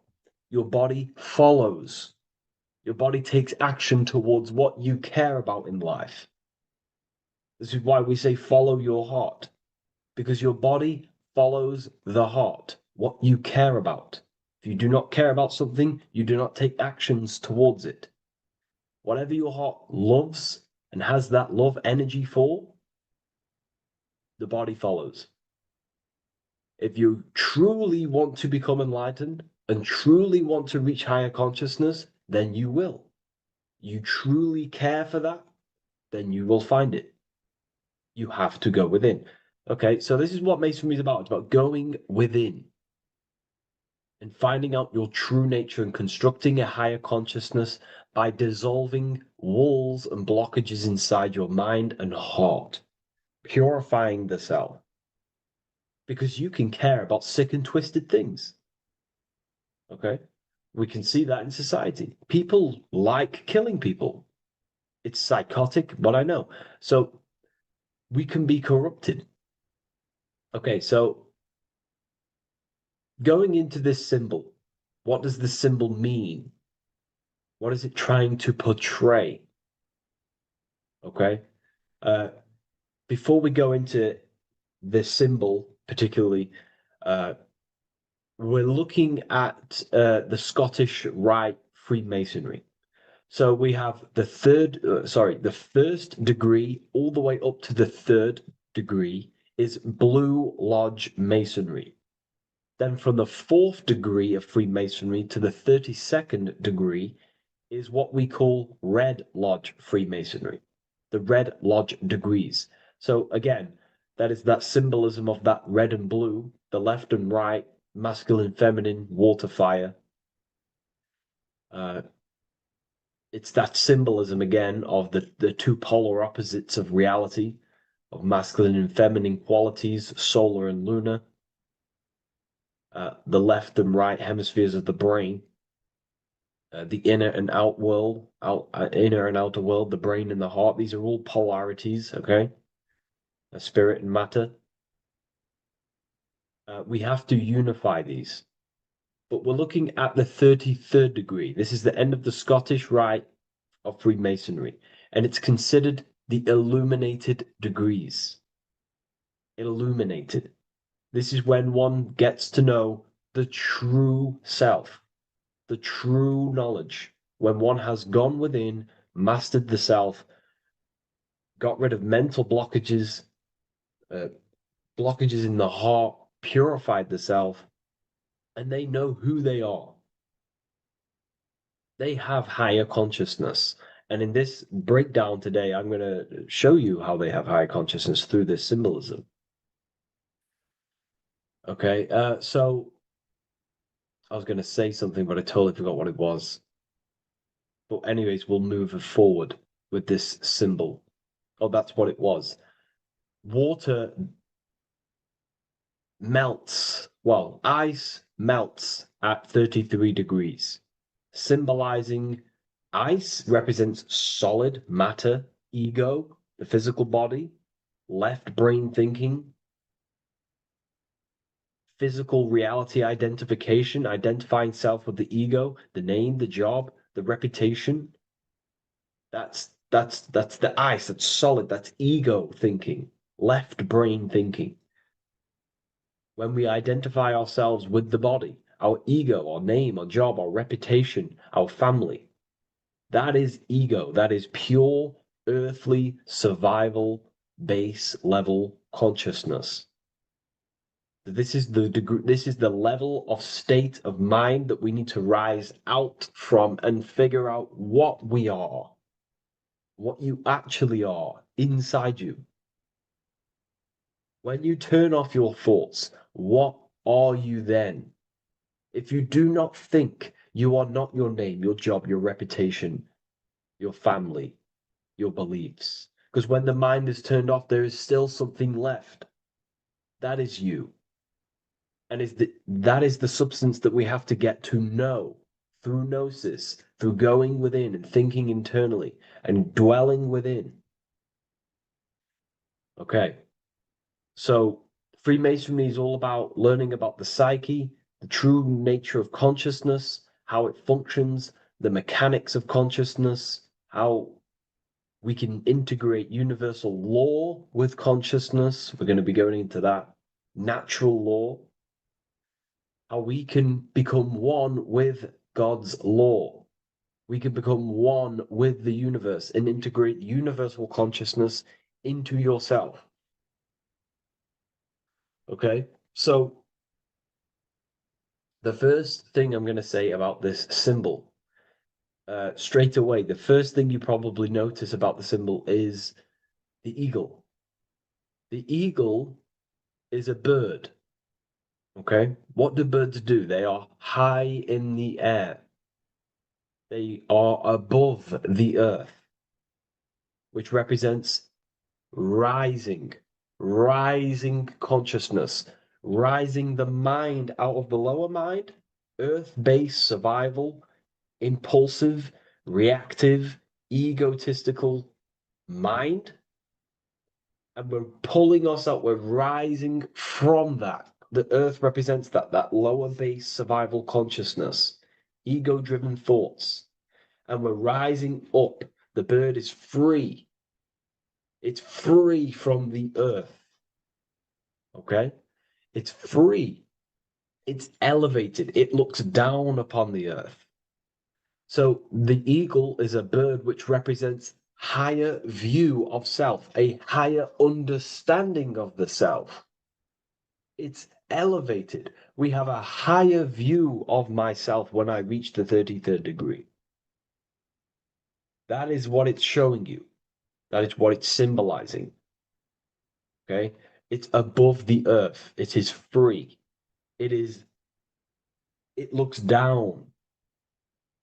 your body follows. Your body takes action towards what you care about in life. This is why we say follow your heart. Because your body follows the heart, what you care about. If you do not care about something, you do not take actions towards it. Whatever your heart loves and has that love energy for, the body follows. If you truly want to become enlightened and truly want to reach higher consciousness, then you will. You truly care for that, then you will find it. You have to go within. Okay, so this is what Masonry is about. It's about going within and finding out your true nature and constructing a higher consciousness by dissolving walls and blockages inside your mind and heart, purifying the self. Because you can care about sick and twisted things. Okay. We can see that in society. People like killing people. It's psychotic, but I know. So we can be corrupted. Okay, so going into this symbol, what does the symbol mean? What is it trying to portray? Okay. Uh, Before we go into this symbol, particularly, uh, we're looking at the Scottish Rite Freemasonry. So we have the first degree all the way up to the third degree is Blue Lodge Masonry. Then from the fourth degree of Freemasonry to the 32nd degree is what we call Red Lodge Freemasonry, the Red Lodge degrees. So again, that is that symbolism of that red and blue, the left and right, masculine, feminine, water, fire. It's that symbolism again of the two polar opposites of reality, of masculine and feminine qualities, solar and lunar, the left and right hemispheres of the brain, the inner and inner and outer world, the brain and the heart. These are all polarities, okay? Spirit and matter. We have to unify these. But we're looking at the 33rd degree. This is the end of the Scottish Rite of Freemasonry, and it's considered the illuminated degrees. Illuminated. This is when one gets to know the true self, the true knowledge, when one has gone within, mastered the self, got rid of mental blockages, blockages in the heart, purified the self, and they know who they are. They have higher consciousness. And in this breakdown today, I'm going to show you how they have higher consciousness through this symbolism. Okay, so I was going to say something, but I totally forgot what it was. But anyways, we'll move forward with this symbol. Oh, that's what it was. Water melts. Well, ice melts at 33 degrees, symbolizing ice represents solid matter, ego, the physical body, left brain thinking, physical reality identification, identifying self with the ego, the name, the job, the reputation. That's the ice, that's solid, that's ego thinking, left brain thinking. When we identify ourselves with the body, our ego, our name, our job, our reputation, our family, that is ego. That is pure earthly survival base level consciousness. This is the degree, this is the level of state of mind that we need to rise out from and figure out what we are, what you actually are inside you. When you turn off your thoughts, what are you then? If you do not think, you are not your name, your job, your reputation, your family, your beliefs. Because when the mind is turned off, there is still something left. That is you. And that is the substance that we have to get to know through gnosis, through going within and thinking internally and dwelling within. Okay. So Freemasonry is all about learning about the psyche, the true nature of consciousness, how it functions, the mechanics of consciousness, how we can integrate universal law with consciousness. We're going to be going into that. Natural law. How we can become one with God's law. We can become one with the universe and integrate universal consciousness into yourself. Okay, so the first thing I'm going to say about this symbol, straight away, the first thing you probably notice about the symbol is the eagle. The eagle is a bird. Okay, what do birds do? They are high in the air. They are above the earth, which represents rising consciousness, rising the mind out of the lower mind earth-based survival, impulsive, reactive, egotistical mind. And we're pulling us up, we're rising from that. The earth represents that lower base survival consciousness, ego-driven thoughts. And we're rising up. The bird is free. It's free from the earth. Okay? It's free. It's elevated. It looks down upon the earth. So the eagle is a bird which represents higher view of self, a higher understanding of the self. It's elevated. We have a higher view of myself when I reach the 33rd degree. That is what it's showing you. That is what it's symbolizing. Okay? It's above the earth. It is free. It looks down.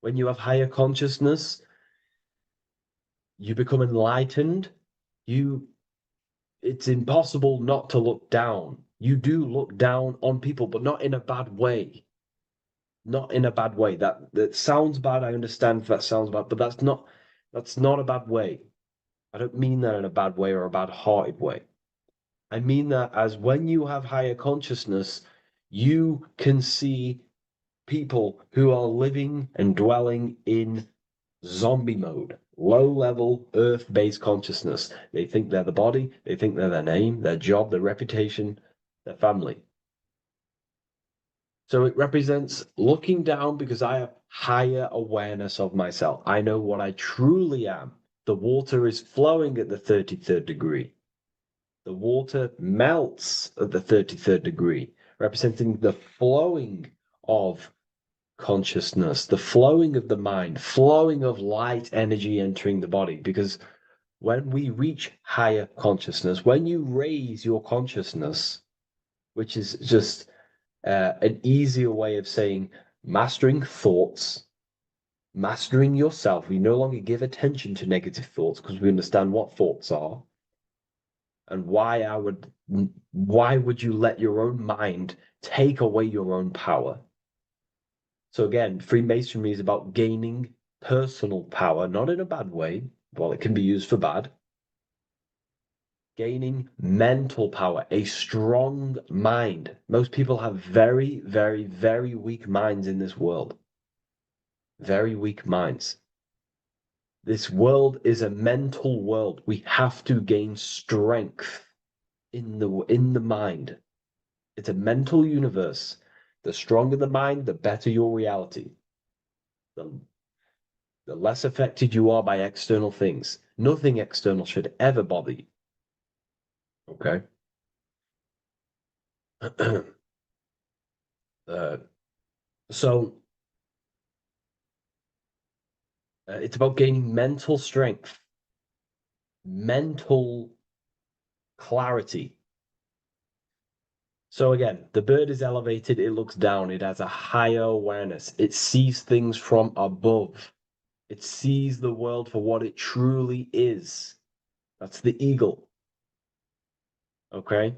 When you have higher consciousness, you become enlightened. It's impossible not to look down. You do look down on people, but not in a bad way. Not in a bad way. That sounds bad. I understand if that sounds bad, but that's not a bad way. I don't mean that in a bad way or a bad-hearted way. I mean that as when you have higher consciousness, you can see people who are living and dwelling in zombie mode, low-level earth-based consciousness. They think they're the body, they think they're their name, their job, their reputation, their family. So it represents looking down because I have higher awareness of myself. I know what I truly am. The water is flowing at the 33rd degree. The water melts at the 33rd degree, representing the flowing of consciousness, the flowing of the mind, flowing of light energy entering the body. Because when we reach higher consciousness, when you raise your consciousness, which is just an easier way of saying mastering thoughts, mastering yourself. We no longer give attention to negative thoughts because we understand what thoughts are and why would you let your own mind take away your own power? So again, Freemasonry is about gaining personal power, not in a bad way. Well, it can be used for bad. Gaining mental power, a strong mind. Most people have very, very, very weak minds in this world. Very weak minds. This world is a mental world. We have to gain strength in the mind. It's a mental universe. The stronger the mind, the better your reality. The less affected you are by external things. Nothing external should ever bother you. Okay? So it's about gaining mental strength, mental clarity. So again, the bird is elevated, it looks down, it has a higher awareness, it sees things from above, it sees the world for what it truly is. That's the eagle. Okay?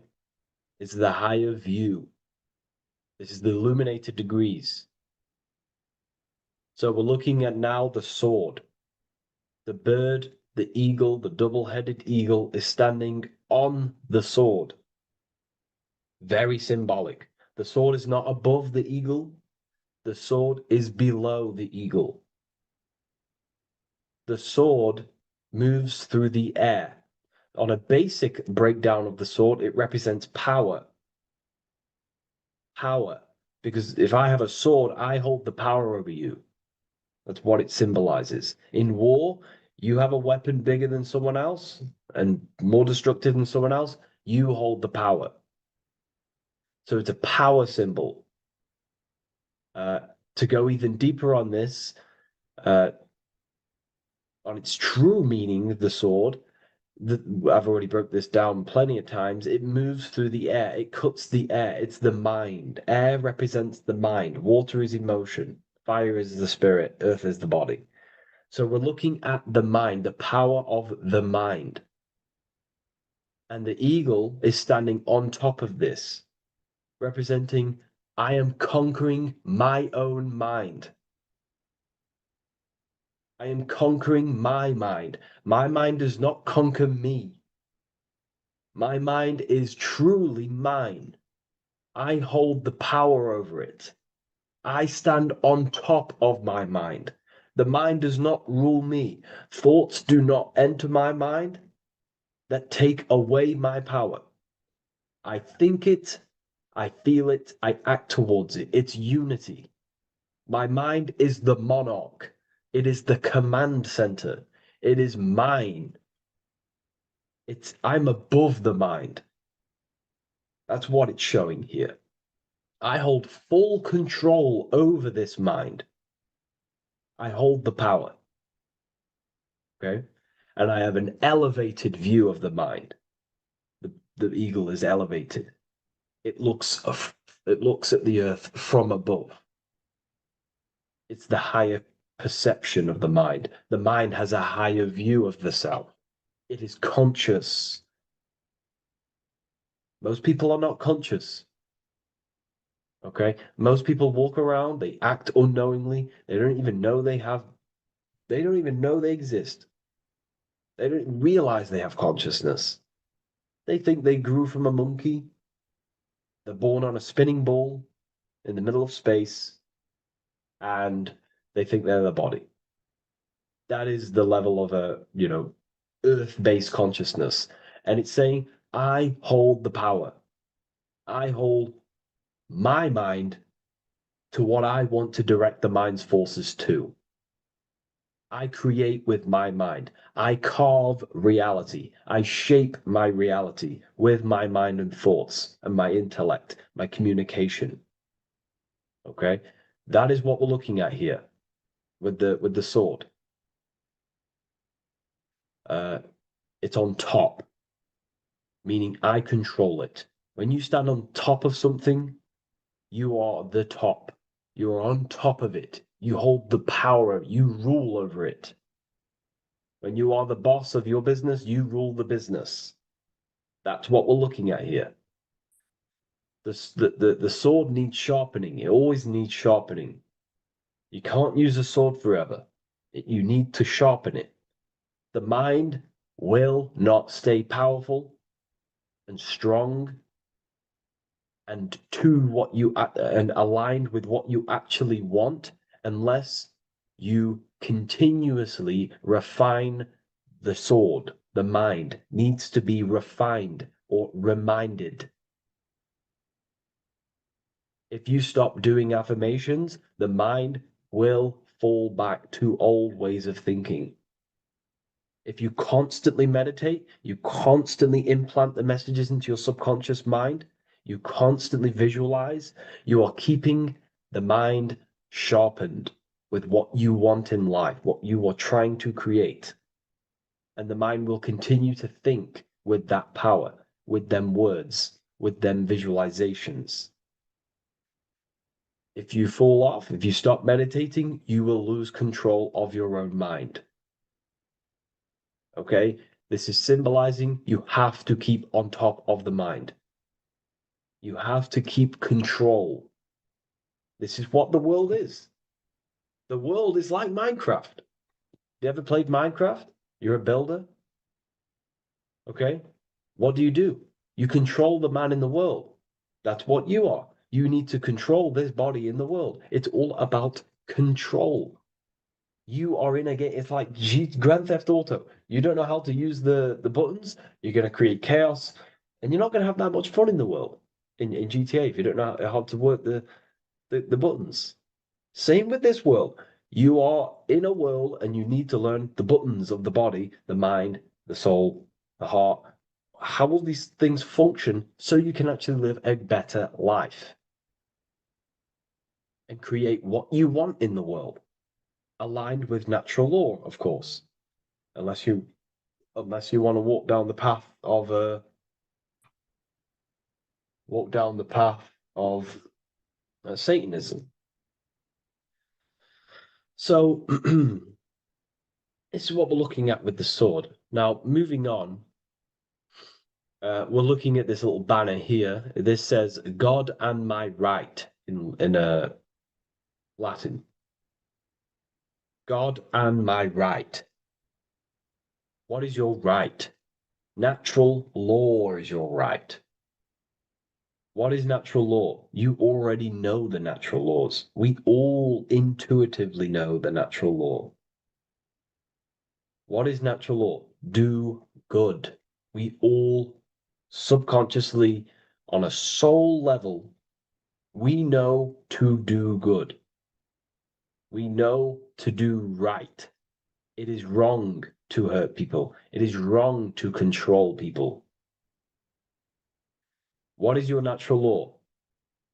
It's the higher view. This is the illuminated degrees. So we're looking at now the sword. The bird, the eagle, the double-headed eagle is standing on the sword. Very symbolic. The sword is not above the eagle. The sword is below the eagle. The sword moves through the air. On a basic breakdown of the sword, it represents power. Power. Because if I have a sword, I hold the power over you. That's what it symbolizes. In war, you have a weapon bigger than someone else and more destructive than someone else, you hold the power. So it's a power symbol. To go even deeper on this, on its true meaning, the sword, I've already broke this down plenty of times. It moves through the air. It cuts the air. It's the mind. Air represents the mind. Water is emotion. Fire is the spirit. Earth is the body. So we're looking at the mind, the power of the mind. And the eagle is standing on top of this, representing I am conquering my own mind. I am conquering my mind. My mind does not conquer me. My mind is truly mine. I hold the power over it. I stand on top of my mind. The mind does not rule me. Thoughts do not enter my mind that take away my power. I think it, I feel it, I act towards it. It's unity. My mind is the monarch. It is the command center. It is mine. I'm above the mind. That's what it's showing here. I hold full control over this mind. I hold the power. Okay? And I have an elevated view of the mind. The eagle is elevated. It looks at the earth from above. It's the higher perception of the mind. The mind has a higher view of the self. It is conscious. Most people are not conscious. Okay? Most people walk around, they act unknowingly, they don't even know they exist. They don't realize they have consciousness. They think they grew from a monkey. They're born on a spinning ball in the middle of space, and they think they're the body. That is the level of earth-based consciousness. And it's saying, I hold the power. I hold my mind to what I want to direct the mind's forces to. I create with my mind. I carve reality. I shape my reality with my mind and thoughts and my intellect, my communication. Okay? That is what we're looking at here with the sword. It's on top, meaning I control it. When you stand on top of something, you are the top. You are on top of it. You hold the power. You rule over it. When you are the boss of your business, you rule the business. That's what we're looking at here. The sword needs sharpening. It always needs sharpening. You can't use a sword forever. You need to sharpen it. The mind will not stay powerful and strong and and aligned with what you actually want unless you continuously refine the sword. The mind needs to be refined or reminded. If you stop doing affirmations, the mind will fall back to old ways of thinking. If you constantly meditate, you constantly implant the messages into your subconscious mind, you constantly visualize, you are keeping the mind sharpened with what you want in life, what you are trying to create. And the mind will continue to think with that power, with them words, with them visualizations. If you fall off, if you stop meditating, you will lose control of your own mind. Okay? This is symbolizing you have to keep on top of the mind. You have to keep control. This is what the world is. The world is like Minecraft. You ever played Minecraft? You're a builder. Okay? What do? You control the man in the world. That's what you are. You need to control this body in the world. It's all about control. You are in a game. It's like Grand Theft Auto. You don't know how to use the buttons. You're going to create chaos. And you're not going to have that much fun in the world, in GTA, if you don't know how to work the buttons. Same with this world. You are in a world and you need to learn the buttons of the body, the mind, the soul, the heart. How will these things function so you can actually live a better life and create what you want in the world, aligned with natural law, of course, unless you want to walk down the path of Satanism. So this is what we're looking at with the sword. Now, moving on, we're looking at this little banner here. This says, God and my right. in Latin. God and my right. What is your right? Natural law is your right. What is natural law? You already know the natural laws. We all intuitively know the natural law. What is natural law? Do good. We all subconsciously, on a soul level, we know to do good. We know to do right. It is wrong to hurt people. It is wrong to control people. What is your natural law?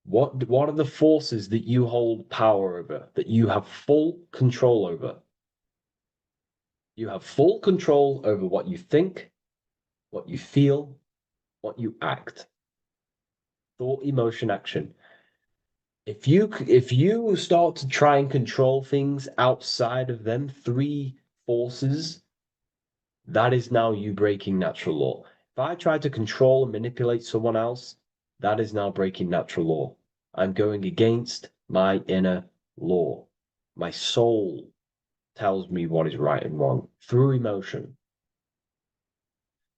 What are the forces that you hold power over, that you have full control over? You have full control over what you think, what you feel, what you act. Thought, emotion, action. If you start to try and control things outside of them three forces, that is now you breaking natural law. If I try to control and manipulate someone else, that is now breaking natural law. I'm going against my inner law. My soul tells me what is right and wrong through emotion.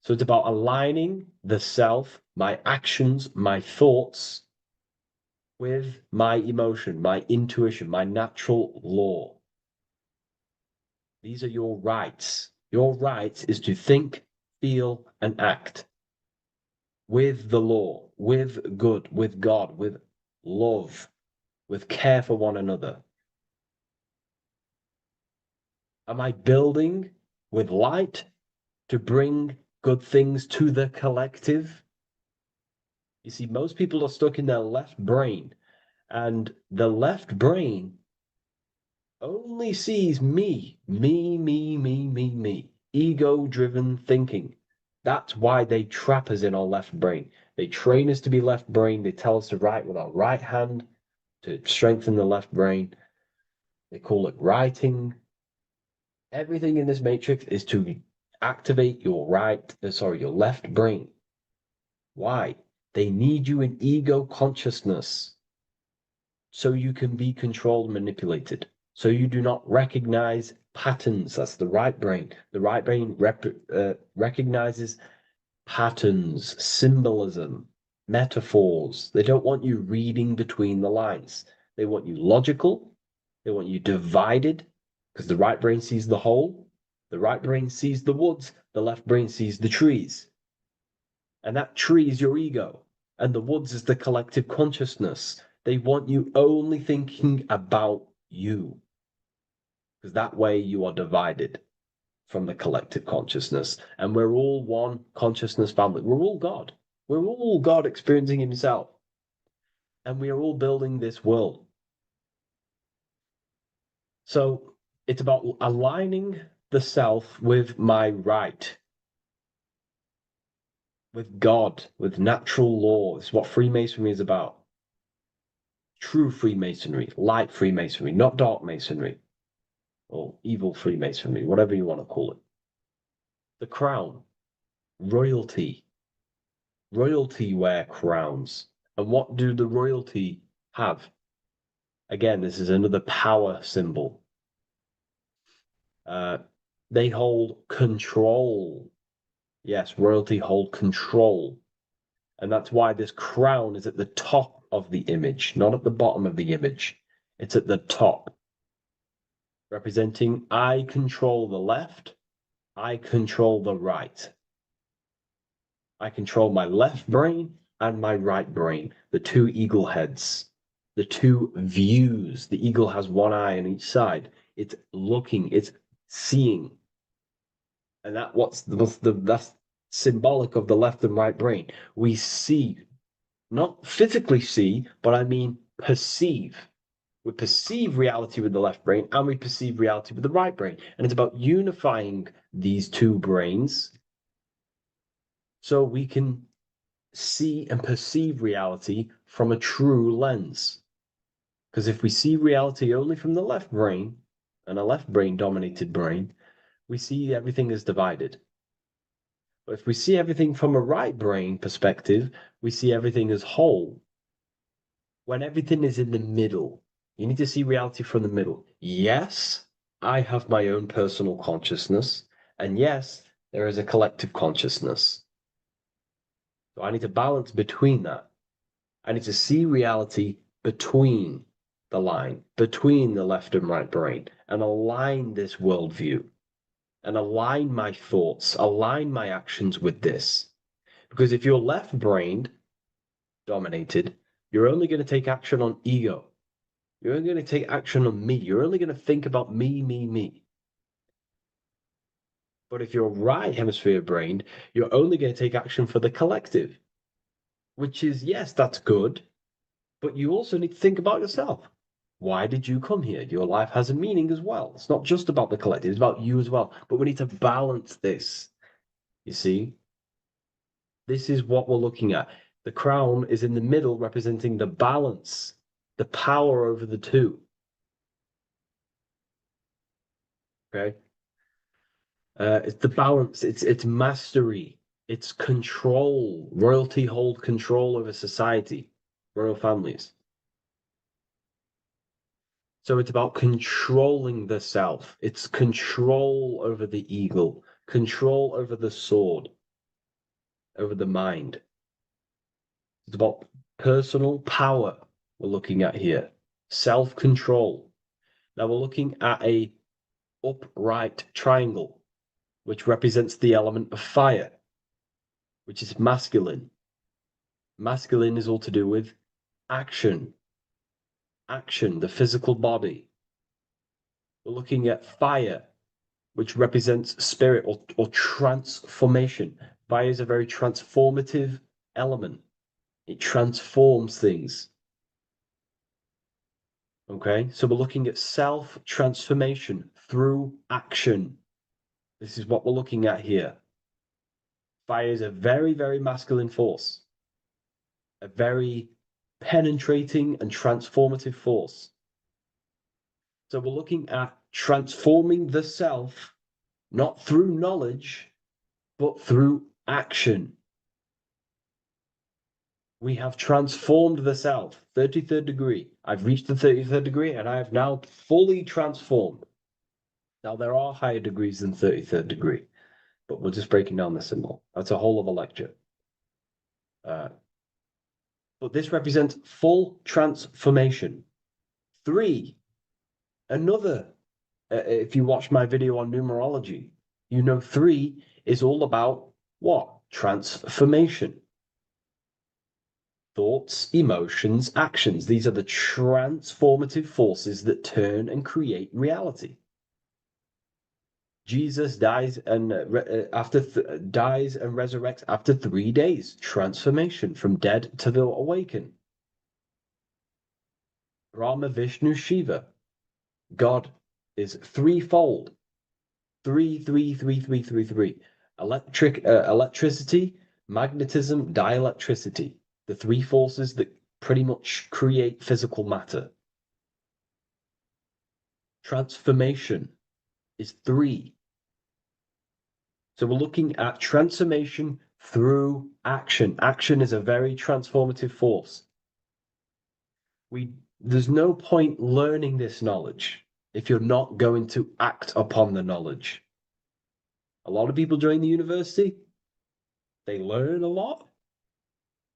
So it's about aligning the self, my actions, my thoughts with my emotion, my intuition, my natural law. These are your rights. Your rights is to think, feel, and act with the law, with good, with God, with love, with care for one another. Am I building with light to bring good things to the collective? You see, most people are stuck in their left brain, and the left brain only sees me, me. Ego-driven thinking. That's why they trap us in our left brain. They train us to be left brain. They tell us to write with our right hand to strengthen the left brain. They call it writing. Everything in this matrix is to activate your your left brain. Why? They need you in ego consciousness so you can be controlled and manipulated. So you do not recognize patterns. That's the right brain. The right brain recognizes patterns, symbolism, metaphors. They don't want you reading between the lines. They want you logical. They want you divided, because the right brain sees the whole. The right brain sees the woods. The left brain sees the trees. And that tree is your ego. And the woods is the collective consciousness. They want you only thinking about you, because that way you are divided from the collective consciousness. And we're all one consciousness family. We're all God. We're all God experiencing himself. And we are all building this world. So it's about aligning the self with my right, with God, with natural law. It's what Freemasonry is about. True Freemasonry, light Freemasonry, not dark Masonry, or evil Freemasonry, whatever you want to call it. The crown, royalty. Royalty wear crowns. And what do the royalty have? Again, this is another power symbol. They hold control. Yes, royalty hold control. And that's why this crown is at the top of the image, not at the bottom of the image. It's at the top, representing I control the left, I control the right. I control my left brain and my right brain, the two eagle heads, the two views. The eagle has one eye on each side. It's looking, it's seeing. And that's symbolic of the left and right brain. We see, not physically see, but I mean perceive. We perceive reality with the left brain and we perceive reality with the right brain. And it's about unifying these two brains so we can see and perceive reality from a true lens. Because if we see reality only from the left brain, and a left brain dominated brain, we see everything as divided. But if we see everything from a right brain perspective, we see everything as whole. when everything is in the middle. You need to see reality from the middle. Yes, I have my own personal consciousness, and yes, there is a collective consciousness. So I need to balance between that. I need to see reality between the line, between the left and right brain, and align this worldview, and align my thoughts, align my actions with this. Because if you're left-brained dominated, you're only going to take action on ego. You're only going to take action on me. You're only going to think about me, me, me. But if you're right hemisphere brained, you're only going to take action for the collective, which is, yes, that's good, but you also need to think about yourself. Why did you come here? Your life has a meaning as well. It's not just about the collective, it's about you as well. But we need to balance this. You see? This is what we're looking at. The crown is in the middle, representing the balance, the power over the two. Okay? It's the balance, it's mastery, it's control. Royalty hold control over society, royal families. So it's about controlling the self. It's control over the eagle, control over the sword, over the mind. It's about personal power we're looking at here, self-control. Now we're looking at a upright triangle, which represents the element of fire, which is masculine. Masculine is all to do with action, the physical body. We're looking at fire, which represents spirit or transformation. Fire is a very transformative element. It transforms things. Okay, so we're looking at self-transformation through action. This is what we're looking at here. Fire is a very, very masculine force, a very penetrating and transformative force. So we're looking at transforming the self, not through knowledge, but through action. We have transformed the self, 33rd degree. I've reached the 33rd degree and I have now fully transformed. Now, there are higher degrees than 33rd degree, but we're just breaking down the symbol. That's a whole of a lecture. But this represents full transformation. 3, another, if you watch my video on numerology, you know 3 is all about what? Transformation. Thoughts, emotions, actions. These are the transformative forces that turn and create reality. Jesus dies and dies and resurrects after 3 days. Transformation from dead to the awakened. Brahma, Vishnu, Shiva. God is threefold. 3, 3, 3, 3, 3, 3. Electricity, magnetism, dielectricity. The 3 forces that pretty much create physical matter. Transformation is 3. So we're looking at transformation through action. Action is a very transformative force. There's no point learning this knowledge if you're not going to act upon the knowledge. A lot of people join the university, they learn a lot,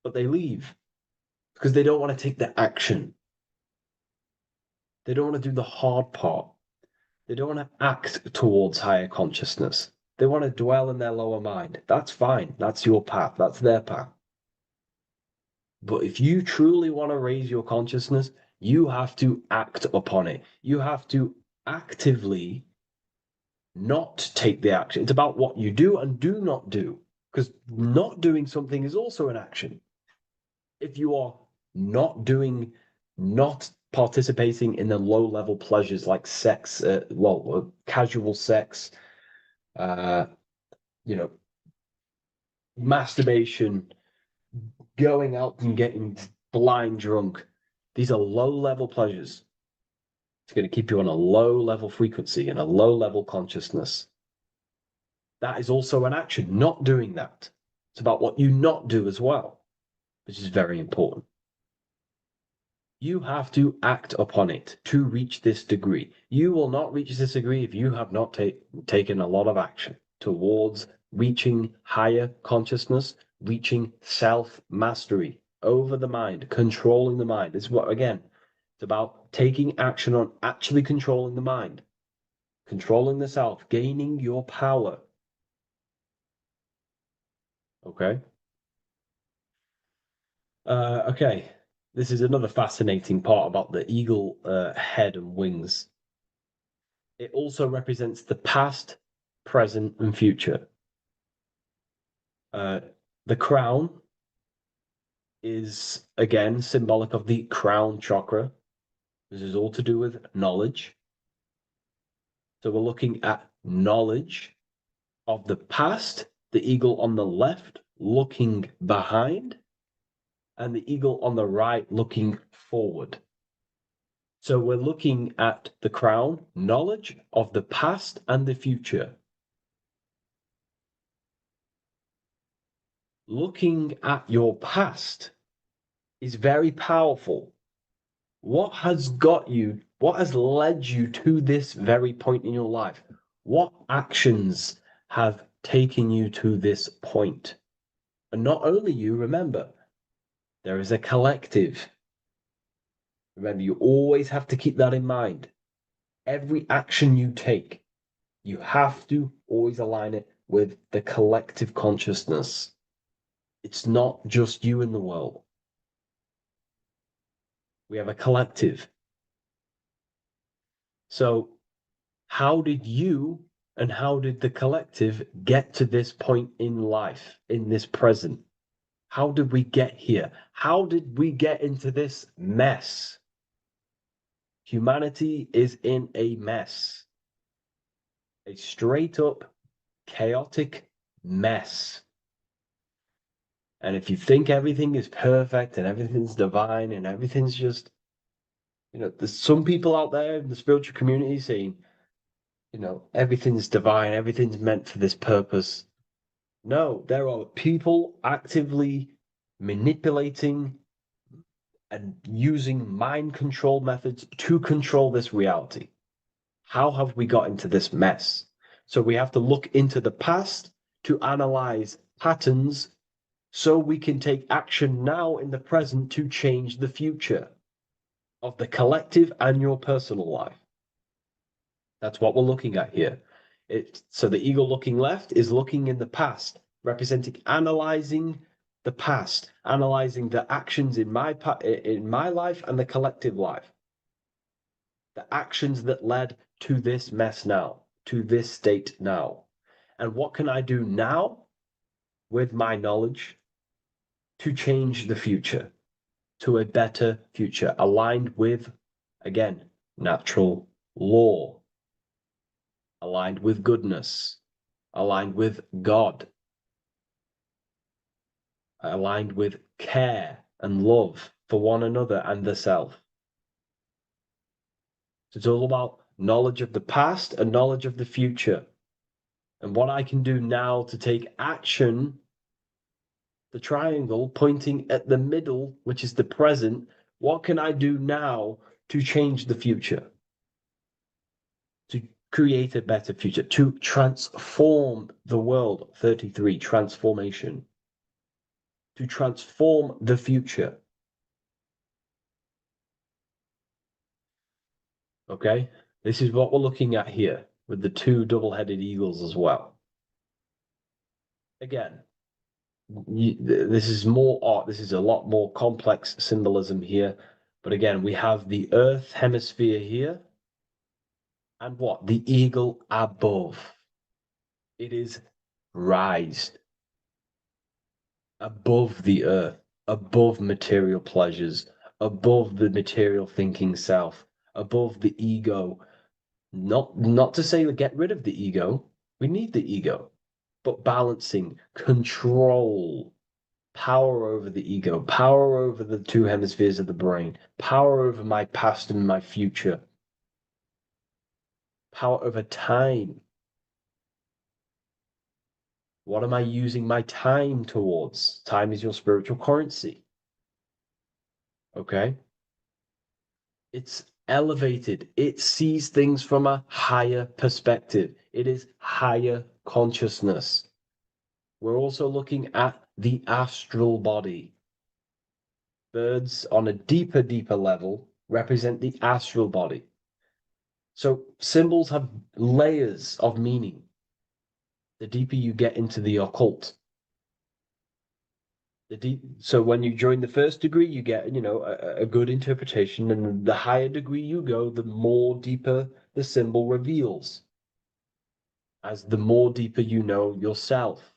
but they leave because they don't want to take the action. They don't want to do the hard part. They don't want to act towards higher consciousness. They want to dwell in their lower mind. That's fine. That's your path. That's their path. But if you truly want to raise your consciousness, you have to act upon it. You have to actively not take the action. It's about what you do and do not do, because not doing something is also an action. If you are not participating in the low-level pleasures like sex, casual sex, masturbation, going out and getting blind drunk. These are low-level pleasures. It's going to keep you on a low-level frequency and a low-level consciousness. That is also an action, not doing that. It's about what you not do as well, which is very important. You have to act upon it to reach this degree. You will not reach this degree if you have not taken a lot of action towards reaching higher consciousness, reaching self-mastery over the mind, controlling the mind. This is what, again, it's about taking action on actually controlling the mind, controlling the self, gaining your power. Okay? Okay. This is another fascinating part about the eagle head and wings. It also represents the past, present, and future. The crown is, again, symbolic of the crown chakra. This is all to do with knowledge. So we're looking at knowledge of the past, the eagle on the left looking behind, and the eagle on the right looking forward. So we're looking at the crown, knowledge of the past and the future. Looking at your past is very powerful. What has got you, what has led you to this very point in your life? What actions have taken you to this point? And not only you, remember, there is a collective. Remember, you always have to keep that in mind. Every action you take, you have to always align it with the collective consciousness. It's not just you in the world. We have a collective. So how did you and how did the collective get to this point in life, in this present? How did we get here? How did we get into this mess? Humanity is in a mess. A straight up chaotic mess. And if you think everything is perfect and everything's divine and everything's just, there's some people out there in the spiritual community saying, everything's divine, everything's meant for this purpose. No, there are people actively manipulating and using mind control methods to control this reality. How have we got into this mess? So we have to look into the past to analyze patterns so we can take action now in the present to change the future of the collective and your personal life. That's what we're looking at here. So the eagle looking left is looking in the past, representing analyzing the past, analyzing the actions in my life and the collective life. The actions that led to this mess now, to this state now. And what can I do now with my knowledge to change the future to a better future, aligned with, again, natural law, aligned with goodness, aligned with God, aligned with care and love for one another and the self. So it's all about knowledge of the past and knowledge of the future. And what I can do now to take action, the triangle pointing at the middle, which is the present, what can I do now to change the future? To create a better future, to transform the world. 33, transformation. To transform the future. Okay, this is what we're looking at here with the two double-headed eagles as well. Again, this is more art. This is a lot more complex symbolism here. But again, we have the Earth hemisphere here. And what? The eagle above. It is raised above the earth, above material pleasures, above the material thinking self, above the ego. Not to say to get rid of the ego. We need the ego, but balancing, control, power over the ego, power over the two hemispheres of the brain, power over my past and my future, power over time. What am I using my time towards? Time is your spiritual currency. Okay? It's elevated. It sees things from a higher perspective. It is higher consciousness. We're also looking at the astral body. Birds on a deeper level represent the astral body. So symbols have layers of meaning. The deeper you get into the occult. So when you join the first degree, you get, a good interpretation, and the higher degree you go, the more deeper the symbol reveals, as the more deeper you know yourself.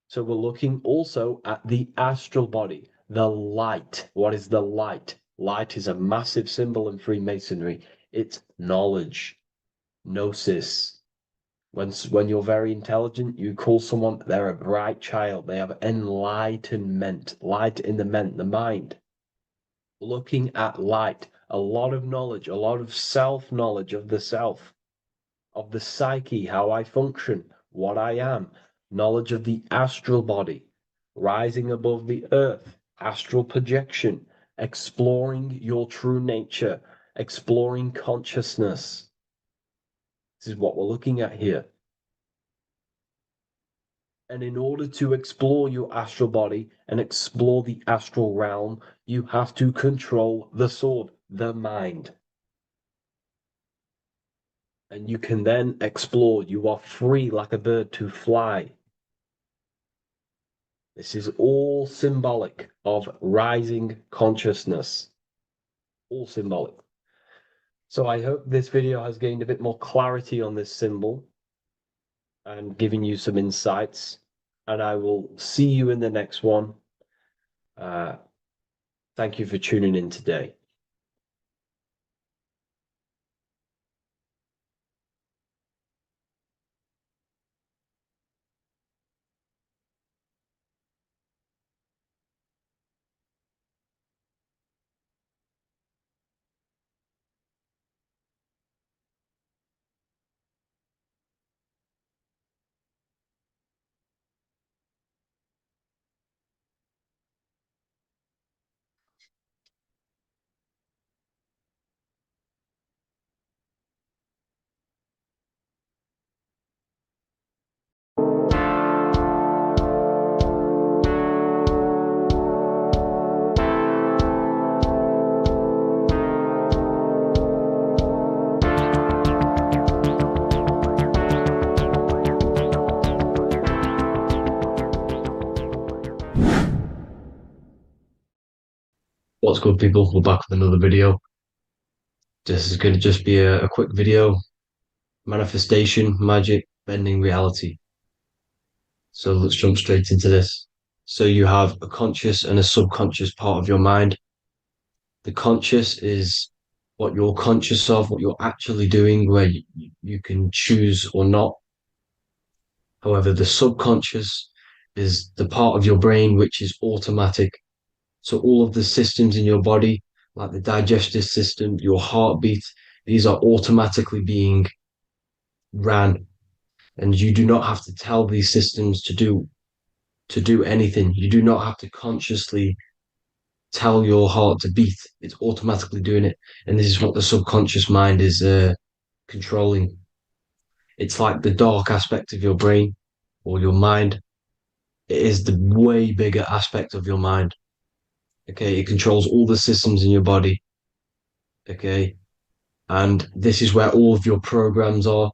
So we're looking also at the astral body, the light. What is the light? Light is a massive symbol in Freemasonry. It's knowledge, gnosis. When you're very intelligent, you call someone, they're a bright child. They have enlightenment, light in the mind. Looking at light, a lot of knowledge, a lot of self-knowledge of the self, of the psyche, how I function, what I am, knowledge of the astral body, rising above the earth, astral projection, exploring your true nature, exploring consciousness. This is what we're looking at here. And in order to explore your astral body and explore the astral realm, you have to control the sword, the mind. And you can then explore. You are free like a bird to fly. This is all symbolic of rising consciousness. All symbolic. So I hope this video has gained a bit more clarity on this symbol and giving you some insights. And I will see you in the next one. Thank you for tuning in today. What's good, people? We're back with another video. This is going to just be a quick video. Manifestation, magic, bending reality. So let's jump straight into this. So you have a conscious and a subconscious part of your mind. The conscious is what you're conscious of, what you're actually doing, where you can choose or not. However, the subconscious is the part of your brain which is automatic. So all of the systems in your body, like the digestive system, your heartbeat, these are automatically being ran. And you do not have to tell these systems to do anything. You do not have to consciously tell your heart to beat. It's automatically doing it. And this is what the subconscious mind is controlling. It's like the dark aspect of your brain or your mind. It is the way bigger aspect of your mind. Okay, it controls all the systems in your body. Okay, and this is where all of your programs are.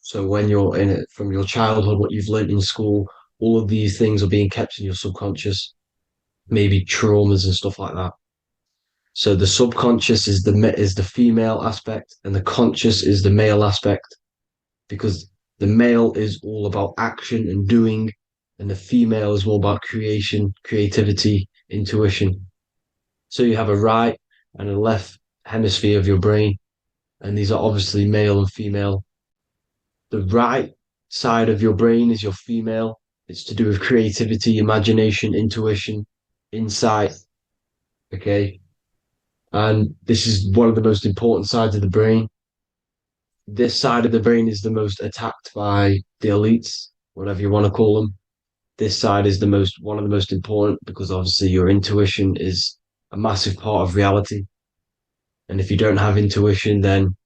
So when you're in it from your childhood, what you've learned in school, all of these things are being kept in your subconscious, maybe traumas and stuff like that. So the subconscious is the female aspect, and the conscious is the male aspect, because the male is all about action and doing, and the female is more about creation, creativity, intuition. So you have a right and a left hemisphere of your brain, and these are obviously male and female. The right side of your brain is your female. It's to do with creativity, imagination, intuition, insight. Okay. And this is one of the most important sides of the brain. This side of the brain is the most attacked by the elites, whatever you want to call them. This side is one of the most important, because obviously your intuition is a massive part of reality. And if you don't have intuition, then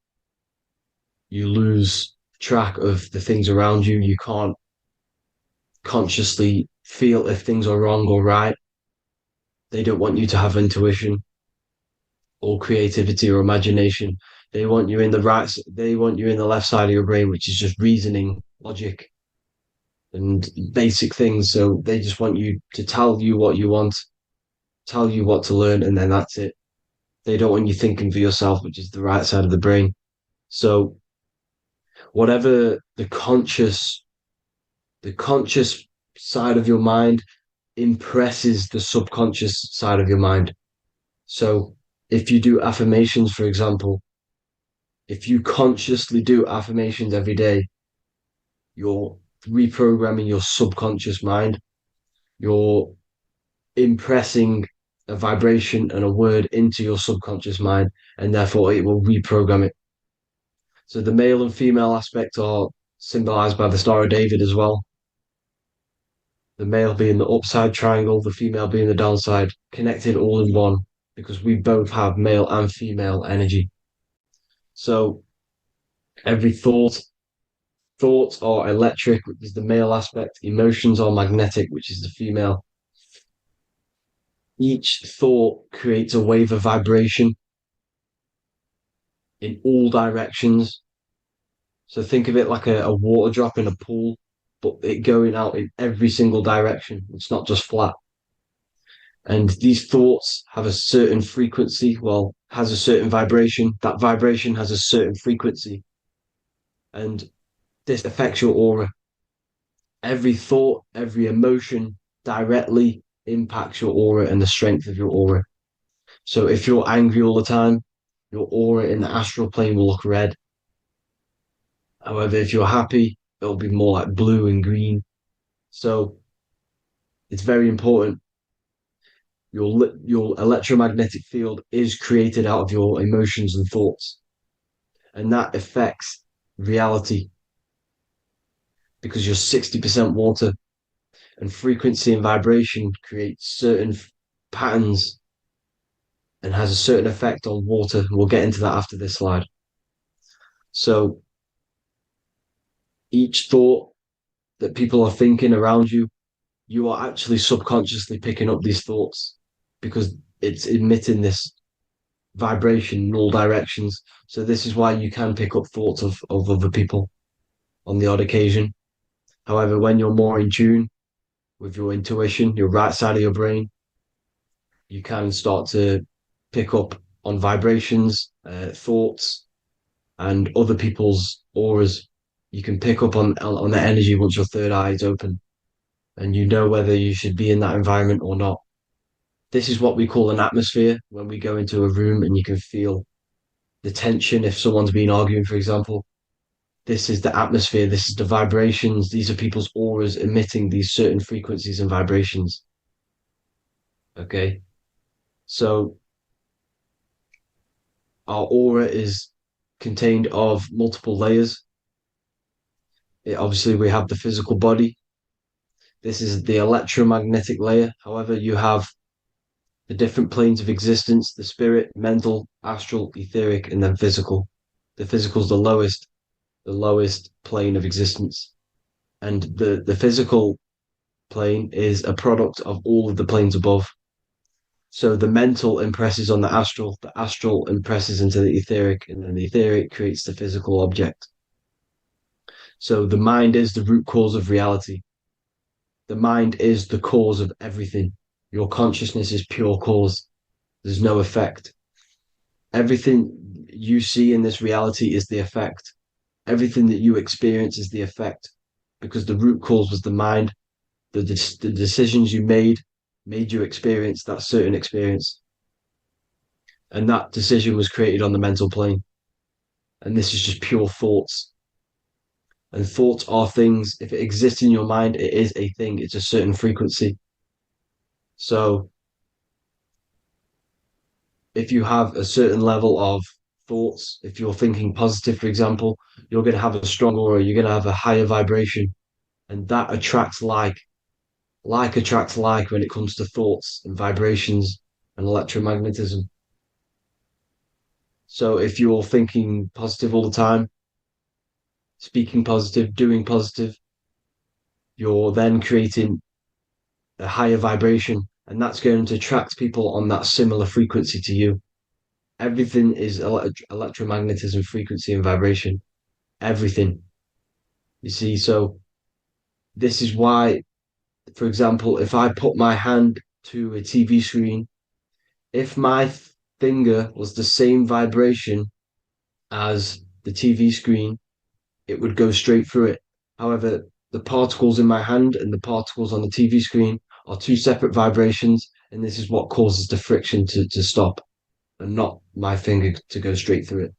you lose track of the things around you. You can't consciously feel if things are wrong or right. They don't want you to have intuition or creativity or imagination. They want you in the right, they want you in the left side of your brain, which is just reasoning, logic, and basic things. So they just want you to tell you what you want, tell you what to learn, and then that's it. They don't want you thinking for yourself, which is the right side of the brain. So whatever the conscious side of your mind impresses the subconscious side of your mind. So if you do affirmations, for example, if you consciously do affirmations every day, you're reprogramming your subconscious mind. You're impressing a vibration and a word into your subconscious mind, and therefore it will reprogram it. So the male and female aspect are symbolized by the Star of David as well. The male being the upside triangle, the female being the downside, connected all in one, because we both have male and female energy. So every thoughts are electric, which is the male aspect. Emotions are magnetic, which is the female. Each thought creates a wave of vibration in all directions. So think of it like a water drop in a pool, but it going out in every single direction. It's not just flat. And these thoughts have a certain frequency, has a certain vibration. That vibration has a certain frequency. And this affects your aura. Every thought, every emotion directly impacts your aura and the strength of your aura. So if you're angry all the time, your aura in the astral plane will look red. However, if you're happy, it'll be more like blue and green. So it's very important. Your electromagnetic field is created out of your emotions and thoughts, and that affects reality because you're 60% water, and frequency and vibration create certain patterns and has a certain effect on water. We'll get into that after this slide. So each thought that people are thinking around you, you are actually subconsciously picking up these thoughts because it's emitting this vibration in all directions. So this is why you can pick up thoughts of other people on the odd occasion. However, when you're more in tune with your intuition, your right side of your brain, you can start to pick up on vibrations, thoughts, and other people's auras. You can pick up on the energy once your third eye is open, and you know whether you should be in that environment or not. This is what we call an atmosphere when we go into a room and you can feel the tension if someone's been arguing, for example. This is the atmosphere, this is the vibrations, these are people's auras emitting these certain frequencies and vibrations. Okay, so our aura is contained of multiple layers. Obviously, we have the physical body. This is the electromagnetic layer. However, you have the different planes of existence, the spirit, mental, astral, etheric, and then physical. The physical is the lowest plane of existence. And the physical plane is a product of all of the planes above. So the mental impresses on the astral impresses into the etheric, and then the etheric creates the physical object. So the mind is the root cause of reality. The mind is the cause of everything. Your consciousness is pure cause. There's no effect. Everything you see in this reality is the effect. Everything that you experience is the effect, because the root cause was the mind. The decisions you made you experience that certain experience. And that decision was created on the mental plane. And this is just pure thoughts. And thoughts are things. If it exists in your mind, it is a thing. It's a certain frequency. So if you have a certain level of thoughts, if you're thinking positive, for example, you're going to have a strong aura, you're going to have a higher vibration, and that attracts like. Like attracts like when it comes to thoughts and vibrations and electromagnetism. So if you're thinking positive all the time, speaking positive, doing positive, you're then creating a higher vibration, and that's going to attract people on that similar frequency to you. Everything is electromagnetism, frequency, and vibration. Everything. You see, so this is why, for example, if I put my hand to a TV screen, if my finger was the same vibration as the TV screen, it would go straight through it. However, the particles in my hand and the particles on the TV screen are two separate vibrations, and this is what causes the friction to stop and not my finger to go straight through it.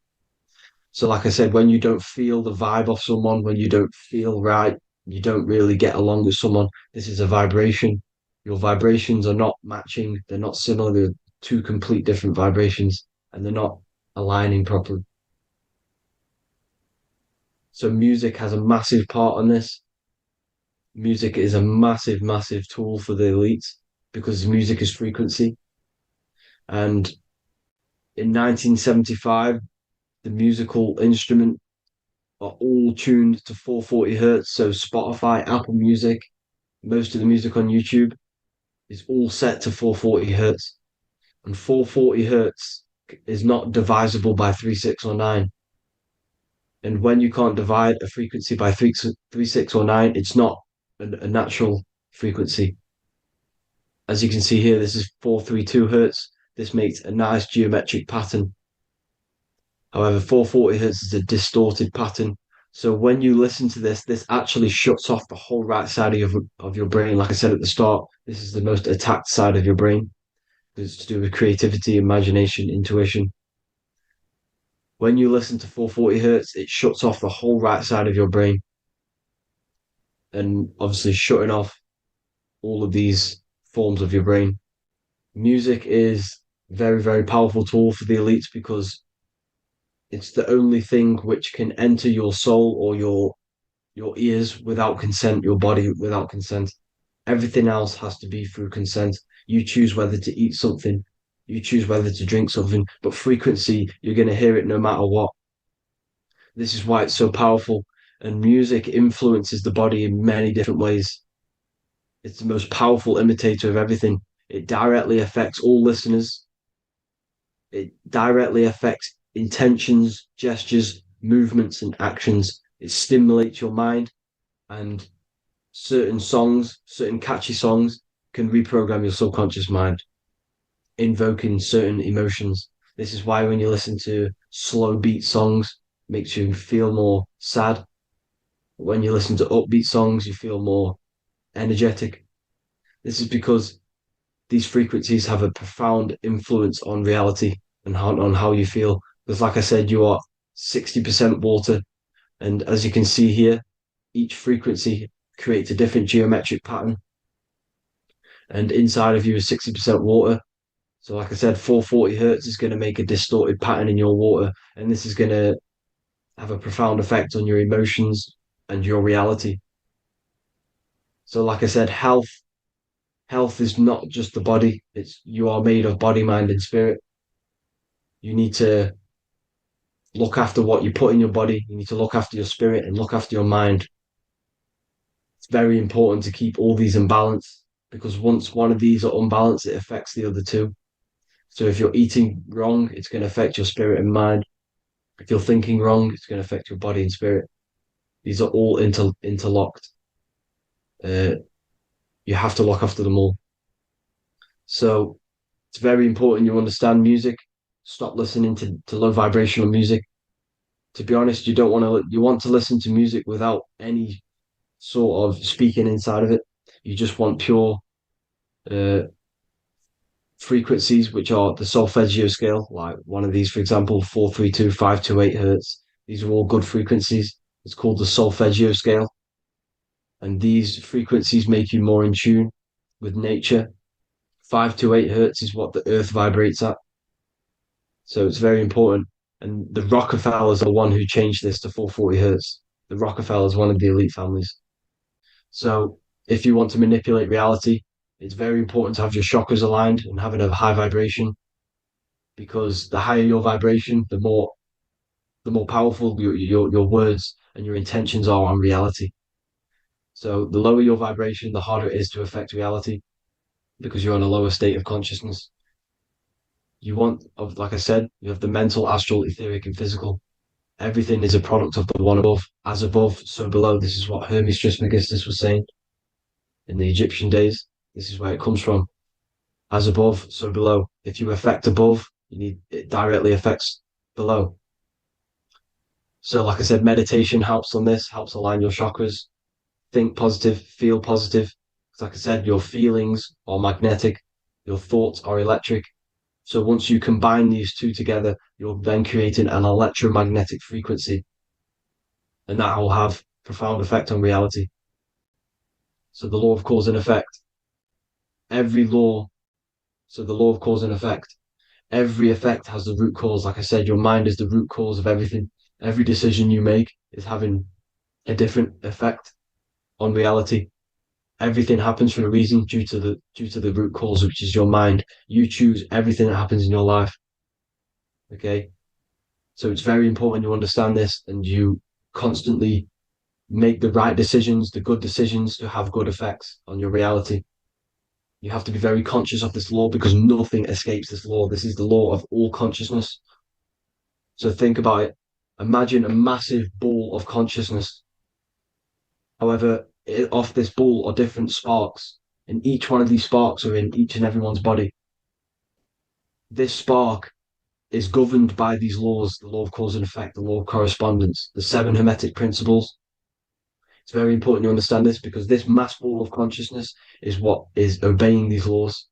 So, like I said, when you don't feel the vibe of someone, when you don't feel right, you don't really get along with someone, this is a vibration. Your vibrations are not matching, they're not similar, they're two complete different vibrations, and they're not aligning properly. So, music has a massive part on this. Music is a massive, massive tool for the elites because music is frequency. And in 1975, the musical instrument are all tuned to 440 hertz. So Spotify, Apple Music, most of the music on YouTube is all set to 440 hertz. And 440 hertz is not divisible by 3, 6, or 9. And when you can't divide a frequency by 3, 6, or 9, it's not a natural frequency. As you can see here, this is 432 hertz. This makes a nice geometric pattern. However, 440 hertz is a distorted pattern. So when you listen to this, this actually shuts off the whole right side of your brain. Like I said at the start, this is the most attacked side of your brain. It's to do with creativity, imagination, intuition. When you listen to 440 hertz, it shuts off the whole right side of your brain. And obviously shutting off all of these forms of your brain. Music is a very, very powerful tool for the elites because it's the only thing which can enter your soul or your ears without consent, your body without consent. Everything else has to be through consent. You choose whether to eat something, you choose whether to drink something, but frequency, you're going to hear it no matter what. This is why it's so powerful. And music influences the body in many different ways. It's the most powerful imitator of everything. It directly affects all listeners. It directly affects intentions, gestures, movements, and actions. It stimulates your mind, and certain songs, certain catchy songs, can reprogram your subconscious mind, invoking certain emotions. This is why when you listen to slow beat songs, it makes you feel more sad. When you listen to upbeat songs, you feel more energetic. This is because these frequencies have a profound influence on reality and on how you feel. Because, like I said, you are 60% water. And as you can see here, each frequency creates a different geometric pattern. And inside of you is 60% water. So, like I said, 440 hertz is going to make a distorted pattern in your water. And this is going to have a profound effect on your emotions and your reality. So, like I said, health is not just the body. It's you are made of body, mind, and spirit. You need to look after what you put in your body. You need to look after your spirit and look after your mind. It's very important to keep all these in balance because once one of these are unbalanced, it affects the other two. So if you're eating wrong, it's going to affect your spirit and mind. If you're thinking wrong, it's going to affect your body and spirit. These are all interlocked. You have to look after them all. So it's very important you understand music. Stop listening to low vibrational music. To be honest, you want to listen to music without any sort of speaking inside of it. You just want pure frequencies, which are the solfeggio scale, like one of these, for example, 432, 528 hertz. These are all good frequencies. It's called the solfeggio scale. And these frequencies make you more in tune with nature. 528 hertz is what the earth vibrates at. So it's very important. And the Rockefellers are the one who changed this to 440 hertz. The Rockefellers, one of the elite families. So if you want to manipulate reality, it's very important to have your chakras aligned and having a high vibration. because the higher your vibration, the more powerful your words and your intentions are on reality. So the lower your vibration, the harder it is to affect reality because you're on a lower state of consciousness. You want, like I said, you have the mental, astral, etheric, and physical. Everything is a product of the one above. As above, so below. This is what Hermes Trismegistus was saying in the Egyptian days. This is where it comes from. As above, so below. If you affect above, it directly affects below. So, like I said, meditation helps on this, helps align your chakras. Think positive, feel positive. Like I said, your feelings are magnetic, your thoughts are electric. So once you combine these two together, you're then creating an electromagnetic frequency, and that will have profound effect on reality. So the law of cause and effect. Every law, so the law of cause and effect. Every effect has the root cause. Like I said, your mind is the root cause of everything. Every decision you make is having a different effect on reality. Everything happens for a reason due to the root cause, which is your mind. You choose everything that happens in your life. Okay, so it's very important you understand this and you constantly make the right decisions, the good decisions to have good effects on your reality. You have to be very conscious of this law because nothing escapes this law. This is the law of all consciousness. So think about it. Imagine a massive ball of consciousness. However, off this ball are different sparks, and each one of these sparks are in each and everyone's body. This spark is governed by these laws, the law of cause and effect, the law of correspondence, the 7 Hermetic principles. It's very important you understand this because this mass ball of consciousness is what is obeying these laws,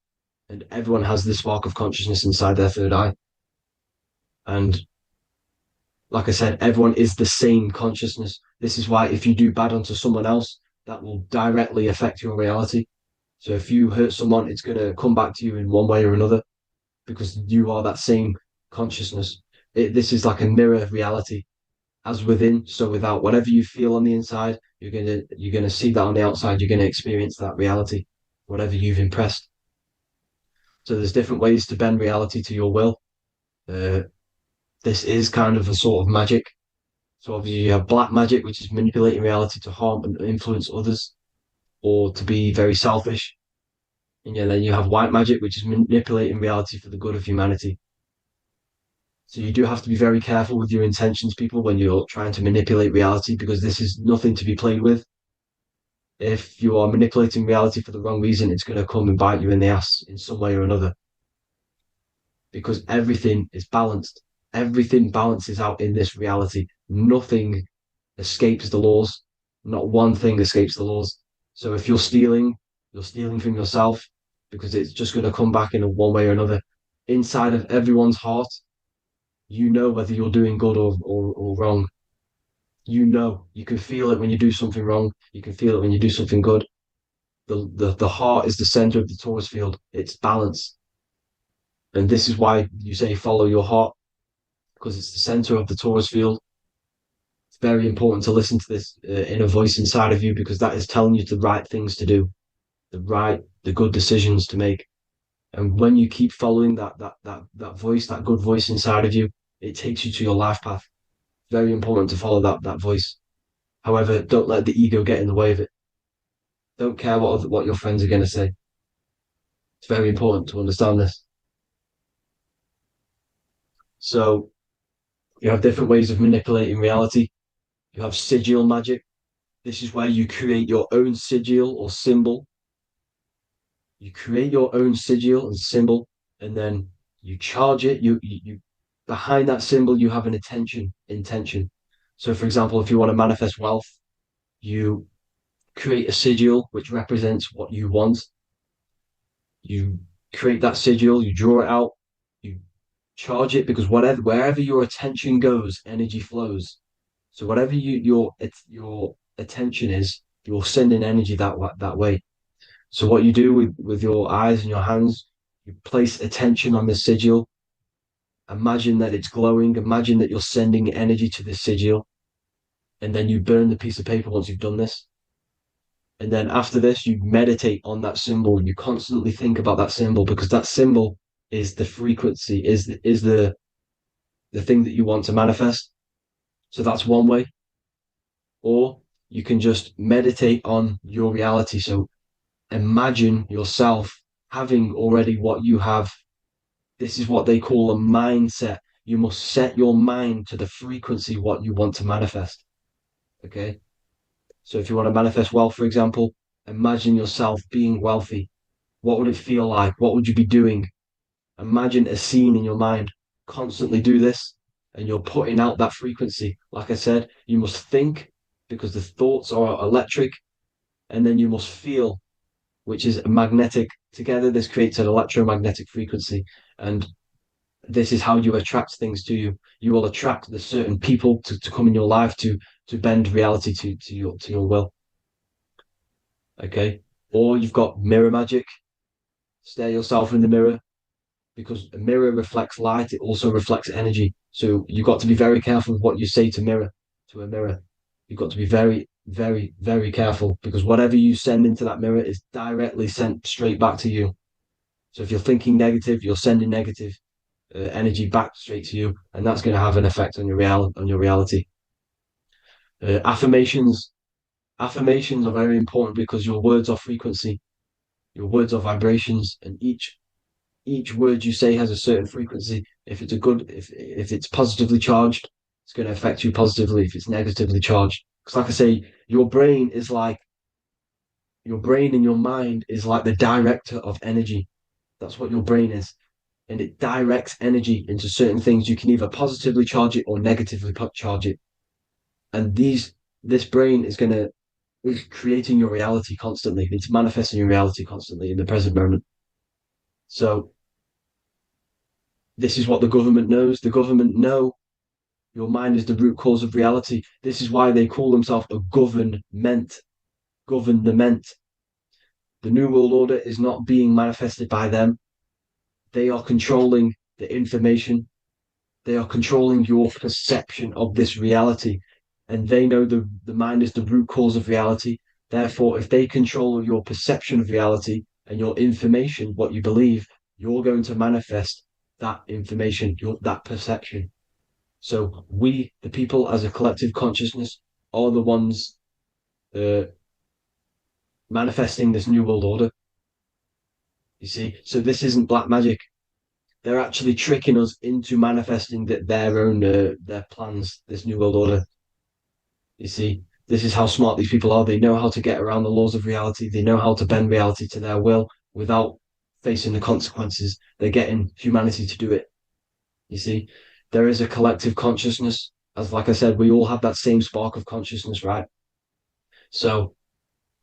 and everyone has this spark of consciousness inside their third eye. And like I said, everyone is the same consciousness. This is why if you do bad unto someone else, that will directly affect your reality. So if you hurt someone, it's going to come back to you in one way or another because you are that same consciousness. This is like a mirror reality. As within, so without. Whatever you feel on the inside, you're gonna see that on the outside. You're gonna experience that reality, whatever you've impressed. So there's different ways to bend reality to your will. This is kind of a sort of magic. So obviously you have black magic, which is manipulating reality to harm and influence others, or to be very selfish. And then you have white magic, which is manipulating reality for the good of humanity. So you do have to be very careful with your intentions, people, when you're trying to manipulate reality, because this is nothing to be played with. If you are manipulating reality for the wrong reason, it's going to come and bite you in the ass in some way or another. Because everything is balanced. Everything balances out in this reality. Nothing escapes the laws. Not one thing escapes the laws. So if you're stealing from yourself because it's just going to come back in one way or another. Inside of everyone's heart, you know whether you're doing good or wrong. You can feel it when you do something wrong. You can feel it when you do something good. The heart is the center of the torus field. It's balance. And this is why you say follow your heart, because it's the center of the torus field. It's very important to listen to this inner voice inside of you, because that is telling you the right things to do, the good decisions to make. And when you keep following that voice, that good voice inside of you, it takes you to your life path. Very important to follow that voice. However, don't let the ego get in the way of it. Don't care what your friends are going to say. It's very important to understand this. So you have different ways of manipulating reality. You have sigil magic. This is where you create your own sigil or symbol. You create your own sigil and symbol, and then you charge it. You behind that symbol, you have an intention. So, for example, if you want to manifest wealth, you create a sigil which represents what you want. You create that sigil, you draw it out, you charge it, because wherever your attention goes, energy flows. So whatever your attention is, you're sending energy that way. So what you do with your eyes and your hands, you place attention on the sigil. Imagine that it's glowing. Imagine that you're sending energy to the sigil. And then you burn the piece of paper once you've done this. And then after this, you meditate on that symbol. You constantly think about that symbol, because that symbol is the frequency, is the thing that you want to manifest. So that's one way. Or you can just meditate on your reality. So imagine yourself having already what you have. This is what they call a mindset. You must set your mind to the frequency what you want to manifest. Okay. So if you want to manifest wealth, for example, imagine yourself being wealthy. What would it feel like? What would you be doing? Imagine a scene in your mind. Constantly do this, and you're putting out that frequency. Like I said, you must think because the thoughts are electric, and then you must feel, which is magnetic. Together, this creates an electromagnetic frequency, and this is how you attract things to you. You will attract the certain people to come in your life to bend reality to your will. Okay. Or you've got mirror magic. Stare yourself in the mirror, because a mirror reflects light, it also reflects energy. So you've got to be very careful with what you say to a mirror. You've got to be very, very, very careful, because whatever you send into that mirror is directly sent straight back to you. So if you're thinking negative, you're sending negative energy back straight to you, and that's going to have an effect on your reality. Affirmations are very important because your words are frequency, your words are vibrations, and each word you say has a certain frequency. If it's if it's positively charged, it's going to affect you positively. If it's negatively charged, because like I say, your brain and your mind is like the director of energy. That's what your brain is, and it directs energy into certain things. You can either positively charge it or negatively charge it, and this brain is creating your reality constantly. It's manifesting your reality constantly in the present moment. So this is what the government knows. The government know your mind is the root cause of reality. This is why they call themselves a government. Government. The New World Order is not being manifested by them. They are controlling the information. They are controlling your perception of this reality. And they know the mind is the root cause of reality. Therefore, if they control your perception of reality and your information, what you believe, you're going to manifest that information, that perception. So we, the people as a collective consciousness, are the ones manifesting this new world order. You see, so this isn't black magic. They're actually tricking us into manifesting their own their plans, this new world order. You see, this is how smart these people are. They know how to get around the laws of reality. They know how to bend reality to their will without facing the consequences. They're getting humanity to do it. You see, there is a collective consciousness. As like I said, we all have that same spark of consciousness, right? So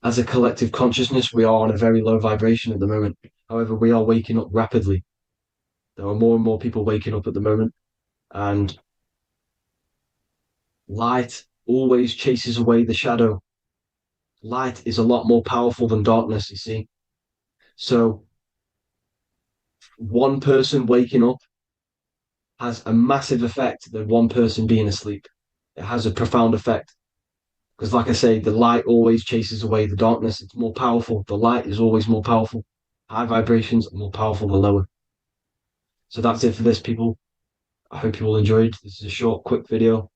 as a collective consciousness, we are on a very low vibration at the moment. However, we are waking up rapidly. There are more and more people waking up at the moment, and light always chases away the shadow. Light is a lot more powerful than darkness, you see. So one person waking up has a massive effect than one person being asleep. It has a profound effect. Because like I say, the light always chases away the darkness. It's more powerful. The light is always more powerful. High vibrations are more powerful than lower. So that's it for this, people. I hope you all enjoyed. This is a short, quick video.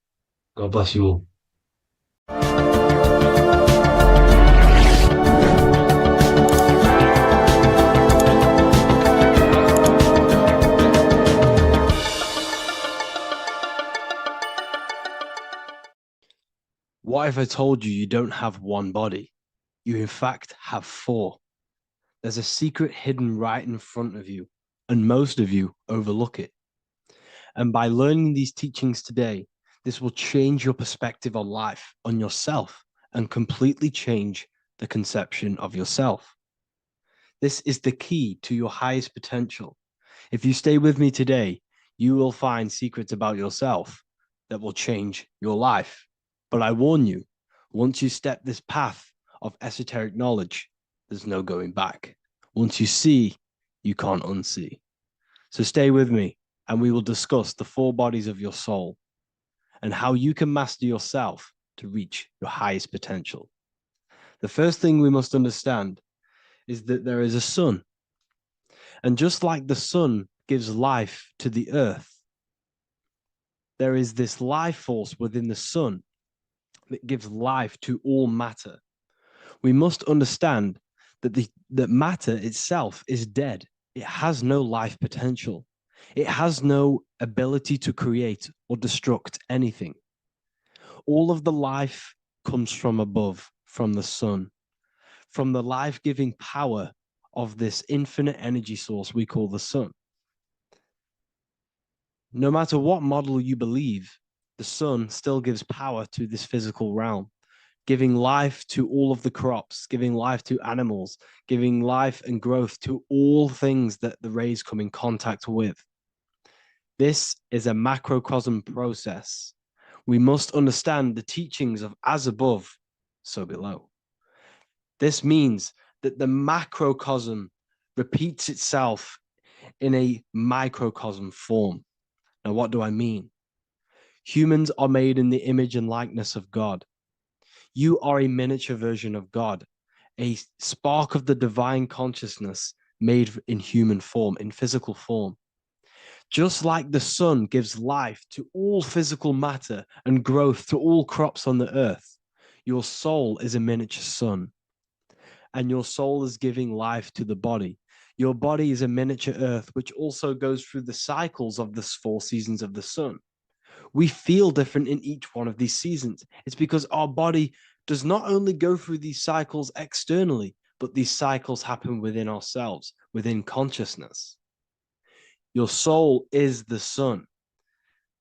God bless you all. What if I told you you don't have one body? You in fact have four. There's a secret hidden right in front of you, and most of you overlook it. And by learning these teachings today, this will change your perspective on life, on yourself, and completely change the conception of yourself. This is the key to your highest potential. If you stay with me today, you will find secrets about yourself that will change your life. But I warn you, once you step this path of esoteric knowledge, there's no going back. Once you see, you can't unsee. So stay with me, and we will discuss the four bodies of your soul and how you can master yourself to reach your highest potential. The first thing we must understand is that there is a sun. And just like the sun gives life to the earth. There is this life force within the sun that gives life to all matter. We must understand that matter itself is dead. It has no life potential. It has no ability to create or destruct anything. All of the life comes from above, from the sun, from the life-giving power of this infinite energy source we call the sun. No matter what model you believe, the sun still gives power to this physical realm, giving life to all of the crops, giving life to animals, giving life and growth to all things that the rays come in contact with. This is a macrocosm process. We must understand the teachings of as above, so below. This means that the macrocosm repeats itself in a microcosm form. Now, what do I mean? Humans are made in the image and likeness of God. You are a miniature version of God, a spark of the divine consciousness made in human form, in physical form. Just like the sun gives life to all physical matter and growth to all crops on the earth, your soul is a miniature sun. And your soul is giving life to the body. Your body is a miniature earth, which also goes through the cycles of the 4 seasons of the sun. We feel different in each one of these seasons. It's because our body does not only go through these cycles externally, but these cycles happen within ourselves, within consciousness. Your soul is the sun.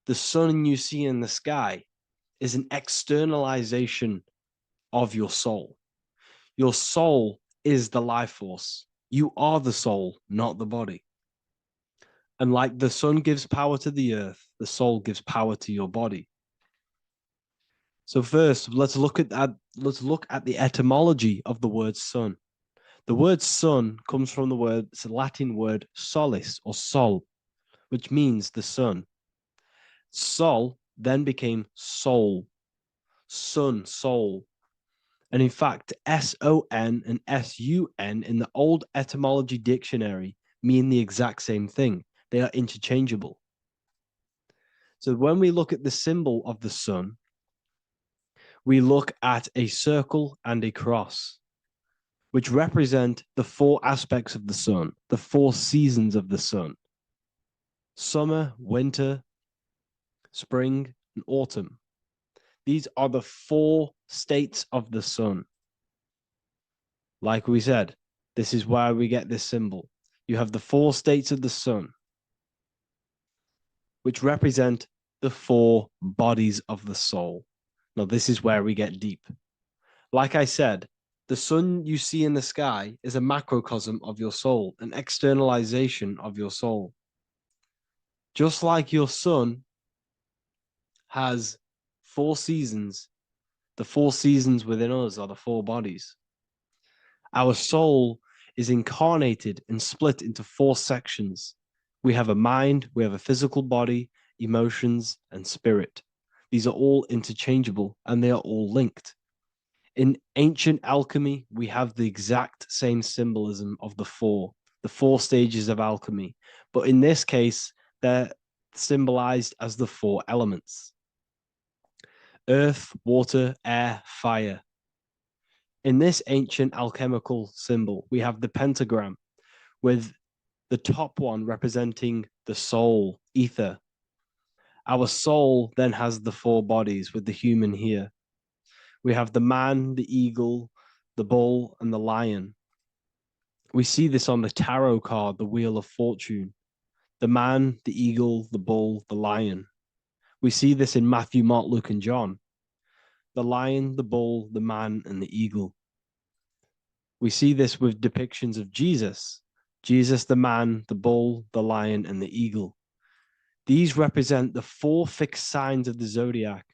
The sun you see in the sky is an externalization of your soul. Your soul is the life force. You are the soul, not the body. And like the sun gives power to the earth, the soul gives power to your body. So first, let's look at the etymology of the word sun. The word sun comes from it's a Latin word solis or sol, which means the sun. Sol then became soul, sun, soul. And in fact, S-O-N and S-U-N in the old etymology dictionary mean the exact same thing. They are interchangeable. So when we look at the symbol of the sun, we look at a circle and a cross, which represent the 4 aspects of the sun, the 4 seasons of the sun: summer, winter, spring, and autumn. These are the 4 states of the sun. Like we said, this is why we get this symbol. You have the 4 states of the sun, which represent the 4 bodies of the soul. Now, this is where we get deep. Like I said, the sun you see in the sky is a macrocosm of your soul, an externalization of your soul. Just like your sun has 4 seasons, the 4 seasons within us are the 4 bodies. Our soul is incarnated and split into 4 sections. We have a mind, we have a physical body, emotions, and spirit. These are all interchangeable and they are all linked. In ancient alchemy, we have the exact same symbolism of the 4 stages of alchemy. But in this case, they're symbolized as the 4 elements: earth, water, air, fire. In this ancient alchemical symbol, we have the pentagram, with the top one representing the soul, ether. Our soul then has the 4 bodies, with the human here. We have the man, the eagle, the bull, and the lion. We see this on the tarot card, the Wheel of Fortune. The man, the eagle, the bull, the lion. We see this in Matthew, Mark, Luke, and John. The lion, the bull, the man, and the eagle. We see this with depictions of Jesus. Jesus, the man, the bull, the lion, and the eagle. These represent the 4 fixed signs of the zodiac: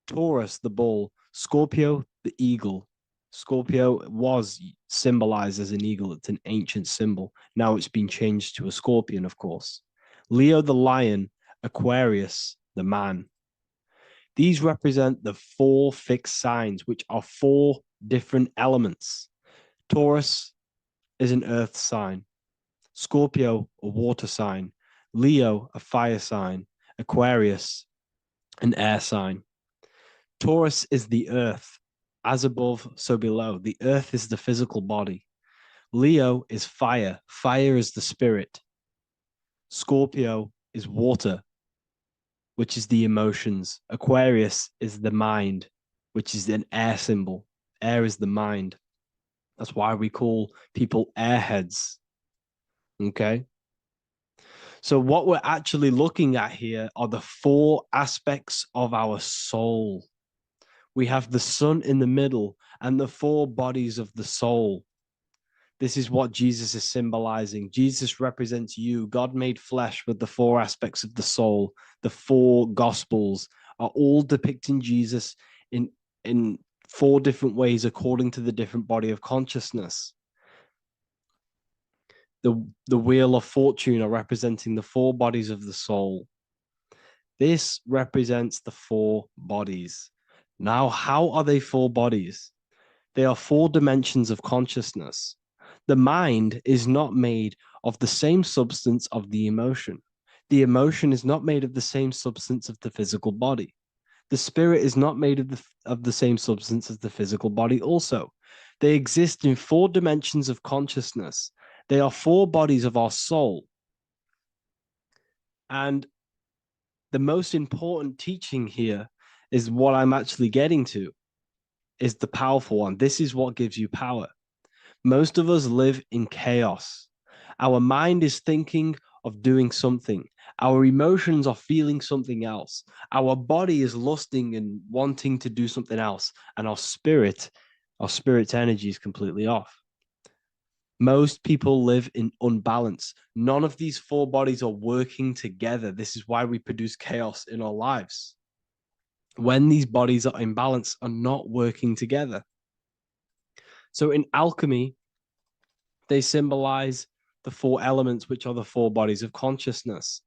Taurus, the bull; Scorpio, the eagle. Scorpio was symbolized as an eagle. It's an ancient symbol. Now it's been changed to a scorpion, of course. Leo, the lion; Aquarius, the man. These represent the 4 fixed signs, which are 4 different elements. Taurus is an earth sign. Scorpio, a water sign. Leo, a fire sign. Aquarius, an air sign. Taurus is the earth. As above, so below. The earth is the physical body. Leo is fire. Fire is the spirit. Scorpio is water, which is the emotions. Aquarius is the mind, which is an air symbol. Air is the mind. That's why we call people airheads. Okay? So what we're actually looking at here are the 4 aspects of our soul. We have the sun in the middle and the 4 bodies of the soul. This is what Jesus is symbolizing. Jesus represents you. God made flesh with the 4 aspects of the soul. The 4 gospels are all depicting Jesus in 4 different ways according to the different body of consciousness. The wheel of fortune are representing the 4 bodies of the soul. This represents the 4 bodies. Now, how are they 4 bodies? They are 4 dimensions of consciousness. The mind is not made of the same substance of the emotion. The emotion is not made of the same substance of the physical body. The spirit is not made of the same substance as the physical body also. They exist in 4 dimensions of consciousness. They are 4 bodies of our soul. And the most important teaching here is what I'm actually getting to, is the powerful one. This is what gives you power. Most of us live in chaos. Our mind is thinking of doing something. Our emotions are feeling something else. Our body is lusting and wanting to do something else. And our spirit's energy is completely off. Most people live in unbalance. None of these 4 bodies are working together. This is why we produce chaos in our lives. When these bodies are in balance, are not working together. So in alchemy, they symbolize the 4 elements, which are the 4 bodies of consciousness.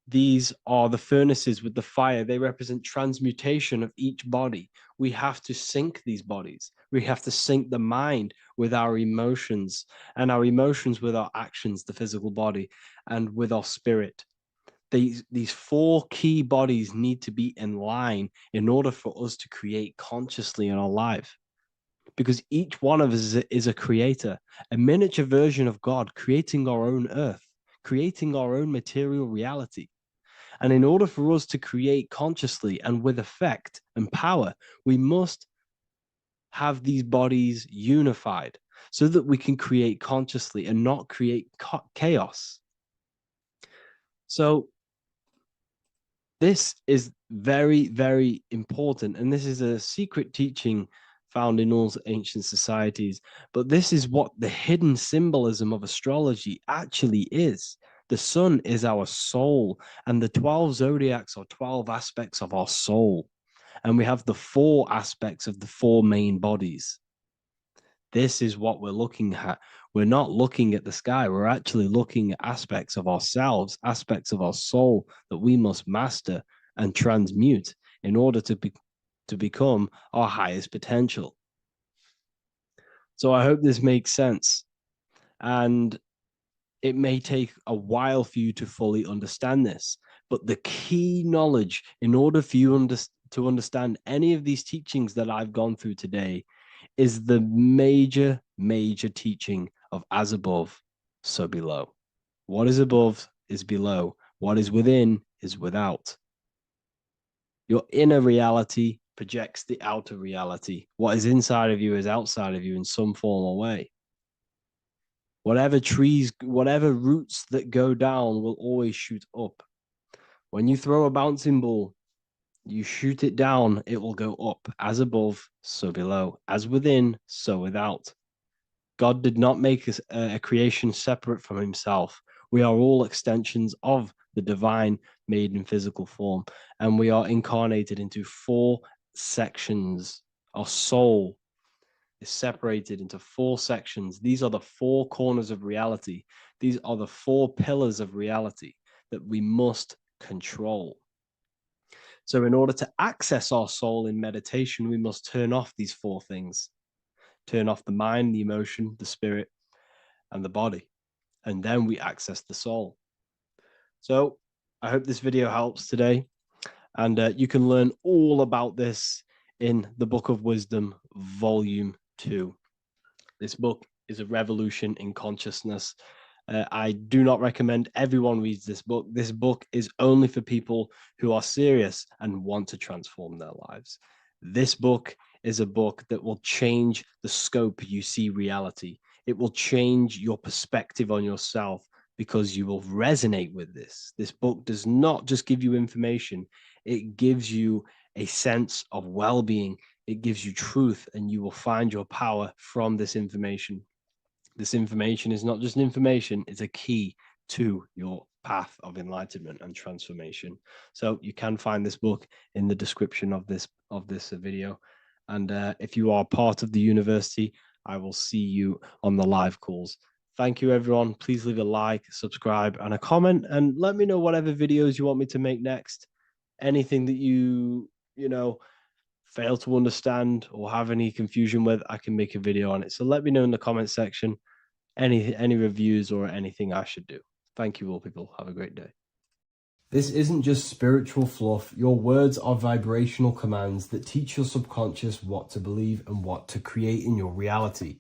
These are the furnaces with the fire. They represent transmutation of each body. We have to sync these bodies. We have to sync the mind with our emotions, and our emotions with our actions, the physical body, and with our spirit. These 4 key bodies need to be in line in order for us to create consciously in our life. Because each one of us is a creator, a miniature version of God, creating our own earth, creating our own material reality. And in order for us to create consciously and with effect and power, we must have these bodies unified so that we can create consciously and not create chaos. So this is very, very important. And this is a secret teaching found in all ancient societies. But this is what the hidden symbolism of astrology actually is. The sun is our soul, and the 12 zodiacs are 12 aspects of our soul. And we have the 4 aspects of the 4 main bodies. This is what we're looking at. We're not looking at the sky. We're actually looking at aspects of ourselves, aspects of our soul that we must master and transmute in order to become our highest potential. So I hope this makes sense. And it may take a while for you to fully understand this, but the key knowledge in order for you to understand any of these teachings that I've gone through today is the major teaching of as above, so below. What is above is below. What is within is without. Your inner reality projects the outer reality. What is inside of you is outside of you in some form or way. Whatever trees, whatever roots that go down will always shoot up. When you throw a bouncing ball, you shoot it down, it will go up. As above, so below. As within, so without. God did not make a creation separate from himself. We are all extensions of the divine made in physical form. And we are incarnated into 4 sections. Our soul is separated into 4 sections. These are the 4 corners of reality. These are the 4 pillars of reality that we must control. So in order to access our soul in meditation, we must turn off these 4 things. Turn off the mind, the emotion, the spirit, and the body. And then we access the soul. So I hope this video helps today. And you can learn all about this in the Book of Wisdom, Volume 2. This book is a revolution in consciousness. I do not recommend everyone reads this book. This book is only for people who are serious and want to transform their lives. This book is a book that will change the scope you see reality. It will change your perspective on yourself because you will resonate with this. This book does not just give you information. It gives you a sense of well-being. It gives you truth, and you will find your power from this information. This information is not just information, it's a key to your path of enlightenment and transformation. So you can find this book in the description of this video. And if you are part of the university, I will see you on the live calls. Thank you, everyone. Please leave a like, subscribe, and a comment, and let me know whatever videos you want me to make next. Anything that you fail to understand or have any confusion with, I can make a video on it. So let me know in the comment section any reviews or anything I should do. Thank you all, people. Have a great day. This isn't just spiritual fluff. Your words are vibrational commands that teach your subconscious what to believe and what to create in your reality.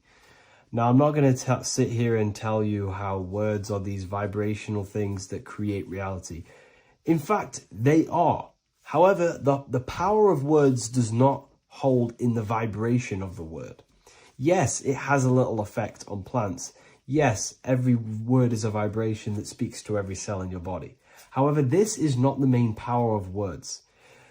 Now, I'm not going to sit here and tell you how words are these vibrational things that create reality. In fact, they are. However, the power of words does not hold in the vibration of the word. Yes, it has a little effect on plants. Yes, every word is a vibration that speaks to every cell in your body. However, this is not the main power of words.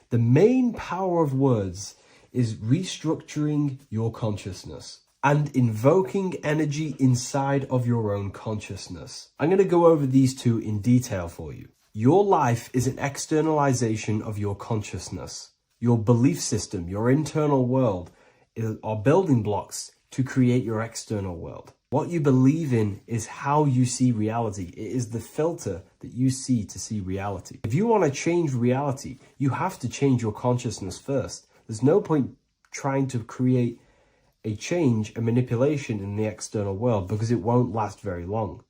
The main power of words is restructuring your consciousness and invoking energy inside of your own consciousness. I'm going to go over these two in detail for you. Your life is an externalization of your consciousness. Your belief system, your internal world, are building blocks to create your external world. What you believe in is how you see reality. It is the filter that you see to see reality. If you want to change reality, you have to change your consciousness first. There's no point trying to create a change, a manipulation in the external world, because it won't last very long.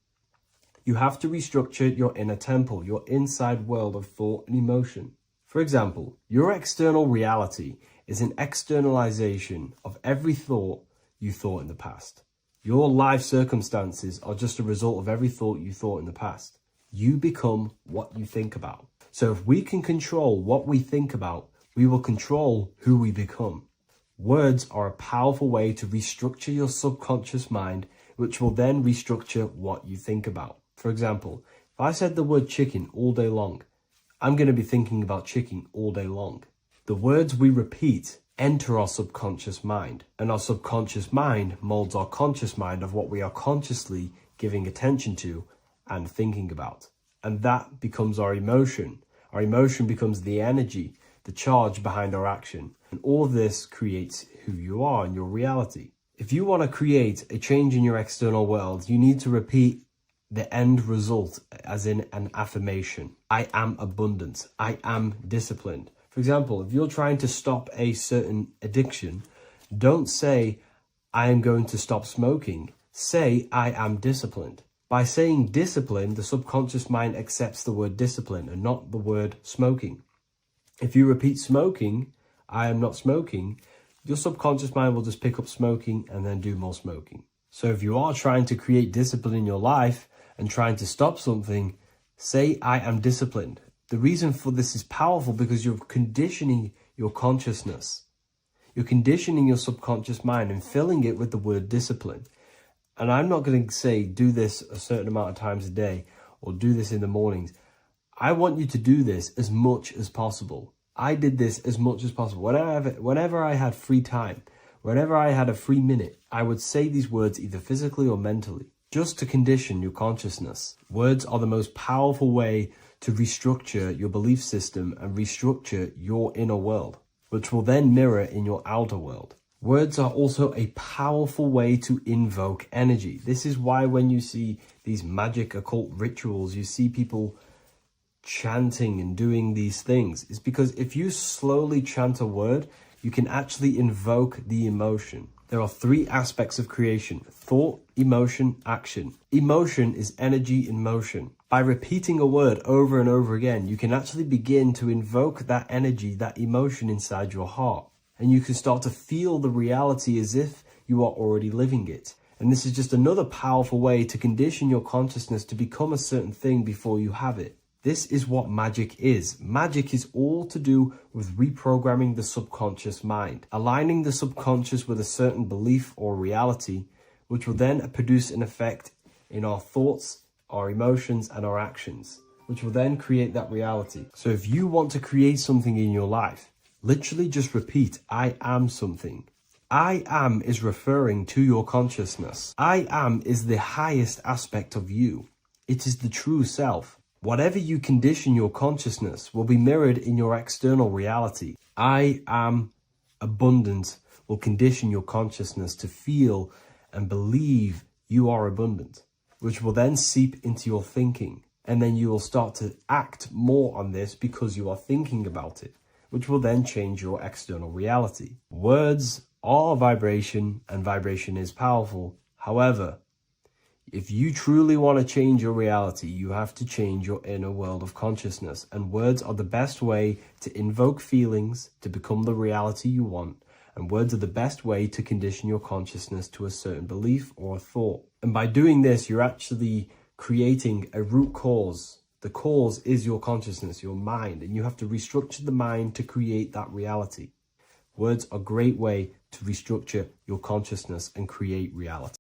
You have to restructure your inner temple, your inside world of thought and emotion. For example, your external reality is an externalization of every thought you thought in the past. Your life circumstances are just a result of every thought you thought in the past. You become what you think about. So if we can control what we think about, we will control who we become. Words are a powerful way to restructure your subconscious mind, which will then restructure what you think about. For example, if I said the word chicken all day long, I'm going to be thinking about chicken all day long. The words we repeat enter our subconscious mind, and our subconscious mind molds our conscious mind of what we are consciously giving attention to and thinking about. And that becomes our emotion. Our emotion becomes the energy, the charge behind our action. And all of this creates who you are and your reality. If you want to create a change in your external world, you need to repeat the end result as in an affirmation. I am abundant. I am disciplined. For example, if you're trying to stop a certain addiction, don't say, I am going to stop smoking. Say, I am disciplined. By saying discipline, the subconscious mind accepts the word discipline and not the word smoking. If you repeat smoking, I am not smoking, your subconscious mind will just pick up smoking and then do more smoking. So if you are trying to create discipline in your life and trying to stop something, say, I am disciplined. The reason for this is powerful because you're conditioning your consciousness. You're conditioning your subconscious mind and filling it with the word discipline. And I'm not going to say do this a certain amount of times a day or do this in the mornings. I want you to do this as much as possible. I did this as much as possible. Whenever I had free time, whenever I had a free minute, I would say these words either physically or mentally, just to condition your consciousness. Words are the most powerful way to restructure your belief system and restructure your inner world, which will then mirror in your outer world. Words are also a powerful way to invoke energy. This is why when you see these magic occult rituals, you see people chanting and doing these things. It's because if you slowly chant a word, you can actually invoke the emotion. There are three aspects of creation: thought, emotion, action. Emotion is energy in motion. By repeating a word over and over again, you can actually begin to invoke that energy, that emotion inside your heart. And you can start to feel the reality as if you are already living it. And this is just another powerful way to condition your consciousness to become a certain thing before you have it. This is what magic is. Magic is all to do with reprogramming the subconscious mind, aligning the subconscious with a certain belief or reality, which will then produce an effect in our thoughts, our emotions, and our actions, which will then create that reality. So if you want to create something in your life, literally just repeat, I am something. I am is referring to your consciousness. I am is the highest aspect of you. It is the true self. Whatever you condition your consciousness will be mirrored in your external reality. I am abundant will condition your consciousness to feel and believe you are abundant, which will then seep into your thinking. And then you will start to act more on this because you are thinking about it, which will then change your external reality. Words are vibration, and vibration is powerful. However, if you truly want to change your reality, you have to change your inner world of consciousness. And words are the best way to invoke feelings to become the reality you want. And words are the best way to condition your consciousness to a certain belief or a thought. And by doing this, you're actually creating a root cause. The cause is your consciousness, your mind, and you have to restructure the mind to create that reality. Words are a great way to restructure your consciousness and create reality.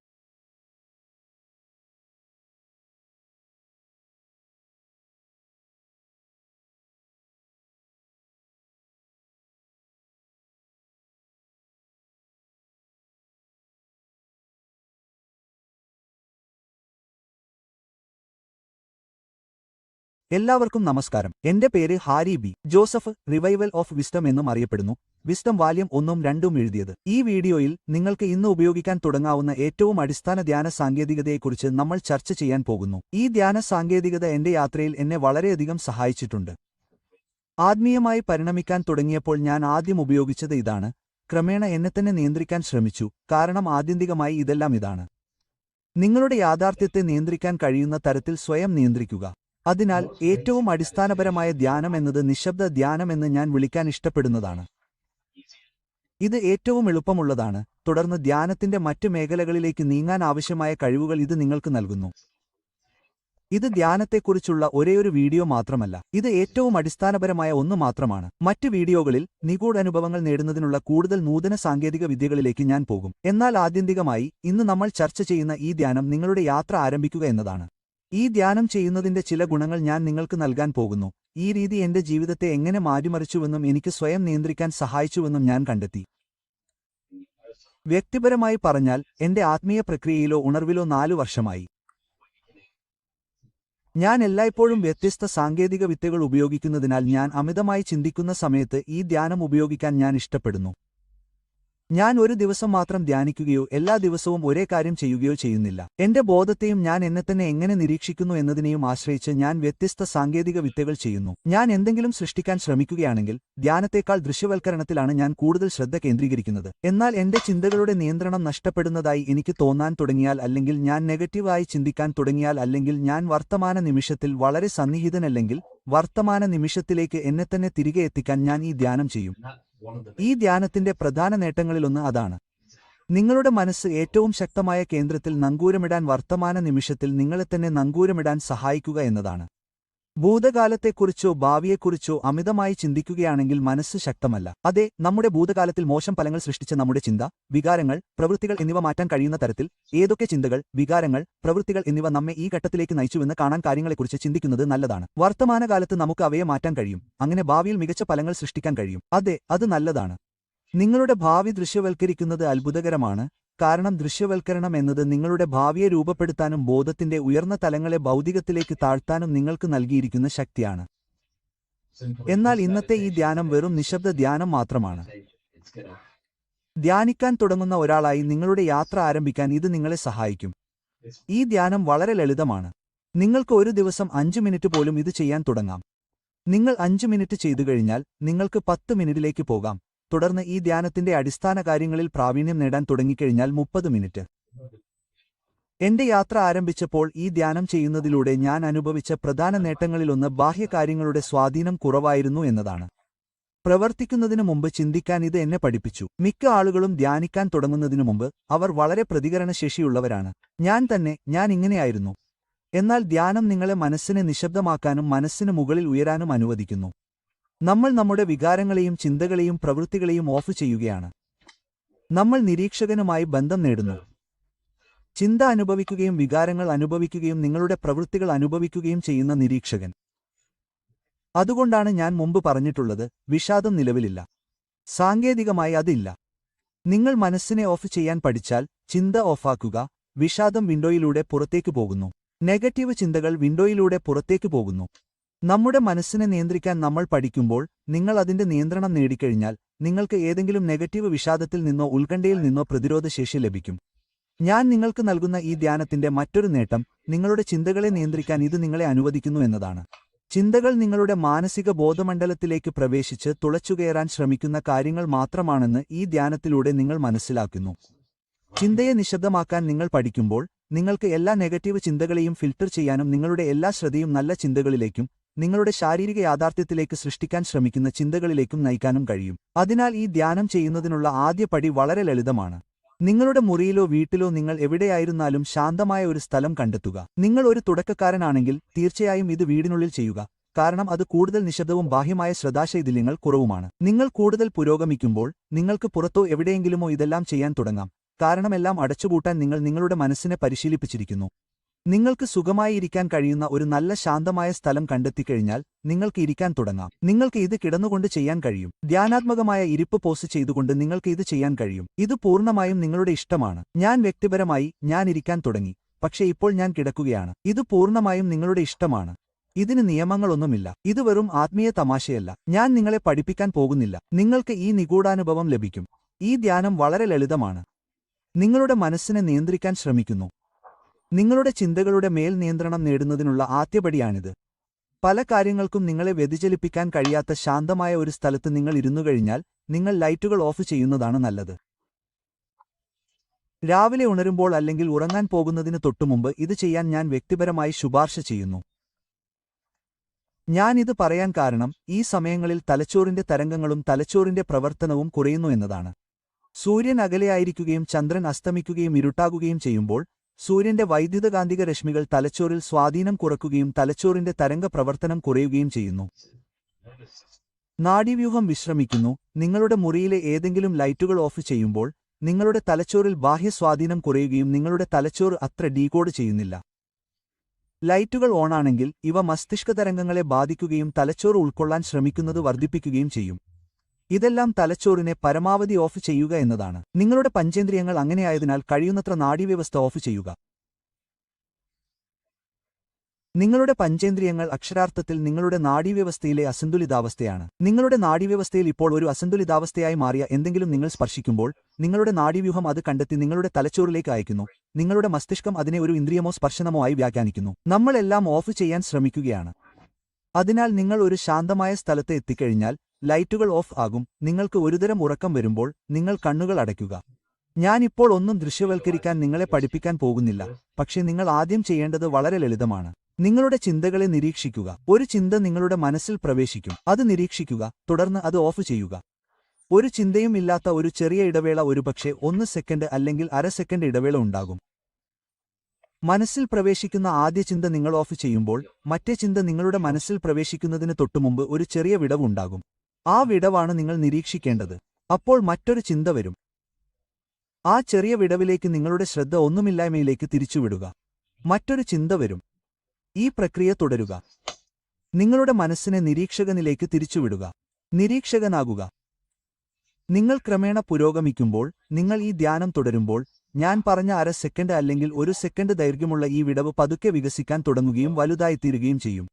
എല്ലാവർക്കും നമസ്കാരം. എന്റെ പേര് Harry B Joseph, revival of wisdom എന്നും അറിയപ്പെടുന്നു. Wisdom വാല്യം 1ഉം 2ഉം എഴുതിയത്. ഈ വീഡിയോയിൽ നിങ്ങൾക്ക് ഇന്ന് ഉപയോഗിക്കാൻ തുടങ്ങാവുന്ന ഏറ്റവും അടിസ്ഥാന ധ്യാന സാങ്കേതികതയെക്കുറിച്ച് നമ്മൾ ചർച്ച ചെയ്യാൻ പോകുന്നു. ഈ ധ്യാന സാങ്കേതികത എന്റെ യാത്രയിൽ എന്നെ വളരെയധികം സഹായിച്ചിട്ടുണ്ട്. ആത്മീയമായി പരിണമിക്കാൻ തുടങ്ങിയപ്പോൾ ഞാൻ ആദ്യം ഉപയോഗിച്ചത് ഇതാണ്. ക്രമേണ എന്നെത്തന്നെ നിയന്ത്രിക്കാൻ ശ്രമിച്ചു, കാരണം ആത്യന്തികമായി ഇതെല്ലാം ഇതാണ്. നിങ്ങളുടെ യാഥാർത്ഥ്യത്തെ നിയന്ത്രിക്കാൻ കഴിയുന്ന തരത്തിൽ സ്വയം നിയന്ത്രിക്കുക. അതിനാൽ ഏറ്റവും അടിസ്ഥാനപരമായ ധ്യാനം എന്നത് നിശബ്ദ ധ്യാനം എന്ന് ഞാൻ വിളിക്കാൻ ഇഷ്ടപ്പെടുന്നതാണ്. ഇത് ഏറ്റവും എളുപ്പമുള്ളതാണ്. തുടർന്ന് ധ്യാനത്തിന്റെ മറ്റ് മേഖലകളിലേക്ക് നീങ്ങാൻ ആവശ്യമായ കഴിവുകൾ ഇത് നിങ്ങൾക്ക് നൽകുന്നു. ഇത് ധ്യാനത്തെക്കുറിച്ചുള്ള ഒരേയൊരു വീഡിയോ മാത്രമല്ല, ഇത് ഏറ്റവും അടിസ്ഥാനപരമായ ഒന്ന് മാത്രമാണ്. മറ്റ് വീഡിയോകളിൽ നിഗൂഢാനുഭവങ്ങൾ നേടുന്നതിനുള്ള കൂടുതൽ നൂതന സാങ്കേതിക വിദ്യകളിലേക്ക് ഞാൻ പോകും. എന്നാൽ ആത്യന്തികമായി ഇന്ന് നമ്മൾ ചർച്ച ചെയ്യുന്ന ഈ ധ്യാനം നിങ്ങളുടെ യാത്ര ആരംഭിക്കുക എന്നതാണ്. ഈ ധ്യാനം ചെയ്യുന്നതിന്റെ ചില ഗുണങ്ങൾ ഞാൻ നിങ്ങൾക്ക് നൽകാൻ പോകുന്നു. ഈ രീതി എന്റെ ജീവിതത്തെ എങ്ങനെ മാറ്റിമറിച്ചുവെന്നും എനിക്ക് സ്വയം നിയന്ത്രിക്കാൻ സഹായിച്ചുവെന്നും ഞാൻ കണ്ടെത്തി. വ്യക്തിപരമായി പറഞ്ഞാൽ എന്റെ ആത്മീയ പ്രക്രിയയിലോ ഉണർവിലോ 4 വർഷമായി. ഞാൻ എല്ലായ്പ്പോഴും വ്യത്യസ്ത സാങ്കേതിക വിദ്യകൾ ഉപയോഗിക്കുന്നതിനാൽ ഞാൻ അമിതമായി ചിന്തിക്കുന്ന സമയത്ത് ഈ ധ്യാനം ഉപയോഗിക്കാൻ ഞാൻ ഇഷ്ടപ്പെടുന്നു. ഞാൻ ഒരു ദിവസം മാത്രം ധ്യാനിക്കുകയോ എല്ലാ ദിവസവും ഒരേ കാര്യം ചെയ്യുകയോ ചെയ്യുന്നില്ല. എന്റെ ബോധത്തെയും ഞാൻ എന്നെത്തന്നെ എങ്ങനെ നിരീക്ഷിക്കുന്നു എന്നതിനെയും ആശ്രയിച്ച് ഞാൻ വ്യത്യസ്ത സാങ്കേതിക വിദ്യകൾ ചെയ്യുന്നു. ഞാൻ എന്തെങ്കിലും സൃഷ്ടിക്കാൻ ശ്രമിക്കുകയാണെങ്കിൽ ധ്യാനത്തേക്കാൾ ദൃശ്യവൽക്കരണത്തിലാണ് ഞാൻ കൂടുതൽ ശ്രദ്ധ കേന്ദ്രീകരിക്കുന്നത്. എന്നാൽ എന്റെ ചിന്തകളുടെ നിയന്ത്രണം നഷ്ടപ്പെടുന്നതായി എനിക്ക് തോന്നാൻ തുടങ്ങിയാൽ, അല്ലെങ്കിൽ ഞാൻ നെഗറ്റീവായി ചിന്തിക്കാൻ തുടങ്ങിയാൽ, അല്ലെങ്കിൽ ഞാൻ വർത്തമാന നിമിഷത്തിൽ വളരെ സന്നിഹിതനല്ലെങ്കിൽ വർത്തമാന നിമിഷത്തിലേക്ക് എന്നെത്തന്നെ തിരികെ എത്തിക്കാൻ ഞാൻ ഈ ധ്യാനം ചെയ്യും. ഈ ധ്യാനത്തിന്റെ പ്രധാന നേട്ടങ്ങളിലൊന്ന് അതാണ്. നിങ്ങളുടെ മനസ്സ് ഏറ്റവും ശക്തമായ കേന്ദ്രത്തിൽ നങ്കൂരമിടാൻ, വർത്തമാന നിമിഷത്തിൽ നിങ്ങളെത്തന്നെ നങ്കൂരമിടാൻ സഹായിക്കുക എന്നതാണ്. ഭൂതകാലത്തെക്കുറിച്ചോ ഭാവിയെക്കുറിച്ചോ അമിതമായി ചിന്തിക്കുകയാണെങ്കിൽ മനസ്സ് ശക്തമല്ല. അതെ, നമ്മുടെ ഭൂതകാലത്തിൽ മോശം ഫലങ്ങൾ സൃഷ്ടിച്ച നമ്മുടെ ചിന്ത, വികാരങ്ങൾ, പ്രവൃത്തികൾ എന്നിവ മാറ്റാൻ കഴിയുന്ന തരത്തിൽ ഏതൊക്കെ ചിന്തകൾ, വികാരങ്ങൾ, പ്രവൃത്തികൾ എന്നിവ നമ്മെ ഈ ഘട്ടത്തിലേക്ക് നയിച്ചുവെന്ന് കാണാൻ കാര്യങ്ങളെക്കുറിച്ച് ചിന്തിക്കുന്നത് നല്ലതാണ്. വർത്തമാനകാലത്ത് നമുക്ക് അവയെ മാറ്റാൻ കഴിയും. അങ്ങനെ ഭാവിയിൽ മികച്ച ഫലങ്ങൾ സൃഷ്ടിക്കാൻ കഴിയും. അതെ, അത് നല്ലതാണ്. നിങ്ങളുടെ ഭാവി ദൃശ്യവൽക്കരിക്കുന്നത് അത്ഭുതകരമാണ്. കാരണം ദൃശ്യവൽക്കരണം എന്നത് നിങ്ങളുടെ ഭാവിയെ രൂപപ്പെടുത്താനും ബോധത്തിന്റെ ഉയർന്ന തലങ്ങളെ ഭൗതികത്തിലേക്ക് താഴ്ത്താനും നിങ്ങൾക്ക് നൽകിയിരിക്കുന്ന ശക്തിയാണ്. എന്നാൽ ഇന്നത്തെ ഈ ധ്യാനം വെറും നിശബ്ദ ധ്യാനം മാത്രമാണ്. ധ്യാനിക്കാൻ തുടങ്ങുന്ന ഒരാളായി നിങ്ങളുടെ യാത്ര ആരംഭിക്കാൻ ഇത് നിങ്ങളെ സഹായിക്കും. ഈ ധ്യാനം വളരെ ലളിതമാണ്. നിങ്ങൾക്ക് ഒരു ദിവസം 5 മിനിറ്റ് പോലും ഇത് ചെയ്യാൻ തുടങ്ങാം. നിങ്ങൾ 5 മിനിറ്റ് ചെയ്തു കഴിഞ്ഞാൽ നിങ്ങൾക്ക് 10 മിനിറ്റിലേക്ക് പോകാം. തുടർന്ന് ഈ ധ്യാനത്തിന്റെ അടിസ്ഥാന കാര്യങ്ങളിൽ പ്രാവീണ്യം നേടാൻ തുടങ്ങിക്കഴിഞ്ഞാൽ 30 മിനിറ്റ്. എന്റെ യാത്ര ആരംഭിച്ചപ്പോൾ ഈ ധ്യാനം ചെയ്യുന്നതിലൂടെ ഞാൻ അനുഭവിച്ച പ്രധാന നേട്ടങ്ങളിലൊന്ന് ബാഹ്യകാര്യങ്ങളുടെ സ്വാധീനം കുറവായിരുന്നു എന്നതാണ്. പ്രവർത്തിക്കുന്നതിനു മുമ്പ് ചിന്തിക്കാൻ ഇത് എന്നെ പഠിപ്പിച്ചു. മിക്ക ആളുകളും ധ്യാനിക്കാൻ തുടങ്ങുന്നതിനു മുമ്പ് അവർ വളരെ പ്രതികരണശേഷിയുള്ളവരാണ്. ഞാൻ ഇങ്ങനെയായിരുന്നു. എന്നാൽ ധ്യാനം നിങ്ങളെ മനസ്സിനെ നിശബ്ദമാക്കാനും മനസ്സിന് മുകളിൽ ഉയരാനും അനുവദിക്കുന്നു. നമ്മൾ നമ്മുടെ വികാരങ്ങളെയും ചിന്തകളെയും പ്രവൃത്തികളെയും ഓഫ് ചെയ്യുകയാണ്. നമ്മൾ നിരീക്ഷകനുമായി ബന്ധം നേടുന്നു. ചിന്ത അനുഭവിക്കുകയും വികാരങ്ങൾ അനുഭവിക്കുകയും നിങ്ങളുടെ പ്രവൃത്തികൾ അനുഭവിക്കുകയും ചെയ്യുന്ന നിരീക്ഷകൻ. അതുകൊണ്ടാണ് ഞാൻ മുമ്പ് പറഞ്ഞിട്ടുള്ളത്, വിഷാദം നിലവിലില്ല. സാങ്കേതികമായി അതില്ല. നിങ്ങൾ മനസ്സിനെ ഓഫ് ചെയ്യാൻ പഠിച്ചാൽ ചിന്ത ഓഫാക്കുക, വിഷാദം വിൻഡോയിലൂടെ പുറത്തേക്ക് പോകുന്നു. നെഗറ്റീവ് ചിന്തകൾ വിൻഡോയിലൂടെ പുറത്തേക്ക് പോകുന്നു. നമ്മുടെ മനസ്സിനെ നിയന്ത്രിക്കാൻ നമ്മൾ പഠിക്കുമ്പോൾ നിങ്ങൾ അതിന്റെ നിയന്ത്രണം നേടിക്കഴിഞ്ഞാൽ നിങ്ങൾക്ക് ഏതെങ്കിലും നെഗറ്റീവ് വിഷാദത്തിൽ നിന്നോ ഉത്കണ്ഠയിൽ നിന്നോ പ്രതിരോധശേഷി ലഭിക്കും. ഞാൻ നിങ്ങൾക്ക് നൽകുന്ന ഈ ധ്യാനത്തിന്റെ മറ്റൊരു നേട്ടം നിങ്ങളുടെ ചിന്തകളെ നിയന്ത്രിക്കാൻ ഇത് നിങ്ങളെ അനുവദിക്കുന്നു എന്നതാണ്. ചിന്തകൾ നിങ്ങളുടെ മാനസിക ബോധമണ്ഡലത്തിലേക്ക് പ്രവേശിച്ച് തുളച്ചുകയറാൻ ശ്രമിക്കുന്ന കാര്യങ്ങൾ മാത്രമാണെന്ന് ഈ ധ്യാനത്തിലൂടെ നിങ്ങൾ മനസ്സിലാക്കുന്നു. ചിന്തയെ നിശബ്ദമാക്കാൻ നിങ്ങൾ പഠിക്കുമ്പോൾ നിങ്ങൾക്ക് എല്ലാ നെഗറ്റീവ് ചിന്തകളെയും ഫിൽട്ടർ ചെയ്യാനും നിങ്ങളുടെ എല്ലാ ശ്രദ്ധയും നല്ല ചിന്തകളിലേക്കും നിങ്ങളുടെ ശാരീരിക യാഥാർത്ഥ്യത്തിലേക്ക് സൃഷ്ടിക്കാൻ ശ്രമിക്കുന്ന ചിന്തകളിലേക്കും നയിക്കാനും കഴിയും. അതിനാൽ ഈ ധ്യാനം ചെയ്യുന്നതിനുള്ള ആദ്യ പടി വളരെ ലളിതമാണ്. നിങ്ങളുടെ മുറിയിലോ വീട്ടിലോ നിങ്ങൾ എവിടെയായിരുന്നാലും ശാന്തമായ ഒരു സ്ഥലം കണ്ടെത്തുക. നിങ്ങൾ ഒരു തുടക്കക്കാരനാണെങ്കിൽ തീർച്ചയായും ഇത് വീടിനുള്ളിൽ ചെയ്യുക, കാരണം അത് കൂടുതൽ നിശബ്ദവും ബാഹ്യമായ ശ്രദ്ധാശൈഥില്യങ്ങൾ കുറവുമാണ്. നിങ്ങൾ കൂടുതൽ പുരോഗമിക്കുമ്പോൾ നിങ്ങൾക്ക് പുറത്തോ എവിടെയെങ്കിലുമോ ഇതെല്ലാം ചെയ്യാൻ തുടങ്ങാം, കാരണം എല്ലാം അടച്ചുപൂട്ടാൻ നിങ്ങൾ നിങ്ങളുടെ മനസ്സിനെ പരിശീലിപ്പിച്ചിരിക്കുന്നു. നിങ്ങൾക്ക് സുഖമായി ഇരിക്കാൻ കഴിയുന്ന ഒരു നല്ല ശാന്തമായ സ്ഥലം കണ്ടെത്തിക്കഴിഞ്ഞാൽ നിങ്ങൾക്ക് ഇരിക്കാൻ തുടങ്ങാം. നിങ്ങൾക്ക് ഇത് കിടന്നുകൊണ്ട് ചെയ്യാൻ കഴിയും. ധ്യാനാത്മകമായ ഇരിപ്പ് പോസ് ചെയ്തുകൊണ്ട് നിങ്ങൾക്ക് ഇത് ചെയ്യാൻ കഴിയും. ഇത് പൂർണ്ണമായും നിങ്ങളുടെ ഇഷ്ടമാണ്. വ്യക്തിപരമായി ഞാൻ ഇരിക്കാൻ തുടങ്ങി, പക്ഷേ ഇപ്പോൾ ഞാൻ കിടക്കുകയാണ്. ഇത് പൂർണ്ണമായും നിങ്ങളുടെ ഇഷ്ടമാണ്. ഇതിന് നിയമങ്ങളൊന്നുമില്ല. ഇത് വെറും ആത്മീയ തമാശയല്ല. ഞാൻ നിങ്ങളെ പഠിപ്പിക്കാൻ പോകുന്നില്ല. നിങ്ങൾക്ക് ഈ നിഗൂഢാനുഭവം ലഭിക്കും. ഈ ധ്യാനം വളരെ ലളിതമാണ്. നിങ്ങളുടെ മനസ്സിനെ നിയന്ത്രിക്കാൻ ശ്രമിക്കുന്നു. നിങ്ങളുടെ ചിന്തകളുടെ മേൽ നിയന്ത്രണം നേടുന്നതിനുള്ള ആദ്യപടിയാണിത്. പല കാര്യങ്ങൾക്കും നിങ്ങളെ വ്യതിചലിപ്പിക്കാൻ കഴിയാത്ത ശാന്തമായ ഒരു സ്ഥലത്ത് നിങ്ങൾ ഇരുന്നുകഴിഞ്ഞാൽ നിങ്ങൾ ലൈറ്റുകൾ ഓഫ് ചെയ്യുന്നതാണ് നല്ലത്. രാവിലെ ഉണരുമ്പോൾ അല്ലെങ്കിൽ ഉറങ്ങാൻ പോകുന്നതിന് തൊട്ടുമുമ്പ് ഇത് ചെയ്യാൻ ഞാൻ വ്യക്തിപരമായി ശുപാർശ ചെയ്യുന്നു. ഇത് പറയാൻ കാരണം ഈ സമയങ്ങളിൽ തലച്ചോറിന്റെ തരംഗങ്ങളും തലച്ചോറിന്റെ പ്രവർത്തനവും കുറയുന്നു എന്നതാണ്. സൂര്യൻ അകലെയായിരിക്കുകയും ചന്ദ്രൻ അസ്തമിക്കുകയും ഇരുട്ടാകുകയും ചെയ്യുമ്പോൾ സൂര്യന്റെ വൈദ്യുതകാന്തിക രശ്മികൾ തലച്ചോറിൽ സ്വാധീനം കുറയ്ക്കുകയും തലച്ചോറിന്റെ തരംഗ പ്രവർത്തനം കുറയുകയും ചെയ്യുന്നു. നാഡീവ്യൂഹം വിശ്രമിക്കുന്നു. നിങ്ങളുടെ മുറിയിലെ ഏതെങ്കിലും ലൈറ്റുകൾ ഓഫ് ചെയ്യുമ്പോൾ നിങ്ങളുടെ തലച്ചോറിൽ ബാഹ്യ സ്വാധീനം കുറയുകയും നിങ്ങളുടെ തലച്ചോറ് അത്ര ഡീകോഡ് ചെയ്യുന്നില്ല. ലൈറ്റുകൾ ഓണാണെങ്കിൽ ഇവ മസ്തിഷ്ക തരംഗങ്ങളെ ബാധിക്കുകയും തലച്ചോറ് ഉൾക്കൊള്ളാൻ ശ്രമിക്കുന്നത് വർദ്ധിപ്പിക്കുകയും ചെയ്യും. ഇതെല്ലാം തലച്ചോറിനെ പരമാവധി ഓഫ് ചെയ്യുക എന്നതാണ്. നിങ്ങളുടെ പഞ്ചേന്ദ്രിയങ്ങൾ അങ്ങനെയായതിനാൽ കഴിയുന്നത്ര നാഡീവ്യവസ്ഥ ഓഫ് ചെയ്യുക. നിങ്ങളുടെ പഞ്ചേന്ദ്രിയങ്ങൾ അക്ഷരാർത്ഥത്തിൽ നിങ്ങളുടെ നാഡീവ്യവസ്ഥയിലെ അസന്തുലിതാവസ്ഥയാണ്. നിങ്ങളുടെ നാഡീവ്യവസ്ഥയിൽ ഇപ്പോൾ ഒരു അസന്തുലിതാവസ്ഥയായി മാറിയ എന്തെങ്കിലും നിങ്ങൾ സ്പർശിക്കുമ്പോൾ നിങ്ങളുടെ നാഡീവ്യൂഹം അത് കണ്ടെത്തി നിങ്ങളുടെ തലച്ചോറിലേക്ക് അയക്കുന്നു. നിങ്ങളുടെ മസ്തിഷ്കം അതിനെ ഒരു ഇന്ദ്രിയമോ സ്പർശനമോ ആയി വ്യാഖ്യാനിക്കുന്നു. നമ്മളെല്ലാം ഓഫ് ചെയ്യാൻ ശ്രമിക്കുകയാണ്. അതിനാൽ നിങ്ങൾ ഒരു ശാന്തമായ സ്ഥലത്ത് എത്തിക്കഴിഞ്ഞാൽ ലൈറ്റുകൾ ഓഫ് ആകും. നിങ്ങൾക്ക് ഒരുതരം ഉറക്കം വരുമ്പോൾ നിങ്ങൾ കണ്ണുകൾ അടയ്ക്കുക. ഞാനിപ്പോൾ ഒന്നും ദൃശ്യവൽക്കരിക്കാൻ നിങ്ങളെ പഠിപ്പിക്കാൻ പോകുന്നില്ല, പക്ഷേ നിങ്ങൾ ആദ്യം ചെയ്യേണ്ടത് വളരെ ലളിതമാണ്. നിങ്ങളുടെ ചിന്തകളെ നിരീക്ഷിക്കുക. ഒരു ചിന്ത നിങ്ങളുടെ മനസ്സിൽ പ്രവേശിക്കും. അത് നിരീക്ഷിക്കുക, തുടർന്ന് അത് ഓഫ് ചെയ്യുക. ഒരു ചിന്തയും ഇല്ലാത്ത ഒരു ചെറിയ ഇടവേള, ഒരുപക്ഷെ 1 സെക്കൻഡ് അല്ലെങ്കിൽ അര സെക്കൻഡ് ഇടവേള ഉണ്ടാകും. മനസ്സിൽ പ്രവേശിക്കുന്ന ആദ്യ ചിന്ത നിങ്ങൾ ഓഫ് ചെയ്യുമ്പോൾ മറ്റേ ചിന്ത നിങ്ങളുടെ മനസ്സിൽ പ്രവേശിക്കുന്നതിന് തൊട്ടുമുമ്പ് ഒരു ചെറിയ വിടവ് ഉണ്ടാകും. ആ വിടവാണ് നിങ്ങൾ നിരീക്ഷിക്കേണ്ടത്. അപ്പോൾ മറ്റൊരു ചിന്ത വരും. ആ ചെറിയ വിടവിലേക്ക് നിങ്ങളുടെ ശ്രദ്ധ ഒന്നുമില്ലായ്മയിലേക്ക് തിരിച്ചുവിടുക. മറ്റൊരു ചിന്ത വരും. ഈ പ്രക്രിയ തുടരുക. നിങ്ങളുടെ മനസ്സിനെ നിരീക്ഷകനിലേക്ക് തിരിച്ചുവിടുക. നിരീക്ഷകനാകുക. നിങ്ങൾ ക്രമേണ പുരോഗമിക്കുമ്പോൾ നിങ്ങൾ ഈ ധ്യാനം തുടരുമ്പോൾ ഞാൻ പറഞ്ഞ അര സെക്കൻഡ് അല്ലെങ്കിൽ 1 സെക്കൻഡ് ദൈർഘ്യമുള്ള ഈ വിടവ് പതുക്കെ വികസിക്കാൻ തുടങ്ങുകയും വലുതായിത്തീരുകയും ചെയ്യും.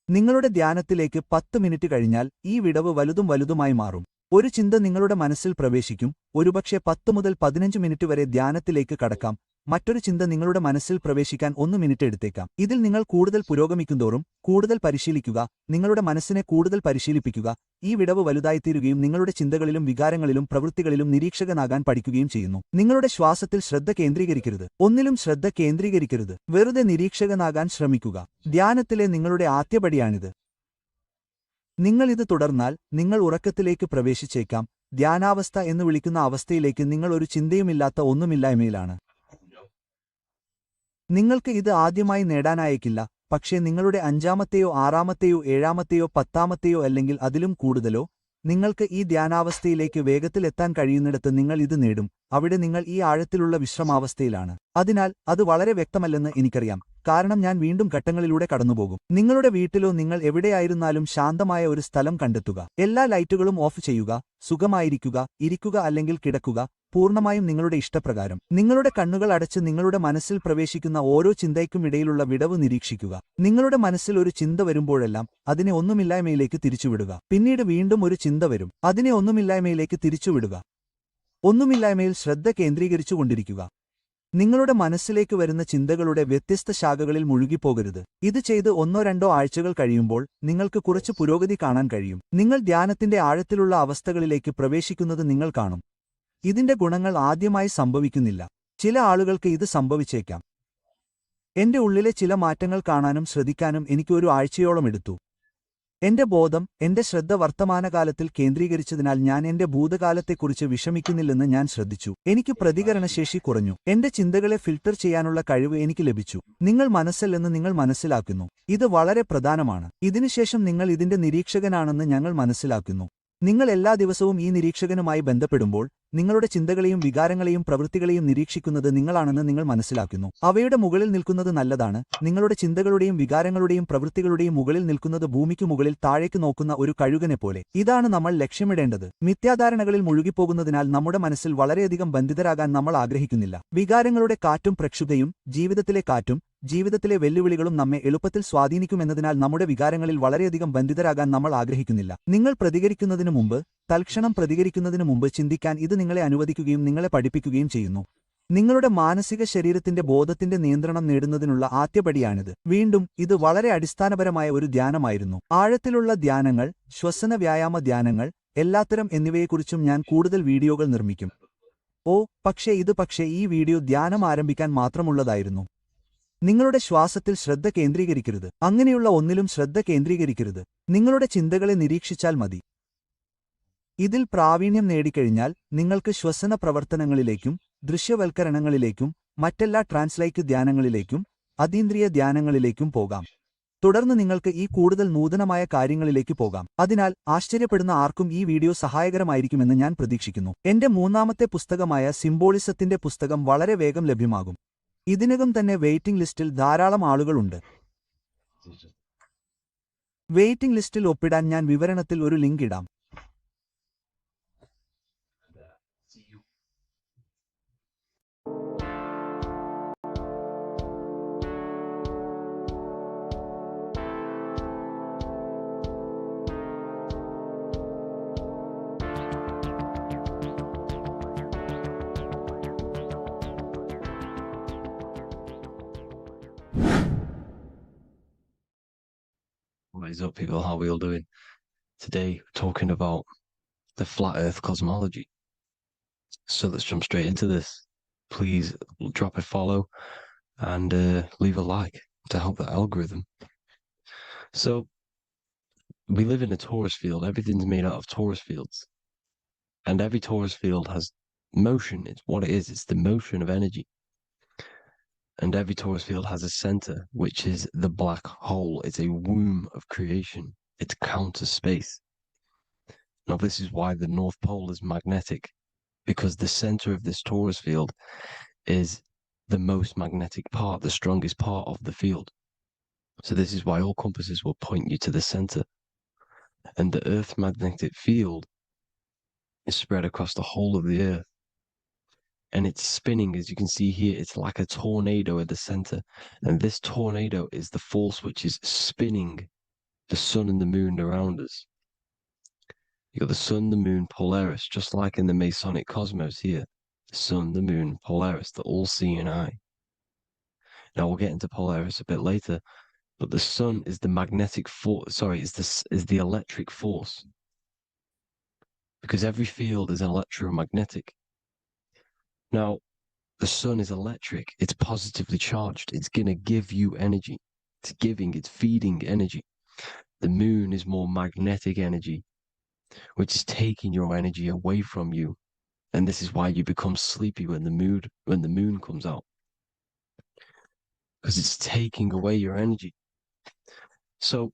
നിങ്ങളുടെ ധ്യാനത്തിലേക്ക് 10 മിനിറ്റ് കഴിഞ്ഞാൽ ഈ വിടവ് വലുതും വലുതുമായി മാറും. ഒരു ചിന്ത നിങ്ങളുടെ മനസ്സിൽ പ്രവേശിക്കും. ഒരുപക്ഷെ 10 മുതൽ 15 മിനിറ്റ് വരെ ധ്യാനത്തിലേക്ക് കടക്കാം. മറ്റൊരു ചിന്ത നിങ്ങളുടെ മനസ്സിൽ പ്രവേശിക്കാൻ 1 മിനിറ്റ് എടുത്തേക്കാം. ഇതിൽ നിങ്ങൾ കൂടുതൽ പുരോഗമിക്കുന്തോറും കൂടുതൽ പരിശീലിക്കുക, നിങ്ങളുടെ മനസ്സിനെ കൂടുതൽ പരിശീലിപ്പിക്കുക, ഈ വിടവ് വലുതായിത്തീരുകയും നിങ്ങളുടെ ചിന്തകളിലും വികാരങ്ങളിലും പ്രവൃത്തികളിലും നിരീക്ഷകനാകാൻ പഠിക്കുകയും ചെയ്യുന്നു. നിങ്ങളുടെ ശ്വാസത്തിൽ ശ്രദ്ധ കേന്ദ്രീകരിക്കരുത്. ഒന്നിലും ശ്രദ്ധ കേന്ദ്രീകരിക്കരുത്. വെറുതെ നിരീക്ഷകനാകാൻ ശ്രമിക്കുക. ധ്യാനത്തിലെ നിങ്ങളുടെ ആദ്യപടിയാണിത്. നിങ്ങൾ ഇത് തുടർന്നാൽ നിങ്ങൾ ഉറക്കത്തിലേക്ക് പ്രവേശിച്ചേക്കാം. ധ്യാനാവസ്ഥ എന്ന് വിളിക്കുന്ന അവസ്ഥയിലേക്ക് നിങ്ങൾ ഒരു ചിന്തയുമില്ലാത്ത ഒന്നുമില്ലായ്മയിലാണ്. നിങ്ങൾക്ക് ഇത് ആദ്യമായി നേടാനായേക്കില്ല, പക്ഷേ നിങ്ങളുടെ 5-ാമത്തെയോ 6-ാമത്തെയോ 7-ാമത്തെയോ 10-ാമത്തെയോ അല്ലെങ്കിൽ അതിലും കൂടുതലോ നിങ്ങൾക്ക് ഈ ധ്യാനാവസ്ഥയിലേക്ക് വേഗത്തിൽ എത്താൻ കഴിയുന്നിടത്ത് നിങ്ങൾ ഇത് നേടും. അവിടെ നിങ്ങൾ ഈ ആഴത്തിലുള്ള വിശ്രമാവസ്ഥയിലാണ്. അതിനാൽ അത് വളരെ വ്യക്തമല്ലെന്ന് എനിക്കറിയാം, കാരണം ഞാൻ വീണ്ടും ഘട്ടങ്ങളിലൂടെ കടന്നുപോകും. നിങ്ങളുടെ വീട്ടിലോ നിങ്ങൾ എവിടെയായിരുന്നാലും ശാന്തമായ ഒരു സ്ഥലം കണ്ടെത്തുക. എല്ലാ ലൈറ്റുകളും ഓഫ് ചെയ്യുക. സുഖമായിരിക്കുക, ഇരിക്കുക അല്ലെങ്കിൽ കിടക്കുക, പൂർണ്ണമായും നിങ്ങളുടെ ഇഷ്ടപ്രകാരം. നിങ്ങളുടെ കണ്ണുകൾ അടച്ച് നിങ്ങളുടെ മനസ്സിൽ പ്രവേശിക്കുന്ന ഓരോ ചിന്തയ്ക്കും ഇടയിലുള്ള വിടവ് നിരീക്ഷിക്കുക. നിങ്ങളുടെ മനസ്സിൽ ഒരു ചിന്ത വരുമ്പോഴെല്ലാം അതിനെ ഒന്നുമില്ലായ്മയിലേക്ക് തിരിച്ചുവിടുക. പിന്നീട് വീണ്ടും ഒരു ചിന്ത വരും, അതിനെ ഒന്നുമില്ലായ്മയിലേക്ക് തിരിച്ചുവിടുക. ഒന്നുമില്ലായ്മയിൽ ശ്രദ്ധ കേന്ദ്രീകരിച്ചുകൊണ്ടിരിക്കുക. നിങ്ങളുടെ മനസ്സിലേക്ക് വരുന്ന ചിന്തകളുടെ വ്യത്യസ്ത ശാഖകളിൽ മുഴുകിപ്പോകരുത്. ഇത് ചെയ്ത് 1-2 ആഴ്ചകൾ കഴിയുമ്പോൾ നിങ്ങൾക്ക് കുറച്ച് പുരോഗതി കാണാൻ കഴിയും. നിങ്ങൾ ധ്യാനത്തിന്റെ ആഴത്തിലുള്ള അവസ്ഥകളിലേക്ക് പ്രവേശിക്കുന്നത് നിങ്ങൾ കാണും. ഇതിന്റെ ഗുണങ്ങൾ ആദ്യമായി സംഭവിക്കുന്നില്ല. ചില ആളുകൾക്ക് ഇത് സംഭവിച്ചേക്കാം. എന്റെ ഉള്ളിലെ ചില മാറ്റങ്ങൾ കാണാനും ശ്രദ്ധിക്കാനും എനിക്ക് 1 ആഴ്ചയോളം എടുത്തു. എന്റെ ബോധം, എന്റെ ശ്രദ്ധ വർത്തമാനകാലത്തിൽ കേന്ദ്രീകരിച്ചതിനാൽ ഞാൻ എന്റെ ഭൂതകാലത്തെക്കുറിച്ച് വിഷമിക്കുന്നില്ലെന്ന് ഞാൻ ശ്രദ്ധിച്ചു. എനിക്ക് പ്രതികരണശേഷി കുറഞ്ഞു. എന്റെ ചിന്തകളെ ഫിൽട്ടർ ചെയ്യാനുള്ള കഴിവ് എനിക്ക് ലഭിച്ചു. നിങ്ങൾ മനസ്സല്ലെന്ന് നിങ്ങൾ മനസ്സിലാക്കുന്നു. ഇത് വളരെ പ്രധാനമാണ്. ഇതിനുശേഷം നിങ്ങൾ ഇതിന്റെ നിരീക്ഷകനാണെന്ന് ഞങ്ങൾ മനസ്സിലാക്കുന്നു. നിങ്ങൾ എല്ലാ ദിവസവും ഈ നിരീക്ഷകനുമായി ബന്ധപ്പെടുമ്പോൾ നിങ്ങളുടെ ചിന്തകളെയും വികാരങ്ങളെയും പ്രവൃത്തികളെയും നിരീക്ഷിക്കുന്നത് നിങ്ങളാണെന്ന് നിങ്ങൾ മനസ്സിലാക്കുന്നു. അവയുടെ മുകളിൽ നിൽക്കുന്നത് നല്ലതാണ്. നിങ്ങളുടെ ചിന്തകളുടെയും വികാരങ്ങളുടെയും പ്രവൃത്തികളുടെയും മുകളിൽ നിൽക്കുന്നത് ഭൂമിക്കു മുകളിൽ താഴേക്ക് നോക്കുന്ന ഒരു കഴുകനെപ്പോലെ. ഇതാണ് നമ്മൾ ലക്ഷ്യമിടേണ്ടത്. മിഥ്യാധാരണകളിൽ മുഴുകിപ്പോകുന്നതിനാൽ നമ്മുടെ മനസ്സിൽ വളരെയധികം ബന്ധിതരാകാൻ നമ്മൾ ആഗ്രഹിക്കുന്നില്ല. വികാരങ്ങളുടെ കാറ്റും പ്രക്ഷുബ്ധയും ജീവിതത്തിലെ കാറ്റും ജീവിതത്തിലെ വെല്ലുവിളികളും നമ്മെ എളുപ്പത്തിൽ സ്വാധീനിക്കുമെന്നതിനാൽ നമ്മുടെ വികാരങ്ങളിൽ വളരെയധികം ബന്ധിതരാകാൻ നമ്മൾ ആഗ്രഹിക്കുന്നില്ല. നിങ്ങൾ പ്രതികരിക്കുന്നതിനു മുമ്പ്, തൽക്ഷണം പ്രതികരിക്കുന്നതിനു മുമ്പ് ചിന്തിക്കാൻ ഇത് നിങ്ങളെ അനുവദിക്കുകയും നിങ്ങളെ പഠിപ്പിക്കുകയും ചെയ്യുന്നു. നിങ്ങളുടെ മാനസിക ശരീരത്തിന്റെ ബോധത്തിന്റെ നിയന്ത്രണം നേടുന്നതിനുള്ള ആദ്യപടിയാണിത്. വീണ്ടും ഇത് വളരെ അടിസ്ഥാനപരമായ ഒരു ധ്യാനമായിരുന്നു. ആഴത്തിലുള്ള ധ്യാനങ്ങൾ, ശ്വസന വ്യായാമ ധ്യാനങ്ങൾ, എല്ലാത്തരം എന്നിവയെക്കുറിച്ചും ഞാൻ കൂടുതൽ വീഡിയോകൾ നിർമ്മിക്കും. പക്ഷേ ഈ വീഡിയോ ധ്യാനം ആരംഭിക്കാൻ മാത്രമുള്ളതായിരുന്നു. നിങ്ങളുടെ ശ്വാസത്തിൽ ശ്രദ്ധ കേന്ദ്രീകരിക്കരുത്. അങ്ങനെയുള്ള ഒന്നിലും ശ്രദ്ധ കേന്ദ്രീകരിക്കരുത്. നിങ്ങളുടെ ചിന്തകളെ നിരീക്ഷിച്ചാൽ മതി. ഇതിൽ പ്രാവീണ്യം നേടിക്കഴിഞ്ഞാൽ നിങ്ങൾക്ക് ശ്വസന പ്രവർത്തനങ്ങളിലേക്കും ദൃശ്യവൽക്കരണങ്ങളിലേക്കും മറ്റെല്ലാ ട്രാൻസ്ലൈക്ക് ധ്യാനങ്ങളിലേക്കും അതീന്ദ്രിയ ധ്യാനങ്ങളിലേക്കും പോകാം. തുടർന്ന് നിങ്ങൾക്ക് ഈ കൂടുതൽ നൂതനമായ കാര്യങ്ങളിലേക്ക് പോകാം. അതിനാൽ ആശ്ചര്യപ്പെടുന്ന ആർക്കും ഈ വീഡിയോ സഹായകരമായിരിക്കുമെന്ന് ഞാൻ പ്രതീക്ഷിക്കുന്നു. എന്റെ 3-ാമത്തെ പുസ്തകമായ സിംബോളിസത്തിന്റെ പുസ്തകം വളരെ വേഗം ലഭ്യമാകും. ഇതിനകം തന്നെ വെയിറ്റിംഗ് ലിസ്റ്റിൽ ധാരാളം ആളുകളുണ്ട്. വെയിറ്റിംഗ് ലിസ്റ്റിൽ ഒപ്പിടാൻ ഞാൻ വിവരണത്തിൽ ഒരു ലിങ്ക് ഇടാം. What is up, people? How are we all doing? Today, we're talking about the flat earth cosmology. So let's jump straight into this. Please drop a follow and leave a like to help the algorithm. So we live in a torus field. Everything's made out of torus fields. And every torus field has motion. It's what it is. It's the motion of energy. And every torus field has a center, which is the black hole. It's a womb of creation. It's counter space. Now, this is why the North Pole is magnetic, because the center of this torus field is the most magnetic part, the strongest part of the field. So this is why all compasses will point you to the center. And the Earth's magnetic field is spread across the whole of the Earth. And it's spinning, as you can see here. It's like a tornado at the center. And this tornado is the force which is spinning the sun and the moon around us. You got the sun, the moon, Polaris, just like in the Masonic cosmos here. The sun, the moon, Polaris, the all-seeing eye. Now we'll get into Polaris a bit later, but the sun is the magnetic force. Sorry, is the electric force, because every field is electromagnetic. Now, the sun is electric. It's positively charged. It's gonna give you energy. It's feeding energy. The moon is more magnetic energy, which is taking your energy away from you. And this is why you become sleepy when the moon comes out. Because it's taking away your energy. So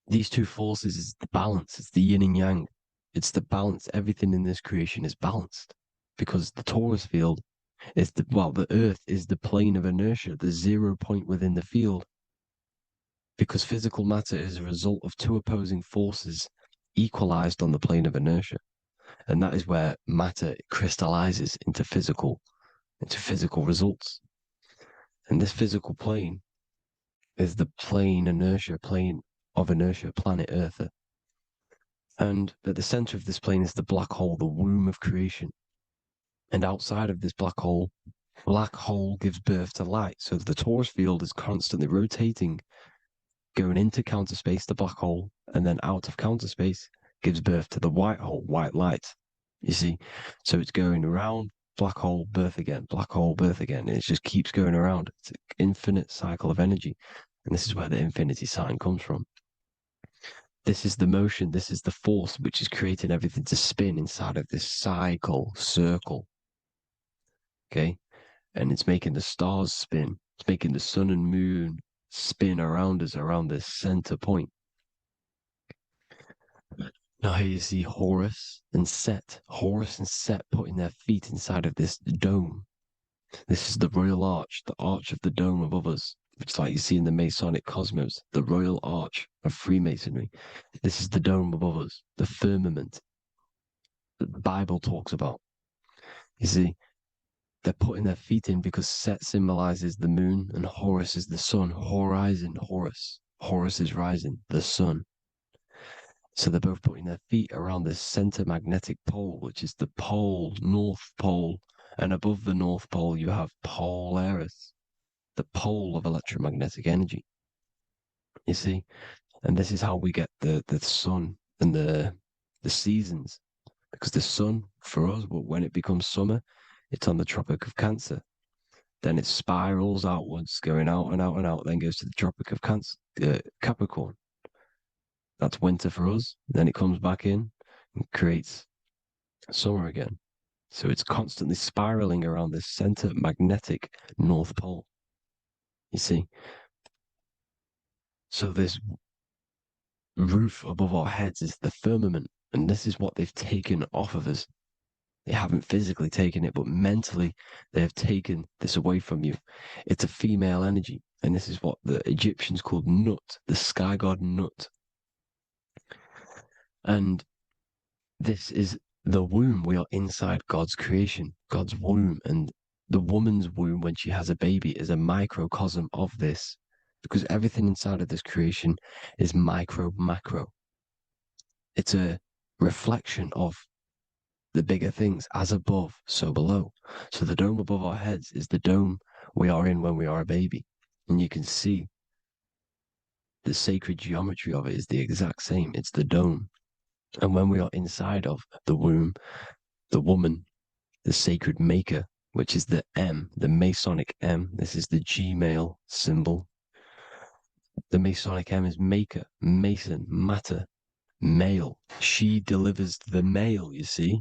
these two forces is the balance. It's the yin and yang. It's the balance. Everything in this creation is balanced. Because the torus field is the earth is the plane of inertia, the 0 point within the field. Because physical matter is a result of two opposing forces equalized on the plane of inertia. And that is where matter crystallizes into physical results. And this physical plane is the plane of inertia, planet Earth. And at the center of this plane is the black hole, the womb of creation. And outside of this black hole gives birth to light. So the torus field is constantly rotating, going into counter space, the black hole, and then out of counter space gives birth to the white hole, white light. You see? So it's going around, black hole, birth again, black hole, birth again. And it just keeps going around. It's an infinite cycle of energy. And this is where the infinity sign comes from. This is the motion, this is the force which is creating everything to spin inside of this circle. Okay? And it's making the stars spin. It's making the sun and moon spin around us, around this center point. Now here you see Horus and Set. Horus and Set putting their feet inside of this dome. This is the royal arch, the arch of the dome above us. It's like you see in the Masonic cosmos, the royal arch of Freemasonry. This is the dome above us, the firmament that the Bible talks about. You see, they're putting their feet in because Set symbolizes the moon and Horus is the sun. Horizon, Horus. Horus is rising, the sun. So they're both putting their feet around this center magnetic pole, which is the pole, North Pole. And above the North Pole, you have Polaris, the pole of electromagnetic energy. You see? And this is how we get the sun and the seasons. Because the sun, for us, when it becomes summer, it's on the Tropic of Cancer. Then it spirals outwards, going out and out and out, then goes to the Tropic of Capricorn. That's winter for us. Then it comes back in and creates summer again. So it's constantly spiraling around this center magnetic North Pole. You see? So this roof above our heads is the firmament, and this is what they've taken off of us. They haven't physically taken it, but mentally they have taken this away from you. It's a female energy, and this is what the Egyptians called Nut, the sky god Nut. And this is the womb. We are inside God's creation, God's womb. And the woman's womb, when she has a baby, is a microcosm of this, because everything inside of this creation is macro. It's a reflection of the bigger things, as above, so below. So the dome above our heads is the dome we are in when we are a baby. And you can see the sacred geometry of it is the exact same. It's the dome. And when we are inside of the womb, the woman, the sacred maker, which is the M, the Masonic M, this is the Gmail symbol. The Masonic M is maker, mason, matter, male. She delivers the male, you see.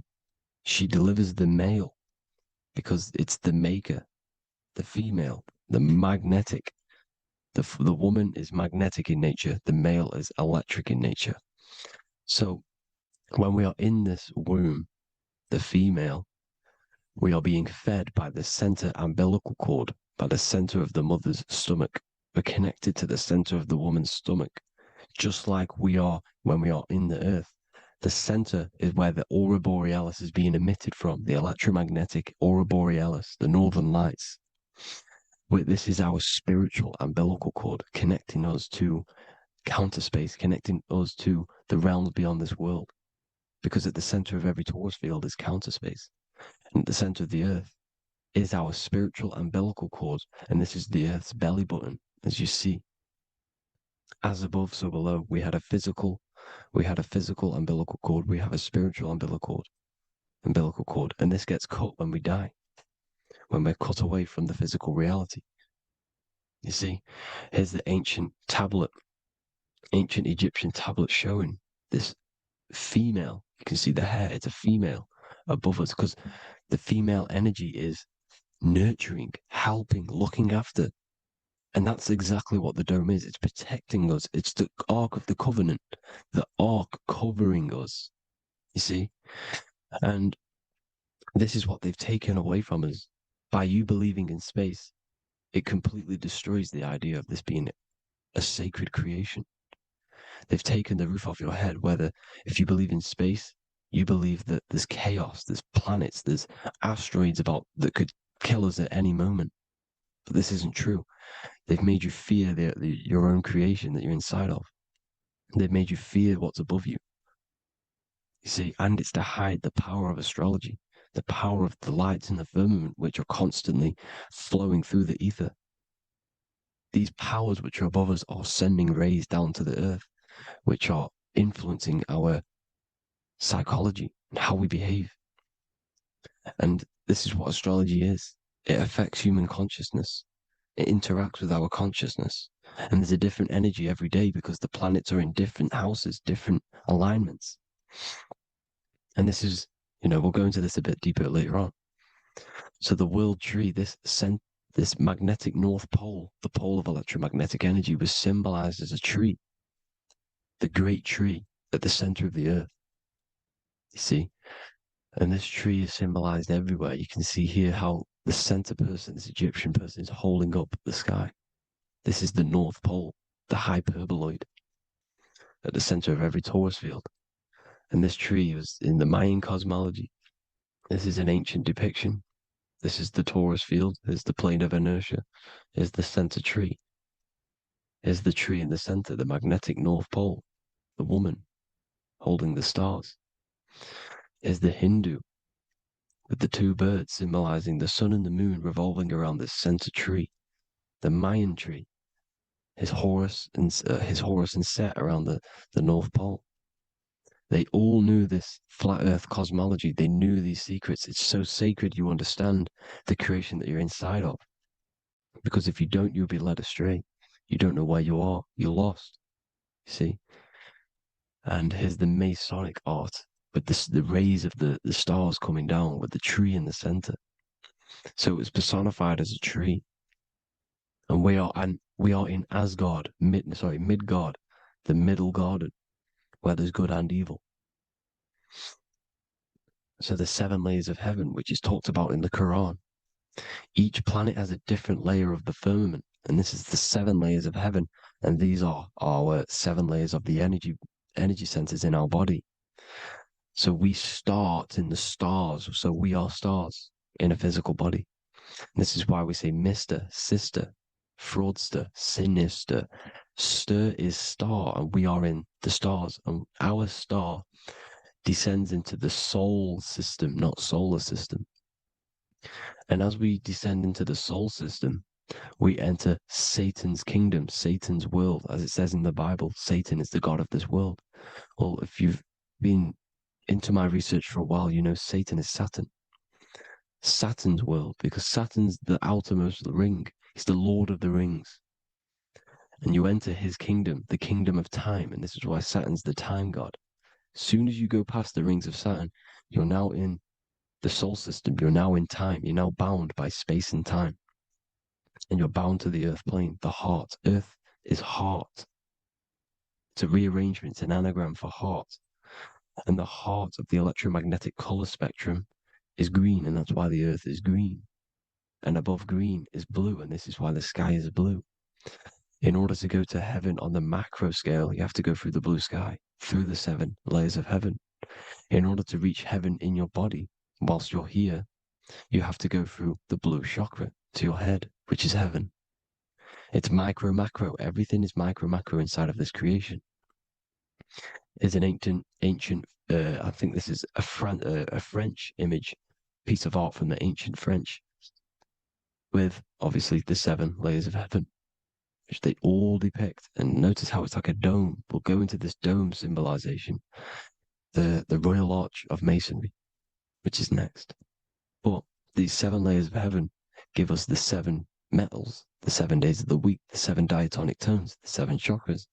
She delivers the male because it's the maker, the female, the magnetic. The woman is magnetic in nature. The male is electric in nature. So when we are in this womb, the female, we are being fed by the center umbilical cord, by the center of the mother's stomach. We're connected to the center of the woman's stomach, just like we are when we are in the earth. The center is where the aurora borealis is being emitted from, the electromagnetic aurora borealis, the northern lights. This is our spiritual umbilical cord, connecting us to counter space, connecting us to the realms beyond this world. Because at the center of every torus field is counter space. And at the center of the earth is our spiritual umbilical cord, and this is the earth's belly button, as you see. As above, so below. We had a physical umbilical cord. We have a spiritual umbilical cord, and this gets cut when we die, when we're cut away from the physical reality. You see, here's the ancient Egyptian tablet showing this female. You can see the hair, it's a female above us, because the female energy is nurturing, helping, looking after. And that's exactly what the dome is. It's protecting us. It's the Ark of the Covenant, the Ark covering us. You see? And this is what they've taken away from us. By you believing in space, it completely destroys the idea of this being a sacred creation. They've taken the roof off your head, whether if you believe in space, you believe that there's chaos, there's planets, there's asteroids about that could kill us at any moment. But this isn't true. They've made you fear your own creation that you're inside of. They've made you fear what's above you. You see, and it's to hide the power of astrology, the power of the lights in the firmament, which are constantly flowing through the ether. These powers which are above us are sending rays down to the earth, which are influencing our psychology and how we behave. And this is what astrology is. It affects human consciousness. It interacts with our consciousness. And there's a different energy every day because the planets are in different houses, different alignments. And this is, we'll go into this a bit deeper later on. So the world tree, this magnetic north pole, the pole of electromagnetic energy, was symbolized as a tree, the great tree at the center of the earth. You see? And this tree is symbolized everywhere. You can see here how the center person, this Egyptian person, is holding up the sky. This is the North Pole, the hyperboloid, at the center of every torus field. And this tree was in the Mayan cosmology. This is an ancient depiction. This is the torus field. There's the plane of inertia. Here's the center tree. Here's the tree in the center, the magnetic North Pole, the woman holding the stars. Here's the Hindu with the two birds symbolizing the sun and the moon revolving around this center tree. The Mayan tree, his Horus and Set around the North Pole. They all knew this flat earth cosmology. They knew these secrets. It's so sacred you understand the creation that you're inside of. Because if you don't, you'll be led astray. You don't know where you are. You're lost. You see? And here's the Masonic art with the rays of the stars coming down with the tree in the center. So it was personified as a tree. And we are in Asgard, Midgard, the middle garden, where there's good and evil. So the 7 layers of heaven, which is talked about in the Quran. Each planet has a different layer of the firmament, and this is the 7 layers of heaven, and these are our 7 layers of the energy centers in our body. So we start in the stars, so we are stars in a physical body. And this is why we say Mr., Sister, Fraudster, Sinister. Stir is star, and we are in the stars, and our star descends into the soul system, not solar system. And as we descend into the soul system, we enter Satan's kingdom, Satan's world. As it says in the Bible, Satan is the god of this world. Well, if you've been into my research for a while, you know Satan is Saturn. Saturn's world, because Saturn's the outermost ring. He's the Lord of the Rings. And you enter his kingdom, the kingdom of time. And this is why Saturn's the time god. As soon as you go past the rings of Saturn, you're now in the soul system. You're now in time. You're now bound by space and time. And you're bound to the earth plane, the heart. Earth is heart. It's a rearrangement, it's an anagram for heart. And the heart of the electromagnetic color spectrum is green, and that's why the earth is green. And above green is blue, and this is why the sky is blue. In order to go to heaven on the macro scale, you have to go through the blue sky, through the 7 layers of heaven. In order to reach heaven in your body, whilst you're here, you have to go through the blue chakra to your head, which is heaven. It's micro, macro. Everything is micro, macro inside of this creation. It's an ancient. I think this is a French image piece of art from the ancient French with obviously the 7 layers of heaven, which they all depict. And notice how it's like a dome. We'll go into this dome symbolization, the Royal Arch of Masonry, which is next. But these 7 layers of heaven give us the 7 metals, the 7 days of the week, the 7 diatonic tones, the 7 chakras,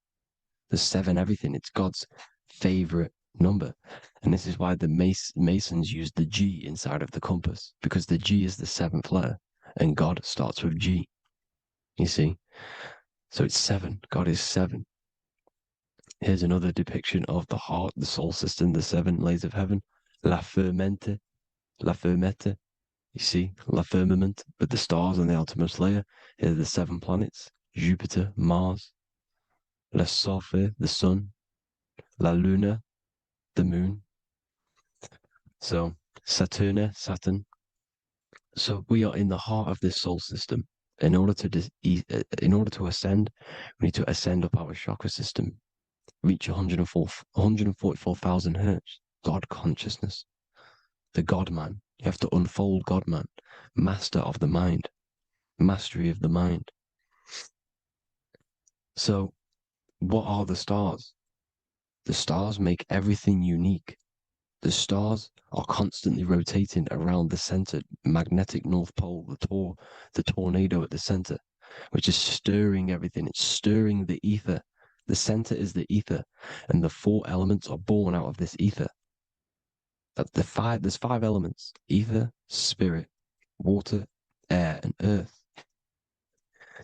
the 7 everything. It's God's favorite number. And this is why the Masons use the G inside of the compass, because the G is the 7th letter and God starts with G. You see? So it's 7. God is 7. Here's another depiction of the heart, the soul system, the 7 layers of heaven. La fermente. You see, la firmament, with the stars on the outermost layer. Here are the 7 planets: Jupiter, Mars, la Sophie, the sun, la luna, the moon. So Saturn. So we are in the heart of this soul system. In order to ascend, we need to ascend up our chakra system, reach 144,000 hertz, God consciousness, the God man. You have to unfold God man, master of the mind, mastery of the mind. So what are the stars? The stars make everything unique. The stars are constantly rotating around the center, magnetic North Pole, the tornado at the center, which is stirring everything. It's stirring the ether. The center is the ether, and the 4 elements are born out of this ether. There's 5 elements: ether, spirit, water, air, and earth.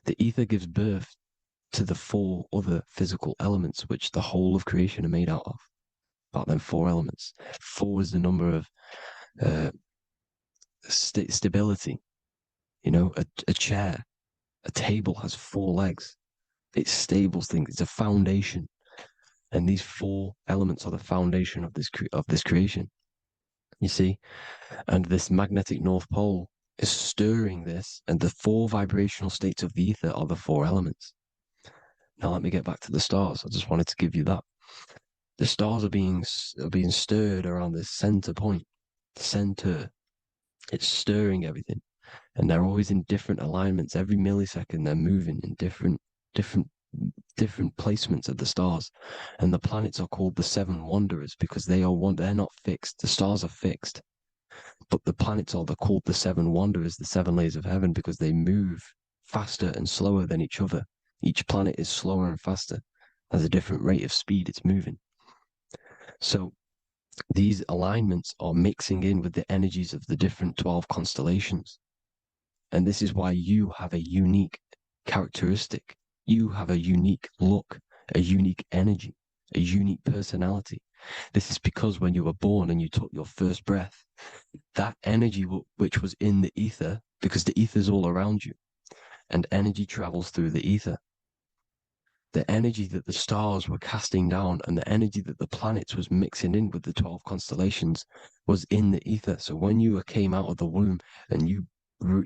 The ether gives birth to the 4 other physical elements, which the whole of creation are made out of. About them 4 elements. 4 is the number of stability. You know, a chair, a table has 4 legs. It stables things. It's a foundation, and these 4 elements are the foundation of this creation. You see, and this magnetic North Pole is stirring this, and the 4 vibrational states of the ether are the 4 elements. Now let me get back to the stars. I just wanted to give you that. The stars are being stirred around this center point. Center. It's stirring everything. And they're always in different alignments. Every millisecond they're moving in different placements of the stars. And the planets are called the 7 wanderers because they're not fixed. The stars are fixed. But the planets are called the 7 wanderers, the 7 layers of heaven, because they move faster and slower than each other. Each planet is slower and faster. Has a different rate of speed it's moving. So these alignments are mixing in with the energies of the different 12 constellations. And this is why you have a unique characteristic. You have a unique look, a unique energy, a unique personality. This is because when you were born and you took your first breath, that energy which was in the ether, because the ether is all around you, and energy travels through the ether. The energy that the stars were casting down and the energy that the planets was mixing in with the 12 constellations was in the ether. So when you came out of the womb and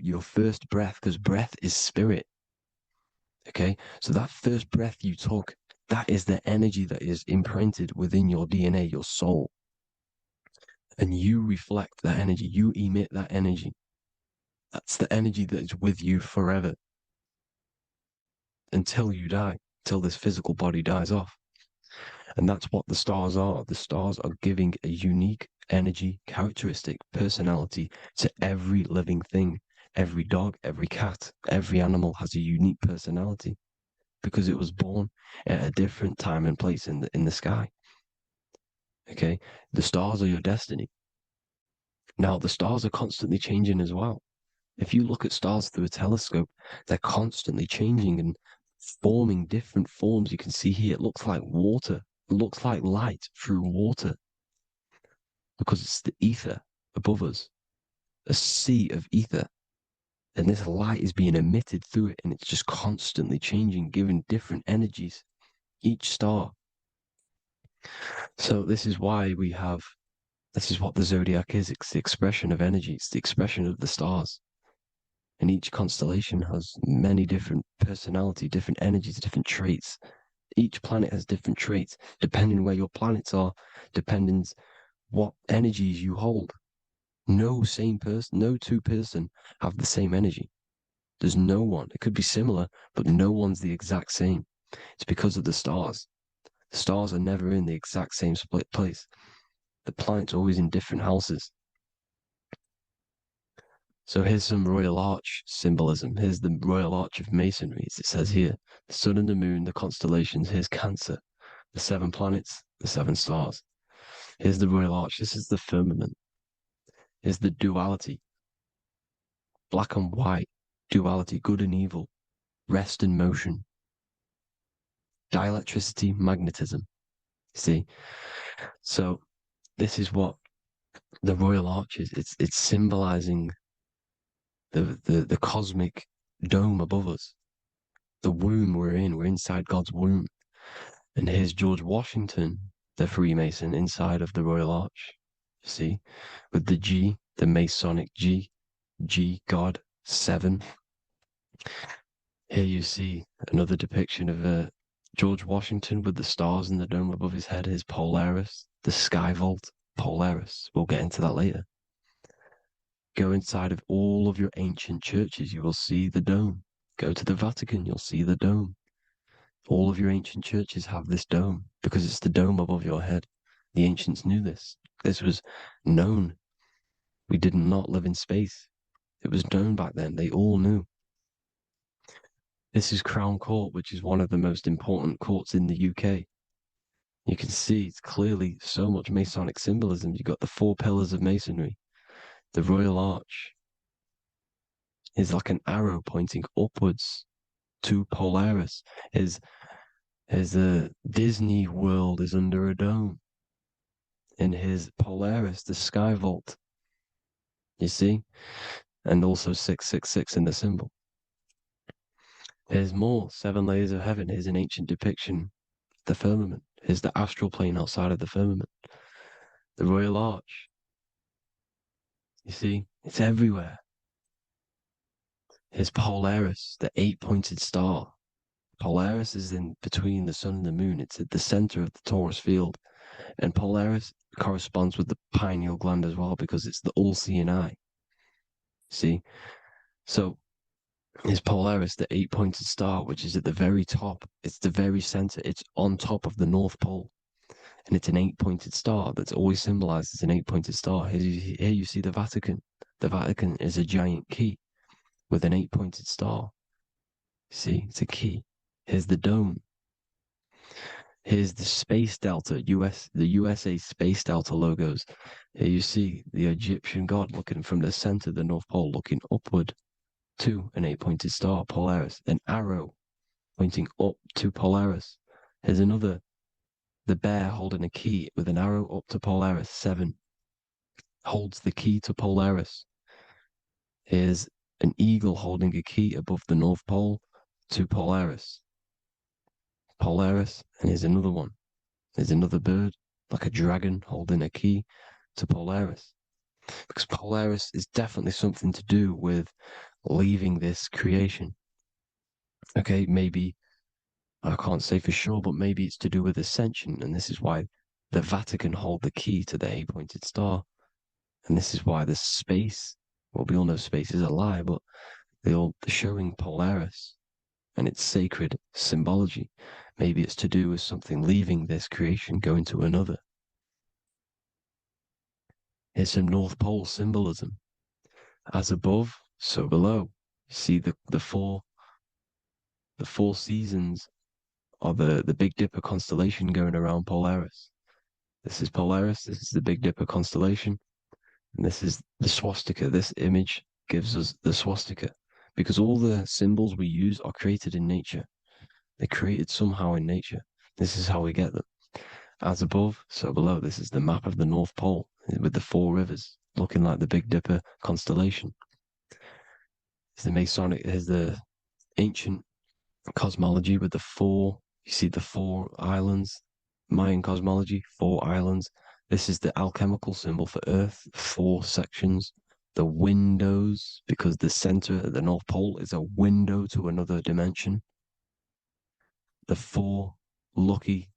your first breath, because breath is spirit, okay? So that first breath you took, that is the energy that is imprinted within your DNA, your soul. And you reflect that energy, you emit that energy. That's the energy that is with you forever until you die. Till this physical body dies off. And that's what the stars are. The stars are giving a unique energy, characteristic, personality to every living thing. Every dog, every cat, every animal has a unique personality because it was born at a different time and place in the sky. Okay? The stars are your destiny. Now, the stars are constantly changing as well. If you look at stars through a telescope, they're constantly changing and forming different forms. You can see here, it looks like water. It looks like light through water because it's the ether above us, a sea of ether. And this light is being emitted through it, and it's just constantly changing, giving different energies, each star. So this is why this is what the zodiac is. It's the expression of energy. It's the expression of the stars. And each constellation has many different personality, different energies, different traits. Each planet has different traits, depending where your planets are, depending what energies you hold. No same person, no two person have the same energy. There's no one. It could be similar, but no one's the exact same. It's because of the stars. The stars are never in the exact same split place. The planet's always in different houses. So here's some Royal Arch symbolism. Here's the Royal Arch of Masonry, as it says here. The sun and the moon, the constellations. Here's Cancer, the 7 planets, the 7 stars. Here's the Royal Arch. This is the firmament. Here's the duality. Black and white, duality, good and evil, rest and motion, dielectricity, magnetism. See? So this is what the Royal Arch is. It's symbolizing the cosmic dome above us. The womb we're in. We're inside God's womb. And here's George Washington, the Freemason, inside of the Royal Arch. See? With the G, the Masonic G, God, 7. Here you see another depiction of George Washington with the stars in the dome above his head, his Polaris, the sky vault, Polaris. We'll get into that later. Go inside of all of your ancient churches, you will see the dome. Go to the Vatican, you'll see the dome. All of your ancient churches have this dome because it's the dome above your head. The ancients knew this. This was known. We did not live in space. It was known back then. They all knew. This is Crown Court, which is one of the most important courts in the UK. You can see it's clearly so much Masonic symbolism. You've got the 4 pillars of Masonry. The Royal Arch is like an arrow pointing upwards to Polaris. His Disney World is under a dome. In his Polaris, the sky vault. You see? And also 666 in the symbol. Here's more 7 layers of heaven. Here's an ancient depiction. The firmament. Here's the astral plane outside of the firmament. The Royal Arch. You see? It's everywhere. Here's Polaris, the 8-pointed star. Polaris is in between the sun and the moon. It's at the center of the Taurus field. And Polaris corresponds with the pineal gland as well because it's the all-seeing eye. See? So is Polaris, the 8-pointed star, which is at the very top. It's the very center. It's on top of the North Pole. And it's an 8-pointed star that's always symbolized as an 8-pointed star. Here you see the Vatican. The Vatican is a giant key with an 8-pointed star. See, it's a key. Here's the dome. Here's the Space Delta, the USA Space Delta logos. Here you see the Egyptian god looking from the center of the North Pole, looking upward to an 8-pointed star, Polaris. An arrow pointing up to Polaris. Here's another, the bear holding a key with an arrow up to Polaris, 7. Holds the key to Polaris. Here's an eagle holding a key above the North Pole to Polaris. Polaris, and here's another one. There's another bird, like a dragon, holding a key to Polaris. Because Polaris is definitely something to do with leaving this creation. Okay, maybe, I can't say for sure, but maybe it's to do with ascension, and this is why the Vatican hold the key to the 8-pointed star. And this is why the space, well, we all know space is a lie, but they're showing Polaris and its sacred symbology. Maybe it's to do with something leaving this creation, going to another. Here's some North Pole symbolism. As above, so below. You see the four seasons of the Big Dipper constellation going around Polaris. This is Polaris, this is the Big Dipper constellation, and this is the swastika. This image gives us the swastika, because all the symbols we use are created in nature. They're created somehow in nature. This is how we get them. As above, so below. This is the map of the North Pole with the 4 rivers, looking like the Big Dipper constellation. It's the Masonic, here's the ancient cosmology with the 4, you see the 4 islands, Mayan cosmology, 4 islands. This is the alchemical symbol for Earth, 4 sections. The windows, because the center of the North Pole is a window to another dimension. The 4 lucky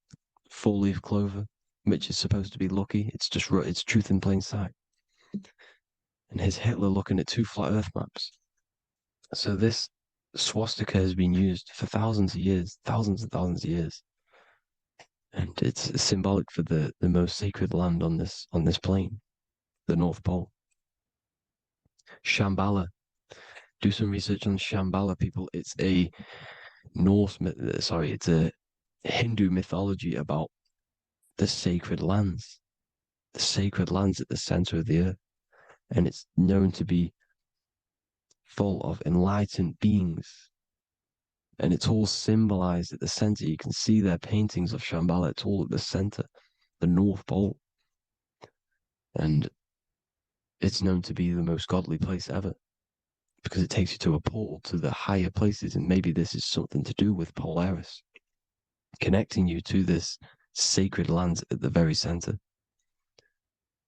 4-leaf clover, which is supposed to be lucky. It's truth in plain sight. And here's Hitler looking at 2 flat Earth maps. So this swastika has been used for thousands of years, thousands and thousands of years. And it's symbolic for the most sacred land on this plane, the North Pole. Shambhala. Do some research on Shambhala, people. It's a it's a Hindu mythology about the sacred lands at the center of the earth. And it's known to be full of enlightened beings. And it's all symbolized at the center. You can see their paintings of Shambhala. It's all at the center, the North Pole. And it's known to be the most godly place ever because it takes you to a portal to the higher places. And maybe this is something to do with Polaris, connecting you to this sacred land at the very center.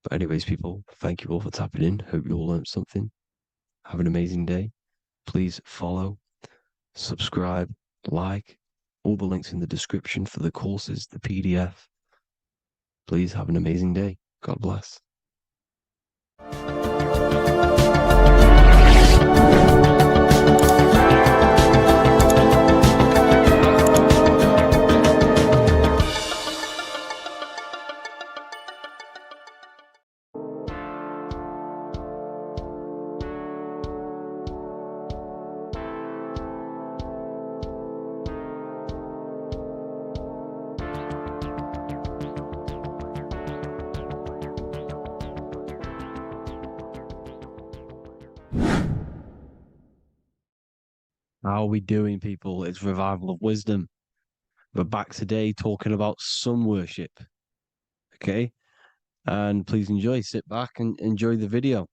But anyways, people, thank you all for tapping in. Hope you all learned something. Have an amazing day. Please follow, subscribe, like, all the links in the description for the courses, the PDF. Please have an amazing day. God bless. How are we doing, people? It's Revival of Wisdom. We're back today talking about sun worship. Okay? And please enjoy. Sit back and enjoy the video.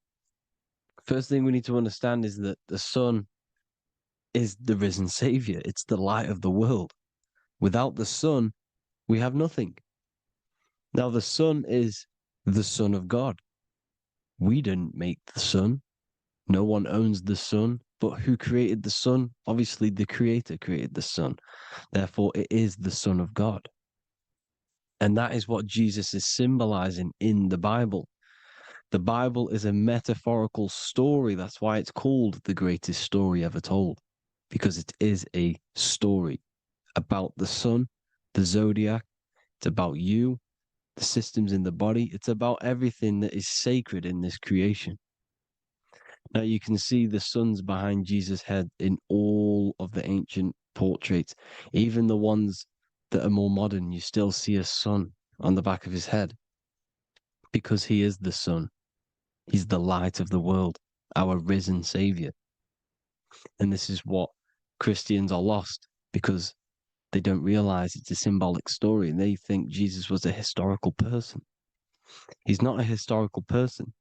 First thing we need to understand is that the sun is the risen savior. It's the light of the world. Without the sun, we have nothing. Now, the sun is the Son of God. We didn't make the sun. No one owns the sun. But who created the sun? Obviously, the Creator created the sun. Therefore, it is the Son of God. And that is what Jesus is symbolizing in the Bible. The Bible is a metaphorical story. That's why it's called the greatest story ever told, because it is a story about the sun, the zodiac. It's about you, the systems in the body. It's about everything that is sacred in this creation. Now you can see the suns behind Jesus' head in all of the ancient portraits, even the ones that are more modern. You still see a sun on the back of his head because he is the sun. He's the light of the world, our risen savior. And this is what Christians are lost because they don't realize it's a symbolic story and they think Jesus was a historical person. He's not a historical person.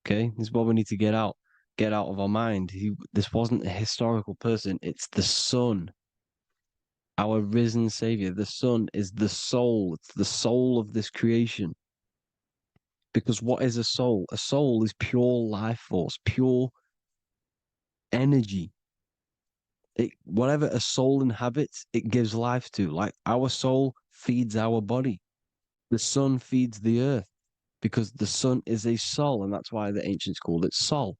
Okay, this is what we need to get out of our mind. This wasn't a historical person. It's the Son, our risen Savior. The Son is the soul. It's the soul of this creation. Because what is a soul? A soul is pure life force, pure energy. Whatever a soul inhabits, it gives life to. Like our soul feeds our body. The sun feeds the earth because the sun is a soul, and that's why the ancients called it Sol.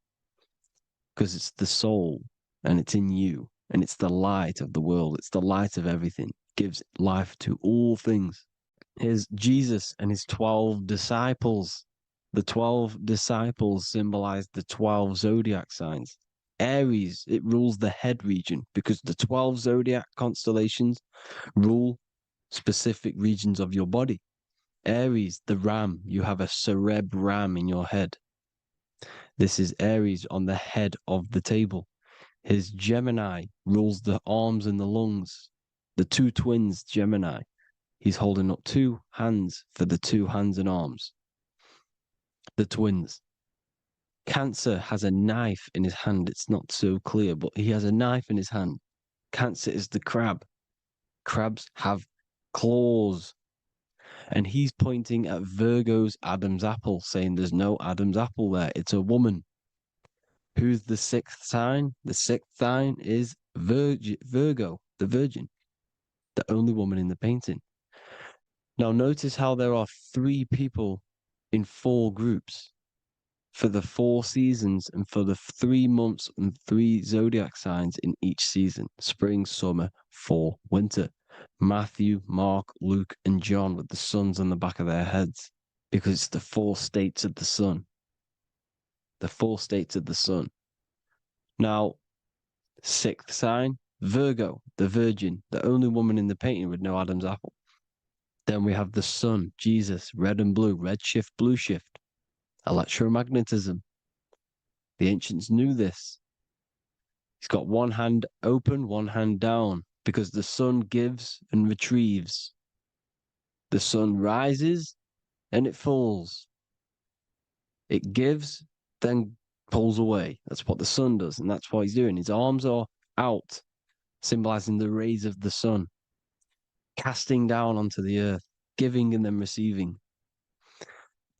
Because it's the soul and it's in you and it's the light of the world. It's the light of everything. It gives life to all things. Here's Jesus and his 12 disciples. The 12 disciples symbolize the 12 zodiac signs. Aries, it rules the head region because the 12 zodiac constellations rule specific regions of your body. Aries, the ram, you have a cerebrum in your head. This is Aries on the head of the table. His Gemini rules the arms and the lungs. The two twins, Gemini. He's holding up 2 hands for the 2 hands and arms. The twins. Cancer has a knife in his hand. It's not so clear, but he has a knife in his hand. Cancer is the crab. Crabs have claws. And he's pointing at Virgo's Adam's apple, saying there's no Adam's apple there. It's a woman. Who's the 6th sign? The 6th sign is Virgo, the Virgin, the only woman in the painting. Now notice how there are 3 people in 4 groups. for the 4 seasons and for the 3 months and 3 zodiac signs in each season: spring, summer, fall, winter. Matthew, Mark, Luke, and John with the suns on the back of their heads, because it's the 4 states of the sun. The 4 states of the sun. Now, 6th sign, Virgo, the virgin, the only woman in the painting with no Adam's apple. Then we have the sun, Jesus, red and blue, red shift, blue shift. Electromagnetism. The ancients knew this. He's got one hand open, one hand down, because the sun gives and retrieves. The sun rises and it falls. It gives, then pulls away. That's what the sun does, and that's what he's doing. His arms are out, symbolizing the rays of the sun, casting down onto the earth, giving and then receiving.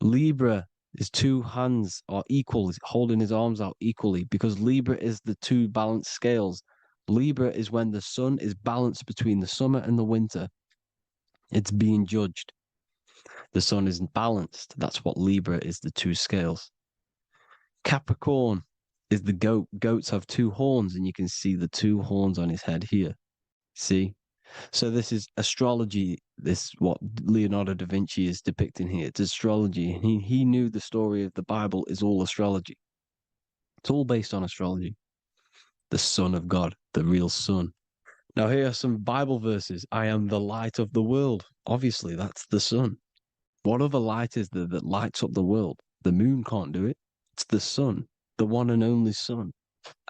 Libra, his 2 hands are equal, he's holding his arms out equally, because Libra is the 2 balanced scales. Libra is when the sun is balanced between the summer and the winter. It's being judged. The sun isn't balanced. That's what Libra is, the 2 scales. Capricorn is the goat. Goats have 2 horns, and you can see the 2 horns on his head here. See? So this is astrology. This what Leonardo da Vinci is depicting here. It's astrology. He knew the story of the Bible is all astrology. It's all based on astrology. The Son of God, the real sun. Now here are some Bible verses. I am the light of the world. Obviously, that's the sun. What other light is there that lights up the world? The moon can't do it. It's the sun, the one and only sun,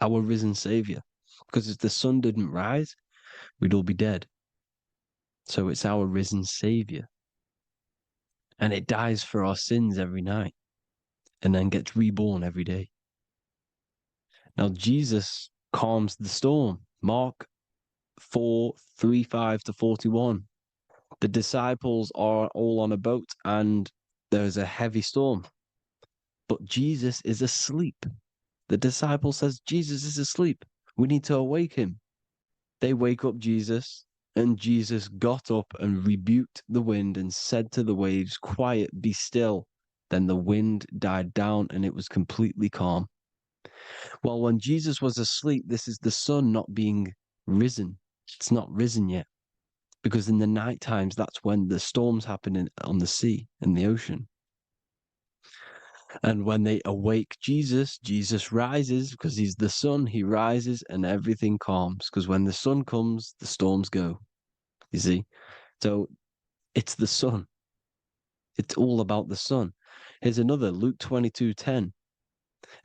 our risen Savior. Because if the sun didn't rise, we'd all be dead. So it's our risen Savior. And it dies for our sins every night and then gets reborn every day. Now, Jesus calms the storm. Mark 4:35-41. The disciples are all on a boat and there's a heavy storm. But Jesus is asleep. The disciple says, Jesus is asleep. We need to awake him. They wake up Jesus, and Jesus got up and rebuked the wind and said to the waves, quiet, be still. Then the wind died down and it was completely calm. Well, when Jesus was asleep, this is the sun not being risen. It's not risen yet. Because in the night times, that's when the storms happen on the sea and the ocean. And when they awake Jesus, Jesus rises because he's the sun. He rises and everything calms. Because when the sun comes, the storms go. You see? So it's the sun. It's all about the sun. Here's another, Luke 22:10.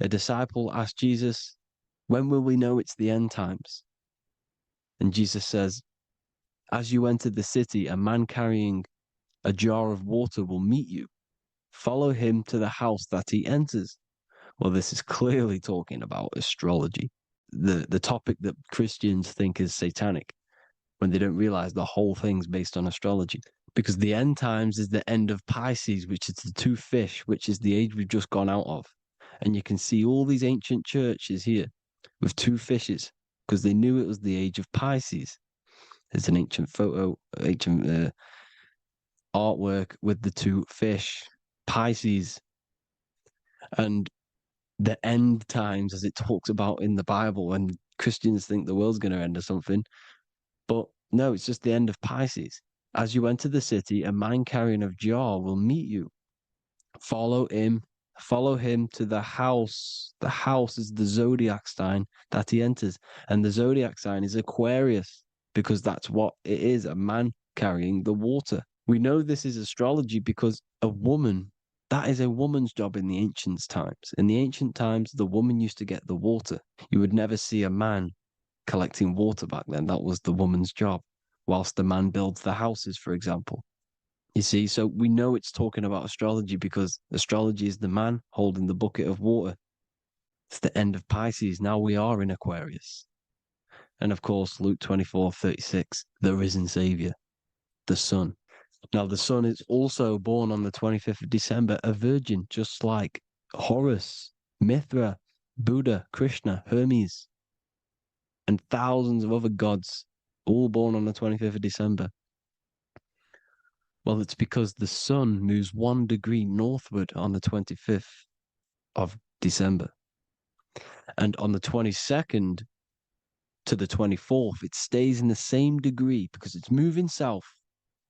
A disciple asked Jesus, when will we know it's the end times? And Jesus says, as you enter the city, a man carrying a jar of water will meet you. Follow him to the house that he enters. Well, this is clearly talking about astrology, the topic that Christians think is satanic, when they don't realize the whole thing's based on astrology. Because the end times is the end of Pisces, which is the 2 fish, which is the age we've just gone out of. And you can see all these ancient churches here with 2 fishes, because they knew it was the age of Pisces. There's an ancient photo, ancient artwork with the 2 fish, Pisces. And the end times, as it talks about in the Bible, when Christians think the world's going to end or something. But no, it's just the end of Pisces. As you enter the city, a man carrying a jar will meet you. Follow him to the house. The house is the zodiac sign that he enters. And the zodiac sign is Aquarius, because that's what it is, a man carrying the water. We know this is astrology because a woman, that is a woman's job in the ancient times. In the ancient times, the woman used to get the water. You would never see a man collecting water back then. That was the woman's job, whilst the man builds the houses, for example. You see, so we know it's talking about astrology because astrology is the man holding the bucket of water. It's the end of Pisces. Now we are in Aquarius. And of course, Luke 24:36, the risen Savior, the sun. Now, the sun is also born on the 25th of December, a virgin, just like Horus, Mithra, Buddha, Krishna, Hermes, and thousands of other gods, all born on the 25th of December. Well, it's because the sun moves 1 degree northward on the 25th. of December. And on the 22nd to the 24th, it stays in the same degree because it's moving south.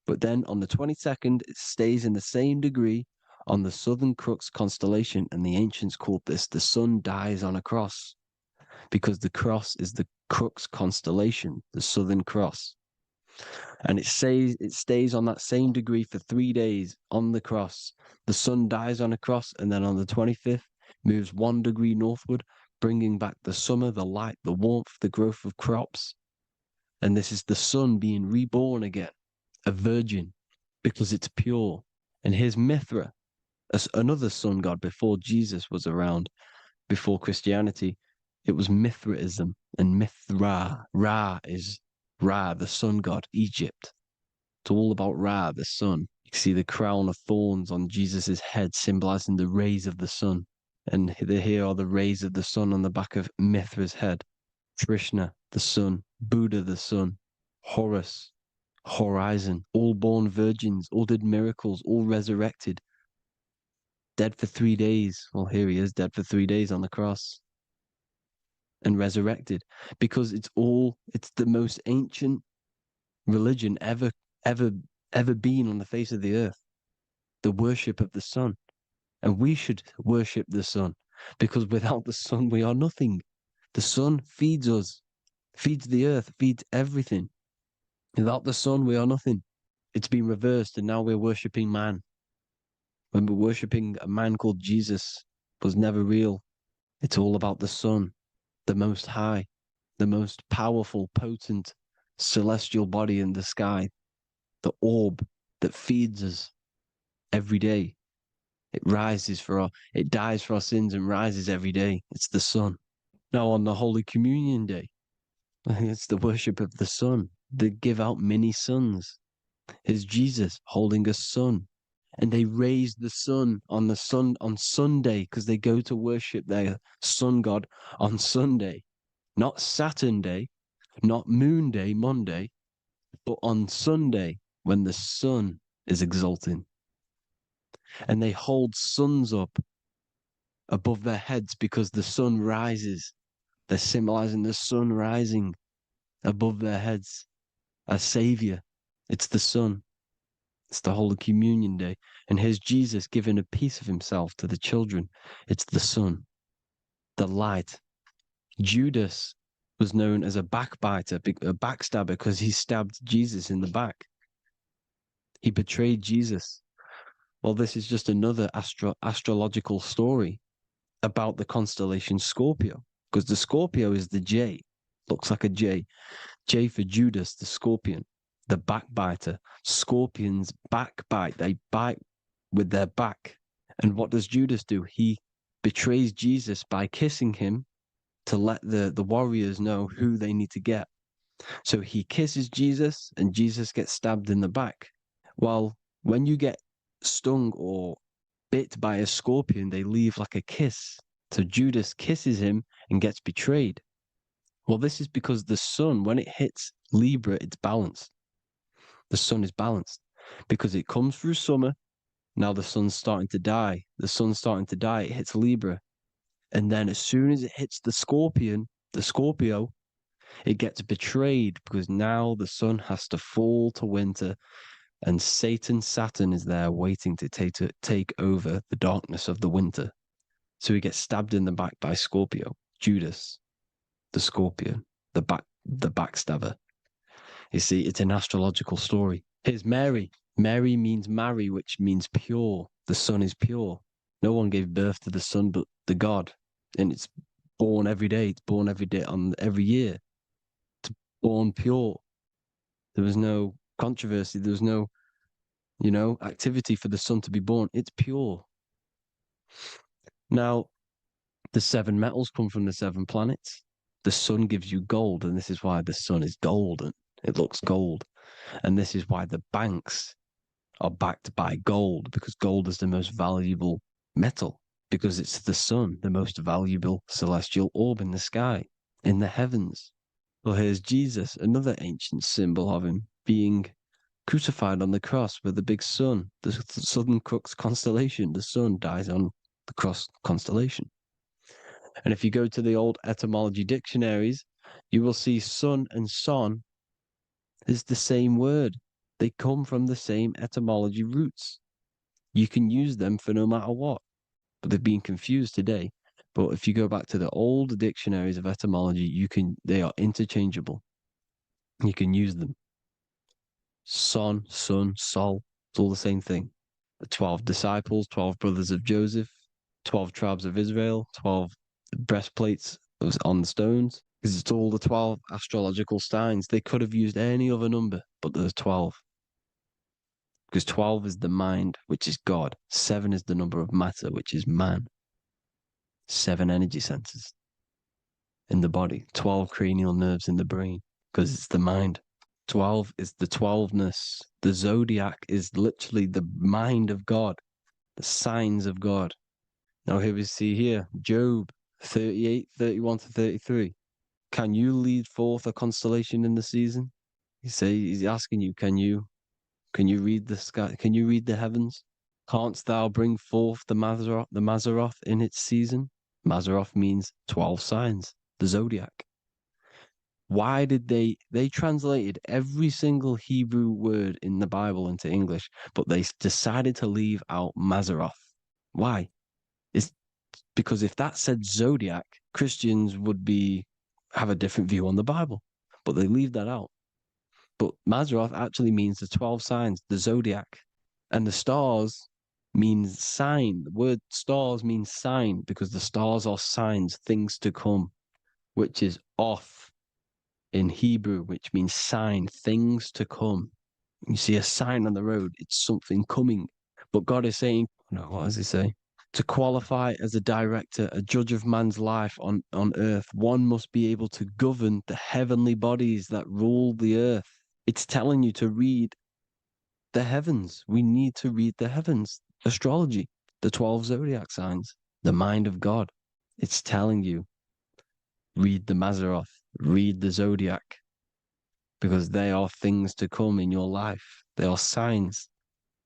But then on the 22nd, it stays in the same degree on the Southern Crux constellation. And the ancients called this the sun dies on a cross because the cross is the Crux constellation, the Southern Cross. And it stays on that same degree for 3 days on the cross. The sun dies on a cross, and then on the 25th, moves 1 degree northward, bringing back the summer, the light, the warmth, the growth of crops. And this is the sun being reborn again, a virgin, because it's pure. And here's Mithra, another sun god before Jesus was around, before Christianity. It was Mithraism, and Mithra, Ra is Ra, the sun god, Egypt. It's all about Ra, the sun. You see the crown of thorns on Jesus's head, symbolizing the rays of the sun. And here are the rays of the sun on the back of Mithra's head. Krishna, the sun. Buddha, the sun. Horus, horizon. All born virgins, all did miracles, all resurrected. Dead for 3 days. Well, here he is, dead for 3 days on the cross. And resurrected, because it's the most ancient religion ever been on the face of the earth, the worship of the sun. And we should worship the sun, because without the sun we are nothing. The sun feeds us, feeds the earth, feeds everything. Without the sun we are nothing. It's been reversed, and now we're worshipping man. When we're worshipping a man called Jesus, was never real. It's all about the sun, the most high, the most powerful, potent, celestial body in the sky, the orb that feeds us every day. It dies for our sins and rises every day. It's the sun. Now on the Holy Communion Day, it's the worship of the sun. They give out mini suns. It's Jesus holding a sun. And they raise the sun on Sunday, because they go to worship their sun god on Sunday. Not Saturn Day, not Moon Day, Monday, but on Sunday when the sun is exalting. And they hold suns up above their heads because the sun rises. They're symbolizing the sun rising above their heads as savior. It's the sun. It's the Holy Communion Day. And here's Jesus giving a piece of himself to the children. It's the sun, the light. Judas was known as a backbiter, a backstabber, because he stabbed Jesus in the back. He betrayed Jesus. Well, this is just another astrological story about the constellation Scorpio, because the Scorpio is the J, looks like a J. J for Judas, the scorpion, the backbiter. Scorpions backbite. They bite with their back. And what does Judas do? He betrays Jesus by kissing him to let the warriors know who they need to get. So he kisses Jesus, and Jesus gets stabbed in the back. Well, when you get stung or bit by a scorpion, they leave like a kiss. So Judas kisses him and gets betrayed. Well, this is because the sun, when it hits Libra, it's balanced. The sun is balanced because it comes through summer. Now the sun's starting to die. The sun's starting to die. It hits Libra. And then as soon as it hits the Scorpio, it gets betrayed because now the sun has to fall to winter, and Saturn is there waiting to take over the darkness of the winter. So he gets stabbed in the back by Scorpio, Judas, the scorpion, the backstabber. You see, it's an astrological story. Here's Mary. Mary means marry, which means pure. The sun is pure. No one gave birth to the sun but the God. And it's born every day. It's born every day on every year. It's born pure. There was no controversy. There was no, activity for the sun to be born. It's pure. Now, the 7 metals come from the 7 planets. The sun gives you gold, and this is why the sun is golden. It looks gold. And this is why the banks are backed by gold, because gold is the most valuable metal, because it's the sun, the most valuable celestial orb in the sky, in the heavens. Well, here's Jesus, another ancient symbol of him being crucified on the cross with the big sun, the Southern Crux constellation. The sun dies on the cross constellation. And if you go to the old etymology dictionaries, you will see sun and son is the same word. They come from the same etymology roots. You can use them for no matter what, but they've been confused today. But if you go back to the old dictionaries of etymology, they are interchangeable. You can use them. Son, sun, sol, it's all the same thing. The 12 disciples, 12 brothers of Joseph, 12 tribes of Israel, 12 breastplates on the stones, because it's all the 12 astrological signs. They could have used any other number, but there's 12. Because 12 is the mind, which is God. 7 is the number of matter, which is man. 7 energy centers in the body. 12 cranial nerves in the brain, because it's the mind. 12 is the 12ness. The zodiac is literally the mind of God, the signs of God. Now here we see here, Job 38, 31 to 33. Can you lead forth a constellation in the season? He's asking you, can you read the sky? Can you read the heavens? Canst thou bring forth the Mazzaroth in its season? Mazzaroth means 12 signs, the zodiac. Why did they translated every single Hebrew word in the Bible into English, but they decided to leave out Mazzaroth? Why? It's because if that said zodiac, Christians would have a different view on the Bible, but they leave that out. But Mazzaroth actually means the 12 signs, the zodiac, and the stars means sign. The word stars means sign because the stars are signs, things to come, which is off in Hebrew, which means sign, things to come. You see a sign on the road, it's something coming. But God is saying, no, what does he say? To qualify as a director, a judge of man's life on earth, one must be able to govern the heavenly bodies that rule the earth. It's telling you to read the heavens. We need to read the heavens. Astrology, the 12 zodiac signs, the mind of God. It's telling you, read the Mazzaroth, read the zodiac, because they are things to come in your life. They are signs.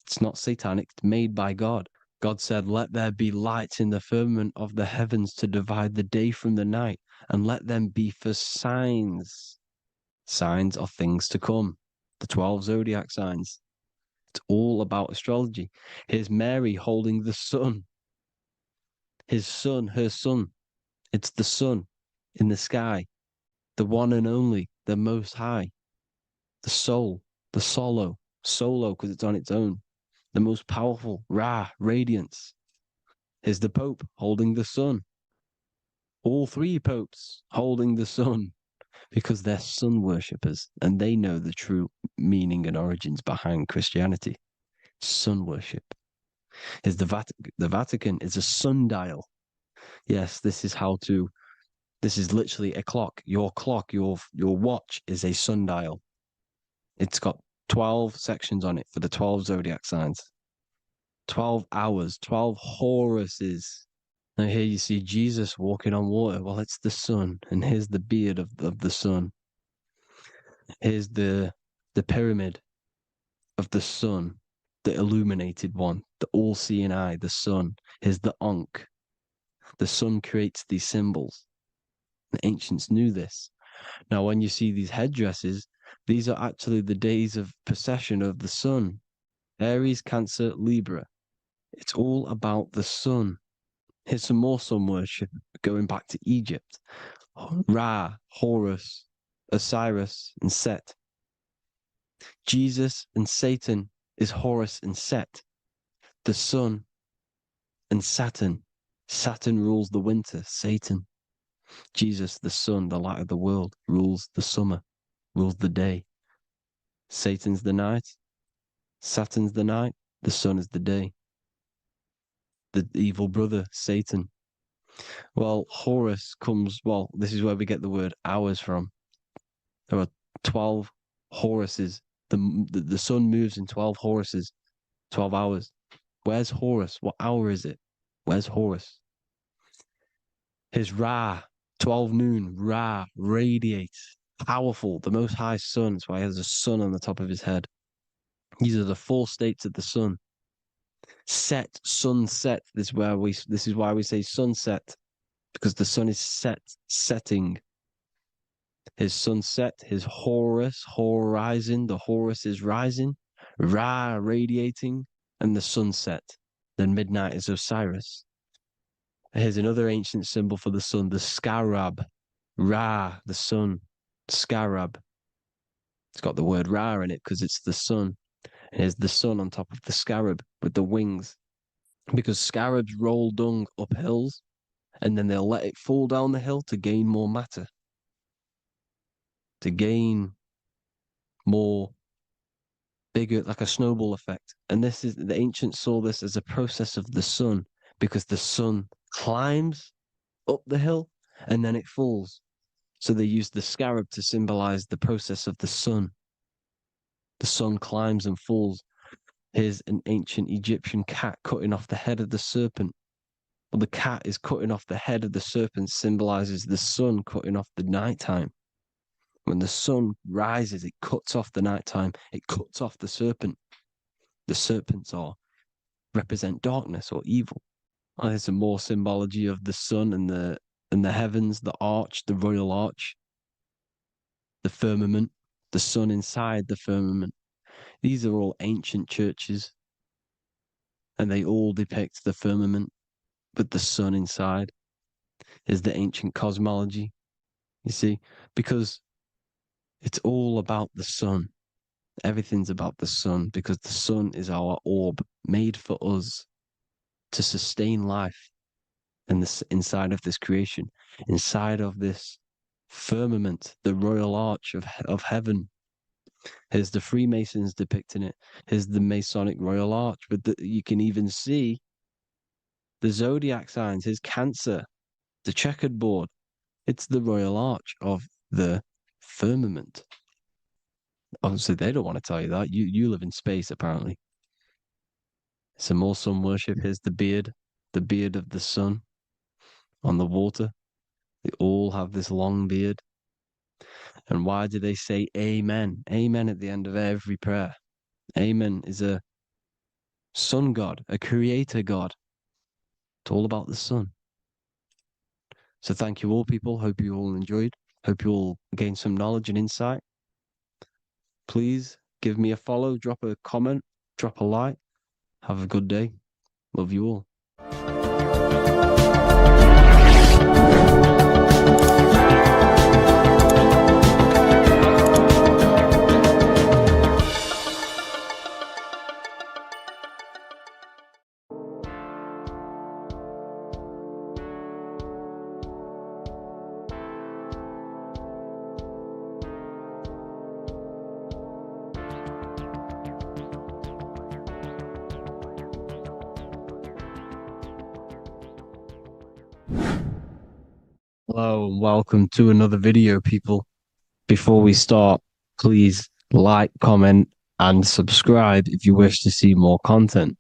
It's not satanic, it's made by God. God said, let there be lights in the firmament of the heavens to divide the day from the night, and let them be for signs. Signs are things to come. The 12 zodiac signs. It's all about astrology. Here's Mary holding the sun. His son, her son. It's the sun in the sky. The one and only, the most high. The soul, the solo because it's on its own. The most powerful, Ra, radiance. Here's the Pope holding the sun. All 3 popes holding the sun because they're sun worshippers and they know the true meaning and origins behind Christianity. Sun worship. Here's the Vatican is a sundial. Yes, this is literally a clock. Your watch is a sundial. It's got 12 sections on it for the 12 zodiac signs. 12 hours, 12 Horuses. Now here you see Jesus walking on water. Well, it's the sun. And here's the beard of the sun. Here's the pyramid of the sun, the illuminated one, the all-seeing eye, the sun. Here's the Ankh. The sun creates these symbols. The ancients knew this. Now, when you see these headdresses, these are actually the days of procession of the sun. Aries, Cancer, Libra. It's all about the sun. Here's some more sun worship going back to Egypt. Ra, Horus, Osiris, and Set. Jesus and Satan is Horus and Set. The sun and Saturn. Saturn rules the winter, Satan. Jesus, the sun, the light of the world, rules the summer, rules the day. Satan's the night, Saturn's the night, the sun is the day. The evil brother, Satan. Well, Horus this is where we get the word hours from. There are 12 Horuses. The sun moves in 12 Horuses, 12 hours. Where's Horus? What hour is it? Where's Horus? His Ra, 12 noon, Ra, radiates, powerful, the most high sun. That's why he has a sun on the top of his head. These are the 4 states of the sun. Set, sunset. This is why we say sunset, because the sun is setting. His sunset, his Horus, horizon, the Horus is rising, Ra radiating, and the sunset. Then midnight is Osiris. Here's another ancient symbol for the sun, the scarab. Ra, the sun, scarab. It's got the word Ra in it because it's the sun. And here's the sun on top of the scarab with the wings. Because scarabs roll dung up hills, and then they'll let it fall down the hill to gain more matter. To gain more bigger, like a snowball effect. And this is, the ancients saw this as a process of the sun, because the sun climbs up the hill and then it falls. So they used the scarab to symbolize the process of the sun. The sun climbs and falls. Here's an ancient Egyptian cat cutting off the head of the serpent. Well, the cat is cutting off the head of the serpent, symbolizes the sun cutting off the nighttime. When the sun rises, it cuts off the nighttime. It cuts off the serpent. The serpents represent darkness or evil. Oh, there's some more symbology of the sun and the heavens, the arch, the royal arch, the firmament, the sun inside the firmament. These are all ancient churches, and they all depict the firmament with the sun inside. Is the ancient cosmology, you see, because it's all about the sun. Everything's about the sun, because the sun is our orb made for us to sustain life in this, inside of this creation, inside of this firmament, the royal arch of heaven. Here's the Freemasons depicting it. Here's the Masonic royal arch, but you can even see the zodiac signs. Here's Cancer, the checkered board. It's the royal arch of the firmament. Obviously, they don't want to tell you that. You live in space, apparently. Some more sun worship. Here's the beard of the sun on the water. They all have this long beard. And why do they say amen? Amen at the end of every prayer. Amen is a sun god, a creator god. It's all about the sun. So thank you all, people. Hope you all enjoyed. Hope you all gained some knowledge and insight. Please give me a follow, drop a comment, drop a like. Have a good day. Love you all. Hello and welcome to another video, people. Before we start, please like, comment, and subscribe if you wish to see more content.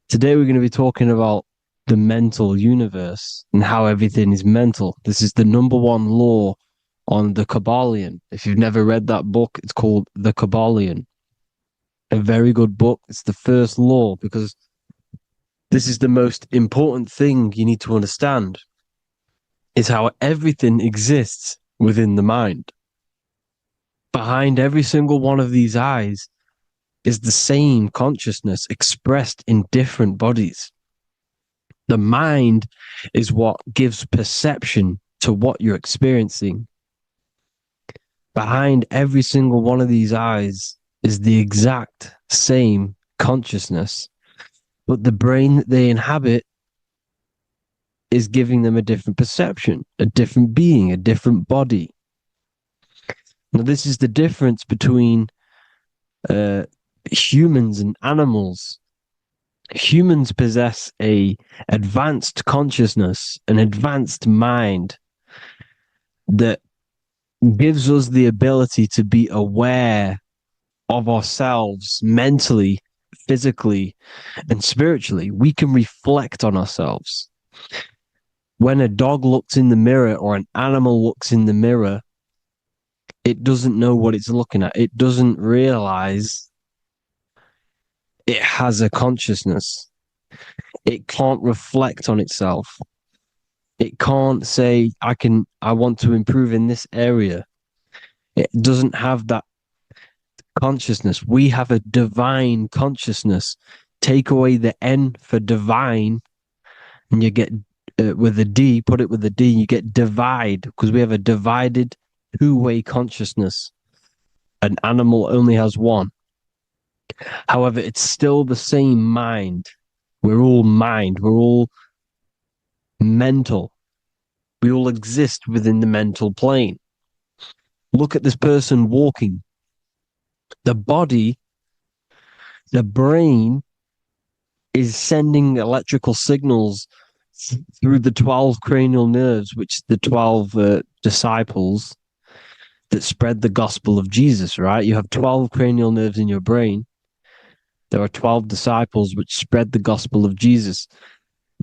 Today we're going to be talking about the mental universe and how everything is mental. This is the #1 law on the Kabbalion. If you've never read that book, it's called The Kabbalion. A very good book. It's the first law, because this is the most important thing you need to understand, is how everything exists within the mind. Behind every single one of these eyes is the same consciousness expressed in different bodies. The mind is what gives perception to what you're experiencing. Behind every single one of these eyes is the exact same consciousness, but the brain that they inhabit is giving them a different perception, a different being, a different body. Now, this is the difference between humans and animals. Humans possess a advanced consciousness, an advanced mind that gives us the ability to be aware of ourselves mentally, physically, and spiritually. We can reflect on ourselves. When a dog looks in the mirror or an animal looks in the mirror, it doesn't know what it's looking at. It doesn't realize it has a consciousness. It can't reflect on itself. It can't say, I want to improve in this area. It doesn't have that consciousness. We have a divine consciousness. Take away the N for divine, and you get with a D, put it with a D, you get divide, because we have a divided two-way consciousness. An animal only has one. However, it's still the same mind. We're all mind. We're all mental. We all exist within the mental plane. Look at this person walking. The body, the brain is sending electrical signals through the 12 cranial nerves, which the 12 disciples that spread the gospel of Jesus, right? You have 12 cranial nerves in your brain. There are 12 disciples which spread the gospel of Jesus.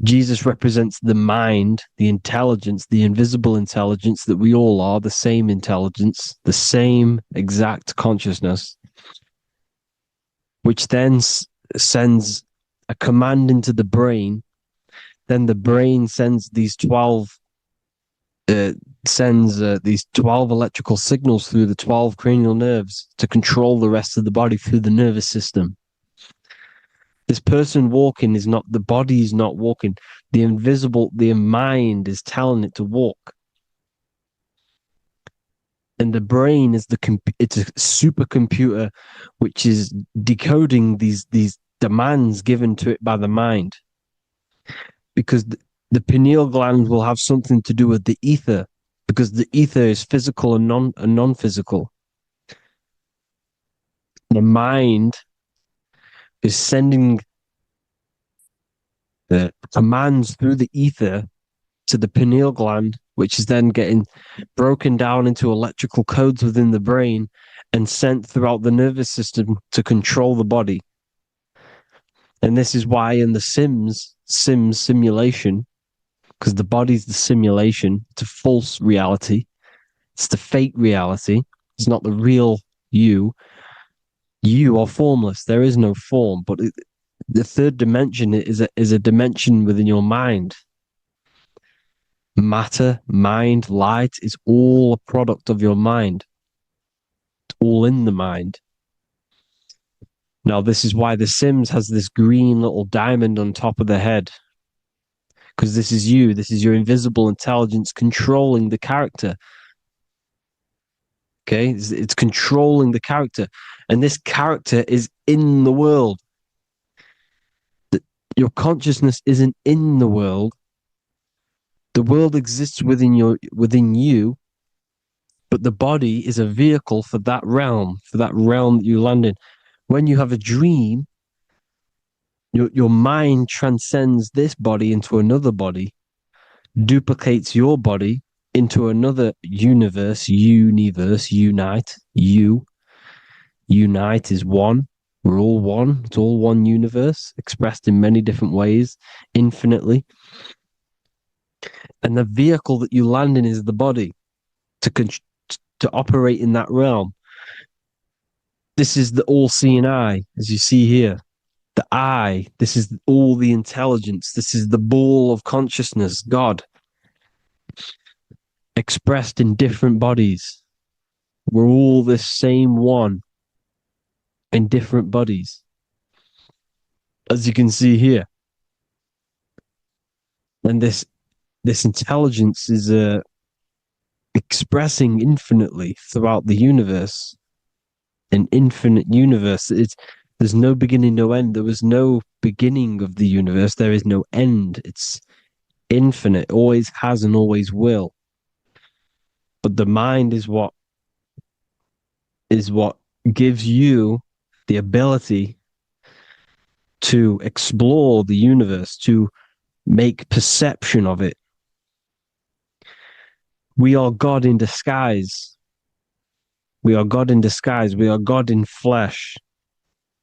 Jesus represents the mind, the intelligence, the invisible intelligence that we all are, the same intelligence, the same exact consciousness, which then sends a command into the brain. Then the brain sends these 12 electrical signals through the 12 cranial nerves to control the rest of the body through the nervous system. This person walking is not, the body is not walking. The mind is telling it to walk. And the brain is it's a supercomputer which is decoding these demands given to it by the mind. Because the pineal gland will have something to do with the ether, because the ether is physical and non-physical. The mind is sending the commands through the ether to the pineal gland, which is then getting broken down into electrical codes within the brain and sent throughout the nervous system to control the body. And this is why in the Sims simulation, because the body's the simulation, it's a false reality. It's the fake reality. It's not the real you. You are formless. There is no form. But the third dimension is a dimension within your mind. Matter, mind, light is all a product of your mind. It's all in the mind. Now, this is why The Sims has this green little diamond on top of the head. Because this is you. This is your invisible intelligence controlling the character. Okay? It's controlling the character. And this character is in the world. Your consciousness isn't in the world. The world exists within you, but the body is a vehicle for that realm that you land in. When you have a dream, your mind transcends this body into another body, duplicates your body into another universe, unite. Unite is one. We're all one. It's all one universe, expressed in many different ways, infinitely. And the vehicle that you land in is the body to operate in that realm. This is the all-seeing eye, as you see here. The eye, this is all the intelligence. This is the ball of consciousness, God, expressed in different bodies. We're all this same one in different bodies, as you can see here. And this intelligence is expressing infinitely throughout the universe. An infinite universe. There's no beginning, no end. There was no beginning of the universe. There is no end. It's infinite, always has and always will. But the mind is what gives you the ability to explore the universe, to make perception of it. We are God in disguise. We are God in disguise. We are God in flesh.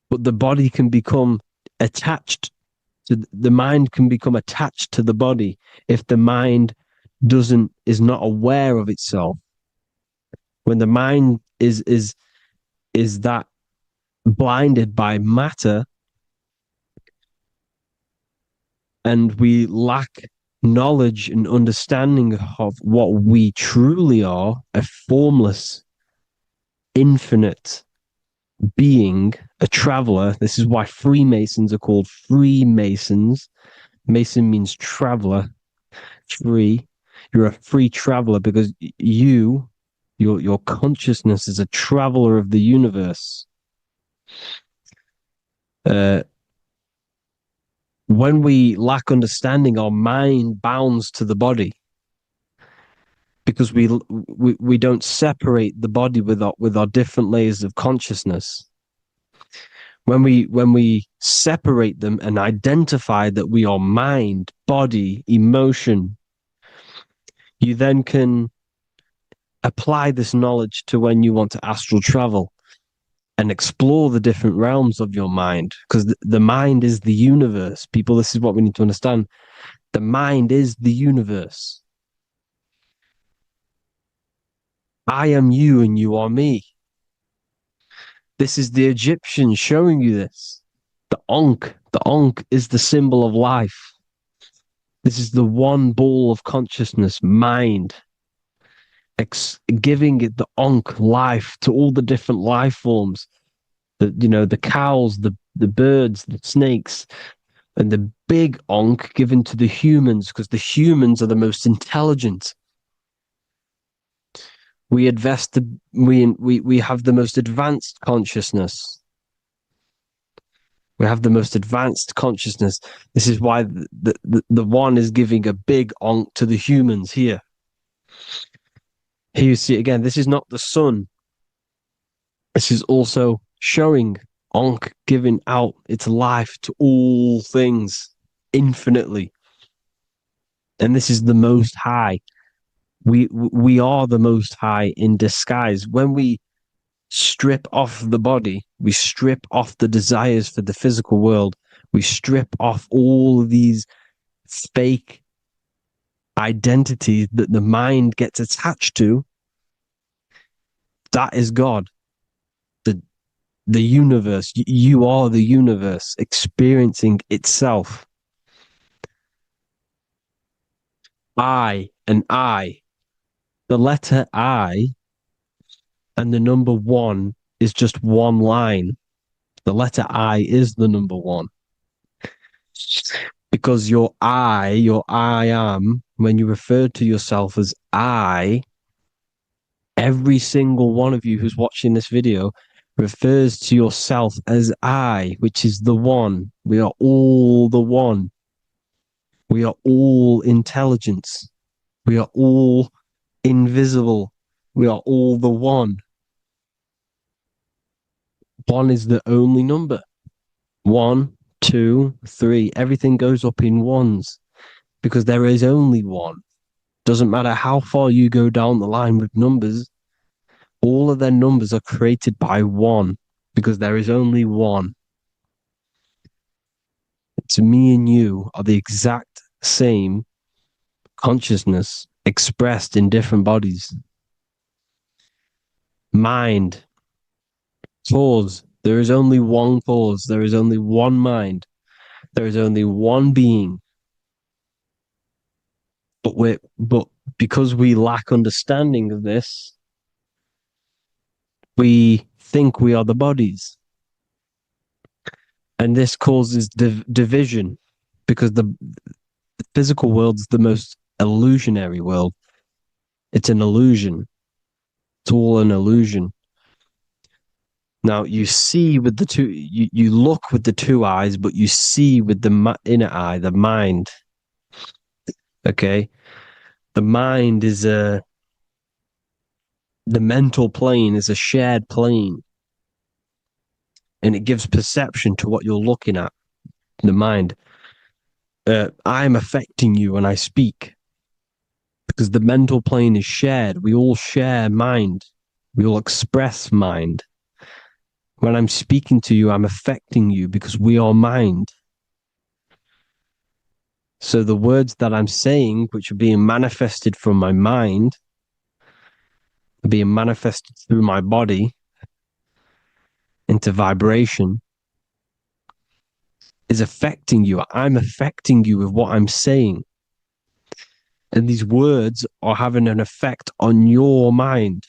But the body can become attached to the mind, can become attached to the body if the mind is not aware of itself. When the mind is that blinded by matter, and we lack knowledge and understanding of what we truly are, a formless, infinite being, a traveler. This is why Freemasons are called Freemasons. Mason means traveler, free. You're a free traveler because your consciousness is a traveler of the universe. When we lack understanding, our mind bounds to the body because we don't separate the body with our different layers of consciousness. When we separate them and identify that we are mind, body, emotion, you then can apply this knowledge to when you want to astral travel and explore the different realms of your mind, because the mind is the universe. People, this is what we need to understand. The mind is the universe. I am you and you are me. This is the Egyptians showing you this. The Ankh is the symbol of life. This is the one ball of consciousness, mind, giving it the Ankh life to all the different life forms. The cows, the birds, the snakes, and the big Ankh given to the humans, because the humans are the most intelligent. We have the most advanced consciousness. We have the most advanced consciousness. This is why the one is giving a big Ankh to the humans here. Here you see again, this is not the sun. This is also showing Ankh giving out its life to all things infinitely. And this is the Most High. We are the Most High in disguise. When we strip off the body, we strip off the desires for the physical world, we strip off all of these fake identities that the mind gets attached to. That is God. The universe. You are the universe experiencing itself. I and I. The letter I and the number 1 is just one line. The letter I is the number 1. Because your I am, when you refer to yourself as I, every single one of you who's watching this video refers to yourself as I, which is the one. We are all the one. We are all intelligence. We are all invisible. We are all the one. One is the only number. 1, 2, 3. Everything goes up in ones because there is only one. Doesn't matter how far you go down the line with numbers, all of their numbers are created by 1 because there is only one. It's me and you are the exact same consciousness expressed in different bodies. Mind. Cause. There is only one cause. There is only one mind. There is only one being. But because we lack understanding of this, we think we are the bodies. And this causes division because the physical world is the most illusionary world. It's an illusion. It's all an illusion. Now you see with the two, you look with the two eyes, but you see with the inner eye, the mind. Okay, the mind is the mental plane is a shared plane, and it gives perception to what you're looking at. The mind. I'm affecting you when I speak because the mental plane is shared. We all share mind. We all express mind. When I'm speaking to you, I'm affecting you because we are mind. So the words that I'm saying, which are being manifested from my mind, are being manifested through my body into vibration. is affecting you. I'm affecting you with what I'm saying. And these words are having an effect on your mind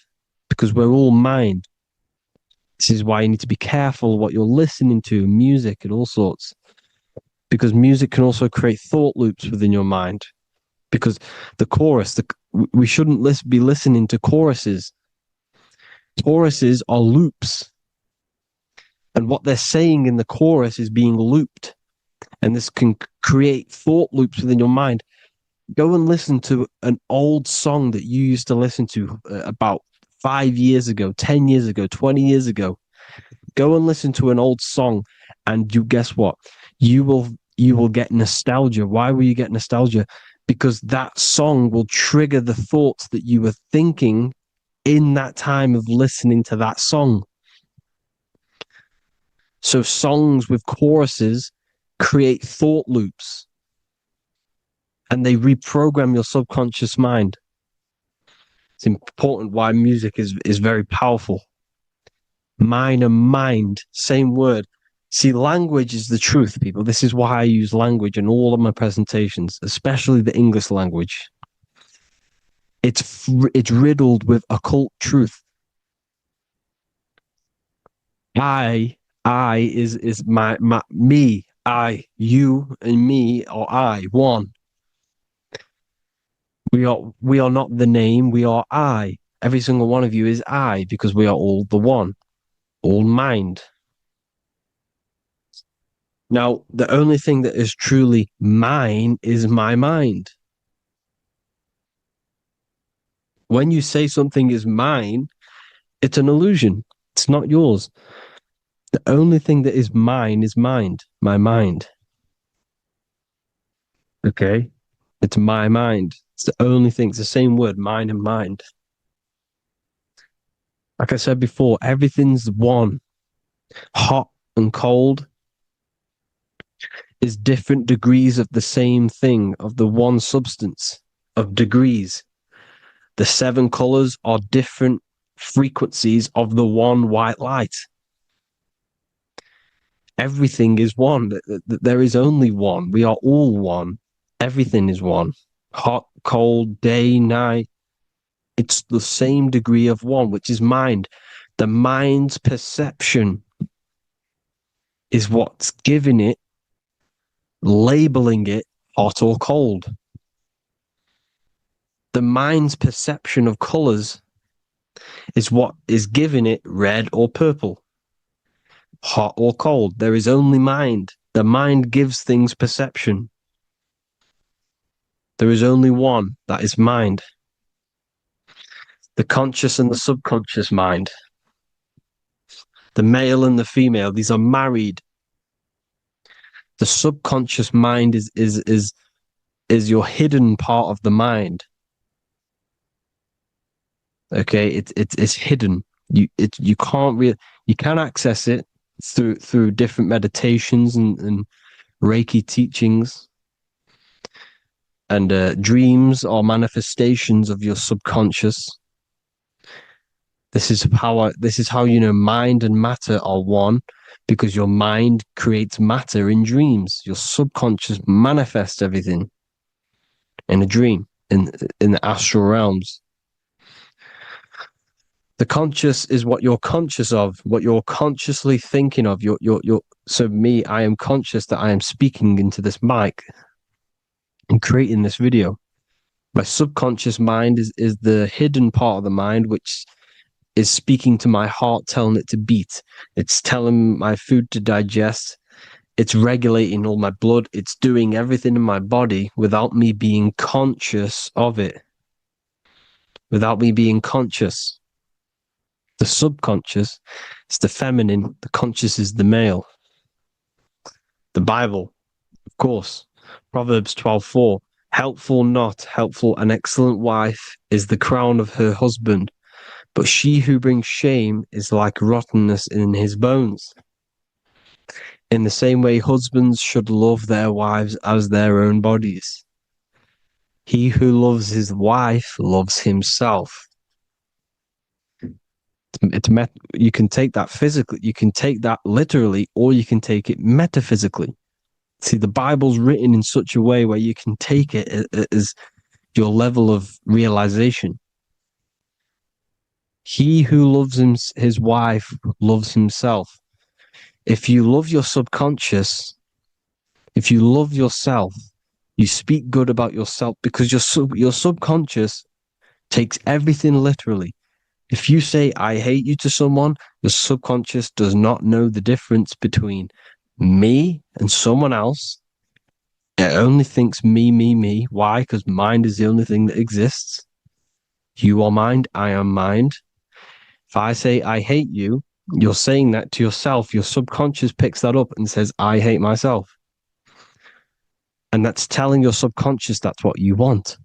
because we're all mind. This is why you need to be careful what you're listening to, music and all sorts. Because music can also create thought loops within your mind. Because the chorus, we shouldn't be listening to choruses. Choruses are loops. And what they're saying in the chorus is being looped. And this can create thought loops within your mind. Go and listen to an old song that you used to listen to about 5 years ago, 10 years ago, 20 years ago. Go and listen to an old song, and you guess what? You will get nostalgia. Why will you get nostalgia? Because that song will trigger the thoughts that you were thinking in that time of listening to that song. So songs with choruses create thought loops, and they reprogram your subconscious mind. It's important why music is very powerful. Mind and mind, same word. See, language is the truth, people. This is why I use language in all of my presentations, especially the English language. It's riddled with occult truth. I is my me, I, you, and me, or I, one. We are not the name, we are I. Every single one of you is I, because we are all the one, all mind. Now, the only thing that is truly mine is my mind. When you say something is mine, it's an illusion. It's not yours. The only thing that is mine is mind, my mind. Okay? It's my mind. It's the only thing. It's the same word, mind and mind. Like I said before, everything's one. Hot and cold is different degrees of the same thing, of the one substance, of degrees. The 7 colors are different frequencies of the one white light. Everything is one. There is only one. We are all one. Everything is one. Hot, cold, day, night. It's the same degree of one, which is mind. The mind's perception is what's giving it, labeling it hot or cold. The mind's perception of colors is what is giving it red or purple, hot or cold. There is only mind. The mind gives things perception. There is only one, that is mind. The conscious and the subconscious mind. The male and the female, these are married. The subconscious mind is your hidden part of the mind. Okay, it's hidden. You can access it through different meditations and Reiki teachings. And dreams are manifestations of your subconscious. This is how you know mind and matter are one, because your mind creates matter in dreams. Your subconscious manifests everything in a dream, in the astral realms. The conscious is what you're conscious of, what you're consciously thinking of. So me, I am conscious that I am speaking into this mic and creating this video. My subconscious mind is the hidden part of the mind, which is speaking to my heart, telling it to beat. It's telling my food to digest. It's regulating all my blood. It's doing everything in my body without me being conscious of it. Without me being conscious. The subconscious is the feminine. The conscious is the male. The Bible, of course. Proverbs 12:4. Helpful, not helpful, an excellent wife is the crown of her husband, but she who brings shame is like rottenness in his bones. In the same way, husbands should love their wives as their own bodies. He who loves his wife loves himself. You can take that physically, you can take that literally, or you can take it metaphysically. See, the Bible's written in such a way where you can take it as your level of realization. He who loves his wife loves himself. If you love your subconscious, if you love yourself, you speak good about yourself, because your subconscious takes everything literally. If you say, I hate you to someone, your subconscious does not know the difference between me and someone else. It only thinks me, me, me. Why? Because mind is the only thing that exists. You are mind, I am mind. If I say, I hate you, you're saying that to yourself. Your subconscious picks that up and says, I hate myself. And that's telling your subconscious that's what you want.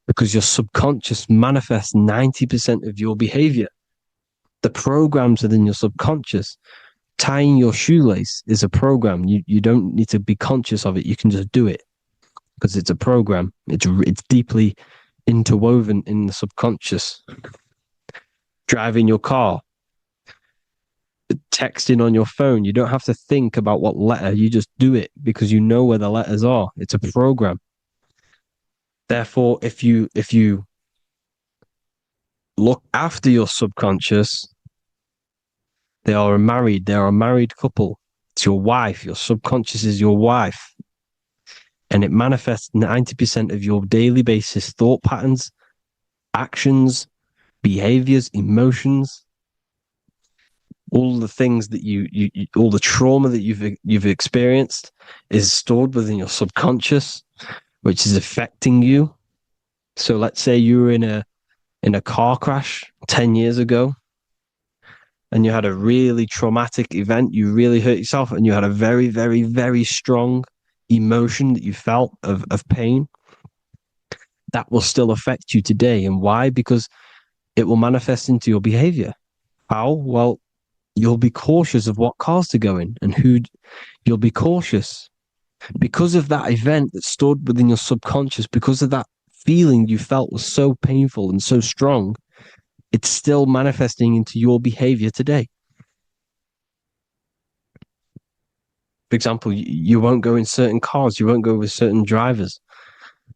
Because your subconscious manifests 90% of your behavior. The programs within your subconscious. Tying your shoelace is a program. You don't need to be conscious of it. You can just do it because it's a program. It's deeply interwoven in the subconscious. Driving your car, texting on your phone. You don't have to think about what letter. You just do it because you know where the letters are. It's a program. Therefore, if you look after your subconscious, they are a married couple. It's your wife. Your subconscious is your wife. And it manifests 90% of your daily basis thought patterns, actions, behaviors, emotions, all the things that you all the trauma that you've experienced is stored within your subconscious, which is affecting you. So let's say you were in a car crash 10 years ago and you had a really traumatic event, you really hurt yourself, and you had a very, very, very strong emotion that you felt of pain. That will still affect you today. And why? Because it will manifest into your behavior. How? Well, you'll be cautious of what cars to go in and who. You'll be cautious because of that event that stored within your subconscious, because of that feeling you felt was so painful and so strong. It's still manifesting into your behavior today. For example, you won't go in certain cars, you won't go with certain drivers.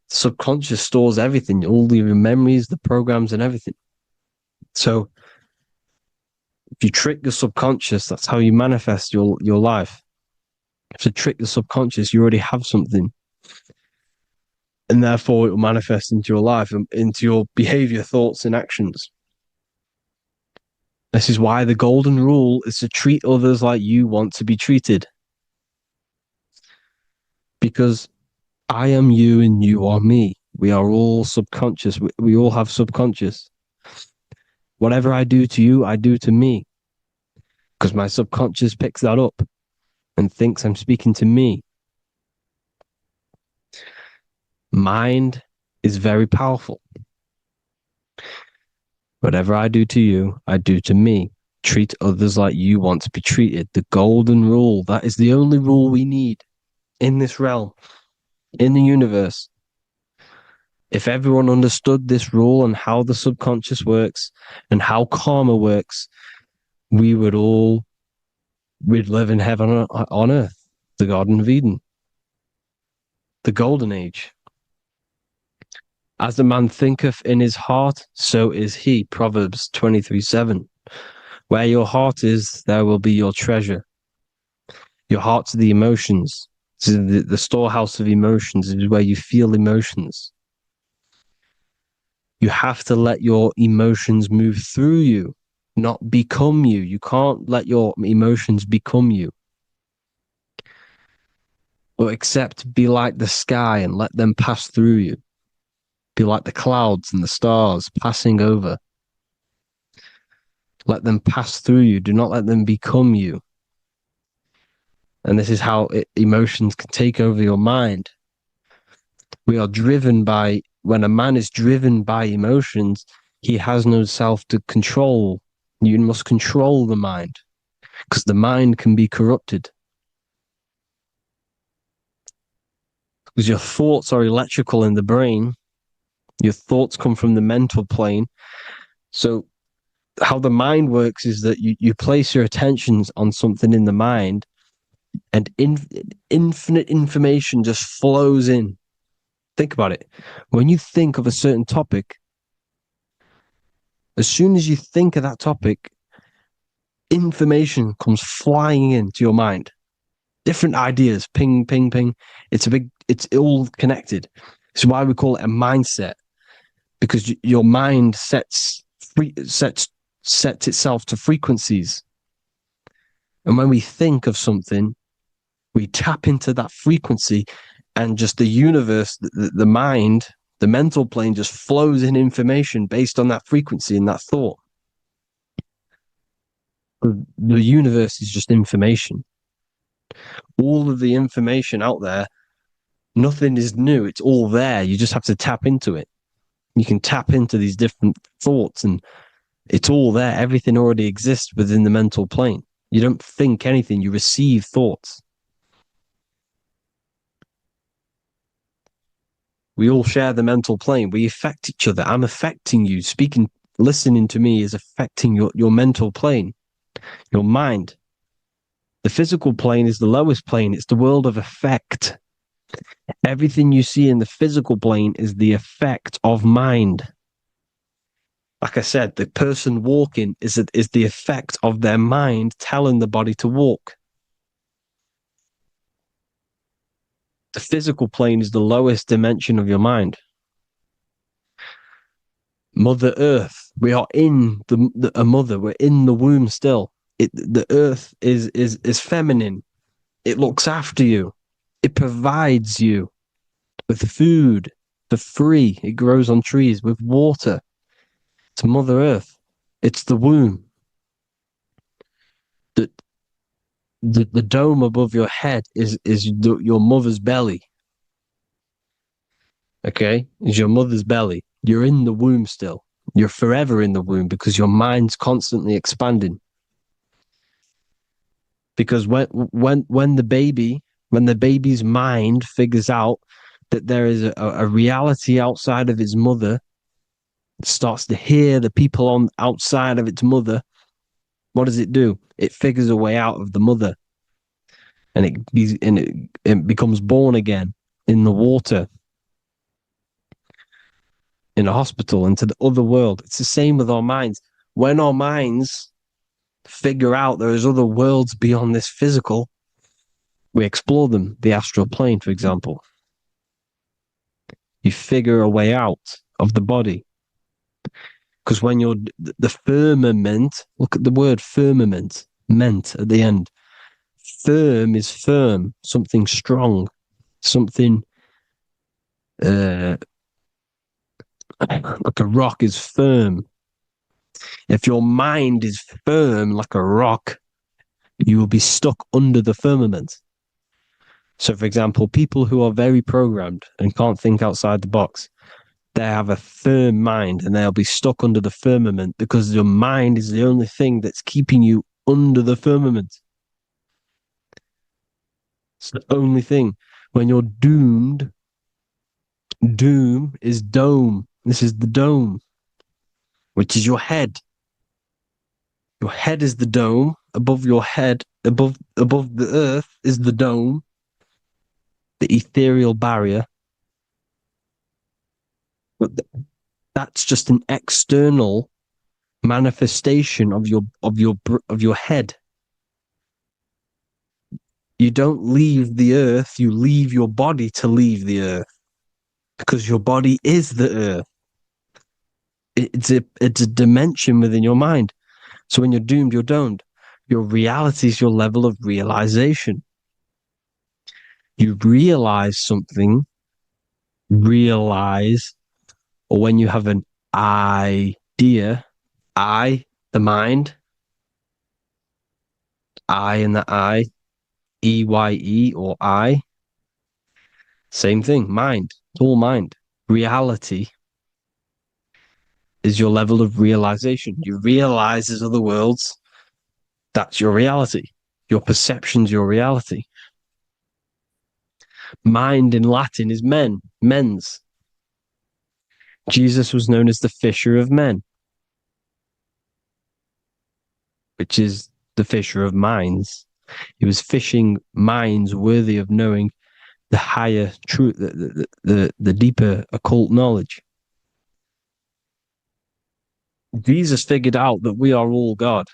The subconscious stores everything, all your memories, the programs, and everything. So if you trick your subconscious, that's how you manifest your life. If you trick the subconscious, you already have something. And therefore it will manifest into your life, into your behavior, thoughts, and actions. This is why the golden rule is to treat others like you want to be treated. Because I am you and you are me. We are all subconscious. We all have subconscious. Whatever I do to you, I do to me. Because my subconscious picks that up and thinks I'm speaking to me. Mind is very powerful. Whatever I do to you, I do to me. Treat others like you want to be treated. The golden rule. That is the only rule we need in this realm, in the universe. If everyone understood this rule and how the subconscious works and how karma works, we'd live in heaven on earth, the Garden of Eden, the golden age. As a man thinketh in his heart, so is he. Proverbs 23:7. Where your heart is, there will be your treasure. Your heart's the emotions. The storehouse of emotions is where you feel emotions. You have to let your emotions move through you, not become you. You can't let your emotions become you. Or except be like the sky and let them pass through you. Be like the clouds and the stars passing over. Let them pass through you. Do not let them become you. And this is how emotions can take over your mind. We are driven by, when a man is driven by emotions, he has no self to control. You must control the mind, because the mind can be corrupted. Because your thoughts are electrical in the brain. Your thoughts come from the mental plane. So how the mind works is that you place your attentions on something in the mind, and infinite information just flows in. Think about it. When you think of a certain topic, as soon as you think of that topic, information comes flying into your mind. Different ideas, ping, ping, ping. It's all connected. It's why we call it a mindset, because your mind sets itself to frequencies. And when we think of something, we tap into that frequency, and just the universe, the mind, the mental plane just flows in information based on that frequency and that thought. The universe is just information. All of the information out there, nothing is new. It's all there. You just have to tap into it. You can tap into these different thoughts, and it's all there. Everything already exists within the mental plane. You don't think anything. You receive thoughts. We all share the mental plane. We affect each other. I'm affecting you. Listening to me is affecting your mental plane, your mind. The physical plane is the lowest plane. It's the world of effect. Everything you see in the physical plane is the effect of mind. Like I said, the person walking is the effect of their mind telling the body to walk. The physical plane is the lowest dimension of your mind. Mother Earth, we are in a mother. We're in the womb still. The Earth is feminine. It looks after you. It provides you with food for free. It grows on trees with water. It's Mother Earth. It's the womb. The dome above your head is your mother's belly. Okay? Is your mother's belly. You're in the womb still. You're forever in the womb because your mind's constantly expanding. Because when the baby's mind figures out that there is a reality outside of its mother, it starts to hear the people on outside of its mother, what does it do? It figures a way out of the mother, and it becomes born again in the water, in a hospital, into the other world. It's the same with our minds. When our minds figure out there is other worlds beyond this physical, we explore them. The astral plane, for example. You figure a way out of the body. Because when you're the firmament, look at the word firmament, meant at the end. Firm is firm, something strong, something like a rock is firm. If your mind is firm like a rock, you will be stuck under the firmament. So, for example, people who are very programmed and can't think outside the box, they have a firm mind and they'll be stuck under the firmament because your mind is the only thing that's keeping you under the firmament. It's the only thing. When you're doomed, doom is dome. This is the dome, which is your head. Your head is the dome. Above your head, above the earth is the dome, the ethereal barrier. But that's just an external manifestation of your head. You don't leave the earth, you leave your body to leave the earth, because your body is the earth. It's a dimension within your mind. So when you're doomed, you're domed. Your reality is your level of realization. You realize something, or when you have an idea, the mind, in the EYE or I, same thing, mind, it's all mind. Reality is your level of realization. You realize there's other worlds. That's your reality. Your perception's your reality. Mind in Latin is mens. Jesus was known as the fisher of men, which is the fisher of minds. He was fishing minds worthy of knowing the higher truth, the deeper occult knowledge. Jesus figured out that we are all God.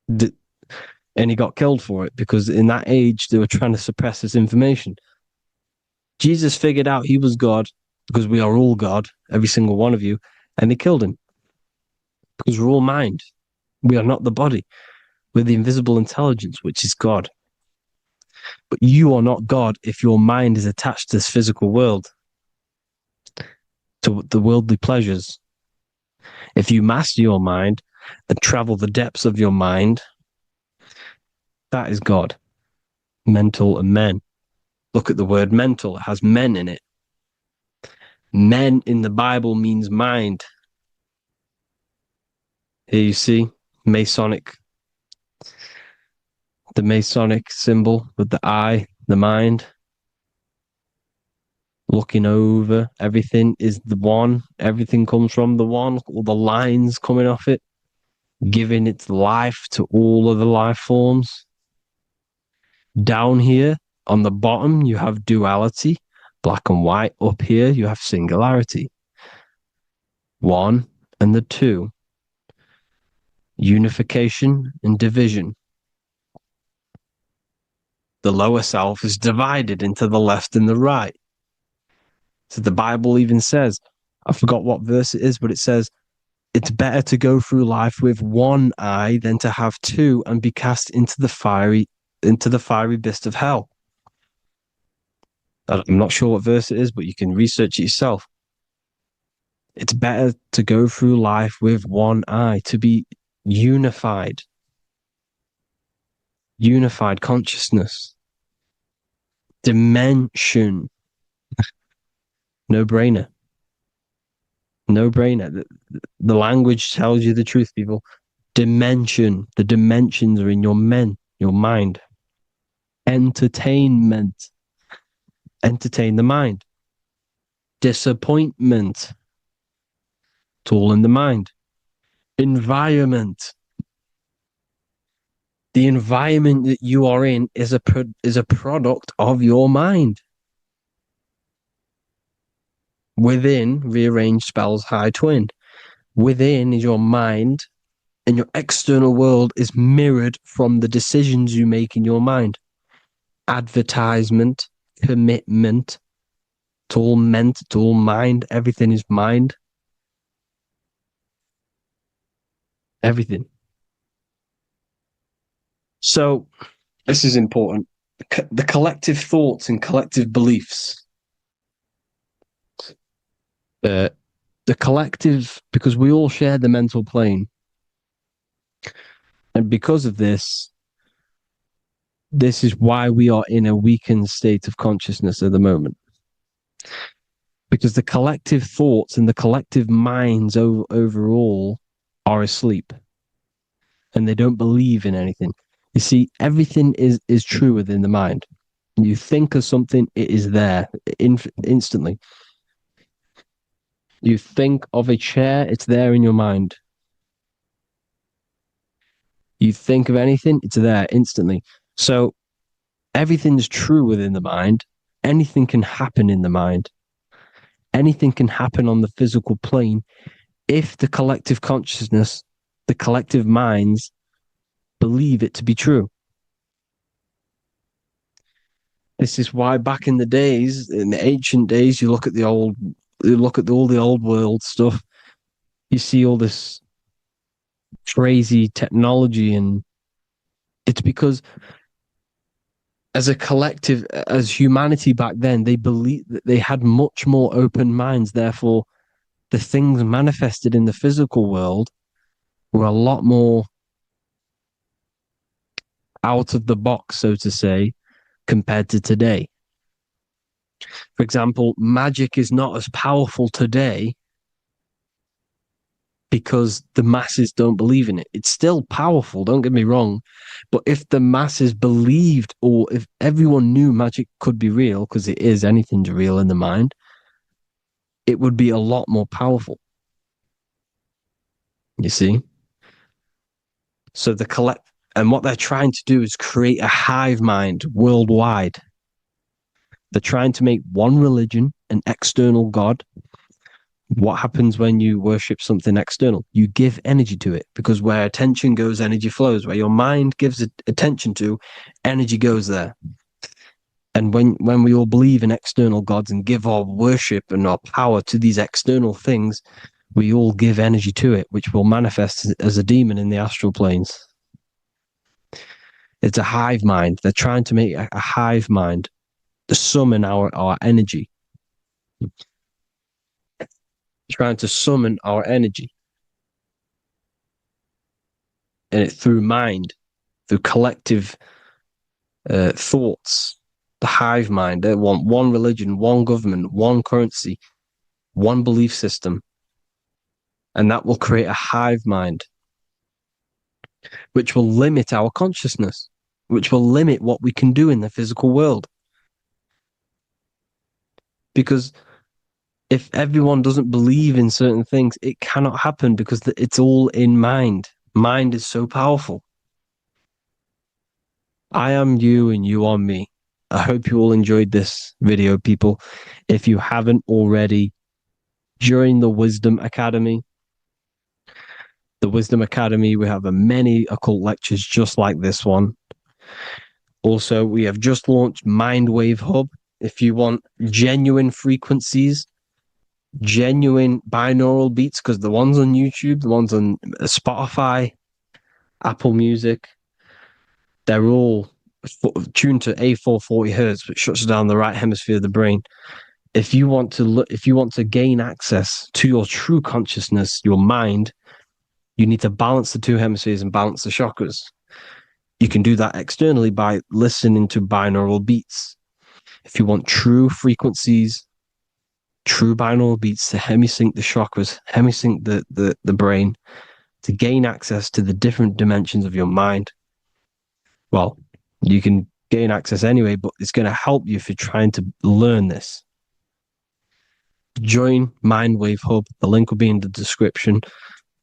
And he got killed for it because in that age they were trying to suppress this information. Jesus figured out he was God because we are all God, every single one of you, and they killed him because we're all mind. We are not the body. We're the invisible intelligence, which is God. But you are not God if your mind is attached to this physical world, to the worldly pleasures. If you master your mind and travel the depths of your mind, that is God. Mental and men. Look at the word mental. It has men in it. Men in the Bible means mind. Here you see Masonic. The Masonic symbol with the eye, the mind. Looking over everything is the one. Everything comes from the one. All the lines coming off it. Giving its life to all of the life forms. Down here on the bottom, you have duality, black and white. Up here, you have singularity. One and the two. Unification and division. The lower self is divided into the left and the right. So the Bible even says, I forgot what verse it is, but it says, it's better to go through life with one eye than to have two and be cast into the fiery abyss of hell. I'm not sure what verse it is, but you can research it yourself. It's better to go through life with one eye, to be unified. Unified consciousness. Dimension. No brainer. No brainer. The language tells you the truth, people. Dimension. The dimensions are in your mind. Entertainment. Entertain the mind. Disappointment. It's all in the mind. Environment. The environment that you are in is a product of your mind. Within, rearranged spells high twin. Within is your mind, and your external world is mirrored from the decisions you make in your mind. Advertisement, commitment, it's all meant, it's all mind. Everything is mind. Everything. So, this is important. The collective thoughts and collective beliefs. The collective, because we all share the mental plane. And because of this is why we are in a weakened state of consciousness at the moment. Because the collective thoughts and the collective minds overall are asleep. And they don't believe in anything. You see, everything is true within the mind. You think of something, it is there instantly. You think of a chair, it's there in your mind. You think of anything, it's there instantly. So everything's true within the mind. Anything can happen in the mind. Anything can happen on the physical plane if the collective consciousness, the collective minds, believe it to be true. This is why back in the days, in the ancient days, you look at all the old world stuff, you see all this crazy technology, and it's because as a collective, as humanity back then, they believed that they had much more open minds. Therefore, the things manifested in the physical world were a lot more out of the box, so to say, compared to today. For example, magic is not as powerful today because the masses don't believe in it. It's still powerful, don't get me wrong, but if the masses believed, or if everyone knew magic could be real, because it is, anything's real in the mind, it would be a lot more powerful. You see? So And what they're trying to do is create a hive mind worldwide. They're trying to make one religion, an external God. What happens when you worship something external? You give energy to it, because where attention goes, energy flows. Where your mind gives attention to, energy goes there. And when we all believe in external gods and give our worship and our power to these external things, we all give energy to it, which will manifest as a demon in the astral planes. It's a hive mind. They're trying to make a hive mind to summon our energy. Trying to summon our energy. And it through mind, through collective thoughts. The hive mind. They want one religion, one government, one currency, one belief system. And that will create a hive mind, which will limit our consciousness, which will limit what we can do in the physical world. Because if everyone doesn't believe in certain things, it cannot happen, because it's all in mind. Mind is so powerful. I am you and you are me. I hope you all enjoyed this video, people. If you haven't already, join the Wisdom Academy. The Wisdom Academy, we have many occult lectures just like this one. Also, we have just launched Mindwave Hub. If you want genuine frequencies, genuine binaural beats, because the ones on YouTube, the ones on Spotify, Apple Music, they're all tuned to A440 hertz, which shuts down the right hemisphere of the brain. If you want to gain access to your true consciousness, your mind, you need to balance the two hemispheres and balance the chakras. You can do that externally by listening to binaural beats. If you want true frequencies, true binaural beats to hemisync the chakras, hemisync the brain, to gain access to the different dimensions of your mind, well, you can gain access anyway, but it's going to help you if you're trying to learn this. Join Mindwave Hub. The link will be in the description.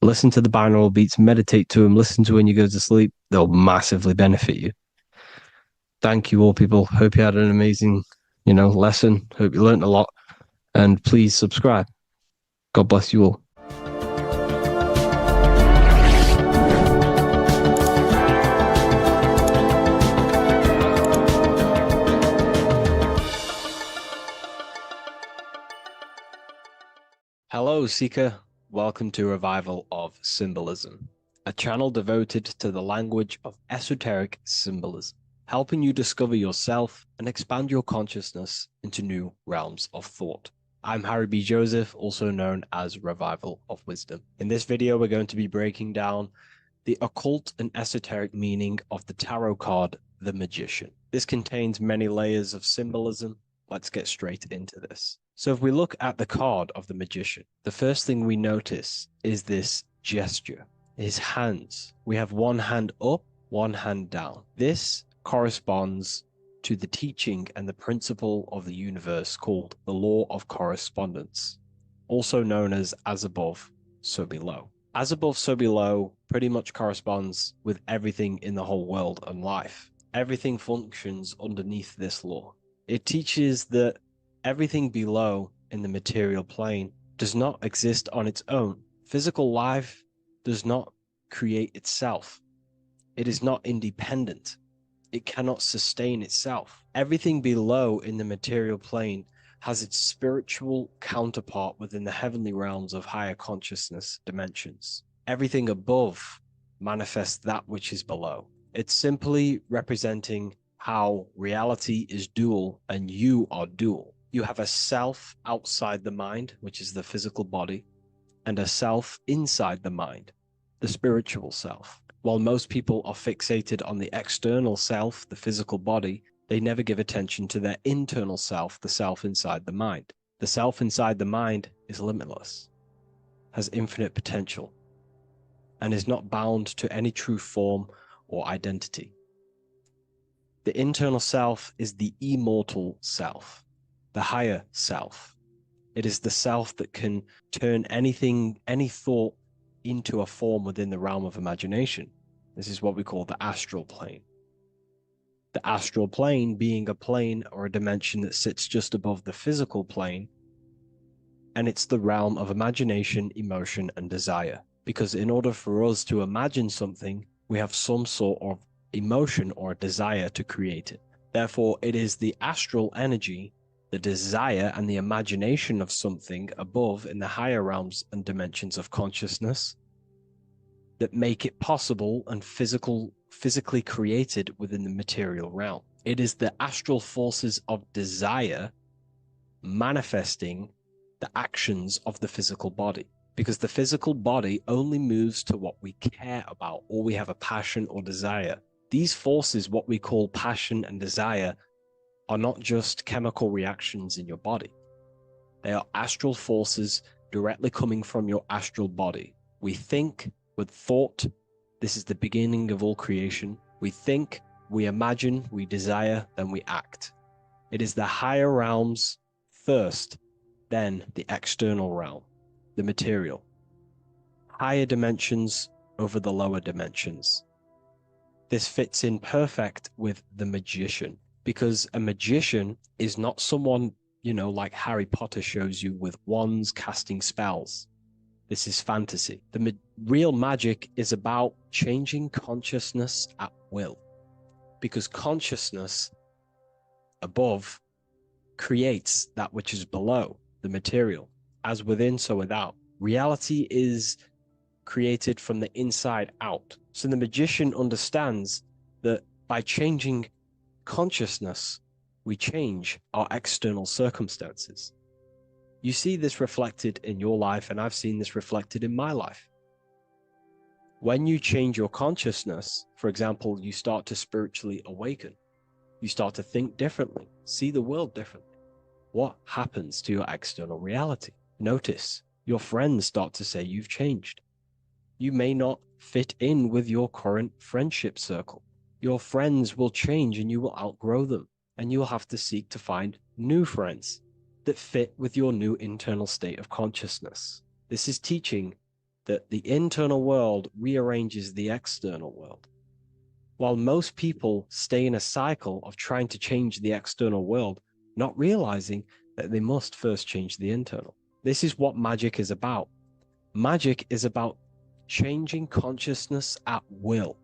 Listen to the binaural beats, meditate to them, listen to when you go to sleep. They'll massively benefit you. Thank you all, people. Hope you had an amazing, lesson. Hope you learned a lot. And please subscribe. God bless you all. Hello, Seeker. Welcome to Revival of Symbolism, a channel devoted to the language of esoteric symbolism, helping you discover yourself and expand your consciousness into new realms of thought. I'm Harry B. Joseph, also known as Revival of Wisdom. In this video, we're going to be breaking down the occult and esoteric meaning of the tarot card, the Magician. This contains many layers of symbolism. Let's get straight into this. So if we look at the card of the Magician, the first thing we notice is this gesture, his hands. We have one hand up, one hand down. This corresponds to the teaching and the principle of the universe called the law of correspondence, also known as above, so below. As above, so below pretty much corresponds with everything in the whole world and life. Everything functions underneath this law. It teaches that everything below in the material plane does not exist on its own. Physical life does not create itself. It is not independent. It cannot sustain itself. Everything below in the material plane has its spiritual counterpart within the heavenly realms of higher consciousness dimensions. Everything above manifests that which is below. It's simply representing how reality is dual and you are dual. You have a self outside the mind, which is the physical body, and a self inside the mind, the spiritual self. While most people are fixated on the external self, the physical body, they never give attention to their internal self, the self inside the mind. The self inside the mind is limitless, has infinite potential, and is not bound to any true form or identity. The internal self is the immortal self, the higher self. It is the self that can turn anything, any thought into a form within the realm of imagination. This is what we call the astral plane. The astral plane being a plane or a dimension that sits just above the physical plane, and it's the realm of imagination, emotion, and desire. Because in order for us to imagine something, we have some sort of emotion or desire to create it. Therefore, it is the astral energy, the desire and the imagination of something above in the higher realms and dimensions of consciousness that make it possible and physically created within the material realm. It is the astral forces of desire manifesting the actions of the physical body, because the physical body only moves to what we care about or we have a passion or desire. These forces, what we call passion and desire, are not just chemical reactions in your body. They are astral forces directly coming from your astral body. We think with thought. This is the beginning of all creation. We think, we imagine, we desire, then we act. It is the higher realms first, then the external realm, the material. Higher dimensions over the lower dimensions. This fits in perfect with the magician, because a magician is not someone, like Harry Potter shows you with wands casting spells. This is fantasy. The real magic is about changing consciousness at will, because consciousness above creates that which is below, the material, as within, so without. Reality is created from the inside out. So the magician understands that by changing consciousness, we change our external circumstances. You see this reflected in your life, and I've seen this reflected in my life. When you change your consciousness, for example, you start to spiritually awaken. You start to think differently, see the world differently. What happens to your external reality? Notice your friends start to say you've changed. You may not fit in with your current friendship circle. Your friends will change and you will outgrow them, and you will have to seek to find new friends that fit with your new internal state of consciousness. This is teaching that the internal world rearranges the external world. While most people stay in a cycle of trying to change the external world, not realizing that they must first change the internal. This is what magic is about. Magic is about changing consciousness at will.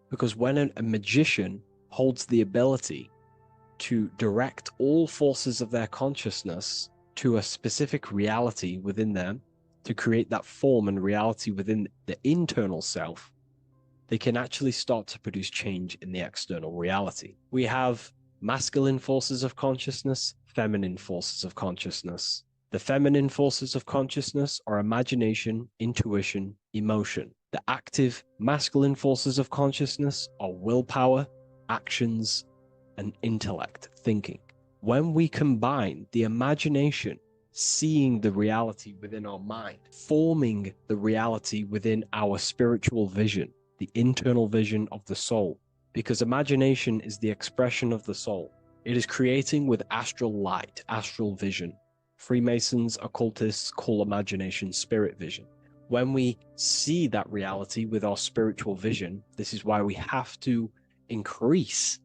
Because when a magician holds the ability to direct all forces of their consciousness to a specific reality within them, to create that form and reality within the internal self, they can actually start to produce change in the external reality. We have masculine forces of consciousness, feminine forces of consciousness. The feminine forces of consciousness are imagination, intuition, emotion. The active masculine forces of consciousness are willpower, actions, and intellect, thinking. When we combine the imagination, seeing the reality within our mind, forming the reality within our spiritual vision, the internal vision of the soul, because imagination is the expression of the soul. It is creating with astral light, astral vision. Freemasons, occultists call imagination spirit vision. When we see that reality with our spiritual vision, this is why we have to increase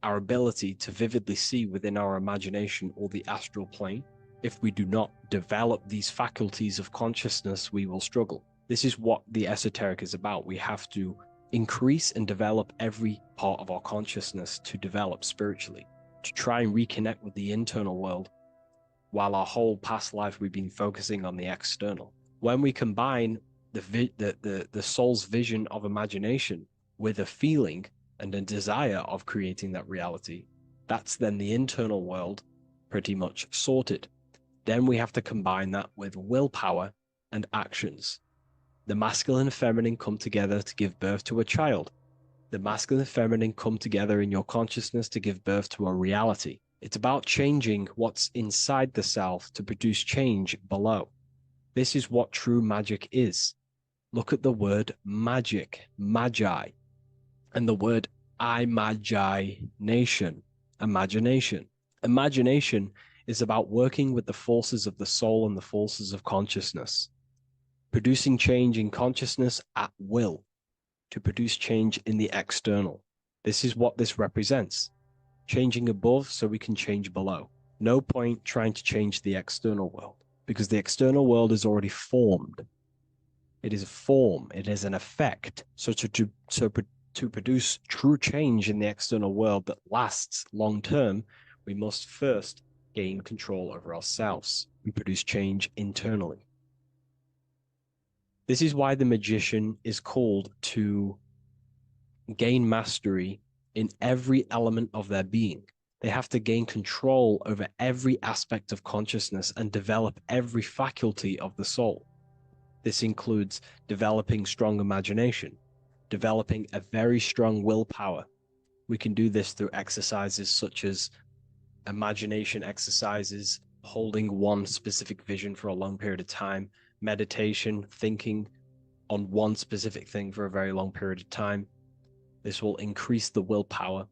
our ability to vividly see within our imagination or the astral plane. If we do not develop these faculties of consciousness, we will struggle. This is what the esoteric is about. We have to increase and develop every part of our consciousness to develop spiritually, to try and reconnect with the internal world, while our whole past life we've been focusing on the external. When we combine the soul's vision of imagination with a feeling and a desire of creating that reality, that's then the internal world pretty much sorted. Then we have to combine that with willpower and actions. The masculine and feminine come together to give birth to a child. The masculine and feminine come together in your consciousness to give birth to a reality. It's about changing what's inside the self to produce change below. This is what true magic is. Look at the word magic, magi, and the word imagination, imagination. Imagination is about working with the forces of the soul and the forces of consciousness, producing change in consciousness at will. to produce change in the external. This is what this represents. Changing above so we can change below. No point trying to change the external world, because the external world is already formed. It is a form, it is an effect. So to produce true change in the external world that lasts long term, we must first gain control over ourselves and produce change internally. This is why the magician is called to gain mastery in every element of their being. They have to gain control over every aspect of consciousness and develop every faculty of the soul. This includes developing strong imagination, developing a very strong willpower. We can do this through exercises such as imagination exercises, holding one specific vision for a long period of time, meditation, thinking on one specific thing for a very long period of time. This will increase the willpower.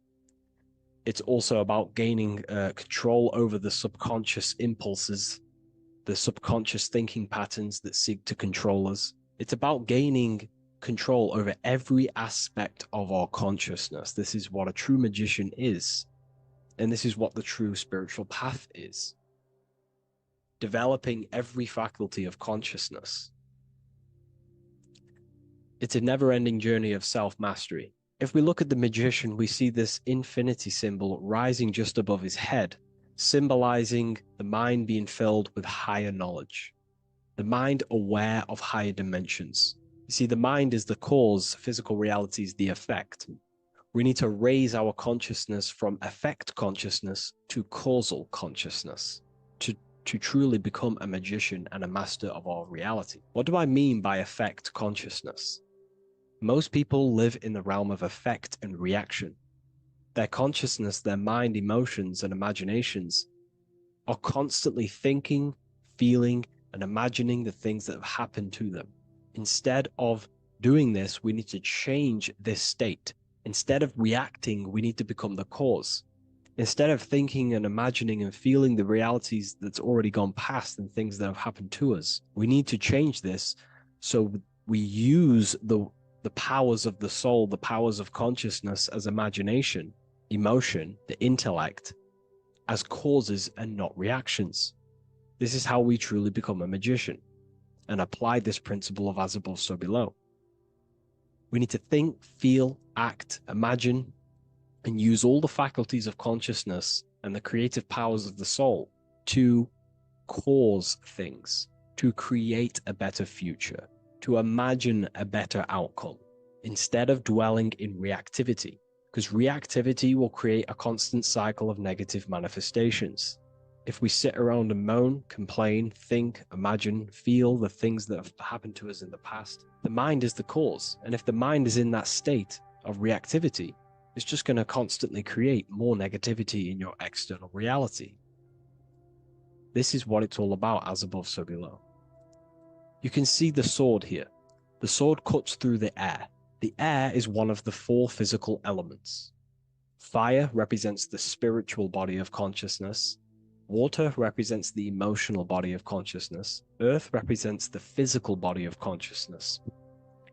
It's also about gaining control over the subconscious impulses, the subconscious thinking patterns that seek to control us. It's about gaining control over every aspect of our consciousness. This is what a true magician is. And this is what the true spiritual path is. Developing every faculty of consciousness. It's a never-ending journey of self-mastery. If we look at the magician, we see this infinity symbol rising just above his head, symbolizing the mind being filled with higher knowledge. The mind aware of higher dimensions. You see, the mind is the cause, physical reality is the effect. We need to raise our consciousness from effect consciousness to causal consciousness to truly become a magician and a master of our reality. What do I mean by effect consciousness? Most people live in the realm of effect and reaction. Their consciousness, their mind, emotions, and imaginations are constantly thinking, feeling, and imagining the things that have happened to them. Instead of doing this, we need to change this state. Instead of reacting, we need to become the cause. Instead of thinking and imagining and feeling the realities that's already gone past and things that have happened to us, we need to change this so we use the powers of the soul, the powers of consciousness as imagination, emotion, the intellect, as causes and not reactions. This is how we truly become a magician and apply this principle of as above, so below. We need to think, feel, act, imagine, and use all the faculties of consciousness and the creative powers of the soul to cause things, to create a better future, to imagine a better outcome, instead of dwelling in reactivity, because reactivity will create a constant cycle of negative manifestations. If we sit around and moan, complain, think, imagine, feel the things that have happened to us in the past, the mind is the cause. And if the mind is in that state of reactivity, it's just going to constantly create more negativity in your external reality. This is what it's all about, as above, so below. You can see the sword here. The sword cuts through the air. The air is one of the 4 physical elements. Fire represents the spiritual body of consciousness. Water represents the emotional body of consciousness. Earth represents the physical body of consciousness.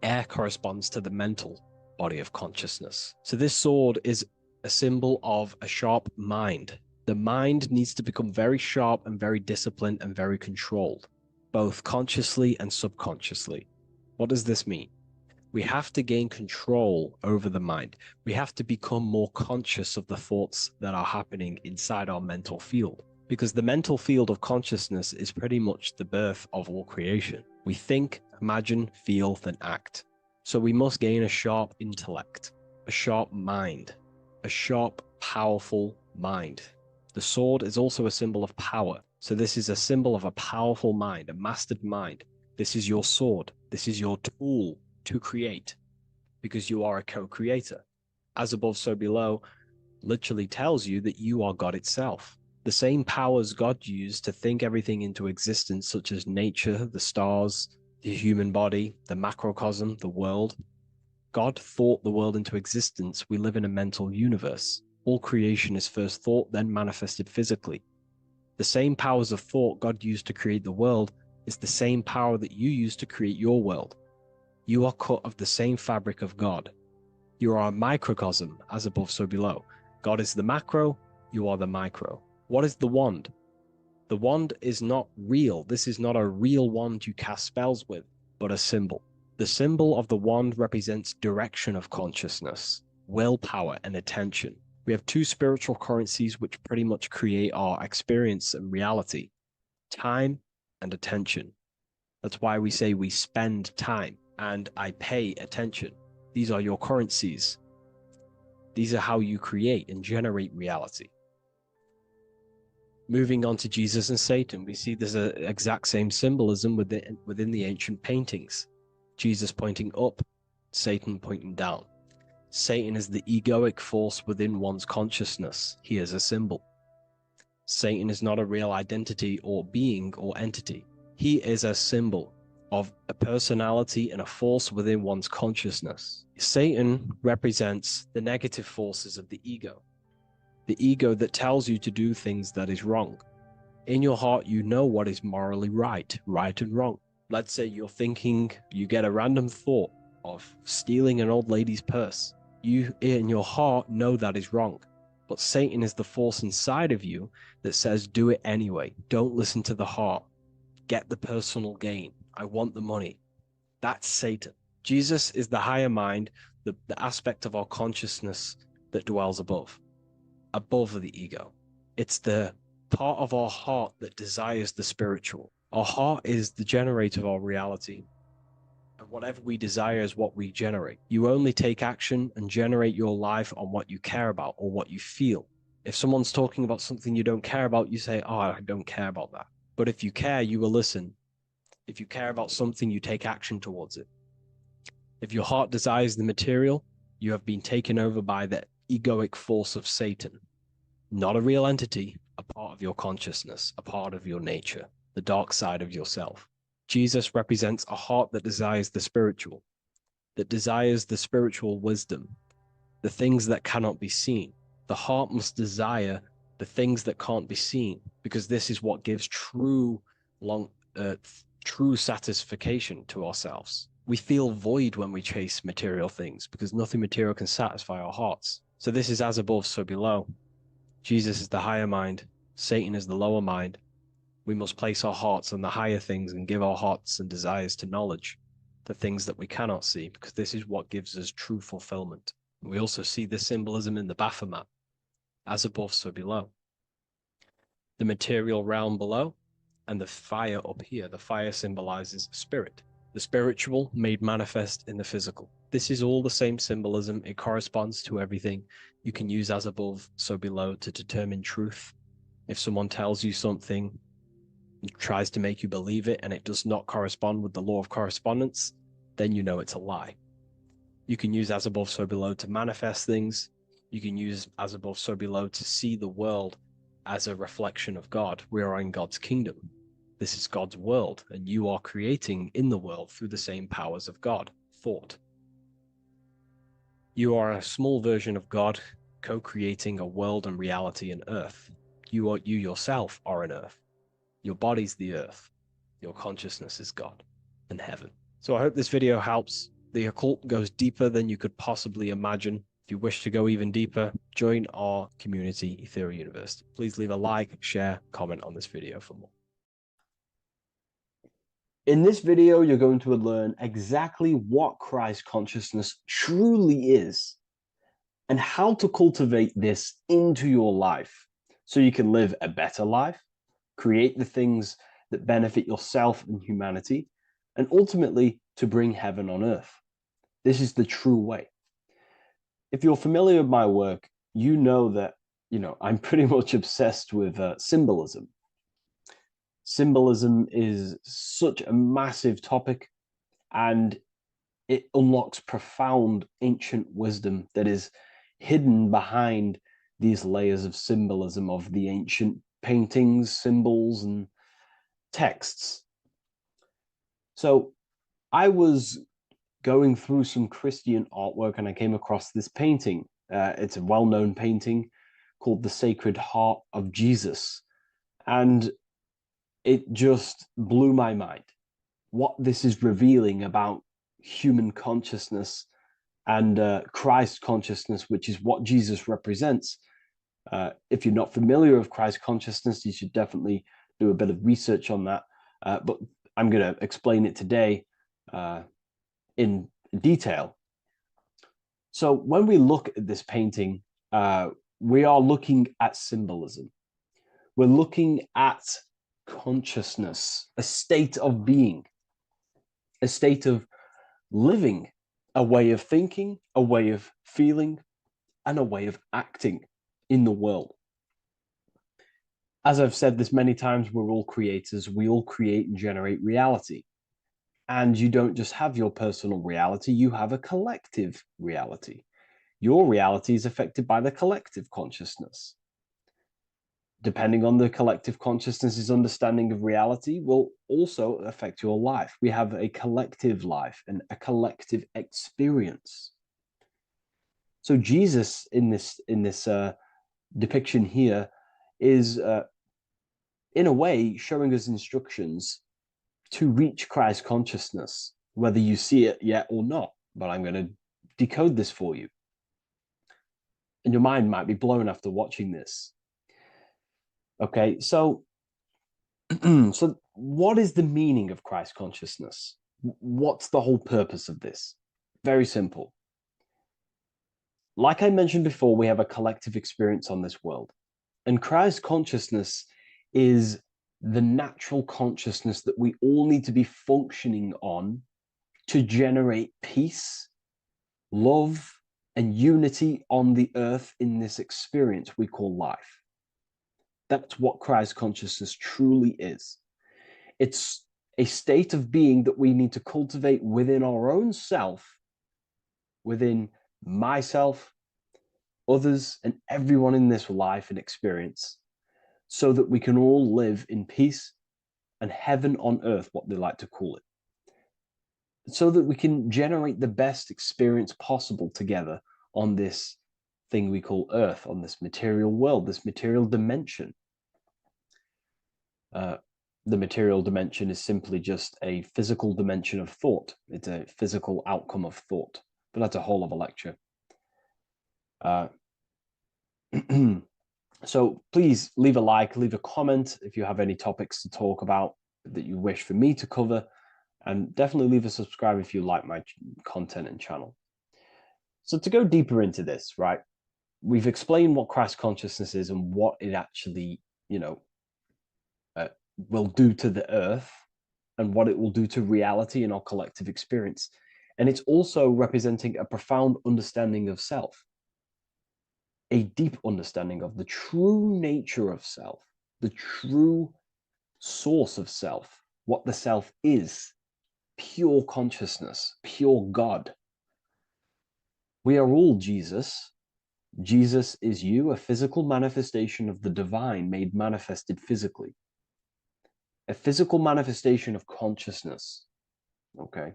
Air corresponds to the mental body of consciousness. So this sword is a symbol of a sharp mind. The mind needs to become very sharp and very disciplined and very controlled, both consciously and subconsciously. What does this mean? We have to gain control over the mind. We have to become more conscious of the thoughts that are happening inside our mental field, because the mental field of consciousness is pretty much the birth of all creation. We think, imagine, feel, then act. So we must gain a sharp intellect, a sharp mind, a sharp, powerful mind. The sword is also a symbol of power. So this is a symbol of a powerful mind, a mastered mind. This is your sword. This is your tool to create, because you are a co-creator. As above, so below literally tells you that you are God itself. The same powers God used to think everything into existence, such as nature, the stars, the human body, the macrocosm, the world. God thought the world into existence. We live in a mental universe. All creation is first thought, then manifested physically. The same powers of thought God used to create the world is the same power that you use to create your world. You are cut of the same fabric of God. You are a microcosm, as above, so below. God is the macro, you are the micro. What is the wand? The wand is not real. This is not a real wand you cast spells with, but a symbol. The symbol of the wand represents direction of consciousness, willpower, and attention. We have two spiritual currencies which pretty much create our experience and reality: time and attention. That's why we say we spend time and I pay attention. These are your currencies. These are how you create and generate reality. Moving on to Jesus and Satan, we see there's an exact same symbolism within the ancient paintings. Jesus pointing up, Satan pointing down. Satan is the egoic force within one's consciousness. He is a symbol. Satan is not a real identity or being or entity. He is a symbol of a personality and a force within one's consciousness. Satan represents the negative forces of the ego that tells you to do things that is wrong. In your heart, you know what is morally right and wrong. Let's say you're thinking, you get a random thought of stealing an old lady's purse. You, in your heart, know that is wrong. But Satan is the force inside of you that says, do it anyway. Don't listen to the heart. Get the personal gain. I want the money. That's Satan. Jesus is the higher mind, the aspect of our consciousness that dwells above the ego. It's the part of our heart that desires the spiritual. Our heart is the generator of our reality. And whatever we desire is what we generate. You only take action and generate your life on what you care about or what you feel. If someone's talking about something you don't care about, you say, oh, I don't care about that. But if you care, you will listen. If you care about something, you take action towards it. If your heart desires the material, you have been taken over by the egoic force of Satan. Not a real entity, a part of your consciousness, a part of your nature, the dark side of yourself. Jesus represents a heart that desires the spiritual wisdom, the things that cannot be seen. The heart must desire the things that can't be seen, because this is what gives true satisfaction to ourselves. We feel void when we chase material things because nothing material can satisfy our hearts. So this is as above, so below. Jesus is the higher mind. Satan is the lower mind. We must place our hearts on the higher things and give our hearts and desires to knowledge, the things that we cannot see, because this is what gives us true fulfillment. We also see this symbolism in the Baphomet. As above, so below. The material realm below and the fire up here. The fire symbolizes spirit. The spiritual made manifest in the physical. This is all the same symbolism. It corresponds to everything. You can use as above, so below to determine truth. If someone tells you something, tries to make you believe it, and it does not correspond with the law of correspondence, then you know it's a lie. You can use as above, so below to manifest things. You can use as above, so below to see the world as a reflection of God. We are in God's kingdom. This is God's world, and you are creating in the world through the same powers of God, thought. You are a small version of God, co-creating a world and reality in earth. You yourself are an earth. Your body's the earth. Your consciousness is God and heaven. So I hope this video helps. The occult goes deeper than you could possibly imagine. If you wish to go even deeper, join our community, Ethereal University. Please leave a like, share, comment on this video for more. In this video, you're going to learn exactly what Christ consciousness truly is and how to cultivate this into your life so you can live a better life, create the things that benefit yourself and humanity, and ultimately to bring heaven on earth. This is the true way. If you're familiar with my work, you know that, I'm pretty much obsessed with symbolism. Symbolism is such a massive topic, and it unlocks profound ancient wisdom that is hidden behind these layers of symbolism of the ancient paintings, symbols, and texts. So I was going through some Christian artwork and I came across this painting. It's a well-known painting called The Sacred Heart of Jesus. And it just blew my mind what this is revealing about human consciousness and Christ consciousness, which is what Jesus represents. If you're not familiar with Christ consciousness, you should definitely do a bit of research on that. But I'm going to explain it today in detail. So when we look at this painting, we are looking at symbolism. We're looking at consciousness, a state of being, a state of living, a way of thinking, a way of feeling, and a way of acting in the world. As I've said this many times, we're all creators. We all create and generate reality. And you don't just have your personal reality, you have a collective reality. Your reality is affected by the collective consciousness. Depending on the collective consciousness's understanding of reality will also affect your life. We have a collective life and a collective experience. So Jesus in this depiction here is in a way showing us instructions to reach Christ consciousness, whether you see it yet or not. But I'm going to decode this for you. And your mind might be blown after watching this. Okay, so so what is the meaning of Christ consciousness? What's the whole purpose of this? Very simple. Like I mentioned before, we have a collective experience on this world. And Christ consciousness is the natural consciousness that we all need to be functioning on to generate peace, love, and unity on the earth in this experience we call life. That's what Christ consciousness truly is. It's a state of being that we need to cultivate within our own self, within myself, others, and everyone in this life and experience, so that we can all live in peace and heaven on earth, what they like to call it, so that we can generate the best experience possible together on this thing we call earth, on this material world, this material dimension. The material dimension is simply just a physical dimension of thought. It's a physical outcome of thought, but that's a whole other lecture. So please leave a like, leave a comment if you have any topics to talk about that you wish for me to cover, and definitely leave a subscribe if you like my content and channel. So to go deeper into this, right, we've explained what Christ consciousness is and what it actually, will do to the earth and what it will do to reality in our collective experience. And it's also representing a profound understanding of self, a deep understanding of the true nature of self, the true source of self, what the self is, pure consciousness, pure God. We are all Jesus. Jesus is you, a physical manifestation of the divine made manifested physically. A physical manifestation of consciousness, okay,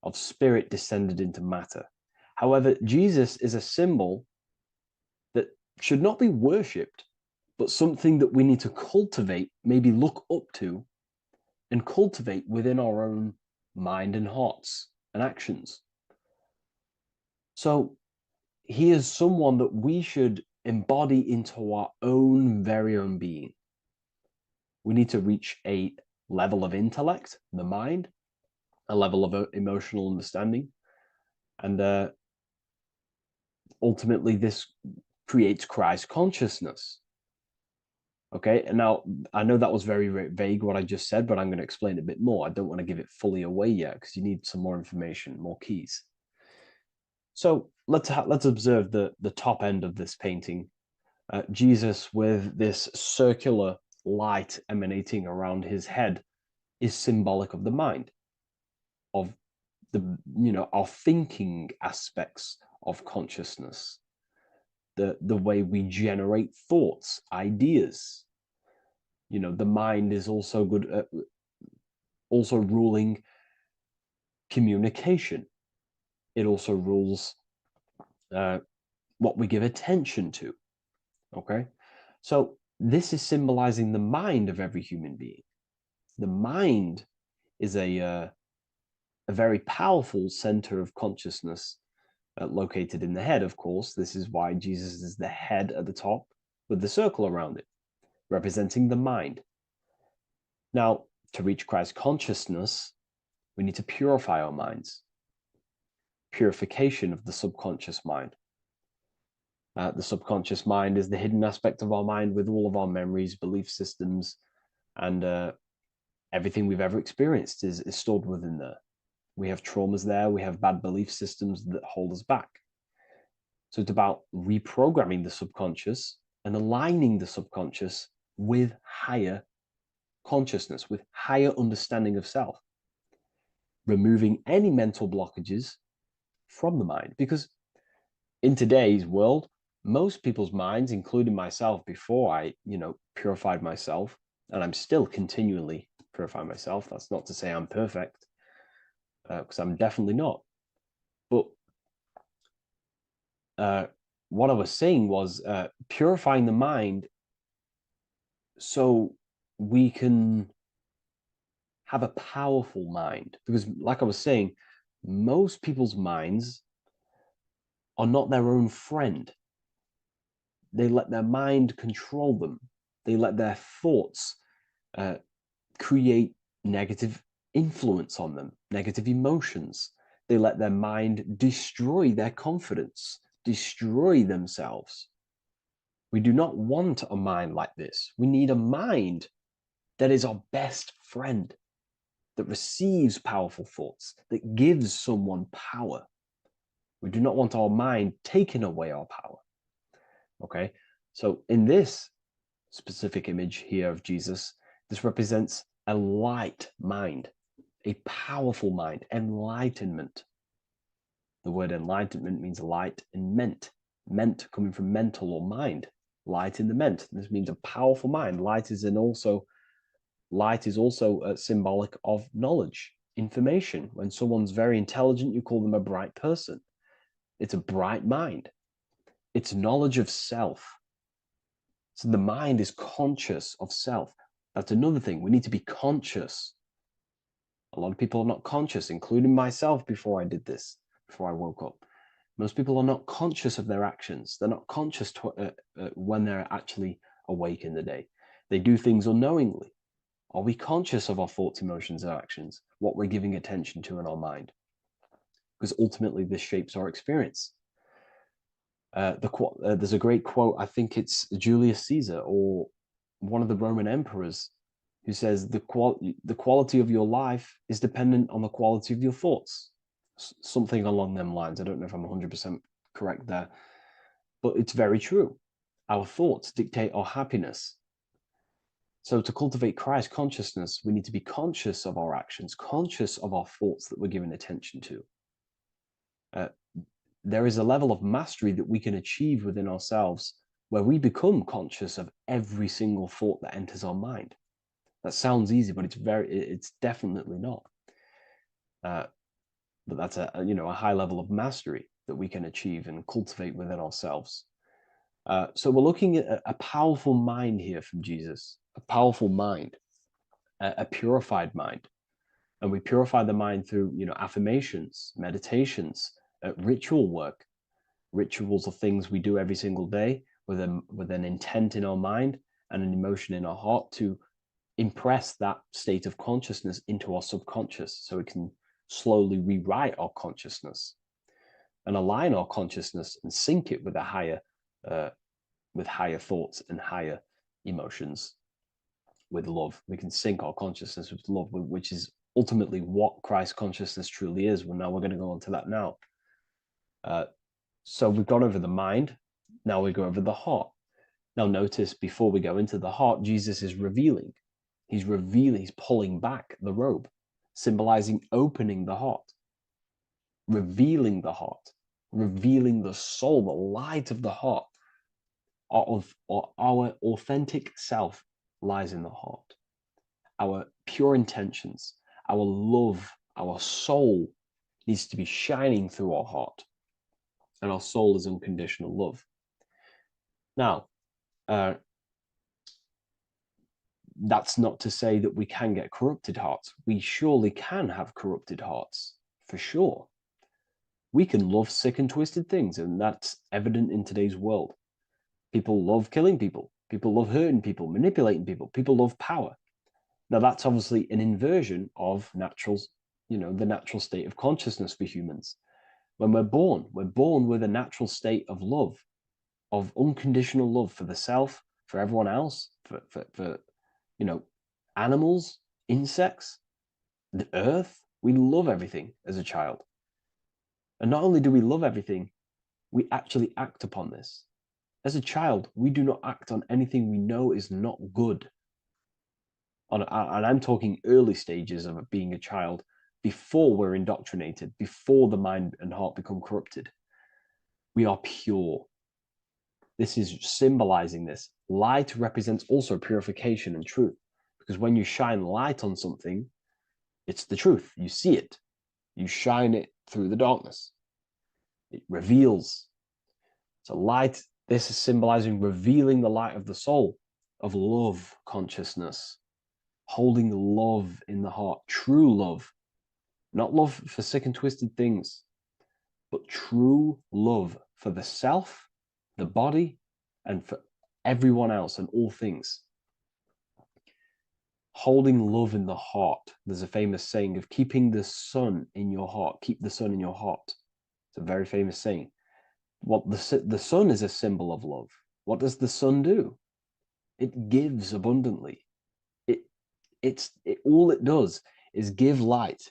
of spirit descended into matter. However, Jesus is a symbol that should not be worshipped, but something that we need to cultivate, maybe look up to, and cultivate within our own mind and hearts and actions. So he is someone that we should embody into our own very own being. We need to reach a level of intellect, the mind, a level of emotional understanding, and ultimately this creates Christ consciousness. Okay, and now I know that was very, very vague what I just said, but I'm going to explain a bit more. I don't want to give it fully away yet because you need some more information, more keys. So let's observe the top end of this painting. Jesus with this circular light emanating around his head is symbolic of the mind, of the our thinking aspects of consciousness, the way we generate thoughts, ideas. The mind is also good at also ruling communication. It also rules what we give attention to. Okay, so this is symbolizing the mind of every human being. The mind is a a very powerful center of consciousness located in the head, of course. This is why Jesus is the head at the top with the circle around it, representing the mind. Now, to reach Christ consciousness, we need to purify our minds. Purification of the subconscious mind. The subconscious mind is the hidden aspect of our mind with all of our memories, belief systems, and everything we've ever experienced is stored within there. We have traumas there, we have bad belief systems that hold us back. So it's about reprogramming the subconscious and aligning the subconscious with higher consciousness, with higher understanding of self. Removing any mental blockages from the mind. Because in today's world, most people's minds, including myself before I, purified myself, and I'm still continually purifying myself. That's not to say I'm perfect, because I'm definitely not. But what I was saying was purifying the mind so we can have a powerful mind. Because like I was saying, most people's minds are not their own friend. They let their mind control them. They let their thoughts create negative influence on them, negative emotions. They let their mind destroy their confidence, destroy themselves. We do not want a mind like this. We need a mind that is our best friend, that receives powerful thoughts, that gives someone power. We do not want our mind taking away our power. Okay, so in this specific image here of Jesus, this represents a light mind, a powerful mind, enlightenment. The word enlightenment means light and ment coming from mental or mind, light in the ment. This means a powerful mind. Light is also symbolic of knowledge, information. When someone's very intelligent, you call them a bright person. It's a bright mind. It's knowledge of self. So the mind is conscious of self. That's another thing. We need to be conscious. A lot of people are not conscious, including myself before I did this, before I woke up. Most people are not conscious of their actions. They're not conscious when they're actually awake in the day. They do things unknowingly. Are we conscious of our thoughts, emotions, and actions? What we're giving attention to in our mind? Because ultimately this shapes our experience. There's a great quote, I think it's Julius Caesar or one of the Roman emperors, who says the quality of your life is dependent on the quality of your thoughts. Something along them lines. I don't know if I'm 100% correct there, but it's very true. Our thoughts dictate our happiness. So to cultivate Christ consciousness, we need to be conscious of our actions, conscious of our thoughts that we're giving attention to. There is a level of mastery that we can achieve within ourselves where we become conscious of every single thought that enters our mind. That sounds easy, but it's definitely not. But that's a high level of mastery that we can achieve and cultivate within ourselves. So we're looking at a powerful mind here from Jesus, a powerful mind, a purified mind. And we purify the mind through, affirmations, meditations, ritual work. Rituals are things we do every single day with an intent in our mind and an emotion in our heart to impress that state of consciousness into our subconscious, so it can slowly rewrite our consciousness and align our consciousness and sync it with higher thoughts and higher emotions, with love. We can sync our consciousness with love, which is ultimately what Christ consciousness truly is. Well, now we're going to go on to that now. So we've gone over the mind. Now we go over the heart. Now notice, before we go into the heart, Jesus is revealing. He's pulling back the robe, symbolizing opening the heart, revealing the heart, revealing the soul, the light of the heart. Our authentic self lies in the heart. Our pure intentions, our love, our soul needs to be shining through our heart. And our soul is unconditional love. Now, that's not to say that we can get corrupted hearts. We surely can have corrupted hearts. for sure. We can love sick and twisted things, and that's evident in today's world. People love killing people. People love hurting people, manipulating people. People love power. Now, that's obviously an inversion of natural, the natural state of consciousness for humans. When we're born with a natural state of love, of unconditional love for the self, for everyone else, for animals, insects, the earth. We love everything as a child. And not only do we love everything, we actually act upon this. As a child, we do not act on anything we know is not good. And I'm talking early stages of being a child, before we're indoctrinated, before the mind and heart become corrupted. We are pure. This is symbolizing this. Light represents also purification and truth, because when you shine light on something, it's the truth. You see it. You shine it through the darkness. It reveals. So light, this is symbolizing revealing the light of the soul, of love consciousness, holding love in the heart, true love, not love for sick and twisted things, but true love for the self, the body, and for everyone else and all things. Holding love in the heart. There's a famous saying of keeping the sun in your heart. Keep the sun in your heart. It's a very famous saying. What the sun is a symbol of love. What does the sun do? It gives abundantly. All it does is give light,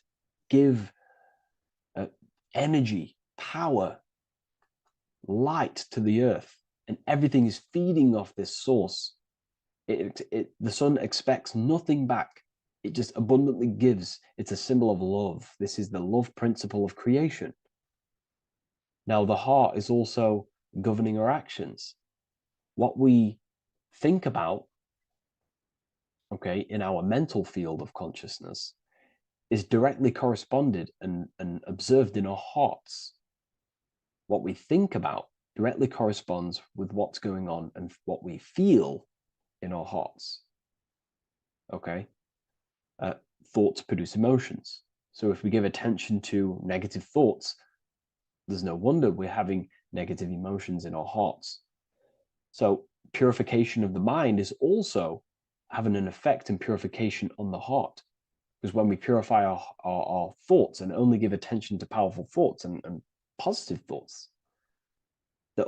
give energy, power, light to the earth, and everything is feeding off this source. The sun expects nothing back. It just abundantly gives. It's a symbol of love. This is the love principle of creation. Now, the heart is also governing our actions. What we think about, okay, in our mental field of consciousness is directly corresponded and observed in our hearts. What we think about directly corresponds with what's going on and what we feel in our hearts. Okay? Thoughts produce emotions. So if we give attention to negative thoughts, there's no wonder we're having negative emotions in our hearts. So purification of the mind is also having an effect in purification on the heart. Because when we purify our thoughts and only give attention to powerful thoughts and positive thoughts that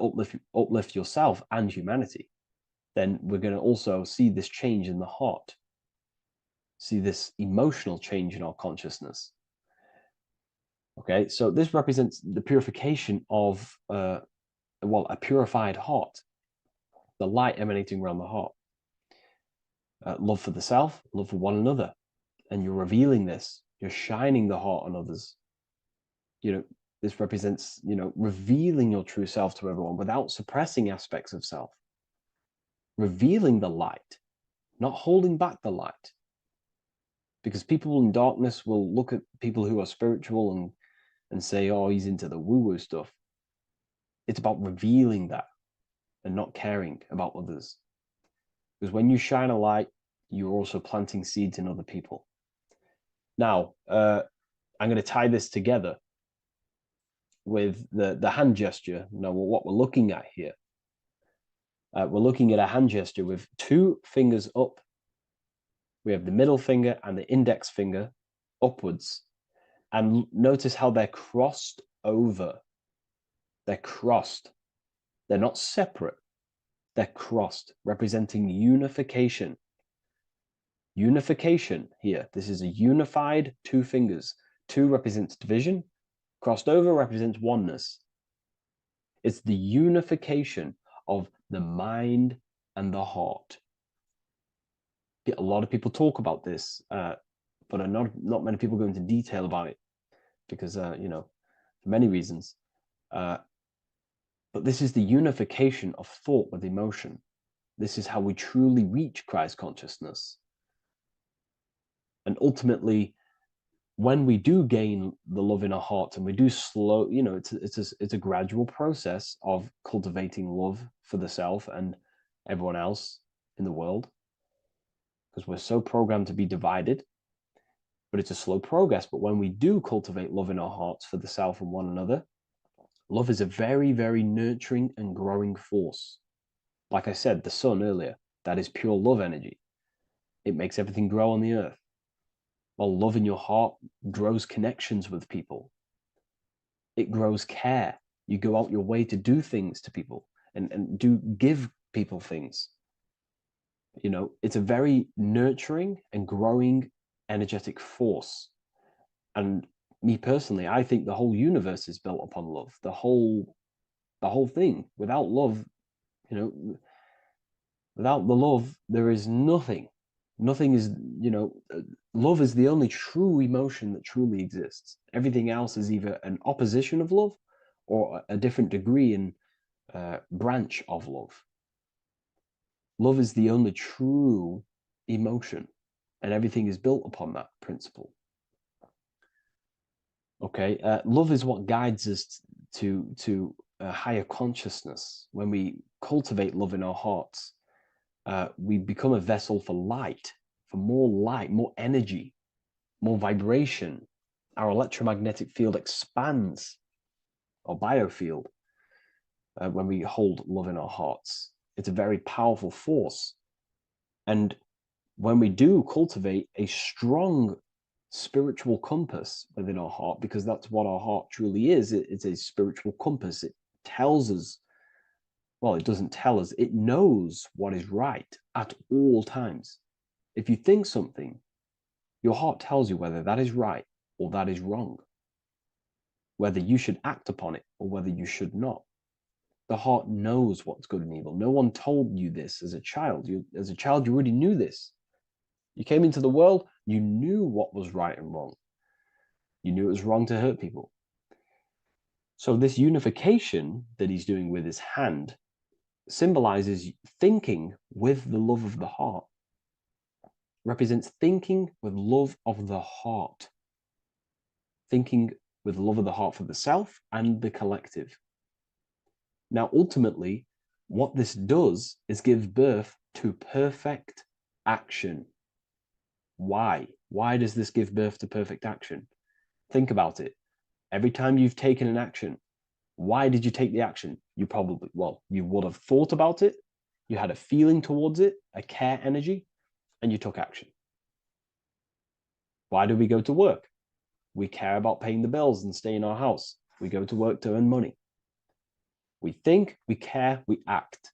uplift yourself and humanity, then we're going to also see this change in the heart, see this emotional change in our consciousness. Okay, so this represents the purification of, a purified heart, the light emanating around the heart. Love for the self, love for one another. And you're revealing this, you're shining the heart on others. This represents, revealing your true self to everyone without suppressing aspects of self. Revealing the light, not holding back the light. Because people in darkness will look at people who are spiritual and say, oh, he's into the woo-woo stuff. It's about revealing that and not caring about others. Because when you shine a light, you're also planting seeds in other people. Now, I'm going to tie this together with the hand gesture. Now, what we're looking at here, we're looking at a hand gesture with two fingers up. We have the middle finger and the index finger upwards. And notice how they're crossed over. They're crossed. They're not separate. They're crossed, representing unification. Unification here. This is a unified two fingers. Two represents division. Crossed over represents oneness. It's the unification of the mind and the heart. A lot of people talk about this, but not many people go into detail about it because, for many reasons. But this is the unification of thought with emotion. This is how we truly reach Christ consciousness. And ultimately, when we do gain the love in our hearts and we do slow, it's a gradual process of cultivating love for the self and everyone else in the world, because we're so programmed to be divided. but it's a slow progress. But when we do cultivate love in our hearts for the self and one another, love is a very, very nurturing and growing force. Like I said, the sun earlier, that is pure love energy. It makes everything grow on the earth. While love in your heart grows connections with people. It grows care. You go out your way to do things to people and give people things. You know, it's a very nurturing and growing energetic force. And me personally, I think the whole universe is built upon love. The whole thing. Without love, you know, without the love, there is nothing. Nothing is, you know, love is the only true emotion that truly exists. Everything else is either an opposition of love or a different degree and branch of love. Love is the only true emotion, and everything is built upon that principle. Okay, love is what guides us to a higher consciousness. When we cultivate love in our hearts, we become a vessel for light, more energy, more vibration. Our electromagnetic field expands, or biofield, when we hold love in our hearts. It's a very powerful force. And when we do cultivate a strong spiritual compass within our heart, because that's what our heart truly is, it's a spiritual compass. It tells us, well, it doesn't tell us, it knows what is right at all times. If you think something, your heart tells you whether that is right or that is wrong, whether you should act upon it or whether you should not. The heart knows what's good and evil. No one told you this as a child. As a child, you already knew this. You came into the world, you knew what was right and wrong. You knew it was wrong to hurt people. So this unification that he's doing with his hand symbolizes thinking with the love of the heart. Represents thinking with love of the heart. Thinking with love of the heart for the self and the collective. Now, ultimately, what this does is give birth to perfect action. Why? Why does this give birth to perfect action? Think about it. Every time you've taken an action, why did you take the action? You probably, well, you would have thought about it, you had a feeling towards it, a care energy, and you took action. Why do we go to work? We care about paying the bills and staying in our house. We go to work to earn money. We think, we care, we act.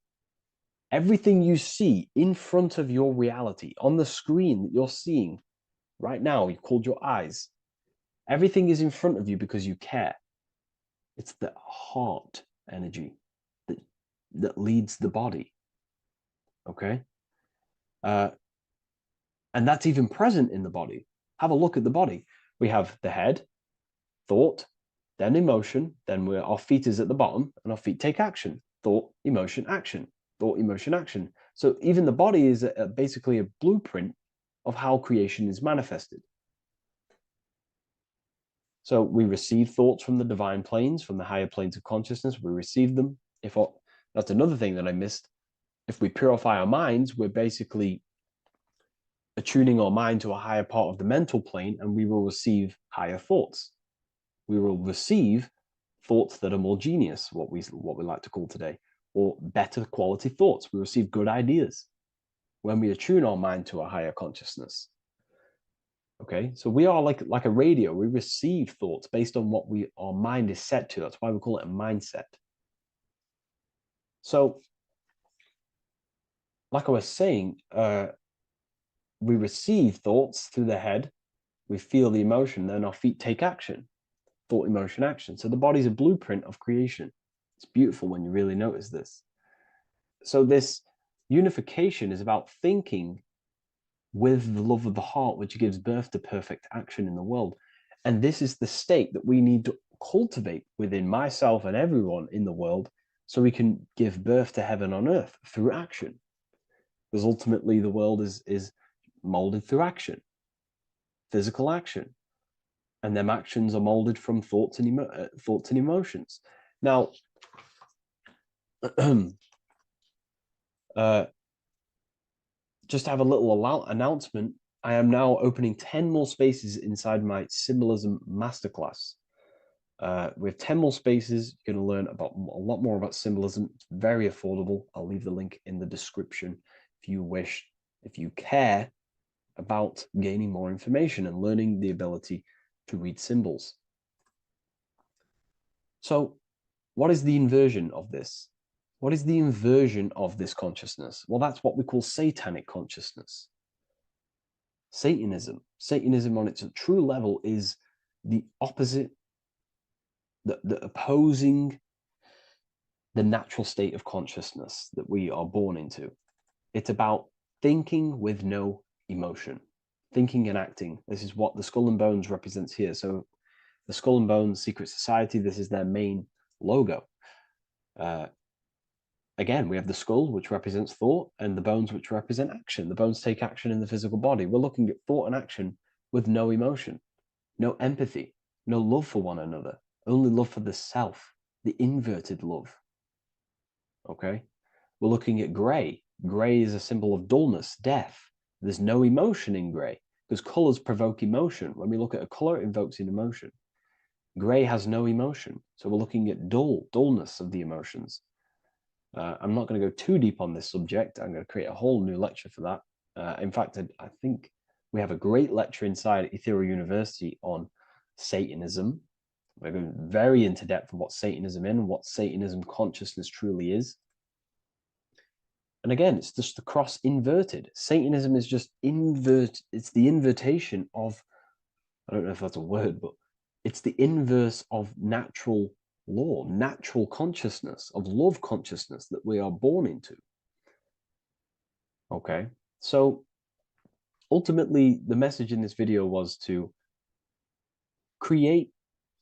Everything you see in front of your reality, on the screen that you're seeing right now, you've called your eyes. Everything is in front of you because you care. It's the heart energy that leads the body. Okay? And that's even present in the body. Have a look at the body. We have the head, thought, then emotion, then our feet is at the bottom, and our feet take action. Thought, emotion, action. Thought, emotion, action. So even the body is basically a blueprint of how creation is manifested. So we receive thoughts from the divine planes, from the higher planes of consciousness. We receive them. That's another thing that I missed. If we purify our minds, we're basically attuning our mind to a higher part of the mental plane, and we will receive higher thoughts. We will receive thoughts that are more genius, what we like to call today, or better quality thoughts. We receive good ideas when we attune our mind to a higher consciousness. Okay, so we are like a radio. We receive thoughts based on what our mind is set to. That's why we call it a mindset. So, like I was saying, we receive thoughts through the head. We feel the emotion, then our feet take action. Thought, emotion, action. So the body's a blueprint of creation. It's beautiful when you really notice this. So this unification is about thinking with the love of the heart, which gives birth to perfect action in the world. And this is the state that we need to cultivate within myself and everyone in the world so we can give birth to heaven on earth through action. Because ultimately the world is molded through action, physical action. And them actions are molded from thoughts and emotions. Now, just have a little announcement. I am now opening 10 more spaces inside my symbolism masterclass. With 10 more spaces, you're going to learn about a lot more about symbolism. It's very affordable. I'll leave the link in the description if you wish, if you care about gaining more information and learning the ability to read symbols. So, what is the inversion of this? What is the inversion of this consciousness? Well, that's what we call satanic consciousness. Satanism. Satanism on its true level is the opposite, the opposing the natural state of consciousness that we are born into. It's about thinking with no emotion, thinking and acting. This is what the Skull and Bones represents here. So the Skull and Bones Secret Society, this is their main logo. Again, we have the skull, which represents thought, and the bones, which represent action. The bones take action in the physical body. We're looking at thought and action with no emotion, no empathy, no love for one another, only love for the self, the inverted love. Okay? We're looking at gray. Gray is a symbol of dullness, death. There's no emotion in gray because colors provoke emotion. When we look at a color, it invokes an emotion. Gray has no emotion. So we're looking at dullness of the emotions. I'm not going to go too deep on this subject. I'm going to create a whole new lecture for that. In fact, I think we have a great lecture inside Ethereal University on Satanism. We're going very into depth of what Satanism is and what Satanism consciousness truly is. And again, it's just the cross inverted. Satanism is just it's the invertation of, I don't know if that's a word, but it's the inverse of natural law, natural consciousness, of love consciousness that we are born into. Okay, so ultimately the message in this video was to create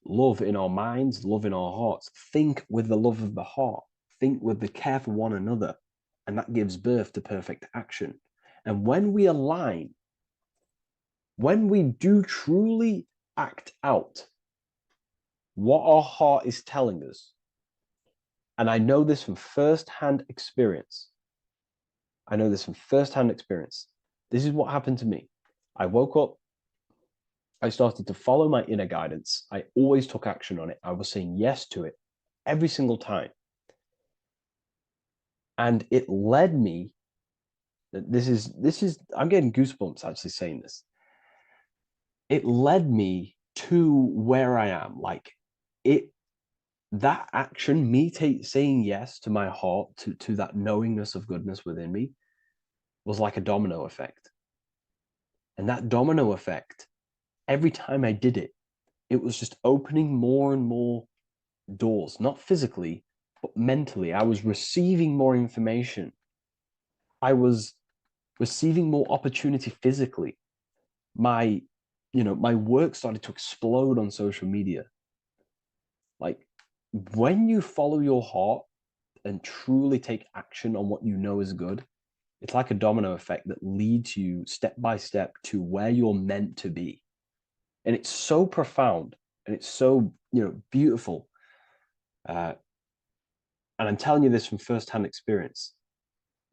love in our minds, love in our hearts, think with the love of the heart, think with the care for one another, and that gives birth to perfect action. And when we align, when we do truly act out what our heart is telling us, and I know this from first-hand experience. This is what happened to me. I woke up, I started to follow my inner guidance. I always took action on it. I was saying yes to it every single time. And it led me, this is, I'm getting goosebumps actually saying this. It led me to where I am. Like that action, me saying yes to my heart, to that knowingness of goodness within me, was like a domino effect. And that domino effect, every time I did it, it was just opening more and more doors, not physically, but mentally. I was receiving more information. I was receiving more opportunity physically. My work started to explode on social media. Like, when you follow your heart and truly take action on what you know is good, it's like a domino effect that leads you step by step to where you're meant to be. And it's so profound and it's so, beautiful. And I'm telling you this from firsthand experience.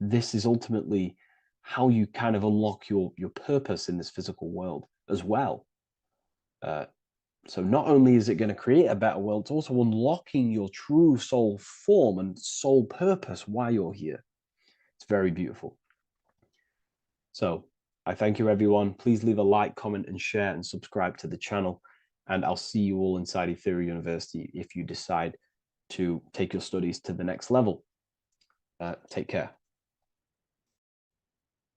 This is ultimately how you kind of unlock your purpose in this physical world as well. So not only is it going to create a better world, it's also unlocking your true soul form and soul purpose while you're here. It's very beautiful. So I thank you, everyone. Please leave a like, comment, and share, and subscribe to the channel. And I'll see you all inside Ethereal University if you decide to take your studies to the next level. Take care.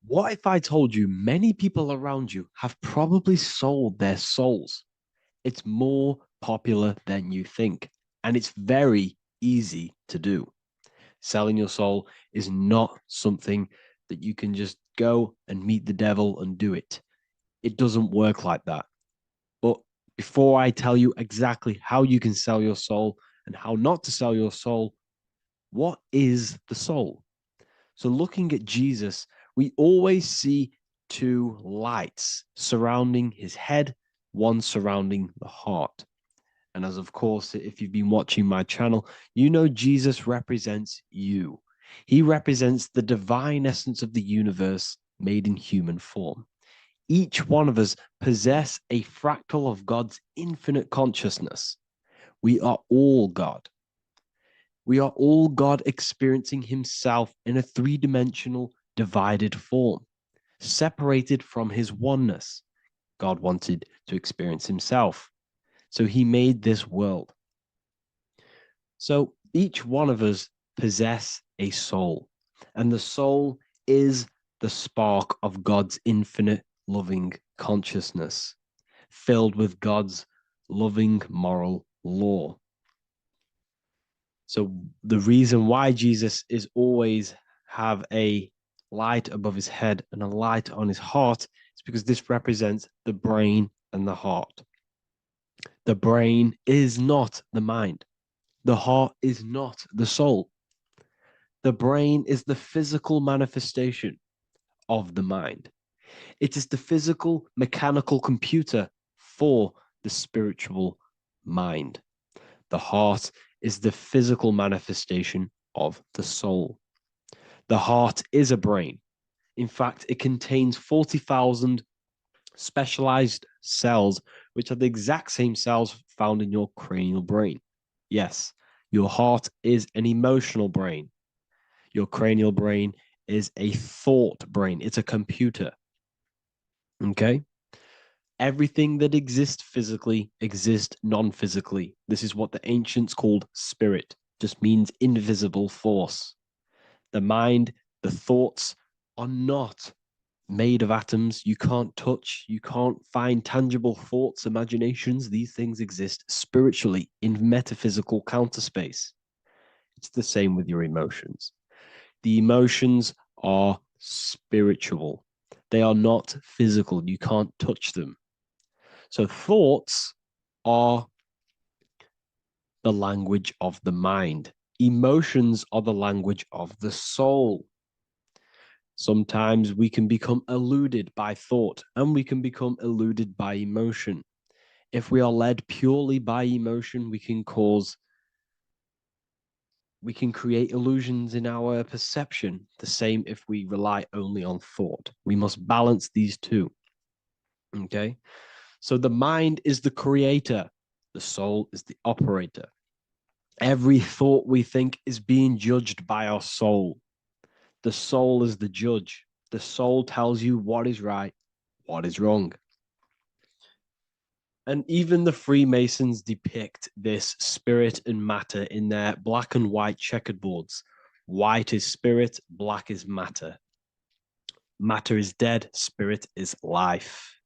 What if I told you many people around you have probably sold their souls? It's more popular than you think, and it's very easy to do. Selling your soul is not something that you can just go and meet the devil and do it. It doesn't work like that. But before I tell you exactly how you can sell your soul and how not to sell your soul, what is the soul? So looking at Jesus, we always see two lights surrounding his head, one surrounding the heart. And as of course, if you've been watching my channel, you know Jesus represents you. He represents the divine essence of the universe made in human form. Each one of us possess a fractal of God's infinite consciousness. We are all God. We are all God experiencing himself in a three-dimensional divided form, separated from his oneness. God wanted to experience himself, so he made this world. So each one of us possess a soul, and the soul is the spark of God's infinite loving consciousness, filled with God's loving moral law. So the reason why Jesus is always have a light above his head and a light on his heart is because this represents the brain and the heart. The brain is not the mind. The heart is not the soul. The brain is the physical manifestation of the mind. It is the physical mechanical computer for the spiritual mind. The heart is the physical manifestation of the soul. The heart is a brain. In fact, it contains 40,000 specialized cells, which are the exact same cells found in your cranial brain. Yes, your heart is an emotional brain. Your cranial brain is a thought brain. It's a computer. Okay? Everything that exists physically exists non-physically. This is what the ancients called spirit. Just means invisible force. The mind, the thoughts are not made of atoms. You can't touch, you can't find tangible thoughts, imaginations. These things exist spiritually in metaphysical counterspace. It's the same with your emotions. The emotions are spiritual. They are not physical. You can't touch them. So thoughts are the language of the mind. Emotions are the language of the soul. Sometimes we can become eluded by thought and we can become eluded by emotion. If we are led purely by emotion, we can create illusions in our perception. The same if we rely only on thought. We must balance these two. Okay? So the mind is the creator. The soul is the operator. Every thought we think is being judged by our soul. The soul is the judge. The soul tells you what is right, what is wrong. And even the Freemasons depict this spirit and matter in their black and white checkerboards. White is spirit, black is matter. Matter is dead, spirit is life.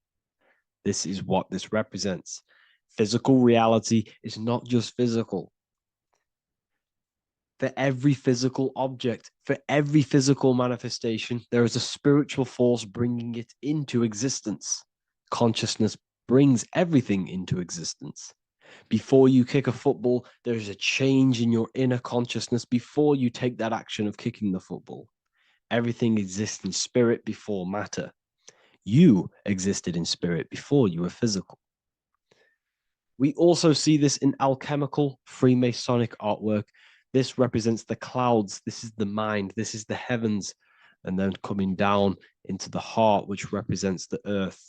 This is what this represents. Physical reality is not just physical. For every physical object, for every physical manifestation, there is a spiritual force bringing it into existence. Consciousness brings everything into existence. Before you kick a football, there is a change in your inner consciousness before you take that action of kicking the football. Everything exists in spirit before matter. You existed in spirit before you were physical. We also see this in alchemical Freemasonic artwork. This represents the clouds. This is the mind. This is the heavens. And then coming down into the heart, which represents the earth.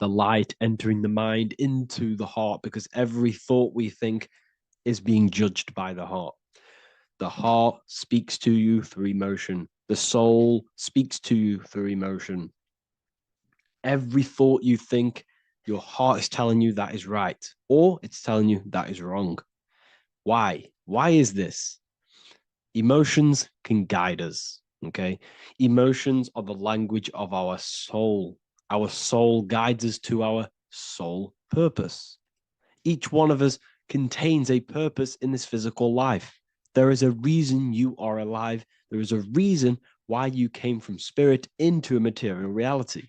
The light entering the mind into the heart, because every thought we think is being judged by the heart. The heart speaks to you through emotion. The soul speaks to you through emotion. Every thought you think, your heart is telling you that is right, or it's telling you that is wrong. Why? Why is this? Emotions can guide us, okay? Emotions are the language of our soul. Our soul guides us to our soul purpose. Each one of us contains a purpose in this physical life. There is a reason you are alive. There is a reason why you came from spirit into a material reality.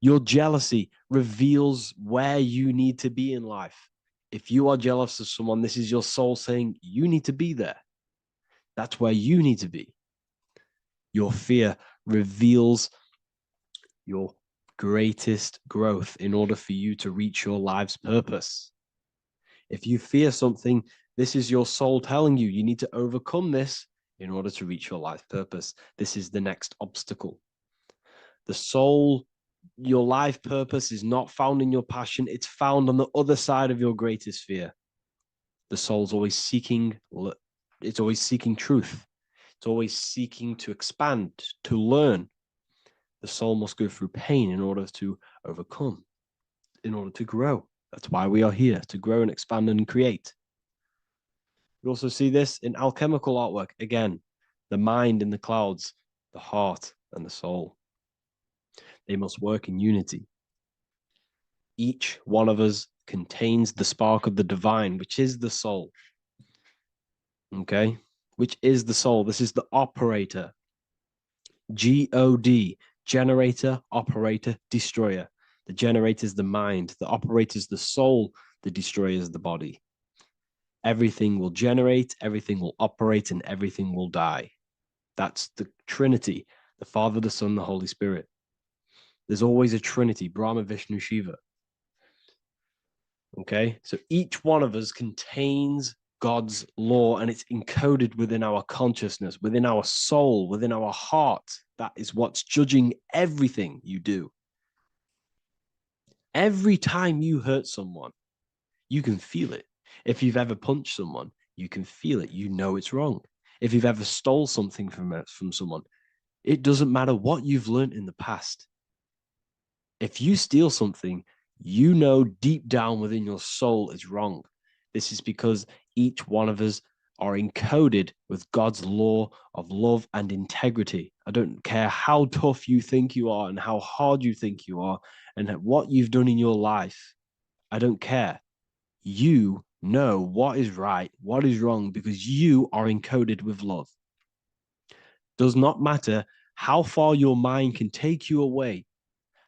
Your jealousy reveals where you need to be in life. If you are jealous of someone, this is your soul saying you need to be there. That's where you need to be. Your fear reveals your greatest growth in order for you to reach your life's purpose. If you fear something, this is your soul telling you need to overcome this in order to reach your life purpose. This is the next obstacle. The soul, your life purpose is not found in your passion. It's found on the other side of your greatest fear. The soul's always seeking, it's always seeking truth. It's always seeking to expand, to learn. The soul must go through pain in order to overcome, in order to grow. That's why we are here, to grow and expand and create. We also see this in alchemical artwork. Again, the mind in the clouds, the heart and the soul. They must work in unity. Each one of us contains the spark of the divine, which is the soul. Okay? Which is the soul. This is the operator. G-O-D, generator, operator, destroyer. The generator is the mind. The operator is the soul. The destroyer is the body. Everything will generate, everything will operate, and everything will die. That's the Trinity, the Father, the Son, the Holy Spirit. There's always a Trinity, Brahma, Vishnu, Shiva. Okay, so each one of us contains God's law, and it's encoded within our consciousness, within our soul, within our heart. That is what's judging everything you do. Every time you hurt someone, you can feel it. If you've ever punched someone, you can feel it. You know it's wrong. If you've ever stole something from someone, it doesn't matter what you've learned in the past. If you steal something, you know deep down within your soul it's wrong. This is because each one of us are encoded with God's law of love and integrity. I don't care how tough you think you are and how hard you think you are and what you've done in your life. I don't care. You know what is right, what is wrong, because you are encoded with love. Does not matter how far your mind can take you away,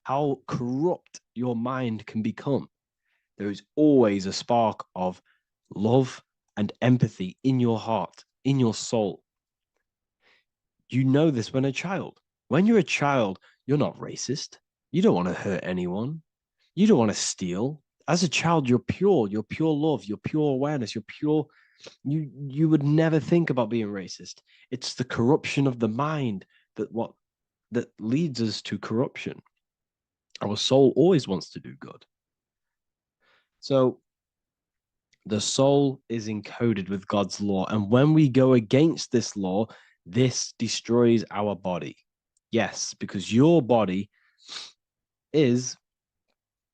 how corrupt your mind can become. There is always a spark of love and empathy in your heart, in your soul. You know this when a child. When you're a child, you're not racist. You don't want to hurt anyone. You don't want to steal. As a child, you're pure love, you're pure awareness, you're pure. You would never think about being racist. It's the corruption of the mind that leads us to corruption. Our soul always wants to do good. So the soul is encoded with God's law. And when we go against this law, this destroys our body. Yes, because your body is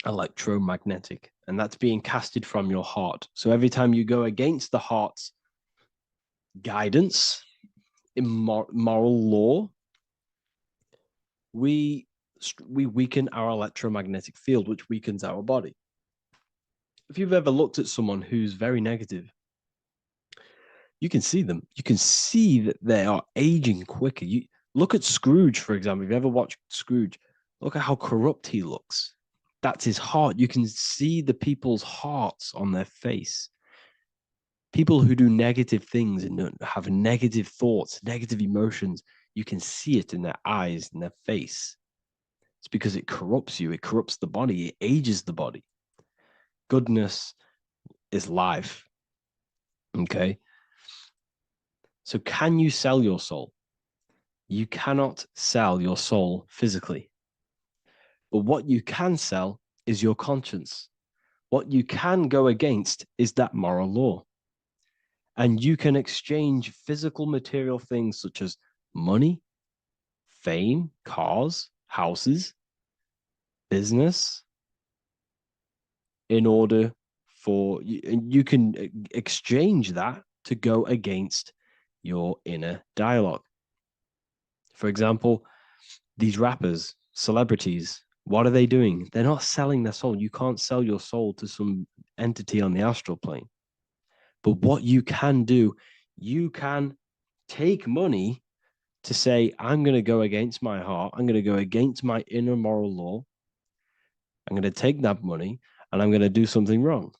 electromagnetic, and that's being casted from your heart. So every time you go against the heart's guidance in moral law, we weaken our electromagnetic field, which weakens our body. If you've ever looked at someone who's very negative, you can see them. You can see that they are aging quicker. You look at Scrooge, for example. If you ever watched Scrooge, look at how corrupt he looks. That's his heart. You can see the people's hearts on their face. People who do negative things and have negative thoughts, negative emotions, you can see it in their eyes and their face. It's because it corrupts you. It corrupts the body. It ages the body. Goodness is life. Okay? So can you sell your soul? You cannot sell your soul physically. But what you can sell is your conscience. What you can go against is that moral law. And you can exchange physical material things such as money, fame, cars, houses, business, in order for you can exchange that to go against your inner dialogue. For example, these rappers, celebrities, what are they doing? They're not selling their soul. You can't sell your soul to some entity on the astral plane. But what you can do, you can take money to say, I'm going to go against my heart. I'm going to go against my inner moral law. I'm going to take that money and I'm going to do something wrong.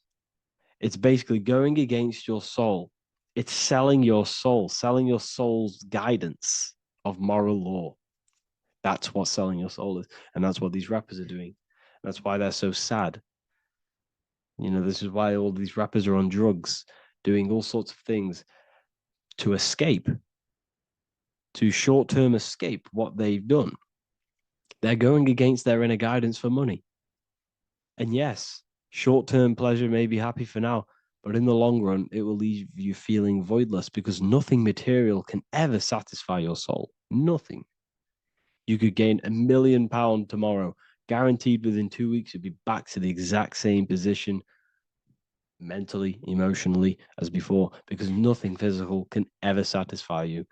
It's basically going against your soul. It's selling your soul's guidance of moral law. That's what selling your soul is. And that's what these rappers are doing. That's why they're so sad. You know, this is why all these rappers are on drugs, doing all sorts of things to escape, to short-term escape what they've done. They're going against their inner guidance for money. And yes, short-term pleasure may be happy for now, but in the long run, it will leave you feeling voidless because nothing material can ever satisfy your soul. Nothing. You could gain £1 million tomorrow, guaranteed within 2 weeks, you'd be back to the exact same position mentally, emotionally as before, because nothing physical can ever satisfy you.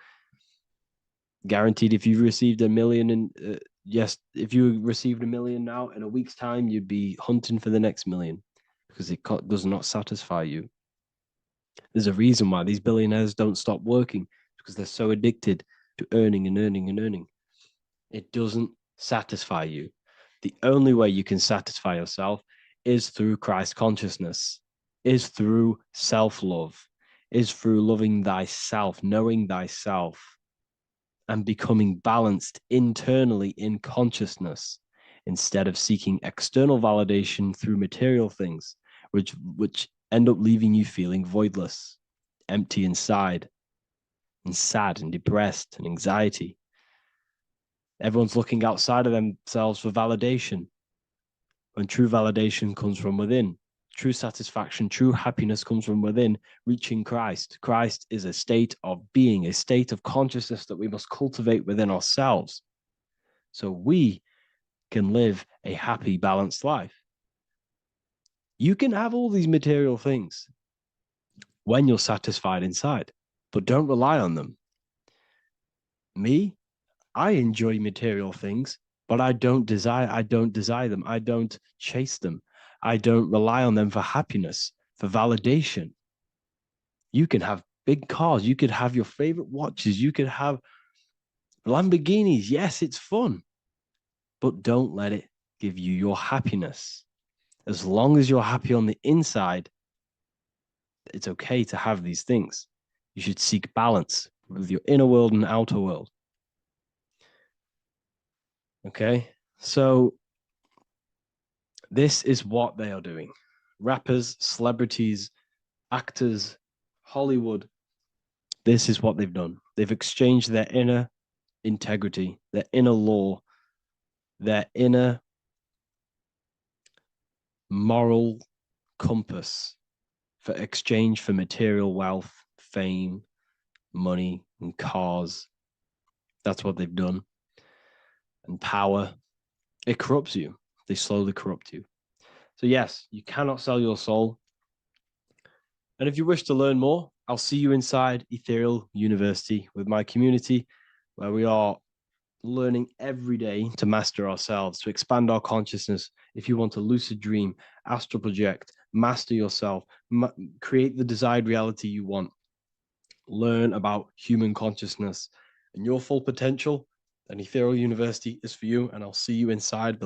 Guaranteed, if you received $1 million yes, if you received $1 million now, in a week's time, you'd be hunting for the next million because it does not satisfy you. There's a reason why these billionaires don't stop working, because they're so addicted to earning and earning and earning. It doesn't satisfy you. The only way you can satisfy yourself is through Christ consciousness, is through self-love, is through loving thyself, knowing thyself, and becoming balanced internally in consciousness instead of seeking external validation through material things, which end up leaving you feeling voidless, empty inside, and sad and depressed and anxiety. Everyone's looking outside of themselves for validation, when true validation comes from within. True satisfaction, true happiness comes from within, reaching Christ. Christ is a state of being, a state of consciousness that we must cultivate within ourselves so we can live a happy, balanced life. You can have all these material things when you're satisfied inside, but don't rely on them. Me, I enjoy material things, but I don't desire them. I don't chase them. I don't rely on them for happiness, for validation. You can have big cars. You could have your favorite watches. You could have Lamborghinis. Yes, it's fun, but don't let it give you your happiness. As long as you're happy on the inside, it's okay to have these things. You should seek balance with your inner world and outer world. Okay, so this is what they are doing. Rappers, celebrities, actors, Hollywood, this is what they've done. They've exchanged their inner integrity, their inner law, their inner moral compass for exchange for material wealth, fame, money, and cars. That's what they've done. And power. It corrupts you. They slowly corrupt you. So yes, you cannot sell your soul. And if you wish to learn more, I'll see you inside Ethereal University with my community, where we are learning every day to master ourselves, to expand our consciousness. If you want to lucid dream, astral project, master yourself, create the desired reality you want, learn about human consciousness and your full potential, then Ethereal University is for you, and I'll see you inside.